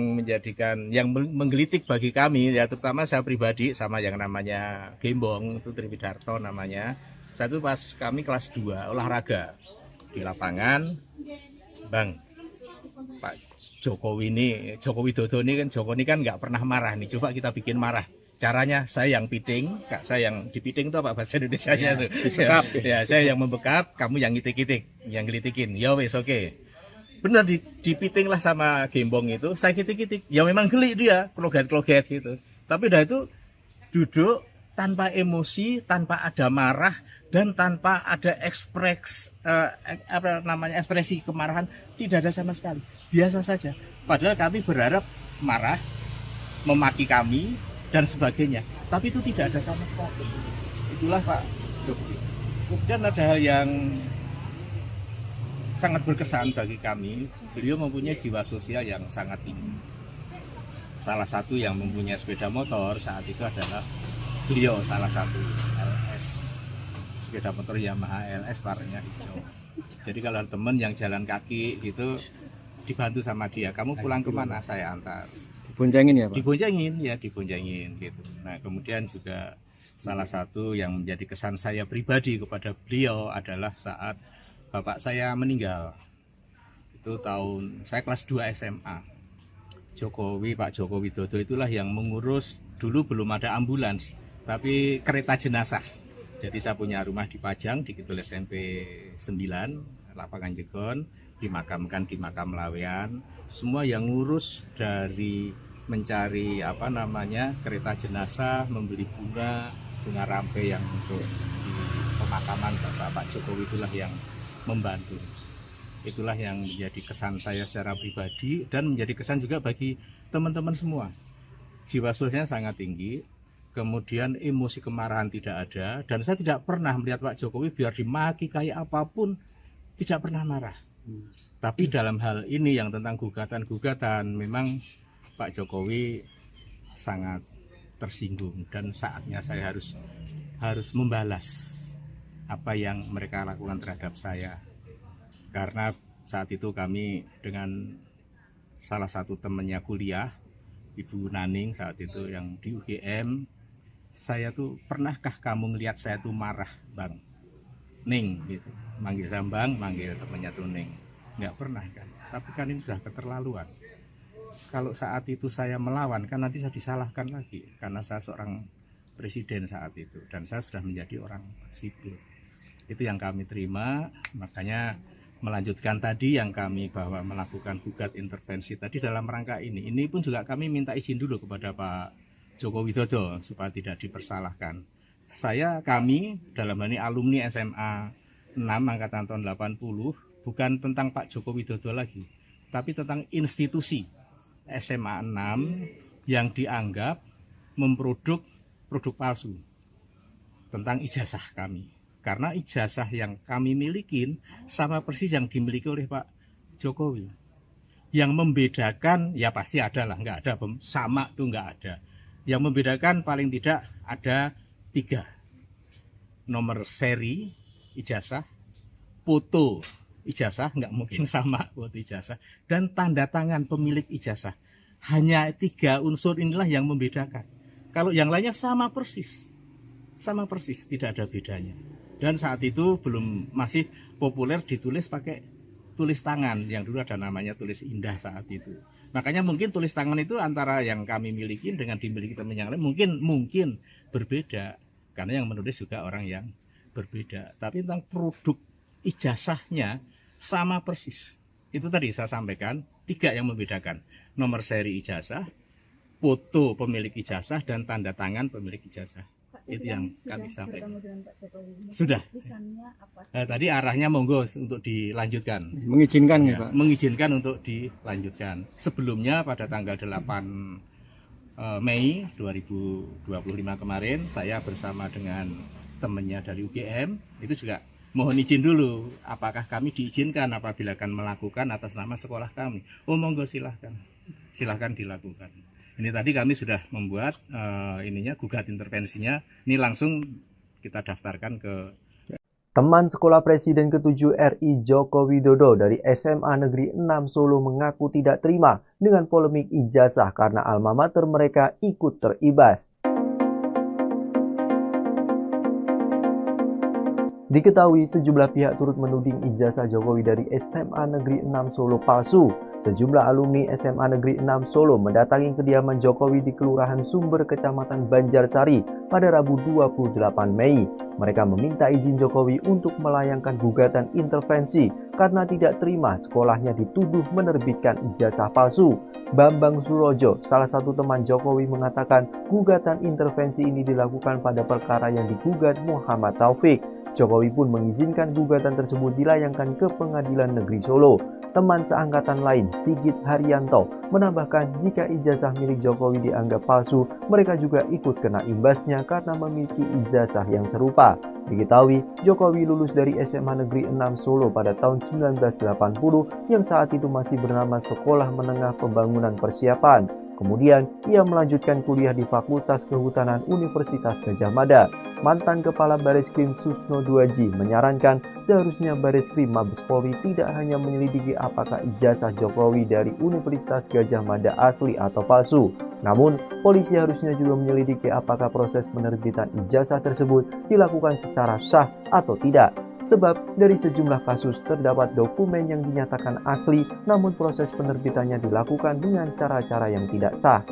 menggelitik bagi kami, ya terutama saya pribadi sama yang namanya Gembong, itu Triwidarto namanya. Saya itu pas kami kelas 2 olahraga di lapangan, Bang, Pak Jokowi Widodo ini kan nggak pernah marah nih, coba kita bikin marah. Caranya saya yang piting, Kak, saya yang dipiting itu apa bahasa Indonesianya tuh? Disekap. Ya, saya yang membekap, kamu yang ngitik-ngitik, yang gelitikin. Ya wes oke. Benar dipiting lah sama Gembong itu, saya kitik-kitik. Ya memang geli dia, kloget-kloget gitu. Tapi dah itu duduk tanpa emosi, tanpa ada marah, dan tanpa ada ekspresi kemarahan, tidak ada sama sekali. Biasa saja. Padahal kami berharap marah, memaki kami, dan sebagainya. Tapi itu tidak ada sama sekali. Itulah Pak Jokowi. Kemudian ada hal yang sangat berkesan bagi kami, beliau mempunyai jiwa sosial yang sangat tinggi. Salah satu yang mempunyai sepeda motor saat itu adalah beliau, salah satu LS, sepeda motor Yamaha LS warnanya hijau. Jadi kalau teman yang jalan kaki gitu dibantu sama dia, kamu pulang kemana, saya antar. Diboncengin ya Pak? Diboncengin gitu. Nah kemudian juga salah satu yang menjadi kesan saya pribadi kepada beliau adalah saat bapak saya meninggal. Itu tahun saya kelas 2 SMA. Pak Jokowi Widodo itulah yang mengurus, dulu belum ada ambulans, tapi kereta jenazah. Jadi saya punya rumah di Pajang, di Kidul SMP 9, Lapangan Jegon, dimakamkan di Makam Lawean. Semua yang ngurus dari mencari kereta jenazah, membeli bunga rampe yang untuk di pemakaman Pak Jokowi itulah yang membantu. Itulah yang menjadi kesan saya secara pribadi dan menjadi kesan juga bagi teman-teman semua. Jiwa sosialnya sangat tinggi, kemudian emosi kemarahan tidak ada, dan saya tidak pernah melihat Pak Jokowi biar dimaki kayak apapun tidak pernah marah. Tapi dalam hal ini yang tentang gugatan-gugatan, memang Pak Jokowi sangat tersinggung dan saatnya saya harus membalas apa yang mereka lakukan terhadap saya. Karena saat itu kami dengan salah satu temannya kuliah, Ibu Naning saat itu yang di UGM, saya tuh, pernahkah kamu ngelihat saya tuh marah, Bang? Ning gitu, manggil Sambang, manggil temannya tuh Ning. Nggak pernah kan, tapi kan ini sudah keterlaluan. Kalau saat itu saya melawan, kan nanti saya disalahkan lagi, karena saya seorang presiden saat itu, dan saya sudah menjadi orang sipil. Itu yang kami terima, makanya melanjutkan tadi yang kami bahwa melakukan gugat intervensi tadi dalam rangka ini. Ini pun juga kami minta izin dulu kepada Pak Joko Widodo supaya tidak dipersalahkan. Kami dalam hal ini alumni SMA 6 angkatan tahun 80, bukan tentang Pak Joko Widodo lagi, tapi tentang institusi SMA 6 yang dianggap memproduk produk palsu tentang ijazah kami. Karena ijazah yang kami milikin sama persis yang dimiliki oleh Pak Jokowi. Yang membedakan, ya pasti ada lah, nggak ada, sama tuh nggak ada. Yang membedakan paling tidak ada 3. Nomor seri ijazah, foto ijazah, nggak mungkin sama foto ijazah, dan tanda tangan pemilik ijazah. Hanya 3 unsur inilah yang membedakan. Kalau yang lainnya sama persis, tidak ada bedanya. Dan saat itu masih populer ditulis pakai tulis tangan, yang dulu ada namanya tulis indah saat itu. Makanya mungkin tulis tangan itu antara yang kami miliki dengan dimiliki teman yang lain mungkin berbeda, karena yang menulis juga orang yang berbeda. Tapi tentang produk ijazahnya sama persis. Itu tadi saya sampaikan 3 yang membedakan: nomor seri ijazah, foto pemilik ijazah, dan tanda tangan pemilik ijazah. Itu yang kami sampaikan. Sudah. Tadi arahnya monggo untuk dilanjutkan. Mengizinkan ya, Pak? Mengizinkan untuk dilanjutkan. Sebelumnya pada tanggal 8 Mei 2025 kemarin, saya bersama dengan temannya dari UGM itu juga mohon izin dulu, apakah kami diizinkan apabila akan melakukan atas nama sekolah kami. Oh monggo, silahkan dilakukan. Ini tadi kami sudah membuat gugat intervensinya. Ini langsung kita daftarkan ke Teman sekolah Presiden ke-7 RI Joko Widodo dari SMA Negeri 6 Solo mengaku tidak terima dengan polemik ijazah karena alma mater mereka ikut teribas. Diketahui sejumlah pihak turut menuding ijazah Jokowi dari SMA Negeri 6 Solo palsu. Sejumlah alumni SMA Negeri 6 Solo mendatangi kediaman Jokowi di Kelurahan Sumber, Kecamatan Banjarsari pada Rabu 28 Mei. Mereka meminta izin Jokowi untuk melayangkan gugatan intervensi karena tidak terima sekolahnya dituduh menerbitkan ijazah palsu. Bambang Surojo, salah satu teman Jokowi, mengatakan gugatan intervensi ini dilakukan pada perkara yang digugat Muhammad Taufik. Jokowi pun mengizinkan gugatan tersebut dilayangkan ke Pengadilan Negeri Solo. Teman seangkatan lain, Sigit Haryanto, menambahkan jika ijazah milik Jokowi dianggap palsu, mereka juga ikut kena imbasnya karena memiliki ijazah yang serupa. Diketahui, Jokowi lulus dari SMA Negeri 6 Solo pada tahun 1980 yang saat itu masih bernama Sekolah Menengah Pembangunan Persiapan. Kemudian, ia melanjutkan kuliah di Fakultas Kehutanan Universitas Gadjah Mada. Mantan Kepala Bareskrim Susno Duaji menyarankan seharusnya Bareskrim Mabes Polri tidak hanya menyelidiki apakah ijazah Jokowi dari Universitas Gadjah Mada asli atau palsu. Namun, polisi harusnya juga menyelidiki apakah proses penerbitan ijazah tersebut dilakukan secara sah atau tidak. Sebab dari sejumlah kasus terdapat dokumen yang dinyatakan asli, namun proses penerbitannya dilakukan dengan cara-cara yang tidak sah.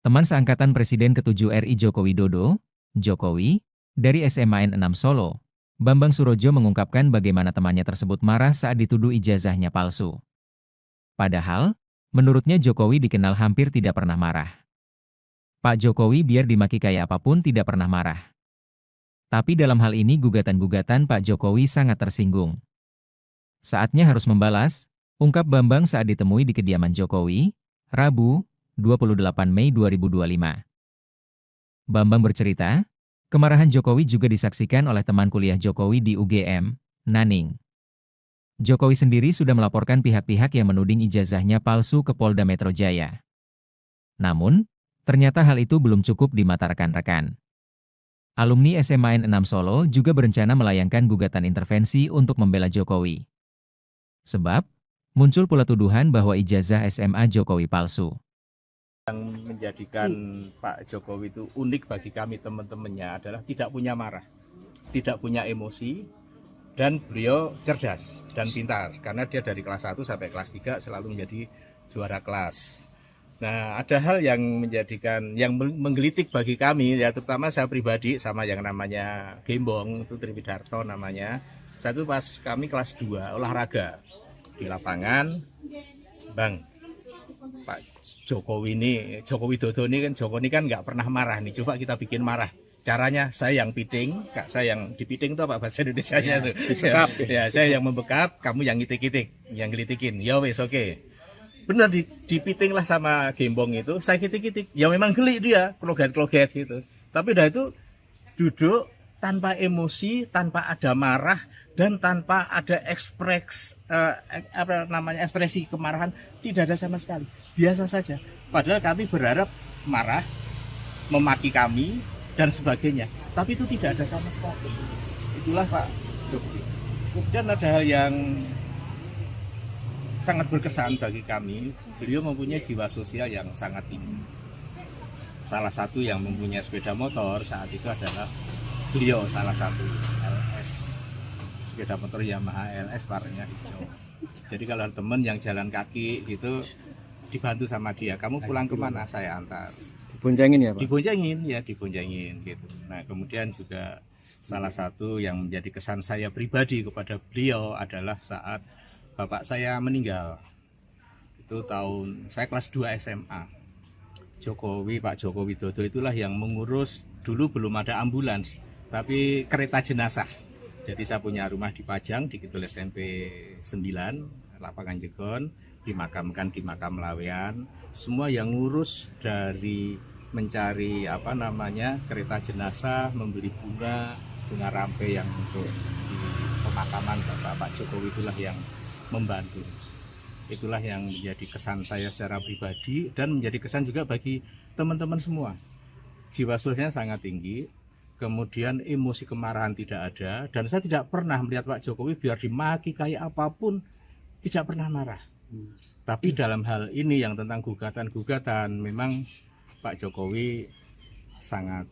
Teman seangkatan Presiden ke-7 RI Joko Widodo, Jokowi, dari SMA N6 Solo, Bambang Surojo mengungkapkan bagaimana temannya tersebut marah saat dituduh ijazahnya palsu. Padahal, menurutnya Jokowi dikenal hampir tidak pernah marah. Pak Jokowi biar dimaki kayak apapun tidak pernah marah. Tapi dalam hal ini gugatan-gugatan Pak Jokowi sangat tersinggung. Saatnya harus membalas, ungkap Bambang saat ditemui di kediaman Jokowi, Rabu, 28 Mei 2025. Bambang bercerita, kemarahan Jokowi juga disaksikan oleh teman kuliah Jokowi di UGM, Naning. Jokowi sendiri sudah melaporkan pihak-pihak yang menuding ijazahnya palsu ke Polda Metro Jaya. Namun, ternyata hal itu belum cukup di mata rekan-rekan. Alumni SMA N6 Solo juga berencana melayangkan gugatan intervensi untuk membela Jokowi. Sebab, muncul pula tuduhan bahwa ijazah SMA Jokowi palsu. Yang menjadikan Pak Jokowi itu unik bagi kami teman-temannya adalah tidak punya marah, tidak punya emosi, dan beliau cerdas dan pintar. Karena dia dari kelas 1 sampai kelas 3 selalu menjadi juara kelas. Nah, ada hal yang menjadikan, yang menggelitik bagi kami, ya terutama saya pribadi sama yang namanya Gembong, itu Triwidarto namanya. Satu pas kami kelas 2 olahraga di lapangan, Bang, Pak Jokowi ini, Joko Widodo ini kan nggak pernah marah nih, coba kita bikin marah. Caranya saya yang piting, Kak, saya yang dipiting itu apa bahasa Indonesianya itu? Ya, saya yang membekap, kamu yang ngitik-ngitik, yang ngelitikin. Ya wes oke. Benar dipiting lah sama Gembong itu, saya kitik-kitik, ya memang geli dia, kloget-kloget gitu. Tapi dah itu duduk tanpa emosi, tanpa ada marah, dan tanpa ada ekspresi kemarahan, tidak ada sama sekali, biasa saja. Padahal kami berharap marah, memaki kami, dan sebagainya, tapi itu tidak ada sama sekali. Itulah Pak Jokowi. Kemudian ada hal yang sangat berkesan bagi kami, beliau mempunyai jiwa sosial yang sangat tinggi. Salah satu yang mempunyai sepeda motor saat itu adalah beliau, salah satu LS, sepeda motor Yamaha LS warnanya hijau. Jadi kalau teman yang jalan kaki gitu dibantu sama dia, kamu pulang kemana, saya antar. Diboncengin ya Pak? Diboncengin gitu. Nah kemudian juga salah satu yang menjadi kesan saya pribadi kepada beliau adalah saat bapak saya meninggal. Itu tahun saya kelas 2 SMA. Pak Jokowi Widodo itulah yang mengurus, dulu belum ada ambulans, tapi kereta jenazah. Jadi saya punya rumah di Pajang, di Kidul SMP 9, Lapangan Jegon, dimakamkan di makam Lawean. Semua yang ngurus dari mencari kereta jenazah, membeli bunga rampe yang untuk di pemakaman Pak Jokowi itulah yang membantu. Itulah yang menjadi kesan saya secara pribadi dan menjadi kesan juga bagi teman-teman semua. Jiwa sosialnya sangat tinggi. kemudian emosi kemarahan tidak ada, dan saya tidak pernah melihat Pak Jokowi biar dimaki kayak apapun tidak pernah marah. Tapi dalam hal ini yang tentang gugatan-gugatan, memang Pak Jokowi sangat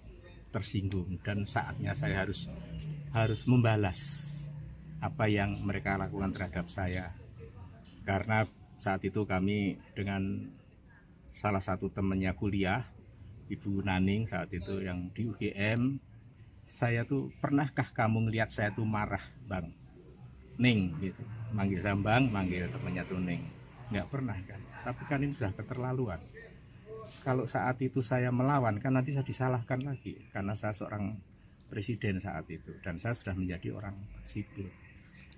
tersinggung, dan saatnya saya harus membalas apa yang mereka lakukan terhadap saya. Karena saat itu kami dengan salah satu temannya kuliah, Ibu Naning saat itu yang di UGM, saya tuh, pernahkah kamu ngelihat saya tuh marah, Bang Ning gitu, manggil saya Bang, manggil temannya tuh Ning, nggak pernah kan. Tapi kan ini sudah keterlaluan. Kalau saat itu saya melawan, kan nanti saya disalahkan lagi karena saya seorang presiden saat itu, dan saya sudah menjadi orang sipil.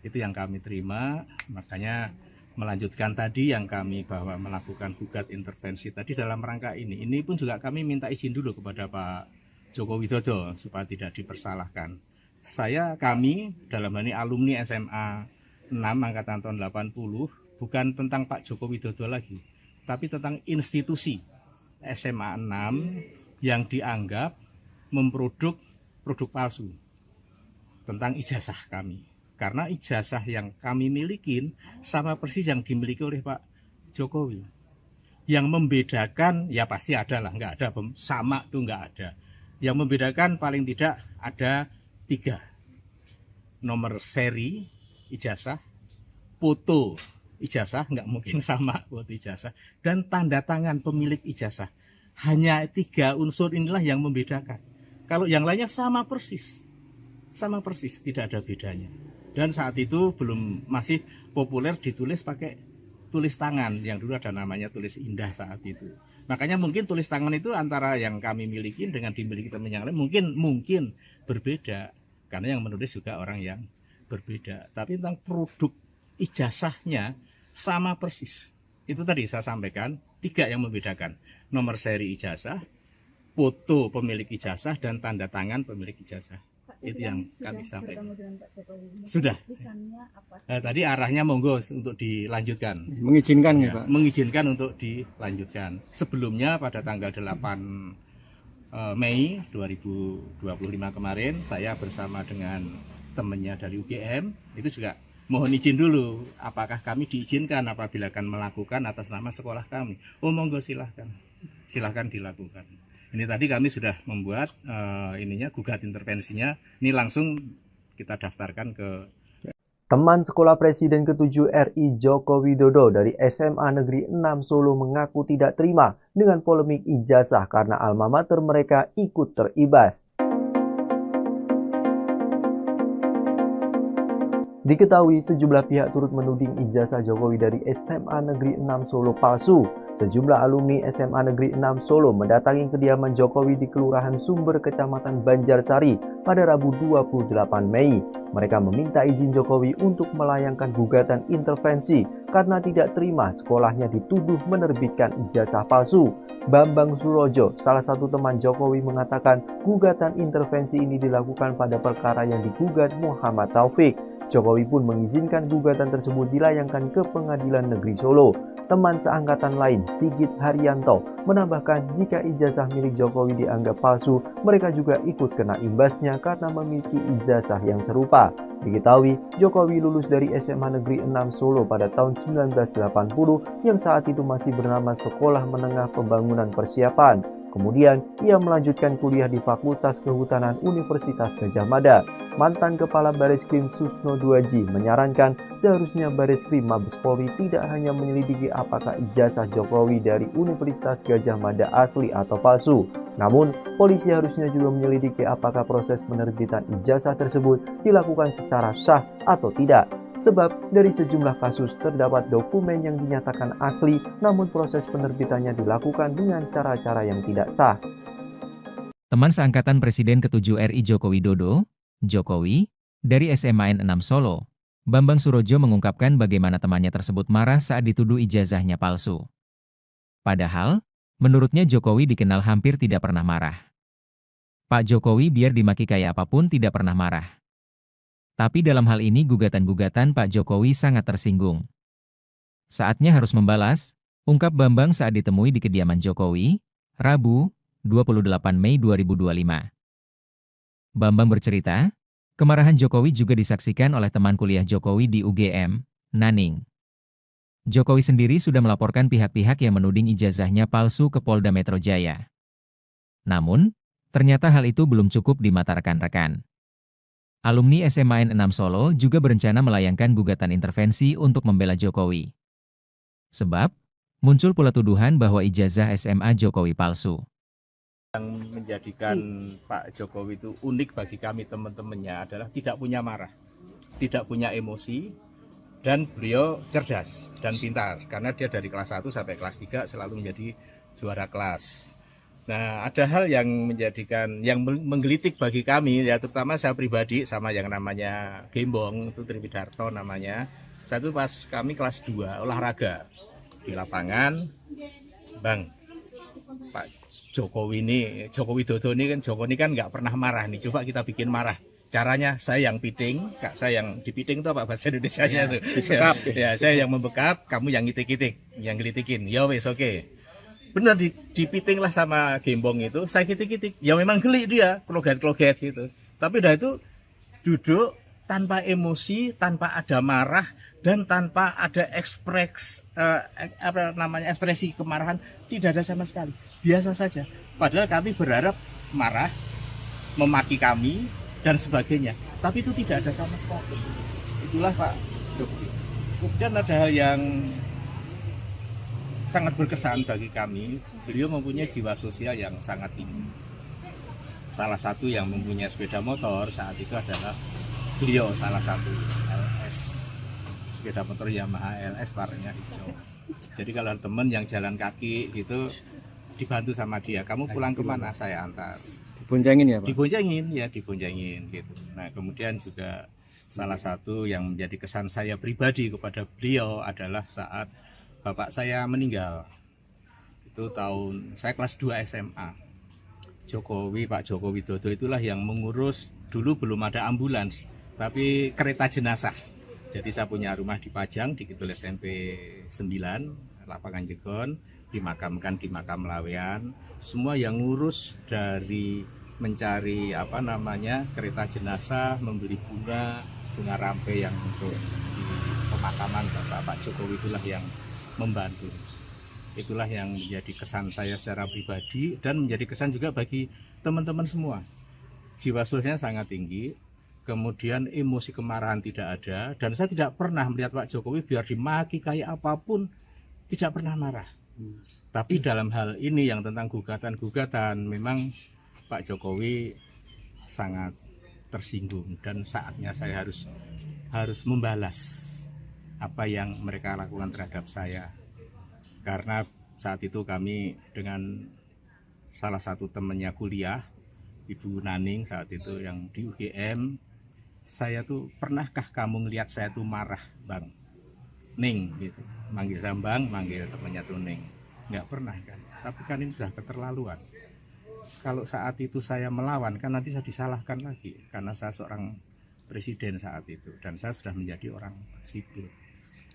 Itu yang kami terima. Makanya melanjutkan tadi yang kami bahwa melakukan gugat intervensi tadi dalam rangka ini pun juga kami minta izin dulu kepada Pak Joko Widodo supaya tidak dipersalahkan. Kami dalam hal ini alumni SMA 6 angkatan tahun 80, bukan tentang Pak Joko Widodo lagi, tapi tentang institusi SMA 6 yang dianggap memproduk produk palsu tentang ijazah kami. Karena ijazah yang kami milikin sama persis yang dimiliki oleh Pak Jokowi. Yang membedakan, ya pasti ada lah, nggak ada sama tuh nggak ada. Yang membedakan paling tidak ada 3. Nomor seri ijazah, foto ijazah, nggak mungkin sama foto ijazah, dan tanda tangan pemilik ijazah. Hanya 3 unsur inilah yang membedakan. Kalau yang lainnya sama persis, tidak ada bedanya. Dan saat itu masih populer ditulis pakai tulis tangan, yang dulu ada namanya tulis indah saat itu. Makanya mungkin tulis tangan itu antara yang kami miliki dengan dimiliki teman yang lain mungkin berbeda, karena yang menulis juga orang yang berbeda. Tapi tentang produk ijazahnya sama persis. Itu tadi saya sampaikan 3 yang membedakan: nomor seri ijazah, foto pemilik ijazah, dan tanda tangan pemilik ijazah. Itu yang kami sampaikan. Sudah. Tadi arahnya monggo untuk dilanjutkan. Mengizinkan ya, Pak? Mengizinkan untuk dilanjutkan. Sebelumnya pada tanggal 8 Mei 2025 kemarin, saya bersama dengan temannya dari UGM itu juga mohon izin dulu, apakah kami diizinkan apabila akan melakukan atas nama sekolah kami. Oh monggo, silahkan dilakukan. Ini tadi kami sudah membuat gugat intervensinya. Ini langsung kita daftarkan ke Teman sekolah Presiden ke-7 RI Joko Widodo dari SMA Negeri 6 Solo mengaku tidak terima dengan polemik ijazah karena alma mater mereka ikut teribas. Diketahui sejumlah pihak turut menuding ijazah Jokowi dari SMA Negeri 6 Solo palsu. Sejumlah alumni SMA Negeri 6 Solo mendatangi kediaman Jokowi di Kelurahan Sumber, Kecamatan Banjarsari pada Rabu 28 Mei. Mereka meminta izin Jokowi untuk melayangkan gugatan intervensi karena tidak terima sekolahnya dituduh menerbitkan ijazah palsu. Bambang Surojo, salah satu teman Jokowi, mengatakan gugatan intervensi ini dilakukan pada perkara yang digugat Muhammad Taufik. Jokowi pun mengizinkan gugatan tersebut dilayangkan ke Pengadilan Negeri Solo. Teman seangkatan lain, Sigit Haryanto, menambahkan jika ijazah milik Jokowi dianggap palsu, mereka juga ikut kena imbasnya karena memiliki ijazah yang serupa. Diketahui, Jokowi lulus dari SMA Negeri 6 Solo pada tahun 1980 yang saat itu masih bernama Sekolah Menengah Pembangunan Persiapan. Kemudian, ia melanjutkan kuliah di Fakultas Kehutanan Universitas Gadjah Mada. Mantan Kepala Bareskrim Susno Duaji menyarankan seharusnya Bareskrim Mabes Polri tidak hanya menyelidiki apakah ijazah Jokowi dari Universitas Gadjah Mada asli atau palsu. Namun, polisi harusnya juga menyelidiki apakah proses penerbitan ijazah tersebut dilakukan secara sah atau tidak. Sebab dari sejumlah kasus terdapat dokumen yang dinyatakan asli, namun proses penerbitannya dilakukan dengan cara-cara yang tidak sah. Teman seangkatan Presiden ke-7 RI Joko Widodo, Jokowi, dari SMA 6 Solo, Bambang Surojo mengungkapkan bagaimana temannya tersebut marah saat dituduh ijazahnya palsu. Padahal, menurutnya Jokowi dikenal hampir tidak pernah marah. Pak Jokowi biar dimaki kayak apapun tidak pernah marah. Tapi dalam hal ini gugatan-gugatan Pak Jokowi sangat tersinggung. Saatnya harus membalas, ungkap Bambang saat ditemui di kediaman Jokowi, Rabu, 28 Mei 2025. Bambang bercerita, kemarahan Jokowi juga disaksikan oleh teman kuliah Jokowi di UGM, Naning. Jokowi sendiri sudah melaporkan pihak-pihak yang menuding ijazahnya palsu ke Polda Metro Jaya. Namun, ternyata hal itu belum cukup di mata rekan-rekan. Alumni SMAN 6 Solo juga berencana melayangkan gugatan intervensi untuk membela Jokowi. Sebab, muncul pula tuduhan bahwa ijazah SMA Jokowi palsu. Menjadikan Pak Jokowi itu unik bagi kami teman-temannya adalah tidak punya marah, tidak punya emosi, dan beliau cerdas dan pintar karena dia dari kelas 1 sampai kelas 3 selalu menjadi juara kelas. Nah, ada hal yang menggelitik bagi kami, ya terutama saya pribadi sama yang namanya Gembong, itu Triwidarto namanya. Satu pas kami kelas 2 olahraga di lapangan, Bang, Pak Jokowi Widodo ini kan nggak pernah marah nih. Coba kita bikin marah. Caranya saya yang piting, Kak, saya yang dipiting itu apa bahasa Indonesianya tuh? Disekap. Ya, saya yang membekap, kamu yang ngitik-ngitik, yang gelitikin. Ya wes oke. Benar dipiting lah sama Gembong itu, saya kitik-kitik. Ya memang geli dia, kloget-kloget gitu. Tapi dah itu duduk tanpa emosi, tanpa ada marah, dan tanpa ada ekspresi kemarahan, tidak ada sama sekali. Biasa saja. Padahal kami berharap marah, memaki kami dan sebagainya. Tapi itu tidak ada sama sekali. Itulah Pak Jokowi. Kemudian ada hal yang sangat berkesan bagi kami. Beliau mempunyai jiwa sosial yang sangat tinggi. Salah satu yang mempunyai sepeda motor saat itu adalah beliau, salah satu LS. Sepeda motor Yamaha LS warnanya hijau. Jadi kalau teman yang jalan kaki gitu dibantu sama dia, kamu pulang kemana, saya antar. Diboncengin ya Pak? Diboncengin gitu. Nah kemudian juga salah satu yang menjadi kesan saya pribadi kepada beliau adalah saat bapak saya meninggal. Itu saya kelas 2 SMA. Pak Jokowi Widodo itulah yang mengurus, dulu belum ada ambulans, tapi kereta jenazah. Jadi saya punya rumah di Pajang, di Kidul SMP 9, Lapangan Jegon, dimakamkan di makam Lawean. Semua yang ngurus dari mencari kereta jenazah, membeli bunga rampe yang untuk di pemakaman Pak Jokowi itulah yang membantu. Itulah yang menjadi kesan saya secara pribadi dan menjadi kesan juga bagi teman-teman semua. Jiwa sosialnya sangat tinggi. Kemudian emosi kemarahan tidak ada, dan saya tidak pernah melihat Pak Jokowi biar dimaki kayak apapun tidak pernah marah. Tapi dalam hal ini yang tentang gugatan memang Pak Jokowi sangat tersinggung dan saatnya saya harus membalas apa yang mereka lakukan terhadap saya. Karena saat itu kami dengan salah satu temannya kuliah, Ibu Naning saat itu yang di UGM, saya tuh, pernahkah kamu ngelihat saya tuh marah, Bang? Ning gitu. Manggil saya Bang, manggil temannya tuh Ning. Nggak pernah kan. Tapi kan ini sudah keterlaluan. Kalau saat itu saya melawan kan nanti saya disalahkan lagi karena saya seorang presiden saat itu dan saya sudah menjadi orang sipil.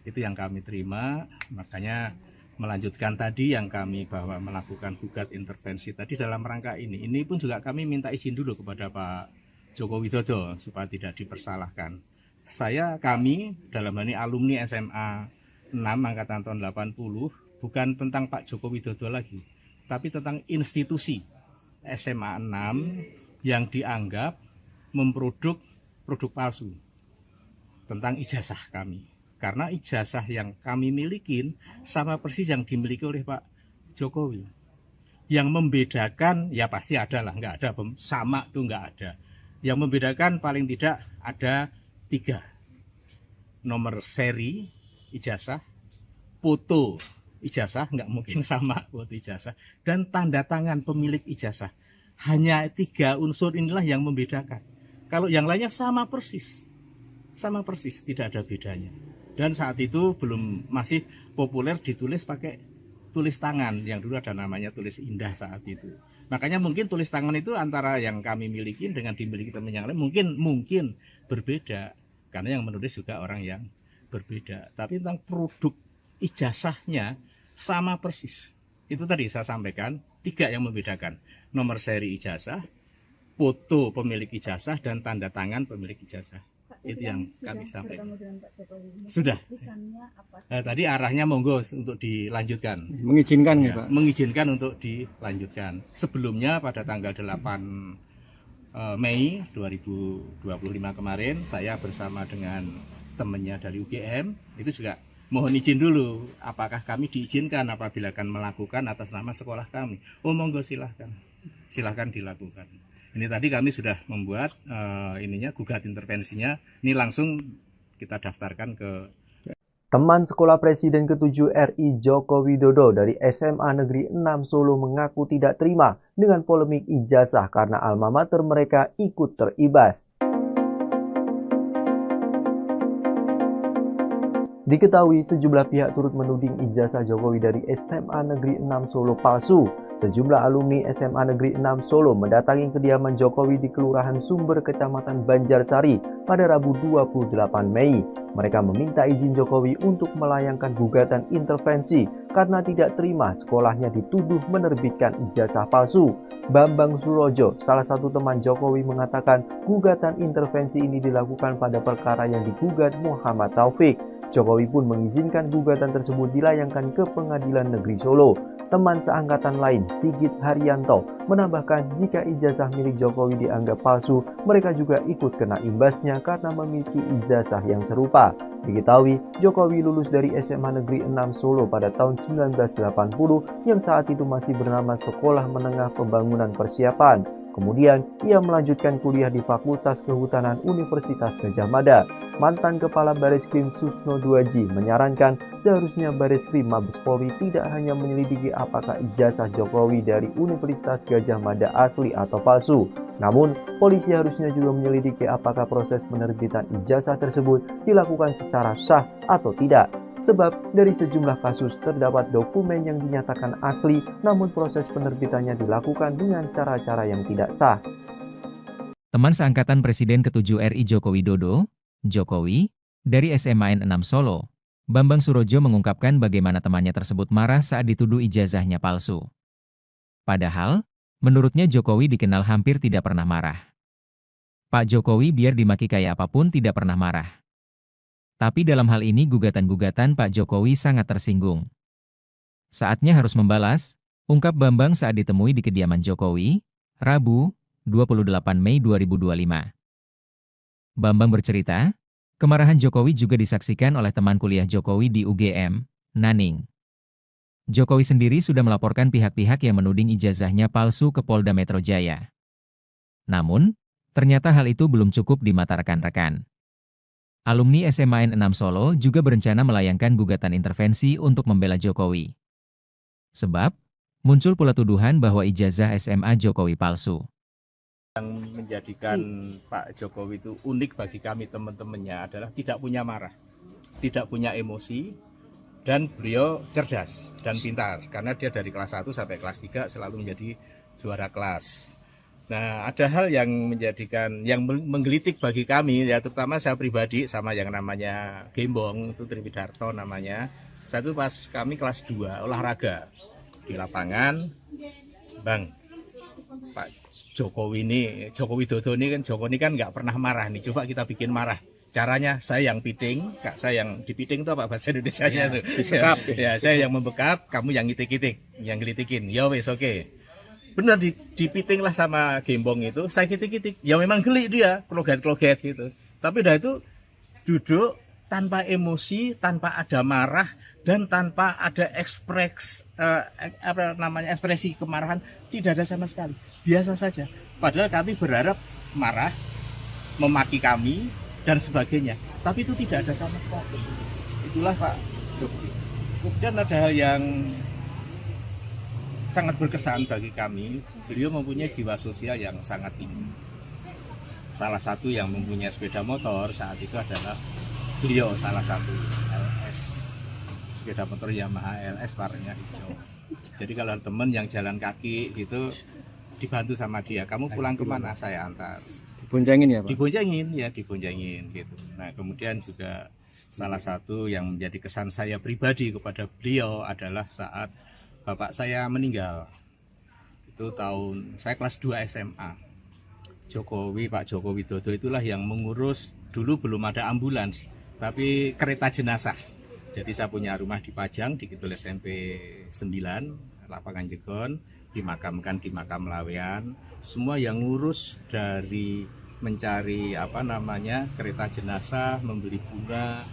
Itu yang kami terima, makanya melanjutkan tadi yang kami bahwa melakukan gugat intervensi tadi dalam rangka ini. Ini pun juga kami minta izin dulu kepada Pak Jokowi Widodo supaya tidak dipersalahkan. Kami dalam hal ini alumni SMA 6 angkatan tahun 80 bukan tentang Pak Jokowi Widodo lagi, tapi tentang institusi SMA 6 yang dianggap memproduk produk palsu tentang ijazah kami. Karena ijazah yang kami milikin sama persis yang dimiliki oleh Pak Jokowi. Yang membedakan ya pasti ada lah, nggak ada sama tuh nggak ada. Yang membedakan paling tidak ada 3. Nomor seri ijazah, foto ijazah, nggak mungkin sama foto ijazah, dan tanda tangan pemilik ijazah. Hanya 3 unsur inilah yang membedakan. Kalau yang lainnya sama persis, tidak ada bedanya. Dan saat itu masih populer ditulis pakai tulis tangan, yang dulu ada namanya tulis indah saat itu. Makanya mungkin tulis tangan itu antara yang kami miliki dengan dimiliki teman yang lain mungkin berbeda karena yang menulis juga orang yang berbeda. Tapi tentang produk ijazahnya sama persis. Itu tadi saya sampaikan 3 yang membedakan: nomor seri ijazah, foto pemilik ijazah dan tanda tangan pemilik ijazah. Itu yang kami sampaikan. Sudah. Tadi arahnya monggo untuk dilanjutkan. Mengizinkan ya, Ya, Pak? mengizinkan untuk dilanjutkan. Sebelumnya pada tanggal 8 Mei 2025 kemarin saya bersama dengan temannya dari UGM itu juga mohon izin dulu apakah kami diizinkan apabila akan melakukan atas nama sekolah kami. Oh monggo silahkan dilakukan. Ini tadi kami sudah membuat gugat intervensinya. Ini langsung kita daftarkan ke Teman sekolah Presiden ke-7 RI Joko Widodo dari SMA Negeri 6 Solo mengaku tidak terima dengan polemik ijazah karena alma mater mereka ikut teribas. Diketahui sejumlah pihak turut menuding ijazah Jokowi dari SMA Negeri 6 Solo palsu. Sejumlah alumni SMA Negeri 6 Solo mendatangi kediaman Jokowi di Kelurahan Sumber, Kecamatan Banjarsari pada Rabu 28 Mei. Mereka meminta izin Jokowi untuk melayangkan gugatan intervensi karena tidak terima sekolahnya dituduh menerbitkan ijazah palsu. Bambang Surojo, salah satu teman Jokowi, mengatakan gugatan intervensi ini dilakukan pada perkara yang digugat Muhammad Taufik. Jokowi pun mengizinkan gugatan tersebut dilayangkan ke Pengadilan Negeri Solo. Teman seangkatan lain, Sigit Haryanto, menambahkan jika ijazah milik Jokowi dianggap palsu, mereka juga ikut kena imbasnya karena memiliki ijazah yang serupa. Diketahui, Jokowi lulus dari SMA Negeri 6 Solo pada tahun 1980 yang saat itu masih bernama Sekolah Menengah Pembangunan Persiapan. Kemudian, ia melanjutkan kuliah di Fakultas Kehutanan Universitas Gadjah Mada. Mantan Kepala Bareskrim Susno Duaji menyarankan seharusnya Bareskrim Mabes Polri tidak hanya menyelidiki apakah ijazah Jokowi dari Universitas Gadjah Mada asli atau palsu. Namun, polisi harusnya juga menyelidiki apakah proses penerbitan ijazah tersebut dilakukan secara sah atau tidak. Sebab dari sejumlah kasus terdapat dokumen yang dinyatakan asli namun proses penerbitannya dilakukan dengan cara-cara yang tidak sah. Teman seangkatan Presiden ke-7 RI Joko Widodo, Jokowi, dari SMA N6 Solo, Bambang Surojo mengungkapkan bagaimana temannya tersebut marah saat dituduh ijazahnya palsu. Padahal, menurutnya Jokowi dikenal hampir tidak pernah marah. Pak Jokowi biar dimaki kayak apapun tidak pernah marah. Tapi dalam hal ini gugatan-gugatan Pak Jokowi sangat tersinggung. Saatnya harus membalas, ungkap Bambang saat ditemui di kediaman Jokowi, Rabu, 28 Mei 2025. Bambang bercerita, kemarahan Jokowi juga disaksikan oleh teman kuliah Jokowi di UGM, Naning. Jokowi sendiri sudah melaporkan pihak-pihak yang menuding ijazahnya palsu ke Polda Metro Jaya. Namun, ternyata hal itu belum cukup di mata rekan-rekan. Alumni SMA N6 Solo juga berencana melayangkan gugatan intervensi untuk membela Jokowi. Sebab, muncul pula tuduhan bahwa ijazah SMA Jokowi palsu. Yang menjadikan Pak Jokowi itu unik bagi kami teman-temannya adalah tidak punya marah, tidak punya emosi, dan beliau cerdas dan pintar. Karena dia dari kelas 1 sampai kelas 3 selalu menjadi juara kelas. Nah, ada hal yang menggelitik bagi kami, ya terutama saya pribadi sama yang namanya Gembong, itu Triwidarto namanya. Satu pas kami kelas 2 olahraga di lapangan, Bang, Pak Jokowi Widodo ini kan nggak pernah marah nih, coba kita bikin marah. Caranya saya yang piting, Kak, saya yang dipiting tuh apa bahasa Indonesianya tuh. Disekap. Ya, saya yang membekap, kamu yang ngitik-ngitik, yang gelitikin. Ya wes oke. Benar dipiting lah sama Gembong itu, saya kitik-kitik. Ya memang geli dia, kloget-kloget gitu. Tapi udah itu duduk tanpa emosi, tanpa ada marah, dan tanpa ada ekspresi kemarahan, tidak ada sama sekali. Biasa saja. Padahal kami berharap marah, memaki kami, dan sebagainya. Tapi itu tidak ada sama sekali. Itulah Pak Jokowi. Kemudian ada hal yang sangat berkesan bagi kami, beliau mempunyai jiwa sosial yang sangat tinggi. Salah satu yang mempunyai sepeda motor saat itu adalah beliau, salah satu LS, sepeda motor Yamaha LS warnanya hijau. Jadi kalau teman yang jalan kaki itu dibantu sama dia, kamu pulang kemana, saya antar. Diboncengin ya, Pak? Diboncengin gitu. Nah, kemudian juga salah satu yang menjadi kesan saya pribadi kepada beliau adalah saat bapak saya meninggal. Itu saya kelas 2 SMA. Jokowi, Pak Joko Widodo itulah yang mengurus, dulu belum ada ambulans, tapi kereta jenazah. Jadi saya punya rumah di Pajang, di Kidul SMP 9, lapangan Jegon, dimakamkan di makam Lawean. Semua yang ngurus dari mencari kereta jenazah, membeli bunga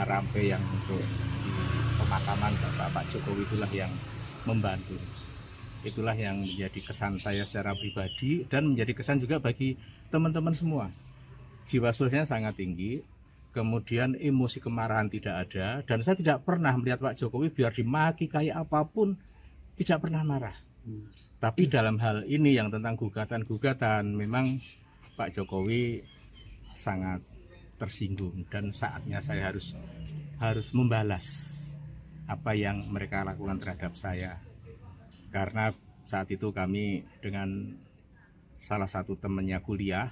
rampe yang untuk di pemakaman Pak Jokowi itulah yang membantu. Itulah yang menjadi kesan saya secara pribadi dan menjadi kesan juga bagi teman-teman semua. Jiwa sosialnya sangat tinggi, kemudian emosi kemarahan tidak ada, dan saya tidak pernah melihat Pak Jokowi biar dimaki kayak apapun, tidak pernah marah. Tapi dalam hal ini yang tentang gugatan-gugatan, memang Pak Jokowi sangat tersinggung dan saatnya saya harus membalas apa yang mereka lakukan terhadap saya. Karena saat itu kami dengan salah satu temannya kuliah,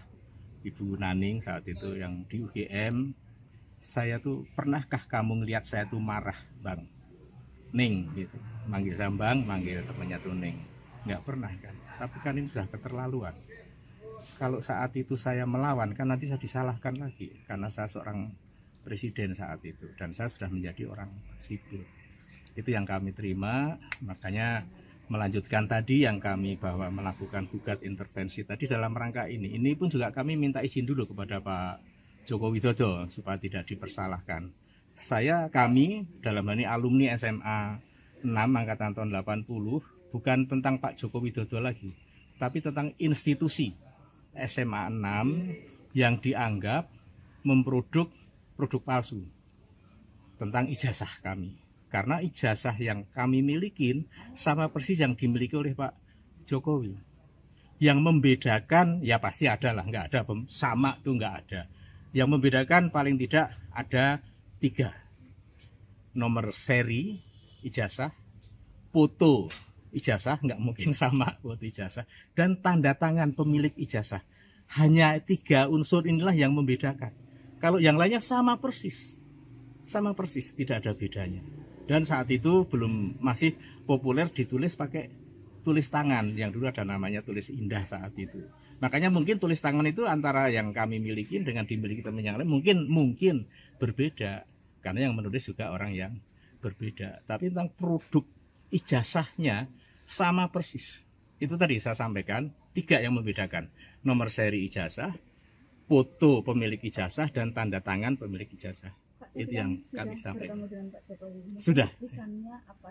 Ibu Naning saat itu yang di UGM, saya tuh, pernahkah kamu ngelihat saya tuh marah, Bang? Ning gitu, manggil Sambang, manggil temannya tuh Ning. Nggak pernah kan, tapi kan ini sudah keterlaluan. Kalau saat itu saya melawan, kan nanti saya disalahkan lagi, karena saya seorang presiden saat itu, dan saya sudah menjadi orang sipil. Itu yang kami terima, makanya melanjutkan tadi yang kami bahwa melakukan gugat intervensi tadi dalam rangka ini. Ini pun juga kami minta izin dulu kepada Pak Joko Widodo supaya tidak dipersalahkan. Kami dalam hal ini alumni SMA 6 angkatan tahun 80, bukan tentang Pak Joko Widodo lagi, tapi tentang institusi SMA 6 yang dianggap memproduk produk palsu tentang ijazah kami. Karena ijazah yang kami milikin sama persis yang dimiliki oleh Pak Jokowi. Yang membedakan, ya pasti ada lah, nggak ada, sama tuh nggak ada. Yang membedakan paling tidak ada 3. Nomor seri ijazah, foto ijazah, nggak mungkin sama foto ijazah, dan tanda tangan pemilik ijazah. Hanya 3 unsur inilah yang membedakan. Kalau yang lainnya sama persis, tidak ada bedanya. Dan saat itu masih populer ditulis pakai tulis tangan, yang dulu ada namanya tulis indah saat itu. Makanya mungkin tulis tangan itu antara yang kami miliki dengan dimiliki teman yang lain mungkin berbeda, karena yang menulis juga orang yang berbeda. Tapi tentang produk ijazahnya sama persis. Itu tadi saya sampaikan, 3 yang membedakan: nomor seri ijazah, foto pemilik ijazah, dan tanda tangan pemilik ijazah. Itu yang kami sampaikan. Sudah.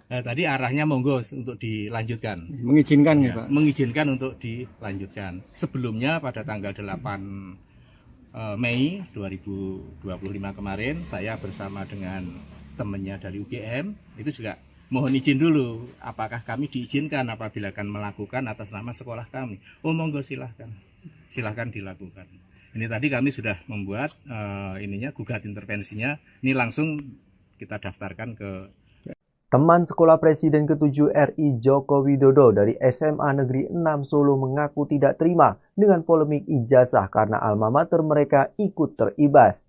Tadi arahnya monggo untuk dilanjutkan. Mengizinkan ya, Pak? Mengizinkan untuk dilanjutkan. Sebelumnya pada tanggal 8 Mei 2025 kemarin, saya bersama dengan temannya dari UGM, itu juga mohon izin dulu, apakah kami diizinkan apabila akan melakukan atas nama sekolah kami. Oh monggo, silahkan dilakukan. Ini tadi kami sudah membuat gugat intervensinya. Ini langsung kita daftarkan ke Teman sekolah Presiden ke-7 RI Joko Widodo dari SMA Negeri 6 Solo mengaku tidak terima dengan polemik ijazah karena alma mater mereka ikut teribas.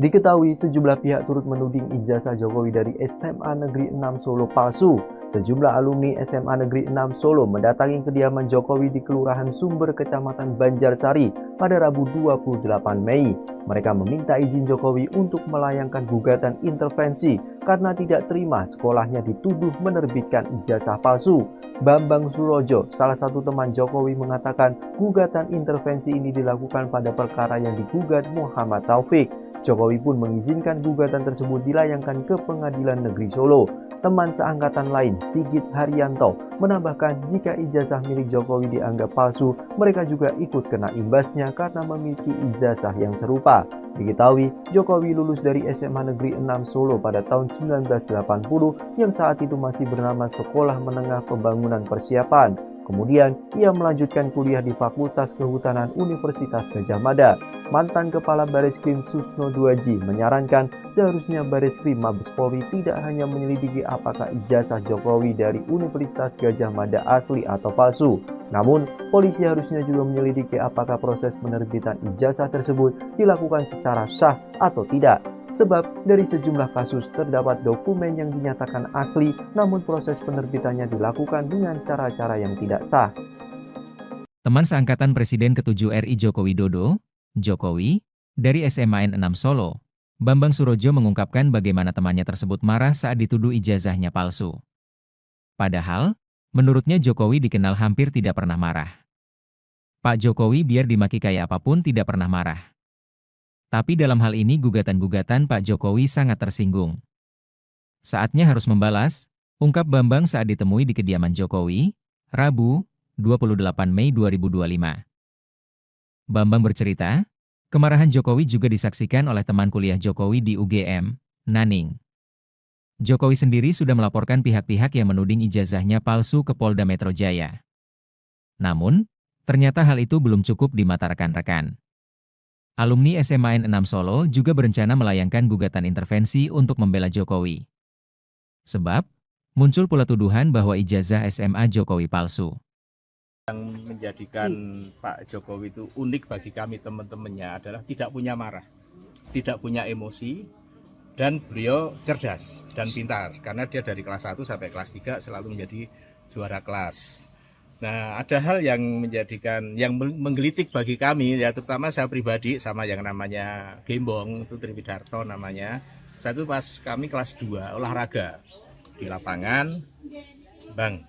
Diketahui sejumlah pihak turut menuding ijazah Jokowi dari SMA Negeri 6 Solo palsu. Sejumlah alumni SMA Negeri 6 Solo mendatangi kediaman Jokowi di Kelurahan Sumber, Kecamatan Banjarsari pada Rabu 28 Mei. Mereka meminta izin Jokowi untuk melayangkan gugatan intervensi karena tidak terima sekolahnya dituduh menerbitkan ijazah palsu. Bambang Surojo, salah satu teman Jokowi, mengatakan gugatan intervensi ini dilakukan pada perkara yang digugat Muhammad Taufik. Jokowi pun mengizinkan gugatan tersebut dilayangkan ke Pengadilan Negeri Solo. Teman seangkatan lain, Sigit Haryanto, menambahkan jika ijazah milik Jokowi dianggap palsu, mereka juga ikut kena imbasnya karena memiliki ijazah yang serupa. Diketahui, Jokowi lulus dari SMA Negeri 6 Solo pada tahun 1980 yang saat itu masih bernama Sekolah Menengah Pembangunan Persiapan. Kemudian, ia melanjutkan kuliah di Fakultas Kehutanan Universitas Gadjah Mada. Mantan Kepala Bareskrim Susno Duaji menyarankan seharusnya Bareskrim Mabes Polri tidak hanya menyelidiki apakah ijazah Jokowi dari Universitas Gadjah Mada asli atau palsu. Namun, polisi harusnya juga menyelidiki apakah proses penerbitan ijazah tersebut dilakukan secara sah atau tidak. Sebab dari sejumlah kasus terdapat dokumen yang dinyatakan asli, namun proses penerbitannya dilakukan dengan cara-cara yang tidak sah. Teman seangkatan Presiden ke-7 RI Joko Widodo, Jokowi, dari SMA N6 Solo, Bambang Surojo mengungkapkan bagaimana temannya tersebut marah saat dituduh ijazahnya palsu. Padahal, menurutnya Jokowi dikenal hampir tidak pernah marah. Pak Jokowi biar dimaki kayak apapun tidak pernah marah. Tapi dalam hal ini gugatan-gugatan Pak Jokowi sangat tersinggung. Saatnya harus membalas, ungkap Bambang saat ditemui di kediaman Jokowi, Rabu, 28 Mei 2025. Bambang bercerita, kemarahan Jokowi juga disaksikan oleh teman kuliah Jokowi di UGM, Naning. Jokowi sendiri sudah melaporkan pihak-pihak yang menuding ijazahnya palsu ke Polda Metro Jaya. Namun, ternyata hal itu belum cukup di mata rekan-rekan. Alumni SMA N6 Solo juga berencana melayangkan gugatan intervensi untuk membela Jokowi. Sebab, muncul pula tuduhan bahwa ijazah SMA Jokowi palsu. Yang menjadikan Pak Jokowi itu unik bagi kami teman-temannya adalah tidak punya marah, tidak punya emosi, dan beliau cerdas dan pintar karena dia dari kelas 1 sampai kelas 3 selalu menjadi juara kelas. Nah, ada hal yang menjadikan, yang menggelitik bagi kami, ya terutama saya pribadi sama yang namanya Gembong, itu Triwidarto namanya. Saya itu pas kami kelas 2 olahraga di lapangan, Bang,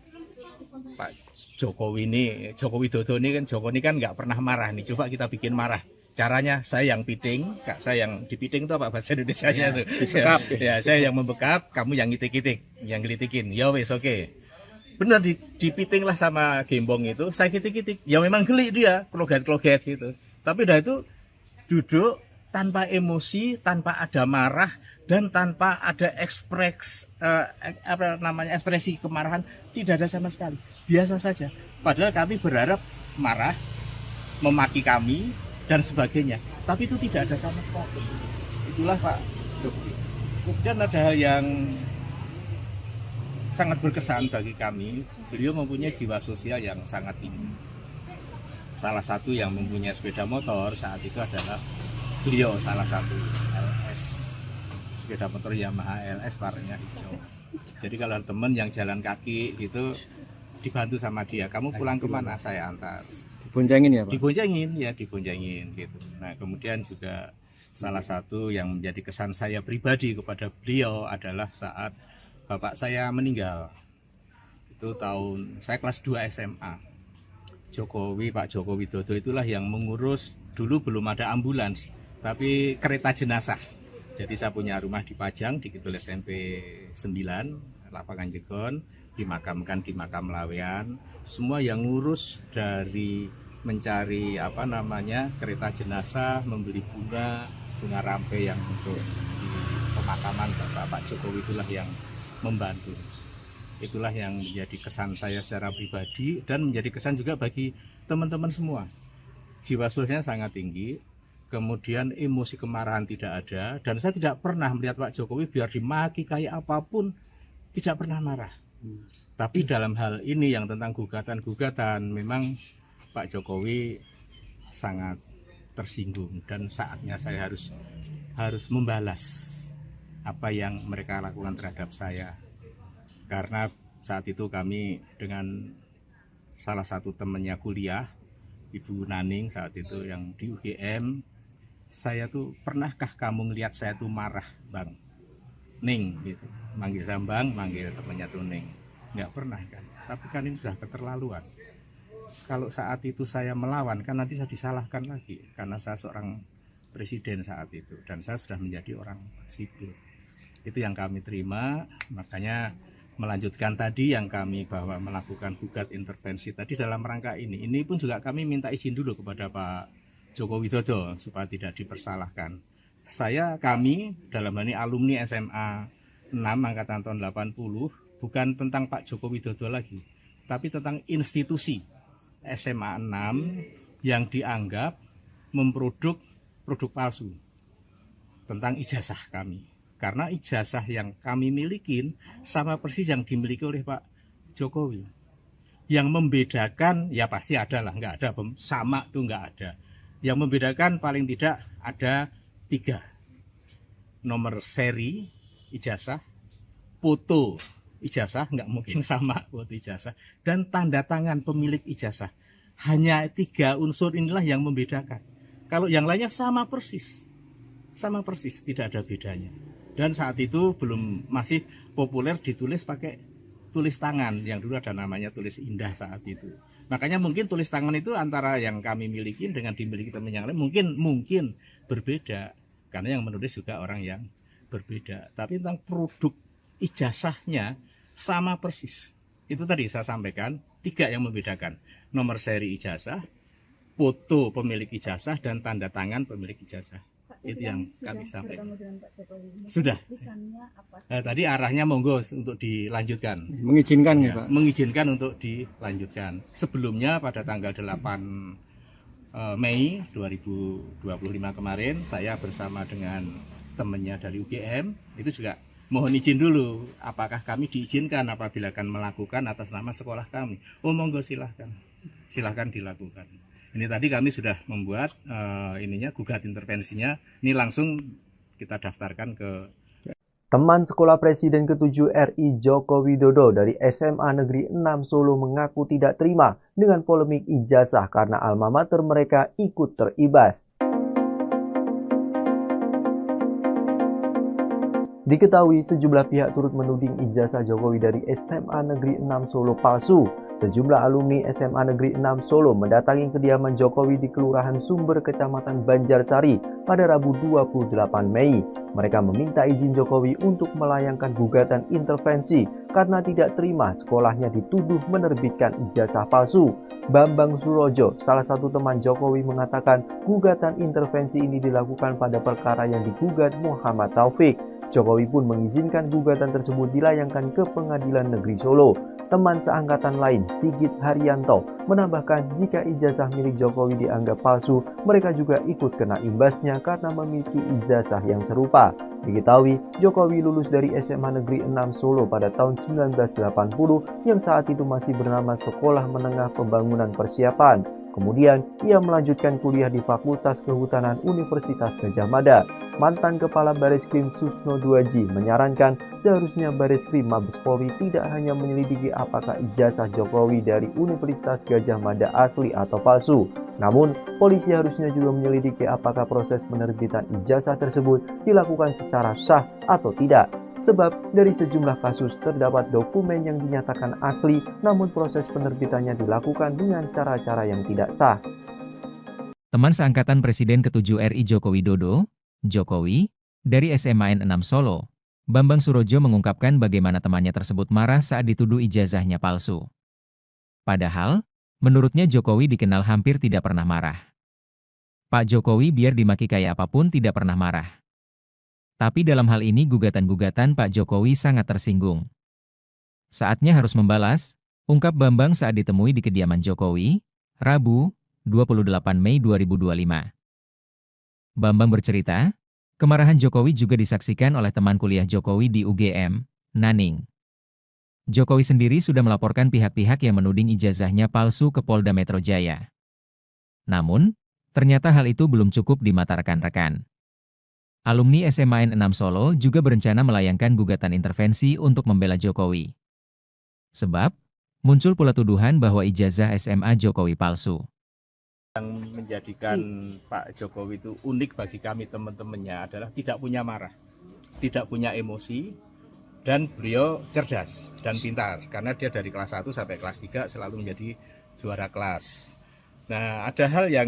Pak Jokowi ini, Joko Widodo ini kan nggak pernah marah nih, coba kita bikin marah. Caranya saya yang piting, Kak, saya yang dipiting itu apa bahasa Indonesianya itu? Bekap. Ya, saya yang membekap, kamu yang ngitik-ngitik, yang gelitikin. Ya wes oke. Benar dipiting lah sama Gembong itu, saya kitik-kitik. Ya memang geli dia, kloget-kloget gitu. Tapi dah itu duduk tanpa emosi, tanpa ada marah, dan tanpa ada ekspresi kemarahan, tidak ada sama sekali. Biasa saja. Padahal kami berharap marah, memaki kami, dan sebagainya. Tapi itu tidak ada sama sekali. Itulah Pak Jokowi. Kemudian ada hal yang sangat berkesan bagi kami. Beliau mempunyai jiwa sosial yang sangat tinggi. Salah satu yang mempunyai sepeda motor saat itu adalah beliau, salah satu LS. Sepeda motor Yamaha LS warnanya hijau. Jadi kalau teman yang jalan kaki itu dibantu sama dia. Kamu pulang kemana? Saya antar. Diboncengin ya Pak? Diboncengin gitu. Nah, kemudian juga salah satu yang menjadi kesan saya pribadi kepada beliau adalah saat bapak saya meninggal. Itu tahun saya kelas 2 SMA. Pak Jokowi Widodo itulah yang mengurus, dulu belum ada ambulans, tapi kereta jenazah. Jadi saya punya rumah di Pajang, di Kidul SMP 9, Lapangan Jegon, dimakamkan di makam Lawean. Semua yang ngurus dari mencari kereta jenazah, membeli bunga rampe yang untuk di pemakaman Bapak Jokowi itulah yang membantu. Itulah yang menjadi kesan saya secara pribadi dan menjadi kesan juga bagi teman-teman semua. Jiwa sosialnya sangat tinggi, kemudian emosi kemarahan tidak ada, dan saya tidak pernah melihat Pak Jokowi biar dimaki kayak apapun tidak pernah marah. Tapi dalam hal ini yang tentang gugatan-gugatan memang Pak Jokowi sangat tersinggung dan saatnya saya harus membalas apa yang mereka lakukan terhadap saya. Karena saat itu kami dengan salah satu temannya kuliah, Ibu Naning saat itu yang di UGM, saya tuh pernahkah kamu ngelihat saya tuh marah, Bang? Ning gitu. Manggil saya Bang, manggil temannya tuh Ning. Nggak pernah kan. Tapi kan ini sudah keterlaluan. Kalau saat itu saya melawan, kan nanti saya disalahkan lagi karena saya seorang presiden saat itu dan saya sudah menjadi orang sipil. Itu yang kami terima, makanya melanjutkan tadi yang kami bahwa melakukan gugat intervensi tadi dalam rangka ini. Ini pun juga kami minta izin dulu kepada Pak Joko Widodo supaya tidak dipersalahkan. Kami dalam hal ini alumni SMA 6 angkatan tahun 80 bukan tentang Pak Joko Widodo lagi, tapi tentang institusi SMA 6 yang dianggap memproduk produk palsu tentang ijazah kami. Karena ijazah yang kami milikin sama persis yang dimiliki oleh Pak Jokowi. Yang membedakan, ya pasti ada lah, nggak ada, sama tuh nggak ada. Yang membedakan paling tidak ada 3. nomor seri ijazah, foto ijazah, nggak mungkin sama foto ijazah, dan tanda tangan pemilik ijazah. Hanya 3 unsur inilah yang membedakan. Kalau yang lainnya sama persis, tidak ada bedanya. Dan saat itu masih populer ditulis pakai tulis tangan, yang dulu ada namanya tulis indah saat itu. Makanya mungkin tulis tangan itu antara yang kami miliki dengan dimiliki teman yang lain mungkin berbeda, karena yang menulis juga orang yang berbeda. Tapi tentang produk ijazahnya sama persis. Itu tadi saya sampaikan 3 yang membedakan: nomor seri ijazah, foto pemilik ijazah, dan tanda tangan pemilik ijazah. Itu yang kami sampaikan. Sudah. Tadi arahnya monggo untuk dilanjutkan. Mengizinkan ya, Pak? Mengizinkan untuk dilanjutkan. Sebelumnya pada tanggal 8 Mei 2025 kemarin, saya bersama dengan temannya dari UGM itu juga mohon izin dulu, apakah kami diizinkan apabila akan melakukan atas nama sekolah kami. Oh monggo silahkan dilakukan. Ini tadi kami sudah membuat gugat intervensinya. Ini langsung kita daftarkan ke Teman sekolah Presiden ke-7 RI Joko Widodo dari SMA Negeri 6 Solo mengaku tidak terima dengan polemik ijazah karena alma mater mereka ikut teribas. Diketahui sejumlah pihak turut menuding ijazah Jokowi dari SMA Negeri 6 Solo palsu. Sejumlah alumni SMA Negeri 6 Solo mendatangi kediaman Jokowi di Kelurahan Sumber, Kecamatan Banjarsari pada Rabu 28 Mei. Mereka meminta izin Jokowi untuk melayangkan gugatan intervensi karena tidak terima sekolahnya dituduh menerbitkan ijazah palsu. Bambang Surojo, salah satu teman Jokowi, mengatakan gugatan intervensi ini dilakukan pada perkara yang digugat Muhammad Taufik. Jokowi pun mengizinkan gugatan tersebut dilayangkan ke Pengadilan Negeri Solo. Teman seangkatan lain, Sigit Haryanto, menambahkan jika ijazah milik Jokowi dianggap palsu, mereka juga ikut kena imbasnya karena memiliki ijazah yang serupa. Diketahui, Jokowi lulus dari SMA Negeri 6 Solo pada tahun 1980 yang saat itu masih bernama Sekolah Menengah Pembangunan Persiapan. Kemudian, ia melanjutkan kuliah di Fakultas Kehutanan Universitas Gadjah Mada. Mantan Kepala Bareskrim Susno Duaji menyarankan seharusnya Bareskrim Mabes Polri tidak hanya menyelidiki apakah ijazah Jokowi dari Universitas Gadjah Mada asli atau palsu. Namun, polisi harusnya juga menyelidiki apakah proses penerbitan ijazah tersebut dilakukan secara sah atau tidak. Sebab dari sejumlah kasus terdapat dokumen yang dinyatakan asli, namun proses penerbitannya dilakukan dengan cara-cara yang tidak sah. Teman seangkatan Presiden ke-7 RI Joko Widodo, Jokowi, dari SMA N6 Solo, Bambang Surojo mengungkapkan bagaimana temannya tersebut marah saat dituduh ijazahnya palsu. Padahal, menurutnya Jokowi dikenal hampir tidak pernah marah. Pak Jokowi biar dimaki kayak apapun tidak pernah marah. Tapi dalam hal ini gugatan-gugatan Pak Jokowi sangat tersinggung. Saatnya harus membalas, ungkap Bambang saat ditemui di kediaman Jokowi, Rabu, 28 Mei 2025. Bambang bercerita, kemarahan Jokowi juga disaksikan oleh teman kuliah Jokowi di UGM, Naning. Jokowi sendiri sudah melaporkan pihak-pihak yang menuding ijazahnya palsu ke Polda Metro Jaya. Namun, ternyata hal itu belum cukup di mata rekan-rekan. Alumni SMA N6 Solo juga berencana melayangkan gugatan intervensi untuk membela Jokowi. Sebab, muncul pula tuduhan bahwa ijazah SMA Jokowi palsu. Yang menjadikan Pak Jokowi itu unik bagi kami teman-temannya adalah tidak punya marah, tidak punya emosi, dan beliau cerdas dan pintar. Karena dia dari kelas 1 sampai kelas 3 selalu menjadi juara kelas. Nah, ada hal yang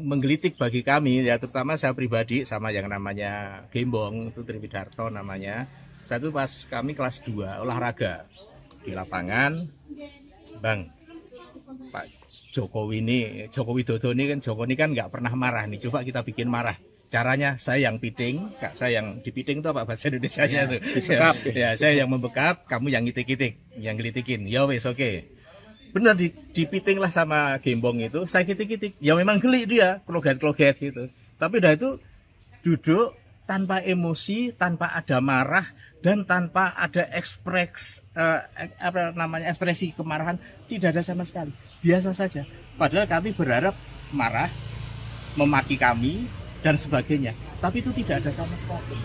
menggelitik bagi kami, ya terutama saya pribadi sama yang namanya Gembong, itu Triwidarto namanya. Saya itu pas kami kelas 2 olahraga di lapangan, Bang, Pak Jokowi ini, Joko Widodo ini kan nggak pernah marah nih, coba kita bikin marah. Caranya saya yang piting, saya yang dipiting itu apa bahasa Indonesianya itu? Ya, saya yang membekap, kamu yang ngitik-ngitik, yang gelitikin. Ya wes oke. Benar dipiting lah sama Gembong itu, saya kitik-kitik, ya memang geli dia, kloget-kloget gitu. Tapi dah itu duduk tanpa emosi, tanpa ada marah, dan tanpa ada ekspresi kemarahan, tidak ada sama sekali, biasa saja. Padahal kami berharap marah, memaki kami, dan sebagainya. Tapi itu tidak ada sama sekali.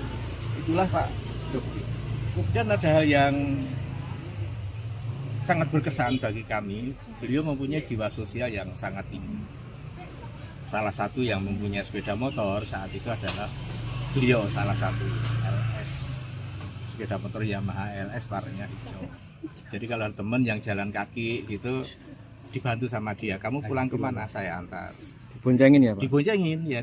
Itulah Pak Jokowi. Kemudian ada hal yang sangat berkesan bagi kami. Beliau mempunyai jiwa sosial yang sangat tinggi. Salah satu yang mempunyai sepeda motor saat itu adalah beliau, salah satu LS, sepeda motor Yamaha LS warnanya hijau. Jadi kalau teman yang jalan kaki gitu dibantu sama dia, kamu pulang kemana, saya antar. Diboncengin ya Pak?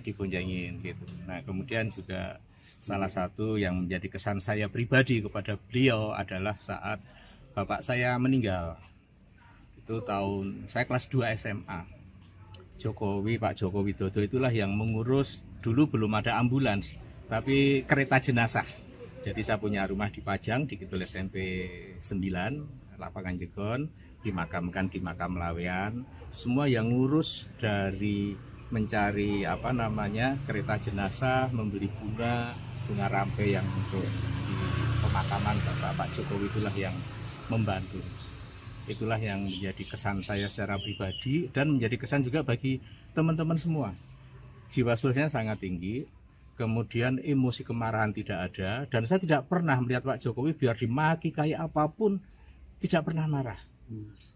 Diboncengin gitu. Nah kemudian juga salah satu yang menjadi kesan saya pribadi kepada beliau adalah saat bapak saya meninggal. Itu tahun saya kelas 2 SMA. Pak Joko Widodo itulah yang mengurus, dulu belum ada ambulans, tapi kereta jenazah. Jadi saya punya rumah di Pajang, di Kidul SMP 9, Lapangan Jegon, dimakamkan di makam Lawean. Semua yang ngurus dari mencari kereta jenazah, membeli bunga rampe yang untuk di pemakaman Pak Jokowi itulah yang membantu. Itulah yang menjadi kesan saya secara pribadi dan menjadi kesan juga bagi teman-teman semua. Jiwa sosialnya sangat tinggi, kemudian emosi kemarahan tidak ada, dan saya tidak pernah melihat Pak Jokowi biar dimaki kayak apapun tidak pernah marah.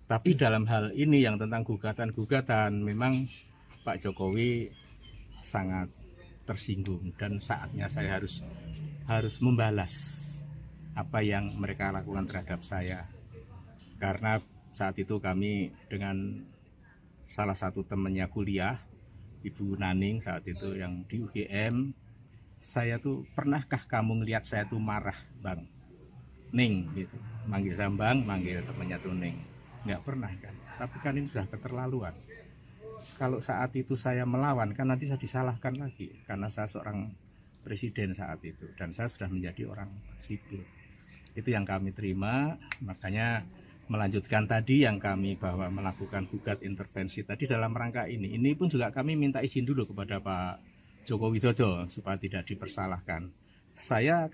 Tapi dalam hal ini yang tentang gugatan-gugatan memang Pak Jokowi sangat tersinggung dan saatnya saya harus membalas apa yang mereka lakukan terhadap saya. Karena saat itu kami dengan salah satu temannya kuliah, Ibu Naning saat itu yang di UGM, saya tuh, pernahkah kamu ngelihat saya tuh marah Bang Ning gitu, manggil saya Bang, manggil temannya tuh Ning, nggak pernah kan. Tapi kan ini sudah keterlaluan. Kalau saat itu saya melawan kan nanti saya disalahkan lagi karena saya seorang presiden saat itu dan saya sudah menjadi orang sipil. Itu yang kami terima, makanya melanjutkan tadi yang kami bahwa melakukan gugat intervensi tadi dalam rangka ini. Ini pun juga kami minta izin dulu kepada Pak Joko Widodo supaya tidak dipersalahkan.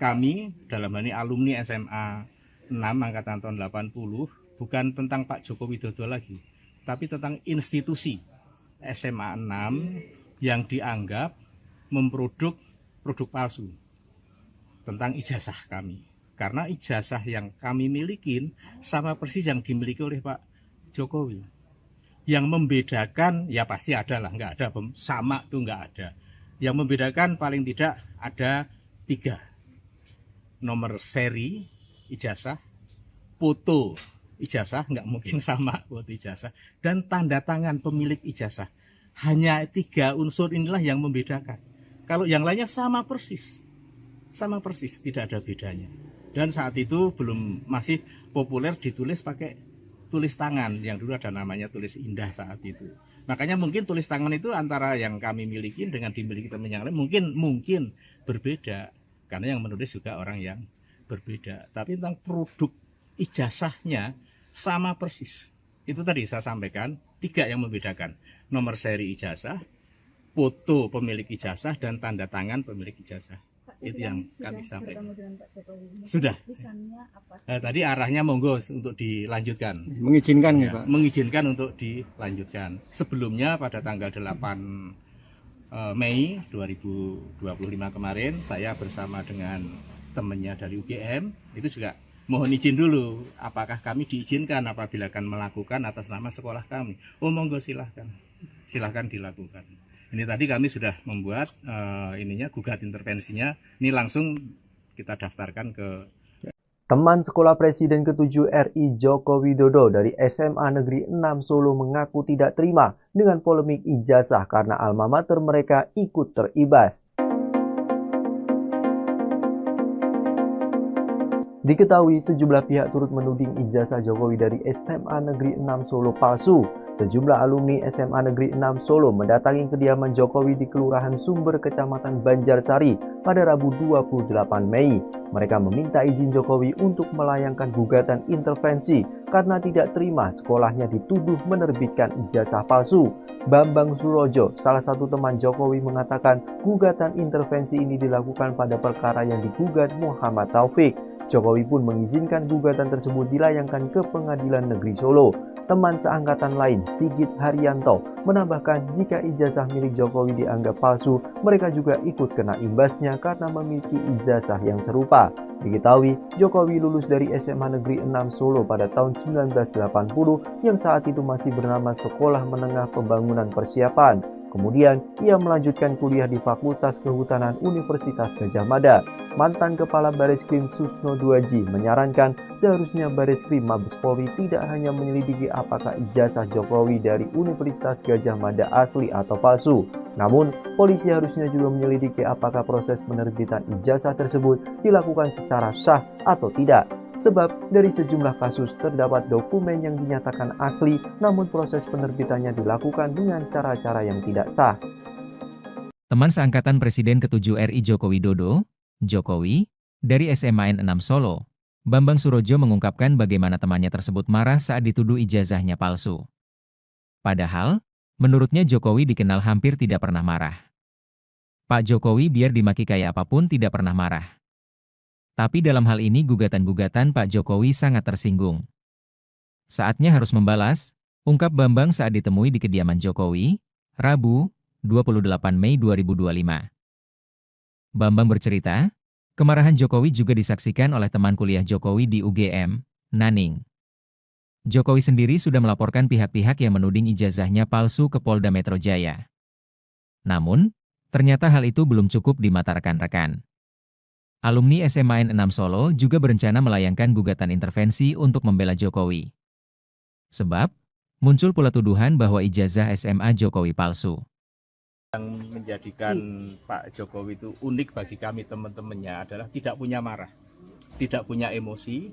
Kami dalam hal ini alumni SMA 6 angkatan tahun 80 bukan tentang Pak Joko Widodo lagi, tapi tentang institusi SMA 6 yang dianggap memproduk produk palsu tentang ijazah kami. Karena ijazah yang kami milikin sama persis yang dimiliki oleh Pak Jokowi. Yang membedakan, ya pasti ada lah, nggak ada, sama tuh nggak ada. Yang membedakan paling tidak ada 3. Nomor seri ijazah, foto ijazah, nggak mungkin sama foto ijazah, dan tanda tangan pemilik ijazah. Hanya 3 unsur inilah yang membedakan. Kalau yang lainnya sama persis, tidak ada bedanya. Dan saat itu masih populer ditulis pakai tulis tangan, yang dulu ada namanya tulis indah saat itu. Makanya mungkin tulis tangan itu antara yang kami miliki dengan dimiliki teman yang lain mungkin berbeda, karena yang menulis juga orang yang berbeda. Tapi tentang produk ijazahnya sama persis. Itu tadi saya sampaikan 3 yang membedakan: nomor seri ijazah, foto pemilik ijazah, dan tanda tangan pemilik ijazah. Itu yang kami sampaikan. Sudah. Tadi arahnya monggo untuk dilanjutkan. Mengizinkan ya Pak? Mengizinkan untuk dilanjutkan. Sebelumnya pada tanggal 8 Mei 2025 kemarin, saya bersama dengan temannya dari UGM, itu juga mohon izin dulu, apakah kami diizinkan apabila akan melakukan atas nama sekolah kami. Oh monggo silahkan dilakukan. Ini tadi kami sudah membuat gugat intervensinya. Ini langsung kita daftarkan ke Teman sekolah Presiden ke-7 RI Joko Widodo dari SMA Negeri 6 Solo mengaku tidak terima dengan polemik ijazah karena alma mater mereka ikut teribas. Diketahui sejumlah pihak turut menuding ijazah Jokowi dari SMA Negeri 6 Solo palsu. Sejumlah alumni SMA Negeri 6 Solo mendatangi kediaman Jokowi di Kelurahan Sumber, Kecamatan Banjarsari pada Rabu 28 Mei. Mereka meminta izin Jokowi untuk melayangkan gugatan intervensi karena tidak terima sekolahnya dituduh menerbitkan ijazah palsu. Bambang Surojo, salah satu teman Jokowi, mengatakan gugatan intervensi ini dilakukan pada perkara yang digugat Muhammad Taufik. Jokowi pun mengizinkan gugatan tersebut dilayangkan ke Pengadilan Negeri Solo. Teman seangkatan lain, Sigit Haryanto, menambahkan jika ijazah milik Jokowi dianggap palsu, mereka juga ikut kena imbasnya karena memiliki ijazah yang serupa. Diketahui, Jokowi lulus dari SMA Negeri 6 Solo pada tahun 1980 yang saat itu masih bernama Sekolah Menengah Pembangunan Persiapan. Kemudian, ia melanjutkan kuliah di Fakultas Kehutanan Universitas Gadjah Mada. Mantan Kepala Bareskrim Susno Duaji menyarankan seharusnya Bareskrim Mabes Polri tidak hanya menyelidiki apakah ijazah Jokowi dari Universitas Gadjah Mada asli atau palsu. Namun, polisi harusnya juga menyelidiki apakah proses penerbitan ijazah tersebut dilakukan secara sah atau tidak. Sebab dari sejumlah kasus terdapat dokumen yang dinyatakan asli, namun proses penerbitannya dilakukan dengan cara-cara yang tidak sah. Teman seangkatan Presiden ke-7 RI Joko Widodo, Jokowi, dari SMAN 6 Solo, Bambang Surojo mengungkapkan bagaimana temannya tersebut marah saat dituduh ijazahnya palsu. Padahal, menurutnya Jokowi dikenal hampir tidak pernah marah. Pak Jokowi biar dimaki kayak apapun tidak pernah marah. Tapi dalam hal ini gugatan-gugatan Pak Jokowi sangat tersinggung. Saatnya harus membalas, ungkap Bambang saat ditemui di kediaman Jokowi, Rabu, 28 Mei 2025. Bambang bercerita, kemarahan Jokowi juga disaksikan oleh teman kuliah Jokowi di UGM, Naning. Jokowi sendiri sudah melaporkan pihak-pihak yang menuding ijazahnya palsu ke Polda Metro Jaya. Namun, ternyata hal itu belum cukup di mata rekan-rekan. Alumni SMAN 6 Solo juga berencana melayangkan gugatan intervensi untuk membela Jokowi. Sebab, muncul pula tuduhan bahwa ijazah SMA Jokowi palsu. Yang menjadikan Pak Jokowi itu unik bagi kami teman-temannya adalah tidak punya marah, tidak punya emosi,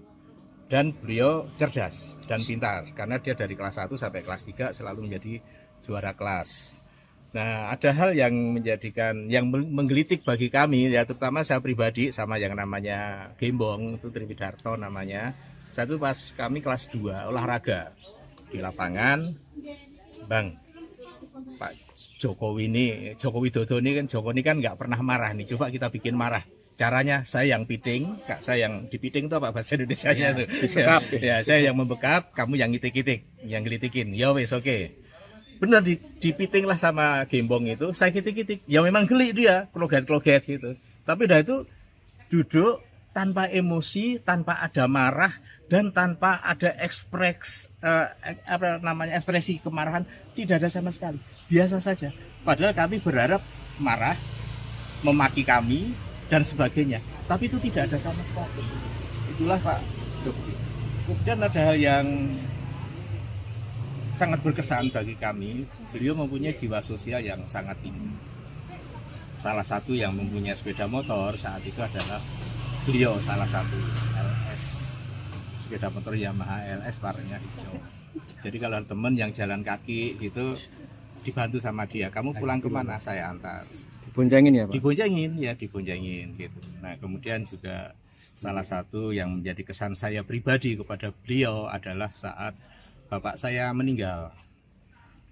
dan beliau cerdas dan pintar. Karena dia dari kelas 1 sampai kelas 3 selalu menjadi juara kelas. Nah, ada hal yang menggelitik bagi kami, ya terutama saya pribadi sama yang namanya Gembong, itu Triwidarto namanya. Satu pas kami kelas 2 olahraga di lapangan, Bang, Pak Jokowi Widodo ini kan nggak pernah marah nih, coba kita bikin marah. Caranya saya yang piting, saya yang dipiting itu apa bahasa Indonesianya tuh? Ya, saya yang membekap, kamu yang ngitik-ngitik, yang gelitikin. Ya wes oke. Benar dipiting lah sama Gembong itu, saya kitik-kitik. Ya memang geli dia, kloget-kloget gitu. Tapi dah itu duduk tanpa emosi, tanpa ada marah, dan tanpa ada ekspresi kemarahan, tidak ada sama sekali. Biasa saja. Padahal kami berharap marah, memaki kami, dan sebagainya. Tapi itu tidak ada sama sekali. Itulah Pak Jokowi. Kemudian ada hal yang sangat berkesan bagi kami, beliau mempunyai jiwa sosial yang sangat tinggi. Salah satu yang mempunyai sepeda motor saat itu adalah beliau, salah satu LS, sepeda motor Yamaha LS warnanya hijau. Jadi kalau teman yang jalan kaki gitu dibantu sama dia, kamu pulang kemana, saya antar. Diboncengin ya Pak? Diboncengin gitu. Nah kemudian juga salah satu yang menjadi kesan saya pribadi kepada beliau adalah saat bapak saya meninggal.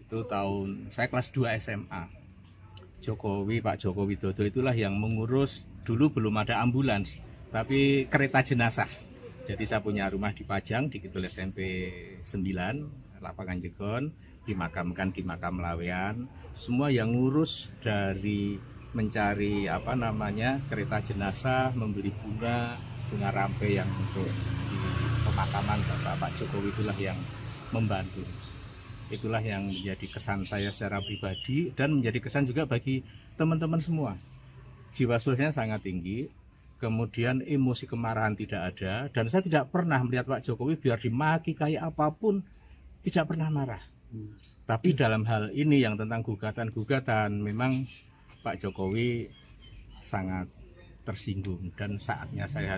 Itu tahun saya kelas 2 SMA. Pak Jokowi Widodo itulah yang mengurus, dulu belum ada ambulans, tapi kereta jenazah. Jadi saya punya rumah di Pajang, di Kidul SMP 9, Lapangan Jegon, dimakamkan di Makam Lawean. Semua yang ngurus dari mencari kereta jenazah, membeli bunga rampe yang untuk di pemakaman Pak Jokowi itulah yang membantu. Itulah yang menjadi kesan saya secara pribadi dan menjadi kesan juga bagi teman-teman semua. Jiwa sosialnya sangat tinggi, kemudian emosi kemarahan tidak ada, dan saya tidak pernah melihat Pak Jokowi biar dimaki kayak apapun tidak pernah marah. Tapi dalam hal ini yang tentang gugatan-gugatan, memang Pak Jokowi sangat tersinggung dan saatnya saya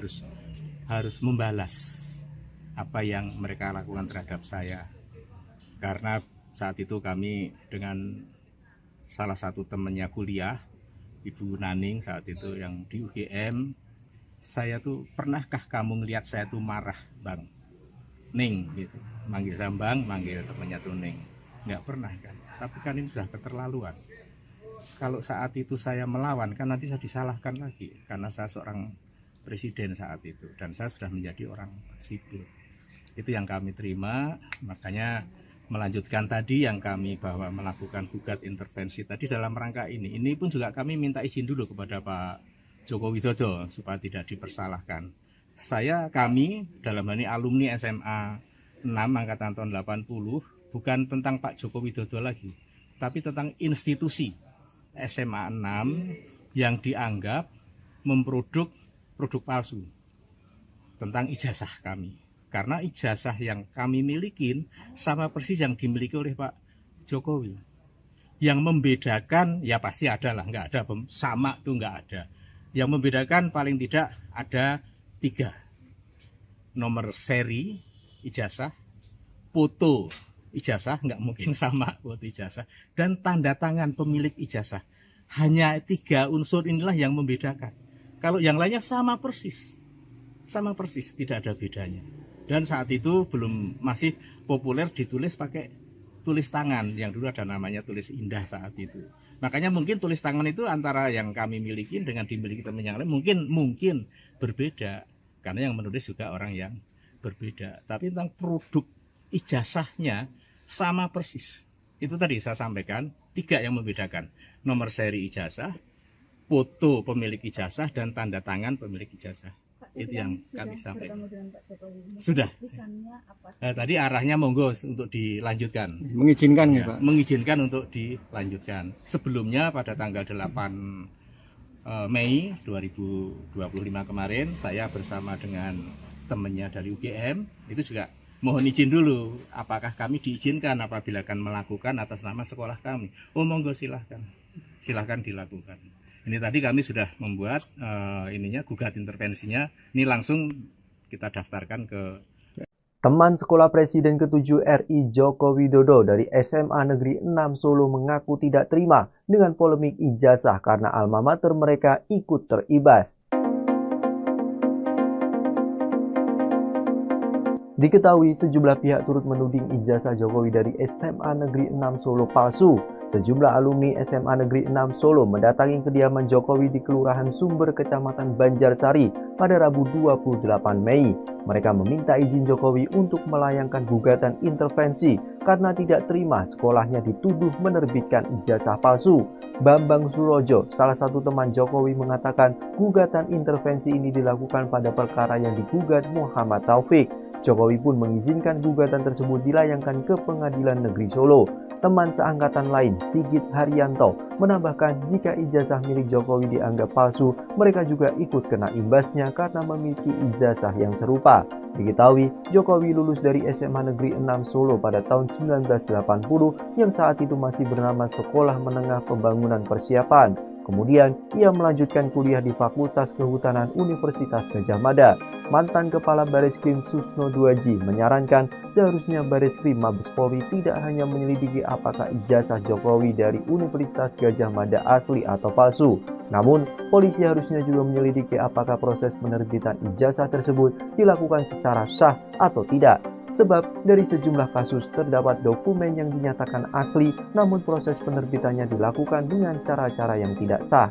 harus membalas apa yang mereka lakukan terhadap saya. Karena saat itu kami dengan salah satu temannya kuliah, Ibu Naning saat itu yang di UGM, saya tuh, pernahkah kamu ngelihat saya tuh marah, Bang? Ning gitu, manggil Sambang, manggil temannya tuh Ning. Nggak pernah kan, tapi kan ini sudah keterlaluan. Kalau saat itu saya melawan kan nanti saya disalahkan lagi karena saya seorang presiden saat itu, dan saya sudah menjadi orang sipil. Itu yang kami terima, makanya melanjutkan tadi yang kami bahwa melakukan gugat intervensi tadi dalam rangka ini. Ini pun juga kami minta izin dulu kepada Pak Joko Widodo supaya tidak dipersalahkan. Kami dalam hal ini alumni SMA 6 angkatan tahun 80 bukan tentang Pak Joko Widodo lagi, tapi tentang institusi SMA 6 yang dianggap memproduk produk palsu tentang ijazah kami. Karena ijazah yang kami milikin sama persis yang dimiliki oleh Pak Jokowi. Yang membedakan, ya pasti ada lah, nggak ada sama tuh nggak ada. Yang membedakan paling tidak ada 3. Nomor seri ijazah, foto ijazah, nggak mungkin sama foto ijazah, dan tanda tangan pemilik ijazah. Hanya 3 unsur inilah yang membedakan. Kalau yang lainnya sama persis, tidak ada bedanya. Dan saat itu masih populer ditulis pakai tulis tangan, yang dulu ada namanya tulis indah saat itu. Makanya mungkin tulis tangan itu antara yang kami miliki dengan dimiliki teman yang lain mungkin berbeda, karena yang menulis juga orang yang berbeda. Tapi tentang produk ijazahnya sama persis. Itu tadi saya sampaikan 3 yang membedakan: nomor seri ijazah, foto pemilik ijazah, dan tanda tangan pemilik ijazah. Pak, itu yang kami sampaikan. Sudah. Tadi arahnya monggo untuk dilanjutkan. Mengizinkan ya, Pak? Mengizinkan untuk dilanjutkan. Sebelumnya pada tanggal 8 Mei 2025 kemarin, saya bersama dengan temannya dari UGM itu juga mohon izin dulu, apakah kami diizinkan apabila akan melakukan atas nama sekolah kami. Oh monggo, silahkan dilakukan. Ini tadi kami sudah membuat gugat intervensinya. Ini langsung kita daftarkan ke Teman sekolah Presiden ke-7 RI Joko Widodo dari SMA Negeri 6 Solo mengaku tidak terima dengan polemik ijazah karena alma mater mereka ikut teribas. Diketahui sejumlah pihak turut menuding ijazah Jokowi dari SMA Negeri 6 Solo palsu. Sejumlah alumni SMA Negeri 6 Solo mendatangi kediaman Jokowi di Kelurahan Sumber, Kecamatan Banjarsari pada Rabu 28 Mei. Mereka meminta izin Jokowi untuk melayangkan gugatan intervensi karena tidak terima sekolahnya dituduh menerbitkan ijazah palsu. Bambang Surojo, salah satu teman Jokowi, mengatakan gugatan intervensi ini dilakukan pada perkara yang digugat Muhammad Taufik. Jokowi pun mengizinkan gugatan tersebut dilayangkan ke Pengadilan Negeri Solo. Teman seangkatan lain, Sigit Haryanto, menambahkan jika ijazah milik Jokowi dianggap palsu, mereka juga ikut kena imbasnya karena memiliki ijazah yang serupa. Diketahui, Jokowi lulus dari SMA Negeri 6 Solo pada tahun 1980 yang saat itu masih bernama Sekolah Menengah Pembangunan Persiapan. Kemudian, ia melanjutkan kuliah di Fakultas Kehutanan Universitas Gadjah Mada. Mantan Kepala Bareskrim Susno Duaji menyarankan seharusnya Bareskrim Mabes Polri tidak hanya menyelidiki apakah ijazah Jokowi dari Universitas Gadjah Mada asli atau palsu. Namun, polisi harusnya juga menyelidiki apakah proses penerbitan ijazah tersebut dilakukan secara sah atau tidak. Sebab dari sejumlah kasus terdapat dokumen yang dinyatakan asli, namun proses penerbitannya dilakukan dengan cara-cara yang tidak sah.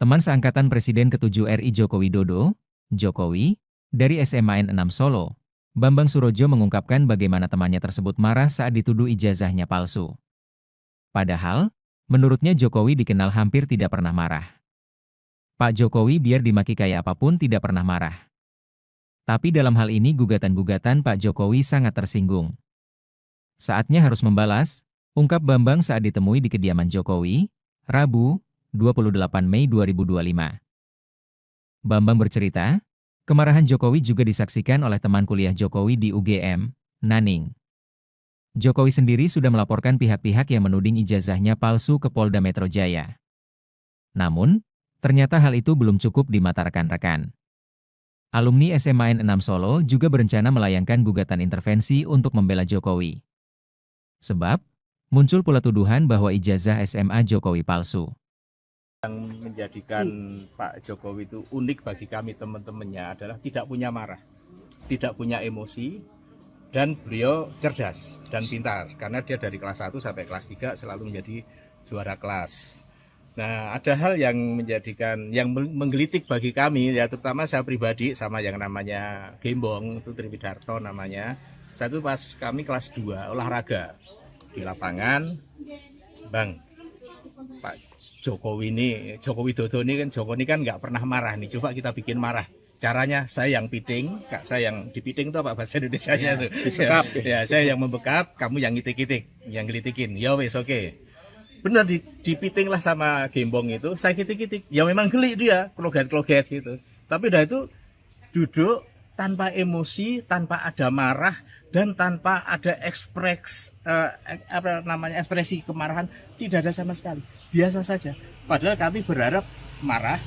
Teman seangkatan Presiden ke-7 RI Joko Widodo, Jokowi, dari SMA 6 Solo, Bambang Surojo mengungkapkan bagaimana temannya tersebut marah saat dituduh ijazahnya palsu. Padahal, menurutnya Jokowi dikenal hampir tidak pernah marah. Pak Jokowi biar dimaki kayak apapun tidak pernah marah. Tapi dalam hal ini gugatan-gugatan Pak Jokowi sangat tersinggung. Saatnya harus membalas, ungkap Bambang saat ditemui di kediaman Jokowi, Rabu, 28 Mei 2025. Bambang bercerita, kemarahan Jokowi juga disaksikan oleh teman kuliah Jokowi di UGM, Naning. Jokowi sendiri sudah melaporkan pihak-pihak yang menuding ijazahnya palsu ke Polda Metro Jaya. Namun, ternyata hal itu belum cukup di mata rekan-rekan. Alumni SMA 6 Solo juga berencana melayangkan gugatan intervensi untuk membela Jokowi. Sebab, muncul pula tuduhan bahwa ijazah SMA Jokowi palsu. Yang menjadikan Pak Jokowi itu unik bagi kami teman-temannya adalah tidak punya marah, tidak punya emosi, dan beliau cerdas dan pintar. Karena dia dari kelas 1 sampai kelas 3 selalu menjadi juara kelas. Nah, ada hal yang menggelitik bagi kami, ya terutama saya pribadi sama yang namanya Gembong, itu Triwidarto namanya. Satu pas kami kelas 2 olahraga di lapangan, Bang, Pak Joko Widodo ini kan nggak pernah marah nih. Coba kita bikin marah. Caranya saya yang piting, Kak, saya yang dipiting itu apa bahasa Indonesianya tuh? Disekap. Ya, saya yang membekap, kamu yang ngitik-ngitik, yang gelitikin. Ya wes oke. Benar dipiting lah sama Gembong itu, saya kitik-kitik. Ya memang geli dia, kloget-kloget gitu. Tapi dah itu duduk tanpa emosi, tanpa ada marah, dan tanpa ada ekspresi kemarahan, tidak ada sama sekali. Biasa saja. Padahal kami berharap marah,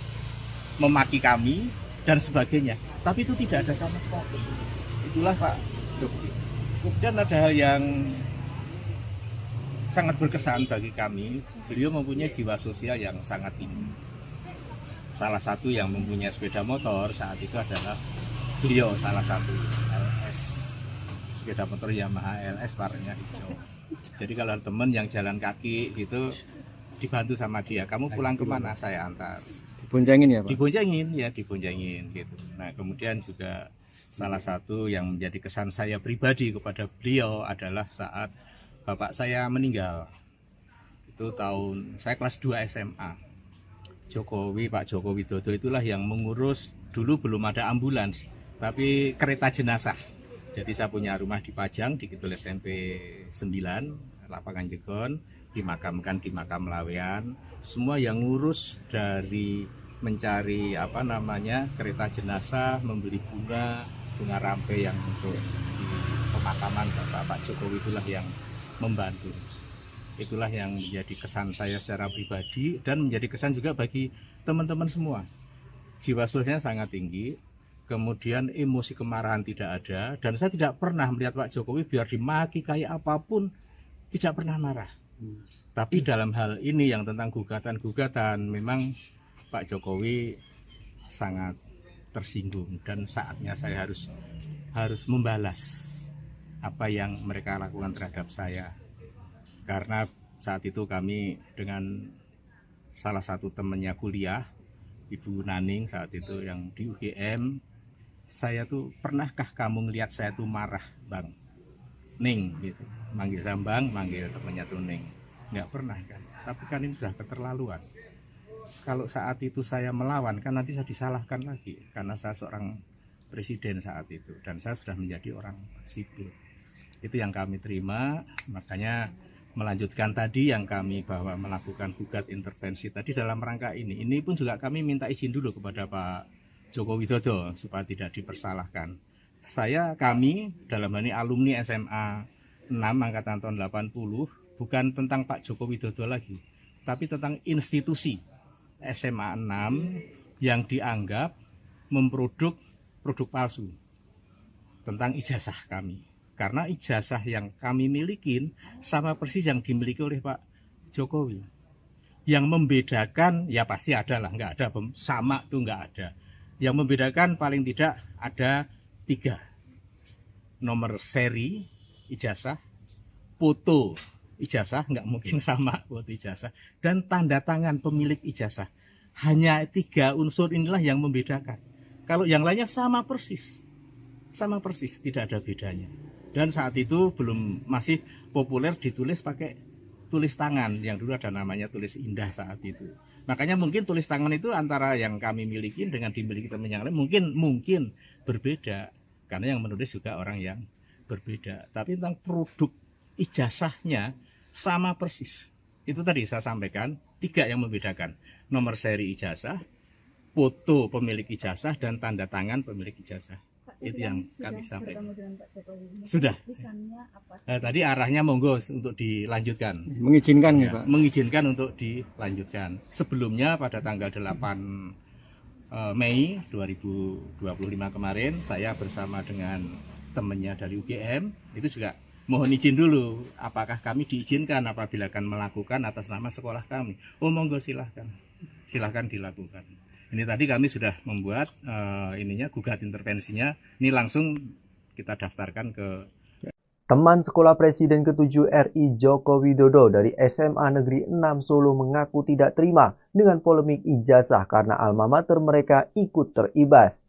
memaki kami dan sebagainya. Tapi itu tidak ada sama sekali. Itulah Pak Jokowi. Kemudian ada hal yang sangat berkesan bagi kami. Beliau mempunyai jiwa sosial yang sangat tinggi. Salah satu yang mempunyai sepeda motor saat itu adalah beliau, salah satu LS, sepeda motor Yamaha LS warnanya hijau. Jadi kalau teman yang jalan kaki gitu dibantu sama dia, kamu pulang kemana, saya antar. Diboncengin ya Pak? Diboncengin gitu. Nah kemudian juga salah satu yang menjadi kesan saya pribadi kepada beliau adalah saat bapak saya meninggal. Itu tahun saya kelas 2 SMA. Pak Joko Widodo itulah yang mengurus, dulu belum ada ambulans, tapi kereta jenazah. Jadi saya punya rumah di Pajang, di Kidul SMP 9, lapangan Jegon, dimakamkan di makam Lawean. Semua yang ngurus dari mencari kereta jenazah, membeli bunga rampe yang untuk di pemakaman Pak Jokowi itulah yang membantu. Itulah yang menjadi kesan saya secara pribadi dan menjadi kesan juga bagi teman-teman semua. Jiwa sosialnya sangat tinggi, kemudian emosi kemarahan tidak ada, dan saya tidak pernah melihat Pak Jokowi biar dimaki kayak apapun tidak pernah marah. Tapi dalam hal ini yang tentang gugatan-gugatan, memang Pak Jokowi sangat tersinggung dan saatnya saya harus membalas apa yang mereka lakukan terhadap saya. Karena saat itu kami dengan salah satu temannya kuliah, Ibu Naning saat itu yang di UGM, saya tuh, pernahkah kamu ngelihat saya tuh marah, Bang? Ning gitu, manggil Sambang, manggil temannya tuh Ning. Nggak pernah kan, tapi kan ini sudah keterlaluan. Kalau saat itu saya melawan, kan nanti saya disalahkan lagi, karena saya seorang presiden saat itu, dan saya sudah menjadi orang sipil. Itu yang kami terima, makanya melanjutkan tadi yang kami bahwa melakukan gugat intervensi tadi dalam rangka ini. Ini pun juga kami minta izin dulu kepada Pak Joko Widodo supaya tidak dipersalahkan. Kami dalam hal ini alumni SMA 6 angkatan tahun 80, bukan tentang Pak Joko Widodo lagi, tapi tentang institusi SMA 6 yang dianggap produk palsu tentang ijazah kami. Karena ijazah yang kami milikin sama persis yang dimiliki oleh Pak Jokowi. Yang membedakan, ya pasti ada lah, nggak ada sama tuh nggak ada. Yang membedakan paling tidak ada 3. Nomor seri ijazah, foto ijazah, nggak mungkin sama foto ijazah, dan tanda tangan pemilik ijazah. Hanya 3 unsur inilah yang membedakan. Kalau yang lainnya sama persis, tidak ada bedanya. Dan saat itu masih populer ditulis pakai tulis tangan, yang dulu ada namanya tulis indah saat itu. Makanya mungkin tulis tangan itu antara yang kami miliki dengan dimiliki teman yang lain mungkin berbeda, karena yang menulis juga orang yang berbeda. Tapi tentang produk ijazahnya sama persis. Itu tadi saya sampaikan 3 yang membedakan: nomor seri ijazah, foto pemilik ijazah, dan tanda tangan pemilik ijazah. Itu yang kami sampaikan. Sudah. Tadi arahnya monggo untuk dilanjutkan. Mengizinkan ya, Pak? Mengizinkan untuk dilanjutkan. Sebelumnya pada tanggal 8 Mei 2025 kemarin, saya bersama dengan temannya dari UGM itu juga mohon izin dulu, apakah kami diizinkan apabila akan melakukan atas nama sekolah kami. Oh monggo, silahkan dilakukan. Ini tadi kami sudah membuat gugat intervensinya. Ini langsung kita daftarkan ke Teman sekolah Presiden ke-7 RI Joko Widodo dari SMA Negeri 6 Solo mengaku tidak terima dengan polemik ijazah karena alma mater mereka ikut teribas.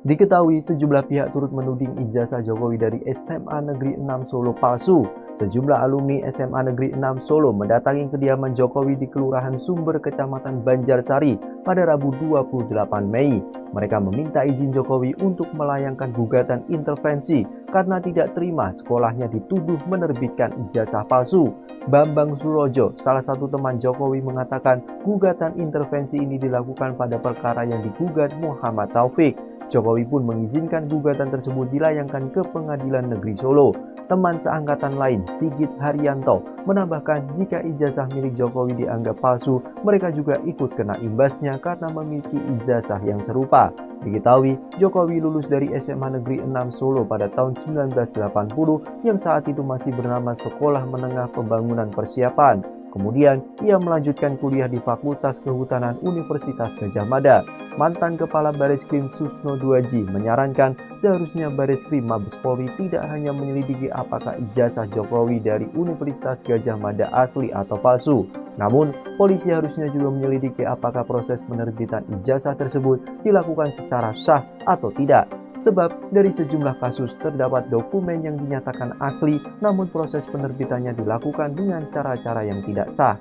Diketahui sejumlah pihak turut menuding ijazah Jokowi dari SMA Negeri 6 Solo palsu. Sejumlah alumni SMA Negeri 6 Solo mendatangi kediaman Jokowi di Kelurahan Sumber, Kecamatan Banjarsari pada Rabu 28 Mei. Mereka meminta izin Jokowi untuk melayangkan gugatan intervensi karena tidak terima sekolahnya dituduh menerbitkan ijazah palsu. Bambang Surojo, salah satu teman Jokowi, mengatakan gugatan intervensi ini dilakukan pada perkara yang digugat Muhammad Taufik. Jokowi pun mengizinkan gugatan tersebut dilayangkan ke Pengadilan Negeri Solo. Teman seangkatan lain, Sigit Haryanto, menambahkan jika ijazah milik Jokowi dianggap palsu, mereka juga ikut kena imbasnya karena memiliki ijazah yang serupa. Diketahui, Jokowi lulus dari SMA Negeri 6 Solo pada tahun 1980 yang saat itu masih bernama Sekolah Menengah Pembangunan Persiapan. Kemudian, ia melanjutkan kuliah di Fakultas Kehutanan Universitas Gadjah Mada. Mantan Kepala Bareskrim Susno Duaji menyarankan seharusnya Bareskrim Mabes Polri tidak hanya menyelidiki apakah ijazah Jokowi dari Universitas Gadjah Mada asli atau palsu. Namun, polisi harusnya juga menyelidiki apakah proses penerbitan ijazah tersebut dilakukan secara sah atau tidak. Sebab dari sejumlah kasus terdapat dokumen yang dinyatakan asli, namun proses penerbitannya dilakukan dengan cara-cara yang tidak sah.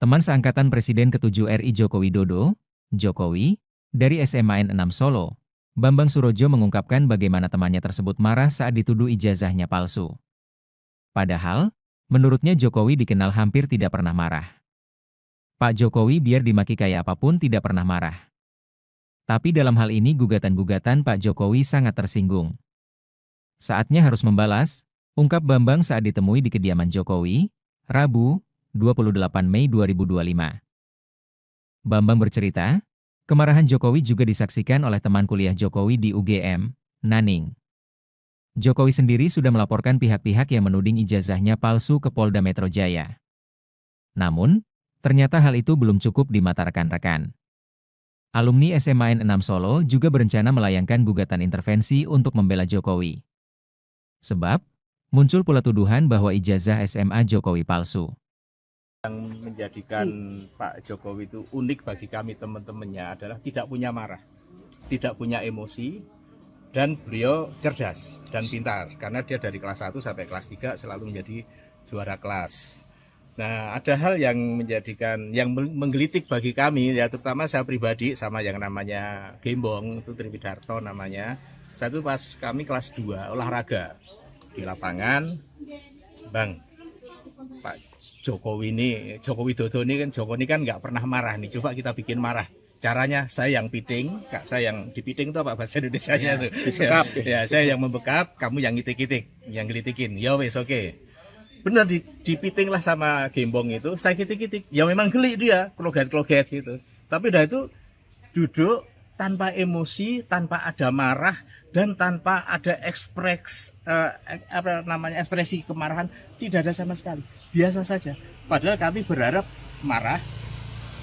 Teman seangkatan Presiden ke-7 RI Joko Widodo, Jokowi, dari SMA N6 Solo, Bambang Surojo mengungkapkan bagaimana temannya tersebut marah saat dituduh ijazahnya palsu. Padahal, menurutnya Jokowi dikenal hampir tidak pernah marah. Pak Jokowi biar dimaki kayak apapun tidak pernah marah. Tapi dalam hal ini gugatan-gugatan Pak Jokowi sangat tersinggung. Saatnya harus membalas, ungkap Bambang saat ditemui di kediaman Jokowi, Rabu, 28 Mei 2025. Bambang bercerita, kemarahan Jokowi juga disaksikan oleh teman kuliah Jokowi di UGM, Naning. Jokowi sendiri sudah melaporkan pihak-pihak yang menuding ijazahnya palsu ke Polda Metro Jaya. Namun, ternyata hal itu belum cukup di mata rekan-rekan. Alumni SMA N6 Solo juga berencana melayangkan gugatan intervensi untuk membela Jokowi. Sebab, muncul pula tuduhan bahwa ijazah SMA Jokowi palsu. Yang menjadikan Pak Jokowi itu unik bagi kami teman-temannya adalah tidak punya marah, tidak punya emosi, dan beliau cerdas dan pintar. Karena dia dari kelas 1 sampai kelas 3 selalu menjadi juara kelas. Nah, ada hal yang menggelitik bagi kami, ya terutama saya pribadi sama yang namanya Gembong, itu Triwidarto namanya. Satu pas kami kelas 2 olahraga di lapangan, Bang, Pak Jokowi Widodo ini kan nggak pernah marah nih, coba kita bikin marah. Caranya saya yang piting, Kak, saya yang dipiting itu apa bahasa Indonesianya tuh? Ya, saya yang membekap, kamu yang ngitik-ngitik, yang ngelitikin. Ya wes oke. Benar dipiting lah sama Gembong itu, saya kitik-kitik, ya memang geli dia, kloget-kloget gitu. Tapi dah itu duduk tanpa emosi, tanpa ada marah, dan tanpa ada ekspresi kemarahan, tidak ada sama sekali, biasa saja. Padahal kami berharap marah,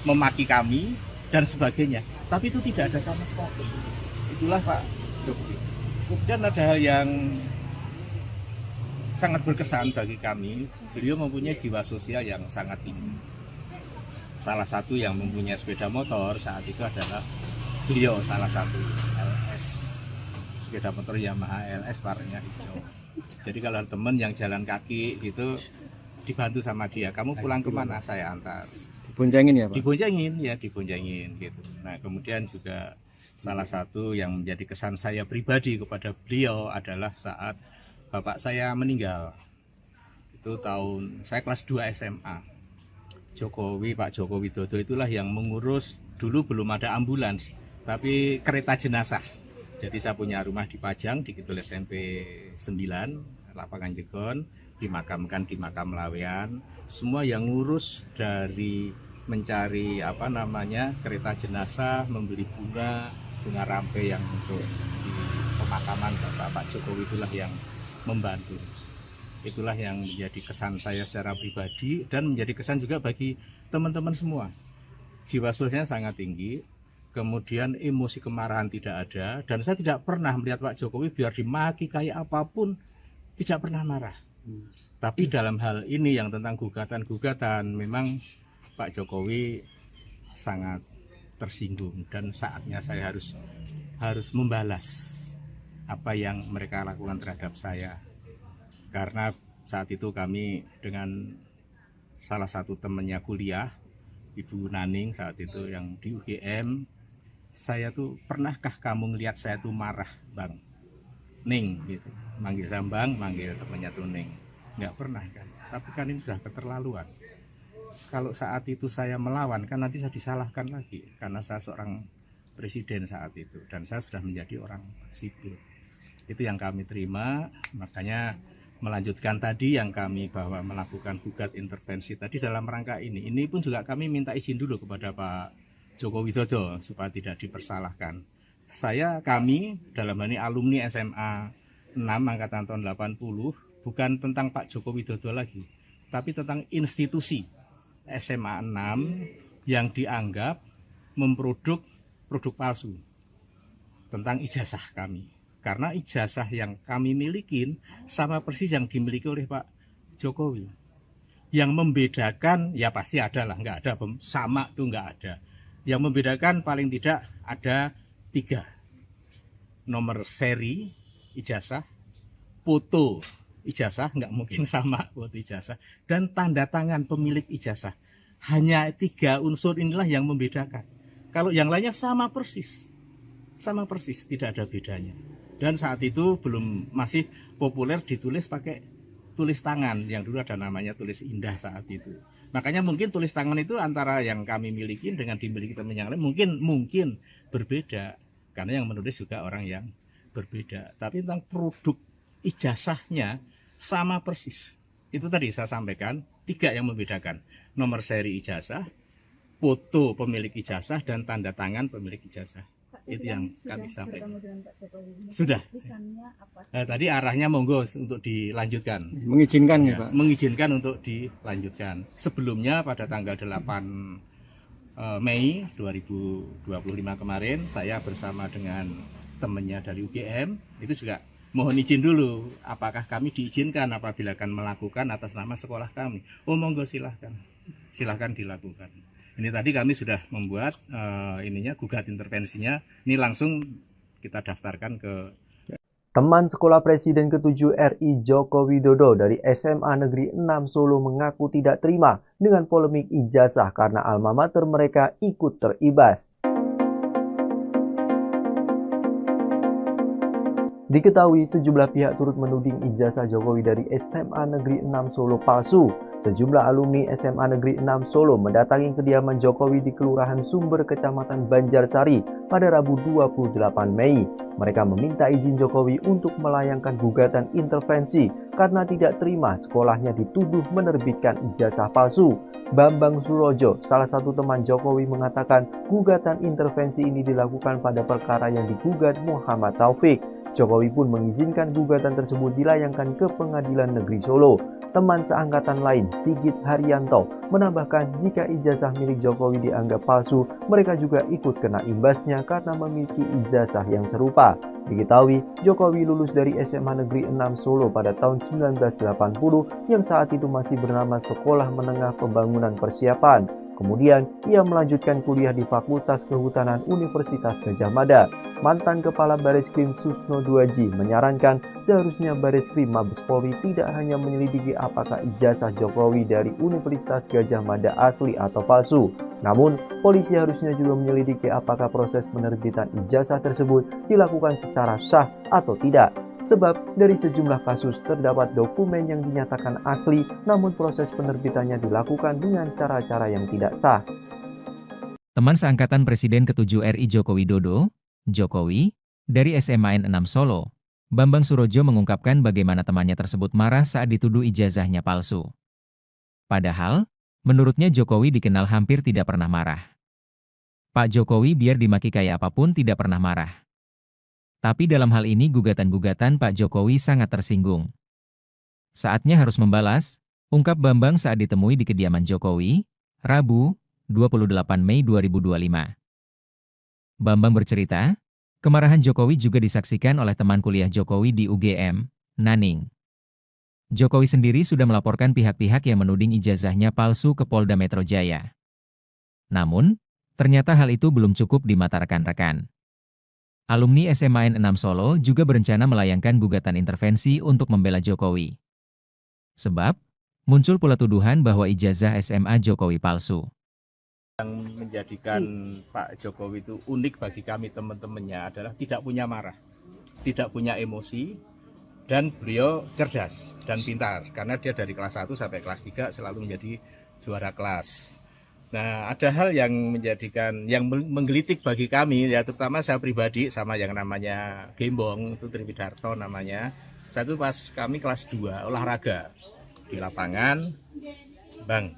memaki kami, dan sebagainya, tapi itu tidak ada sama sekali. Itulah Pak Jokowi. Kemudian ada hal yang sangat berkesan bagi kami, beliau mempunyai jiwa sosial yang sangat tinggi. Salah satu yang mempunyai sepeda motor saat itu adalah beliau, salah satu LS, sepeda motor Yamaha LS warnanya hijau. Jadi kalau teman yang jalan kaki itu dibantu sama dia, kamu pulang kemana, saya antar. Diboncengin ya Pak? Diboncengin gitu. Nah kemudian juga salah satu yang menjadi kesan saya pribadi kepada beliau adalah saat bapak saya meninggal. Itu saya kelas 2 SMA. Pak Jokowi Widodo itulah yang mengurus, dulu belum ada ambulans, tapi kereta jenazah. Jadi saya punya rumah di Pajang, di Kidul SMP 9, Lapangan Jegon, dimakamkan di makam Lawean. Semua yang ngurus dari mencari kereta jenazah, membeli bunga rampe yang untuk di pemakaman Pak Jokowi itulah yang membantu. Itulah yang menjadi kesan saya secara pribadi dan menjadi kesan juga bagi teman-teman semua. Jiwa sosialnya sangat tinggi. kemudian emosi kemarahan tidak ada, dan saya tidak pernah melihat Pak Jokowi biar dimaki kayak apapun tidak pernah marah. Tapi dalam hal ini yang tentang gugatan-gugatan, memang Pak Jokowi sangat tersinggung, dan saatnya saya harus membalas apa yang mereka lakukan terhadap saya. Karena saat itu kami dengan salah satu temannya kuliah, Ibu Naning saat itu yang di UGM, saya tuh, pernahkah kamu ngelihat saya tuh marah, Bang Ning gitu, manggil saya Bang, manggil temannya tuh Ning, nggak pernah kan. Tapi kan ini sudah keterlaluan. Kalau saat itu saya melawan kan nanti saya disalahkan lagi, karena saya seorang presiden saat itu dan saya sudah menjadi orang sipil. Itu yang kami terima, makanya melanjutkan tadi yang kami bahwa melakukan gugat intervensi tadi dalam rangka ini. Ini pun juga kami minta izin dulu kepada Pak Joko Widodo supaya tidak dipersalahkan. Kami dalam hal ini alumni SMA 6 angkatan tahun 80, bukan tentang Pak Joko Widodo lagi, tapi tentang institusi SMA 6 yang dianggap memproduk produk palsu tentang ijazah kami. Karena ijazah yang kami milikin sama persis yang dimiliki oleh Pak Jokowi. Yang membedakan, ya pasti ada lah, nggak ada sama tuh nggak ada. Yang membedakan paling tidak ada 3. Nomor seri ijazah, foto ijazah, nggak mungkin sama foto ijazah, dan tanda tangan pemilik ijazah. Hanya 3 unsur inilah yang membedakan. Kalau yang lainnya sama persis, tidak ada bedanya. Dan saat itu masih populer ditulis pakai tulis tangan, yang dulu ada namanya tulis indah saat itu. Makanya mungkin tulis tangan itu antara yang kami miliki dengan dimiliki teman yang lain mungkin berbeda, karena yang menulis juga orang yang berbeda. Tapi tentang produk ijazahnya sama persis. Itu tadi saya sampaikan 3 yang membedakan: nomor seri ijazah, foto pemilik ijazah, dan tanda tangan pemilik ijazah. Itu yang kami sampaikan. Sudah. Tadi arahnya monggo untuk dilanjutkan. Mengizinkan ya, Pak? Mengizinkan untuk dilanjutkan. Sebelumnya pada tanggal 8 Mei 2025 kemarin, saya bersama dengan temannya dari UGM, itu juga mohon izin dulu, apakah kami diizinkan apabila akan melakukan atas nama sekolah kami. Oh monggo silahkan dilakukan. Ini tadi kami sudah membuat gugat intervensinya. Ini langsung kita daftarkan ke Teman sekolah Presiden ke-7 RI Joko Widodo dari SMA Negeri 6 Solo mengaku tidak terima dengan polemik ijazah karena alma mater mereka ikut teribas. Diketahui sejumlah pihak turut menuding ijazah Jokowi dari SMA Negeri 6 Solo palsu. Sejumlah alumni SMA Negeri 6 Solo mendatangi kediaman Jokowi di Kelurahan Sumber, Kecamatan Banjarsari pada Rabu 28 Mei. Mereka meminta izin Jokowi untuk melayangkan gugatan intervensi karena tidak terima sekolahnya dituduh menerbitkan ijazah palsu. Bambang Surojo, salah satu teman Jokowi, mengatakan gugatan intervensi ini dilakukan pada perkara yang digugat Muhammad Taufik. Jokowi pun mengizinkan gugatan tersebut dilayangkan ke Pengadilan Negeri Solo. Teman seangkatan lain, Sigit Haryanto, menambahkan jika ijazah milik Jokowi dianggap palsu, mereka juga ikut kena imbasnya karena memiliki ijazah yang serupa. Diketahui, Jokowi lulus dari SMA Negeri 6 Solo pada tahun 1980 yang saat itu masih bernama Sekolah Menengah Pembangunan Persiapan. Kemudian, ia melanjutkan kuliah di Fakultas Kehutanan Universitas Gadjah Mada. Mantan Kepala Bareskrim Susno Duaji menyarankan seharusnya Bareskrim Mabes Polri tidak hanya menyelidiki apakah ijazah Jokowi dari Universitas Gadjah Mada asli atau palsu. Namun, polisi harusnya juga menyelidiki apakah proses penerbitan ijazah tersebut dilakukan secara sah atau tidak. Sebab dari sejumlah kasus terdapat dokumen yang dinyatakan asli, namun proses penerbitannya dilakukan dengan cara-cara yang tidak sah. Teman seangkatan Presiden ke-7 RI Joko Widodo, Jokowi, dari SMA N6 Solo, Bambang Surojo mengungkapkan bagaimana temannya tersebut marah saat dituduh ijazahnya palsu. Padahal, menurutnya Jokowi dikenal hampir tidak pernah marah. Pak Jokowi biar dimaki kayak apapun tidak pernah marah. Tapi dalam hal ini gugatan-gugatan Pak Jokowi sangat tersinggung. Saatnya harus membalas, ungkap Bambang saat ditemui di kediaman Jokowi, Rabu, 28 Mei 2025. Bambang bercerita, kemarahan Jokowi juga disaksikan oleh teman kuliah Jokowi di UGM, Naning. Jokowi sendiri sudah melaporkan pihak-pihak yang menuding ijazahnya palsu ke Polda Metro Jaya. Namun, ternyata hal itu belum cukup di mata rekan-rekan. Alumni SMAN 6 Solo juga berencana melayangkan gugatan intervensi untuk membela Jokowi. Sebab, muncul pula tuduhan bahwa ijazah SMA Jokowi palsu. Menjadikan Pak Jokowi itu unik bagi kami teman-temannya adalah tidak punya marah, tidak punya emosi, dan beliau cerdas dan pintar karena dia dari kelas 1 sampai kelas 3 selalu menjadi juara kelas. Nah, ada hal yang menggelitik bagi kami, ya terutama saya pribadi sama yang namanya Gembong, itu Triwidarto namanya. Satu pas kami kelas 2 olahraga di lapangan, Bang,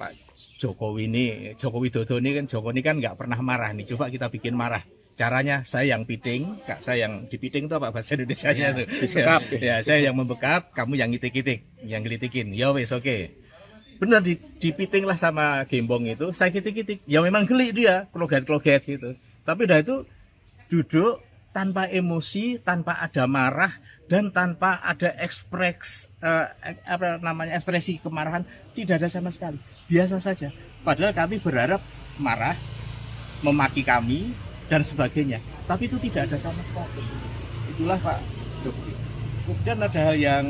Pak Jokowi Widodo ini kan nggak pernah marah nih. Coba kita bikin marah. Caranya saya yang piting, Kak, saya yang dipiting itu apa bahasa Indonesianya tuh? Disekap. Ya, saya yang membekap, kamu yang ngitik-ngitik, yang gelitikin. Ya wes oke. Benar dipiting lah sama Gembong itu, saya kitik-kitik. Ya memang geli dia, kloget-kloget gitu. Tapi dah itu duduk tanpa emosi, tanpa ada marah, dan tanpa ada ekspresi kemarahan, tidak ada sama sekali. Biasa saja. Padahal kami berharap marah, memaki kami dan sebagainya. Tapi itu tidak ada sama sekali. Itulah Pak Jokowi. Kemudian ada hal yang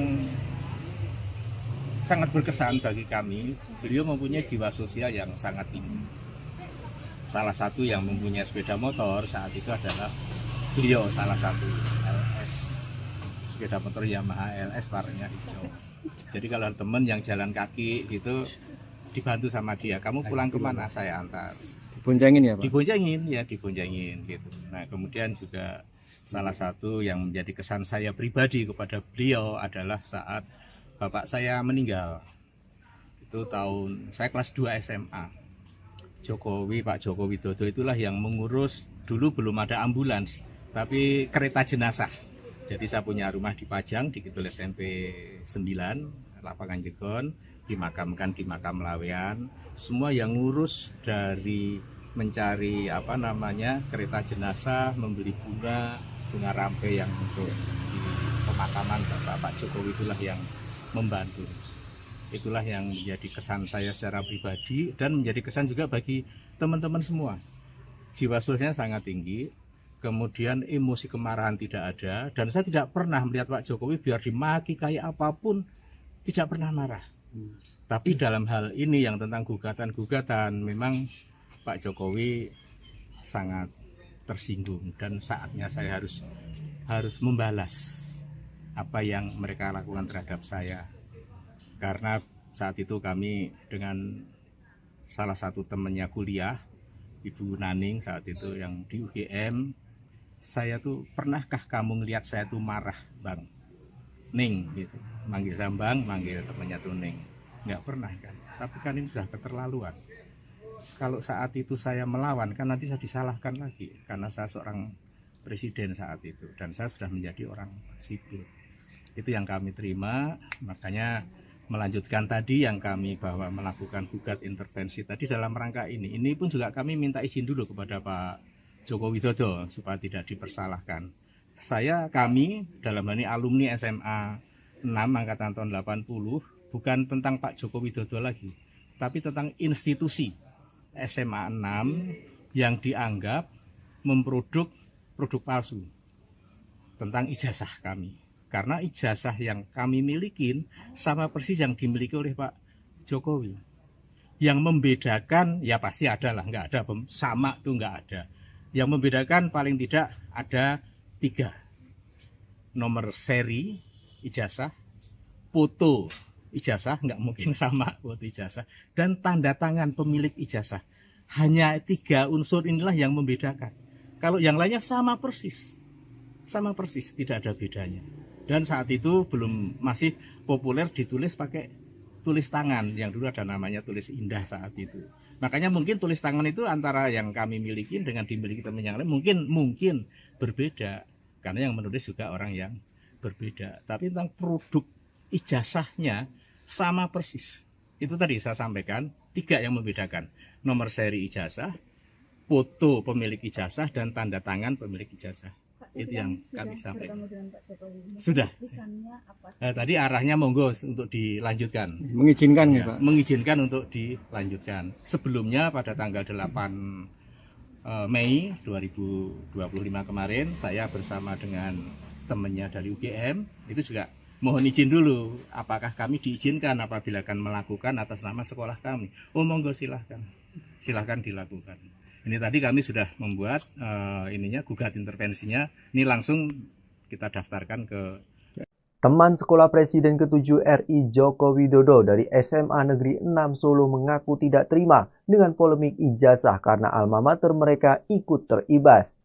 sangat berkesan bagi kami. Beliau mempunyai jiwa sosial yang sangat tinggi. Salah satu yang mempunyai sepeda motor saat itu adalah beliau, salah satu LS, sepeda motor Yamaha LS warnanya hijau. Jadi kalau teman yang jalan kaki itu dibantu sama dia, kamu pulang kemana, saya antar. Diboncengin ya Pak? Diboncengin gitu. Nah kemudian juga salah satu yang menjadi kesan saya pribadi kepada beliau adalah saat bapak saya meninggal. Itu saya kelas 2 SMA. Pak Jokowi Widodo itulah yang mengurus, dulu belum ada ambulans, tapi kereta jenazah. Jadi saya punya rumah di Pajang, di Kidul SMP 9, lapangan Jegon, dimakamkan di makam Lawean. Semua yang ngurus dari mencari kereta jenazah, membeli bunga rampe yang untuk di pemakaman Pak Jokowi itulah yang membantu. Itulah yang menjadi kesan saya secara pribadi dan menjadi kesan juga bagi teman-teman semua. Jiwa sosialnya sangat tinggi, kemudian emosi kemarahan tidak ada, dan saya tidak pernah melihat Pak Jokowi biar dimaki kayak apapun tidak pernah marah. Tapi dalam hal ini yang tentang gugatan-gugatan, memang Pak Jokowi sangat tersinggung dan saatnya saya harus membalas apa yang mereka lakukan terhadap saya. Karena saat itu kami dengan salah satu temannya kuliah, Ibu Naning saat itu yang di UGM, saya tuh, pernahkah kamu ngelihat saya tuh marah, Bang? Ning gitu, manggil Zambang, manggil temannya tuh Ning. Nggak pernah kan, tapi kan ini sudah keterlaluan. Kalau saat itu saya melawan, kan nanti saya disalahkan lagi, karena saya seorang presiden saat itu, dan saya sudah menjadi orang sipil. Itu yang kami terima, makanya melanjutkan tadi yang kami bahwa melakukan gugat intervensi tadi dalam rangka ini. Ini pun juga kami minta izin dulu kepada Pak Jokowi Widodo supaya tidak dipersalahkan. Kami dalam hal ini alumni SMA 6 angkatan tahun 80, bukan tentang Pak Jokowi Widodo lagi, tapi tentang institusi SMA 6 yang dianggap memproduk produk palsu tentang ijazah kami. Karena ijazah yang kami milikin sama persis yang dimiliki oleh Pak Jokowi. Yang membedakan, ya pasti ada lah, nggak ada sama tuh nggak ada. Yang membedakan paling tidak ada 3. Nomor seri ijazah, foto ijazah, nggak mungkin sama foto ijazah, dan tanda tangan pemilik ijazah. Hanya 3 unsur inilah yang membedakan. Kalau yang lainnya sama persis, tidak ada bedanya. Dan saat itu masih populer ditulis pakai tulis tangan, yang dulu ada namanya tulis indah saat itu. Makanya mungkin tulis tangan itu antara yang kami miliki dengan dimiliki teman yang lain mungkin berbeda, karena yang menulis juga orang yang berbeda. Tapi tentang produk ijazahnya sama persis. Itu tadi saya sampaikan 3 yang membedakan: nomor seri ijazah, foto pemilik ijazah dan tanda tangan pemilik ijazah. Itu yang kami sampaikan. Sudah. Tadi arahnya monggo untuk dilanjutkan. Mengizinkan ya, Ya, Pak? mengizinkan untuk dilanjutkan. Sebelumnya pada tanggal 8 Mei 2025 kemarin saya bersama dengan temannya dari UGM itu juga mohon izin dulu apakah kami diizinkan apabila akan melakukan atas nama sekolah kami. Oh monggo silahkan dilakukan. Ini tadi kami sudah membuat gugat intervensinya. Ini langsung kita daftarkan ke Teman sekolah Presiden ke-7 RI Joko Widodo dari SMA Negeri 6 Solo mengaku tidak terima dengan polemik ijazah karena alma mater mereka ikut teribas.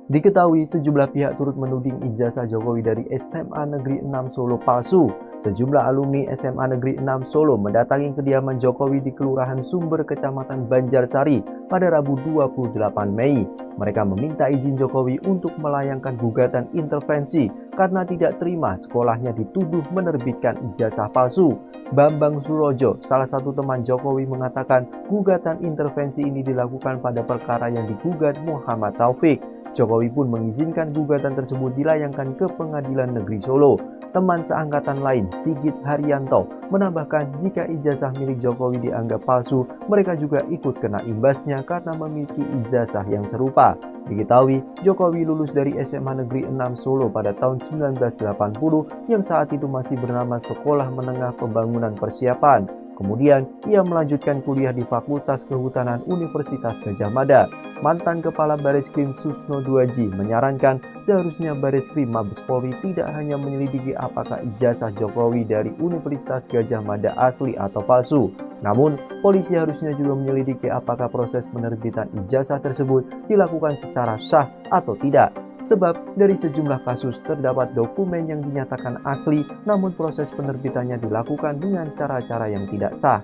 Diketahui sejumlah pihak turut menuding ijazah Jokowi dari SMA Negeri 6 Solo palsu. Sejumlah alumni SMA Negeri 6 Solo mendatangi kediaman Jokowi di Kelurahan Sumber, Kecamatan Banjarsari pada Rabu 28 Mei. Mereka meminta izin Jokowi untuk melayangkan gugatan intervensi karena tidak terima sekolahnya dituduh menerbitkan ijazah palsu. Bambang Surojo, salah satu teman Jokowi, mengatakan gugatan intervensi ini dilakukan pada perkara yang digugat Muhammad Taufik. Jokowi pun mengizinkan gugatan tersebut dilayangkan ke Pengadilan Negeri Solo. Teman seangkatan lain, Sigit Haryanto, menambahkan jika ijazah milik Jokowi dianggap palsu, mereka juga ikut kena imbasnya karena memiliki ijazah yang serupa. Diketahui, Jokowi lulus dari SMA Negeri 6 Solo pada tahun 1980 yang saat itu masih bernama Sekolah Menengah Pembangunan Persiapan. Kemudian, ia melanjutkan kuliah di Fakultas Kehutanan Universitas Gadjah Mada. Mantan Kepala Bareskrim Susno Duaji menyarankan seharusnya Bareskrim Mabes Polri tidak hanya menyelidiki apakah ijazah Jokowi dari Universitas Gadjah Mada asli atau palsu. Namun, polisi harusnya juga menyelidiki apakah proses penerbitan ijazah tersebut dilakukan secara sah atau tidak. Sebab dari sejumlah kasus terdapat dokumen yang dinyatakan asli namun proses penerbitannya dilakukan dengan cara-cara yang tidak sah.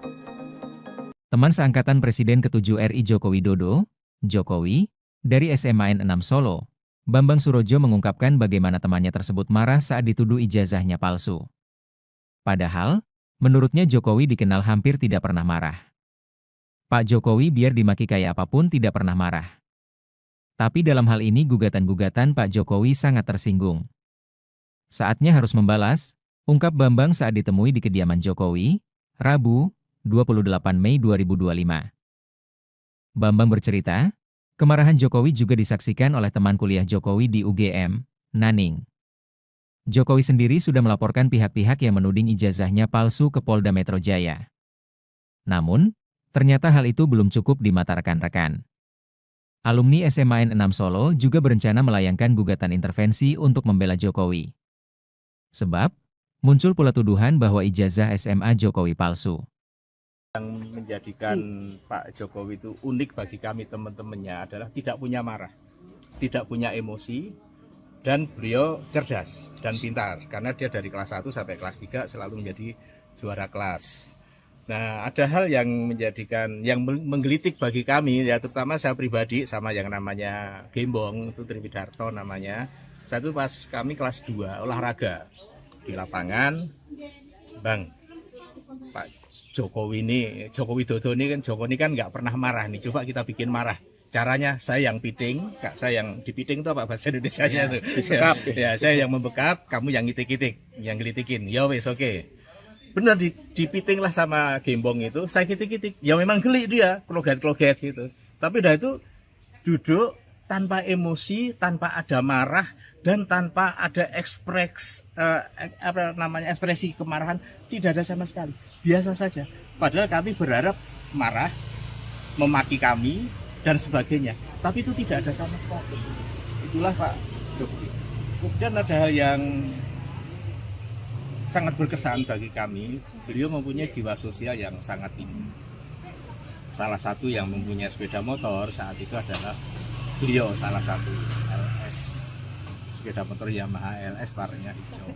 Teman seangkatan Presiden ke-7 RI Joko Widodo, Jokowi, dari SMA N6 Solo, Bambang Surojo mengungkapkan bagaimana temannya tersebut marah saat dituduh ijazahnya palsu. Padahal, menurutnya Jokowi dikenal hampir tidak pernah marah. Pak Jokowi biar dimaki kayak apapun tidak pernah marah. Tapi dalam hal ini gugatan-gugatan Pak Jokowi sangat tersinggung. Saatnya harus membalas, ungkap Bambang saat ditemui di kediaman Jokowi, Rabu, 28 Mei 2025. Bambang bercerita, kemarahan Jokowi juga disaksikan oleh teman kuliah Jokowi di UGM, Naning. Jokowi sendiri sudah melaporkan pihak-pihak yang menuding ijazahnya palsu ke Polda Metro Jaya. Namun, ternyata hal itu belum cukup di mata rekan-rekan. Alumni SMA N6 Solo juga berencana melayangkan gugatan intervensi untuk membela Jokowi. Sebab, muncul pula tuduhan bahwa ijazah SMA Jokowi palsu. Yang menjadikan Pak Jokowi itu unik bagi kami teman-temannya adalah tidak punya marah, tidak punya emosi, dan beliau cerdas dan pintar karena dia dari kelas 1 sampai kelas 3 selalu menjadi juara kelas. Nah, ada hal yang menggelitik bagi kami, ya terutama saya pribadi sama yang namanya Gembong, itu Triwidarto namanya. Saya itu pas kami kelas 2 olahraga di lapangan, Bang, Pak Jokowi Widodo ini kan nggak pernah marah nih, coba kita bikin marah. Caranya saya yang piting, Kak, saya yang dipiting itu apa bahasa Indonesianya tuh? Disekap. Ya, saya yang membekap, kamu yang ngitik-ngitik, yang gelitikin. Ya wes oke. Benar dipiting lah sama Gembong itu, saya kitik-kitik. Ya memang geli dia, kloget-kloget gitu. Tapi dah itu duduk tanpa emosi, tanpa ada marah, dan tanpa ada ekspresi kemarahan, tidak ada sama sekali. Biasa saja. Padahal kami berharap marah, memaki kami, dan sebagainya. Tapi itu tidak ada sama sekali. Itulah Pak Jokowi. Kemudian ada hal yang sangat berkesan bagi kami, beliau mempunyai jiwa sosial yang sangat tinggi. Salah satu yang mempunyai sepeda motor saat itu adalah beliau, salah satu LS, sepeda motor Yamaha LS warnanya hijau.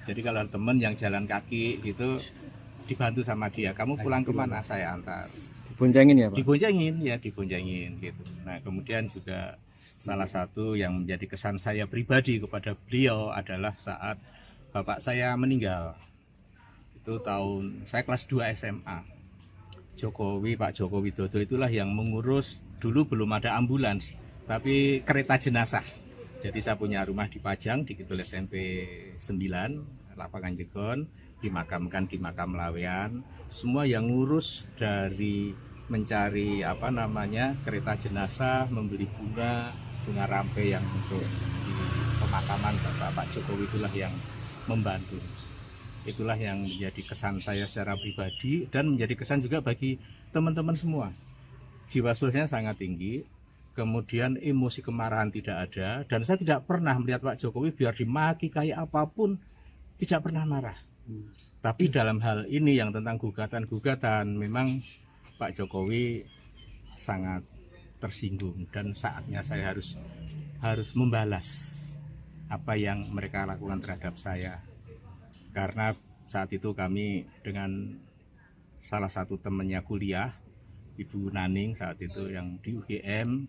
Jadi kalau teman yang jalan kaki gitu dibantu sama dia, kamu pulang kemana, saya antar. Diboncengin ya, Pak? Diboncengin gitu. Nah, kemudian juga salah satu yang menjadi kesan saya pribadi kepada beliau adalah saat bapak saya meninggal. Itu saya kelas 2 SMA. Jokowi, Pak Joko Widodo itulah yang mengurus, dulu belum ada ambulans, tapi kereta jenazah. Jadi saya punya rumah di Pajang, di Kidul SMP 9, Lapangan Jegon, dimakamkan di Makam Lawean. Semua yang ngurus dari mencari kereta jenazah, membeli bunga rampe yang untuk di pemakaman Pak Jokowi itulah yang membantu. Itulah yang menjadi kesan saya secara pribadi dan menjadi kesan juga bagi teman-teman semua. Jiwa sosialnya sangat tinggi, kemudian emosi kemarahan tidak ada, dan saya tidak pernah melihat Pak Jokowi biar dimaki kayak apapun, tidak pernah marah. Tapi dalam hal ini yang tentang gugatan-gugatan, memang Pak Jokowi sangat tersinggung dan saatnya saya harus membalas apa yang mereka lakukan terhadap saya. Karena saat itu kami dengan salah satu temannya kuliah, Ibu Naning saat itu yang di UGM,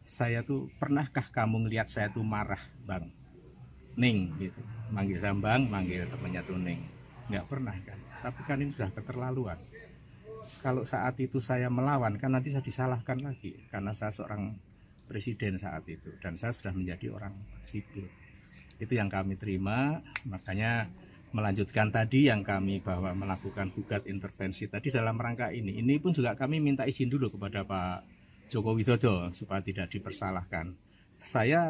saya tuh, pernahkah kamu ngelihat saya tuh marah, Bang? Ning gitu, manggil Sambang, manggil temannya tuh Ning. Nggak pernah kan, tapi kan ini sudah keterlaluan. Kalau saat itu saya melawan, kan nanti saya disalahkan lagi, karena saya seorang presiden saat itu, dan saya sudah menjadi orang sipil. Itu yang kami terima, makanya melanjutkan tadi yang kami bahwa melakukan gugat intervensi tadi dalam rangka ini. Ini pun juga kami minta izin dulu kepada Pak Joko Widodo supaya tidak dipersalahkan.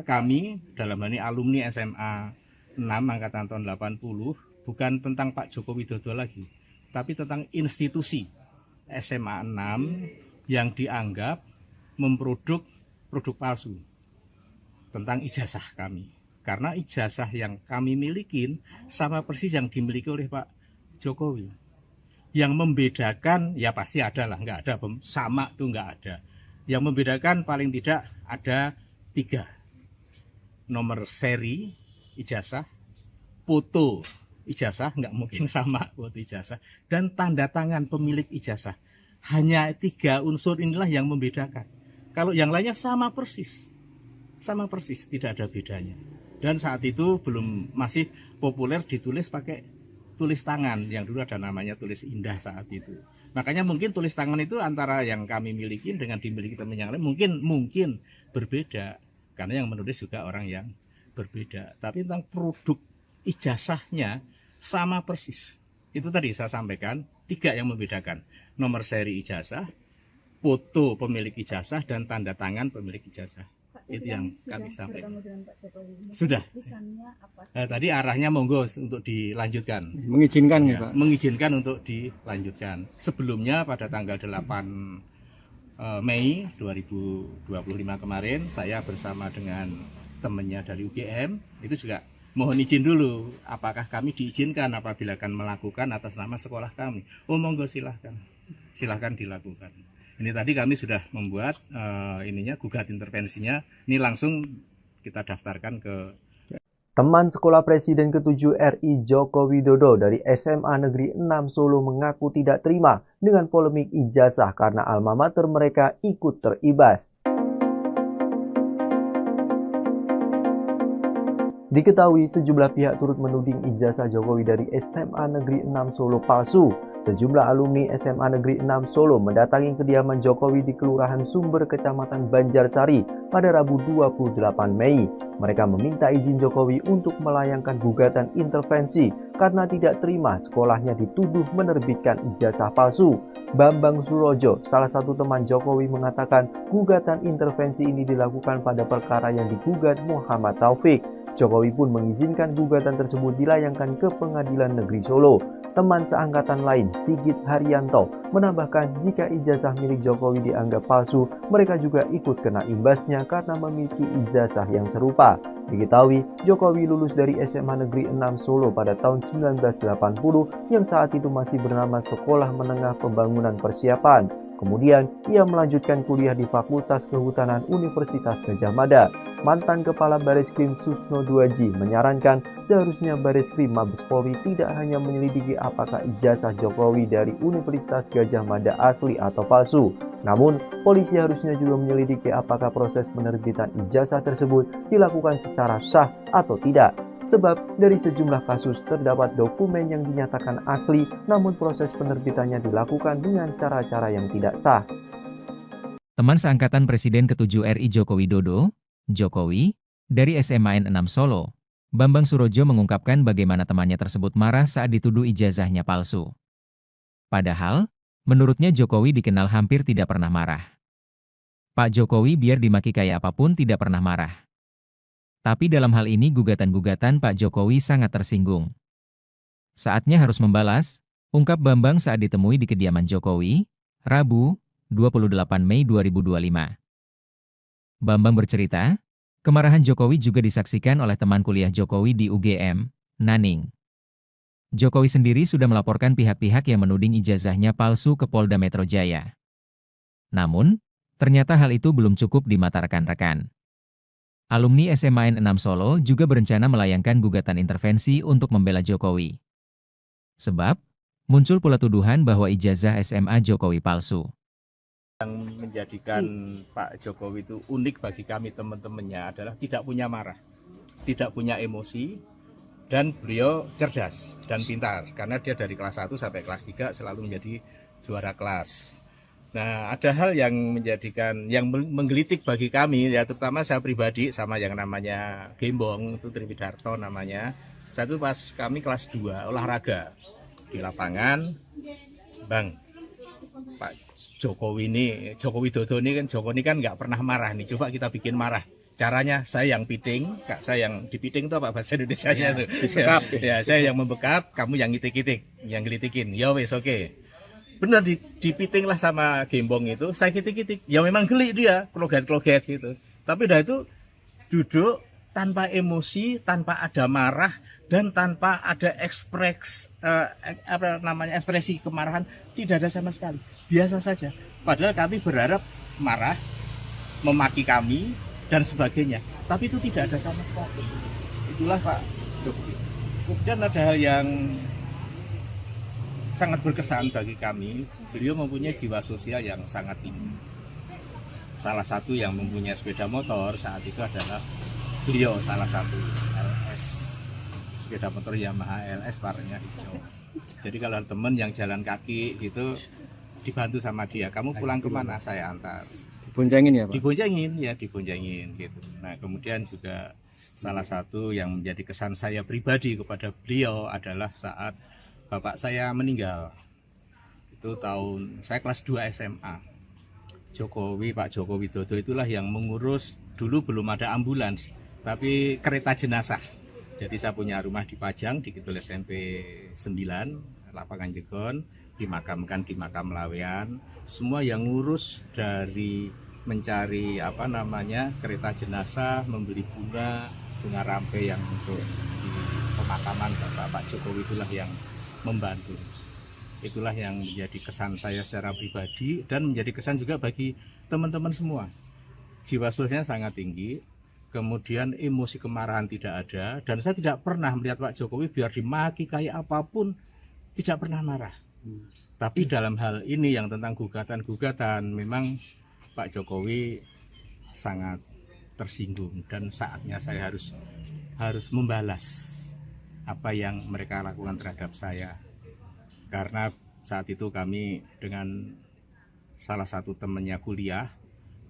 Kami dalam hal ini alumni SMA 6 angkatan tahun 80, bukan tentang Pak Joko Widodo lagi, tapi tentang institusi SMA 6 yang dianggap memproduk produk palsu tentang ijazah kami. Karena ijazah yang kami milikin sama persis yang dimiliki oleh Pak Jokowi. Yang membedakan, ya pasti ada lah, nggak ada, sama tuh nggak ada. Yang membedakan paling tidak ada 3. Nomor seri ijazah, foto ijazah, nggak mungkin sama foto ijazah, dan tanda tangan pemilik ijazah. Hanya 3 unsur inilah yang membedakan. Kalau yang lainnya sama persis, tidak ada bedanya. Dan saat itu masih populer ditulis pakai tulis tangan, yang dulu ada namanya tulis indah saat itu. Makanya mungkin tulis tangan itu antara yang kami miliki dengan dimiliki teman yang lain mungkin berbeda, karena yang menulis juga orang yang berbeda. Tapi tentang produk ijazahnya sama persis. Itu tadi saya sampaikan, 3 yang membedakan: nomor seri ijazah, foto pemilik ijazah, dan tanda tangan pemilik ijazah. Itu yang kami sampaikan. Sudah. Tadi arahnya monggo untuk dilanjutkan. Mengizinkan ya, Pak? Mengizinkan untuk dilanjutkan. Sebelumnya pada tanggal 8 Mei 2025 kemarin, saya bersama dengan temannya dari UGM, itu juga mohon izin dulu, apakah kami diizinkan apabila akan melakukan atas nama sekolah kami. Oh monggo, silahkan dilakukan. Ini tadi kami sudah membuat gugat intervensinya. Ini langsung kita daftarkan ke Teman sekolah Presiden ke-7 RI Joko Widodo dari SMA Negeri 6 Solo mengaku tidak terima dengan polemik ijazah karena alma mater mereka ikut teribas. Diketahui sejumlah pihak turut menuding ijazah Jokowi dari SMA Negeri 6 Solo palsu. Sejumlah alumni SMA Negeri 6 Solo mendatangi kediaman Jokowi di Kelurahan Sumber, Kecamatan Banjarsari pada Rabu 28 Mei. Mereka meminta izin Jokowi untuk melayangkan gugatan intervensi karena tidak terima sekolahnya dituduh menerbitkan ijazah palsu. Bambang Surojo, salah satu teman Jokowi, mengatakan gugatan intervensi ini dilakukan pada perkara yang digugat Muhammad Taufik. Jokowi pun mengizinkan gugatan tersebut dilayangkan ke Pengadilan Negeri Solo. Teman seangkatan lain, Sigit Haryanto, menambahkan jika ijazah milik Jokowi dianggap palsu, mereka juga ikut kena imbasnya karena memiliki ijazah yang serupa. Diketahui, Jokowi lulus dari SMA Negeri 6 Solo pada tahun 1980 yang saat itu masih bernama Sekolah Menengah Pembangunan Persiapan. Kemudian, ia melanjutkan kuliah di Fakultas Kehutanan Universitas Gadjah Mada. Mantan Kepala Bareskrim Susno Duaji menyarankan seharusnya Bareskrim Mabes Polri tidak hanya menyelidiki apakah ijazah Jokowi dari Universitas Gadjah Mada asli atau palsu. Namun, polisi harusnya juga menyelidiki apakah proses penerbitan ijazah tersebut dilakukan secara sah atau tidak. Sebab dari sejumlah kasus terdapat dokumen yang dinyatakan asli, namun proses penerbitannya dilakukan dengan cara-cara yang tidak sah. Teman seangkatan Presiden ke-7 RI Joko Widodo, Jokowi, dari SMA N6 Solo, Bambang Surojo mengungkapkan bagaimana temannya tersebut marah saat dituduh ijazahnya palsu. Padahal, menurutnya Jokowi dikenal hampir tidak pernah marah. Pak Jokowi biar dimaki kayak apapun tidak pernah marah. Tapi dalam hal ini gugatan-gugatan Pak Jokowi sangat tersinggung. Saatnya harus membalas, ungkap Bambang saat ditemui di kediaman Jokowi, Rabu, 28 Mei 2025. Bambang bercerita, kemarahan Jokowi juga disaksikan oleh teman kuliah Jokowi di UGM, Naning. Jokowi sendiri sudah melaporkan pihak-pihak yang menuding ijazahnya palsu ke Polda Metro Jaya. Namun, ternyata hal itu belum cukup di mata rekan-rekan. Alumni SMA N6 Solo juga berencana melayangkan gugatan intervensi untuk membela Jokowi. Sebab, muncul pula tuduhan bahwa ijazah SMA Jokowi palsu. Yang menjadikan Pak Jokowi itu unik bagi kami teman-temannya adalah tidak punya marah, tidak punya emosi, dan beliau cerdas dan pintar. Karena dia dari kelas 1 sampai kelas 3 selalu menjadi juara kelas. Nah, ada hal yang menjadikan, yang menggelitik bagi kami, ya terutama saya pribadi sama yang namanya Gembong, itu Triwidarto namanya. Satu pas kami kelas 2 olahraga di lapangan, Bang, Pak Jokowi ini, Joko Widodo ini kan nggak pernah marah nih, coba kita bikin marah. Caranya saya yang piting, Kak, saya yang dipiting itu apa bahasa Indonesianya itu? Ya, saya yang membekap, kamu yang ngitik-ngitik, yang gelitikin. Ya wes oke. Benar dipiting lah sama Gembong itu, saya kitik-kitik. Ya memang geli dia, kloget-kloget gitu. Tapi dah itu duduk tanpa emosi, tanpa ada marah, dan tanpa ada ekspresi kemarahan, tidak ada sama sekali. Biasa saja. Padahal kami berharap marah, memaki kami, dan sebagainya. Tapi itu tidak ada sama sekali. Itulah Pak Jokowi. Kemudian ada hal yang sangat berkesan bagi kami, beliau mempunyai jiwa sosial yang sangat tinggi. Salah satu yang mempunyai sepeda motor saat itu adalah beliau, salah satu LS, sepeda motor Yamaha LS warnanya hijau. Jadi kalau teman yang jalan kaki gitu dibantu sama dia, kamu pulang kemana, saya antar. Diboncengin ya Pak? Diboncengin gitu. Nah kemudian juga salah satu yang menjadi kesan saya pribadi kepada beliau adalah saat bapak saya meninggal. Itu tahun saya kelas 2 SMA. Pak Joko Widodo itulah yang mengurus, dulu belum ada ambulans, tapi kereta jenazah. Jadi saya punya rumah di Pajang, di Kidul SMP 9, Lapangan Jegon, dimakamkan di makam Lawean. Semua yang ngurus dari mencari kereta jenazah, membeli bunga rampe yang untuk di pemakaman Pak Jokowi itulah yang membantu. Itulah yang menjadi kesan saya secara pribadi dan menjadi kesan juga bagi teman-teman semua. Jiwa sosialnya sangat tinggi, kemudian emosi kemarahan tidak ada, dan saya tidak pernah melihat Pak Jokowi biar dimaki kayak apapun tidak pernah marah. Tapi dalam hal ini yang tentang gugatan-gugatan, memang Pak Jokowi sangat tersinggung dan saatnya saya harus membalas apa yang mereka lakukan terhadap saya. Karena saat itu kami dengan salah satu temannya kuliah,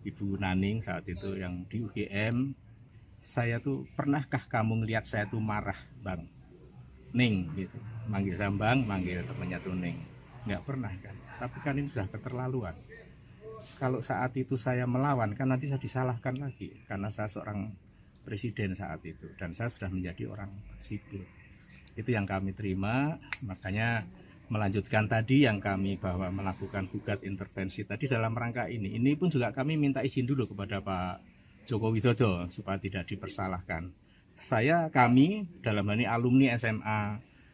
Ibu Naning saat itu yang di UGM, saya tuh, pernahkah kamu ngelihat saya tuh marah, Bang? Ning gitu, manggil Sambang, manggil temannya tuh Ning. Nggak pernah kan, tapi kan ini sudah keterlaluan. Kalau saat itu saya melawan, kan nanti saya disalahkan lagi, karena saya seorang presiden saat itu, dan saya sudah menjadi orang sipil. Itu yang kami terima, makanya melanjutkan tadi yang kami bahwa melakukan gugat intervensi tadi dalam rangka ini. Ini pun juga kami minta izin dulu kepada Pak Joko Widodo supaya tidak dipersalahkan. Kami dalam hal ini alumni SMA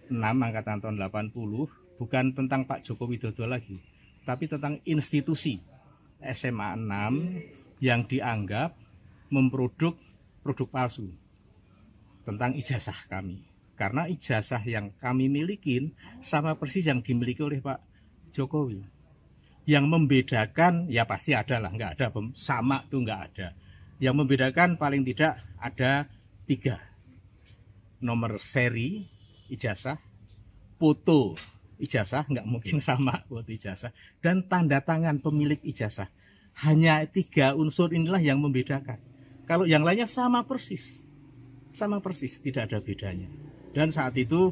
6 angkatan tahun 80, bukan tentang Pak Joko Widodo lagi, tapi tentang institusi SMA 6 yang dianggap memproduk produk palsu tentang ijazah kami. Karena ijazah yang kami milikin sama persis yang dimiliki oleh Pak Jokowi. Yang membedakan, ya pasti ada lah, nggak ada sama tuh nggak ada. Yang membedakan paling tidak ada 3. nomor seri ijazah, foto ijazah, nggak mungkin sama foto ijazah, dan tanda tangan pemilik ijazah. Hanya 3 unsur inilah yang membedakan. Kalau yang lainnya sama persis, tidak ada bedanya. Dan saat itu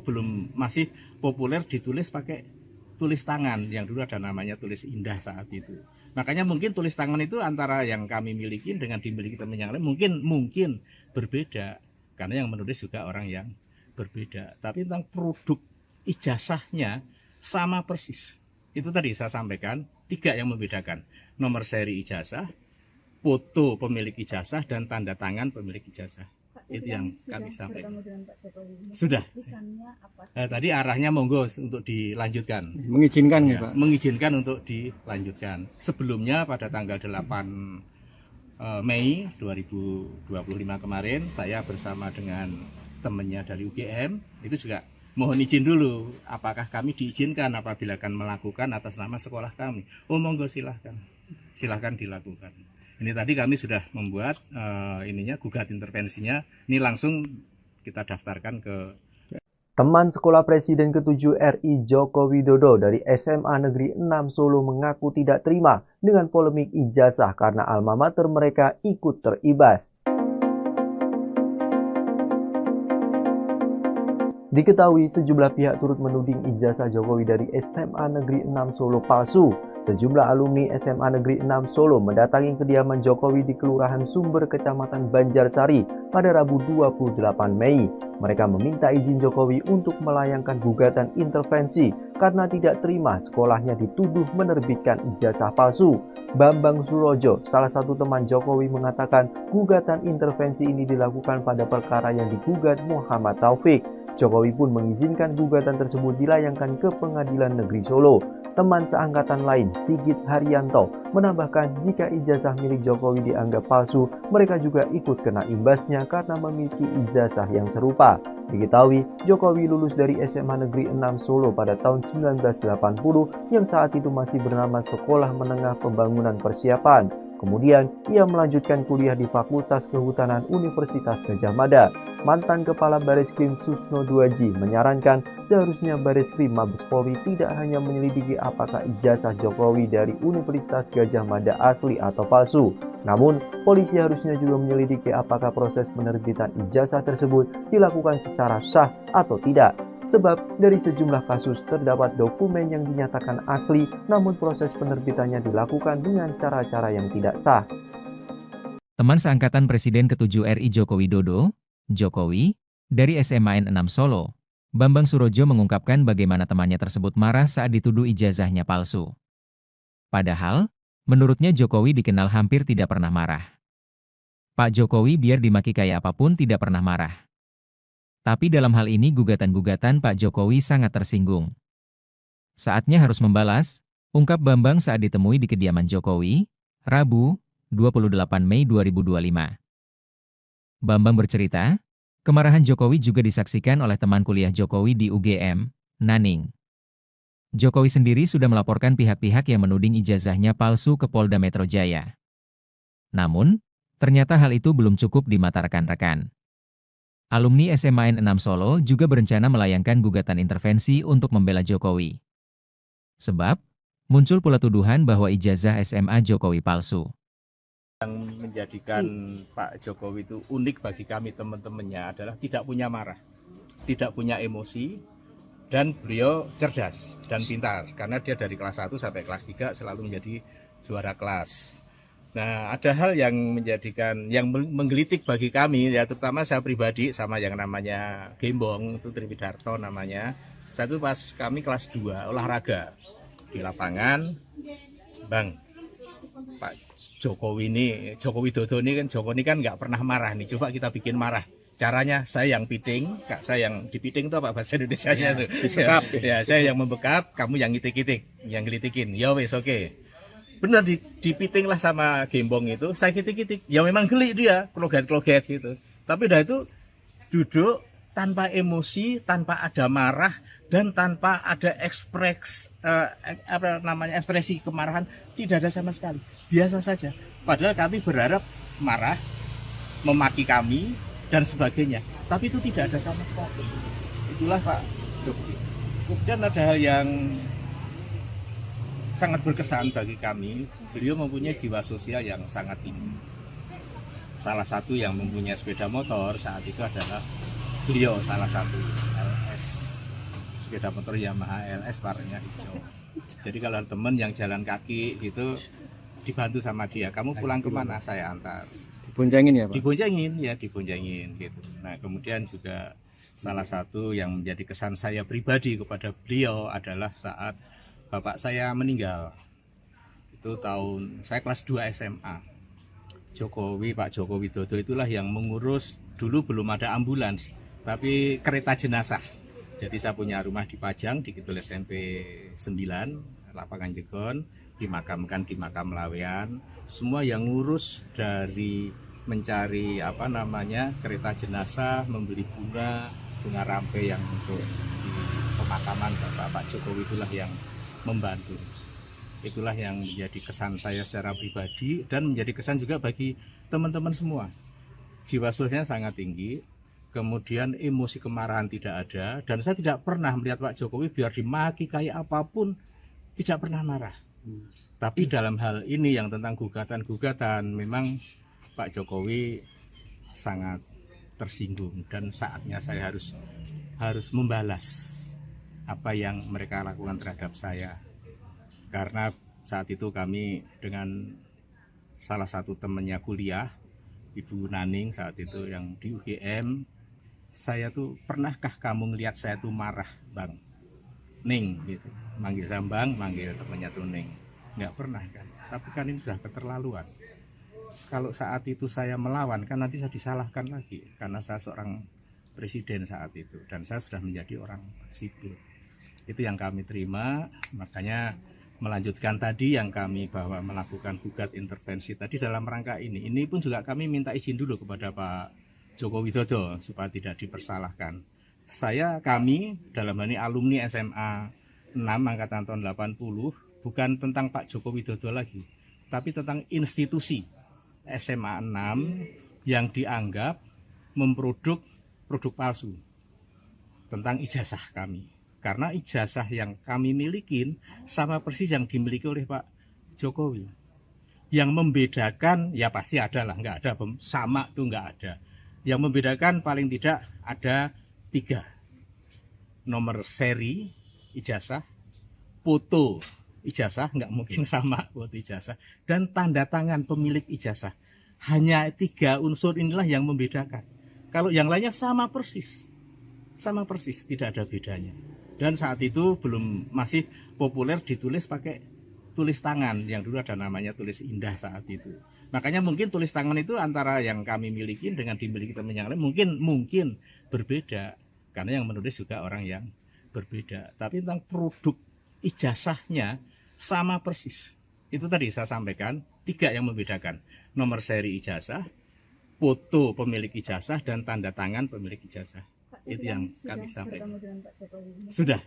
masih populer ditulis pakai tulis tangan, yang dulu ada namanya tulis indah saat itu. Makanya mungkin tulis tangan itu antara yang kami miliki dengan dimiliki teman yang lain mungkin berbeda, karena yang menulis juga orang yang berbeda. Tapi tentang produk ijazahnya sama persis. Itu tadi saya sampaikan 3 yang membedakan: nomor seri ijazah, foto pemilik ijazah, dan tanda tangan pemilik ijazah. Itu yang kami sampaikan. Sudah. Tadi arahnya monggo untuk dilanjutkan. Mengizinkan ya, Pak? Mengizinkan untuk dilanjutkan. Sebelumnya pada tanggal 8 Mei 2025 kemarin, saya bersama dengan temannya dari UGM itu juga mohon izin dulu, apakah kami diizinkan apabila akan melakukan atas nama sekolah kami. Oh monggo, silahkan dilakukan. Ini tadi kami sudah membuat gugat intervensinya. Ini langsung kita daftarkan ke Teman sekolah Presiden ke-7 RI Joko Widodo dari SMA Negeri 6 Solo mengaku tidak terima dengan polemik ijazah karena alma mater mereka ikut teribas. Diketahui sejumlah pihak turut menuding ijazah Jokowi dari SMA Negeri 6 Solo palsu. Sejumlah alumni SMA Negeri 6 Solo mendatangi kediaman Jokowi di Kelurahan Sumber, Kecamatan Banjarsari pada Rabu 28 Mei. Mereka meminta izin Jokowi untuk melayangkan gugatan intervensi karena tidak terima sekolahnya dituduh menerbitkan ijazah palsu. Bambang Surojo, salah satu teman Jokowi, mengatakan gugatan intervensi ini dilakukan pada perkara yang digugat Muhammad Taufik. Jokowi pun mengizinkan gugatan tersebut dilayangkan ke Pengadilan Negeri Solo. Teman seangkatan lain, Sigit Haryanto, menambahkan jika ijazah milik Jokowi dianggap palsu, mereka juga ikut kena imbasnya karena memiliki ijazah yang serupa. Diketahui, Jokowi lulus dari SMA Negeri 6 Solo pada tahun 1980 yang saat itu masih bernama Sekolah Menengah Pembangunan Persiapan. Kemudian, ia melanjutkan kuliah di Fakultas Kehutanan Universitas Gadjah Mada. Mantan Kepala Bareskrim Susno Duaji menyarankan seharusnya Bareskrim Mabes Polri tidak hanya menyelidiki apakah ijazah Jokowi dari Universitas Gadjah Mada asli atau palsu. Namun, polisi harusnya juga menyelidiki apakah proses penerbitan ijazah tersebut dilakukan secara sah atau tidak. Sebab dari sejumlah kasus terdapat dokumen yang dinyatakan asli, namun proses penerbitannya dilakukan dengan cara-cara yang tidak sah. Teman seangkatan Presiden ke-7 RI Joko Widodo, Jokowi, dari SMA N6 Solo, Bambang Surojo mengungkapkan bagaimana temannya tersebut marah saat dituduh ijazahnya palsu. Padahal, menurutnya Jokowi dikenal hampir tidak pernah marah. Pak Jokowi biar dimaki kayak apapun tidak pernah marah. Tapi dalam hal ini gugatan-gugatan Pak Jokowi sangat tersinggung. Saatnya harus membalas, ungkap Bambang saat ditemui di kediaman Jokowi, Rabu, 28 Mei 2025. Bambang bercerita, kemarahan Jokowi juga disaksikan oleh teman kuliah Jokowi di UGM, Naning. Jokowi sendiri sudah melaporkan pihak-pihak yang menuding ijazahnya palsu ke Polda Metro Jaya. Namun, ternyata hal itu belum cukup di mata rekan-rekan. Alumni SMA N6 Solo juga berencana melayangkan gugatan intervensi untuk membela Jokowi. Sebab, muncul pula tuduhan bahwa ijazah SMA Jokowi palsu. Yang menjadikan Pak Jokowi itu unik bagi kami teman-temannya adalah tidak punya marah, tidak punya emosi, dan beliau cerdas dan pintar. Karena dia dari kelas 1 sampai kelas 3 selalu menjadi juara kelas. Nah, ada hal yang menggelitik bagi kami, ya terutama saya pribadi sama yang namanya Gembong, itu Triwidarto namanya. Satu pas kami kelas 2 olahraga di lapangan, Bang, Pak Jokowi ini, Joko Widodo ini kan nggak pernah marah nih, coba kita bikin marah. Caranya saya yang piting, Kak, saya yang dipiting itu apa bahasa Indonesianya tuh? Ya, saya yang membekap, kamu yang ngitik-ngitik, yang gelitikin. Ya wes oke. Benar dipiting lah sama Gembong itu, saya kitik-kitik, ya memang geli dia, kloget-kloget gitu. Tapi dah itu duduk tanpa emosi, tanpa ada marah, dan tanpa ada ekspresi kemarahan, tidak ada sama sekali, biasa saja. Padahal kami berharap marah, memaki kami, dan sebagainya. Tapi itu tidak ada sama sekali. Itulah Pak Jokowi. Kemudian ada hal yang sangat berkesan bagi kami. Beliau mempunyai jiwa sosial yang sangat tinggi. Salah satu yang mempunyai sepeda motor saat itu adalah beliau, salah satu LS, sepeda motor Yamaha LS warnanya hijau. Jadi kalau teman yang jalan kaki gitu dibantu sama dia, kamu pulang kemana, saya antar. Diboncengin ya Pak? Diboncengin gitu. Nah kemudian juga salah satu yang menjadi kesan saya pribadi kepada beliau adalah saat bapak saya meninggal. Itu tahun saya kelas 2 SMA. Pak Joko Widodo itulah yang mengurus, dulu belum ada ambulans, tapi kereta jenazah. Jadi saya punya rumah di Pajang, di Kidul SMP 9, Lapangan Jegon, dimakamkan di makam Lawean. Semua yang ngurus dari mencari kereta jenazah, membeli bunga rampe yang untuk di pemakaman Pak Jokowi itulah yang membantu. Itulah yang menjadi kesan saya secara pribadi dan menjadi kesan juga bagi teman-teman semua. Jiwa sosialnya sangat tinggi, kemudian emosi kemarahan tidak ada, dan saya tidak pernah melihat Pak Jokowi biar dimaki kayak apapun tidak pernah marah. Tapi dalam hal ini yang tentang gugatan-gugatan, memang Pak Jokowi sangat tersinggung dan saatnya saya harus membalas apa yang mereka lakukan terhadap saya. Karena saat itu kami dengan salah satu temannya kuliah, Ibu Naning saat itu yang di UGM, saya tuh, pernahkah kamu ngelihat saya tuh marah Bang Ning gitu, manggil saya Bang, manggil temannya tuh Ning, nggak pernah kan. Tapi kan ini sudah keterlaluan. Kalau saat itu saya melawan kan nanti saya disalahkan lagi karena saya seorang presiden saat itu dan saya sudah menjadi orang sipil. Itu yang kami terima, makanya melanjutkan tadi yang kami bahwa melakukan gugat intervensi tadi dalam rangka ini. Ini pun juga kami minta izin dulu kepada Pak Joko Widodo supaya tidak dipersalahkan. Kami dalam hal ini alumni SMA 6 angkatan tahun 80 bukan tentang Pak Joko Widodo lagi, tapi tentang institusi SMA 6 yang dianggap memproduk produk palsu tentang ijazah kami. Karena ijazah yang kami milikin sama persis yang dimiliki oleh Pak Jokowi. Yang membedakan, ya pasti ada lah, nggak ada, sama tuh nggak ada. Yang membedakan paling tidak ada 3. Nomor seri ijazah, foto ijazah, nggak mungkin sama foto ijazah, dan tanda tangan pemilik ijazah. Hanya 3 unsur inilah yang membedakan. Kalau yang lainnya sama persis, tidak ada bedanya. Dan saat itu masih populer ditulis pakai tulis tangan, yang dulu ada namanya tulis indah saat itu. Makanya mungkin tulis tangan itu antara yang kami miliki dengan dimiliki teman yang lain mungkin berbeda, karena yang menulis juga orang yang berbeda. Tapi tentang produk ijazahnya sama persis. Itu tadi saya sampaikan 3 yang membedakan: nomor seri ijazah, foto pemilik ijazah, dan tanda tangan pemilik ijazah. Itu yang kami sampaikan. Sudah.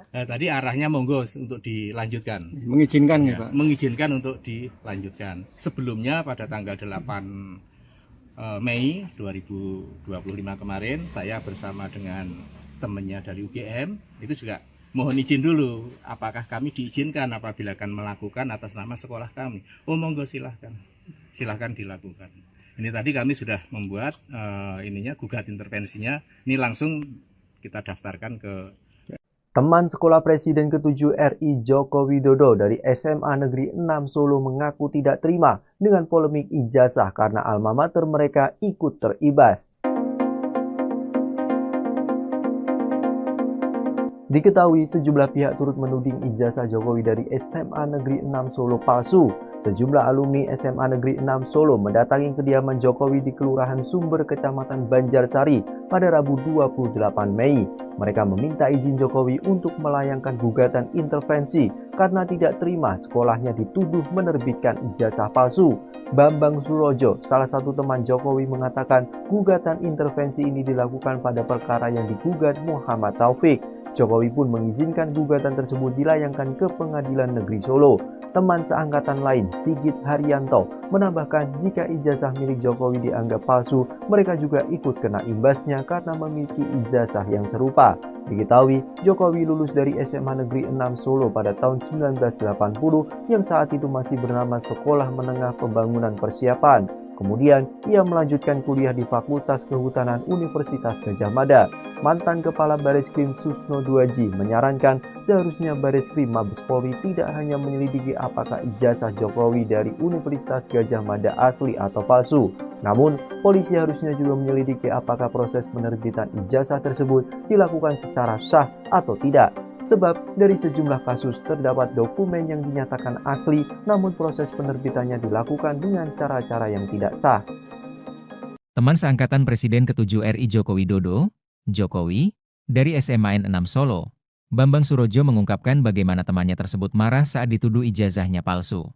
Tadi arahnya monggo untuk dilanjutkan. Mengizinkan ya Pak? Mengizinkan untuk dilanjutkan. Sebelumnya pada tanggal 8 Mei 2025 kemarin, saya bersama dengan temannya dari UGM, itu juga mohon izin dulu, apakah kami diizinkan apabila akan melakukan atas nama sekolah kami. Oh monggo silahkan dilakukan. Ini tadi kami sudah membuat gugat intervensinya. Ini langsung kita daftarkan ke Teman sekolah Presiden ke-7 RI Joko Widodo dari SMA Negeri 6 Solo mengaku tidak terima dengan polemik ijazah karena alma mater mereka ikut teribas. Diketahui sejumlah pihak turut menuding ijazah Jokowi dari SMA Negeri 6 Solo palsu. Sejumlah alumni SMA Negeri 6 Solo mendatangi kediaman Jokowi di Kelurahan Sumber, Kecamatan Banjarsari pada Rabu 28 Mei. Mereka meminta izin Jokowi untuk melayangkan gugatan intervensi karena tidak terima sekolahnya dituduh menerbitkan ijazah palsu. Bambang Surojo, salah satu teman Jokowi, mengatakan gugatan intervensi ini dilakukan pada perkara yang digugat Muhammad Taufik. Jokowi pun mengizinkan gugatan tersebut dilayangkan ke Pengadilan Negeri Solo. Teman seangkatan lain, Sigit Haryanto, menambahkan jika ijazah milik Jokowi dianggap palsu, mereka juga ikut kena imbasnya karena memiliki ijazah yang serupa. Diketahui, Jokowi lulus dari SMA Negeri 6 Solo pada tahun 1980 yang saat itu masih bernama Sekolah Menengah Pembangunan Persiapan. Kemudian, ia melanjutkan kuliah di Fakultas Kehutanan Universitas Gadjah Mada. Mantan Kepala Bareskrim Susno Duaji menyarankan seharusnya Bareskrim Mabes Polri tidak hanya menyelidiki apakah ijazah Jokowi dari Universitas Gadjah Mada asli atau palsu. Namun, polisi harusnya juga menyelidiki apakah proses penerbitan ijazah tersebut dilakukan secara sah atau tidak. Sebab dari sejumlah kasus terdapat dokumen yang dinyatakan asli namun proses penerbitannya dilakukan dengan cara-cara yang tidak sah. Teman seangkatan Presiden ke-7 RI Joko Widodo, Jokowi, dari SMAN 6 Solo, Bambang Surojo mengungkapkan bagaimana temannya tersebut marah saat dituduh ijazahnya palsu.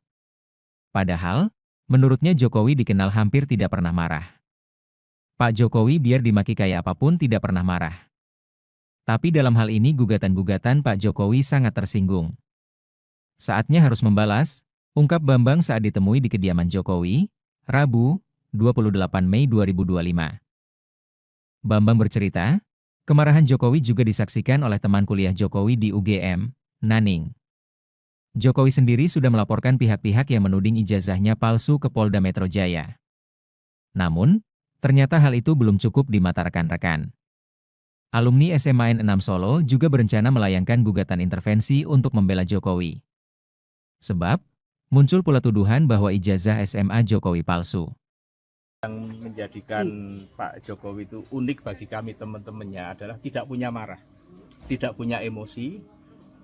Padahal, menurutnya Jokowi dikenal hampir tidak pernah marah. Pak Jokowi biar dimaki kayak apapun tidak pernah marah. Tapi dalam hal ini gugatan-gugatan Pak Jokowi sangat tersinggung. Saatnya harus membalas, ungkap Bambang saat ditemui di kediaman Jokowi, Rabu, 28 Mei 2025. Bambang bercerita, kemarahan Jokowi juga disaksikan oleh teman kuliah Jokowi di UGM, Naning. Jokowi sendiri sudah melaporkan pihak-pihak yang menuding ijazahnya palsu ke Polda Metro Jaya. Namun, ternyata hal itu belum cukup di mata rekan-rekan. Alumni SMAN 6 Solo juga berencana melayangkan gugatan intervensi untuk membela Jokowi. Sebab, muncul pula tuduhan bahwa ijazah SMA Jokowi palsu. Yang menjadikan Pak Jokowi itu unik bagi kami teman-temannya adalah tidak punya marah, tidak punya emosi,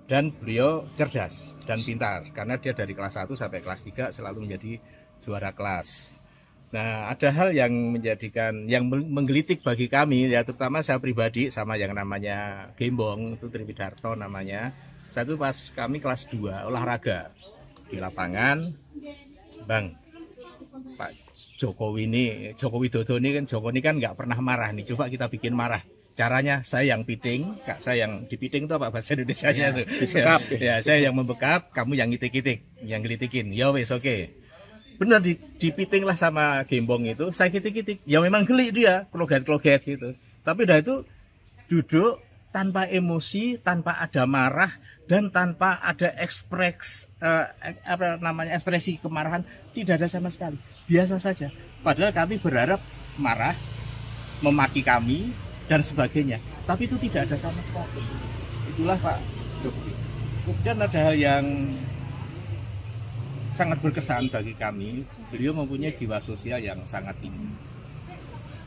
dan beliau cerdas dan pintar. Karena dia dari kelas 1 sampai kelas 3 selalu menjadi juara kelas. Nah, ada hal yang menggelitik bagi kami, ya terutama saya pribadi sama yang namanya Gembong, itu Triwidarto namanya. Satu pas kami kelas 2 olahraga di lapangan, Bang, Pak Jokowi Widodo ini kan nggak pernah marah nih, coba kita bikin marah. Caranya saya yang piting, Kak saya yang dipiting itu apa bahasa Indonesianya tuh? Disekap. Ya, saya yang membekap, kamu yang ngitik-ngitik, yang gelitikin. Ya wes oke. Benar dipiting lah sama Gembong itu, saya kitik-kitik, ya memang geli dia, kloget-kloget gitu. Tapi udah itu duduk tanpa emosi, tanpa ada marah, dan tanpa ada ekspresi kemarahan, tidak ada sama sekali. Biasa saja. Padahal kami berharap marah, memaki kami, dan sebagainya. Tapi itu tidak ada sama sekali. Itulah Pak Jokowi. Kemudian ada hal yang sangat berkesan bagi kami, beliau mempunyai jiwa sosial yang sangat tinggi.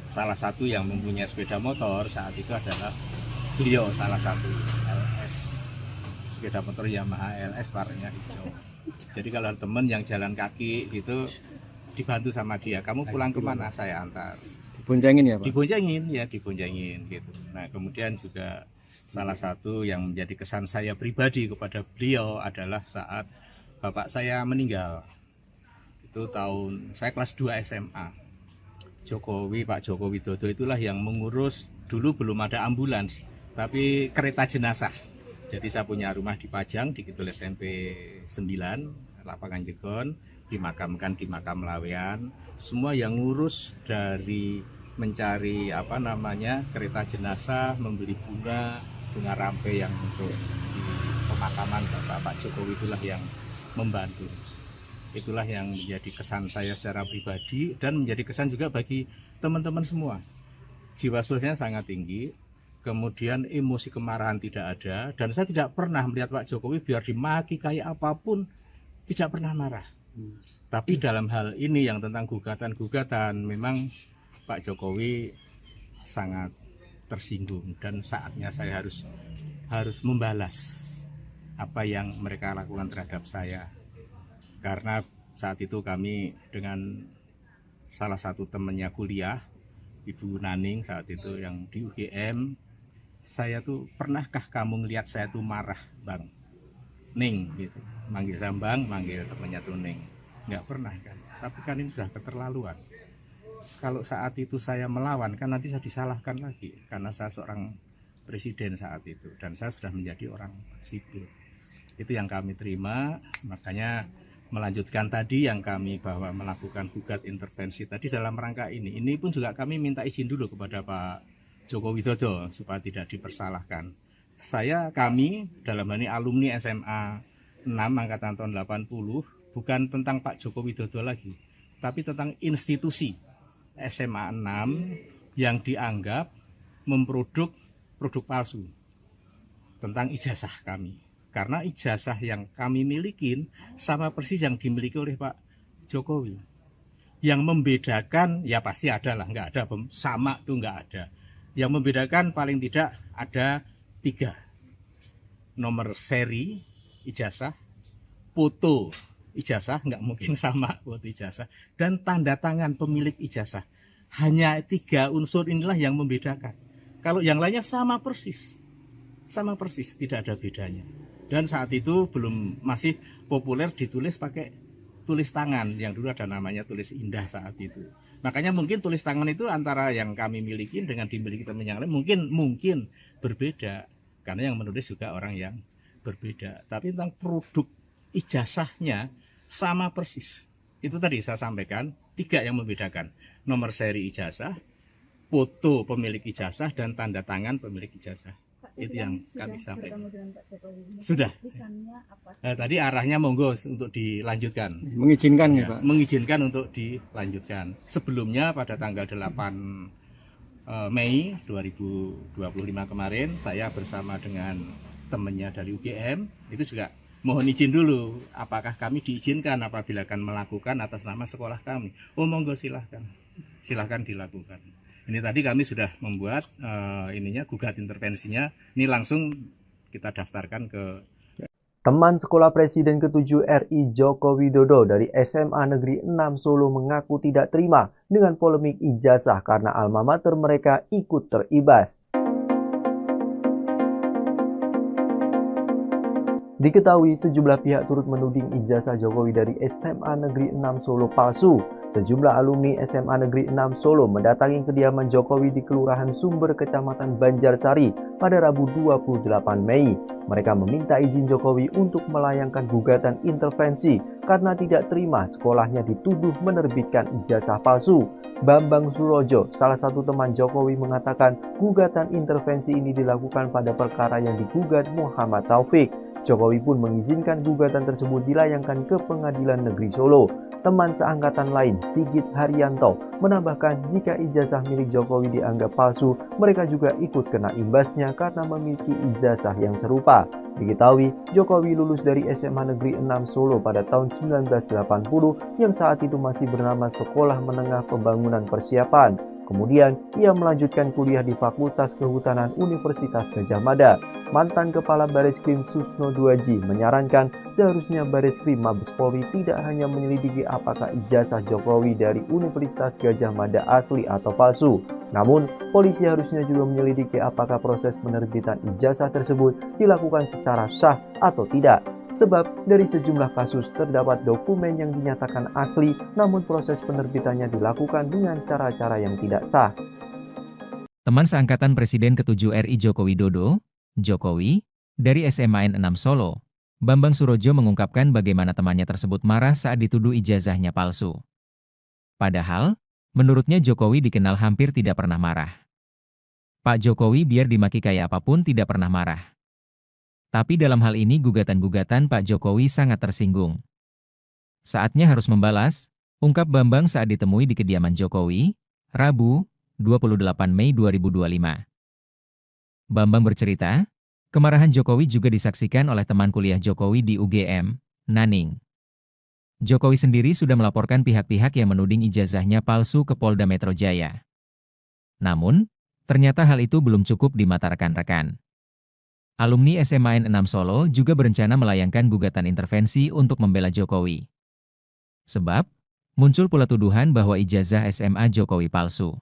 Salah satu yang mempunyai sepeda motor saat itu adalah beliau, salah satu LS, sepeda motor Yamaha LS warnanya hijau. Jadi kalau teman yang jalan kaki itu dibantu sama dia, kamu pulang kemana saya antar. Diboncengin ya Pak? Diboncengin gitu. Nah kemudian juga salah satu yang menjadi kesan saya pribadi kepada beliau adalah saat bapak saya meninggal. Itu tahun saya kelas 2 SMA. Pak Jokowi Widodo itulah yang mengurus, dulu belum ada ambulans, tapi kereta jenazah. Jadi saya punya rumah di Pajang, di Kidul SMP 9, lapangan Jegon, dimakamkan di makam Lawean. Semua yang ngurus dari mencari kereta jenazah, membeli bunga rampe yang untuk di pemakaman Pak Jokowi itulah yang membantu. Itulah yang menjadi kesan saya secara pribadi dan menjadi kesan juga bagi teman-teman semua. Jiwa sosialnya sangat tinggi, kemudian emosi kemarahan tidak ada, dan saya tidak pernah melihat Pak Jokowi biar dimaki kayak apapun tidak pernah marah. Tapi dalam hal ini yang tentang gugatan-gugatan, memang Pak Jokowi sangat tersinggung dan saatnya saya harus membalas apa yang mereka lakukan terhadap saya. Karena saat itu kami dengan salah satu temannya kuliah, Ibu Naning saat itu yang di UGM, saya tuh, pernahkah kamu ngelihat saya tuh marah, Bang? Ning gitu, manggil Sambang, manggil temannya tuh Ning. Nggak pernah kan, tapi kan ini sudah keterlaluan. Kalau saat itu saya melawan kan nanti saya disalahkan lagi karena saya seorang Presiden saat itu, dan saya sudah menjadi orang sipil. Itu yang kami terima, makanya melanjutkan tadi yang kami bahwa melakukan gugat intervensi tadi dalam rangka ini. Ini pun juga kami minta izin dulu kepada Pak Joko Widodo supaya tidak dipersalahkan. Kami dalam hal ini alumni SMA 6 angkatan tahun 80, bukan tentang Pak Joko Widodo lagi, tapi tentang institusi SMA 6 yang dianggap memproduk produk palsu tentang ijazah kami. Karena ijazah yang kami milikin sama persis yang dimiliki oleh Pak Jokowi. Yang membedakan, ya pasti ada lah, nggak ada, sama tuh nggak ada. Yang membedakan paling tidak ada 3. Nomor seri ijazah, foto ijazah, nggak mungkin sama foto ijazah, dan tanda tangan pemilik ijazah. Hanya 3 unsur inilah yang membedakan. Kalau yang lainnya sama persis, tidak ada bedanya. Dan saat itu masih populer ditulis pakai tulis tangan, yang dulu ada namanya tulis indah saat itu. Makanya mungkin tulis tangan itu antara yang kami miliki dengan dimiliki teman yang lain mungkin berbeda, karena yang menulis juga orang yang berbeda. Tapi tentang produk ijazahnya sama persis. Itu tadi saya sampaikan 3 yang membedakan: nomor seri ijazah, foto pemilik ijazah, dan tanda tangan pemilik ijazah. Pak, itu yang kami sampaikan. Sudah. Tadi arahnya monggo untuk dilanjutkan. Mengizinkan ya, Pak? Mengizinkan untuk dilanjutkan. Sebelumnya pada tanggal 8 Mei 2025 kemarin, saya bersama dengan temannya dari UGM, itu juga mohon izin dulu, apakah kami diizinkan apabila akan melakukan atas nama sekolah kami. Oh monggo silahkan dilakukan. Ini tadi kami sudah membuat gugat intervensinya. Ini langsung kita daftarkan ke Teman sekolah Presiden ke-7 RI Joko Widodo dari SMA Negeri 6 Solo mengaku tidak terima dengan polemik ijazah karena alma mater mereka ikut teribas. Diketahui sejumlah pihak turut menuding ijazah Jokowi dari SMA Negeri 6 Solo palsu. Sejumlah alumni SMA Negeri 6 Solo mendatangi kediaman Jokowi di Kelurahan Sumber, Kecamatan Banjarsari pada Rabu 28 Mei. Mereka meminta izin Jokowi untuk melayangkan gugatan intervensi karena tidak terima sekolahnya dituduh menerbitkan ijazah palsu. Bambang Surojo, salah satu teman Jokowi, mengatakan gugatan intervensi ini dilakukan pada perkara yang digugat Muhammad Taufik. Jokowi pun mengizinkan gugatan tersebut dilayangkan ke Pengadilan Negeri Solo. Teman seangkatan lain, Sigit Haryanto, menambahkan jika ijazah milik Jokowi dianggap palsu, mereka juga ikut kena imbasnya karena memiliki ijazah yang serupa. Diketahui, Jokowi lulus dari SMA Negeri 6 Solo pada tahun 1980 yang saat itu masih bernama Sekolah Menengah Pembangunan Persiapan. Kemudian, ia melanjutkan kuliah di Fakultas Kehutanan Universitas Gadjah Mada. Mantan Kepala Bareskrim Susno Duaji menyarankan seharusnya Bareskrim Mabes Polri tidak hanya menyelidiki apakah ijazah Jokowi dari Universitas Gadjah Mada asli atau palsu. Namun, polisi harusnya juga menyelidiki apakah proses penerbitan ijazah tersebut dilakukan secara sah atau tidak. Sebab dari sejumlah kasus terdapat dokumen yang dinyatakan asli, namun proses penerbitannya dilakukan dengan cara-cara yang tidak sah. Teman seangkatan Presiden ke-7 RI Joko Widodo, Jokowi, dari SMA 6 Solo, Bambang Surojo mengungkapkan bagaimana temannya tersebut marah saat dituduh ijazahnya palsu. Padahal, menurutnya Jokowi dikenal hampir tidak pernah marah. Pak Jokowi biar dimaki kayak apapun tidak pernah marah. Tapi dalam hal ini gugatan-gugatan Pak Jokowi sangat tersinggung. Saatnya harus membalas, ungkap Bambang saat ditemui di kediaman Jokowi, Rabu, 28 Mei 2025. Bambang bercerita, kemarahan Jokowi juga disaksikan oleh teman kuliah Jokowi di UGM, Naning. Jokowi sendiri sudah melaporkan pihak-pihak yang menuding ijazahnya palsu ke Polda Metro Jaya. Namun, ternyata hal itu belum cukup di mata rekan-rekan. Alumni SMA 6 Solo juga berencana melayangkan gugatan intervensi untuk membela Jokowi. Sebab, muncul pula tuduhan bahwa ijazah SMA Jokowi palsu.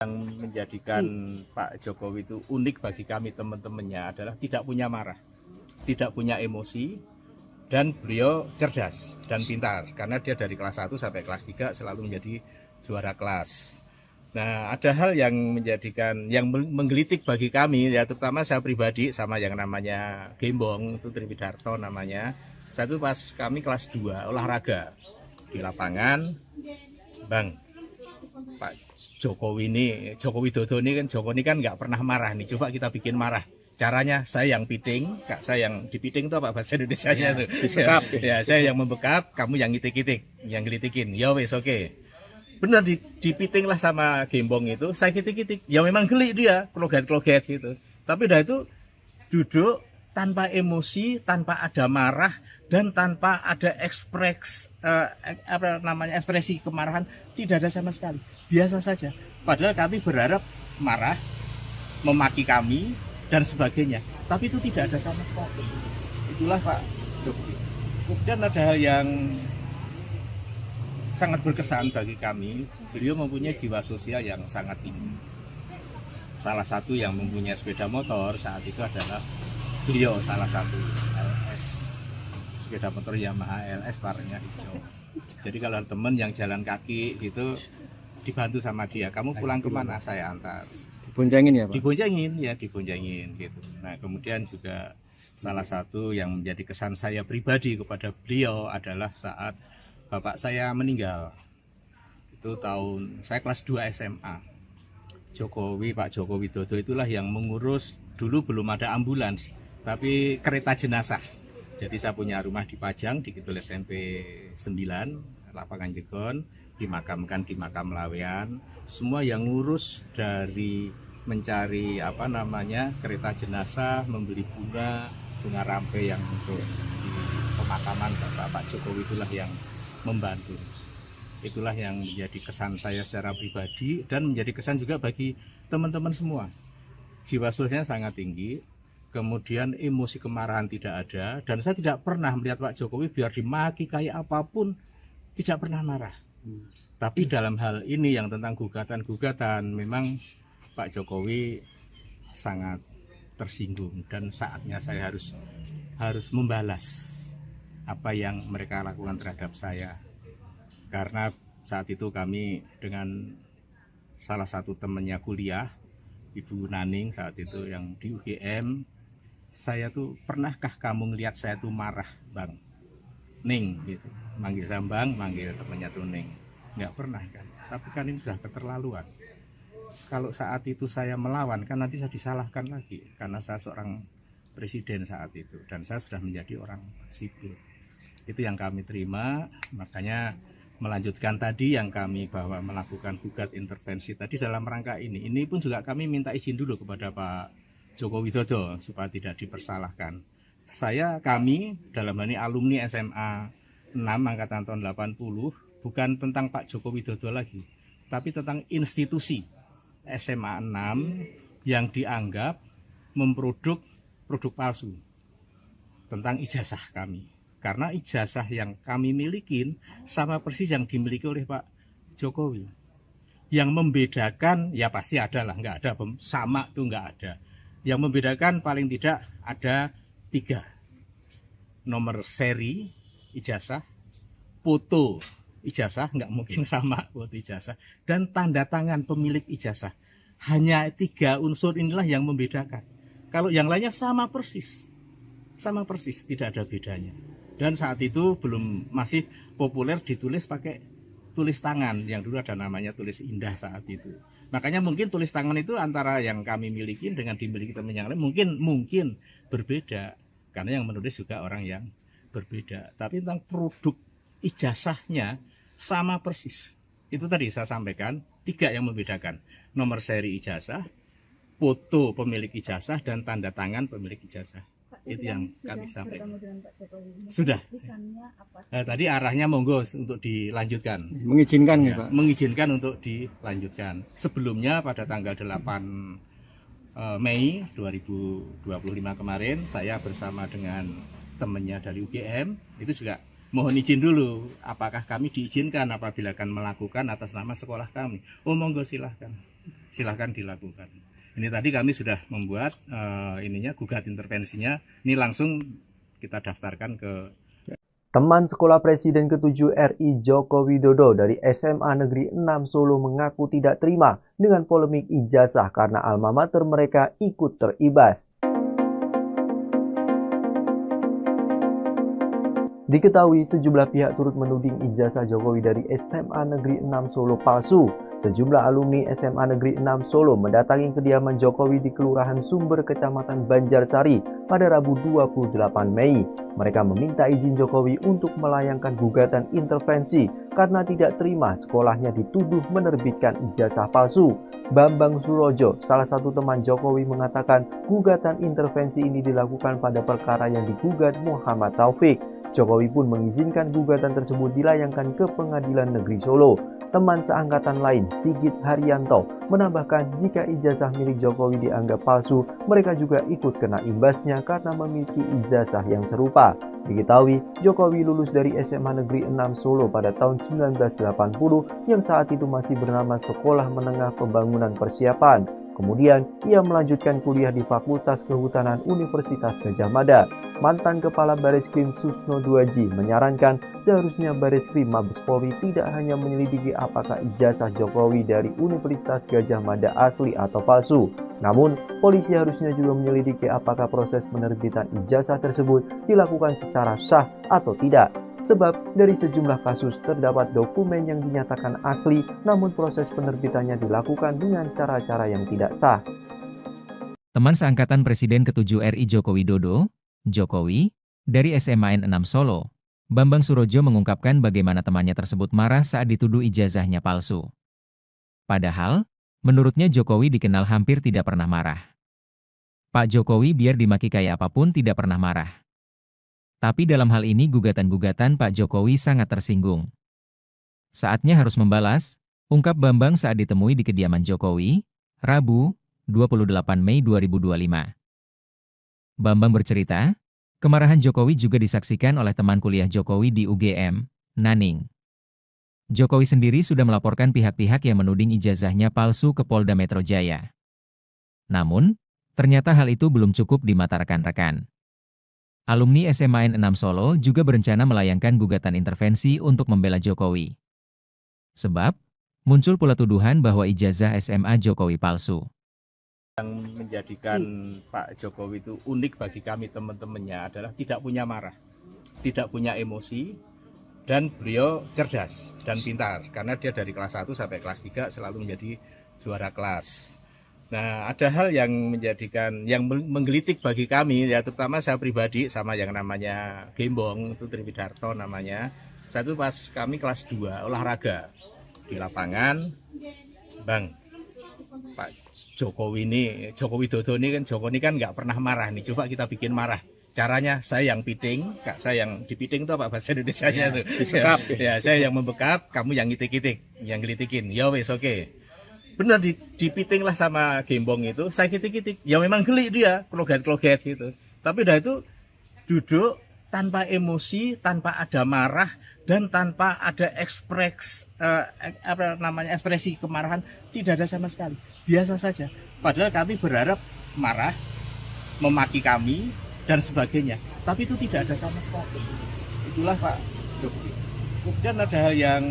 Yang menjadikan Pak Jokowi itu unik bagi kami teman-temannya adalah tidak punya marah, tidak punya emosi, dan beliau cerdas dan pintar. Karena dia dari kelas 1 sampai kelas 3 selalu menjadi juara kelas. Nah, ada hal yang menggelitik bagi kami, ya terutama saya pribadi sama yang namanya Gembong, itu Triwidarto namanya. Satu pas kami kelas 2 olahraga di lapangan, Bang, Pak Joko Widodo ini kan nggak pernah marah nih, coba kita bikin marah. Caranya saya yang piting, saya yang dipiting itu apa bahasa Indonesianya tuh? Ya, saya yang membekap, kamu yang ngitik-ngitik, yang gelitikin. Ya wes oke. Benar dipiting lah sama Gembong itu, saya kitik-kitik. Ya memang geli dia, kloget-kloget gitu. Tapi udah itu duduk tanpa emosi, tanpa ada marah, dan tanpa ada ekspresi kemarahan, tidak ada sama sekali. Biasa saja. Padahal kami berharap marah, memaki kami dan sebagainya. Tapi itu tidak ada sama sekali. Itulah Pak Jokowi. Kemudian ada hal yang sangat berkesan bagi kami. Beliau mempunyai jiwa sosial yang sangat tinggi. Salah satu yang mempunyai sepeda motor saat itu adalah beliau, salah satu LS, sepeda motor Yamaha LS warnanya hijau. Jadi kalau teman yang jalan kaki itu dibantu sama dia, kamu pulang kemana, saya antar. Diboncengin ya Pak? Diboncengin gitu. Nah kemudian juga salah satu yang menjadi kesan saya pribadi kepada beliau adalah saat bapak saya meninggal. Itu saya kelas 2 SMA. Pak Joko Widodo itulah yang mengurus, dulu belum ada ambulans, tapi kereta jenazah. Jadi saya punya rumah di Pajang, di Kidul SMP 9, Lapangan Jegon, dimakamkan di makam Lawean. Semua yang ngurus dari mencari kereta jenazah, membeli bunga rampe yang untuk di pemakaman Pak Jokowi itulah yang membantu. Itulah yang menjadi kesan saya secara pribadi dan menjadi kesan juga bagi teman-teman semua. Jiwa sosialnya sangat tinggi, kemudian emosi kemarahan tidak ada, dan saya tidak pernah melihat Pak Jokowi biar dimaki kayak apapun tidak pernah marah. Tapi dalam hal ini yang tentang gugatan-gugatan, memang Pak Jokowi sangat tersinggung dan saatnya saya harus membalas apa yang mereka lakukan terhadap saya. Karena saat itu kami dengan salah satu temannya kuliah, Ibu Naning saat itu yang di UGM, saya tuh, pernahkah kamu ngelihat saya tuh marah, Bang? Ning gitu. Manggil saya Bang, manggil temannya tuh Ning. Nggak pernah kan. Tapi kan ini sudah keterlaluan. Kalau saat itu saya melawan, kan nanti saya disalahkan lagi karena saya seorang presiden saat itu dan saya sudah menjadi orang sipil. Itu yang kami terima, makanya melanjutkan tadi yang kami bahwa melakukan gugat intervensi tadi dalam rangka ini. Ini pun juga kami minta izin dulu kepada Pak Joko Widodo supaya tidak dipersalahkan. Kami dalam hal ini alumni SMA 6 angkatan tahun 80 bukan tentang Pak Joko Widodo lagi, tapi tentang institusi SMA 6 yang dianggap memproduk produk palsu tentang ijazah kami. Karena ijazah yang kami milikin sama persis yang dimiliki oleh Pak Jokowi. Yang membedakan, ya pasti ada lah, nggak ada, sama tuh nggak ada. Yang membedakan paling tidak ada 3. Nomor seri ijazah, foto ijazah, nggak mungkin sama foto ijazah, dan tanda tangan pemilik ijazah. Hanya 3 unsur inilah yang membedakan. Kalau yang lainnya sama persis, tidak ada bedanya. Dan saat itu masih populer ditulis pakai tulis tangan, yang dulu ada namanya tulis indah saat itu. Makanya mungkin tulis tangan itu antara yang kami miliki dengan dimiliki teman yang lain mungkin berbeda, karena yang menulis juga orang yang berbeda. Tapi tentang produk ijazahnya sama persis. Itu tadi saya sampaikan 3 yang membedakan: nomor seri ijazah, foto pemilik ijazah, dan tanda tangan pemilik ijazah. Itu yang kami sampaikan. Sudah. Tadi arahnya monggo untuk dilanjutkan. Mengizinkan ya Pak? Mengizinkan untuk dilanjutkan. Sebelumnya pada tanggal 8 Mei 2025 kemarin, saya bersama dengan temannya dari UGM itu juga mohon izin dulu, apakah kami diizinkan apabila akan melakukan atas nama sekolah kami. Oh monggo, silahkan dilakukan. Ini tadi kami sudah membuat gugat intervensinya. Ini langsung kita daftarkan ke Teman sekolah Presiden ke-7 RI Joko Widodo dari SMA Negeri 6 Solo mengaku tidak terima dengan polemik ijazah karena alma mater mereka ikut teribas. Diketahui sejumlah pihak turut menuding ijazah Jokowi dari SMA Negeri 6 Solo palsu. Sejumlah alumni SMA Negeri 6 Solo mendatangi kediaman Jokowi di Kelurahan Sumber, Kecamatan Banjarsari pada Rabu 28 Mei. Mereka meminta izin Jokowi untuk melayangkan gugatan intervensi karena tidak terima sekolahnya dituduh menerbitkan ijazah palsu. Bambang Surojo, salah satu teman Jokowi, mengatakan gugatan intervensi ini dilakukan pada perkara yang digugat Muhammad Taufik. Jokowi pun mengizinkan gugatan tersebut dilayangkan ke Pengadilan Negeri Solo. Teman seangkatan lain, Sigit Haryanto, menambahkan jika ijazah milik Jokowi dianggap palsu, mereka juga ikut kena imbasnya karena memiliki ijazah yang serupa. Diketahui, Jokowi lulus dari SMA Negeri 6 Solo pada tahun 1980 yang saat itu masih bernama Sekolah Menengah Pembangunan Persiapan. Kemudian, ia melanjutkan kuliah di Fakultas Kehutanan Universitas Gadjah Mada. Mantan Kepala Bareskrim Susno Duaji menyarankan seharusnya Bareskrim Mabes Polri tidak hanya menyelidiki apakah ijazah Jokowi dari Universitas Gadjah Mada asli atau palsu. Namun, polisi harusnya juga menyelidiki apakah proses penerbitan ijazah tersebut dilakukan secara sah atau tidak. Sebab dari sejumlah kasus terdapat dokumen yang dinyatakan asli, namun proses penerbitannya dilakukan dengan cara-cara yang tidak sah. Teman seangkatan Presiden ke-7 RI Joko Widodo, Jokowi, dari SMA N6 Solo, Bambang Surojo mengungkapkan bagaimana temannya tersebut marah saat dituduh ijazahnya palsu. Padahal, menurutnya Jokowi dikenal hampir tidak pernah marah. Pak Jokowi biar dimaki kayak apapun tidak pernah marah. Tapi dalam hal ini gugatan-gugatan Pak Jokowi sangat tersinggung. Saatnya harus membalas, ungkap Bambang saat ditemui di kediaman Jokowi, Rabu, 28 Mei 2025. Bambang bercerita, kemarahan Jokowi juga disaksikan oleh teman kuliah Jokowi di UGM, Naning. Jokowi sendiri sudah melaporkan pihak-pihak yang menuding ijazahnya palsu ke Polda Metro Jaya. Namun, ternyata hal itu belum cukup di mata rekan-rekan. Alumni SMA N6 Solo juga berencana melayangkan gugatan intervensi untuk membela Jokowi. Sebab, muncul pula tuduhan bahwa ijazah SMA Jokowi palsu. Yang menjadikan Pak Jokowi itu unik bagi kami teman-temannya adalah tidak punya marah, tidak punya emosi, dan beliau cerdas dan pintar. Karena dia dari kelas 1 sampai kelas 3 selalu menjadi juara kelas. Nah, ada hal yang menjadikan, yang menggelitik bagi kami, ya terutama saya pribadi sama yang namanya Gembong, itu Triwidarto namanya. Satu pas kami kelas 2 olahraga di lapangan, Bang, Pak Jokowi ini, Joko Widodo ini kan nggak pernah marah nih, coba kita bikin marah. Caranya saya yang piting, Kak, saya yang dipiting itu apa bahasa Indonesianya tuh? Disekap. Ya, saya yang membekap, kamu yang ngitik-ngitik, yang gelitikin. Ya wes oke. Benar dipiting lah sama Gembong itu, saya kitik-kitik, ya memang geli dia, kloget-kloget gitu. Tapi udah itu duduk tanpa emosi, tanpa ada marah, dan tanpa ada ekspresi kemarahan, tidak ada sama sekali, biasa saja. Padahal kami berharap marah, memaki kami, dan sebagainya, tapi itu tidak ada sama sekali. Itulah Pak Jokowi. Kemudian ada hal yang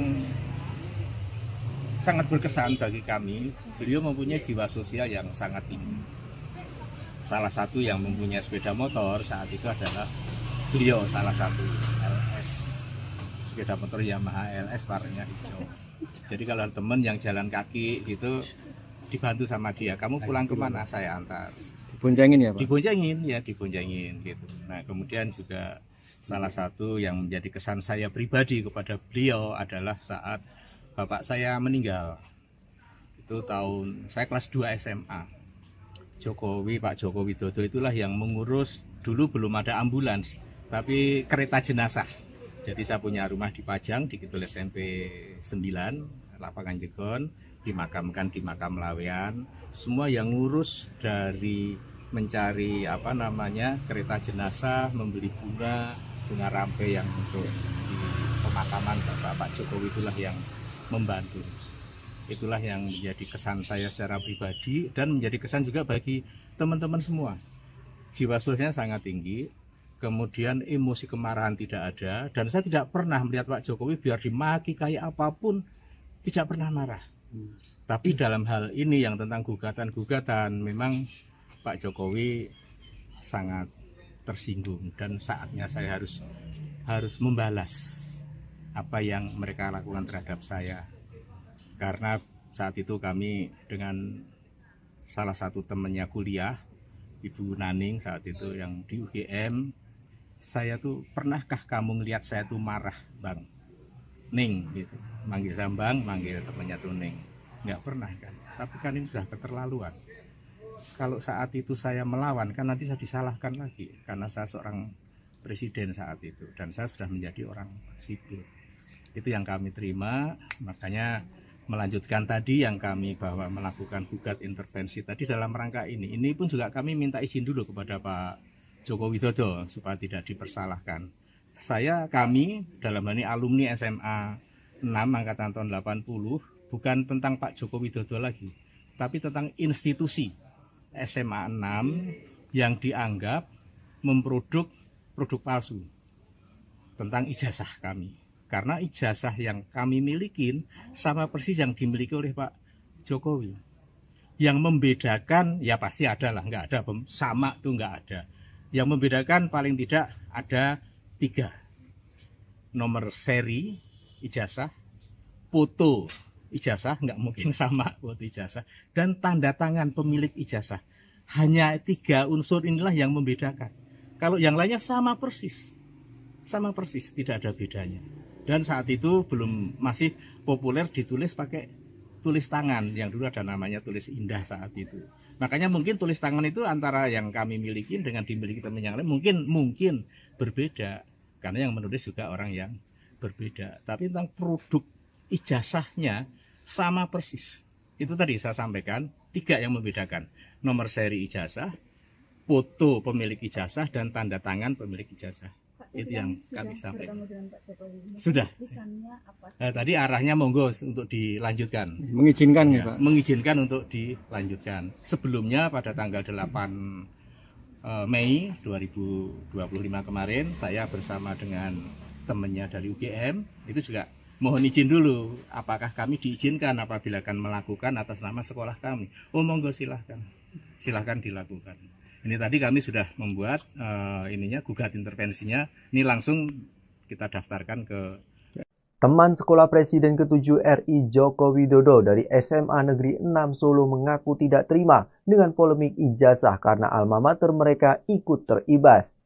sangat berkesan bagi kami, beliau mempunyai jiwa sosial yang sangat tinggi. Salah satu yang mempunyai sepeda motor saat itu adalah beliau, salah satu LS, sepeda motor Yamaha LS warnanya hijau. Jadi kalau teman yang jalan kaki gitu dibantu sama dia, kamu pulang kemana, saya antar. Diboncengin ya Pak? Diboncengin gitu. Nah kemudian juga salah satu yang menjadi kesan saya pribadi kepada beliau adalah saat bapak saya meninggal. Itu tahun saya kelas 2 SMA. Pak Jokowi Widodo itulah yang mengurus, dulu belum ada ambulans, tapi kereta jenazah. Jadi saya punya rumah di Pajang, di Kidul SMP 9, Lapangan Jegon, dimakamkan di makam Lawean. Semua yang ngurus dari mencari kereta jenazah, membeli bunga rampe yang untuk di pemakaman Bapak Jokowi itulah yang membantu. Itulah yang menjadi kesan saya secara pribadi dan menjadi kesan juga bagi teman-teman semua. Jiwa sosialnya sangat tinggi. kemudian emosi kemarahan tidak ada, dan saya tidak pernah melihat Pak Jokowi biar dimaki kayak apapun tidak pernah marah. Tapi dalam hal ini yang tentang gugatan-gugatan, memang Pak Jokowi sangat tersinggung, dan saatnya saya harus membalas apa yang mereka lakukan terhadap saya. Karena saat itu kami dengan salah satu temannya kuliah, Ibu Naning saat itu yang di UGM, saya tuh, pernahkah kamu ngelihat saya tuh marah, Bang Ning gitu, manggil saya Bang, manggil temannya tuh Ning, nggak pernah kan. Tapi kan ini sudah keterlaluan. Kalau saat itu saya melawan kan nanti saya disalahkan lagi, karena saya seorang presiden saat itu dan saya sudah menjadi orang sipil. Itu yang kami terima, makanya melanjutkan tadi yang kami bahwa melakukan gugat intervensi tadi dalam rangka ini. Ini pun juga kami minta izin dulu kepada Pak Joko Widodo supaya tidak dipersalahkan. Kami dalam hal ini alumni SMA 6 angkatan tahun 80, bukan tentang Pak Joko Widodo lagi, tapi tentang institusi SMA 6 yang dianggap memproduk produk palsu tentang ijazah kami. Karena ijazah yang kami milikin sama persis yang dimiliki oleh Pak Jokowi. Yang membedakan, ya pasti ada lah, nggak ada sama tuh nggak ada. Yang membedakan paling tidak ada 3. Nomor seri ijazah, foto ijazah, nggak mungkin sama foto ijazah, dan tanda tangan pemilik ijazah. Hanya 3 unsur inilah yang membedakan. Kalau yang lainnya sama persis, tidak ada bedanya. Dan saat itu masih populer ditulis pakai tulis tangan, yang dulu ada namanya tulis indah saat itu. Makanya mungkin tulis tangan itu antara yang kami miliki dengan dimiliki teman yang lain mungkin berbeda, karena yang menulis juga orang yang berbeda. Tapi tentang produk ijazahnya sama persis. Itu tadi saya sampaikan 3 yang membedakan: nomor seri ijazah, foto pemilik ijazah, dan tanda tangan pemilik ijazah. Itu yang kami sampaikan. Sudah. Tadi arahnya monggo untuk dilanjutkan. Mengizinkan ya, Pak? Mengizinkan untuk dilanjutkan. Sebelumnya pada tanggal 8 Mei 2025 kemarin, saya bersama dengan temannya dari UGM, itu juga mohon izin dulu, apakah kami diizinkan apabila akan melakukan atas nama sekolah kami. Oh monggo silahkan dilakukan. Ini tadi kami sudah membuat gugat intervensinya. Ini langsung kita daftarkan ke Teman sekolah Presiden ke-7 RI Joko Widodo dari SMA Negeri 6 Solo mengaku tidak terima dengan polemik ijazah karena alma mater mereka ikut teribas.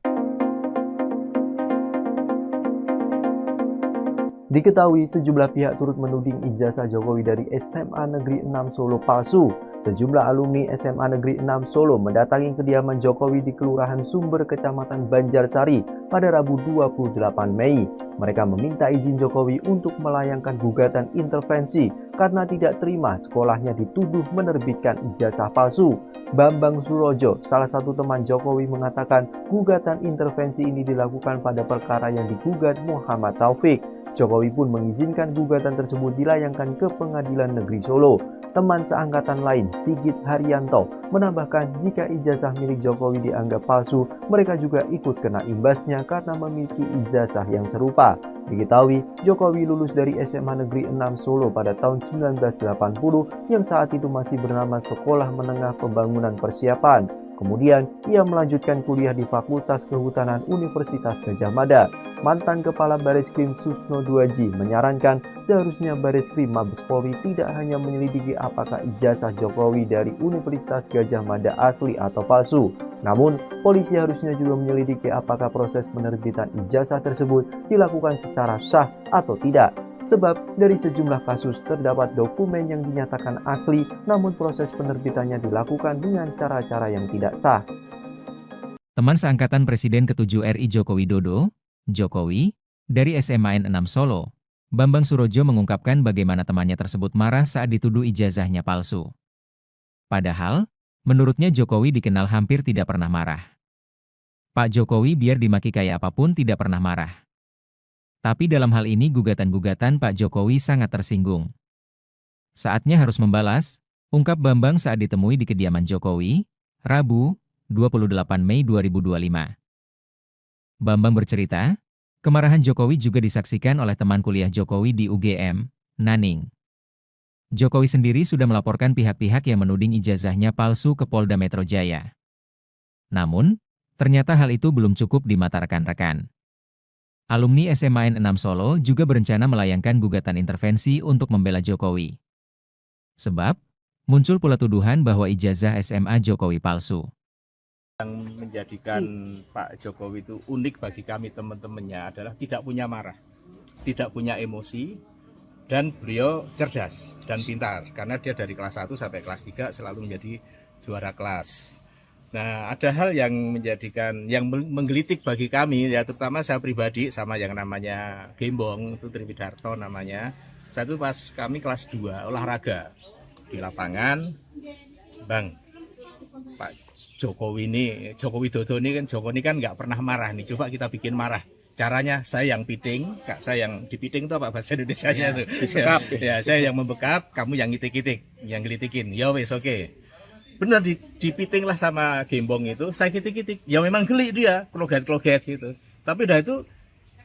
Diketahui sejumlah pihak turut menuding ijazah Jokowi dari SMA Negeri 6 Solo palsu. Sejumlah alumni SMA Negeri 6 Solo mendatangi kediaman Jokowi di Kelurahan Sumber, Kecamatan Banjarsari pada Rabu 28 Mei. Mereka meminta izin Jokowi untuk melayangkan gugatan intervensi karena tidak terima sekolahnya dituduh menerbitkan ijazah palsu. Bambang Surojo, salah satu teman Jokowi, mengatakan gugatan intervensi ini dilakukan pada perkara yang digugat Muhammad Taufik. Jokowi pun mengizinkan gugatan tersebut dilayangkan ke Pengadilan Negeri Solo. Teman seangkatan lain, Sigit Haryanto, menambahkan jika ijazah milik Jokowi dianggap palsu, mereka juga ikut kena imbasnya karena memiliki ijazah yang serupa. Diketahui, Jokowi lulus dari SMA Negeri 6 Solo pada tahun 1980 yang saat itu masih bernama Sekolah Menengah Pembangunan Persiapan. Kemudian, ia melanjutkan kuliah di Fakultas Kehutanan Universitas Gadjah Mada. Mantan Kepala Bareskrim Susno Duaji menyarankan seharusnya Bareskrim Mabes Polri tidak hanya menyelidiki apakah ijazah Jokowi dari Universitas Gadjah Mada asli atau palsu. Namun, polisi harusnya juga menyelidiki apakah proses penerbitan ijazah tersebut dilakukan secara sah atau tidak. Sebab dari sejumlah kasus terdapat dokumen yang dinyatakan asli, namun proses penerbitannya dilakukan dengan cara-cara yang tidak sah. Teman seangkatan Presiden ke-7 RI Joko Widodo, Jokowi, dari SMA N6 Solo, Bambang Surojo mengungkapkan bagaimana temannya tersebut marah saat dituduh ijazahnya palsu. Padahal, menurutnya Jokowi dikenal hampir tidak pernah marah. Pak Jokowi biar dimaki kayak apapun tidak pernah marah. Tapi dalam hal ini gugatan-gugatan Pak Jokowi sangat tersinggung. Saatnya harus membalas, ungkap Bambang saat ditemui di kediaman Jokowi, Rabu, 28 Mei 2025. Bambang bercerita, kemarahan Jokowi juga disaksikan oleh teman kuliah Jokowi di UGM, Naning. Jokowi sendiri sudah melaporkan pihak-pihak yang menuding ijazahnya palsu ke Polda Metro Jaya. Namun, ternyata hal itu belum cukup di mata rekan-rekan. Alumni SMA N6 Solo juga berencana melayangkan gugatan intervensi untuk membela Jokowi. Sebab, muncul pula tuduhan bahwa ijazah SMA Jokowi palsu. Yang menjadikan Pak Jokowi itu unik bagi kami teman-temannya adalah tidak punya marah, tidak punya emosi, dan beliau cerdas dan pintar karena dia dari kelas 1 sampai kelas 3 selalu menjadi juara kelas. Nah, ada hal yang menjadikan, yang menggelitik bagi kami, ya terutama saya pribadi sama yang namanya Gembong, itu Triwidarto namanya. Satu pas kami kelas 2 olahraga di lapangan, Bang, Pak Jokowi ini, Joko Widodo ini kan nggak pernah marah nih. Coba kita bikin marah. Caranya saya yang piting, Kak, saya yang dipiting itu apa bahasa Indonesianya tuh? Disekap. Ya, saya yang membekap, kamu yang ngitik-ngitik, yang gelitikin. Ya wes oke. Benar dipiting lah sama Gembong itu, saya kitik-kitik. Ya memang geli dia, kloget-kloget gitu. Tapi udah itu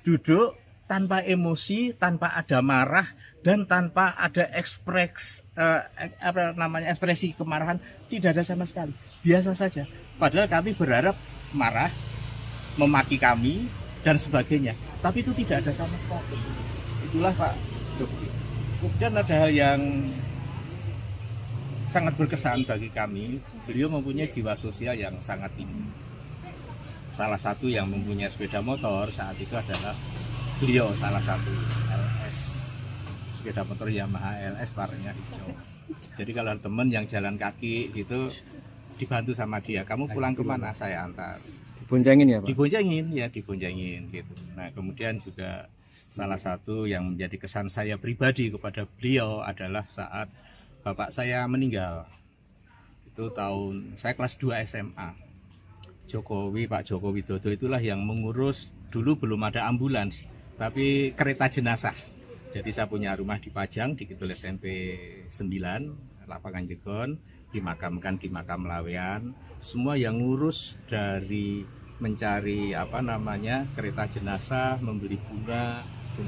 duduk tanpa emosi, tanpa ada marah, dan tanpa ada ekspresi kemarahan, tidak ada sama sekali. Biasa saja. Padahal kami berharap marah, memaki kami dan sebagainya. Tapi itu tidak ada sama sekali. Itulah Pak Jokowi. Kemudian ada hal yang sangat berkesan bagi kami. Beliau mempunyai jiwa sosial yang sangat tinggi. Salah satu yang mempunyai sepeda motor saat itu adalah beliau, salah satu LS, sepeda motor Yamaha LS warnanya hijau. Jadi kalau teman yang jalan kaki gitu dibantu sama dia, kamu pulang kemana, saya antar. Diboncengin ya Pak? Diboncengin gitu. Nah kemudian juga salah satu yang menjadi kesan saya pribadi kepada beliau adalah saat bapak saya meninggal. Itu tahun saya kelas 2 SMA. Pak Joko Widodo itulah yang mengurus, dulu belum ada ambulans, tapi kereta jenazah. Jadi saya punya rumah di Pajang, di Kidul SMP 9, Lapangan Jegon, dimakamkan di makam Lawean. Semua yang ngurus dari mencari kereta jenazah, membeli bunga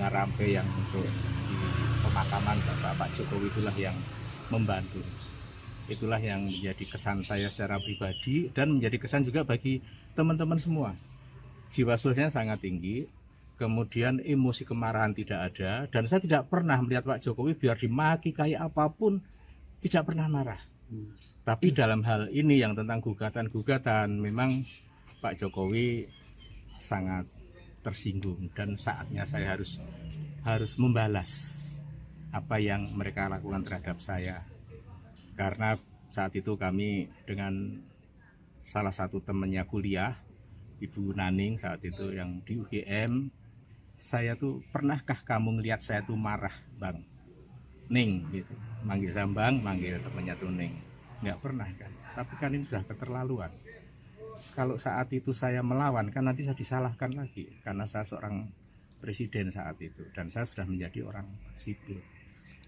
rampe yang untuk di pemakaman Pak Jokowi itulah yang membantu. Itulah yang menjadi kesan saya secara pribadi dan menjadi kesan juga bagi teman-teman semua. Jiwa sosialnya sangat tinggi, kemudian emosi kemarahan tidak ada, dan saya tidak pernah melihat Pak Jokowi biar dimaki kayak apapun tidak pernah marah. Tapi dalam hal ini yang tentang gugatan-gugatan, memang Pak Jokowi sangat tersinggung dan saatnya saya harus membalas apa yang mereka lakukan terhadap saya. Karena saat itu kami dengan salah satu temannya kuliah, Ibu Naning saat itu yang di UGM, saya tuh, pernahkah kamu ngelihat saya tuh marah, Bang? Ning gitu, manggil Sambang, manggil temannya tuh Ning. Nggak pernah kan, tapi kan ini sudah keterlaluan. Kalau saat itu saya melawan, kan nanti saya disalahkan lagi, karena saya seorang presiden saat itu, dan saya sudah menjadi orang sipil.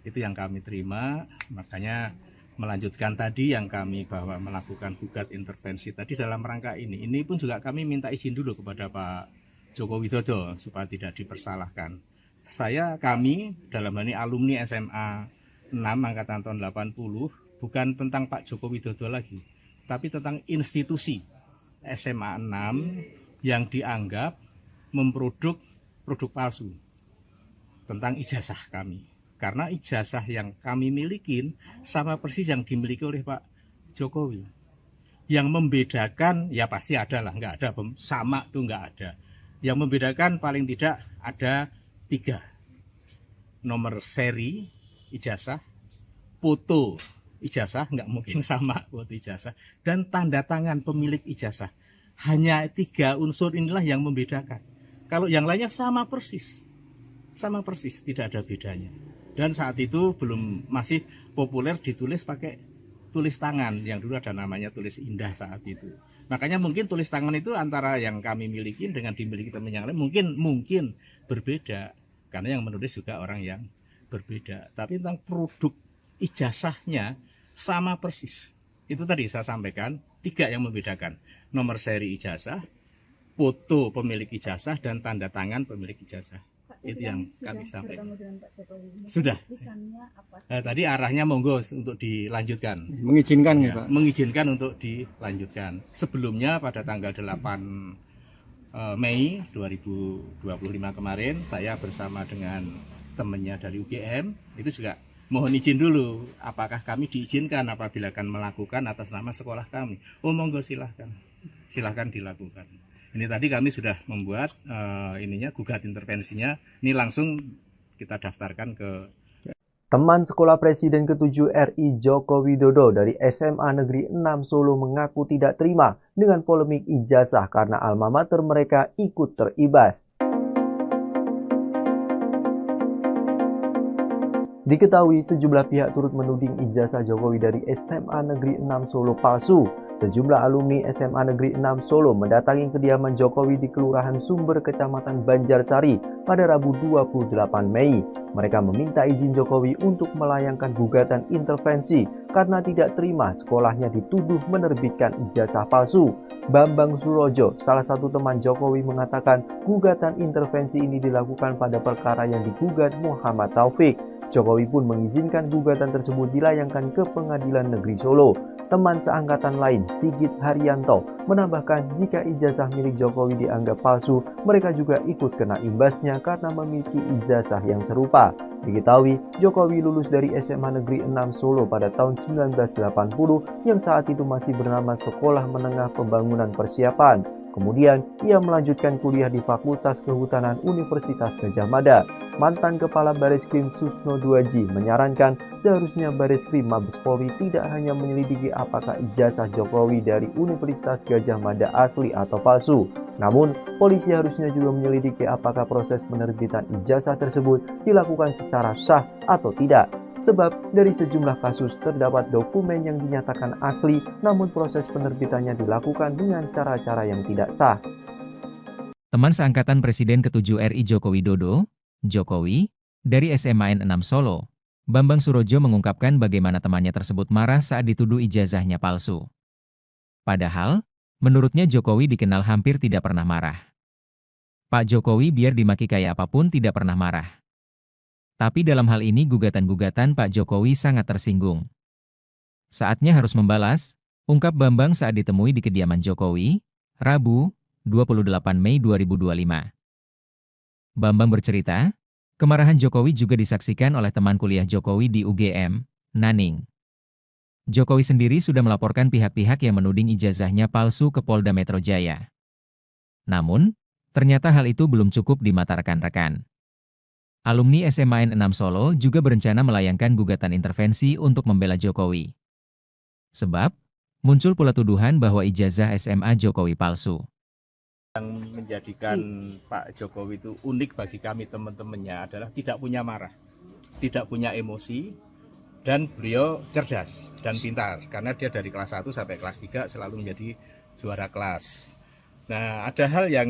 Itu yang kami terima, makanya melanjutkan tadi yang kami bahwa melakukan gugat intervensi tadi dalam rangka ini. Ini pun juga kami minta izin dulu kepada Pak Joko Widodo supaya tidak dipersalahkan. Kami dalam hal ini alumni SMA 6 angkatan tahun 80, bukan tentang Pak Joko Widodo lagi, tapi tentang institusi SMA 6 yang dianggap memproduk produk palsu tentang ijazah kami. Karena ijazah yang kami milikin sama persis yang dimiliki oleh Pak Jokowi. Yang membedakan, ya pasti ada lah, nggak ada sama tuh nggak ada. Yang membedakan paling tidak ada 3. Nomor seri ijazah, foto ijazah, nggak mungkin sama foto ijazah, dan tanda tangan pemilik ijazah. Hanya 3 unsur inilah yang membedakan. Kalau yang lainnya sama persis, tidak ada bedanya. Dan saat itu masih populer ditulis pakai tulis tangan, yang dulu ada namanya tulis indah saat itu. Makanya mungkin tulis tangan itu antara yang kami miliki dengan dimiliki teman yang lain mungkin berbeda, karena yang menulis juga orang yang berbeda. Tapi tentang produk ijazahnya sama persis. Itu tadi saya sampaikan 3 yang membedakan: nomor seri ijazah, foto pemilik ijazah dan tanda tangan pemilik ijazah. Itu yang kami sampaikan. Sudah. Tadi arahnya monggo untuk dilanjutkan. Mengizinkan Ya, Pak. mengizinkan untuk dilanjutkan. Sebelumnya pada tanggal 8 Mei 2025 kemarin saya bersama dengan temannya dari UGM itu juga mohon izin dulu apakah kami diizinkan apabila akan melakukan atas nama sekolah kami. Oh monggo silahkan dilakukan. Ini tadi kami sudah membuat gugat intervensinya. Ini langsung kita daftarkan ke Teman sekolah Presiden ke-7 RI Joko Widodo dari SMA Negeri 6 Solo mengaku tidak terima dengan polemik ijazah karena alma mater mereka ikut teribas. Diketahui sejumlah pihak turut menuding ijazah Jokowi dari SMA Negeri 6 Solo palsu. Sejumlah alumni SMA Negeri 6 Solo mendatangi kediaman Jokowi di Kelurahan Sumber, Kecamatan Banjarsari pada Rabu 28 Mei. Mereka meminta izin Jokowi untuk melayangkan gugatan intervensi karena tidak terima sekolahnya dituduh menerbitkan ijazah palsu. Bambang Surojo, salah satu teman Jokowi, mengatakan gugatan intervensi ini dilakukan pada perkara yang digugat Muhammad Taufik. Jokowi pun mengizinkan gugatan tersebut dilayangkan ke Pengadilan Negeri Solo. Teman seangkatan lain, Sigit Haryanto, menambahkan jika ijazah milik Jokowi dianggap palsu, mereka juga ikut kena imbasnya karena memiliki ijazah yang serupa. Diketahui, Jokowi lulus dari SMA Negeri 6 Solo pada tahun 1980 yang saat itu masih bernama Sekolah Menengah Pembangunan Persiapan. Kemudian, ia melanjutkan kuliah di Fakultas Kehutanan Universitas Gadjah Mada. Mantan Kepala Bareskrim Susno Duaji menyarankan seharusnya Bareskrim Mabes Polri tidak hanya menyelidiki apakah ijazah Jokowi dari Universitas Gadjah Mada asli atau palsu. Namun, polisi harusnya juga menyelidiki apakah proses penerbitan ijazah tersebut dilakukan secara sah atau tidak. Sebab dari sejumlah kasus terdapat dokumen yang dinyatakan asli namun proses penerbitannya dilakukan dengan cara-cara yang tidak sah. Teman seangkatan Presiden ke-7 RI Joko Widodo, Jokowi, dari SMA N6 Solo, Bambang Surojo mengungkapkan bagaimana temannya tersebut marah saat dituduh ijazahnya palsu. Padahal, menurutnya Jokowi dikenal hampir tidak pernah marah. Pak Jokowi biar dimaki kayak apapun tidak pernah marah. Tapi dalam hal ini gugatan-gugatan Pak Jokowi sangat tersinggung. Saatnya harus membalas, ungkap Bambang saat ditemui di kediaman Jokowi, Rabu, 28 Mei 2025. Bambang bercerita, kemarahan Jokowi juga disaksikan oleh teman kuliah Jokowi di UGM, Naning. Jokowi sendiri sudah melaporkan pihak-pihak yang menuding ijazahnya palsu ke Polda Metro Jaya. Namun, ternyata hal itu belum cukup di mata rekan-rekan. Alumni SMA N6 Solo juga berencana melayangkan gugatan intervensi untuk membela Jokowi. Sebab, muncul pula tuduhan bahwa ijazah SMA Jokowi palsu. Yang menjadikan Pak Jokowi itu unik bagi kami teman-temannya adalah tidak punya marah, tidak punya emosi, dan beliau cerdas dan pintar. Karena dia dari kelas 1 sampai kelas 3 selalu menjadi juara kelas. Nah, ada hal yang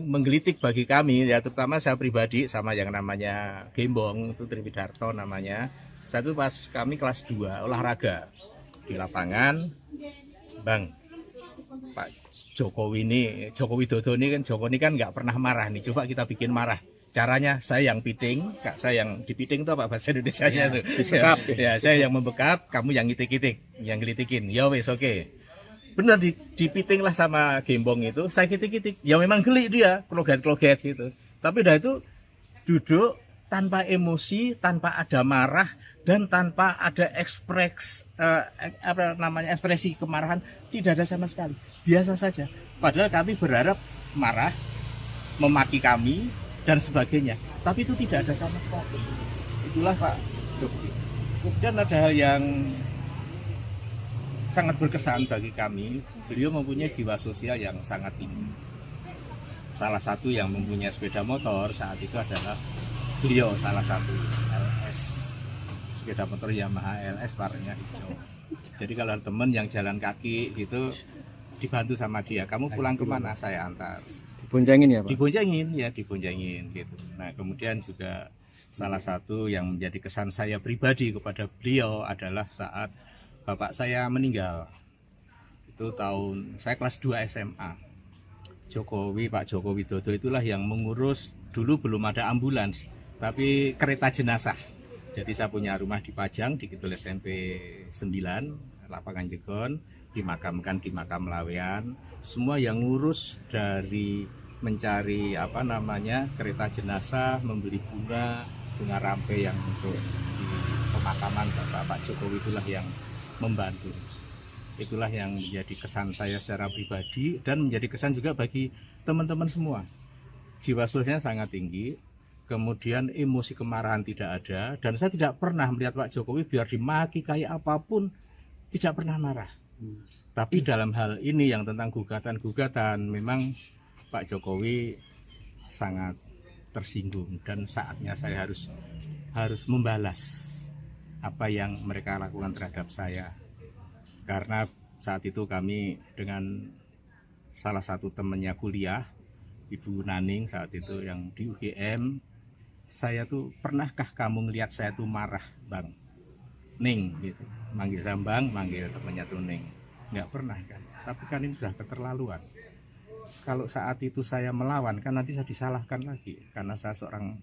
menggelitik bagi kami, ya terutama saya pribadi sama yang namanya Gembong, itu Triwidarto namanya. Satu pas kami kelas 2 olahraga di lapangan, Bang, Pak Jokowi Widodo ini kan nggak pernah marah nih, coba kita bikin marah. Caranya saya yang piting, saya yang dipiting itu apa bahasa Indonesianya itu? Ya, saya yang membekap, kamu yang ngitik-ngitik, yang gelitikin. Ya wes oke. Benar dipiting lah sama Gembong itu, saya kitik-kitik, ya memang geli dia, kloget-kloget gitu. Tapi dah itu duduk tanpa emosi, tanpa ada marah, dan tanpa ada ekspresi kemarahan, tidak ada sama sekali. Biasa saja. Padahal kami berharap marah, memaki kami, dan sebagainya. Tapi itu tidak ada sama sekali. Itulah Pak Jokowi. Kemudian ada hal yang sangat berkesan bagi kami, beliau mempunyai jiwa sosial yang sangat tinggi. Salah satu yang mempunyai sepeda motor saat itu adalah beliau, salah satu LS, sepeda motor Yamaha LS warnanya hijau. Jadi kalau teman yang jalan kaki gitu dibantu sama dia, kamu pulang kemana, saya antar. Diboncengin ya Pak? Diboncengin gitu. Nah kemudian juga salah satu yang menjadi kesan saya pribadi kepada beliau adalah saat bapak saya meninggal. Itu saya kelas 2 SMA. Jokowi, Pak Joko Widodo itulah yang mengurus, dulu belum ada ambulans, tapi kereta jenazah. Jadi saya punya rumah di Pajang, di Kidul SMP 9, lapangan Jegon, dimakamkan di makam Lawean. Semua yang ngurus dari mencari kereta jenazah, membeli bunga rampe yang untuk di pemakaman Pak Jokowi itulah yang membantu. Itulah yang menjadi kesan saya secara pribadi dan menjadi kesan juga bagi teman-teman semua. Jiwa sosialnya sangat tinggi, kemudian emosi kemarahan tidak ada, dan saya tidak pernah melihat Pak Jokowi biar dimaki kayak apapun, tidak pernah marah. Tapi dalam hal ini yang tentang gugatan-gugatan, memang Pak Jokowi sangat tersinggung dan saatnya saya harus membalas apa yang mereka lakukan terhadap saya. Karena saat itu kami dengan salah satu temannya kuliah, Ibu Naning saat itu yang di UGM, saya tuh, pernahkah kamu ngelihat saya tuh marah, Bang? Ning gitu, manggil Sambang, manggil temannya tuh Ning. Nggak pernah kan, tapi kan ini sudah keterlaluan. Kalau saat itu saya melawan, kan nanti saya disalahkan lagi, karena saya seorang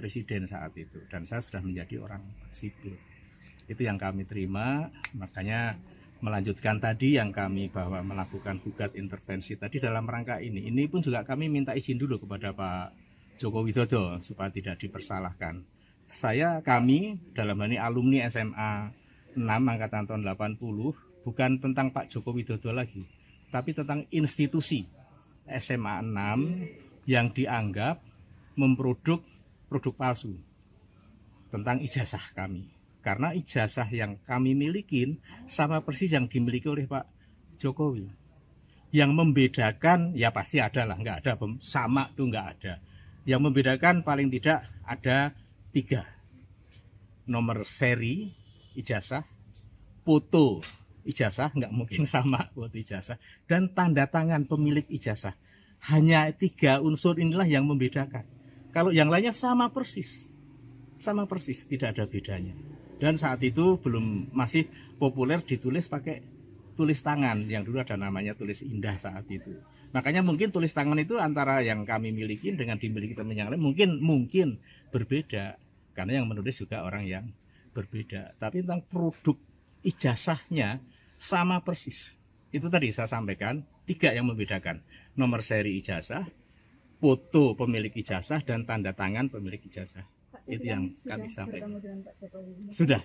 presiden saat itu, dan saya sudah menjadi orang sipil. Itu yang kami terima, makanya melanjutkan tadi yang kami bahwa melakukan gugat intervensi tadi dalam rangka ini. Ini pun juga kami minta izin dulu kepada Pak Joko Widodo supaya tidak dipersalahkan. Kami dalam hal ini alumni SMA 6 angkatan tahun 80, bukan tentang Pak Joko Widodo lagi, tapi tentang institusi SMA 6 yang dianggap memproduk produk palsu tentang ijazah kami. Karena ijazah yang kami milikin sama persis yang dimiliki oleh Pak Jokowi. Yang membedakan, ya pasti ada lah, nggak ada, sama tuh nggak ada. Yang membedakan paling tidak ada 3. Nomor seri ijazah, foto ijazah, nggak mungkin sama foto ijazah, dan tanda tangan pemilik ijazah. Hanya 3 unsur inilah yang membedakan. Kalau yang lainnya sama persis, tidak ada bedanya. Dan saat itu masih populer ditulis pakai tulis tangan, yang dulu ada namanya tulis indah saat itu. Makanya mungkin tulis tangan itu antara yang kami miliki dengan dimiliki teman yang lain mungkin berbeda, karena yang menulis juga orang yang berbeda. Tapi tentang produk ijazahnya sama persis. Itu tadi saya sampaikan, 3 yang membedakan: nomor seri ijazah, foto pemilik ijazah, dan tanda tangan pemilik ijazah. Itu yang kami sampaikan. Sudah.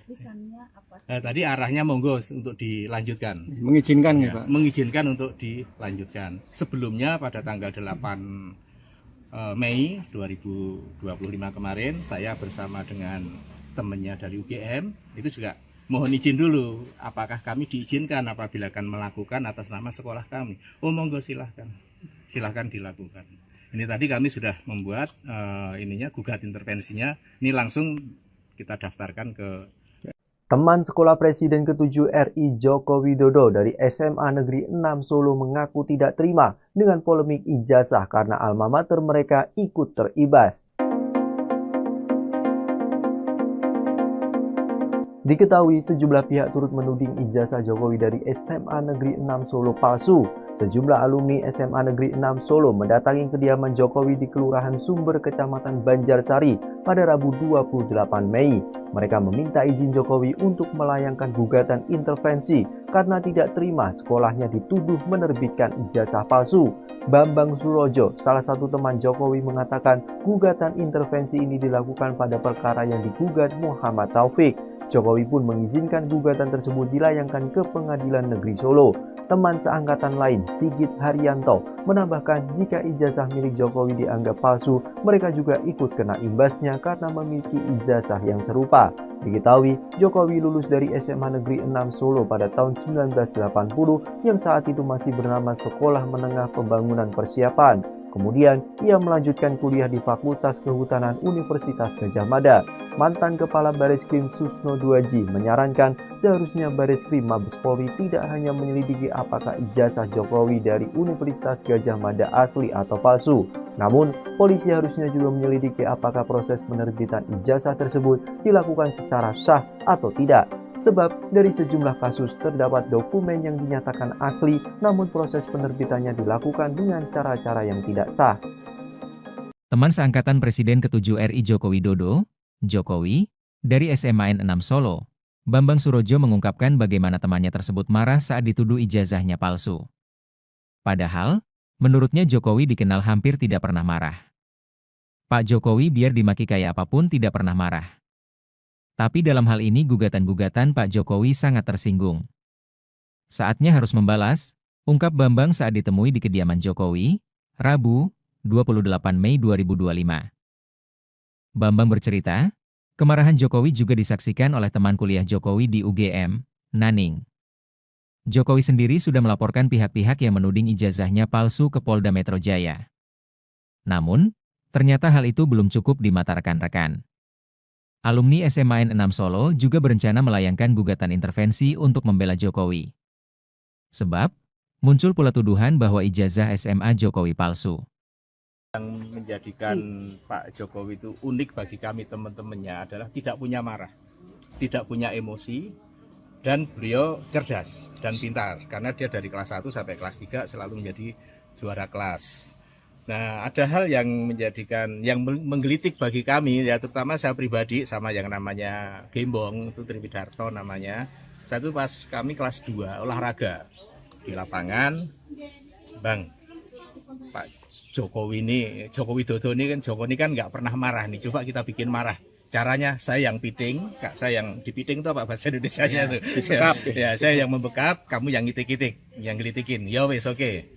Tadi arahnya monggo untuk dilanjutkan. Mengizinkan ya, Pak? Mengizinkan untuk dilanjutkan. Sebelumnya pada tanggal 8 Mei 2025 kemarin, saya bersama dengan temannya dari UGM, itu juga mohon izin dulu, apakah kami diizinkan apabila akan melakukan atas nama sekolah kami. Oh monggo silahkan dilakukan. Ini tadi kami sudah membuat gugat intervensinya. Ini langsung kita daftarkan ke Teman sekolah Presiden ke-7 RI Joko Widodo dari SMA Negeri 6 Solo mengaku tidak terima dengan polemik ijazah karena alma mater mereka ikut teribas. Diketahui sejumlah pihak turut menuding ijazah Jokowi dari SMA Negeri 6 Solo palsu. Sejumlah alumni SMA Negeri 6 Solo mendatangi kediaman Jokowi di Kelurahan Sumber, Kecamatan Banjarsari pada Rabu 28 Mei. Mereka meminta izin Jokowi untuk melayangkan gugatan intervensi karena tidak terima sekolahnya dituduh menerbitkan ijazah palsu. Bambang Surojo, salah satu teman Jokowi, mengatakan gugatan intervensi ini dilakukan pada perkara yang digugat Muhammad Taufik. Jokowi pun mengizinkan gugatan tersebut dilayangkan ke Pengadilan Negeri Solo. Teman seangkatan lain, Sigit Haryanto, menambahkan jika ijazah milik Jokowi dianggap palsu, mereka juga ikut kena imbasnya karena memiliki ijazah yang serupa. Diketahui, Jokowi lulus dari SMA Negeri 6 Solo pada tahun 1980 yang saat itu masih bernama Sekolah Menengah Pembangunan Persiapan. Kemudian, ia melanjutkan kuliah di Fakultas Kehutanan Universitas Gadjah Mada. Mantan Kepala Bareskrim Susno Duaji menyarankan seharusnya Bareskrim Mabes Polri tidak hanya menyelidiki apakah ijazah Jokowi dari Universitas Gadjah Mada asli atau palsu. Namun, polisi harusnya juga menyelidiki apakah proses penerbitan ijazah tersebut dilakukan secara sah atau tidak. Sebab dari sejumlah kasus terdapat dokumen yang dinyatakan asli, namun proses penerbitannya dilakukan dengan cara-cara yang tidak sah. Teman seangkatan Presiden ke-7 RI Joko Widodo, Jokowi, dari SMA N6 Solo, Bambang Surojo mengungkapkan bagaimana temannya tersebut marah saat dituduh ijazahnya palsu. Padahal, menurutnya Jokowi dikenal hampir tidak pernah marah. Pak Jokowi biar dimaki kayak apapun tidak pernah marah. Tapi dalam hal ini gugatan-gugatan Pak Jokowi sangat tersinggung. Saatnya harus membalas, ungkap Bambang saat ditemui di kediaman Jokowi, Rabu, 28 Mei 2025. Bambang bercerita, kemarahan Jokowi juga disaksikan oleh teman kuliah Jokowi di UGM, Naning. Jokowi sendiri sudah melaporkan pihak-pihak yang menuding ijazahnya palsu ke Polda Metro Jaya. Namun, ternyata hal itu belum cukup di mata rekan-rekan. Alumni SMA N6 Solo juga berencana melayangkan gugatan intervensi untuk membela Jokowi. Sebab, muncul pula tuduhan bahwa ijazah SMA Jokowi palsu. Yang menjadikan Pak Jokowi itu unik bagi kami teman-temannya adalah tidak punya marah, tidak punya emosi, dan beliau cerdas dan pintar. Karena dia dari kelas 1 sampai kelas 3 selalu menjadi juara kelas. Nah, ada hal yang menjadikan, yang menggelitik bagi kami, ya terutama saya pribadi sama yang namanya Gembong, itu Triwidarto namanya. Satu pas kami kelas 2 olahraga di lapangan, Bang, Pak Jokowi ini, Joko Widodo ini kan nggak pernah marah nih, coba kita bikin marah. Caranya saya yang piting, Kak, saya yang dipiting itu apa bahasa Indonesianya tuh? Bekap. Ya, saya yang membekap, kamu yang ngitik-ngitik, yang gelitikin. Ya wes oke.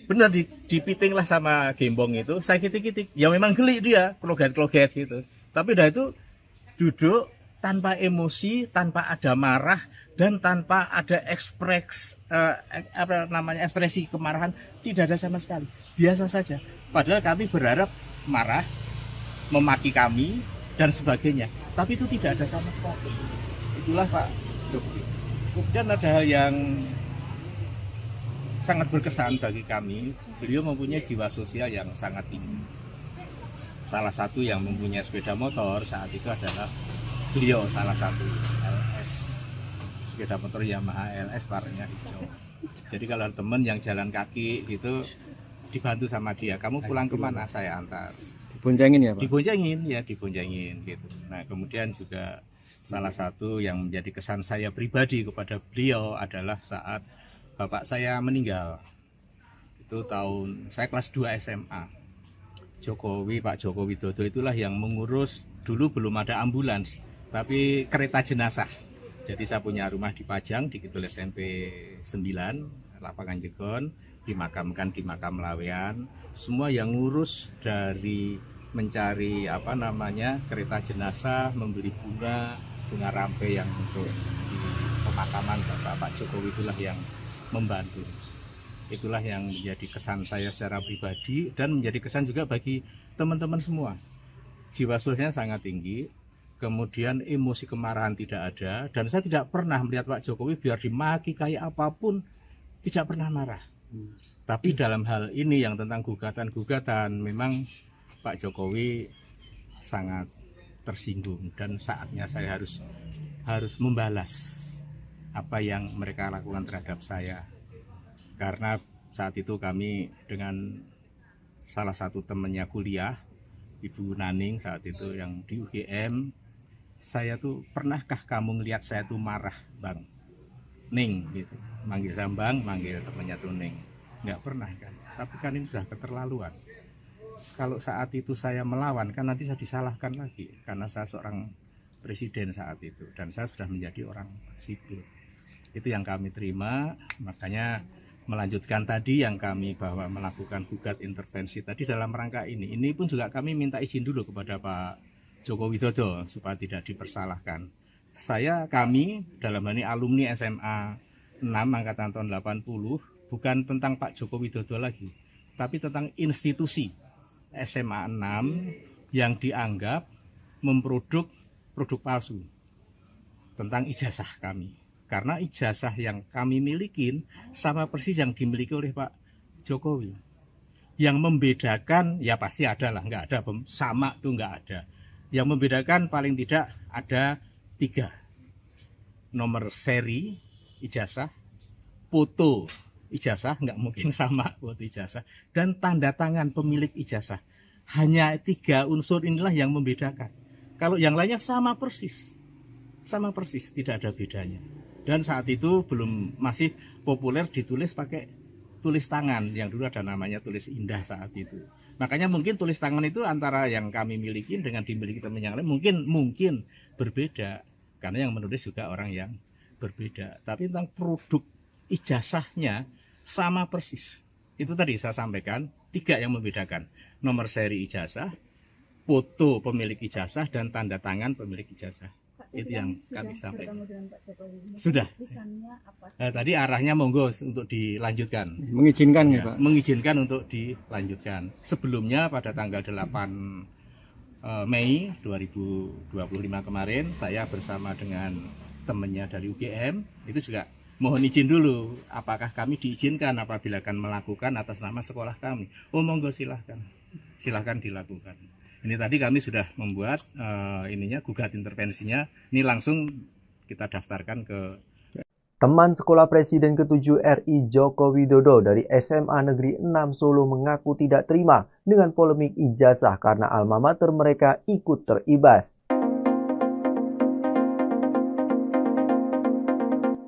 Benar dipiting lah sama Gembong itu, saya kitik-kitik. Ya memang geli dia, kloget-kloget gitu. Tapi udah itu duduk tanpa emosi, tanpa ada marah, dan tanpa ada ekspresi kemarahan, tidak ada sama sekali. Biasa saja. Padahal kami berharap marah, memaki kami, dan sebagainya. Tapi itu tidak ada sama sekali. Itulah Pak Jokowi. Kemudian ada hal yang sangat berkesan bagi kami, beliau mempunyai jiwa sosial yang sangat tinggi. Salah satu yang mempunyai sepeda motor saat itu adalah beliau, salah satu LS, sepeda motor Yamaha LS warnanya hijau. Jadi kalau teman yang jalan kaki itu dibantu sama dia, kamu pulang kemana, saya antar. Diboncengin ya Pak? Diboncengin gitu. Nah kemudian juga salah satu yang menjadi kesan saya pribadi kepada beliau adalah saat bapak saya meninggal. Itu tahun saya kelas 2 SMA. Pak Joko Widodo itulah yang mengurus, dulu belum ada ambulans, tapi kereta jenazah. Jadi saya punya rumah di Pajang, di Kidul SMP 9, Lapangan Jegon, dimakamkan di makam Lawean. Semua yang ngurus dari mencari kereta jenazah, membeli bunga rampe yang untuk di pemakaman Pak Jokowi itulah yang membantu. Itulah yang menjadi kesan saya secara pribadi dan menjadi kesan juga bagi teman-teman semua. Jiwa sosialnya sangat tinggi, kemudian emosi kemarahan tidak ada, dan saya tidak pernah melihat Pak Jokowi biar dimaki kayak apapun tidak pernah marah. Tapi dalam hal ini yang tentang gugatan-gugatan, memang Pak Jokowi sangat tersinggung dan saatnya saya harus membalas apa yang mereka lakukan terhadap saya. Karena saat itu kami dengan salah satu temannya kuliah, Ibu Naning saat itu yang di UGM, saya tuh, pernahkah kamu ngelihat saya tuh marah, Bang? Ning gitu. Manggil saya Bang, manggil temannya tuh Ning. Nggak pernah kan. Tapi kan ini sudah keterlaluan. Kalau saat itu saya melawan, kan nanti saya disalahkan lagi karena saya seorang presiden saat itu dan saya sudah menjadi orang sipil. Itu yang kami terima, makanya melanjutkan tadi yang kami bahwa melakukan gugat intervensi tadi dalam rangka ini. Ini pun juga kami minta izin dulu kepada Pak Joko Widodo supaya tidak dipersalahkan. Kami dalam hal ini alumni SMA 6 angkatan tahun 80, bukan tentang Pak Joko Widodo lagi, tapi tentang institusi SMA 6 yang dianggap memproduk produk palsu tentang ijazah kami. Karena ijazah yang kami milikin sama persis yang dimiliki oleh Pak Jokowi. Yang membedakan, ya pasti ada lah, nggak ada sama tuh nggak ada. Yang membedakan paling tidak ada 3. nomor seri ijazah, foto ijazah, nggak mungkin sama foto ijazah, dan tanda tangan pemilik ijazah. Hanya 3 unsur inilah yang membedakan. Kalau yang lainnya sama persis, tidak ada bedanya. Dan saat itu masih populer ditulis pakai tulis tangan, yang dulu ada namanya tulis indah saat itu. Makanya mungkin tulis tangan itu antara yang kami miliki dengan dimiliki teman yang lain mungkin berbeda, karena yang menulis juga orang yang berbeda. Tapi tentang produk ijazahnya sama persis. Itu tadi saya sampaikan 3 yang membedakan: nomor seri ijazah, foto pemilik ijazah, dan tanda tangan pemilik ijazah. Itu yang kami sampaikan. Sudah. Tadi arahnya monggo untuk dilanjutkan. Mengizinkan ya, Pak? Mengizinkan untuk dilanjutkan. Sebelumnya pada tanggal 8 Mei 2025 kemarin, saya bersama dengan temannya dari UGM itu juga mohon izin dulu, apakah kami diizinkan apabila akan melakukan atas nama sekolah kami. Oh monggo silahkan dilakukan. Ini tadi kami sudah membuat gugat intervensinya. Ini langsung kita daftarkan ke Teman sekolah Presiden ke-7 RI Joko Widodo dari SMA Negeri 6 Solo mengaku tidak terima dengan polemik ijazah karena alma mater mereka ikut teribas.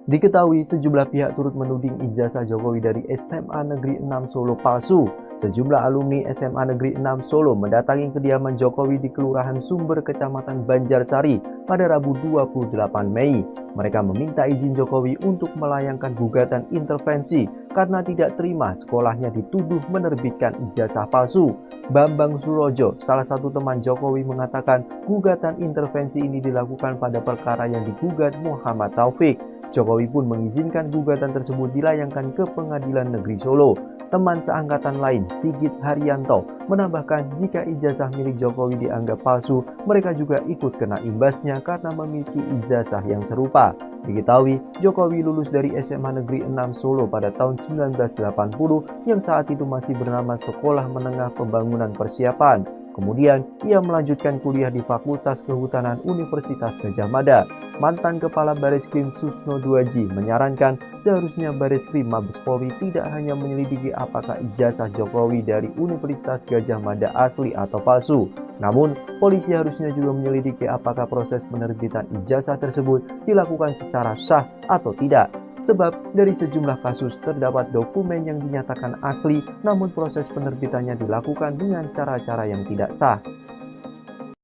Diketahui sejumlah pihak turut menuding ijazah Jokowi dari SMA Negeri 6 Solo palsu. Sejumlah alumni SMA Negeri 6 Solo mendatangi kediaman Jokowi di Kelurahan Sumber, Kecamatan Banjarsari pada Rabu 28 Mei. Mereka meminta izin Jokowi untuk melayangkan gugatan intervensi karena tidak terima sekolahnya dituduh menerbitkan ijazah palsu. Bambang Surojo, salah satu teman Jokowi, mengatakan gugatan intervensi ini dilakukan pada perkara yang digugat Muhammad Taufik. Jokowi pun mengizinkan gugatan tersebut dilayangkan ke Pengadilan Negeri Solo. Teman seangkatan lain, Sigit Haryanto, menambahkan jika ijazah milik Jokowi dianggap palsu, mereka juga ikut kena imbasnya karena memiliki ijazah yang serupa. Diketahui, Jokowi lulus dari SMA Negeri 6 Solo pada tahun 1980 yang saat itu masih bernama Sekolah Menengah Pembangunan Persiapan. Kemudian, ia melanjutkan kuliah di Fakultas Kehutanan Universitas Gadjah Mada. Mantan Kepala Bareskrim Susno Duaji menyarankan seharusnya Bareskrim Mabes Polri tidak hanya menyelidiki apakah ijazah Jokowi dari Universitas Gadjah Mada asli atau palsu. Namun, polisi harusnya juga menyelidiki apakah proses penerbitan ijazah tersebut dilakukan secara sah atau tidak. Sebab dari sejumlah kasus terdapat dokumen yang dinyatakan asli, namun proses penerbitannya dilakukan dengan cara-cara yang tidak sah.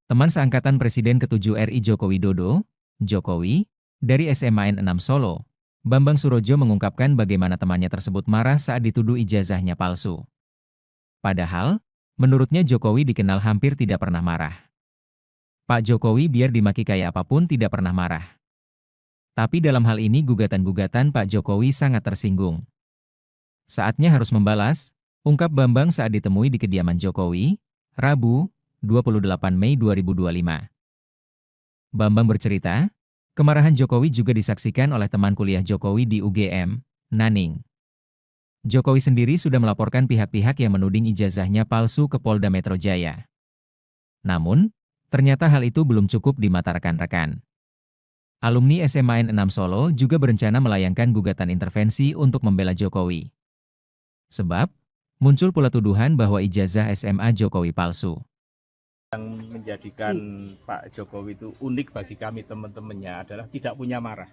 Teman seangkatan Presiden ke-7 RI Joko Widodo, Jokowi, dari SMA N6 Solo, Bambang Surojo mengungkapkan bagaimana temannya tersebut marah saat dituduh ijazahnya palsu. Padahal, menurutnya Jokowi dikenal hampir tidak pernah marah. Pak Jokowi biar dimaki kayak apapun tidak pernah marah. Tapi dalam hal ini gugatan-gugatan Pak Jokowi sangat tersinggung. Saatnya harus membalas, ungkap Bambang saat ditemui di kediaman Jokowi, Rabu, 28 Mei 2025. Bambang bercerita, kemarahan Jokowi juga disaksikan oleh teman kuliah Jokowi di UGM, Naning. Jokowi sendiri sudah melaporkan pihak-pihak yang menuding ijazahnya palsu ke Polda Metro Jaya. Namun, ternyata hal itu belum cukup di mata rekan-rekan. Alumni SMA N6 Solo juga berencana melayangkan gugatan intervensi untuk membela Jokowi. Sebab, muncul pula tuduhan bahwa ijazah SMA Jokowi palsu. Yang menjadikan Pak Jokowi itu unik bagi kami teman-temannya adalah tidak punya marah,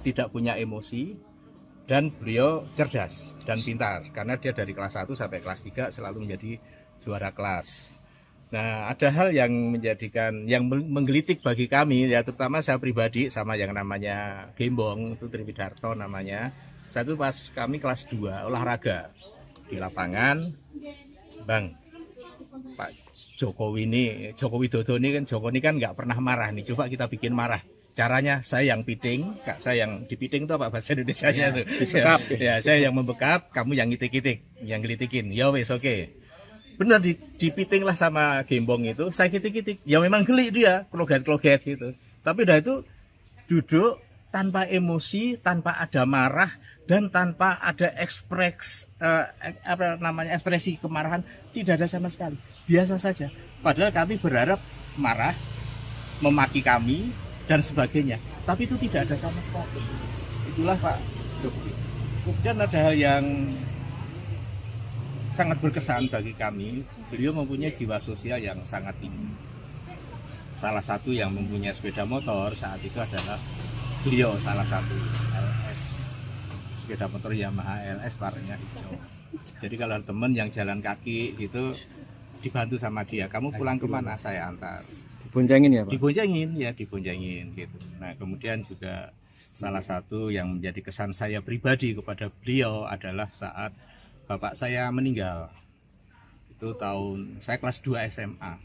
tidak punya emosi, dan beliau cerdas dan pintar. Karena dia dari kelas 1 sampai kelas 3 selalu menjadi juara kelas. Nah, ada hal yang menggelitik bagi kami, ya terutama saya pribadi sama yang namanya Gembong, itu Triwidarto namanya. Satu pas kami kelas 2 olahraga di lapangan, Bang, Pak Jokowi Widodo ini kan nggak pernah marah nih, coba kita bikin marah. Caranya saya yang piting, saya yang dipiting itu apa bahasa Indonesianya tuh? Ya, saya yang membekap, kamu yang ngitik-ngitik, yang gelitikin. Ya wes oke. Benar dipiting lah sama Gembong itu, saya kitik-kitik, ya memang geli dia, kloget-kloget gitu. Tapi udah itu duduk tanpa emosi, tanpa ada marah, dan tanpa ada ekspresi kemarahan, tidak ada sama sekali. Biasa saja. Padahal kami berharap marah, memaki kami, dan sebagainya. Tapi itu tidak ada sama sekali. Itulah Pak Jokowi. Kemudian ada hal yang sangat berkesan bagi kami. Beliau mempunyai jiwa sosial yang sangat tinggi. Salah satu yang mempunyai sepeda motor saat itu adalah beliau, salah satu LS, sepeda motor Yamaha LS warnanya hijau. Jadi kalau teman yang jalan kaki gitu dibantu sama dia, kamu pulang kemana, saya antar. Diboncengin ya Pak? Diboncengin gitu. Nah kemudian juga salah satu yang menjadi kesan saya pribadi kepada beliau adalah saat bapak saya meninggal. Itu tahun saya kelas 2 SMA.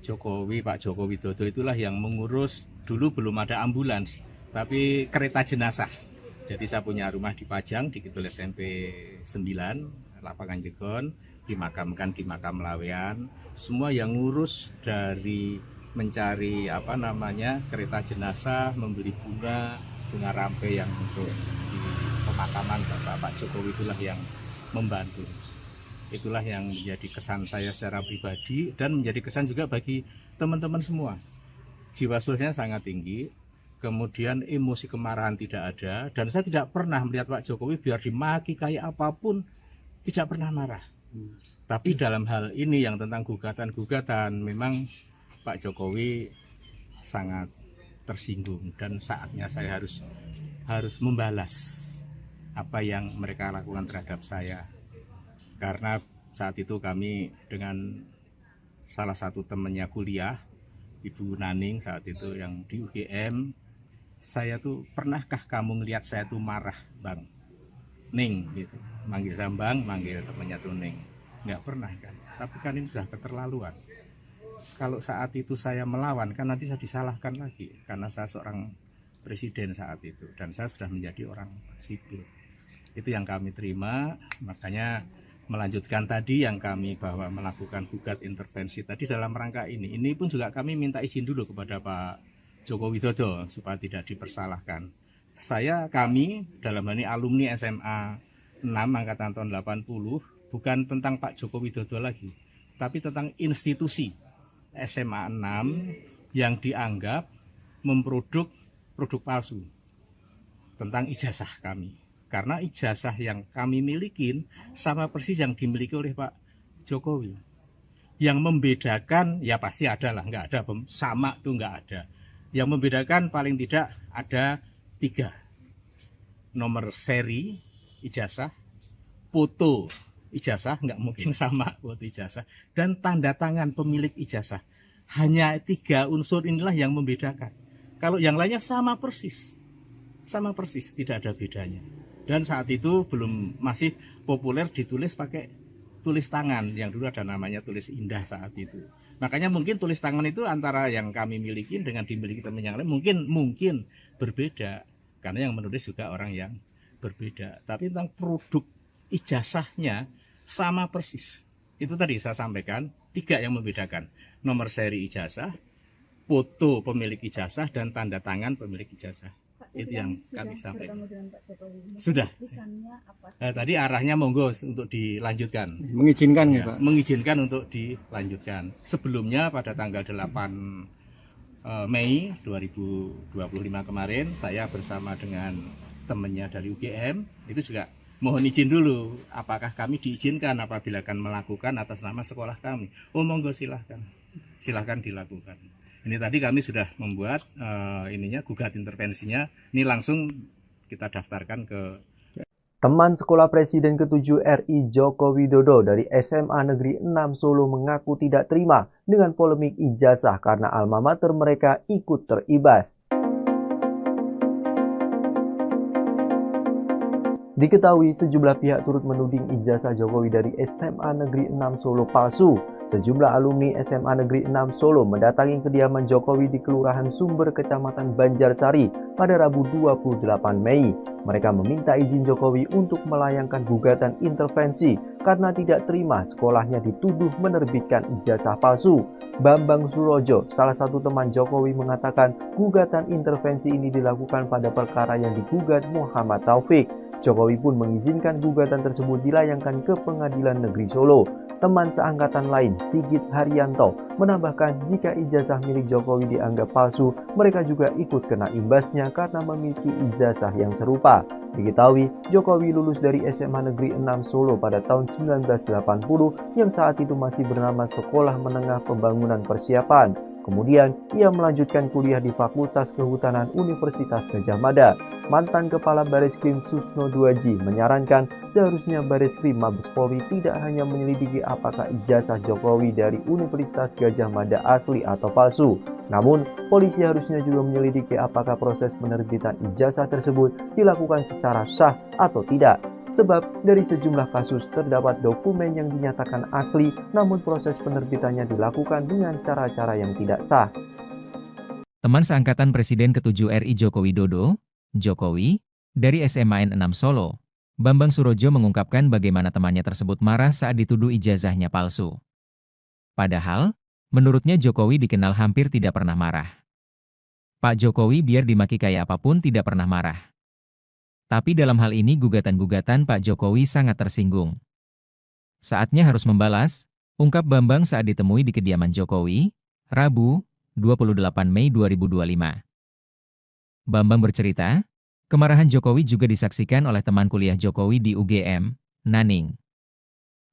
Pak Joko Widodo itulah yang mengurus, dulu belum ada ambulans, tapi kereta jenazah. Jadi saya punya rumah di Pajang, di Kidul SMP 9, Lapangan Jegon, dimakamkan di Makam Lawean. Semua yang ngurus dari mencari kereta jenazah, membeli bunga rampe yang untuk di pemakaman Pak Jokowi itulah yang membantu. Itulah yang menjadi kesan saya secara pribadi dan menjadi kesan juga bagi teman-teman semua. Jiwa sosialnya sangat tinggi, kemudian emosi kemarahan tidak ada, dan saya tidak pernah melihat Pak Jokowi biar dimaki kayak apapun tidak pernah marah. Tapi dalam hal ini yang tentang gugatan-gugatan memang Pak Jokowi sangat tersinggung dan saatnya saya harus membalas apa yang mereka lakukan terhadap saya. Karena saat itu kami dengan salah satu temannya kuliah, Ibu Naning saat itu yang di UGM, saya tuh, pernahkah kamu ngelihat saya tuh marah Bang Ning gitu, manggil saya Bang, manggil temannya tuh Ning, nggak pernah kan. Tapi kan ini sudah keterlaluan. Kalau saat itu saya melawan kan nanti saya disalahkan lagi karena saya seorang presiden saat itu dan saya sudah menjadi orang sipil. Itu yang kami terima, makanya melanjutkan tadi yang kami bahwa melakukan gugat intervensi tadi dalam rangka ini. Ini pun juga kami minta izin dulu kepada Pak Joko Widodo supaya tidak dipersalahkan. Kami dalam hal ini alumni SMA 6 angkatan tahun 80 bukan tentang Pak Joko Widodo lagi, tapi tentang institusi SMA 6 yang dianggap memproduk produk palsu tentang ijazah kami. Karena ijazah yang kami milikin sama persis yang dimiliki oleh Pak Jokowi. Yang membedakan, ya pasti ada lah, nggak ada, sama tuh nggak ada. Yang membedakan paling tidak ada 3. Nomor seri ijazah, foto ijazah, nggak mungkin sama foto ijazah, dan tanda tangan pemilik ijazah. Hanya 3 unsur inilah yang membedakan. Kalau yang lainnya sama persis, tidak ada bedanya. Dan saat itu masih populer ditulis pakai tulis tangan, yang dulu ada namanya tulis indah saat itu. Makanya mungkin tulis tangan itu antara yang kami miliki dengan dimiliki teman yang lain mungkin berbeda, karena yang menulis juga orang yang berbeda. Tapi tentang produk ijazahnya sama persis. Itu tadi saya sampaikan 3 yang membedakan: nomor seri ijazah, foto pemilik ijazah, dan tanda tangan pemilik ijazah. Itu yang kami sampaikan. Sudah. Tadi arahnya monggo untuk dilanjutkan. Mengizinkan ya Pak? Mengizinkan untuk dilanjutkan. Sebelumnya pada tanggal 8 Mei 2025 kemarin, saya bersama dengan temannya dari UGM, itu juga mohon izin dulu, apakah kami diizinkan apabila akan melakukan atas nama sekolah kami. Oh monggo silahkan dilakukan. Ini tadi kami sudah membuat gugat intervensinya. Ini langsung kita daftarkan ke Teman sekolah Presiden ke-7 RI Joko Widodo dari SMA Negeri 6 Solo mengaku tidak terima dengan polemik ijazah karena alma mater mereka ikut teribas. Diketahui sejumlah pihak turut menuding ijazah Jokowi dari SMA Negeri 6 Solo palsu. Sejumlah alumni SMA Negeri 6 Solo mendatangi kediaman Jokowi di Kelurahan Sumber, Kecamatan Banjarsari pada Rabu 28 Mei. Mereka meminta izin Jokowi untuk melayangkan gugatan intervensi karena tidak terima sekolahnya dituduh menerbitkan ijazah palsu. Bambang Surojo, salah satu teman Jokowi, mengatakan gugatan intervensi ini dilakukan pada perkara yang digugat Muhammad Taufik. Jokowi pun mengizinkan gugatan tersebut dilayangkan ke Pengadilan Negeri Solo. Teman seangkatan lain, Sigit Haryanto, menambahkan jika ijazah milik Jokowi dianggap palsu, mereka juga ikut kena imbasnya karena memiliki ijazah yang serupa. Diketahui, Jokowi lulus dari SMA Negeri 6 Solo pada tahun 1980 yang saat itu masih bernama Sekolah Menengah Pembangunan Persiapan. Kemudian, ia melanjutkan kuliah di Fakultas Kehutanan Universitas Gadjah Mada. Mantan Kepala Bareskrim Susno Duaji menyarankan seharusnya Bareskrim Mabes Polri tidak hanya menyelidiki apakah ijazah Jokowi dari Universitas Gadjah Mada asli atau palsu. Namun, polisi harusnya juga menyelidiki apakah proses penerbitan ijazah tersebut dilakukan secara sah atau tidak. Sebab dari sejumlah kasus terdapat dokumen yang dinyatakan asli, namun proses penerbitannya dilakukan dengan cara-cara yang tidak sah. Teman seangkatan Presiden ke-7 RI Joko Widodo, Jokowi, dari SMAN 6 Solo, Bambang Surojo mengungkapkan bagaimana temannya tersebut marah saat dituduh ijazahnya palsu. Padahal, menurutnya Jokowi dikenal hampir tidak pernah marah. Pak Jokowi biar dimaki kayak apapun tidak pernah marah. Tapi dalam hal ini gugatan-gugatan Pak Jokowi sangat tersinggung. Saatnya harus membalas, ungkap Bambang saat ditemui di kediaman Jokowi, Rabu, 28 Mei 2025. Bambang bercerita, kemarahan Jokowi juga disaksikan oleh teman kuliah Jokowi di UGM, Naning.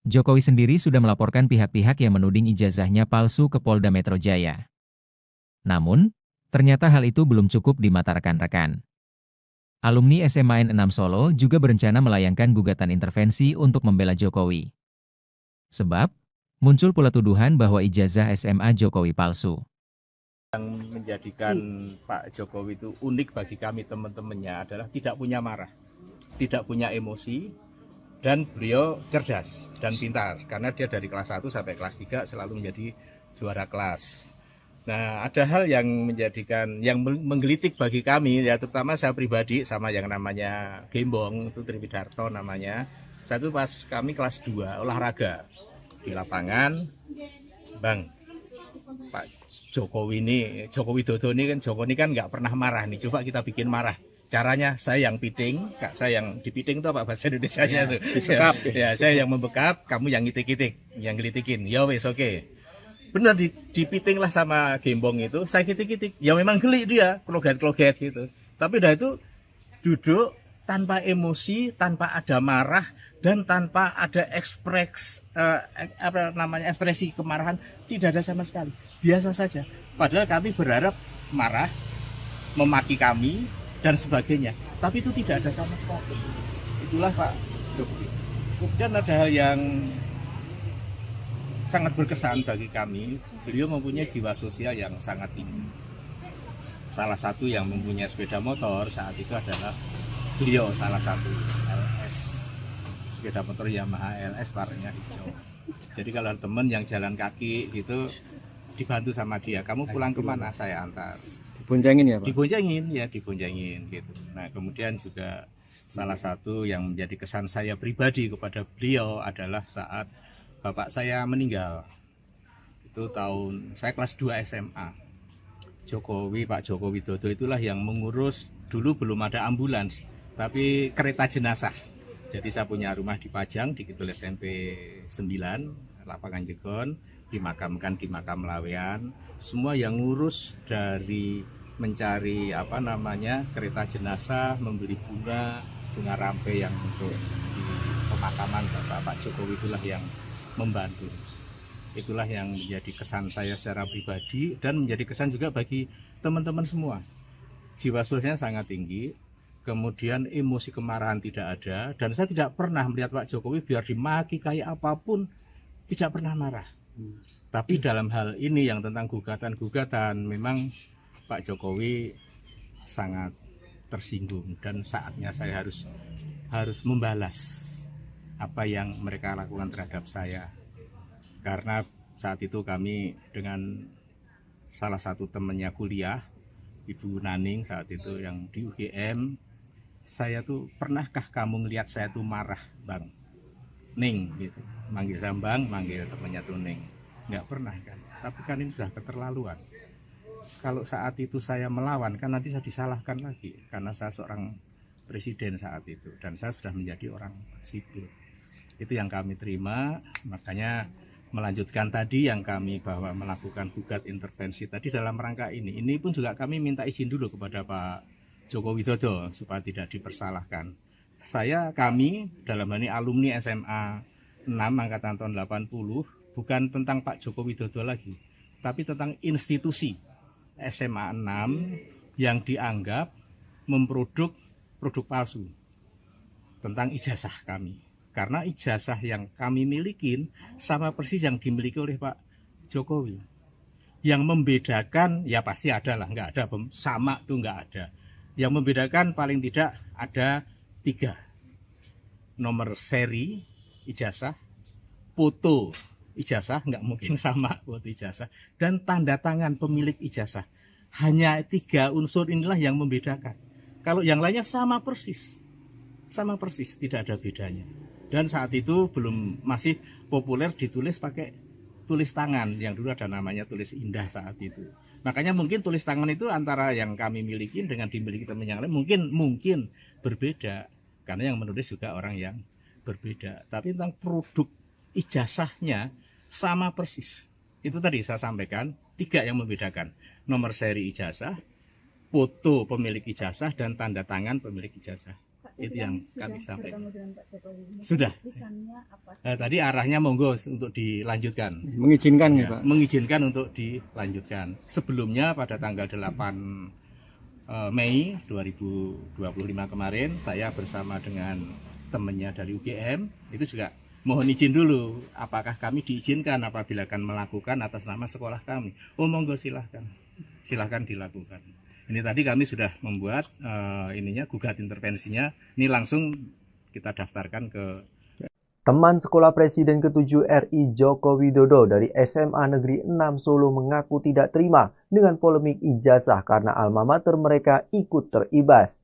Jokowi sendiri sudah melaporkan pihak-pihak yang menuding ijazahnya palsu ke Polda Metro Jaya. Namun, ternyata hal itu belum cukup di mata rekan-rekan. Alumni SMAN 6 Solo juga berencana melayangkan gugatan intervensi untuk membela Jokowi. Sebab, muncul pula tuduhan bahwa ijazah SMA Jokowi palsu. Yang menjadikan Pak Jokowi itu unik bagi kami teman-temannya adalah tidak punya marah, tidak punya emosi, dan beliau cerdas dan pintar. Karena dia dari kelas 1 sampai kelas 3 selalu menjadi juara kelas. Nah, ada hal yang menggelitik bagi kami, ya terutama saya pribadi sama yang namanya Gembong, itu Triwidarto namanya. Satu pas kami kelas 2 olahraga di lapangan, Bang, Pak Jokowi Widodo ini kan nggak pernah marah nih, coba kita bikin marah. Caranya saya yang piting, saya yang dipiting itu apa bahasa Indonesianya tuh? Disekap. Ya, saya yang membekap, kamu yang ngitik-ngitik, yang gelitikin. Ya wes oke. Benar dipiting lah sama Gembong itu, saya kitik-kitik, ya memang geli dia, kloget-kloget gitu. Tapi dah itu duduk tanpa emosi, tanpa ada marah, dan tanpa ada ekspresi kemarahan, tidak ada sama sekali, biasa saja. Padahal kami berharap marah, memaki kami, dan sebagainya, tapi itu tidak ada sama sekali. Itulah Pak Jokowi. Kemudian ada hal yang sangat berkesan bagi kami, beliau mempunyai jiwa sosial yang sangat tinggi. Salah satu yang mempunyai sepeda motor saat itu adalah beliau, salah satu LS, sepeda motor Yamaha LS warnanya hijau. Jadi kalau teman yang jalan kaki gitu dibantu sama dia, kamu pulang kemana, saya antar. Diboncengin ya Pak? Diboncengin gitu. Nah kemudian juga salah satu yang menjadi kesan saya pribadi kepada beliau adalah saat bapak saya meninggal. Itu tahun saya kelas 2 SMA. Pak Jokowi Widodo itulah yang mengurus, dulu belum ada ambulans, tapi kereta jenazah. Jadi saya punya rumah di Pajang, di Kidul SMP 9, lapangan Jegon, dimakamkan di makam Lawean. Semua yang ngurus dari mencari kereta jenazah, membeli bunga rampe yang untuk di pemakaman Pak Jokowi itulah yang membantu. Itulah yang menjadi kesan saya secara pribadi dan menjadi kesan juga bagi teman-teman semua. Jiwa sosialnya sangat tinggi, kemudian emosi kemarahan tidak ada, dan saya tidak pernah melihat Pak Jokowi biar dimaki kayak apapun tidak pernah marah. Tapi dalam hal ini yang tentang gugatan-gugatan, memang Pak Jokowi sangat tersinggung dan saatnya saya harus membalas apa yang mereka lakukan terhadap saya. Karena saat itu kami dengan salah satu temannya kuliah, Ibu Naning saat itu yang di UGM, saya tuh, pernahkah kamu ngelihat saya tuh marah, Bang? Ning gitu, manggil Sambang, manggil temannya tuh Ning. Nggak pernah kan, tapi kan ini sudah keterlaluan. Kalau saat itu saya melawan, kan nanti saya disalahkan lagi, karena saya seorang presiden saat itu, dan saya sudah menjadi orang sipil. Itu yang kami terima, makanya melanjutkan tadi yang kami bahwa melakukan gugat intervensi tadi dalam rangka ini. Ini pun juga kami minta izin dulu kepada Pak Joko Widodo supaya tidak dipersalahkan. Kami dalam hal ini alumni SMA 6 angkatan tahun 80 bukan tentang Pak Joko Widodo lagi, tapi tentang institusi SMA 6 yang dianggap produk palsu tentang ijazah kami. Karena ijazah yang kami milikin sama persis yang dimiliki oleh Pak Jokowi. Yang membedakan, ya pasti ada lah, nggak ada, sama tuh nggak ada. Yang membedakan paling tidak ada 3. Nomor seri ijazah, foto ijazah, nggak mungkin sama foto ijazah, dan tanda tangan pemilik ijazah. Hanya 3 unsur inilah yang membedakan. Kalau yang lainnya sama persis, tidak ada bedanya. Dan saat itu masih populer ditulis pakai tulis tangan, yang dulu ada namanya tulis indah saat itu. Makanya mungkin tulis tangan itu antara yang kami miliki dengan dimiliki teman yang lain mungkin berbeda, karena yang menulis juga orang yang berbeda. Tapi tentang produk ijazahnya sama persis. Itu tadi saya sampaikan 3 yang membedakan: nomor seri ijazah, foto pemilik ijazah, dan tanda tangan pemilik ijazah. Itu yang kami sampaikan. Sudah. Tadi arahnya monggo untuk dilanjutkan. Mengizinkan ya, Pak? Mengizinkan untuk dilanjutkan. Sebelumnya pada tanggal 8 Mei 2025 kemarin, saya bersama dengan temannya dari UGM itu juga mohon izin dulu, apakah kami diizinkan apabila akan melakukan atas nama sekolah kami. Oh monggo silahkan dilakukan. Ini tadi kami sudah membuat gugat intervensinya. Ini langsung kita daftarkan ke Teman sekolah Presiden ke-7 RI Joko Widodo dari SMA Negeri 6 Solo mengaku tidak terima dengan polemik ijazah karena alma mater mereka ikut teribas.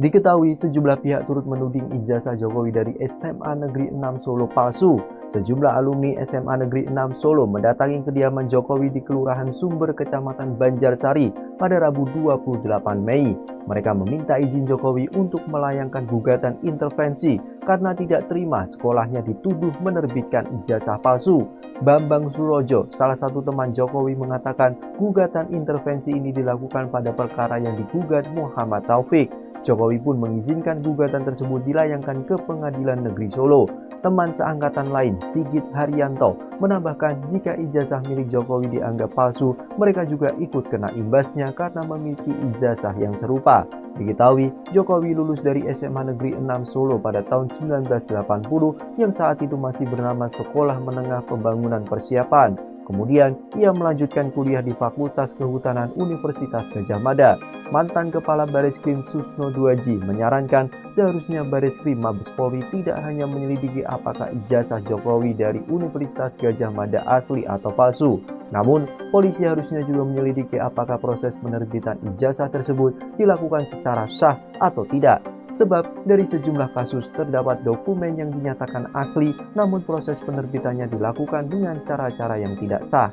Diketahui sejumlah pihak turut menuding ijazah Jokowi dari SMA Negeri 6 Solo palsu. Sejumlah alumni SMA Negeri 6 Solo mendatangi kediaman Jokowi di Kelurahan Sumber, Kecamatan Banjarsari pada Rabu 28 Mei. Mereka meminta izin Jokowi untuk melayangkan gugatan intervensi karena tidak terima sekolahnya dituduh menerbitkan ijazah palsu. Bambang Surojo, salah satu teman Jokowi, mengatakan gugatan intervensi ini dilakukan pada perkara yang digugat Muhammad Taufik. Jokowi pun mengizinkan gugatan tersebut dilayangkan ke Pengadilan Negeri Solo. Teman seangkatan lain, Sigit Haryanto, menambahkan jika ijazah milik Jokowi dianggap palsu, mereka juga ikut kena imbasnya karena memiliki ijazah yang serupa. Diketahui, Jokowi lulus dari SMA Negeri 6 Solo pada tahun 1980 yang saat itu masih bernama Sekolah Menengah Pembangunan Persiapan. Kemudian, ia melanjutkan kuliah di Fakultas Kehutanan Universitas Gadjah Mada. Mantan Kepala Bareskrim Susno Duaji menyarankan seharusnya Bareskrim Mabes Polri tidak hanya menyelidiki apakah ijazah Jokowi dari Universitas Gadjah Mada asli atau palsu. Namun, polisi harusnya juga menyelidiki apakah proses penerbitan ijazah tersebut dilakukan secara sah atau tidak. Sebab dari sejumlah kasus terdapat dokumen yang dinyatakan asli, namun proses penerbitannya dilakukan dengan cara-cara yang tidak sah.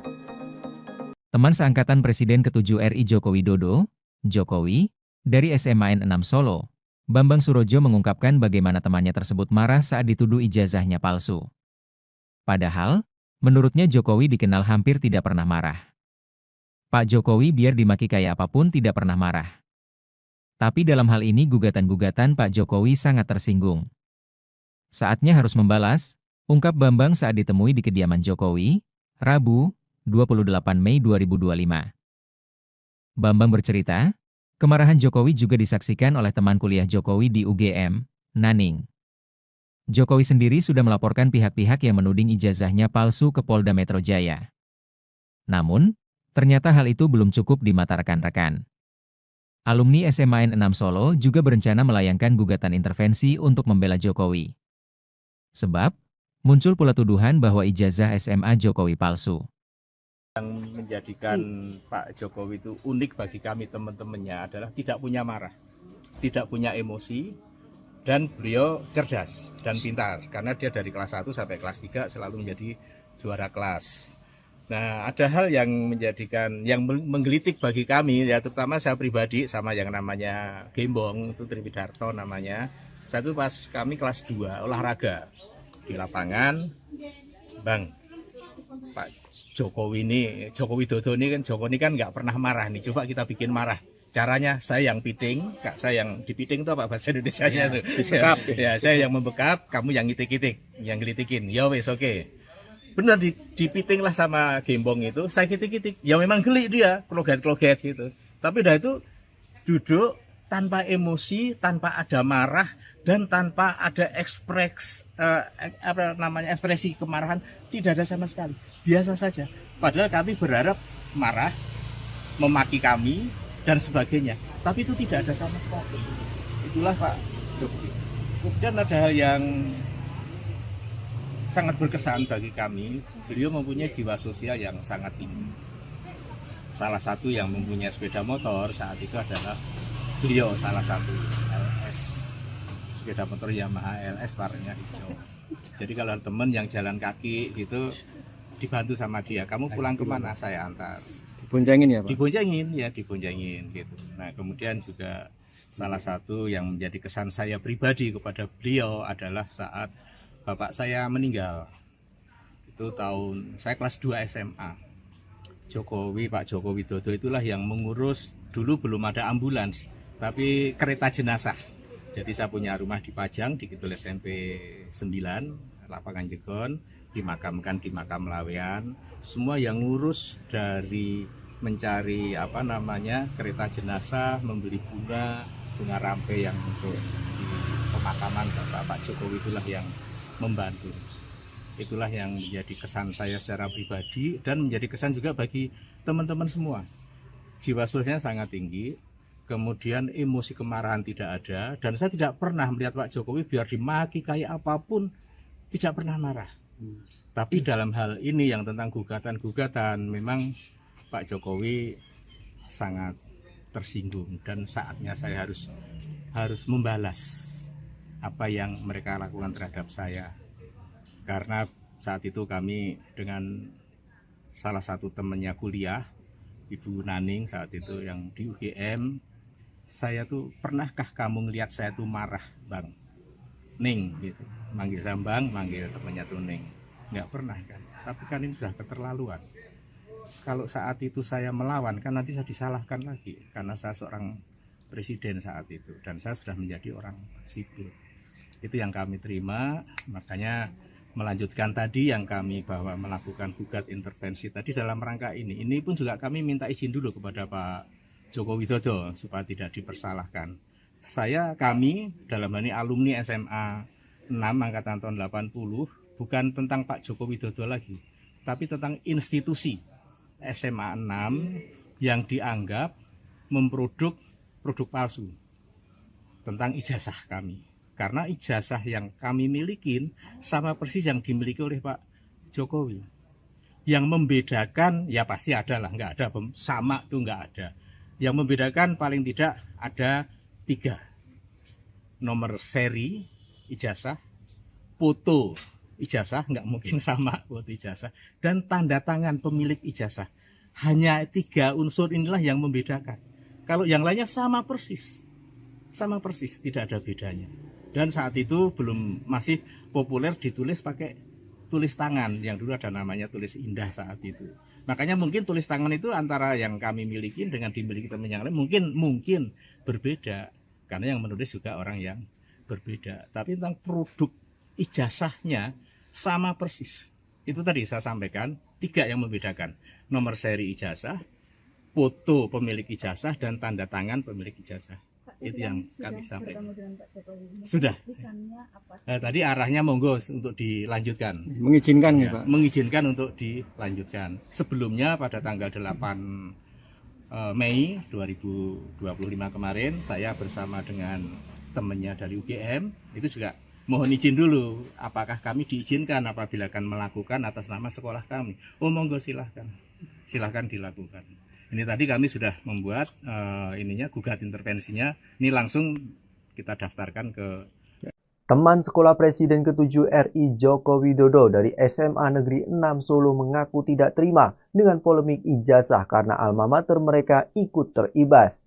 Teman seangkatan Presiden ke-7 RI Joko Widodo, Jokowi, dari SMA 6 Solo, Bambang Surojo mengungkapkan bagaimana temannya tersebut marah saat dituduh ijazahnya palsu. Padahal, menurutnya Jokowi dikenal hampir tidak pernah marah. Pak Jokowi biar dimaki kayak apapun tidak pernah marah. Tapi dalam hal ini gugatan-gugatan Pak Jokowi sangat tersinggung. Saatnya harus membalas, ungkap Bambang saat ditemui di kediaman Jokowi, Rabu, 28 Mei 2025. Bambang bercerita, kemarahan Jokowi juga disaksikan oleh teman kuliah Jokowi di UGM, Naning. Jokowi sendiri sudah melaporkan pihak-pihak yang menuding ijazahnya palsu ke Polda Metro Jaya. Namun, ternyata hal itu belum cukup di mata rekan-rekan. Alumni SMA 6 Solo juga berencana melayangkan gugatan intervensi untuk membela Jokowi. Sebab, muncul pula tuduhan bahwa ijazah SMA Jokowi palsu. Yang menjadikan Pak Jokowi itu unik bagi kami teman-temannya adalah tidak punya marah, tidak punya emosi, dan beliau cerdas dan pintar. Karena dia dari kelas 1 sampai kelas 3 selalu menjadi juara kelas. Nah, ada hal yang menggelitik bagi kami, ya terutama saya pribadi sama yang namanya Gembong, itu Triwidarto namanya. Satu pas kami kelas 2 olahraga di lapangan, Bang, Pak Joko Widodo ini kan nggak pernah marah nih, coba kita bikin marah. Caranya saya yang piting, Kak, saya yang dipiting itu apa bahasa Indonesianya tuh? Bekap. Ya, saya yang membekap, kamu yang ngitik-ngitik, yang gelitikin. Ya wes oke. Benar dipiting lah sama Gembong itu, saya kitik-kitik. Ya memang geli dia, kloget-kloget gitu. Tapi dah itu duduk tanpa emosi, tanpa ada marah dan tanpa ada ekspresi kemarahan, tidak ada sama sekali. Biasa saja. Padahal kami berharap marah, memaki kami dan sebagainya. Tapi itu tidak ada sama sekali. Itulah Pak Jokowi. Kemudian ada hal yang sangat berkesan bagi kami. Beliau mempunyai jiwa sosial yang sangat tinggi. Salah satu yang mempunyai sepeda motor saat itu adalah beliau, salah satu LS, sepeda motor Yamaha LS warnanya hijau. Jadi kalau teman yang jalan kaki gitu dibantu sama dia, kamu pulang kemana, saya antar. Diboncengin ya Pak? Diboncengin gitu. Nah kemudian juga salah satu yang menjadi kesan saya pribadi kepada beliau adalah saat bapak saya meninggal. Itu saya kelas 2 SMA. Pak Joko Widodo itulah yang mengurus, dulu belum ada ambulans, tapi kereta jenazah. Jadi saya punya rumah di Pajang, di Kidul SMP 9, Lapangan Jegon, dimakamkan di makam Lawean. Semua yang ngurus dari mencari kereta jenazah, membeli bunga rampe yang untuk di pemakaman Pak Jokowi itulah yang membantu. Itulah yang menjadi kesan saya secara pribadi dan menjadi kesan juga bagi teman-teman semua. Jiwa sosialnya sangat tinggi, kemudian emosi kemarahan tidak ada, dan saya tidak pernah melihat Pak Jokowi biar dimaki kayak apapun tidak pernah marah. Tapi dalam hal ini yang tentang gugatan-gugatan, memang Pak Jokowi sangat tersinggung dan saatnya saya harus membalas apa yang mereka lakukan terhadap saya. Karena saat itu kami dengan salah satu temannya kuliah, Ibu Naning saat itu yang di UGM, saya tuh, pernahkah kamu ngelihat saya tuh marah, Bang? Ning gitu. Manggil saya Bang, manggil temannya tuh Ning. Nggak pernah kan. Tapi kan ini sudah keterlaluan. Kalau saat itu saya melawan kan nanti saya disalahkan lagi karena saya seorang presiden saat itu dan saya sudah menjadi orang sipil. Itu yang kami terima, makanya melanjutkan tadi yang kami bahwa melakukan gugat intervensi tadi dalam rangka ini. Ini pun juga kami minta izin dulu kepada Pak Joko Widodo supaya tidak dipersalahkan. Kami dalam hal ini alumni SMA 6 angkatan tahun 80 bukan tentang Pak Joko Widodo lagi, tapi tentang institusi SMA 6 yang dianggap memproduk produk palsu tentang ijazah kami. Karena ijazah yang kami milikin sama persis yang dimiliki oleh Pak Jokowi. Yang membedakan, ya pasti ada lah, nggak ada sama tuh nggak ada. Yang membedakan paling tidak ada 3. Nomor seri ijazah, foto ijazah, nggak mungkin sama foto ijazah, dan tanda tangan pemilik ijazah. Hanya 3 unsur inilah yang membedakan. Kalau yang lainnya sama persis, tidak ada bedanya. Dan saat itu masih populer ditulis pakai tulis tangan, yang dulu ada namanya tulis indah saat itu. Makanya mungkin tulis tangan itu antara yang kami miliki dengan dimiliki teman yang lain mungkin berbeda, karena yang menulis juga orang yang berbeda. Tapi tentang produk ijazahnya sama persis. Itu tadi saya sampaikan 3 yang membedakan: nomor seri ijazah, foto pemilik ijazah, dan tanda tangan pemilik ijazah. Itu yang kami sampaikan. Sudah. Tadi arahnya monggo untuk dilanjutkan. Mengizinkan ya Pak? Mengizinkan untuk dilanjutkan. Sebelumnya pada tanggal 8 Mei 2025 kemarin, saya bersama dengan temannya dari UGM itu juga mohon izin dulu, apakah kami diizinkan apabila akan melakukan atas nama sekolah kami. Oh monggo silahkan dilakukan. Ini tadi kami sudah membuat gugat intervensinya. Ini langsung kita daftarkan ke Teman sekolah Presiden ke-7 RI Joko Widodo dari SMA Negeri 6 Solo mengaku tidak terima dengan polemik ijazah karena alma mater mereka ikut teribas.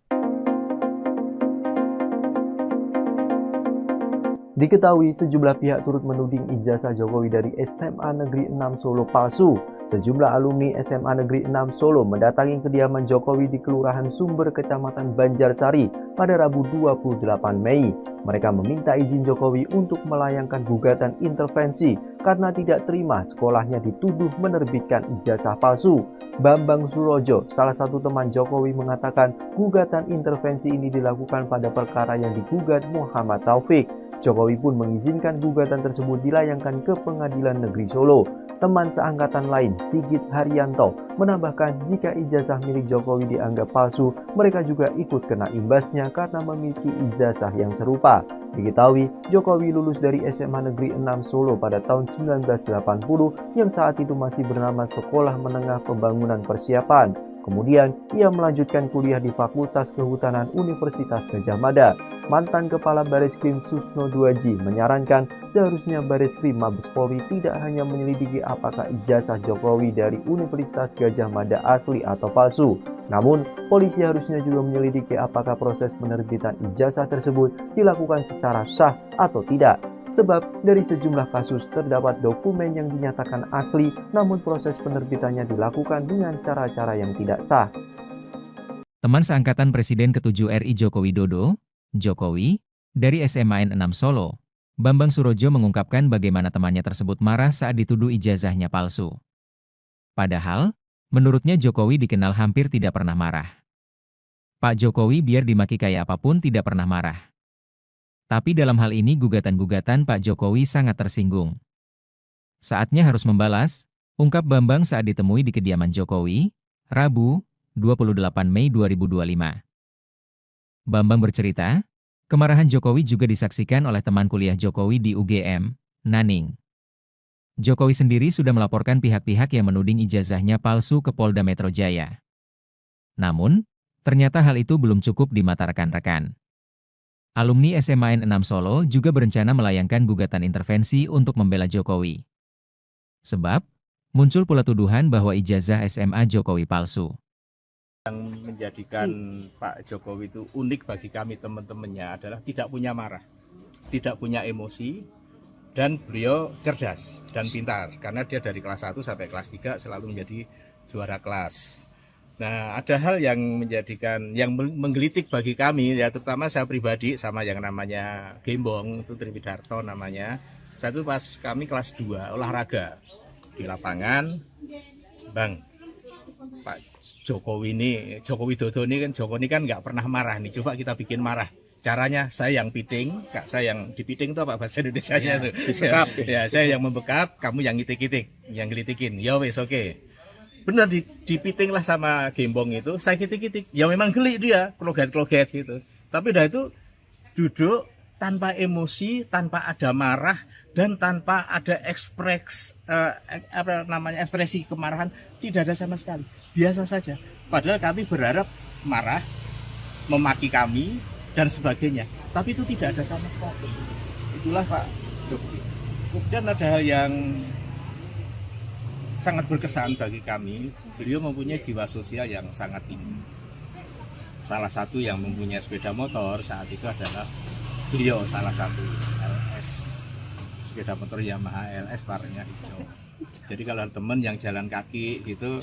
Diketahui sejumlah pihak turut menuding ijazah Jokowi dari SMA Negeri 6 Solo palsu. Sejumlah alumni SMA Negeri 6 Solo mendatangi kediaman Jokowi di Kelurahan Sumber, Kecamatan Banjarsari pada Rabu 28 Mei. Mereka meminta izin Jokowi untuk melayangkan gugatan intervensi karena tidak terima sekolahnya dituduh menerbitkan ijazah palsu. Bambang Surojo, salah satu teman Jokowi, mengatakan gugatan intervensi ini dilakukan pada perkara yang digugat Muhammad Taufik. Jokowi pun mengizinkan gugatan tersebut dilayangkan ke Pengadilan Negeri Solo. Teman seangkatan lain, Sigit Haryanto, menambahkan jika ijazah milik Jokowi dianggap palsu, mereka juga ikut kena imbasnya karena memiliki ijazah yang serupa. Diketahui, Jokowi lulus dari SMA Negeri 6 Solo pada tahun 1980 yang saat itu masih bernama Sekolah Menengah Pembangunan Persiapan. Kemudian, ia melanjutkan kuliah di Fakultas Kehutanan Universitas Gadjah Mada. Mantan Kepala Bareskrim Susno Duaji menyarankan seharusnya Bareskrim Mabes Polri tidak hanya menyelidiki apakah ijazah Jokowi dari Universitas Gadjah Mada asli atau palsu. Namun, polisi harusnya juga menyelidiki apakah proses penerbitan ijazah tersebut dilakukan secara sah atau tidak. Sebab dari sejumlah kasus terdapat dokumen yang dinyatakan asli, namun proses penerbitannya dilakukan dengan cara-cara yang tidak sah. Teman seangkatan Presiden ke-7 RI Joko Widodo, Jokowi, dari SMA N6 Solo, Bambang Surojo mengungkapkan bagaimana temannya tersebut marah saat dituduh ijazahnya palsu. Padahal, menurutnya Jokowi dikenal hampir tidak pernah marah. Pak Jokowi biar dimaki kayak apapun tidak pernah marah. Tapi dalam hal ini gugatan-gugatan Pak Jokowi sangat tersinggung. Saatnya harus membalas, ungkap Bambang saat ditemui di kediaman Jokowi, Rabu, 28 Mei 2025. Bambang bercerita, kemarahan Jokowi juga disaksikan oleh teman kuliah Jokowi di UGM, Naning. Jokowi sendiri sudah melaporkan pihak-pihak yang menuding ijazahnya palsu ke Polda Metro Jaya. Namun, ternyata hal itu belum cukup di mata rekan-rekan. Alumni SMA N6 Solo juga berencana melayangkan gugatan intervensi untuk membela Jokowi. Sebab, muncul pula tuduhan bahwa ijazah SMA Jokowi palsu. Yang menjadikan Pak Jokowi itu unik bagi kami teman-temannya adalah tidak punya marah, tidak punya emosi, dan beliau cerdas dan pintar. Karena dia dari kelas 1 sampai kelas 3 selalu menjadi juara kelas. Nah, ada hal yang menjadikan, yang menggelitik bagi kami, ya terutama saya pribadi sama yang namanya Gembong, itu Triwidarto namanya. Satu pas kami kelas 2 olahraga di lapangan, Bang, Pak Jokowi ini, Joko Widodo ini kan nggak pernah marah nih, coba kita bikin marah. Caranya saya yang piting, Kak, saya yang dipiting itu apa bahasa Indonesianya tuh? Disekap. Ya, saya yang membekap, kamu yang ngitik-ngitik, yang gelitikin. Ya wes oke. Benar dipiting lah sama Gembong itu, saya kitik-kitik, ya memang geli dia, kloget-kloget gitu. Tapi dah itu duduk tanpa emosi, tanpa ada marah, dan tanpa ada ekspresi kemarahan, tidak ada sama sekali, biasa saja. Padahal kami berharap marah, memaki kami, dan sebagainya, tapi itu tidak ada sama sekali. Itulah Pak Jokowi. Kemudian ada hal yang sangat berkesan bagi kami, beliau mempunyai jiwa sosial yang sangat tinggi. Salah satu yang mempunyai sepeda motor saat itu adalah beliau, salah satu LS, sepeda motor Yamaha LS warnanya hijau. Jadi kalau teman yang jalan kaki itu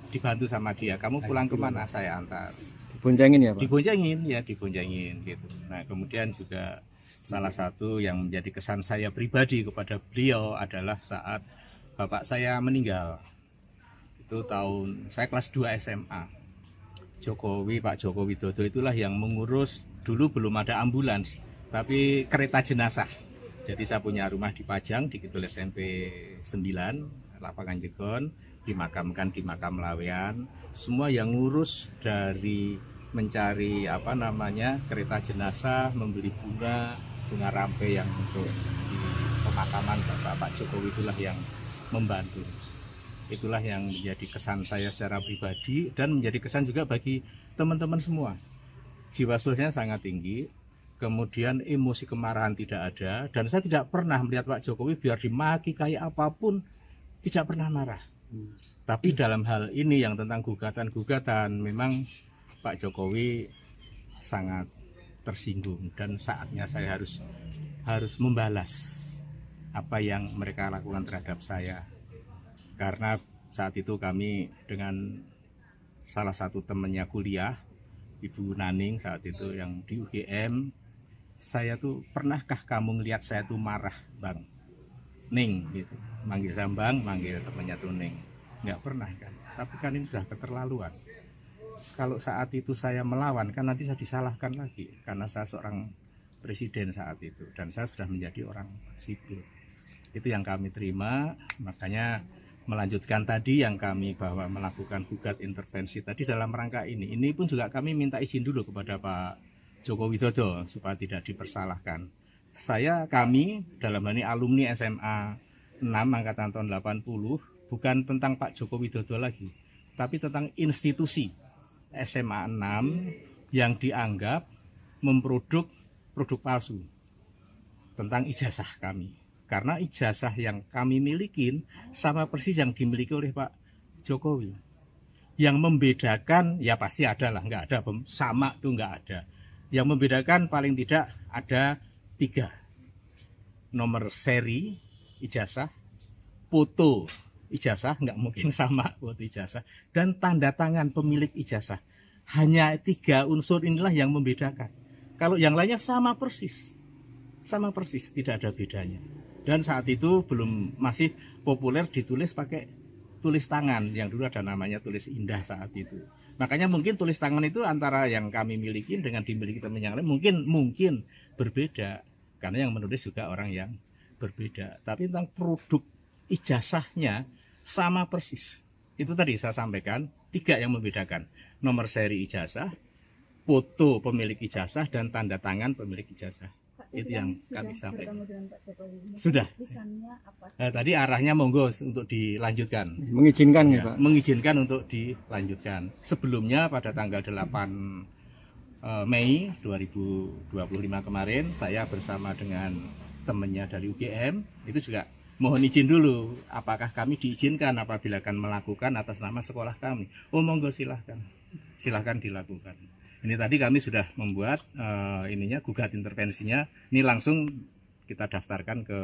dibantu sama dia, kamu pulang kemana, saya antar. Diboncengin ya Pak? Diboncengin gitu. Nah, kemudian juga salah satu yang menjadi kesan saya pribadi kepada beliau adalah saat bapak saya meninggal. Itu tahun saya kelas 2 SMA. Pak Jokowi Widodo itulah yang mengurus, dulu belum ada ambulans, tapi kereta jenazah. Jadi saya punya rumah di Pajang, di Kidul SMP 9, Lapangan Jegon, dimakamkan di makam Lawean. Semua yang ngurus dari mencari kereta jenazah, membeli bunga rampe yang untuk di pemakaman Pak Jokowi, itulah yang membantu. Itulah yang menjadi kesan saya secara pribadi dan menjadi kesan juga bagi teman-teman semua. Jiwa sosialnya sangat tinggi, kemudian emosi kemarahan tidak ada, dan saya tidak pernah melihat Pak Jokowi biar dimaki kayak apapun tidak pernah marah. Tapi dalam hal ini yang tentang gugatan-gugatan, memang Pak Jokowi sangat tersinggung, dan saatnya saya harus membalas apa yang mereka lakukan terhadap saya. Karena saat itu kami dengan salah satu temannya kuliah, Ibu Naning saat itu yang di UGM, saya tuh, pernahkah kamu ngelihat saya tuh marah, Bang Ning gitu, manggil saya Bang, manggil temannya tuh Ning, nggak pernah kan. Tapi kan ini sudah keterlaluan. Kalau saat itu saya melawan kan nanti saya disalahkan lagi, karena saya seorang presiden saat itu dan saya sudah menjadi orang sipil. Itu yang kami terima, makanya melanjutkan tadi yang kami bahwa melakukan gugat intervensi tadi dalam rangka ini pun juga kami minta izin dulu kepada Pak Joko Widodo supaya tidak dipersalahkan. Kami dalam hal ini alumni SMA 6 angkatan tahun 80, bukan tentang Pak Joko Widodo lagi, tapi tentang institusi SMA 6 yang dianggap memproduk produk palsu tentang ijazah kami. Karena ijazah yang kami milikin sama persis yang dimiliki oleh Pak Jokowi. Yang membedakan, ya pasti ada lah, nggak ada, sama tuh nggak ada. Yang membedakan paling tidak ada 3. Nomor seri ijazah, foto ijazah, nggak mungkin sama foto ijazah, dan tanda tangan pemilik ijazah. Hanya 3 unsur inilah yang membedakan. Kalau yang lainnya sama persis, tidak ada bedanya. Dan saat itu masih populer ditulis pakai tulis tangan, yang dulu ada namanya tulis indah saat itu. Makanya mungkin tulis tangan itu antara yang kami miliki dengan dimiliki teman yang lain mungkin berbeda, karena yang menulis juga orang yang berbeda. Tapi tentang produk ijazahnya sama persis. Itu tadi saya sampaikan 3 yang membedakan: nomor seri ijazah, foto pemilik ijazah, dan tanda tangan pemilik ijazah. Itu yang kami sampaikan. Sudah. Tadi arahnya monggo untuk dilanjutkan. Mengizinkan ya, Pak? Mengizinkan untuk dilanjutkan. Sebelumnya pada tanggal 8 Mei 2025 kemarin, saya bersama dengan temannya dari UGM, itu juga mohon izin dulu, apakah kami diizinkan apabila akan melakukan atas nama sekolah kami. Oh monggo silahkan dilakukan. Ini tadi kami sudah membuat gugat intervensinya. Ini langsung kita daftarkan ke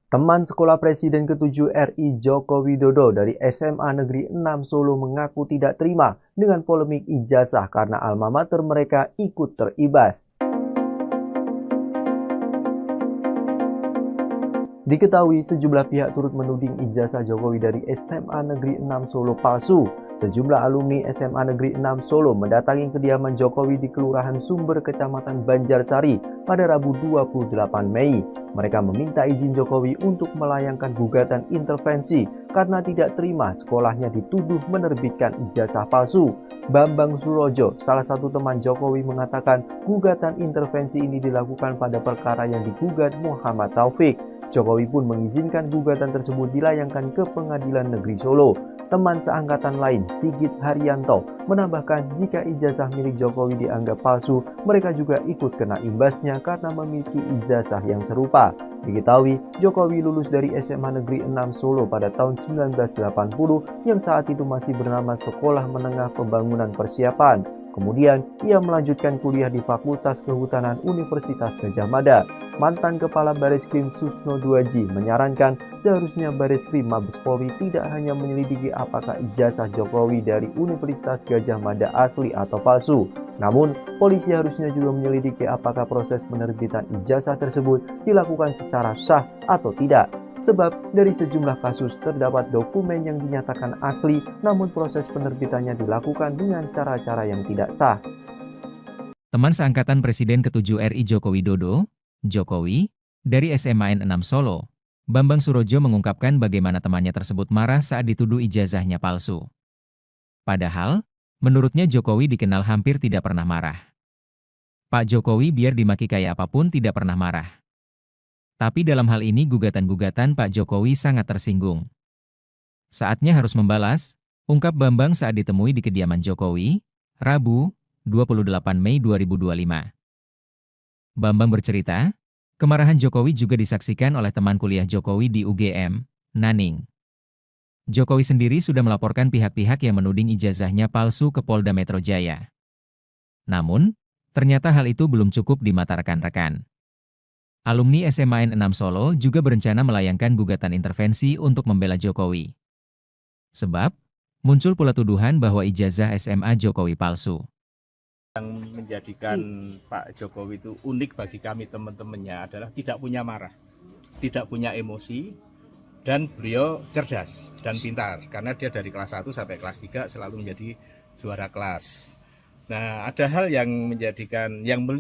Teman sekolah Presiden ke-7 RI Joko Widodo dari SMA Negeri 6 Solo mengaku tidak terima dengan polemik ijazah karena alma mater mereka ikut teribas. Diketahui sejumlah pihak turut menuding ijazah Jokowi dari SMA Negeri 6 Solo palsu. Sejumlah alumni SMA Negeri 6 Solo mendatangi kediaman Jokowi di Kelurahan Sumber, Kecamatan Banjarsari pada Rabu 28 Mei. Mereka meminta izin Jokowi untuk melayangkan gugatan intervensi karena tidak terima sekolahnya dituduh menerbitkan ijazah palsu. Bambang Surojo, salah satu teman Jokowi, mengatakan gugatan intervensi ini dilakukan pada perkara yang digugat Muhammad Taufik. Jokowi pun mengizinkan gugatan tersebut dilayangkan ke Pengadilan Negeri Solo. Teman seangkatan lain, Sigit Haryanto, menambahkan jika ijazah milik Jokowi dianggap palsu, mereka juga ikut kena imbasnya karena memiliki ijazah yang serupa. Diketahui, Jokowi lulus dari SMA Negeri 6 Solo pada tahun 1980 yang saat itu masih bernama Sekolah Menengah Pembangunan Persiapan. Kemudian, ia melanjutkan kuliah di Fakultas Kehutanan Universitas Gadjah Mada. Mantan Kepala Bareskrim Susno Duaji menyarankan seharusnya Bareskrim Mabes Polri tidak hanya menyelidiki apakah ijazah Jokowi dari Universitas Gadjah Mada asli atau palsu. Namun, polisi harusnya juga menyelidiki apakah proses penerbitan ijazah tersebut dilakukan secara sah atau tidak. Sebab dari sejumlah kasus terdapat dokumen yang dinyatakan asli, namun proses penerbitannya dilakukan dengan cara-cara yang tidak sah. Teman seangkatan Presiden ke-7 RI Joko Widodo, Jokowi, dari SMA N6 Solo, Bambang Surojo mengungkapkan bagaimana temannya tersebut marah saat dituduh ijazahnya palsu. Padahal, menurutnya Jokowi dikenal hampir tidak pernah marah. Pak Jokowi biar dimaki kayak apapun tidak pernah marah. Tapi dalam hal ini gugatan-gugatan Pak Jokowi sangat tersinggung. Saatnya harus membalas, ungkap Bambang saat ditemui di kediaman Jokowi, Rabu, 28 Mei 2025. Bambang bercerita, kemarahan Jokowi juga disaksikan oleh teman kuliah Jokowi di UGM, Naning. Jokowi sendiri sudah melaporkan pihak-pihak yang menuding ijazahnya palsu ke Polda Metro Jaya. Namun, ternyata hal itu belum cukup di mata rekan-rekan. Alumni SMA N6 Solo juga berencana melayangkan gugatan intervensi untuk membela Jokowi. Sebab, muncul pula tuduhan bahwa ijazah SMA Jokowi palsu. Yang menjadikan Pak Jokowi itu unik bagi kami teman-temannya adalah tidak punya marah, tidak punya emosi, dan beliau cerdas dan pintar karena dia dari kelas 1 sampai kelas 3 selalu menjadi juara kelas. Nah, ada hal yang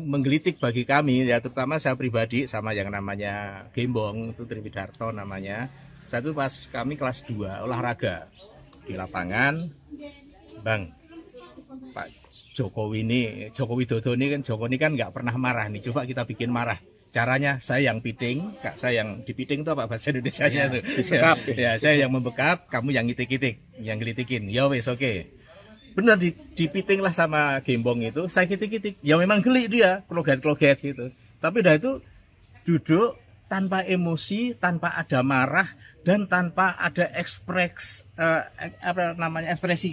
menggelitik bagi kami, ya terutama saya pribadi sama yang namanya Gembong, itu Triwidarto namanya. Satu pas kami kelas 2 olahraga di lapangan, Bang, Pak Jokowi Dodo ini kan nggak pernah marah nih. Coba kita bikin marah. Caranya saya yang piting, Kak, saya yang dipiting itu apa bahasa Indonesianya tuh? Disekap. Ya, saya yang membekap, kamu yang ngitik-ngitik, yang gelitikin. Ya wes oke. Benar dipiting lah sama Gembong itu, saya kitik-kitik. Ya memang geli dia, kloget-kloget gitu. Tapi dah itu duduk tanpa emosi, tanpa ada marah, dan tanpa ada ekspresi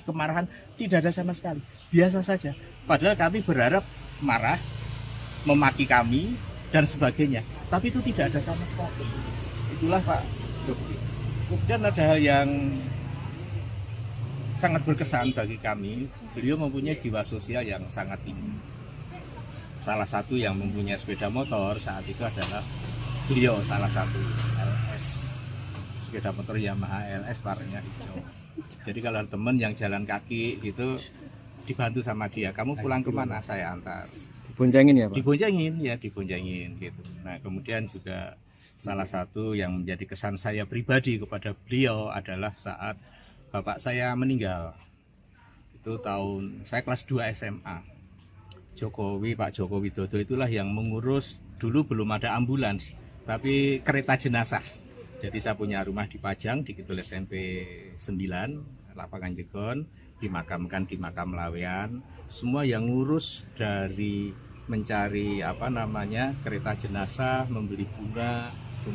kemarahan, tidak ada sama sekali. Biasa saja. Padahal kami berharap marah, memaki kami dan sebagainya. Tapi itu tidak ada sama sekali. Itulah Pak Jokowi. Kemudian ada hal yang sangat berkesan bagi kami. Beliau mempunyai jiwa sosial yang sangat tinggi. Salah satu yang mempunyai sepeda motor saat itu adalah beliau, salah satu LS, sepeda motor Yamaha LS warnanya hijau. Jadi kalau teman yang jalan kaki gitu dibantu sama dia, kamu pulang kemana, saya antar. Diboncengin ya Pak? Diboncengin gitu. Nah kemudian juga salah satu yang menjadi kesan saya pribadi kepada beliau adalah saat bapak saya meninggal. Itu saya kelas 2 SMA. Pak Jokowi Dodo itulah yang mengurus, dulu belum ada ambulans, tapi kereta jenazah. Jadi saya punya rumah di Pajang, di Kidul SMP 9, lapangan Jegon, dimakamkan di makam Lawean. Semua yang ngurus dari mencari kereta jenazah, membeli bunga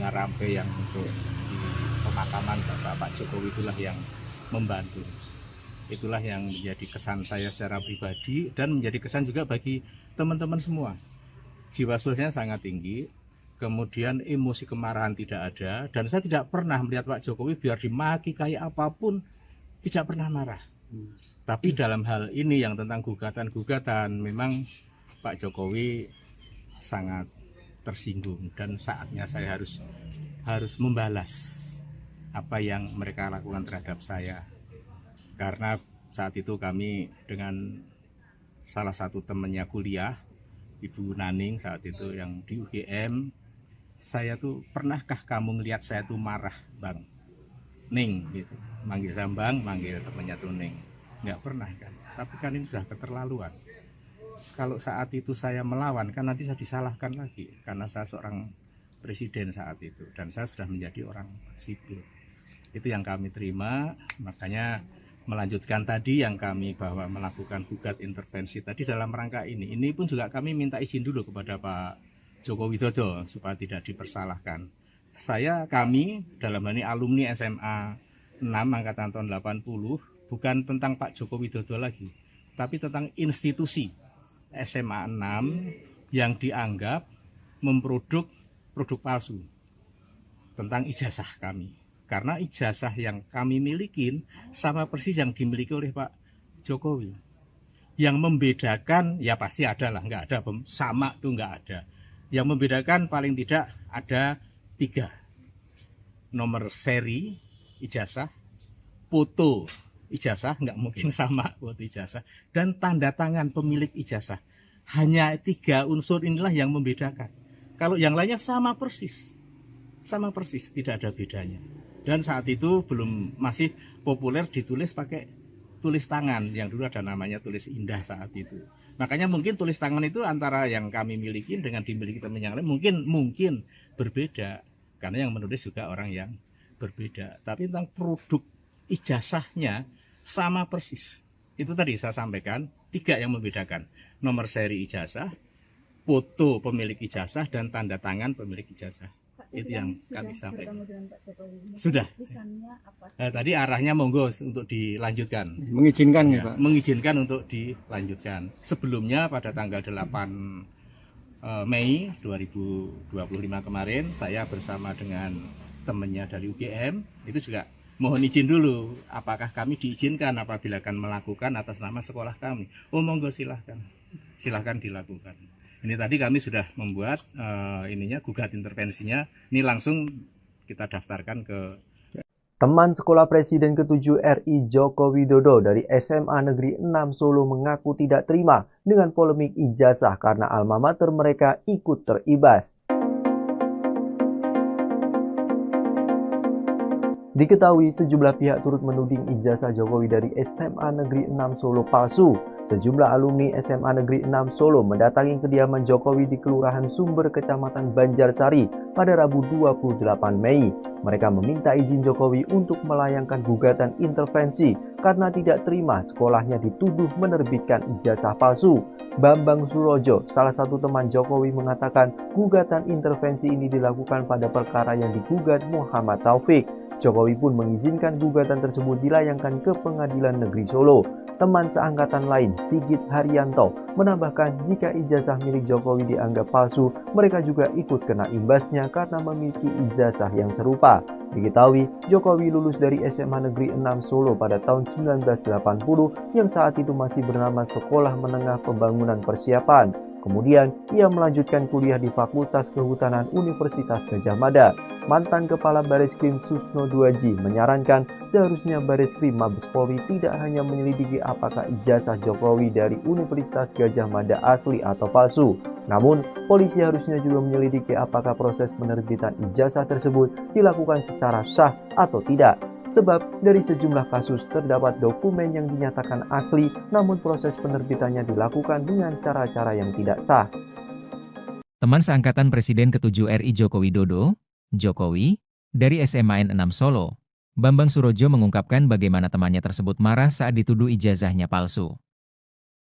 rampe yang untuk di pemakaman Bapak Jokowi itulah yang membantu. Itulah yang menjadi kesan saya secara pribadi dan menjadi kesan juga bagi teman-teman semua. Jiwa sosialnya sangat tinggi, kemudian emosi kemarahan tidak ada, dan saya tidak pernah melihat Pak Jokowi biar dimaki kayak apapun tidak pernah marah. Tapi dalam hal ini yang tentang gugatan-gugatan, memang Pak Jokowi sangat tersinggung dan saatnya saya harus membalas apa yang mereka lakukan terhadap saya. Karena saat itu kami dengan salah satu temannya kuliah, Ibu Naning saat itu yang di UGM, saya tuh, pernahkah kamu ngelihat saya tuh marah, Bang? Ning gitu, manggil Sambang, manggil temannya tuh Ning. Nggak pernah kan, tapi kan ini sudah keterlaluan. Kalau saat itu saya melawan, kan nanti saya disalahkan lagi, karena saya seorang presiden saat itu, dan saya sudah menjadi orang sipil. Itu yang kami terima, makanya melanjutkan tadi yang kami bahwa melakukan gugat intervensi tadi dalam rangka ini. Ini pun juga kami minta izin dulu kepada Pak Joko Widodo supaya tidak dipersalahkan. Kami dalam hal ini alumni SMA 6 angkatan tahun 80, bukan tentang Pak Joko Widodo lagi, tapi tentang institusi SMA 6 yang dianggap memproduk produk palsu tentang ijazah kami. Karena ijazah yang kami milikin sama persis yang dimiliki oleh Pak Jokowi. Yang membedakan, ya pasti ada lah, nggak ada sama tuh nggak ada. Yang membedakan paling tidak ada 3. Nomor seri ijazah, foto ijazah, nggak mungkin sama foto ijazah, dan tanda tangan pemilik ijazah. Hanya 3 unsur inilah yang membedakan. Kalau yang lainnya sama persis, tidak ada bedanya. Dan saat itu masih populer ditulis pakai tulis tangan, yang dulu ada namanya tulis indah saat itu. Makanya mungkin tulis tangan itu antara yang kami miliki dengan dimiliki teman yang lain mungkin berbeda, karena yang menulis juga orang yang berbeda. Tapi tentang produk ijazahnya sama persis. Itu tadi saya sampaikan 3 yang membedakan: nomor seri ijazah, foto pemilik ijazah dan tanda tangan pemilik ijazah. Itu yang kami sampaikan. Sudah. Tadi arahnya monggo untuk dilanjutkan. Mengizinkan Ya, Pak? mengizinkan untuk dilanjutkan. Sebelumnya pada tanggal 8 Mei 2025 kemarin saya bersama dengan temannya dari UGM itu juga mohon izin dulu apakah kami diizinkan apabila akan melakukan atas nama sekolah kami. Oh monggo silahkan dilakukan. Ini tadi kami sudah membuat gugat intervensinya. Ini langsung kita daftarkan ke Teman sekolah Presiden ke-7 RI Joko Widodo dari SMA Negeri 6 Solo mengaku tidak terima dengan polemik ijazah karena alma mater mereka ikut teribas. Diketahui sejumlah pihak turut menuding ijazah Jokowi dari SMA Negeri 6 Solo palsu. Sejumlah alumni SMA Negeri 6 Solo mendatangi kediaman Jokowi di Kelurahan Sumber, Kecamatan Banjarsari pada Rabu 28 Mei. Mereka meminta izin Jokowi untuk melayangkan gugatan intervensi karena tidak terima sekolahnya dituduh menerbitkan ijazah palsu. Bambang Surojo, salah satu teman Jokowi, mengatakan gugatan intervensi ini dilakukan pada perkara yang digugat Muhammad Taufik. Jokowi pun mengizinkan gugatan tersebut dilayangkan ke Pengadilan Negeri Solo. Teman seangkatan lain, Sigit Haryanto, menambahkan jika ijazah milik Jokowi dianggap palsu, mereka juga ikut kena imbasnya karena memiliki ijazah yang serupa. Diketahui, Jokowi lulus dari SMA Negeri 6 Solo pada tahun 1980 yang saat itu masih bernama Sekolah Menengah Pembangunan Persiapan. Kemudian, ia melanjutkan kuliah di Fakultas Kehutanan Universitas Gadjah Mada. Mantan Kepala Bareskrim Susno Duaji menyarankan seharusnya Bareskrim Mabes Polri tidak hanya menyelidiki apakah ijazah Jokowi dari Universitas Gadjah Mada asli atau palsu. Namun, polisi harusnya juga menyelidiki apakah proses penerbitan ijazah tersebut dilakukan secara sah atau tidak. Sebab dari sejumlah kasus terdapat dokumen yang dinyatakan asli, namun proses penerbitannya dilakukan dengan cara-cara yang tidak sah. Teman seangkatan Presiden ke-7 RI Joko Widodo, Jokowi, dari SMA N6 Solo, Bambang Surojo mengungkapkan bagaimana temannya tersebut marah saat dituduh ijazahnya palsu.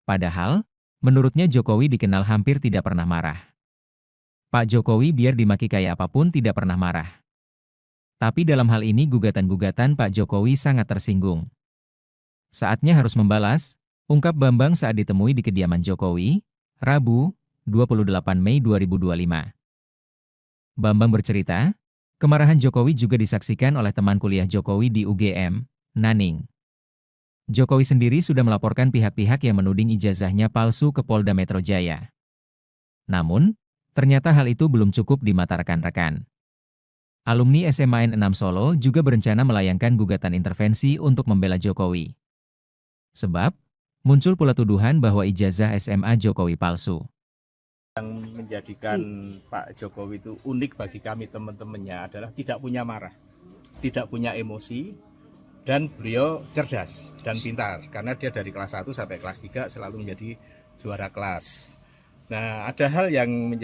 Padahal, menurutnya Jokowi dikenal hampir tidak pernah marah. Pak Jokowi biar dimaki kayak apapun tidak pernah marah. Tapi dalam hal ini gugatan-gugatan Pak Jokowi sangat tersinggung. Saatnya harus membalas, ungkap Bambang saat ditemui di kediaman Jokowi, Rabu, 28 Mei 2025. Bambang bercerita, kemarahan Jokowi juga disaksikan oleh teman kuliah Jokowi di UGM, Naning. Jokowi sendiri sudah melaporkan pihak-pihak yang menuding ijazahnya palsu ke Polda Metro Jaya. Namun, ternyata hal itu belum cukup di mata rekan-rekan. Alumni SMA N6 Solo juga berencana melayangkan gugatan intervensi untuk membela Jokowi. Sebab, muncul pula tuduhan bahwa ijazah SMA Jokowi palsu. Yang menjadikan Pak Jokowi itu unik bagi kami teman-temannya adalah tidak punya marah, tidak punya emosi, dan beliau cerdas dan pintar. Karena dia dari kelas 1 sampai kelas 3 selalu menjadi juara kelas. Nah, ada hal yang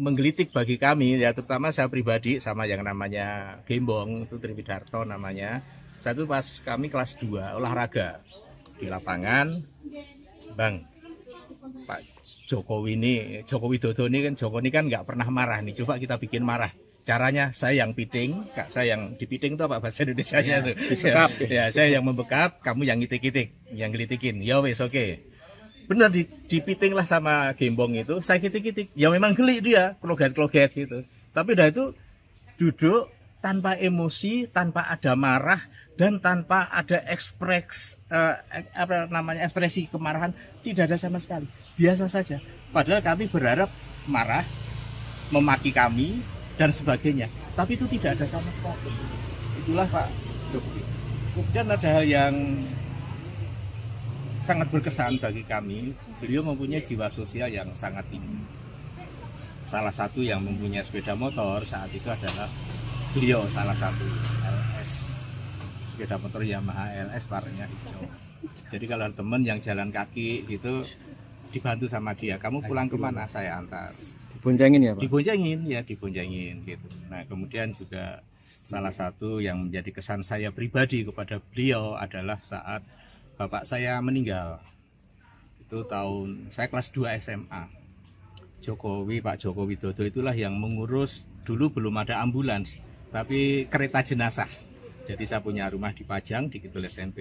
menggelitik bagi kami, ya terutama saya pribadi sama yang namanya Gembong, itu Triwidarto namanya. Satu pas kami kelas 2 olahraga di lapangan, Bang, Pak Jokowi Widodo ini kan nggak pernah marah nih, coba kita bikin marah. Caranya saya yang piting, Kak, saya yang dipiting itu apa bahasa Indonesianya itu? Ya, saya yang membekap, kamu yang ngitik-ngitik, yang gelitikin. Ya wes oke. Benar dipiting lah sama Gembong itu, saya kitik-kitik, ya memang geli dia, kloget-kloget gitu. Tapi dah itu duduk tanpa emosi, tanpa ada marah, dan tanpa ada ekspresi kemarahan, tidak ada sama sekali, biasa saja. Padahal kami berharap marah, memaki kami, dan sebagainya, tapi itu tidak ada sama sekali. Itulah Pak Jokowi. Kemudian ada hal yang sangat berkesan bagi kami, beliau mempunyai jiwa sosial yang sangat tinggi. Salah satu yang mempunyai sepeda motor saat itu adalah beliau, salah satu LS, sepeda motor Yamaha LS warnanya hijau. Jadi kalau ada teman yang jalan kaki gitu, dibantu sama dia, kamu pulang kemana, saya antar. Diboncengin ya Pak? Diboncengin gitu. Nah kemudian juga salah satu yang menjadi kesan saya pribadi kepada beliau adalah saat bapak saya meninggal. Itu saya kelas 2 SMA. Pak Joko Widodo itulah yang mengurus, dulu belum ada ambulans, tapi kereta jenazah. Jadi saya punya rumah di Pajang, di Kidul SMP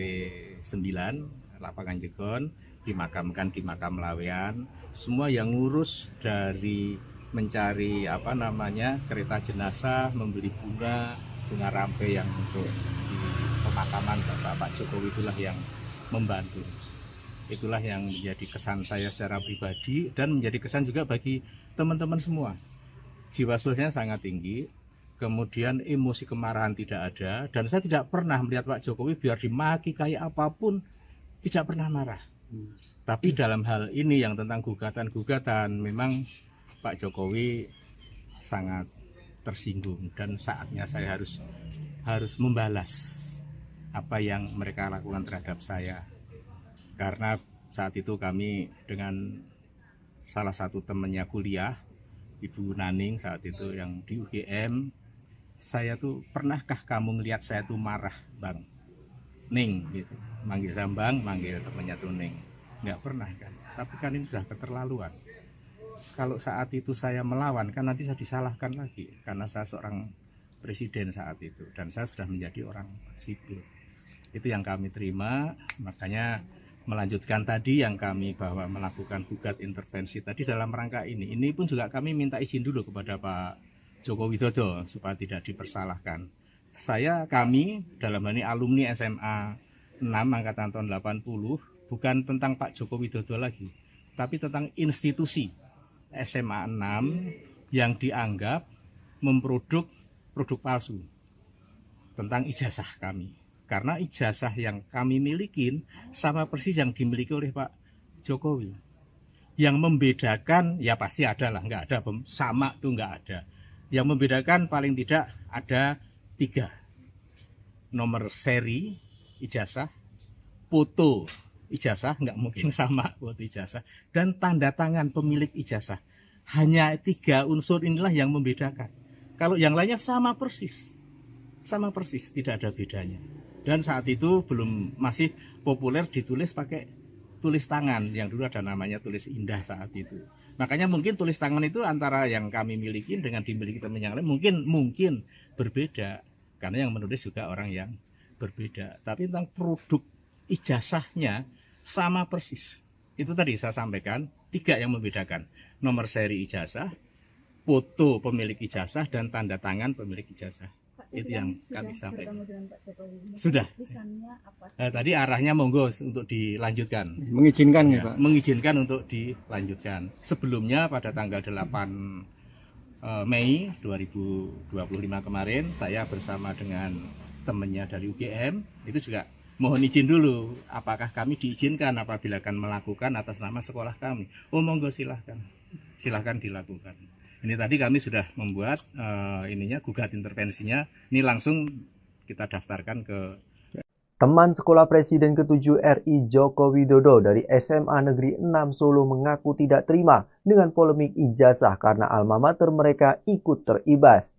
9, Lapangan Jegon, dimakamkan di makam Lawean. Semua yang ngurus dari mencari kereta jenazah, membeli bunga rampe yang untuk di pemakaman Pak Jokowi itulah yang membantu. Itulah yang menjadi kesan saya secara pribadi dan menjadi kesan juga bagi teman-teman semua. Jiwa sosialnya sangat tinggi, kemudian emosi kemarahan tidak ada, dan saya tidak pernah melihat Pak Jokowi biar dimaki kayak apapun, tidak pernah marah. Tapi dalam hal ini yang tentang gugatan-gugatan, memang Pak Jokowi sangat tersinggung dan saatnya saya harus membalas apa yang mereka lakukan terhadap saya. Karena saat itu kami dengan salah satu temannya kuliah, Ibu Naning saat itu yang di UGM, saya tuh, pernahkah kamu ngelihat saya tuh marah, Bang? Ning gitu, manggil Sambang, manggil temannya tuh Ning. Nggak pernah kan, tapi kan ini sudah keterlaluan. Kalau saat itu saya melawan, kan nanti saya disalahkan lagi, karena saya seorang presiden saat itu, dan saya sudah menjadi orang sipil. Itu yang kami terima, makanya melanjutkan tadi yang kami bahwa melakukan gugat intervensi tadi dalam rangka ini. Ini pun juga kami minta izin dulu kepada Pak Joko Widodo supaya tidak dipersalahkan. Kami dalam hal ini alumni SMA 6 angkatan tahun 80, bukan tentang Pak Joko Widodo lagi, tapi tentang institusi SMA 6 yang dianggap memproduk produk palsu tentang ijazah kami. Karena ijazah yang kami milikin sama persis yang dimiliki oleh Pak Jokowi. Yang membedakan, ya pasti ada lah, nggak ada, sama tuh nggak ada. Yang membedakan paling tidak ada 3. Nomor seri ijazah, foto ijazah, nggak mungkin sama foto ijazah, dan tanda tangan pemilik ijazah. Hanya 3 unsur inilah yang membedakan. Kalau yang lainnya sama persis, tidak ada bedanya. Dan saat itu masih populer ditulis pakai tulis tangan, yang dulu ada namanya tulis indah saat itu. Makanya mungkin tulis tangan itu antara yang kami miliki dengan dimiliki teman yang lain mungkin berbeda, karena yang menulis juga orang yang berbeda. Tapi tentang produk ijazahnya sama persis. Itu tadi saya sampaikan 3 yang membedakan: nomor seri ijazah, foto pemilik ijazah, dan tanda tangan pemilik ijazah. Itu yang kami sampaikan. Sudah. Tadi arahnya monggo untuk dilanjutkan. Mengizinkan ya, Pak? Mengizinkan untuk dilanjutkan. Sebelumnya pada tanggal 8 Mei 2025 kemarin, saya bersama dengan temannya dari UGM, itu juga mohon izin dulu, apakah kami diizinkan apabila akan melakukan atas nama sekolah kami. Oh monggo, silahkan dilakukan. Ini tadi kami sudah membuat gugat intervensinya. Ini langsung kita daftarkan ke Teman sekolah Presiden ke-7 RI Joko Widodo dari SMA Negeri 6 Solo mengaku tidak terima dengan polemik ijazah karena alma mater mereka ikut teribas.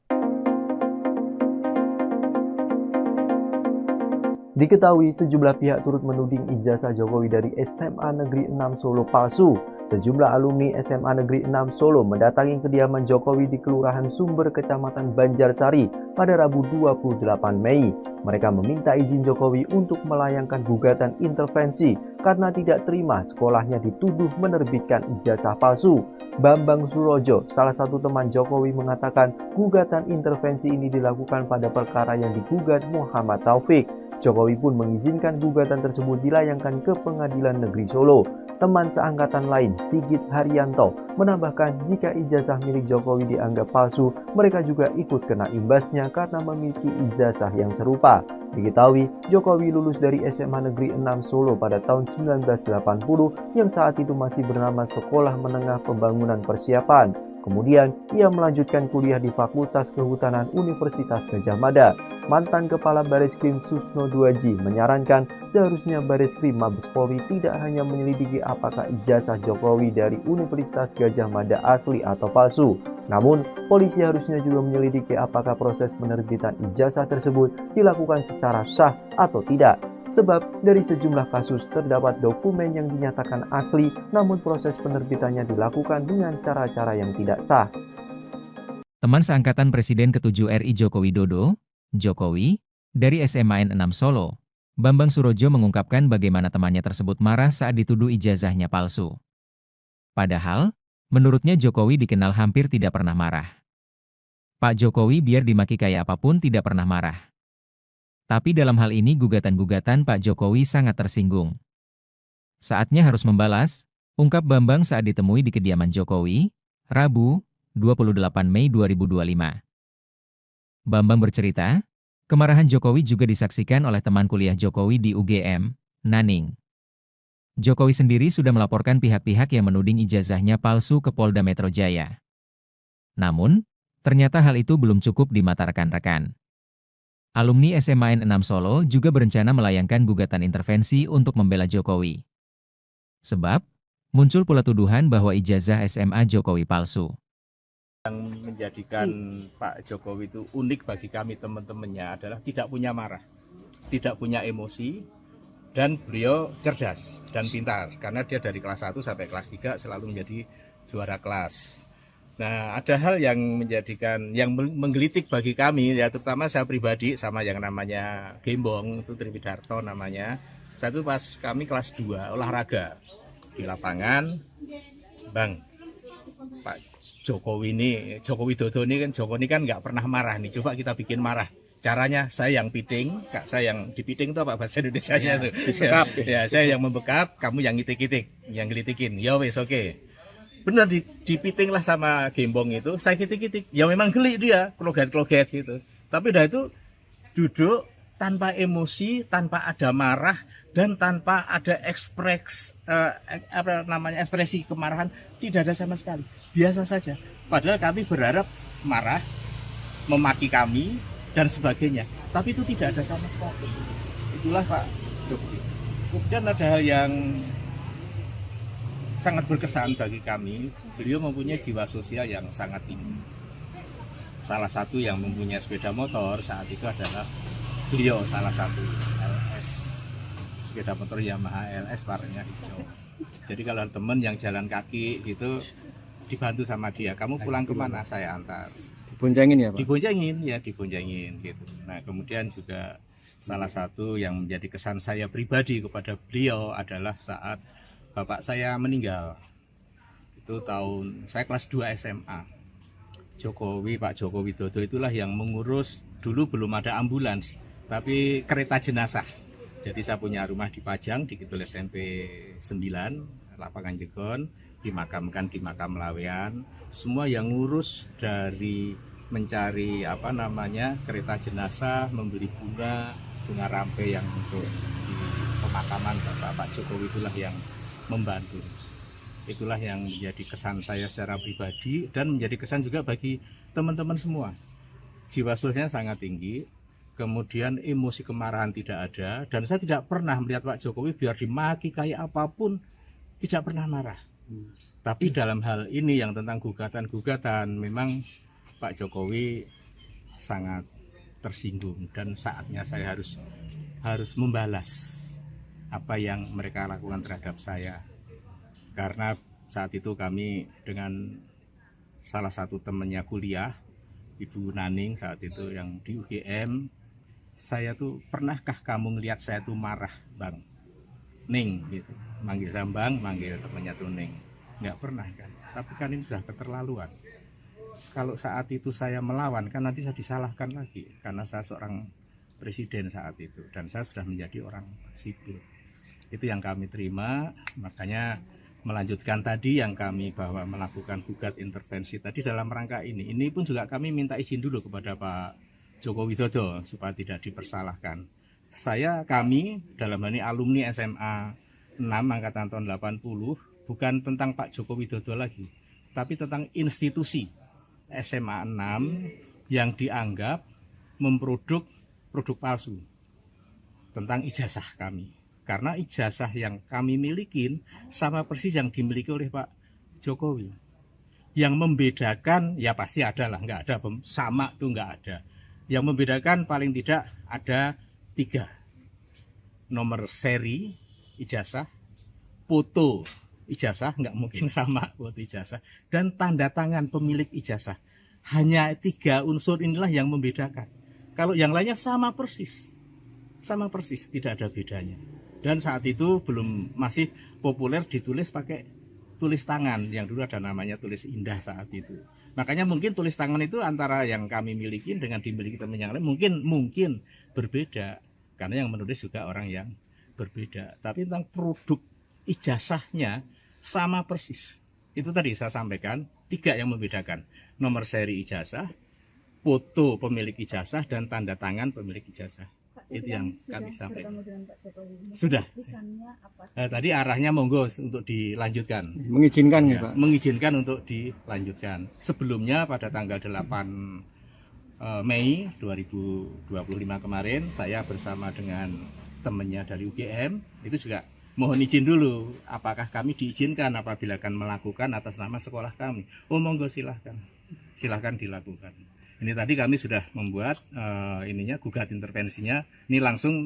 Diketahui sejumlah pihak turut menuding ijazah Jokowi dari SMA Negeri 6 Solo palsu. Sejumlah alumni SMA Negeri 6 Solo mendatangi kediaman Jokowi di Kelurahan Sumber, Kecamatan Banjarsari pada Rabu 28 Mei. Mereka meminta izin Jokowi untuk melayangkan gugatan intervensi karena tidak terima sekolahnya dituduh menerbitkan ijazah palsu. Bambang Surojo, salah satu teman Jokowi, mengatakan gugatan intervensi ini dilakukan pada perkara yang digugat Muhammad Taufik. Jokowi pun mengizinkan gugatan tersebut dilayangkan ke Pengadilan Negeri Solo. Teman seangkatan lain, Sigit Haryanto, menambahkan jika ijazah milik Jokowi dianggap palsu, mereka juga ikut kena imbasnya karena memiliki ijazah yang serupa. Diketahui, Jokowi lulus dari SMA Negeri 6 Solo pada tahun 1980 yang saat itu masih bernama Sekolah Menengah Pembangunan Persiapan. Kemudian, ia melanjutkan kuliah di Fakultas Kehutanan Universitas Gadjah Mada. Mantan Kepala Bareskrim Susno Duaji menyarankan seharusnya Bareskrim Mabes Polri tidak hanya menyelidiki apakah ijazah Jokowi dari Universitas Gadjah Mada asli atau palsu. Namun, polisi harusnya juga menyelidiki apakah proses penerbitan ijazah tersebut dilakukan secara sah atau tidak. Sebab dari sejumlah kasus terdapat dokumen yang dinyatakan asli, namun proses penerbitannya dilakukan dengan cara-cara yang tidak sah. Teman seangkatan Presiden ke-7 RI Joko Widodo, Jokowi, dari SMAN 6 Solo, Bambang Surojo mengungkapkan bagaimana temannya tersebut marah saat dituduh ijazahnya palsu. Padahal, menurutnya Jokowi dikenal hampir tidak pernah marah. Pak Jokowi biar dimaki kayak apapun tidak pernah marah. Tapi dalam hal ini gugatan-gugatan Pak Jokowi sangat tersinggung. Saatnya harus membalas, ungkap Bambang saat ditemui di kediaman Jokowi, Rabu, 28 Mei 2025. Bambang bercerita, kemarahan Jokowi juga disaksikan oleh teman kuliah Jokowi di UGM, Naning. Jokowi sendiri sudah melaporkan pihak-pihak yang menuding ijazahnya palsu ke Polda Metro Jaya. Namun, ternyata hal itu belum cukup di mata rekan-rekan. Alumni SMAN 6 Solo juga berencana melayangkan gugatan intervensi untuk membela Jokowi. Sebab, muncul pula tuduhan bahwa ijazah SMA Jokowi palsu. Yang menjadikan Pak Jokowi itu unik bagi kami teman-temannya adalah tidak punya marah, tidak punya emosi, dan beliau cerdas dan pintar. Karena dia dari kelas 1 sampai kelas 3 selalu menjadi juara kelas. Nah, ada hal yang menjadikan, yang menggelitik bagi kami, ya terutama saya pribadi sama yang namanya Gembong, itu Triwidarto namanya. Satu pas kami kelas 2 olahraga di lapangan, Bang, Pak Jokowi ini, Joko Widodo ini kan nggak pernah marah nih, coba kita bikin marah. Caranya saya yang piting, Kak, saya yang dipiting itu apa bahasa Indonesianya tuh? Disekap. Ya, saya yang membekap, kamu yang ngitik-ngitik, yang gelitikin. Ya wes oke. Benar dipiting lah sama Gembong itu, saya kitik-kitik. Ya memang geli dia, kloget-kloget gitu. Tapi dah itu duduk tanpa emosi, tanpa ada marah, dan tanpa ada ekspresi kemarahan, tidak ada sama sekali. Biasa saja. Padahal kami berharap marah, memaki kami, dan sebagainya. Tapi itu tidak ada sama sekali. Itulah Pak Jokowi. Kemudian ada hal yang sangat berkesan bagi kami, beliau mempunyai jiwa sosial yang sangat tinggi. Salah satu yang mempunyai sepeda motor saat itu adalah beliau, salah satu LS, sepeda motor Yamaha LS warnanya hijau. Jadi kalau teman yang jalan kaki gitu dibantu sama dia, kamu pulang kemana, saya antar. Diboncengin ya Pak? Diboncengin gitu. Nah kemudian juga salah satu yang menjadi kesan saya pribadi kepada beliau adalah saat bapak saya meninggal. Itu tahun saya kelas 2 SMA. Pak Joko Widodo itulah yang mengurus, dulu belum ada ambulans, tapi kereta jenazah. Jadi saya punya rumah di Pajang, di Kidul SMP 9, Lapangan Jegon, dimakamkan di makam Lawean. Semua yang ngurus dari mencari kereta jenazah, membeli bunga rampe yang untuk di pemakaman Pak Jokowi itulah yang membantu. Itulah yang menjadi kesan saya secara pribadi dan menjadi kesan juga bagi teman-teman semua. Jiwa sosialnya sangat tinggi, kemudian emosi kemarahan tidak ada, dan saya tidak pernah melihat Pak Jokowi biar dimaki kayak apapun tidak pernah marah. Tapi dalam hal ini yang tentang gugatan-gugatan memang Pak Jokowi sangat tersinggung dan saatnya saya harus membalas apa yang mereka lakukan terhadap saya. Karena saat itu kami dengan salah satu temannya kuliah, Ibu Naning saat itu yang di UGM, saya tuh, pernahkah kamu ngelihat saya tuh marah, Bang? Ning gitu. Manggil saya Bang, manggil temannya tuh Ning. Nggak pernah kan. Tapi kan ini sudah keterlaluan. Kalau saat itu saya melawan kan nanti saya disalahkan lagi karena saya seorang presiden saat itu dan saya sudah menjadi orang sipil. Itu yang kami terima, makanya melanjutkan tadi yang kami bahwa melakukan gugat intervensi tadi dalam rangka ini. Ini pun juga kami minta izin dulu kepada Pak Joko Widodo supaya tidak dipersalahkan. Kami dalam hal ini alumni SMA 6 angkatan tahun 80 bukan tentang Pak Joko Widodo lagi, tapi tentang institusi SMA 6 yang dianggap memproduk produk palsu tentang ijazah kami. Karena ijazah yang kami milikin sama persis yang dimiliki oleh Pak Jokowi. Yang membedakan, ya pasti ada lah, nggak ada, sama tuh nggak ada. Yang membedakan paling tidak ada 3. nomor seri ijazah, foto ijazah, nggak mungkin sama foto ijazah, dan tanda tangan pemilik ijazah. Hanya 3 unsur inilah yang membedakan. Kalau yang lainnya sama persis, tidak ada bedanya. Dan saat itu masih populer ditulis pakai tulis tangan, yang dulu ada namanya tulis indah saat itu. Makanya mungkin tulis tangan itu antara yang kami miliki dengan dimiliki teman yang lain mungkin berbeda, karena yang menulis juga orang yang berbeda. Tapi tentang produk ijazahnya sama persis. Itu tadi saya sampaikan 3 yang membedakan: nomor seri ijazah, foto pemilik ijazah, dan tanda tangan pemilik ijazah. Itu yang kami sampaikan. Sudah. Tadi arahnya monggo untuk dilanjutkan. Mengizinkan ya, Pak? Mengizinkan untuk dilanjutkan. Sebelumnya pada tanggal 8 Mei 2025 kemarin, saya bersama dengan temannya dari UGM itu juga mohon izin dulu, apakah kami diizinkan apabila akan melakukan atas nama sekolah kami. Oh monggo silahkan dilakukan. Ini tadi kami sudah membuat gugat intervensinya. Ini langsung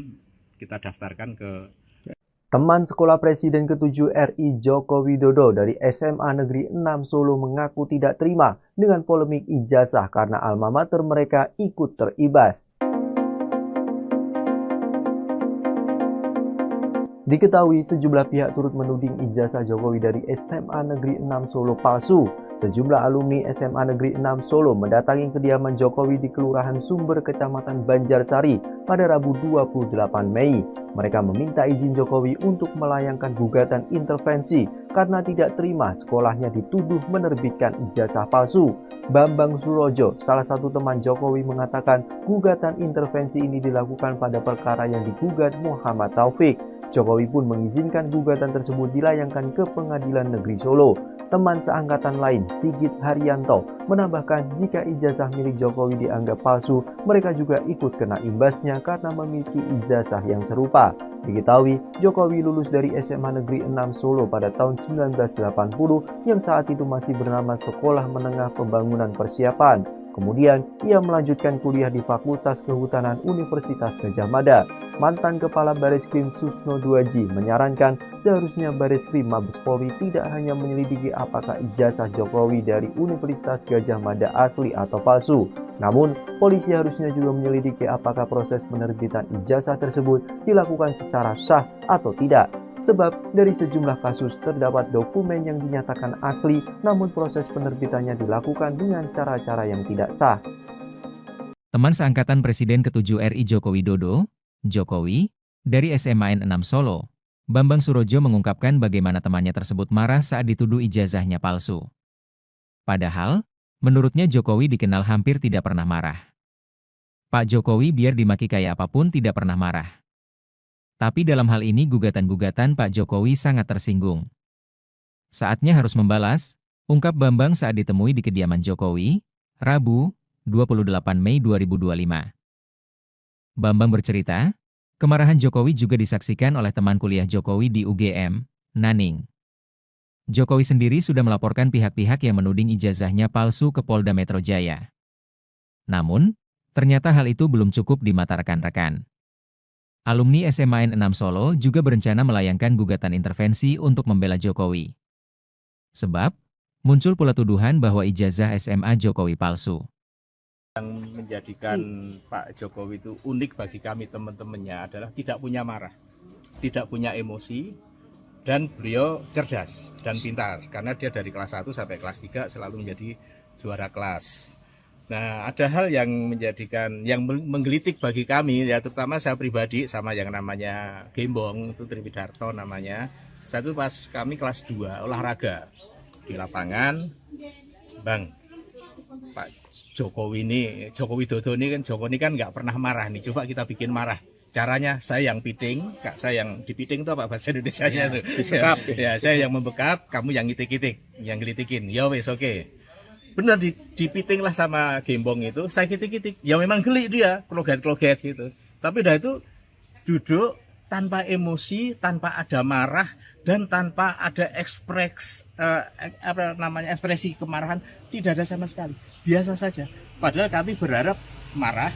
kita daftarkan ke Teman sekolah Presiden ke-7 RI Joko Widodo dari SMA Negeri 6 Solo mengaku tidak terima dengan polemik ijazah karena alma mater mereka ikut teribas. Diketahui sejumlah pihak turut menuding ijazah Jokowi dari SMA Negeri 6 Solo palsu. Sejumlah alumni SMA Negeri 6 Solo mendatangi kediaman Jokowi di Kelurahan Sumber, Kecamatan Banjarsari pada Rabu 28 Mei. Mereka meminta izin Jokowi untuk melayangkan gugatan intervensi karena tidak terima sekolahnya dituduh menerbitkan ijazah palsu. Bambang Surojo, salah satu teman Jokowi, mengatakan gugatan intervensi ini dilakukan pada perkara yang digugat Muhammad Taufik. Jokowi pun mengizinkan gugatan tersebut dilayangkan ke Pengadilan Negeri Solo. Teman seangkatan lain, Sigit Haryanto, menambahkan jika ijazah milik Jokowi dianggap palsu, mereka juga ikut kena imbasnya karena memiliki ijazah yang serupa. Diketahui, Jokowi lulus dari SMA Negeri 6 Solo pada tahun 1980 yang saat itu masih bernama Sekolah Menengah Pembangunan Persiapan. Kemudian, ia melanjutkan kuliah di Fakultas Kehutanan Universitas Gadjah Mada. Mantan Kepala Bareskrim Susno Duaji menyarankan seharusnya Bareskrim Mabes Polri tidak hanya menyelidiki apakah ijazah Jokowi dari Universitas Gadjah Mada asli atau palsu. Namun, polisi harusnya juga menyelidiki apakah proses penerbitan ijazah tersebut dilakukan secara sah atau tidak. Sebab dari sejumlah kasus terdapat dokumen yang dinyatakan asli, namun proses penerbitannya dilakukan dengan cara-cara yang tidak sah. Teman seangkatan Presiden ke-7 RI Joko Widodo, Jokowi, dari SMA N6 Solo, Bambang Surojo mengungkapkan bagaimana temannya tersebut marah saat dituduh ijazahnya palsu. Padahal, menurutnya Jokowi dikenal hampir tidak pernah marah. Pak Jokowi biar dimaki kayak apapun tidak pernah marah. Tapi dalam hal ini gugatan-gugatan Pak Jokowi sangat tersinggung. Saatnya harus membalas, ungkap Bambang saat ditemui di kediaman Jokowi, Rabu, 28 Mei 2025. Bambang bercerita, kemarahan Jokowi juga disaksikan oleh teman kuliah Jokowi di UGM, Naning. Jokowi sendiri sudah melaporkan pihak-pihak yang menuding ijazahnya palsu ke Polda Metro Jaya. Namun, ternyata hal itu belum cukup di mata rekan-rekan. Alumni SMA N6 Solo juga berencana melayangkan gugatan intervensi untuk membela Jokowi. Sebab, muncul pula tuduhan bahwa ijazah SMA Jokowi palsu. Yang menjadikan Pak Jokowi itu unik bagi kami teman-temannya adalah tidak punya marah, tidak punya emosi, dan beliau cerdas dan pintar. Karena dia dari kelas 1 sampai kelas 3 selalu menjadi juara kelas. Nah, ada hal yang menggelitik bagi kami, ya terutama saya pribadi sama yang namanya Gembong, itu Triwidarto namanya. Satu pas kami kelas 2 olahraga di lapangan, Bang, Pak Jokowi Widodo ini kan nggak pernah marah nih, coba kita bikin marah. Caranya saya yang piting, saya yang dipiting itu apa bahasa Indonesianya tuh? Ya, saya yang membekap, kamu yang ngitik-ngitik, yang gelitikin. Ya wes oke. Benar dipiting lah sama Gembong itu, saya kitik-kitik, ya memang geli dia, kloget-kloget gitu. Tapi udah itu duduk tanpa emosi, tanpa ada marah, dan tanpa ada ekspresi kemarahan, tidak ada sama sekali. Biasa saja. Padahal kami berharap marah,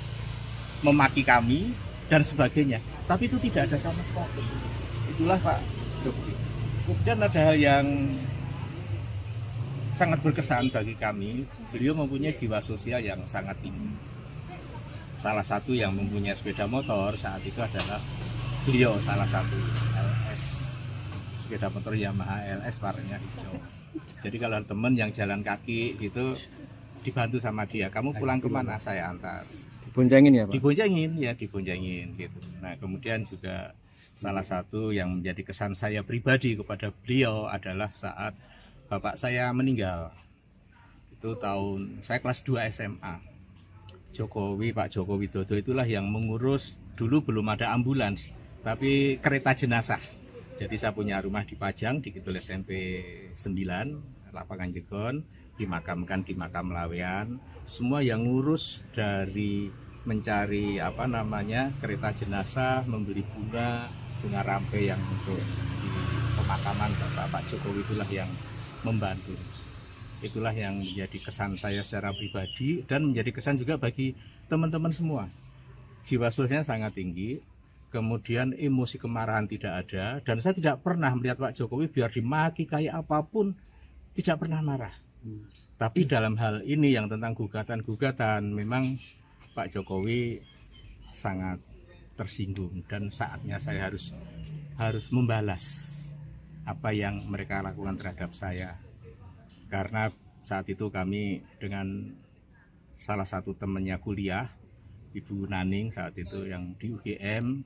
memaki kami, dan sebagainya. Tapi itu tidak ada sama sekali. Itulah Pak Jokowi. Kemudian ada hal yang sangat berkesan bagi kami. Beliau mempunyai jiwa sosial yang sangat tinggi. Salah satu yang mempunyai sepeda motor saat itu adalah beliau, salah satu LS, sepeda motor Yamaha LS warnanya hijau. Jadi kalau teman yang jalan kaki gitu dibantu sama dia, kamu pulang kemana, saya antar. Diboncengin ya Pak? Diboncengin gitu. Nah kemudian juga salah satu yang menjadi kesan saya pribadi kepada beliau adalah saat bapak saya meninggal. Itu tahun saya kelas 2 SMA. Pak Joko Widodo itulah yang mengurus, dulu belum ada ambulans, tapi kereta jenazah. Jadi saya punya rumah di Pajang, di Kidul SMP 9, Lapangan Jegon, dimakamkan di Makam Lawean. Semua yang ngurus dari mencari kereta jenazah, membeli bunga rampe yang untuk di pemakaman Pak Jokowi itulah yang membantu. Itulah yang menjadi kesan saya secara pribadi dan menjadi kesan juga bagi teman-teman semua. Jiwa sosialnya sangat tinggi, kemudian emosi kemarahan tidak ada, dan saya tidak pernah melihat Pak Jokowi biar dimaki kayak apapun tidak pernah marah. Tapi dalam hal ini yang tentang gugatan-gugatan, memang Pak Jokowi sangat tersinggung dan saatnya saya harus membalas apa yang mereka lakukan terhadap saya. Karena saat itu kami dengan salah satu temannya kuliah, Ibu Naning saat itu yang di UGM,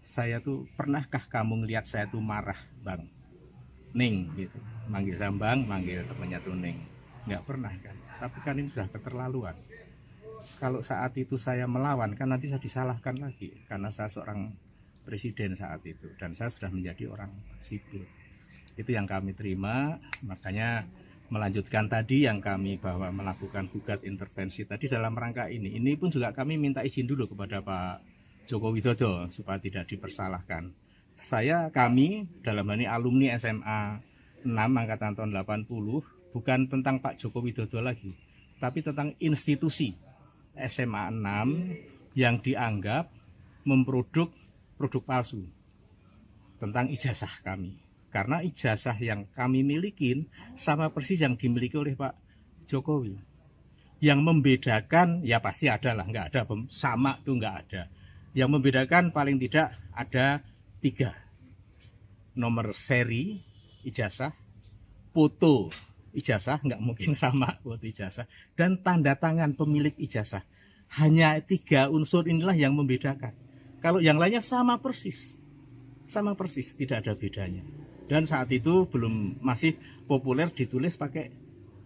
saya tuh, pernahkah kamu ngelihat saya tuh marah Bang Ning gitu, manggil saya Bang, manggil temannya tuh Ning, nggak pernah kan. Tapi kan ini sudah keterlaluan. Kalau saat itu saya melawan kan nanti saya disalahkan lagi karena saya seorang presiden saat itu dan saya sudah menjadi orang sipil. Itu yang kami terima, makanya melanjutkan tadi yang kami bahwa melakukan gugat intervensi tadi dalam rangka ini. Ini pun juga kami minta izin dulu kepada Pak Joko Widodo supaya tidak dipersalahkan. Kami dalam hal ini alumni SMA 6 angkatan tahun 80 bukan tentang Pak Joko Widodo lagi, tapi tentang institusi SMA 6 yang dianggap memproduk produk palsu tentang ijazah kami. Karena ijazah yang kami milikin sama persis yang dimiliki oleh Pak Jokowi. Yang membedakan, ya pasti ada lah, nggak ada, sama tuh nggak ada. Yang membedakan paling tidak ada 3. Nomor seri ijazah, foto ijazah, nggak mungkin sama foto ijazah, dan tanda tangan pemilik ijazah. Hanya 3 unsur inilah yang membedakan. Kalau yang lainnya sama persis, tidak ada bedanya. Dan saat itu masih populer ditulis pakai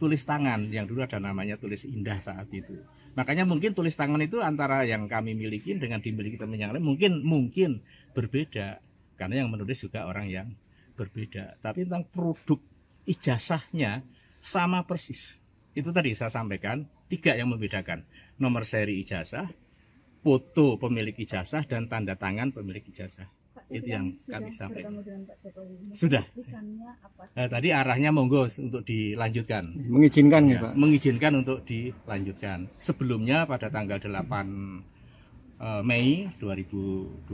tulis tangan, yang dulu ada namanya tulis indah saat itu. Makanya mungkin tulis tangan itu antara yang kami miliki dengan dimiliki teman yang lain mungkin berbeda, karena yang menulis juga orang yang berbeda. Tapi tentang produk ijazahnya sama persis. Itu tadi saya sampaikan 3 yang membedakan: nomor seri ijazah, foto pemilik ijazah, dan tanda tangan pemilik ijazah. Itu yang kami sampaikan. Sudah. Tadi arahnya monggo untuk dilanjutkan. Mengizinkan ya Pak? Mengizinkan untuk dilanjutkan. Sebelumnya pada tanggal 8 Mei 2025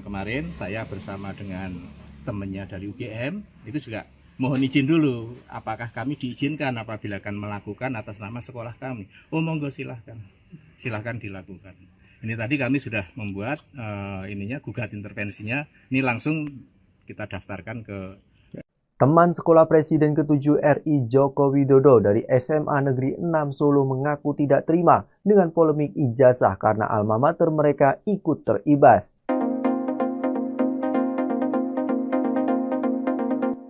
kemarin, saya bersama dengan temannya dari UGM itu juga mohon izin dulu, apakah kami diizinkan apabila akan melakukan atas nama sekolah kami. Oh monggo silahkan dilakukan. Ini tadi kami sudah membuat gugat intervensinya. Ini langsung kita daftarkan ke Teman sekolah Presiden ke-7 RI Joko Widodo dari SMA Negeri 6 Solo mengaku tidak terima dengan polemik ijazah karena alma mater mereka ikut teribas.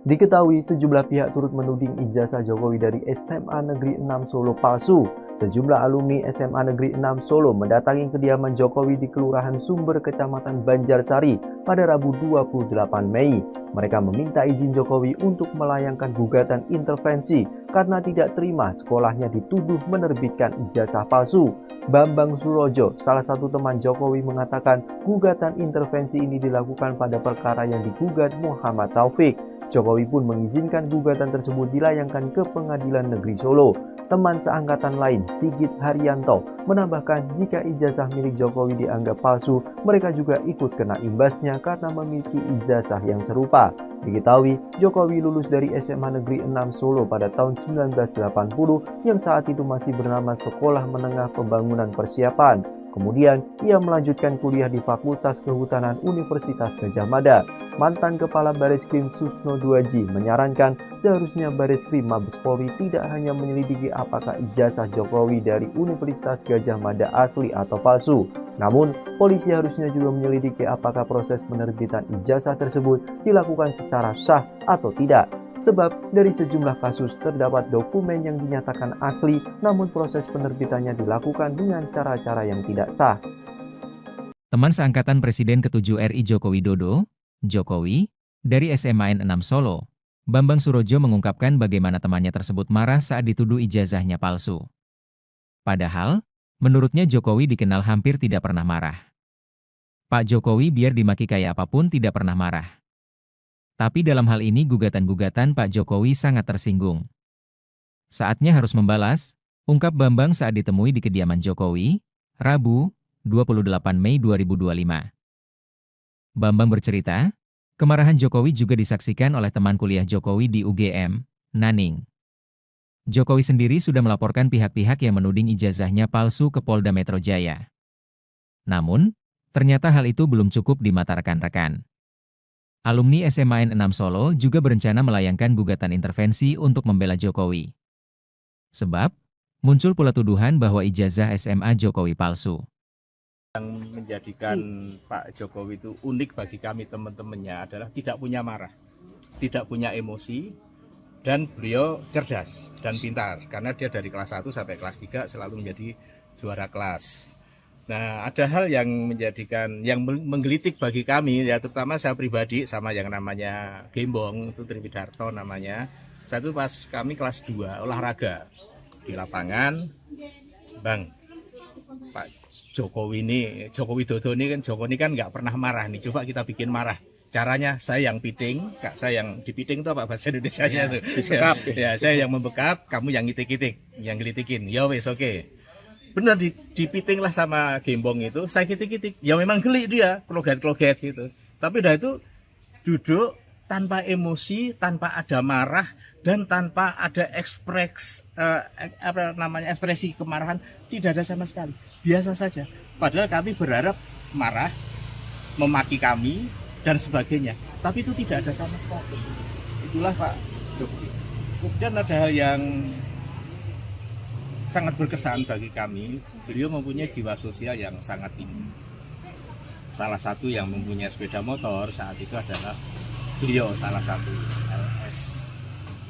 Diketahui sejumlah pihak turut menuding ijazah Jokowi dari SMA Negeri 6 Solo palsu. Sejumlah alumni SMA Negeri 6 Solo mendatangi kediaman Jokowi di Kelurahan Sumber, Kecamatan Banjarsari pada Rabu 28 Mei. Mereka meminta izin Jokowi untuk melayangkan gugatan intervensi karena tidak terima sekolahnya dituduh menerbitkan ijazah palsu. Bambang Surojo, salah satu teman Jokowi, mengatakan gugatan intervensi ini dilakukan pada perkara yang digugat Muhammad Taufik. Jokowi pun mengizinkan gugatan tersebut dilayangkan ke Pengadilan Negeri Solo. Teman seangkatan lain, Sigit Haryanto, menambahkan jika ijazah milik Jokowi dianggap palsu, mereka juga ikut kena imbasnya karena memiliki ijazah yang serupa. Diketahui, Jokowi lulus dari SMA Negeri 6 Solo pada tahun 1980 yang saat itu masih bernama Sekolah Menengah Pembangunan Persiapan. Kemudian, ia melanjutkan kuliah di Fakultas Kehutanan Universitas Gadjah Mada. Mantan Kepala Bareskrim Susno Duaji menyarankan seharusnya Bareskrim Mabes Polri tidak hanya menyelidiki apakah ijazah Jokowi dari Universitas Gadjah Mada asli atau palsu. Namun, polisi harusnya juga menyelidiki apakah proses penerbitan ijazah tersebut dilakukan secara sah atau tidak. Sebab dari sejumlah kasus terdapat dokumen yang dinyatakan asli, namun proses penerbitannya dilakukan dengan cara-cara yang tidak sah. Teman seangkatan Presiden ke-7 RI Joko Widodo, Jokowi, dari SMA N6 Solo, Bambang Surojo mengungkapkan bagaimana temannya tersebut marah saat dituduh ijazahnya palsu. Padahal, menurutnya Jokowi dikenal hampir tidak pernah marah. Pak Jokowi biar dimaki kayak apapun tidak pernah marah. Tapi dalam hal ini gugatan-gugatan Pak Jokowi sangat tersinggung. Saatnya harus membalas, ungkap Bambang saat ditemui di kediaman Jokowi, Rabu, 28 Mei 2025. Bambang bercerita, kemarahan Jokowi juga disaksikan oleh teman kuliah Jokowi di UGM, Naning. Jokowi sendiri sudah melaporkan pihak-pihak yang menuding ijazahnya palsu ke Polda Metro Jaya. Namun, ternyata hal itu belum cukup di mata rekan-rekan. Alumni SMA N6 Solo juga berencana melayangkan gugatan intervensi untuk membela Jokowi. Sebab, muncul pula tuduhan bahwa ijazah SMA Jokowi palsu. Yang menjadikan Pak Jokowi itu unik bagi kami teman-temannya adalah tidak punya marah, tidak punya emosi, dan beliau cerdas dan pintar. Karena dia dari kelas 1 sampai kelas 3 selalu menjadi juara kelas. Nah, ada hal yang menggelitik bagi kami, ya terutama saya pribadi sama yang namanya Gembong, itu Triwidarto namanya. Satu pas kami kelas 2 olahraga di lapangan, Bang, Pak Jokowi Widodo ini kan nggak pernah marah nih, coba kita bikin marah. Caranya saya yang piting, saya yang dipiting itu apa bahasa Indonesianya itu? Ya, saya yang membekap, kamu yang ngitik-ngitik, yang gelitikin. Ya wes oke. Benar dipiting lah sama Gembong itu, saya kitik-kitik, ya memang geli dia, kloget-kloget gitu. Tapi udah itu duduk tanpa emosi, tanpa ada marah, dan tanpa ada ekspresi kemarahan, tidak ada sama sekali, biasa saja. Padahal kami berharap marah, memaki kami, dan sebagainya, tapi itu tidak ada sama sekali. Itulah Pak Jokowi. Kemudian ada hal yang sangat berkesan bagi kami, beliau mempunyai jiwa sosial yang sangat tinggi. Salah satu yang mempunyai sepeda motor saat itu adalah beliau, salah satu LS,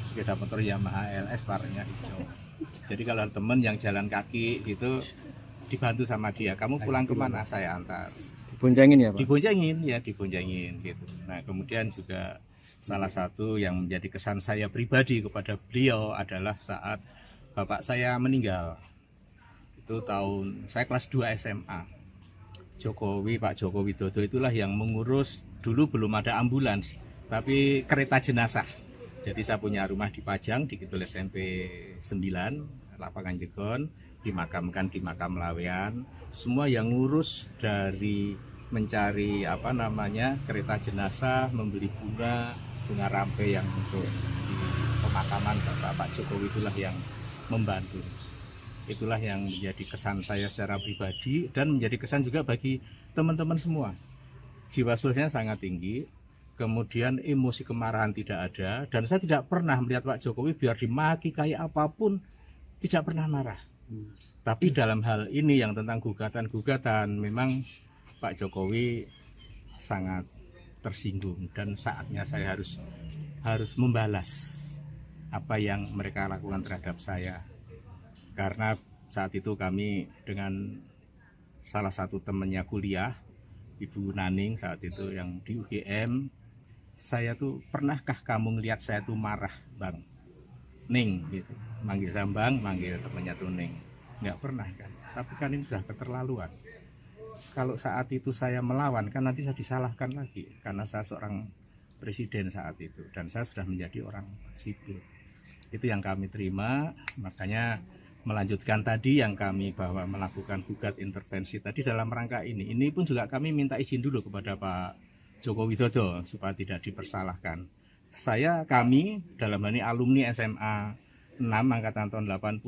sepeda motor Yamaha LS warnanya hijau. Jadi kalau teman yang jalan kaki itu dibantu sama dia, kamu pulang kemana, saya antar. Diboncengin ya Pak? Diboncengin gitu. Nah kemudian juga salah satu yang menjadi kesan saya pribadi kepada beliau adalah saat bapak saya meninggal. Itu saya kelas 2 SMA. Pak Jokowi Widodo itulah yang mengurus, dulu belum ada ambulans, tapi kereta jenazah. Jadi saya punya rumah di Pajang, di Kidul SMP 9, Lapangan Jegon, dimakamkan di makam Lawean. Semua yang ngurus dari mencari kereta jenazah, membeli bunga rampe yang untuk di pemakaman Pak Jokowi itulah yang membantu. Itulah yang menjadi kesan saya secara pribadi dan menjadi kesan juga bagi teman-teman semua. Jiwa sosialnya sangat tinggi, kemudian emosi kemarahan tidak ada, dan saya tidak pernah melihat Pak Jokowi biar dimaki kayak apapun tidak pernah marah. Tapi dalam hal ini yang tentang gugatan-gugatan, memang Pak Jokowi sangat tersinggung dan saatnya saya harus membalas apa yang mereka lakukan terhadap saya. Karena saat itu kami dengan salah satu temannya kuliah, Ibu Naning saat itu yang di UGM, saya tuh, pernahkah kamu ngelihat saya tuh marah, Bang? Ning gitu, manggil saya Bang, manggil temannya tuh Ning. Nggak pernah kan, tapi kan ini sudah keterlaluan. Kalau saat itu saya melawan kan nanti saya disalahkan lagi karena saya seorang presiden saat itu, dan saya sudah menjadi orang sipil. Itu yang kami terima, makanya melanjutkan tadi yang kami bahwa melakukan gugat intervensi tadi dalam rangka ini. Ini pun juga kami minta izin dulu kepada Pak Joko Widodo supaya tidak dipersalahkan. Kami dalam hal ini alumni SMA 6 angkatan tahun 80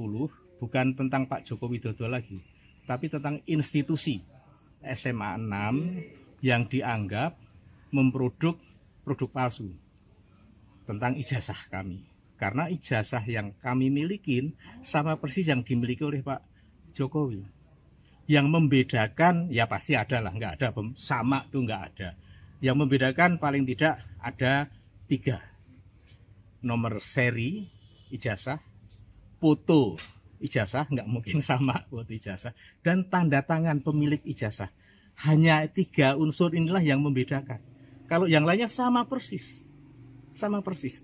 bukan tentang Pak Joko Widodo lagi, tapi tentang institusi SMA 6 yang dianggap produk palsu tentang ijazah kami. Karena ijazah yang kami milikin sama persis yang dimiliki oleh Pak Jokowi. Yang membedakan, ya pasti ada lah, nggak ada sama tuh nggak ada. Yang membedakan paling tidak ada 3. Nomor seri ijazah, foto ijazah, nggak mungkin sama foto ijazah, dan tanda tangan pemilik ijazah. Hanya 3 unsur inilah yang membedakan. Kalau yang lainnya sama persis,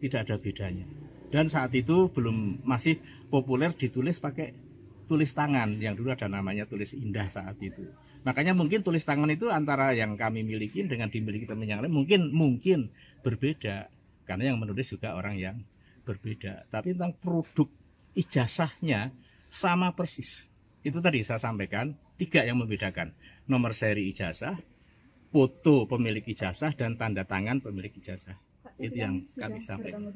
tidak ada bedanya. Dan saat itu masih populer ditulis pakai tulis tangan, yang dulu ada namanya tulis indah saat itu. Makanya mungkin tulis tangan itu antara yang kami miliki dengan dimiliki teman yang lain mungkin berbeda, karena yang menulis juga orang yang berbeda. Tapi tentang produk ijazahnya sama persis. Itu tadi saya sampaikan 3 yang membedakan: nomor seri ijazah, foto pemilik ijazah, dan tanda tangan pemilik ijazah. Itu yang kami sampaikan.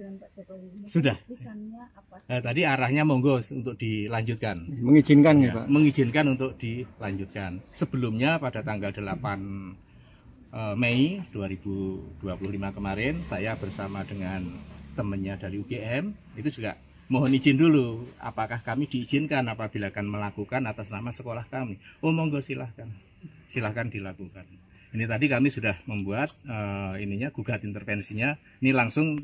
Sudah. Tadi arahnya monggo untuk dilanjutkan. Mengizinkan ya, Pak? Mengizinkan untuk dilanjutkan. Sebelumnya pada tanggal 8 Mei 2025 kemarin, saya bersama dengan temannya dari UGM itu juga mohon izin dulu, apakah kami diizinkan apabila akan melakukan atas nama sekolah kami. Oh monggo, silahkan dilakukan. Ini tadi kami sudah membuat gugat intervensinya. Ini langsung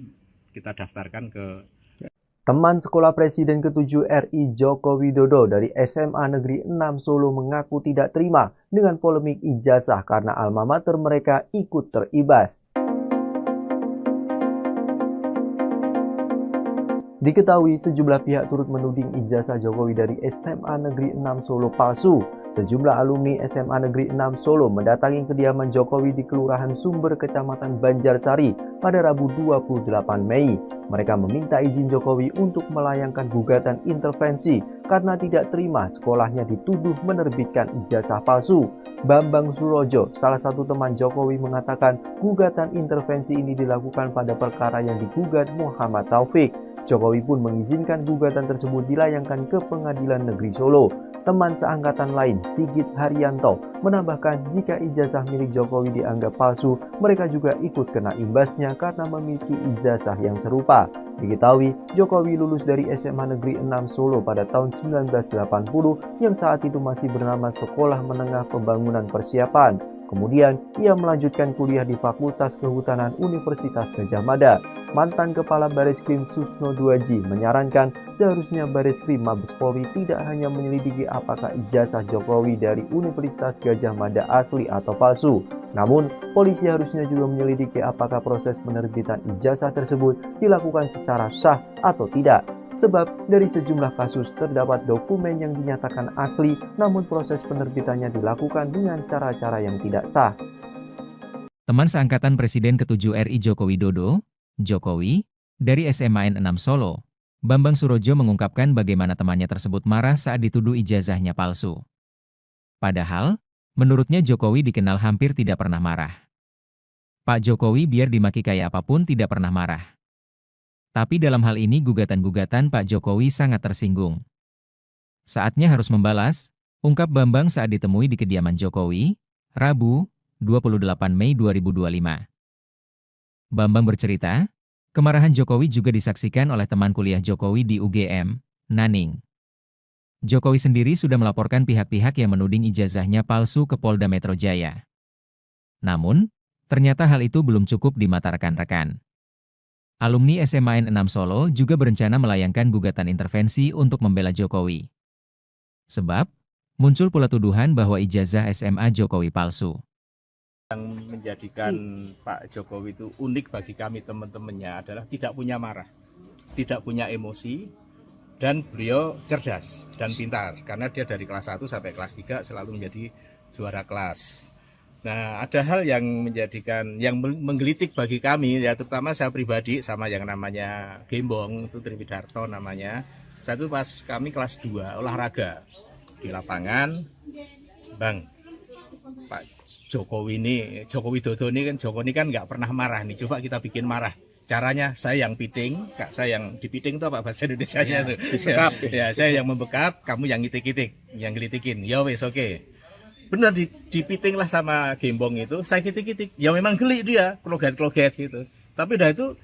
kita daftarkan ke Teman sekolah Presiden ke-7 RI Joko Widodo dari SMA Negeri 6 Solo mengaku tidak terima dengan polemik ijazah karena alma mater mereka ikut teribas. Diketahui sejumlah pihak turut menuding ijazah Jokowi dari SMA Negeri 6 Solo palsu. Sejumlah alumni SMA Negeri 6 Solo mendatangi kediaman Jokowi di Kelurahan Sumber, Kecamatan Banjarsari pada Rabu 28 Mei. Mereka meminta izin Jokowi untuk melayangkan gugatan intervensi karena tidak terima sekolahnya dituduh menerbitkan ijazah palsu. Bambang Surojo, salah satu teman Jokowi, mengatakan gugatan intervensi ini dilakukan pada perkara yang digugat Muhammad Taufik. Jokowi pun mengizinkan gugatan tersebut dilayangkan ke Pengadilan Negeri Solo. Teman seangkatan lain, Sigit Haryanto, menambahkan jika ijazah milik Jokowi dianggap palsu, mereka juga ikut kena imbasnya karena memiliki ijazah yang serupa. Diketahui, Jokowi lulus dari SMA Negeri 6 Solo pada tahun 1980 yang saat itu masih bernama Sekolah Menengah Pembangunan Persiapan. Kemudian, ia melanjutkan kuliah di Fakultas Kehutanan Universitas Gadjah Mada. Mantan Kepala Bareskrim Susno Duaji menyarankan seharusnya Bareskrim Mabes Polri tidak hanya menyelidiki apakah ijazah Jokowi dari Universitas Gadjah Mada asli atau palsu. Namun, polisi harusnya juga menyelidiki apakah proses penerbitan ijazah tersebut dilakukan secara sah atau tidak. Sebab dari sejumlah kasus terdapat dokumen yang dinyatakan asli, namun proses penerbitannya dilakukan dengan cara-cara yang tidak sah. Teman seangkatan Presiden ke-7 RI Joko Widodo, Jokowi, dari SMA 6 Solo, Bambang Surojo mengungkapkan bagaimana temannya tersebut marah saat dituduh ijazahnya palsu. Padahal, menurutnya Jokowi dikenal hampir tidak pernah marah. Pak Jokowi biar dimaki kayak apapun tidak pernah marah. Tapi dalam hal ini gugatan-gugatan Pak Jokowi sangat tersinggung. Saatnya harus membalas, ungkap Bambang saat ditemui di kediaman Jokowi, Rabu, 28 Mei 2025. Bambang bercerita, kemarahan Jokowi juga disaksikan oleh teman kuliah Jokowi di UGM, Naning. Jokowi sendiri sudah melaporkan pihak-pihak yang menuding ijazahnya palsu ke Polda Metro Jaya. Namun, ternyata hal itu belum cukup di mata rekan-rekan. Alumni SMA 6 Solo juga berencana melayangkan gugatan intervensi untuk membela Jokowi. Sebab, muncul pula tuduhan bahwa ijazah SMA Jokowi palsu. Yang menjadikan Pak Jokowi itu unik bagi kami teman-temannya adalah tidak punya marah, tidak punya emosi, dan beliau cerdas dan pintar. Karena dia dari kelas 1 sampai kelas 3 selalu menjadi juara kelas. Nah, ada hal yang menggelitik bagi kami, ya terutama saya pribadi sama yang namanya Gembong, itu Triwidarto namanya. Satu pas kami kelas 2 olahraga di lapangan, Bang, Pak Jokowi Widodo ini kan nggak pernah marah nih, coba kita bikin marah. Caranya saya yang piting, Kak, saya yang dipiting itu apa bahasa Indonesianya tuh? Disekap. Ya, saya yang membekap, kamu yang ngitik-ngitik, yang gelitikin. Ya wes oke. Benar dipiting lah sama Gembong itu, saya kitik-kitik. Ya memang geli dia, kloget-kloget gitu. Tapi dah itu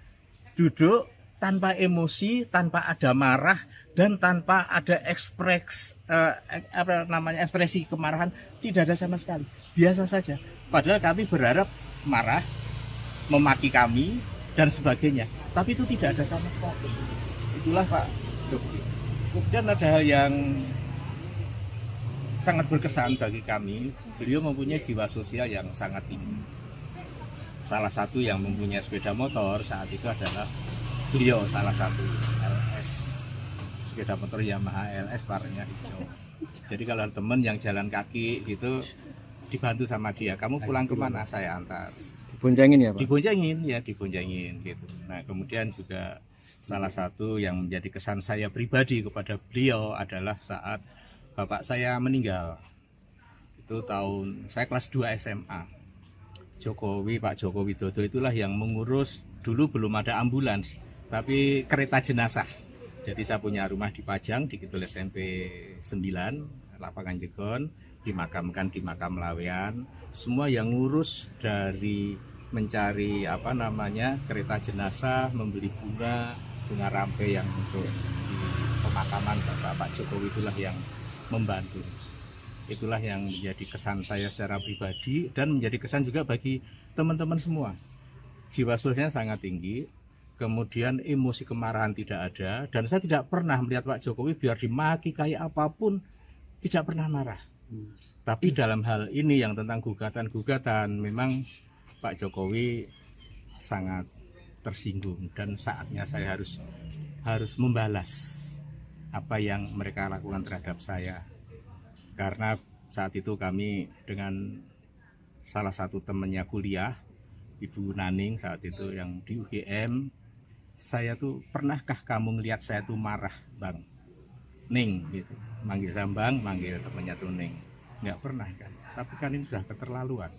duduk tanpa emosi, tanpa ada marah, dan tanpa ada ekspresi kemarahan, tidak ada sama sekali. Biasa saja. Padahal kami berharap marah, memaki kami, dan sebagainya. Tapi itu tidak ada sama sekali. Itulah Pak Jokowi. Kemudian ada hal yang sangat berkesan bagi kami. Beliau mempunyai jiwa sosial yang sangat tinggi. Salah satu yang mempunyai sepeda motor saat itu adalah beliau, salah satu LS, sepeda motor Yamaha LS warnanya hijau. Jadi kalau teman yang jalan kaki gitu dibantu sama dia, kamu pulang kemana, saya antar. Diboncengin ya Pak? Diboncengin gitu. Nah kemudian juga salah satu yang menjadi kesan saya pribadi kepada beliau adalah saat bapak saya meninggal. Itu saya kelas 2 SMA. Pak Jokowi Widodo itulah yang mengurus, dulu belum ada ambulans, tapi kereta jenazah. Jadi saya punya rumah di Pajang, di Kidul SMP 9, Lapangan Jegon, dimakamkan di makam Lawean. Semua yang ngurus dari mencari kereta jenazah, membeli bunga rampe yang untuk di pemakaman Pak Jokowi itulah yang membantu. Itulah yang menjadi kesan saya secara pribadi dan menjadi kesan juga bagi teman-teman semua. Jiwa sosialnya sangat tinggi, kemudian emosi kemarahan tidak ada, dan saya tidak pernah melihat Pak Jokowi biar dimaki kayak apapun tidak pernah marah. Tapi dalam hal ini yang tentang gugatan memang Pak Jokowi sangat tersinggung dan saatnya saya harus membalas apa yang mereka lakukan terhadap saya. Karena saat itu kami dengan salah satu temannya kuliah, Ibu Naning saat itu yang di UGM, saya tuh, pernahkah kamu ngelihat saya tuh marah, Bang? Ning gitu. Manggil Sambang, manggil temannya tuh Ning. Nggak pernah kan. Tapi kan ini sudah keterlaluan.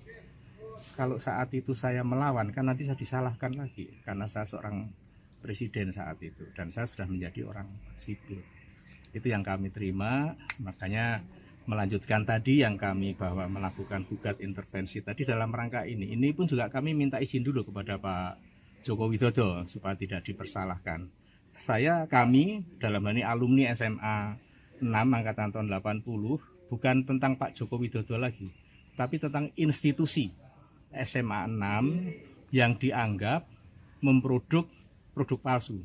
Kalau saat itu saya melawan kan nanti saya disalahkan lagi karena saya seorang presiden saat itu dan saya sudah menjadi orang sipil. Itu yang kami terima, makanya melanjutkan tadi yang kami bahwa melakukan gugat intervensi tadi dalam rangka ini. Ini pun juga kami minta izin dulu kepada Pak Joko Widodo supaya tidak dipersalahkan. Kami dalam hal ini alumni SMA 6 angkatan tahun 80 bukan tentang Pak Joko Widodo lagi, tapi tentang institusi SMA 6 yang dianggap memproduk produk palsu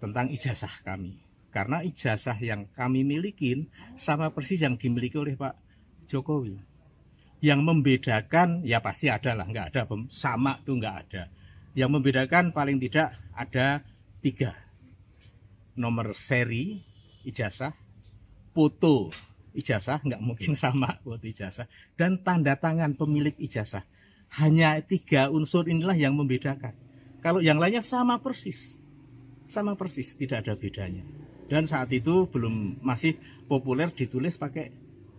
tentang ijazah kami. Karena ijazah yang kami milikin sama persis yang dimiliki oleh Pak Jokowi. Yang membedakan, ya pasti ada lah, nggak ada, sama tuh nggak ada. Yang membedakan paling tidak ada 3. Nomor seri ijazah, foto ijazah, nggak mungkin sama foto ijazah, dan tanda tangan pemilik ijazah. Hanya 3 unsur inilah yang membedakan. Kalau yang lainnya sama persis, tidak ada bedanya. Dan saat itu masih populer ditulis pakai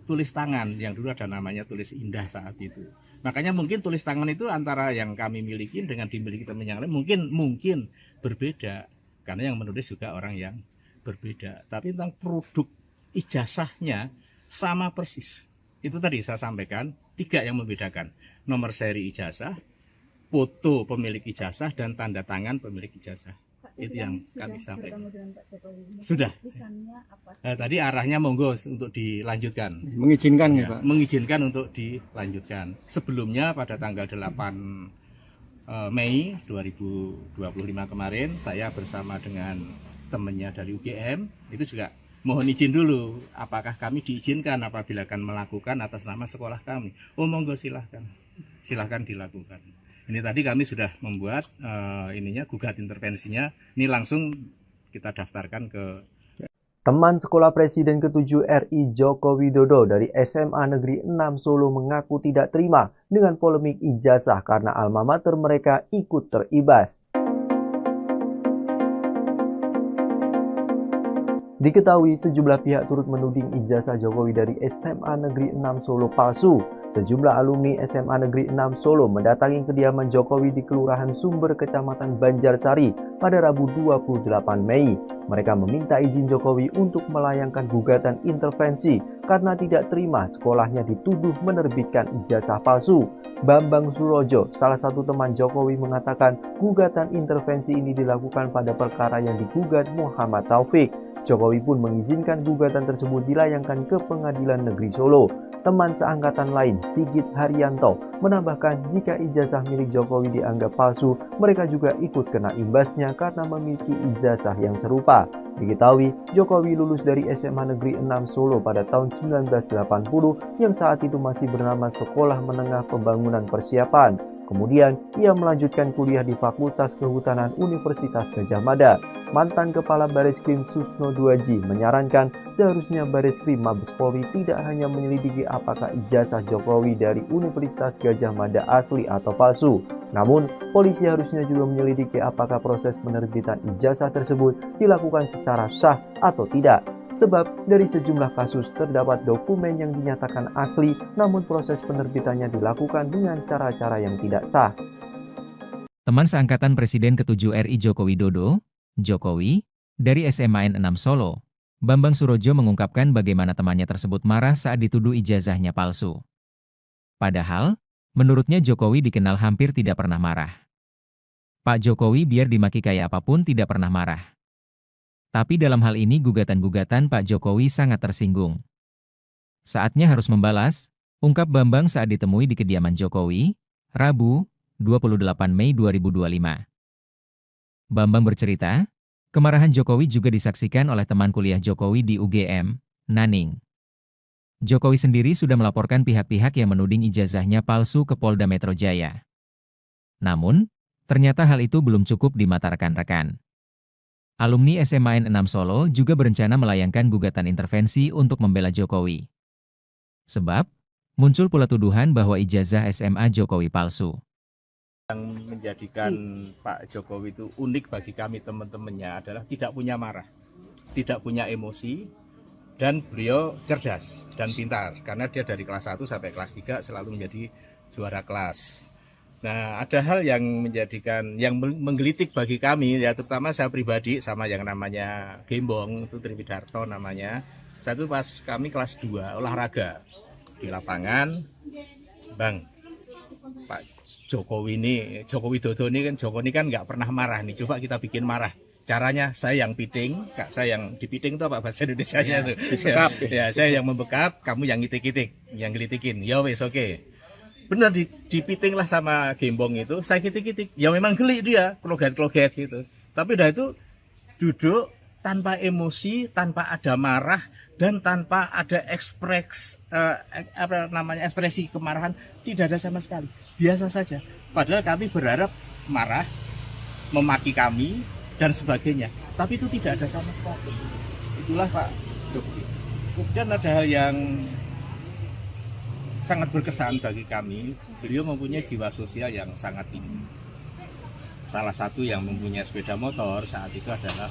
tulis tangan, yang dulu ada namanya tulis indah saat itu. Makanya mungkin tulis tangan itu antara yang kami miliki dengan dimiliki teman yang lain mungkin berbeda, karena yang menulis juga orang yang berbeda. Tapi tentang produk ijazahnya sama persis. Itu tadi saya sampaikan 3 yang membedakan: nomor seri ijazah, foto pemilik ijazah, dan tanda tangan pemilik ijazah. Itu yang kami sampaikan. Sudah. Tadi arahnya monggo untuk dilanjutkan. Mengizinkan ya, Pak? Mengizinkan untuk dilanjutkan. Sebelumnya pada tanggal 8 Mei 2025 kemarin saya bersama dengan temannya dari UGM itu juga mohon izin dulu apakah kami diizinkan apabila akan melakukan atas nama sekolah kami. Oh monggo silahkan dilakukan. Ini tadi kami sudah membuat gugat intervensinya. Ini langsung kita daftarkan ke. Teman sekolah Presiden ke-7 RI Joko Widodo dari SMA Negeri 6 Solo mengaku tidak terima dengan polemik ijazah karena alma mater mereka ikut teribas. Diketahui sejumlah pihak turut menuding ijazah Jokowi dari SMA Negeri 6 Solo palsu. Sejumlah alumni SMA Negeri 6 Solo mendatangi kediaman Jokowi di Kelurahan Sumber, Kecamatan Banjarsari pada Rabu 28 Mei. Mereka meminta izin Jokowi untuk melayangkan gugatan intervensi karena tidak terima sekolahnya dituduh menerbitkan ijazah palsu. Bambang Surojo, salah satu teman Jokowi, mengatakan gugatan intervensi ini dilakukan pada perkara yang digugat Muhammad Taufik. Jokowi pun mengizinkan gugatan tersebut dilayangkan ke Pengadilan Negeri Solo. Teman seangkatan lain, Sigit Haryanto, menambahkan jika ijazah milik Jokowi dianggap palsu, mereka juga ikut kena imbasnya karena memiliki ijazah yang serupa. Diketahui, Jokowi lulus dari SMA Negeri 6 Solo pada tahun 1980 yang saat itu masih bernama Sekolah Menengah Pembangunan Persiapan. Kemudian, ia melanjutkan kuliah di Fakultas Kehutanan Universitas Gadjah Mada. Mantan Kepala Bareskrim Susno Duaji menyarankan seharusnya Bareskrim Mabes Polri tidak hanya menyelidiki apakah ijazah Jokowi dari Universitas Gadjah Mada asli atau palsu. Namun, polisi harusnya juga menyelidiki apakah proses penerbitan ijazah tersebut dilakukan secara sah atau tidak. Sebab dari sejumlah kasus terdapat dokumen yang dinyatakan asli, namun proses penerbitannya dilakukan dengan cara-cara yang tidak sah. Teman seangkatan Presiden ke-7 RI Joko Widodo, Jokowi, dari SMA 6 Solo, Bambang Surojo mengungkapkan bagaimana temannya tersebut marah saat dituduh ijazahnya palsu. Padahal, menurutnya Jokowi dikenal hampir tidak pernah marah. Pak Jokowi biar dimaki kayak apapun tidak pernah marah. Tapi dalam hal ini gugatan-gugatan Pak Jokowi sangat tersinggung. Saatnya harus membalas, ungkap Bambang saat ditemui di kediaman Jokowi, Rabu, 28 Mei 2025. Bambang bercerita, kemarahan Jokowi juga disaksikan oleh teman kuliah Jokowi di UGM, Naning. Jokowi sendiri sudah melaporkan pihak-pihak yang menuding ijazahnya palsu ke Polda Metro Jaya. Namun, ternyata hal itu belum cukup di mata rekan-rekan. Alumni SMA 6 Solo juga berencana melayangkan gugatan intervensi untuk membela Jokowi. Sebab, muncul pula tuduhan bahwa ijazah SMA Jokowi palsu. Yang menjadikan Pak Jokowi itu unik bagi kami teman-temannya adalah tidak punya marah, tidak punya emosi, dan beliau cerdas dan pintar. Karena dia dari kelas 1 sampai kelas 3 selalu menjadi juara kelas. Nah, ada hal yang menggelitik bagi kami, ya terutama saya pribadi sama yang namanya Gembong, itu Triwidarto namanya. Satu pas kami kelas 2 olahraga di lapangan, Bang, Pak Jokowi Widodo ini kan nggak pernah marah nih, coba kita bikin marah. Caranya saya yang piting, Kak, saya yang dipiting itu apa bahasa Indonesianya tuh? Ya, saya yang membekap, kamu yang ngitik-ngitik, yang gelitikin. Ya wes oke. Benar dipiting lah sama Gembong itu, saya kitik-kitik. Ya memang geli dia, kloget-kloget gitu. Tapi udah itu duduk tanpa emosi, tanpa ada marah, dan tanpa ada ekspresi kemarahan, tidak ada sama sekali. Biasa saja. Padahal kami berharap marah, memaki kami, dan sebagainya. Tapi itu tidak ada sama sekali. Itulah Pak Jokowi. Kemudian ada hal yang sangat berkesan bagi kami, beliau mempunyai jiwa sosial yang sangat tinggi. Salah satu yang mempunyai sepeda motor saat itu adalah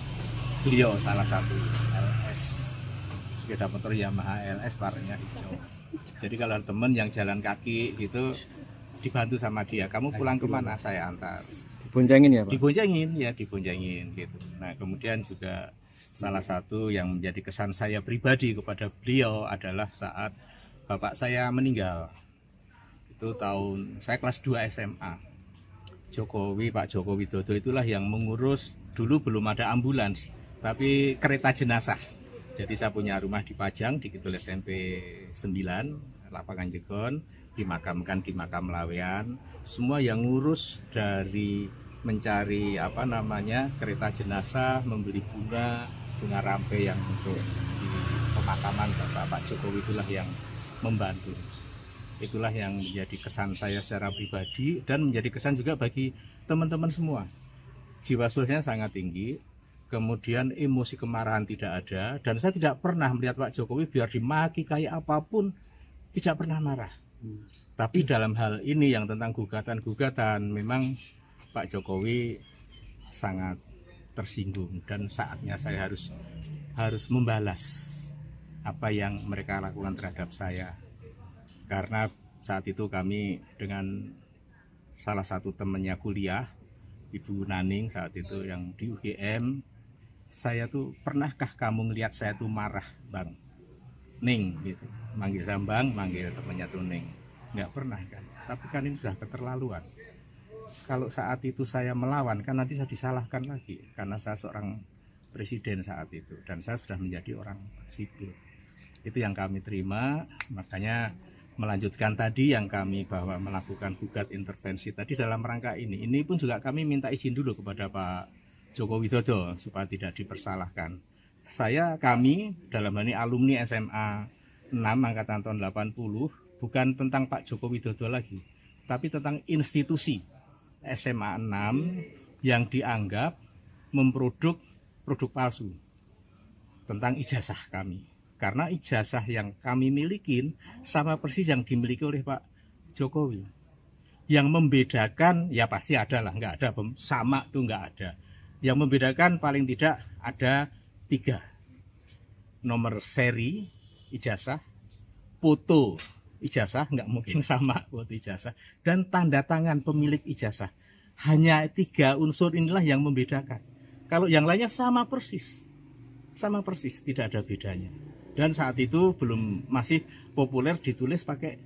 beliau, salah satu LS, sepeda motor Yamaha LS warnanya hijau. Jadi kalau teman yang jalan kaki gitu dibantu sama dia, kamu pulang kemana, saya antar. Diboncengin ya Pak? Diboncengin gitu. Nah kemudian juga salah satu yang menjadi kesan saya pribadi kepada beliau adalah saat bapak saya meninggal. Itu tahun saya kelas 2 SMA. Pak Jokowi Widodo itulah yang mengurus, dulu belum ada ambulans, tapi kereta jenazah. Jadi saya punya rumah di Pajang, di Kidul SMP 9, Lapangan Jegon, dimakamkan di Makam Lawean. Semua yang ngurus dari mencari kereta jenazah, membeli bunga rampe yang untuk di pemakaman Pak Jokowi itulah yang membantu. Itulah yang menjadi kesan saya secara pribadi dan menjadi kesan juga bagi teman-teman semua. Jiwa sosialnya sangat tinggi, kemudian emosi kemarahan tidak ada, dan saya tidak pernah melihat Pak Jokowi biar dimaki kayak apapun tidak pernah marah. Tapi dalam hal ini yang tentang gugatan-gugatan, memang Pak Jokowi sangat tersinggung, dan saatnya saya harus membalas apa yang mereka lakukan terhadap saya. Karena saat itu kami dengan salah satu temannya kuliah, Ibu Naning saat itu yang di UGM, saya tuh, pernahkah kamu ngelihat saya tuh marah, Bang Ning gitu, manggil saya Bang, manggil temannya tuh Ning, nggak pernah kan. Tapi kan ini sudah keterlaluan. Kalau saat itu saya melawan, kan nanti saya disalahkan lagi, karena saya seorang presiden saat itu, dan saya sudah menjadi orang sipil. Itu yang kami terima, makanya melanjutkan tadi yang kami bahwa melakukan gugat intervensi tadi dalam rangka ini. Ini pun juga kami minta izin dulu kepada Pak Joko Widodo supaya tidak dipersalahkan. Kami dalam hal ini alumni SMA 6 angkatan tahun 80, bukan tentang Pak Joko Widodo lagi, tapi tentang institusi SMA 6 yang dianggap memproduk produk palsu tentang ijazah kami. Karena ijazah yang kami milikin sama persis yang dimiliki oleh Pak Jokowi. Yang membedakan, ya pasti ada lah, nggak ada sama tuh nggak ada. Yang membedakan paling tidak ada 3. Nomor seri ijazah, foto ijazah, nggak mungkin sama foto ijazah, dan tanda tangan pemilik ijazah. Hanya 3 unsur inilah yang membedakan. Kalau yang lainnya sama persis, tidak ada bedanya. Dan saat itu masih populer ditulis pakai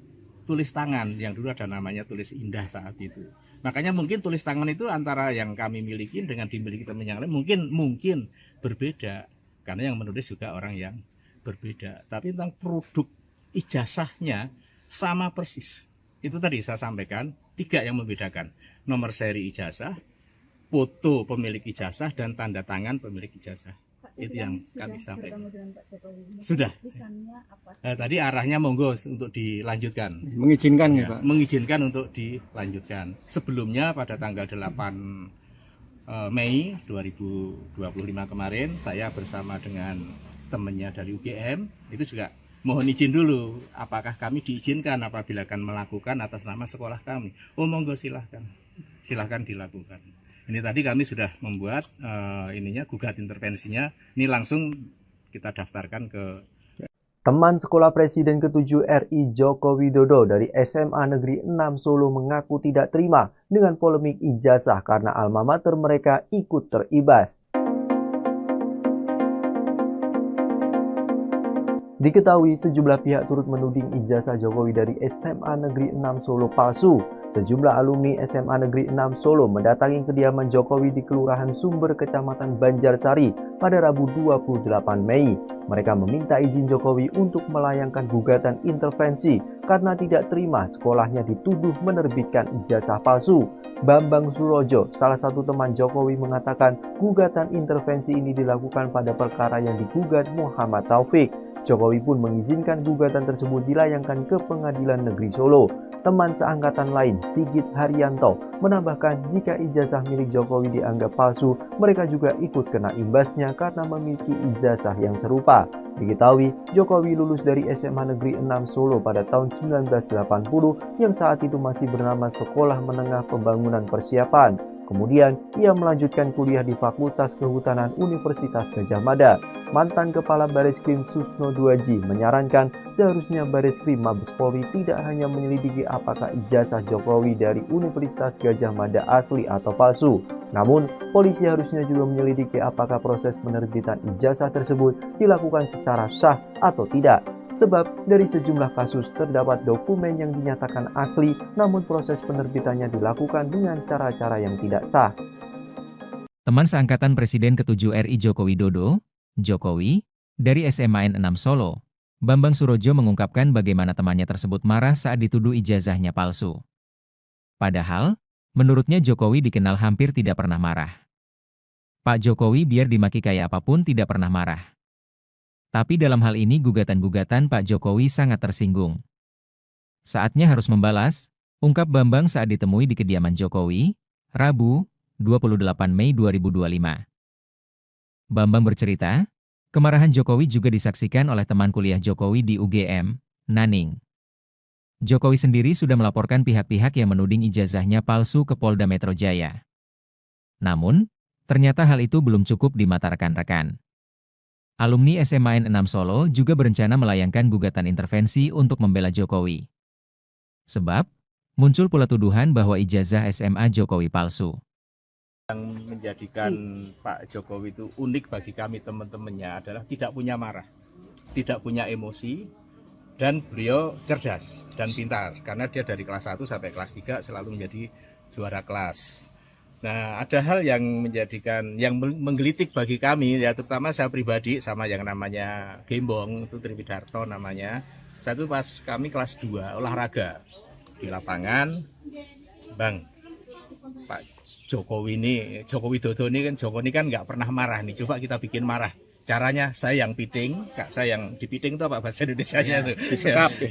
tulis tangan, yang dulu ada namanya tulis indah saat itu. Makanya mungkin tulis tangan itu antara yang kami miliki dengan dimiliki teman yang lain mungkin berbeda, karena yang menulis juga orang yang berbeda. Tapi tentang produk ijazahnya sama persis. Itu tadi saya sampaikan 3 yang membedakan: nomor seri ijazah, foto pemilik ijazah, dan tanda tangan pemilik ijazah. Itu yang kami sampaikan. Sudah. Tadi arahnya monggo untuk dilanjutkan. Mengizinkan ya, Pak? Mengizinkan untuk dilanjutkan. Sebelumnya pada tanggal 8 Mei 2025 kemarin, saya bersama dengan temannya dari UGM itu juga mohon izin dulu, apakah kami diizinkan apabila akan melakukan atas nama sekolah kami. Oh monggo, silahkan dilakukan. Ini tadi kami sudah membuat gugat intervensinya. Ini langsung kita daftarkan ke Teman sekolah Presiden ke-7 RI Joko Widodo dari SMA Negeri 6 Solo mengaku tidak terima dengan polemik ijazah karena alma mater mereka ikut teribas. Diketahui sejumlah pihak turut menuding ijazah Jokowi dari SMA Negeri 6 Solo palsu. Sejumlah alumni SMA Negeri 6 Solo mendatangi kediaman Jokowi di Kelurahan Sumber, Kecamatan Banjarsari pada Rabu 28 Mei. Mereka meminta izin Jokowi untuk melayangkan gugatan intervensi karena tidak terima sekolahnya dituduh menerbitkan ijazah palsu. Bambang Surojo, salah satu teman Jokowi, mengatakan gugatan intervensi ini dilakukan pada perkara yang digugat Muhammad Taufik. Jokowi pun mengizinkan gugatan tersebut dilayangkan ke Pengadilan Negeri Solo. Teman seangkatan lain, Sigit Haryanto, menambahkan jika ijazah milik Jokowi dianggap palsu, mereka juga ikut kena imbasnya karena memiliki ijazah yang serupa. Diketahui, Jokowi lulus dari SMA Negeri 6 Solo pada tahun 1980 yang saat itu masih bernama Sekolah Menengah Pembangunan Persiapan. Kemudian, ia melanjutkan kuliah di Fakultas Kehutanan Universitas Gadjah Mada. Mantan Kepala Bareskrim Susno Duaji menyarankan seharusnya Bareskrim Mabes Polri tidak hanya menyelidiki apakah ijazah Jokowi dari Universitas Gadjah Mada asli atau palsu. Namun, polisi harusnya juga menyelidiki apakah proses penerbitan ijazah tersebut dilakukan secara sah atau tidak. Sebab dari sejumlah kasus terdapat dokumen yang dinyatakan asli, namun proses penerbitannya dilakukan dengan cara-cara yang tidak sah. Teman seangkatan Presiden ke-7 RI Joko Widodo, Jokowi, dari SMA 6 Solo, Bambang Surojo mengungkapkan bagaimana temannya tersebut marah saat dituduh ijazahnya palsu. Padahal, menurutnya Jokowi dikenal hampir tidak pernah marah. Pak Jokowi biar dimaki kayak apapun tidak pernah marah. Tapi dalam hal ini gugatan-gugatan Pak Jokowi sangat tersinggung. Saatnya harus membalas, ungkap Bambang saat ditemui di kediaman Jokowi, Rabu, 28 Mei 2025. Bambang bercerita, kemarahan Jokowi juga disaksikan oleh teman kuliah Jokowi di UGM, Naning. Jokowi sendiri sudah melaporkan pihak-pihak yang menuding ijazahnya palsu ke Polda Metro Jaya. Namun, ternyata hal itu belum cukup di mata rekan-rekan. Alumni SMA N6 Solo juga berencana melayangkan gugatan intervensi untuk membela Jokowi. Sebab, muncul pula tuduhan bahwa ijazah SMA Jokowi palsu. Yang menjadikan Pak Jokowi itu unik bagi kami teman-temannya adalah tidak punya marah, tidak punya emosi, dan beliau cerdas dan pintar karena dia dari kelas 1 sampai kelas 3 selalu menjadi juara kelas. Nah, ada hal yang menggelitik bagi kami, ya terutama saya pribadi sama yang namanya Gembong, itu Triwidarto namanya. Satu pas kami kelas 2 olahraga di lapangan, Bang, Pak Joko Widodo ini kan nggak pernah marah nih, coba kita bikin marah. Caranya saya yang piting, saya yang dipiting itu apa bahasa Indonesianya itu?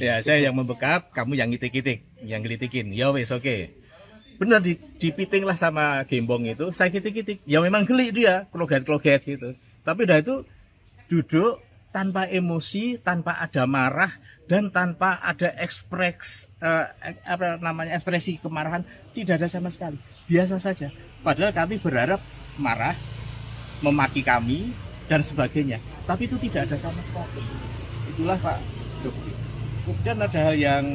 Ya, saya yang membekap, kamu yang ngitik-ngitik, yang gelitikin. Ya wes oke. Benar dipiting lah sama Gembong itu, saya kitik-kitik. Ya memang geli dia, kloget-kloget gitu. Tapi dah itu duduk tanpa emosi, tanpa ada marah dan tanpa ada ekspresi kemarahan, tidak ada sama sekali. Biasa saja. Padahal kami berharap marah, memaki kami dan sebagainya. Tapi itu tidak ada sama sekali. Itulah Pak Jokowi. Kemudian ada hal yang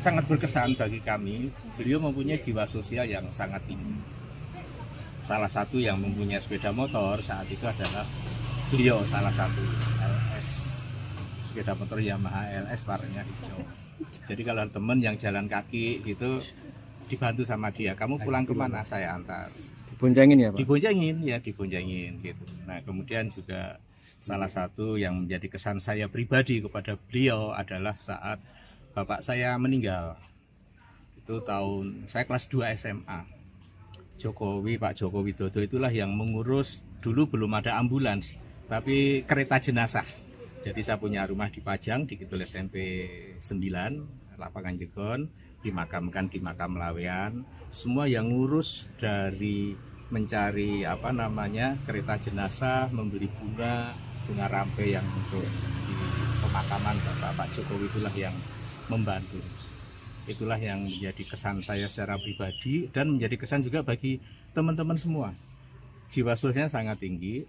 sangat berkesan bagi kami. Beliau mempunyai jiwa sosial yang sangat tinggi. Salah satu yang mempunyai sepeda motor saat itu adalah beliau, salah satu LS. Sepeda motor Yamaha LS warnanya hijau. Jadi kalau teman yang jalan kaki gitu dibantu sama dia. Kamu pulang kemana? Saya antar. Diboncengin ya Pak? Diboncengin gitu. Nah kemudian juga salah satu yang menjadi kesan saya pribadi kepada beliau adalah saat bapak saya meninggal. Itu saya kelas 2 SMA. Pak Joko Widodo itulah yang mengurus, dulu belum ada ambulans, tapi kereta jenazah. Jadi saya punya rumah di Pajang, di Kidul SMP 9, Lapangan Jegon, dimakamkan di makam Lawean. Semua yang ngurus dari mencari kereta jenazah, membeli bunga rampe yang untuk di pemakaman Pak Jokowi itulah yang membantu. Itulah yang menjadi kesan saya secara pribadi dan menjadi kesan juga bagi teman-teman semua. Jiwa sosialnya sangat tinggi,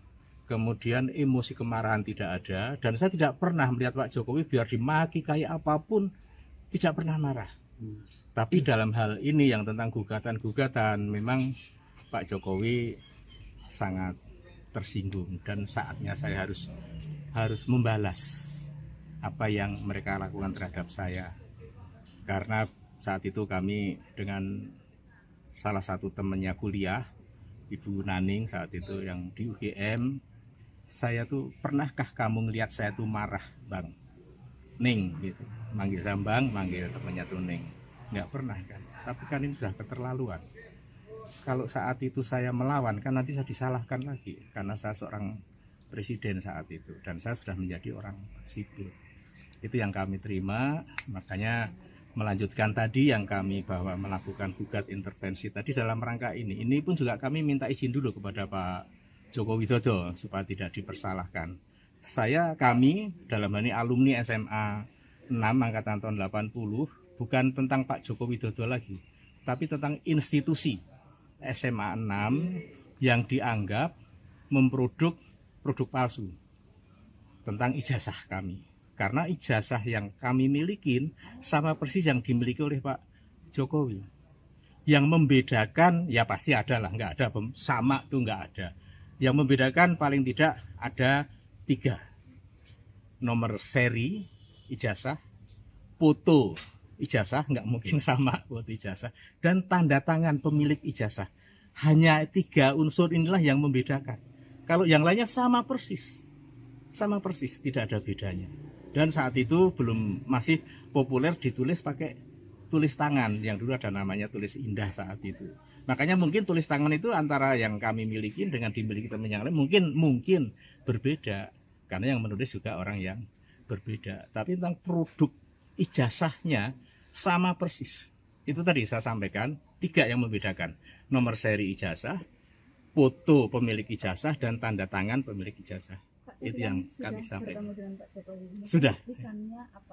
kemudian emosi kemarahan tidak ada, dan saya tidak pernah melihat Pak Jokowi biar dimaki kayak apapun tidak pernah marah. Tapi dalam hal ini yang tentang gugatan-gugatan memang Pak Jokowi sangat tersinggung dan saatnya saya harus membalas apa yang mereka lakukan terhadap saya. Karena saat itu kami dengan salah satu temannya kuliah, Ibu Naning saat itu yang di UGM, saya tuh pernahkah kamu ngelihat saya tuh marah Bang? Ning gitu, manggil Sambang, manggil temannya tuh Ning. Nggak pernah kan, tapi kan ini sudah keterlaluan. Kalau saat itu saya melawan kan nanti saya disalahkan lagi karena saya seorang presiden saat itu dan saya sudah menjadi orang sipil. Itu yang kami terima, makanya melanjutkan tadi yang kami bahwa melakukan gugat intervensi tadi dalam rangka ini. Ini pun juga kami minta izin dulu kepada Pak Joko Widodo supaya tidak dipersalahkan. Kami dalam hal ini alumni SMA 6 angkatan tahun 80 bukan tentang Pak Joko Widodo lagi, tapi tentang institusi SMA 6 yang dianggap produk palsu tentang ijazah kami. Karena ijazah yang kami milikin sama persis yang dimiliki oleh Pak Jokowi. Yang membedakan ya pasti ada lah, nggak ada sama tuh nggak ada. Yang membedakan paling tidak ada 3. Nomor seri ijazah, foto ijazah nggak mungkin sama foto ijazah, dan tanda tangan pemilik ijazah. Hanya 3 unsur inilah yang membedakan. Kalau yang lainnya sama persis, tidak ada bedanya. Dan saat itu masih populer ditulis pakai tulis tangan, yang dulu ada namanya tulis indah saat itu. Makanya mungkin tulis tangan itu antara yang kami miliki dengan dimiliki teman yang lain mungkin berbeda, karena yang menulis juga orang yang berbeda. Tapi tentang produk ijazahnya sama persis. Itu tadi saya sampaikan 3 yang membedakan: nomor seri ijazah, foto pemilik ijazah dan tanda tangan pemilik ijazah. Itu yang kami sampaikan. Sudah.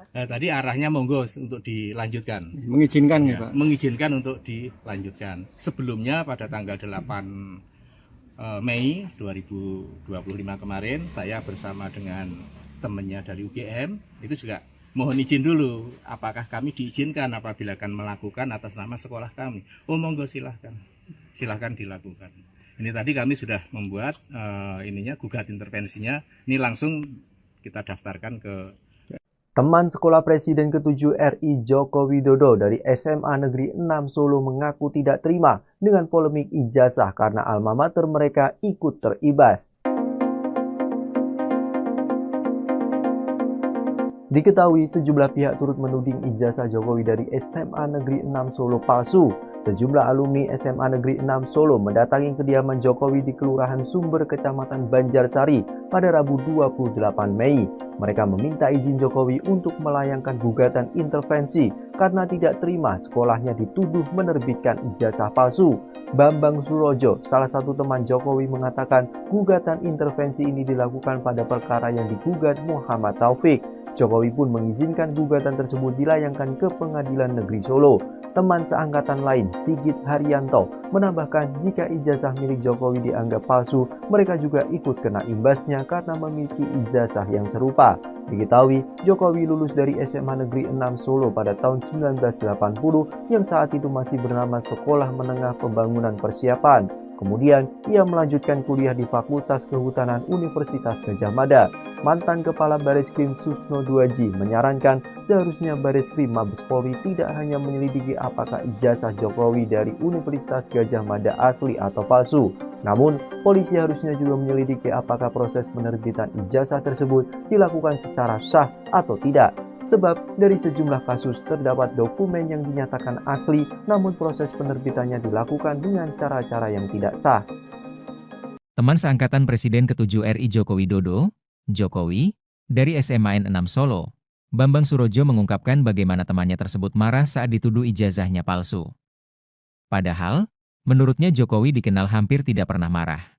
Tadi arahnya monggo untuk dilanjutkan. Mengizinkan ya, Ya, Pak? mengizinkan untuk dilanjutkan. Sebelumnya pada tanggal 8 Mei 2025 kemarin, saya bersama dengan temannya dari UGM itu juga mohon izin dulu, apakah kami diizinkan apabila akan melakukan atas nama sekolah kami. Oh monggo silahkan dilakukan. Ini tadi kami sudah membuat gugat intervensinya. Ini langsung kita daftarkan ke Teman sekolah Presiden ke-7 RI Joko Widodo dari SMA Negeri 6 Solo mengaku tidak terima dengan polemik ijazah karena alma mater mereka ikut teribas. Diketahui sejumlah pihak turut menuding ijazah Jokowi dari SMA Negeri 6 Solo palsu. Sejumlah alumni SMA Negeri 6 Solo mendatangi kediaman Jokowi di Kelurahan Sumber, Kecamatan Banjarsari pada Rabu 28 Mei. Mereka meminta izin Jokowi untuk melayangkan gugatan intervensi karena tidak terima sekolahnya dituduh menerbitkan ijazah palsu. Bambang Surojo, salah satu teman Jokowi, mengatakan gugatan intervensi ini dilakukan pada perkara yang digugat Muhammad Taufik. Jokowi pun mengizinkan gugatan tersebut dilayangkan ke Pengadilan Negeri Solo. Teman seangkatan lain, Sigit Haryanto, menambahkan jika ijazah milik Jokowi dianggap palsu, mereka juga ikut kena imbasnya karena memiliki ijazah yang serupa. Diketahui, Jokowi lulus dari SMA Negeri 6 Solo pada tahun 1980 yang saat itu masih bernama Sekolah Menengah Pembangunan Persiapan. Kemudian, ia melanjutkan kuliah di Fakultas Kehutanan Universitas Gadjah Mada. Mantan Kepala Bareskrim Susno Duaji menyarankan seharusnya Bareskrim Mabes Polri tidak hanya menyelidiki apakah ijazah Jokowi dari Universitas Gadjah Mada asli atau palsu. Namun, polisi harusnya juga menyelidiki apakah proses penerbitan ijazah tersebut dilakukan secara sah atau tidak. Sebab dari sejumlah kasus terdapat dokumen yang dinyatakan asli, namun proses penerbitannya dilakukan dengan cara-cara yang tidak sah. Teman seangkatan Presiden ke-7 RI Joko Widodo, Jokowi, dari SMA N6 Solo, Bambang Surojo mengungkapkan bagaimana temannya tersebut marah saat dituduh ijazahnya palsu. Padahal, menurutnya Jokowi dikenal hampir tidak pernah marah.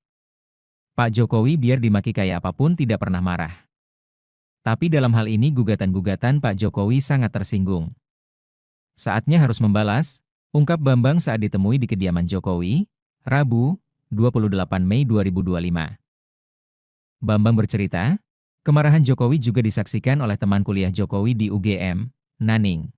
Pak Jokowi biar dimaki kayak apapun tidak pernah marah. Tapi dalam hal ini gugatan-gugatan Pak Jokowi sangat tersinggung. Saatnya harus membalas, ungkap Bambang saat ditemui di kediaman Jokowi, Rabu, 28 Mei 2025. Bambang bercerita, kemarahan Jokowi juga disaksikan oleh teman kuliah Jokowi di UGM, Naning.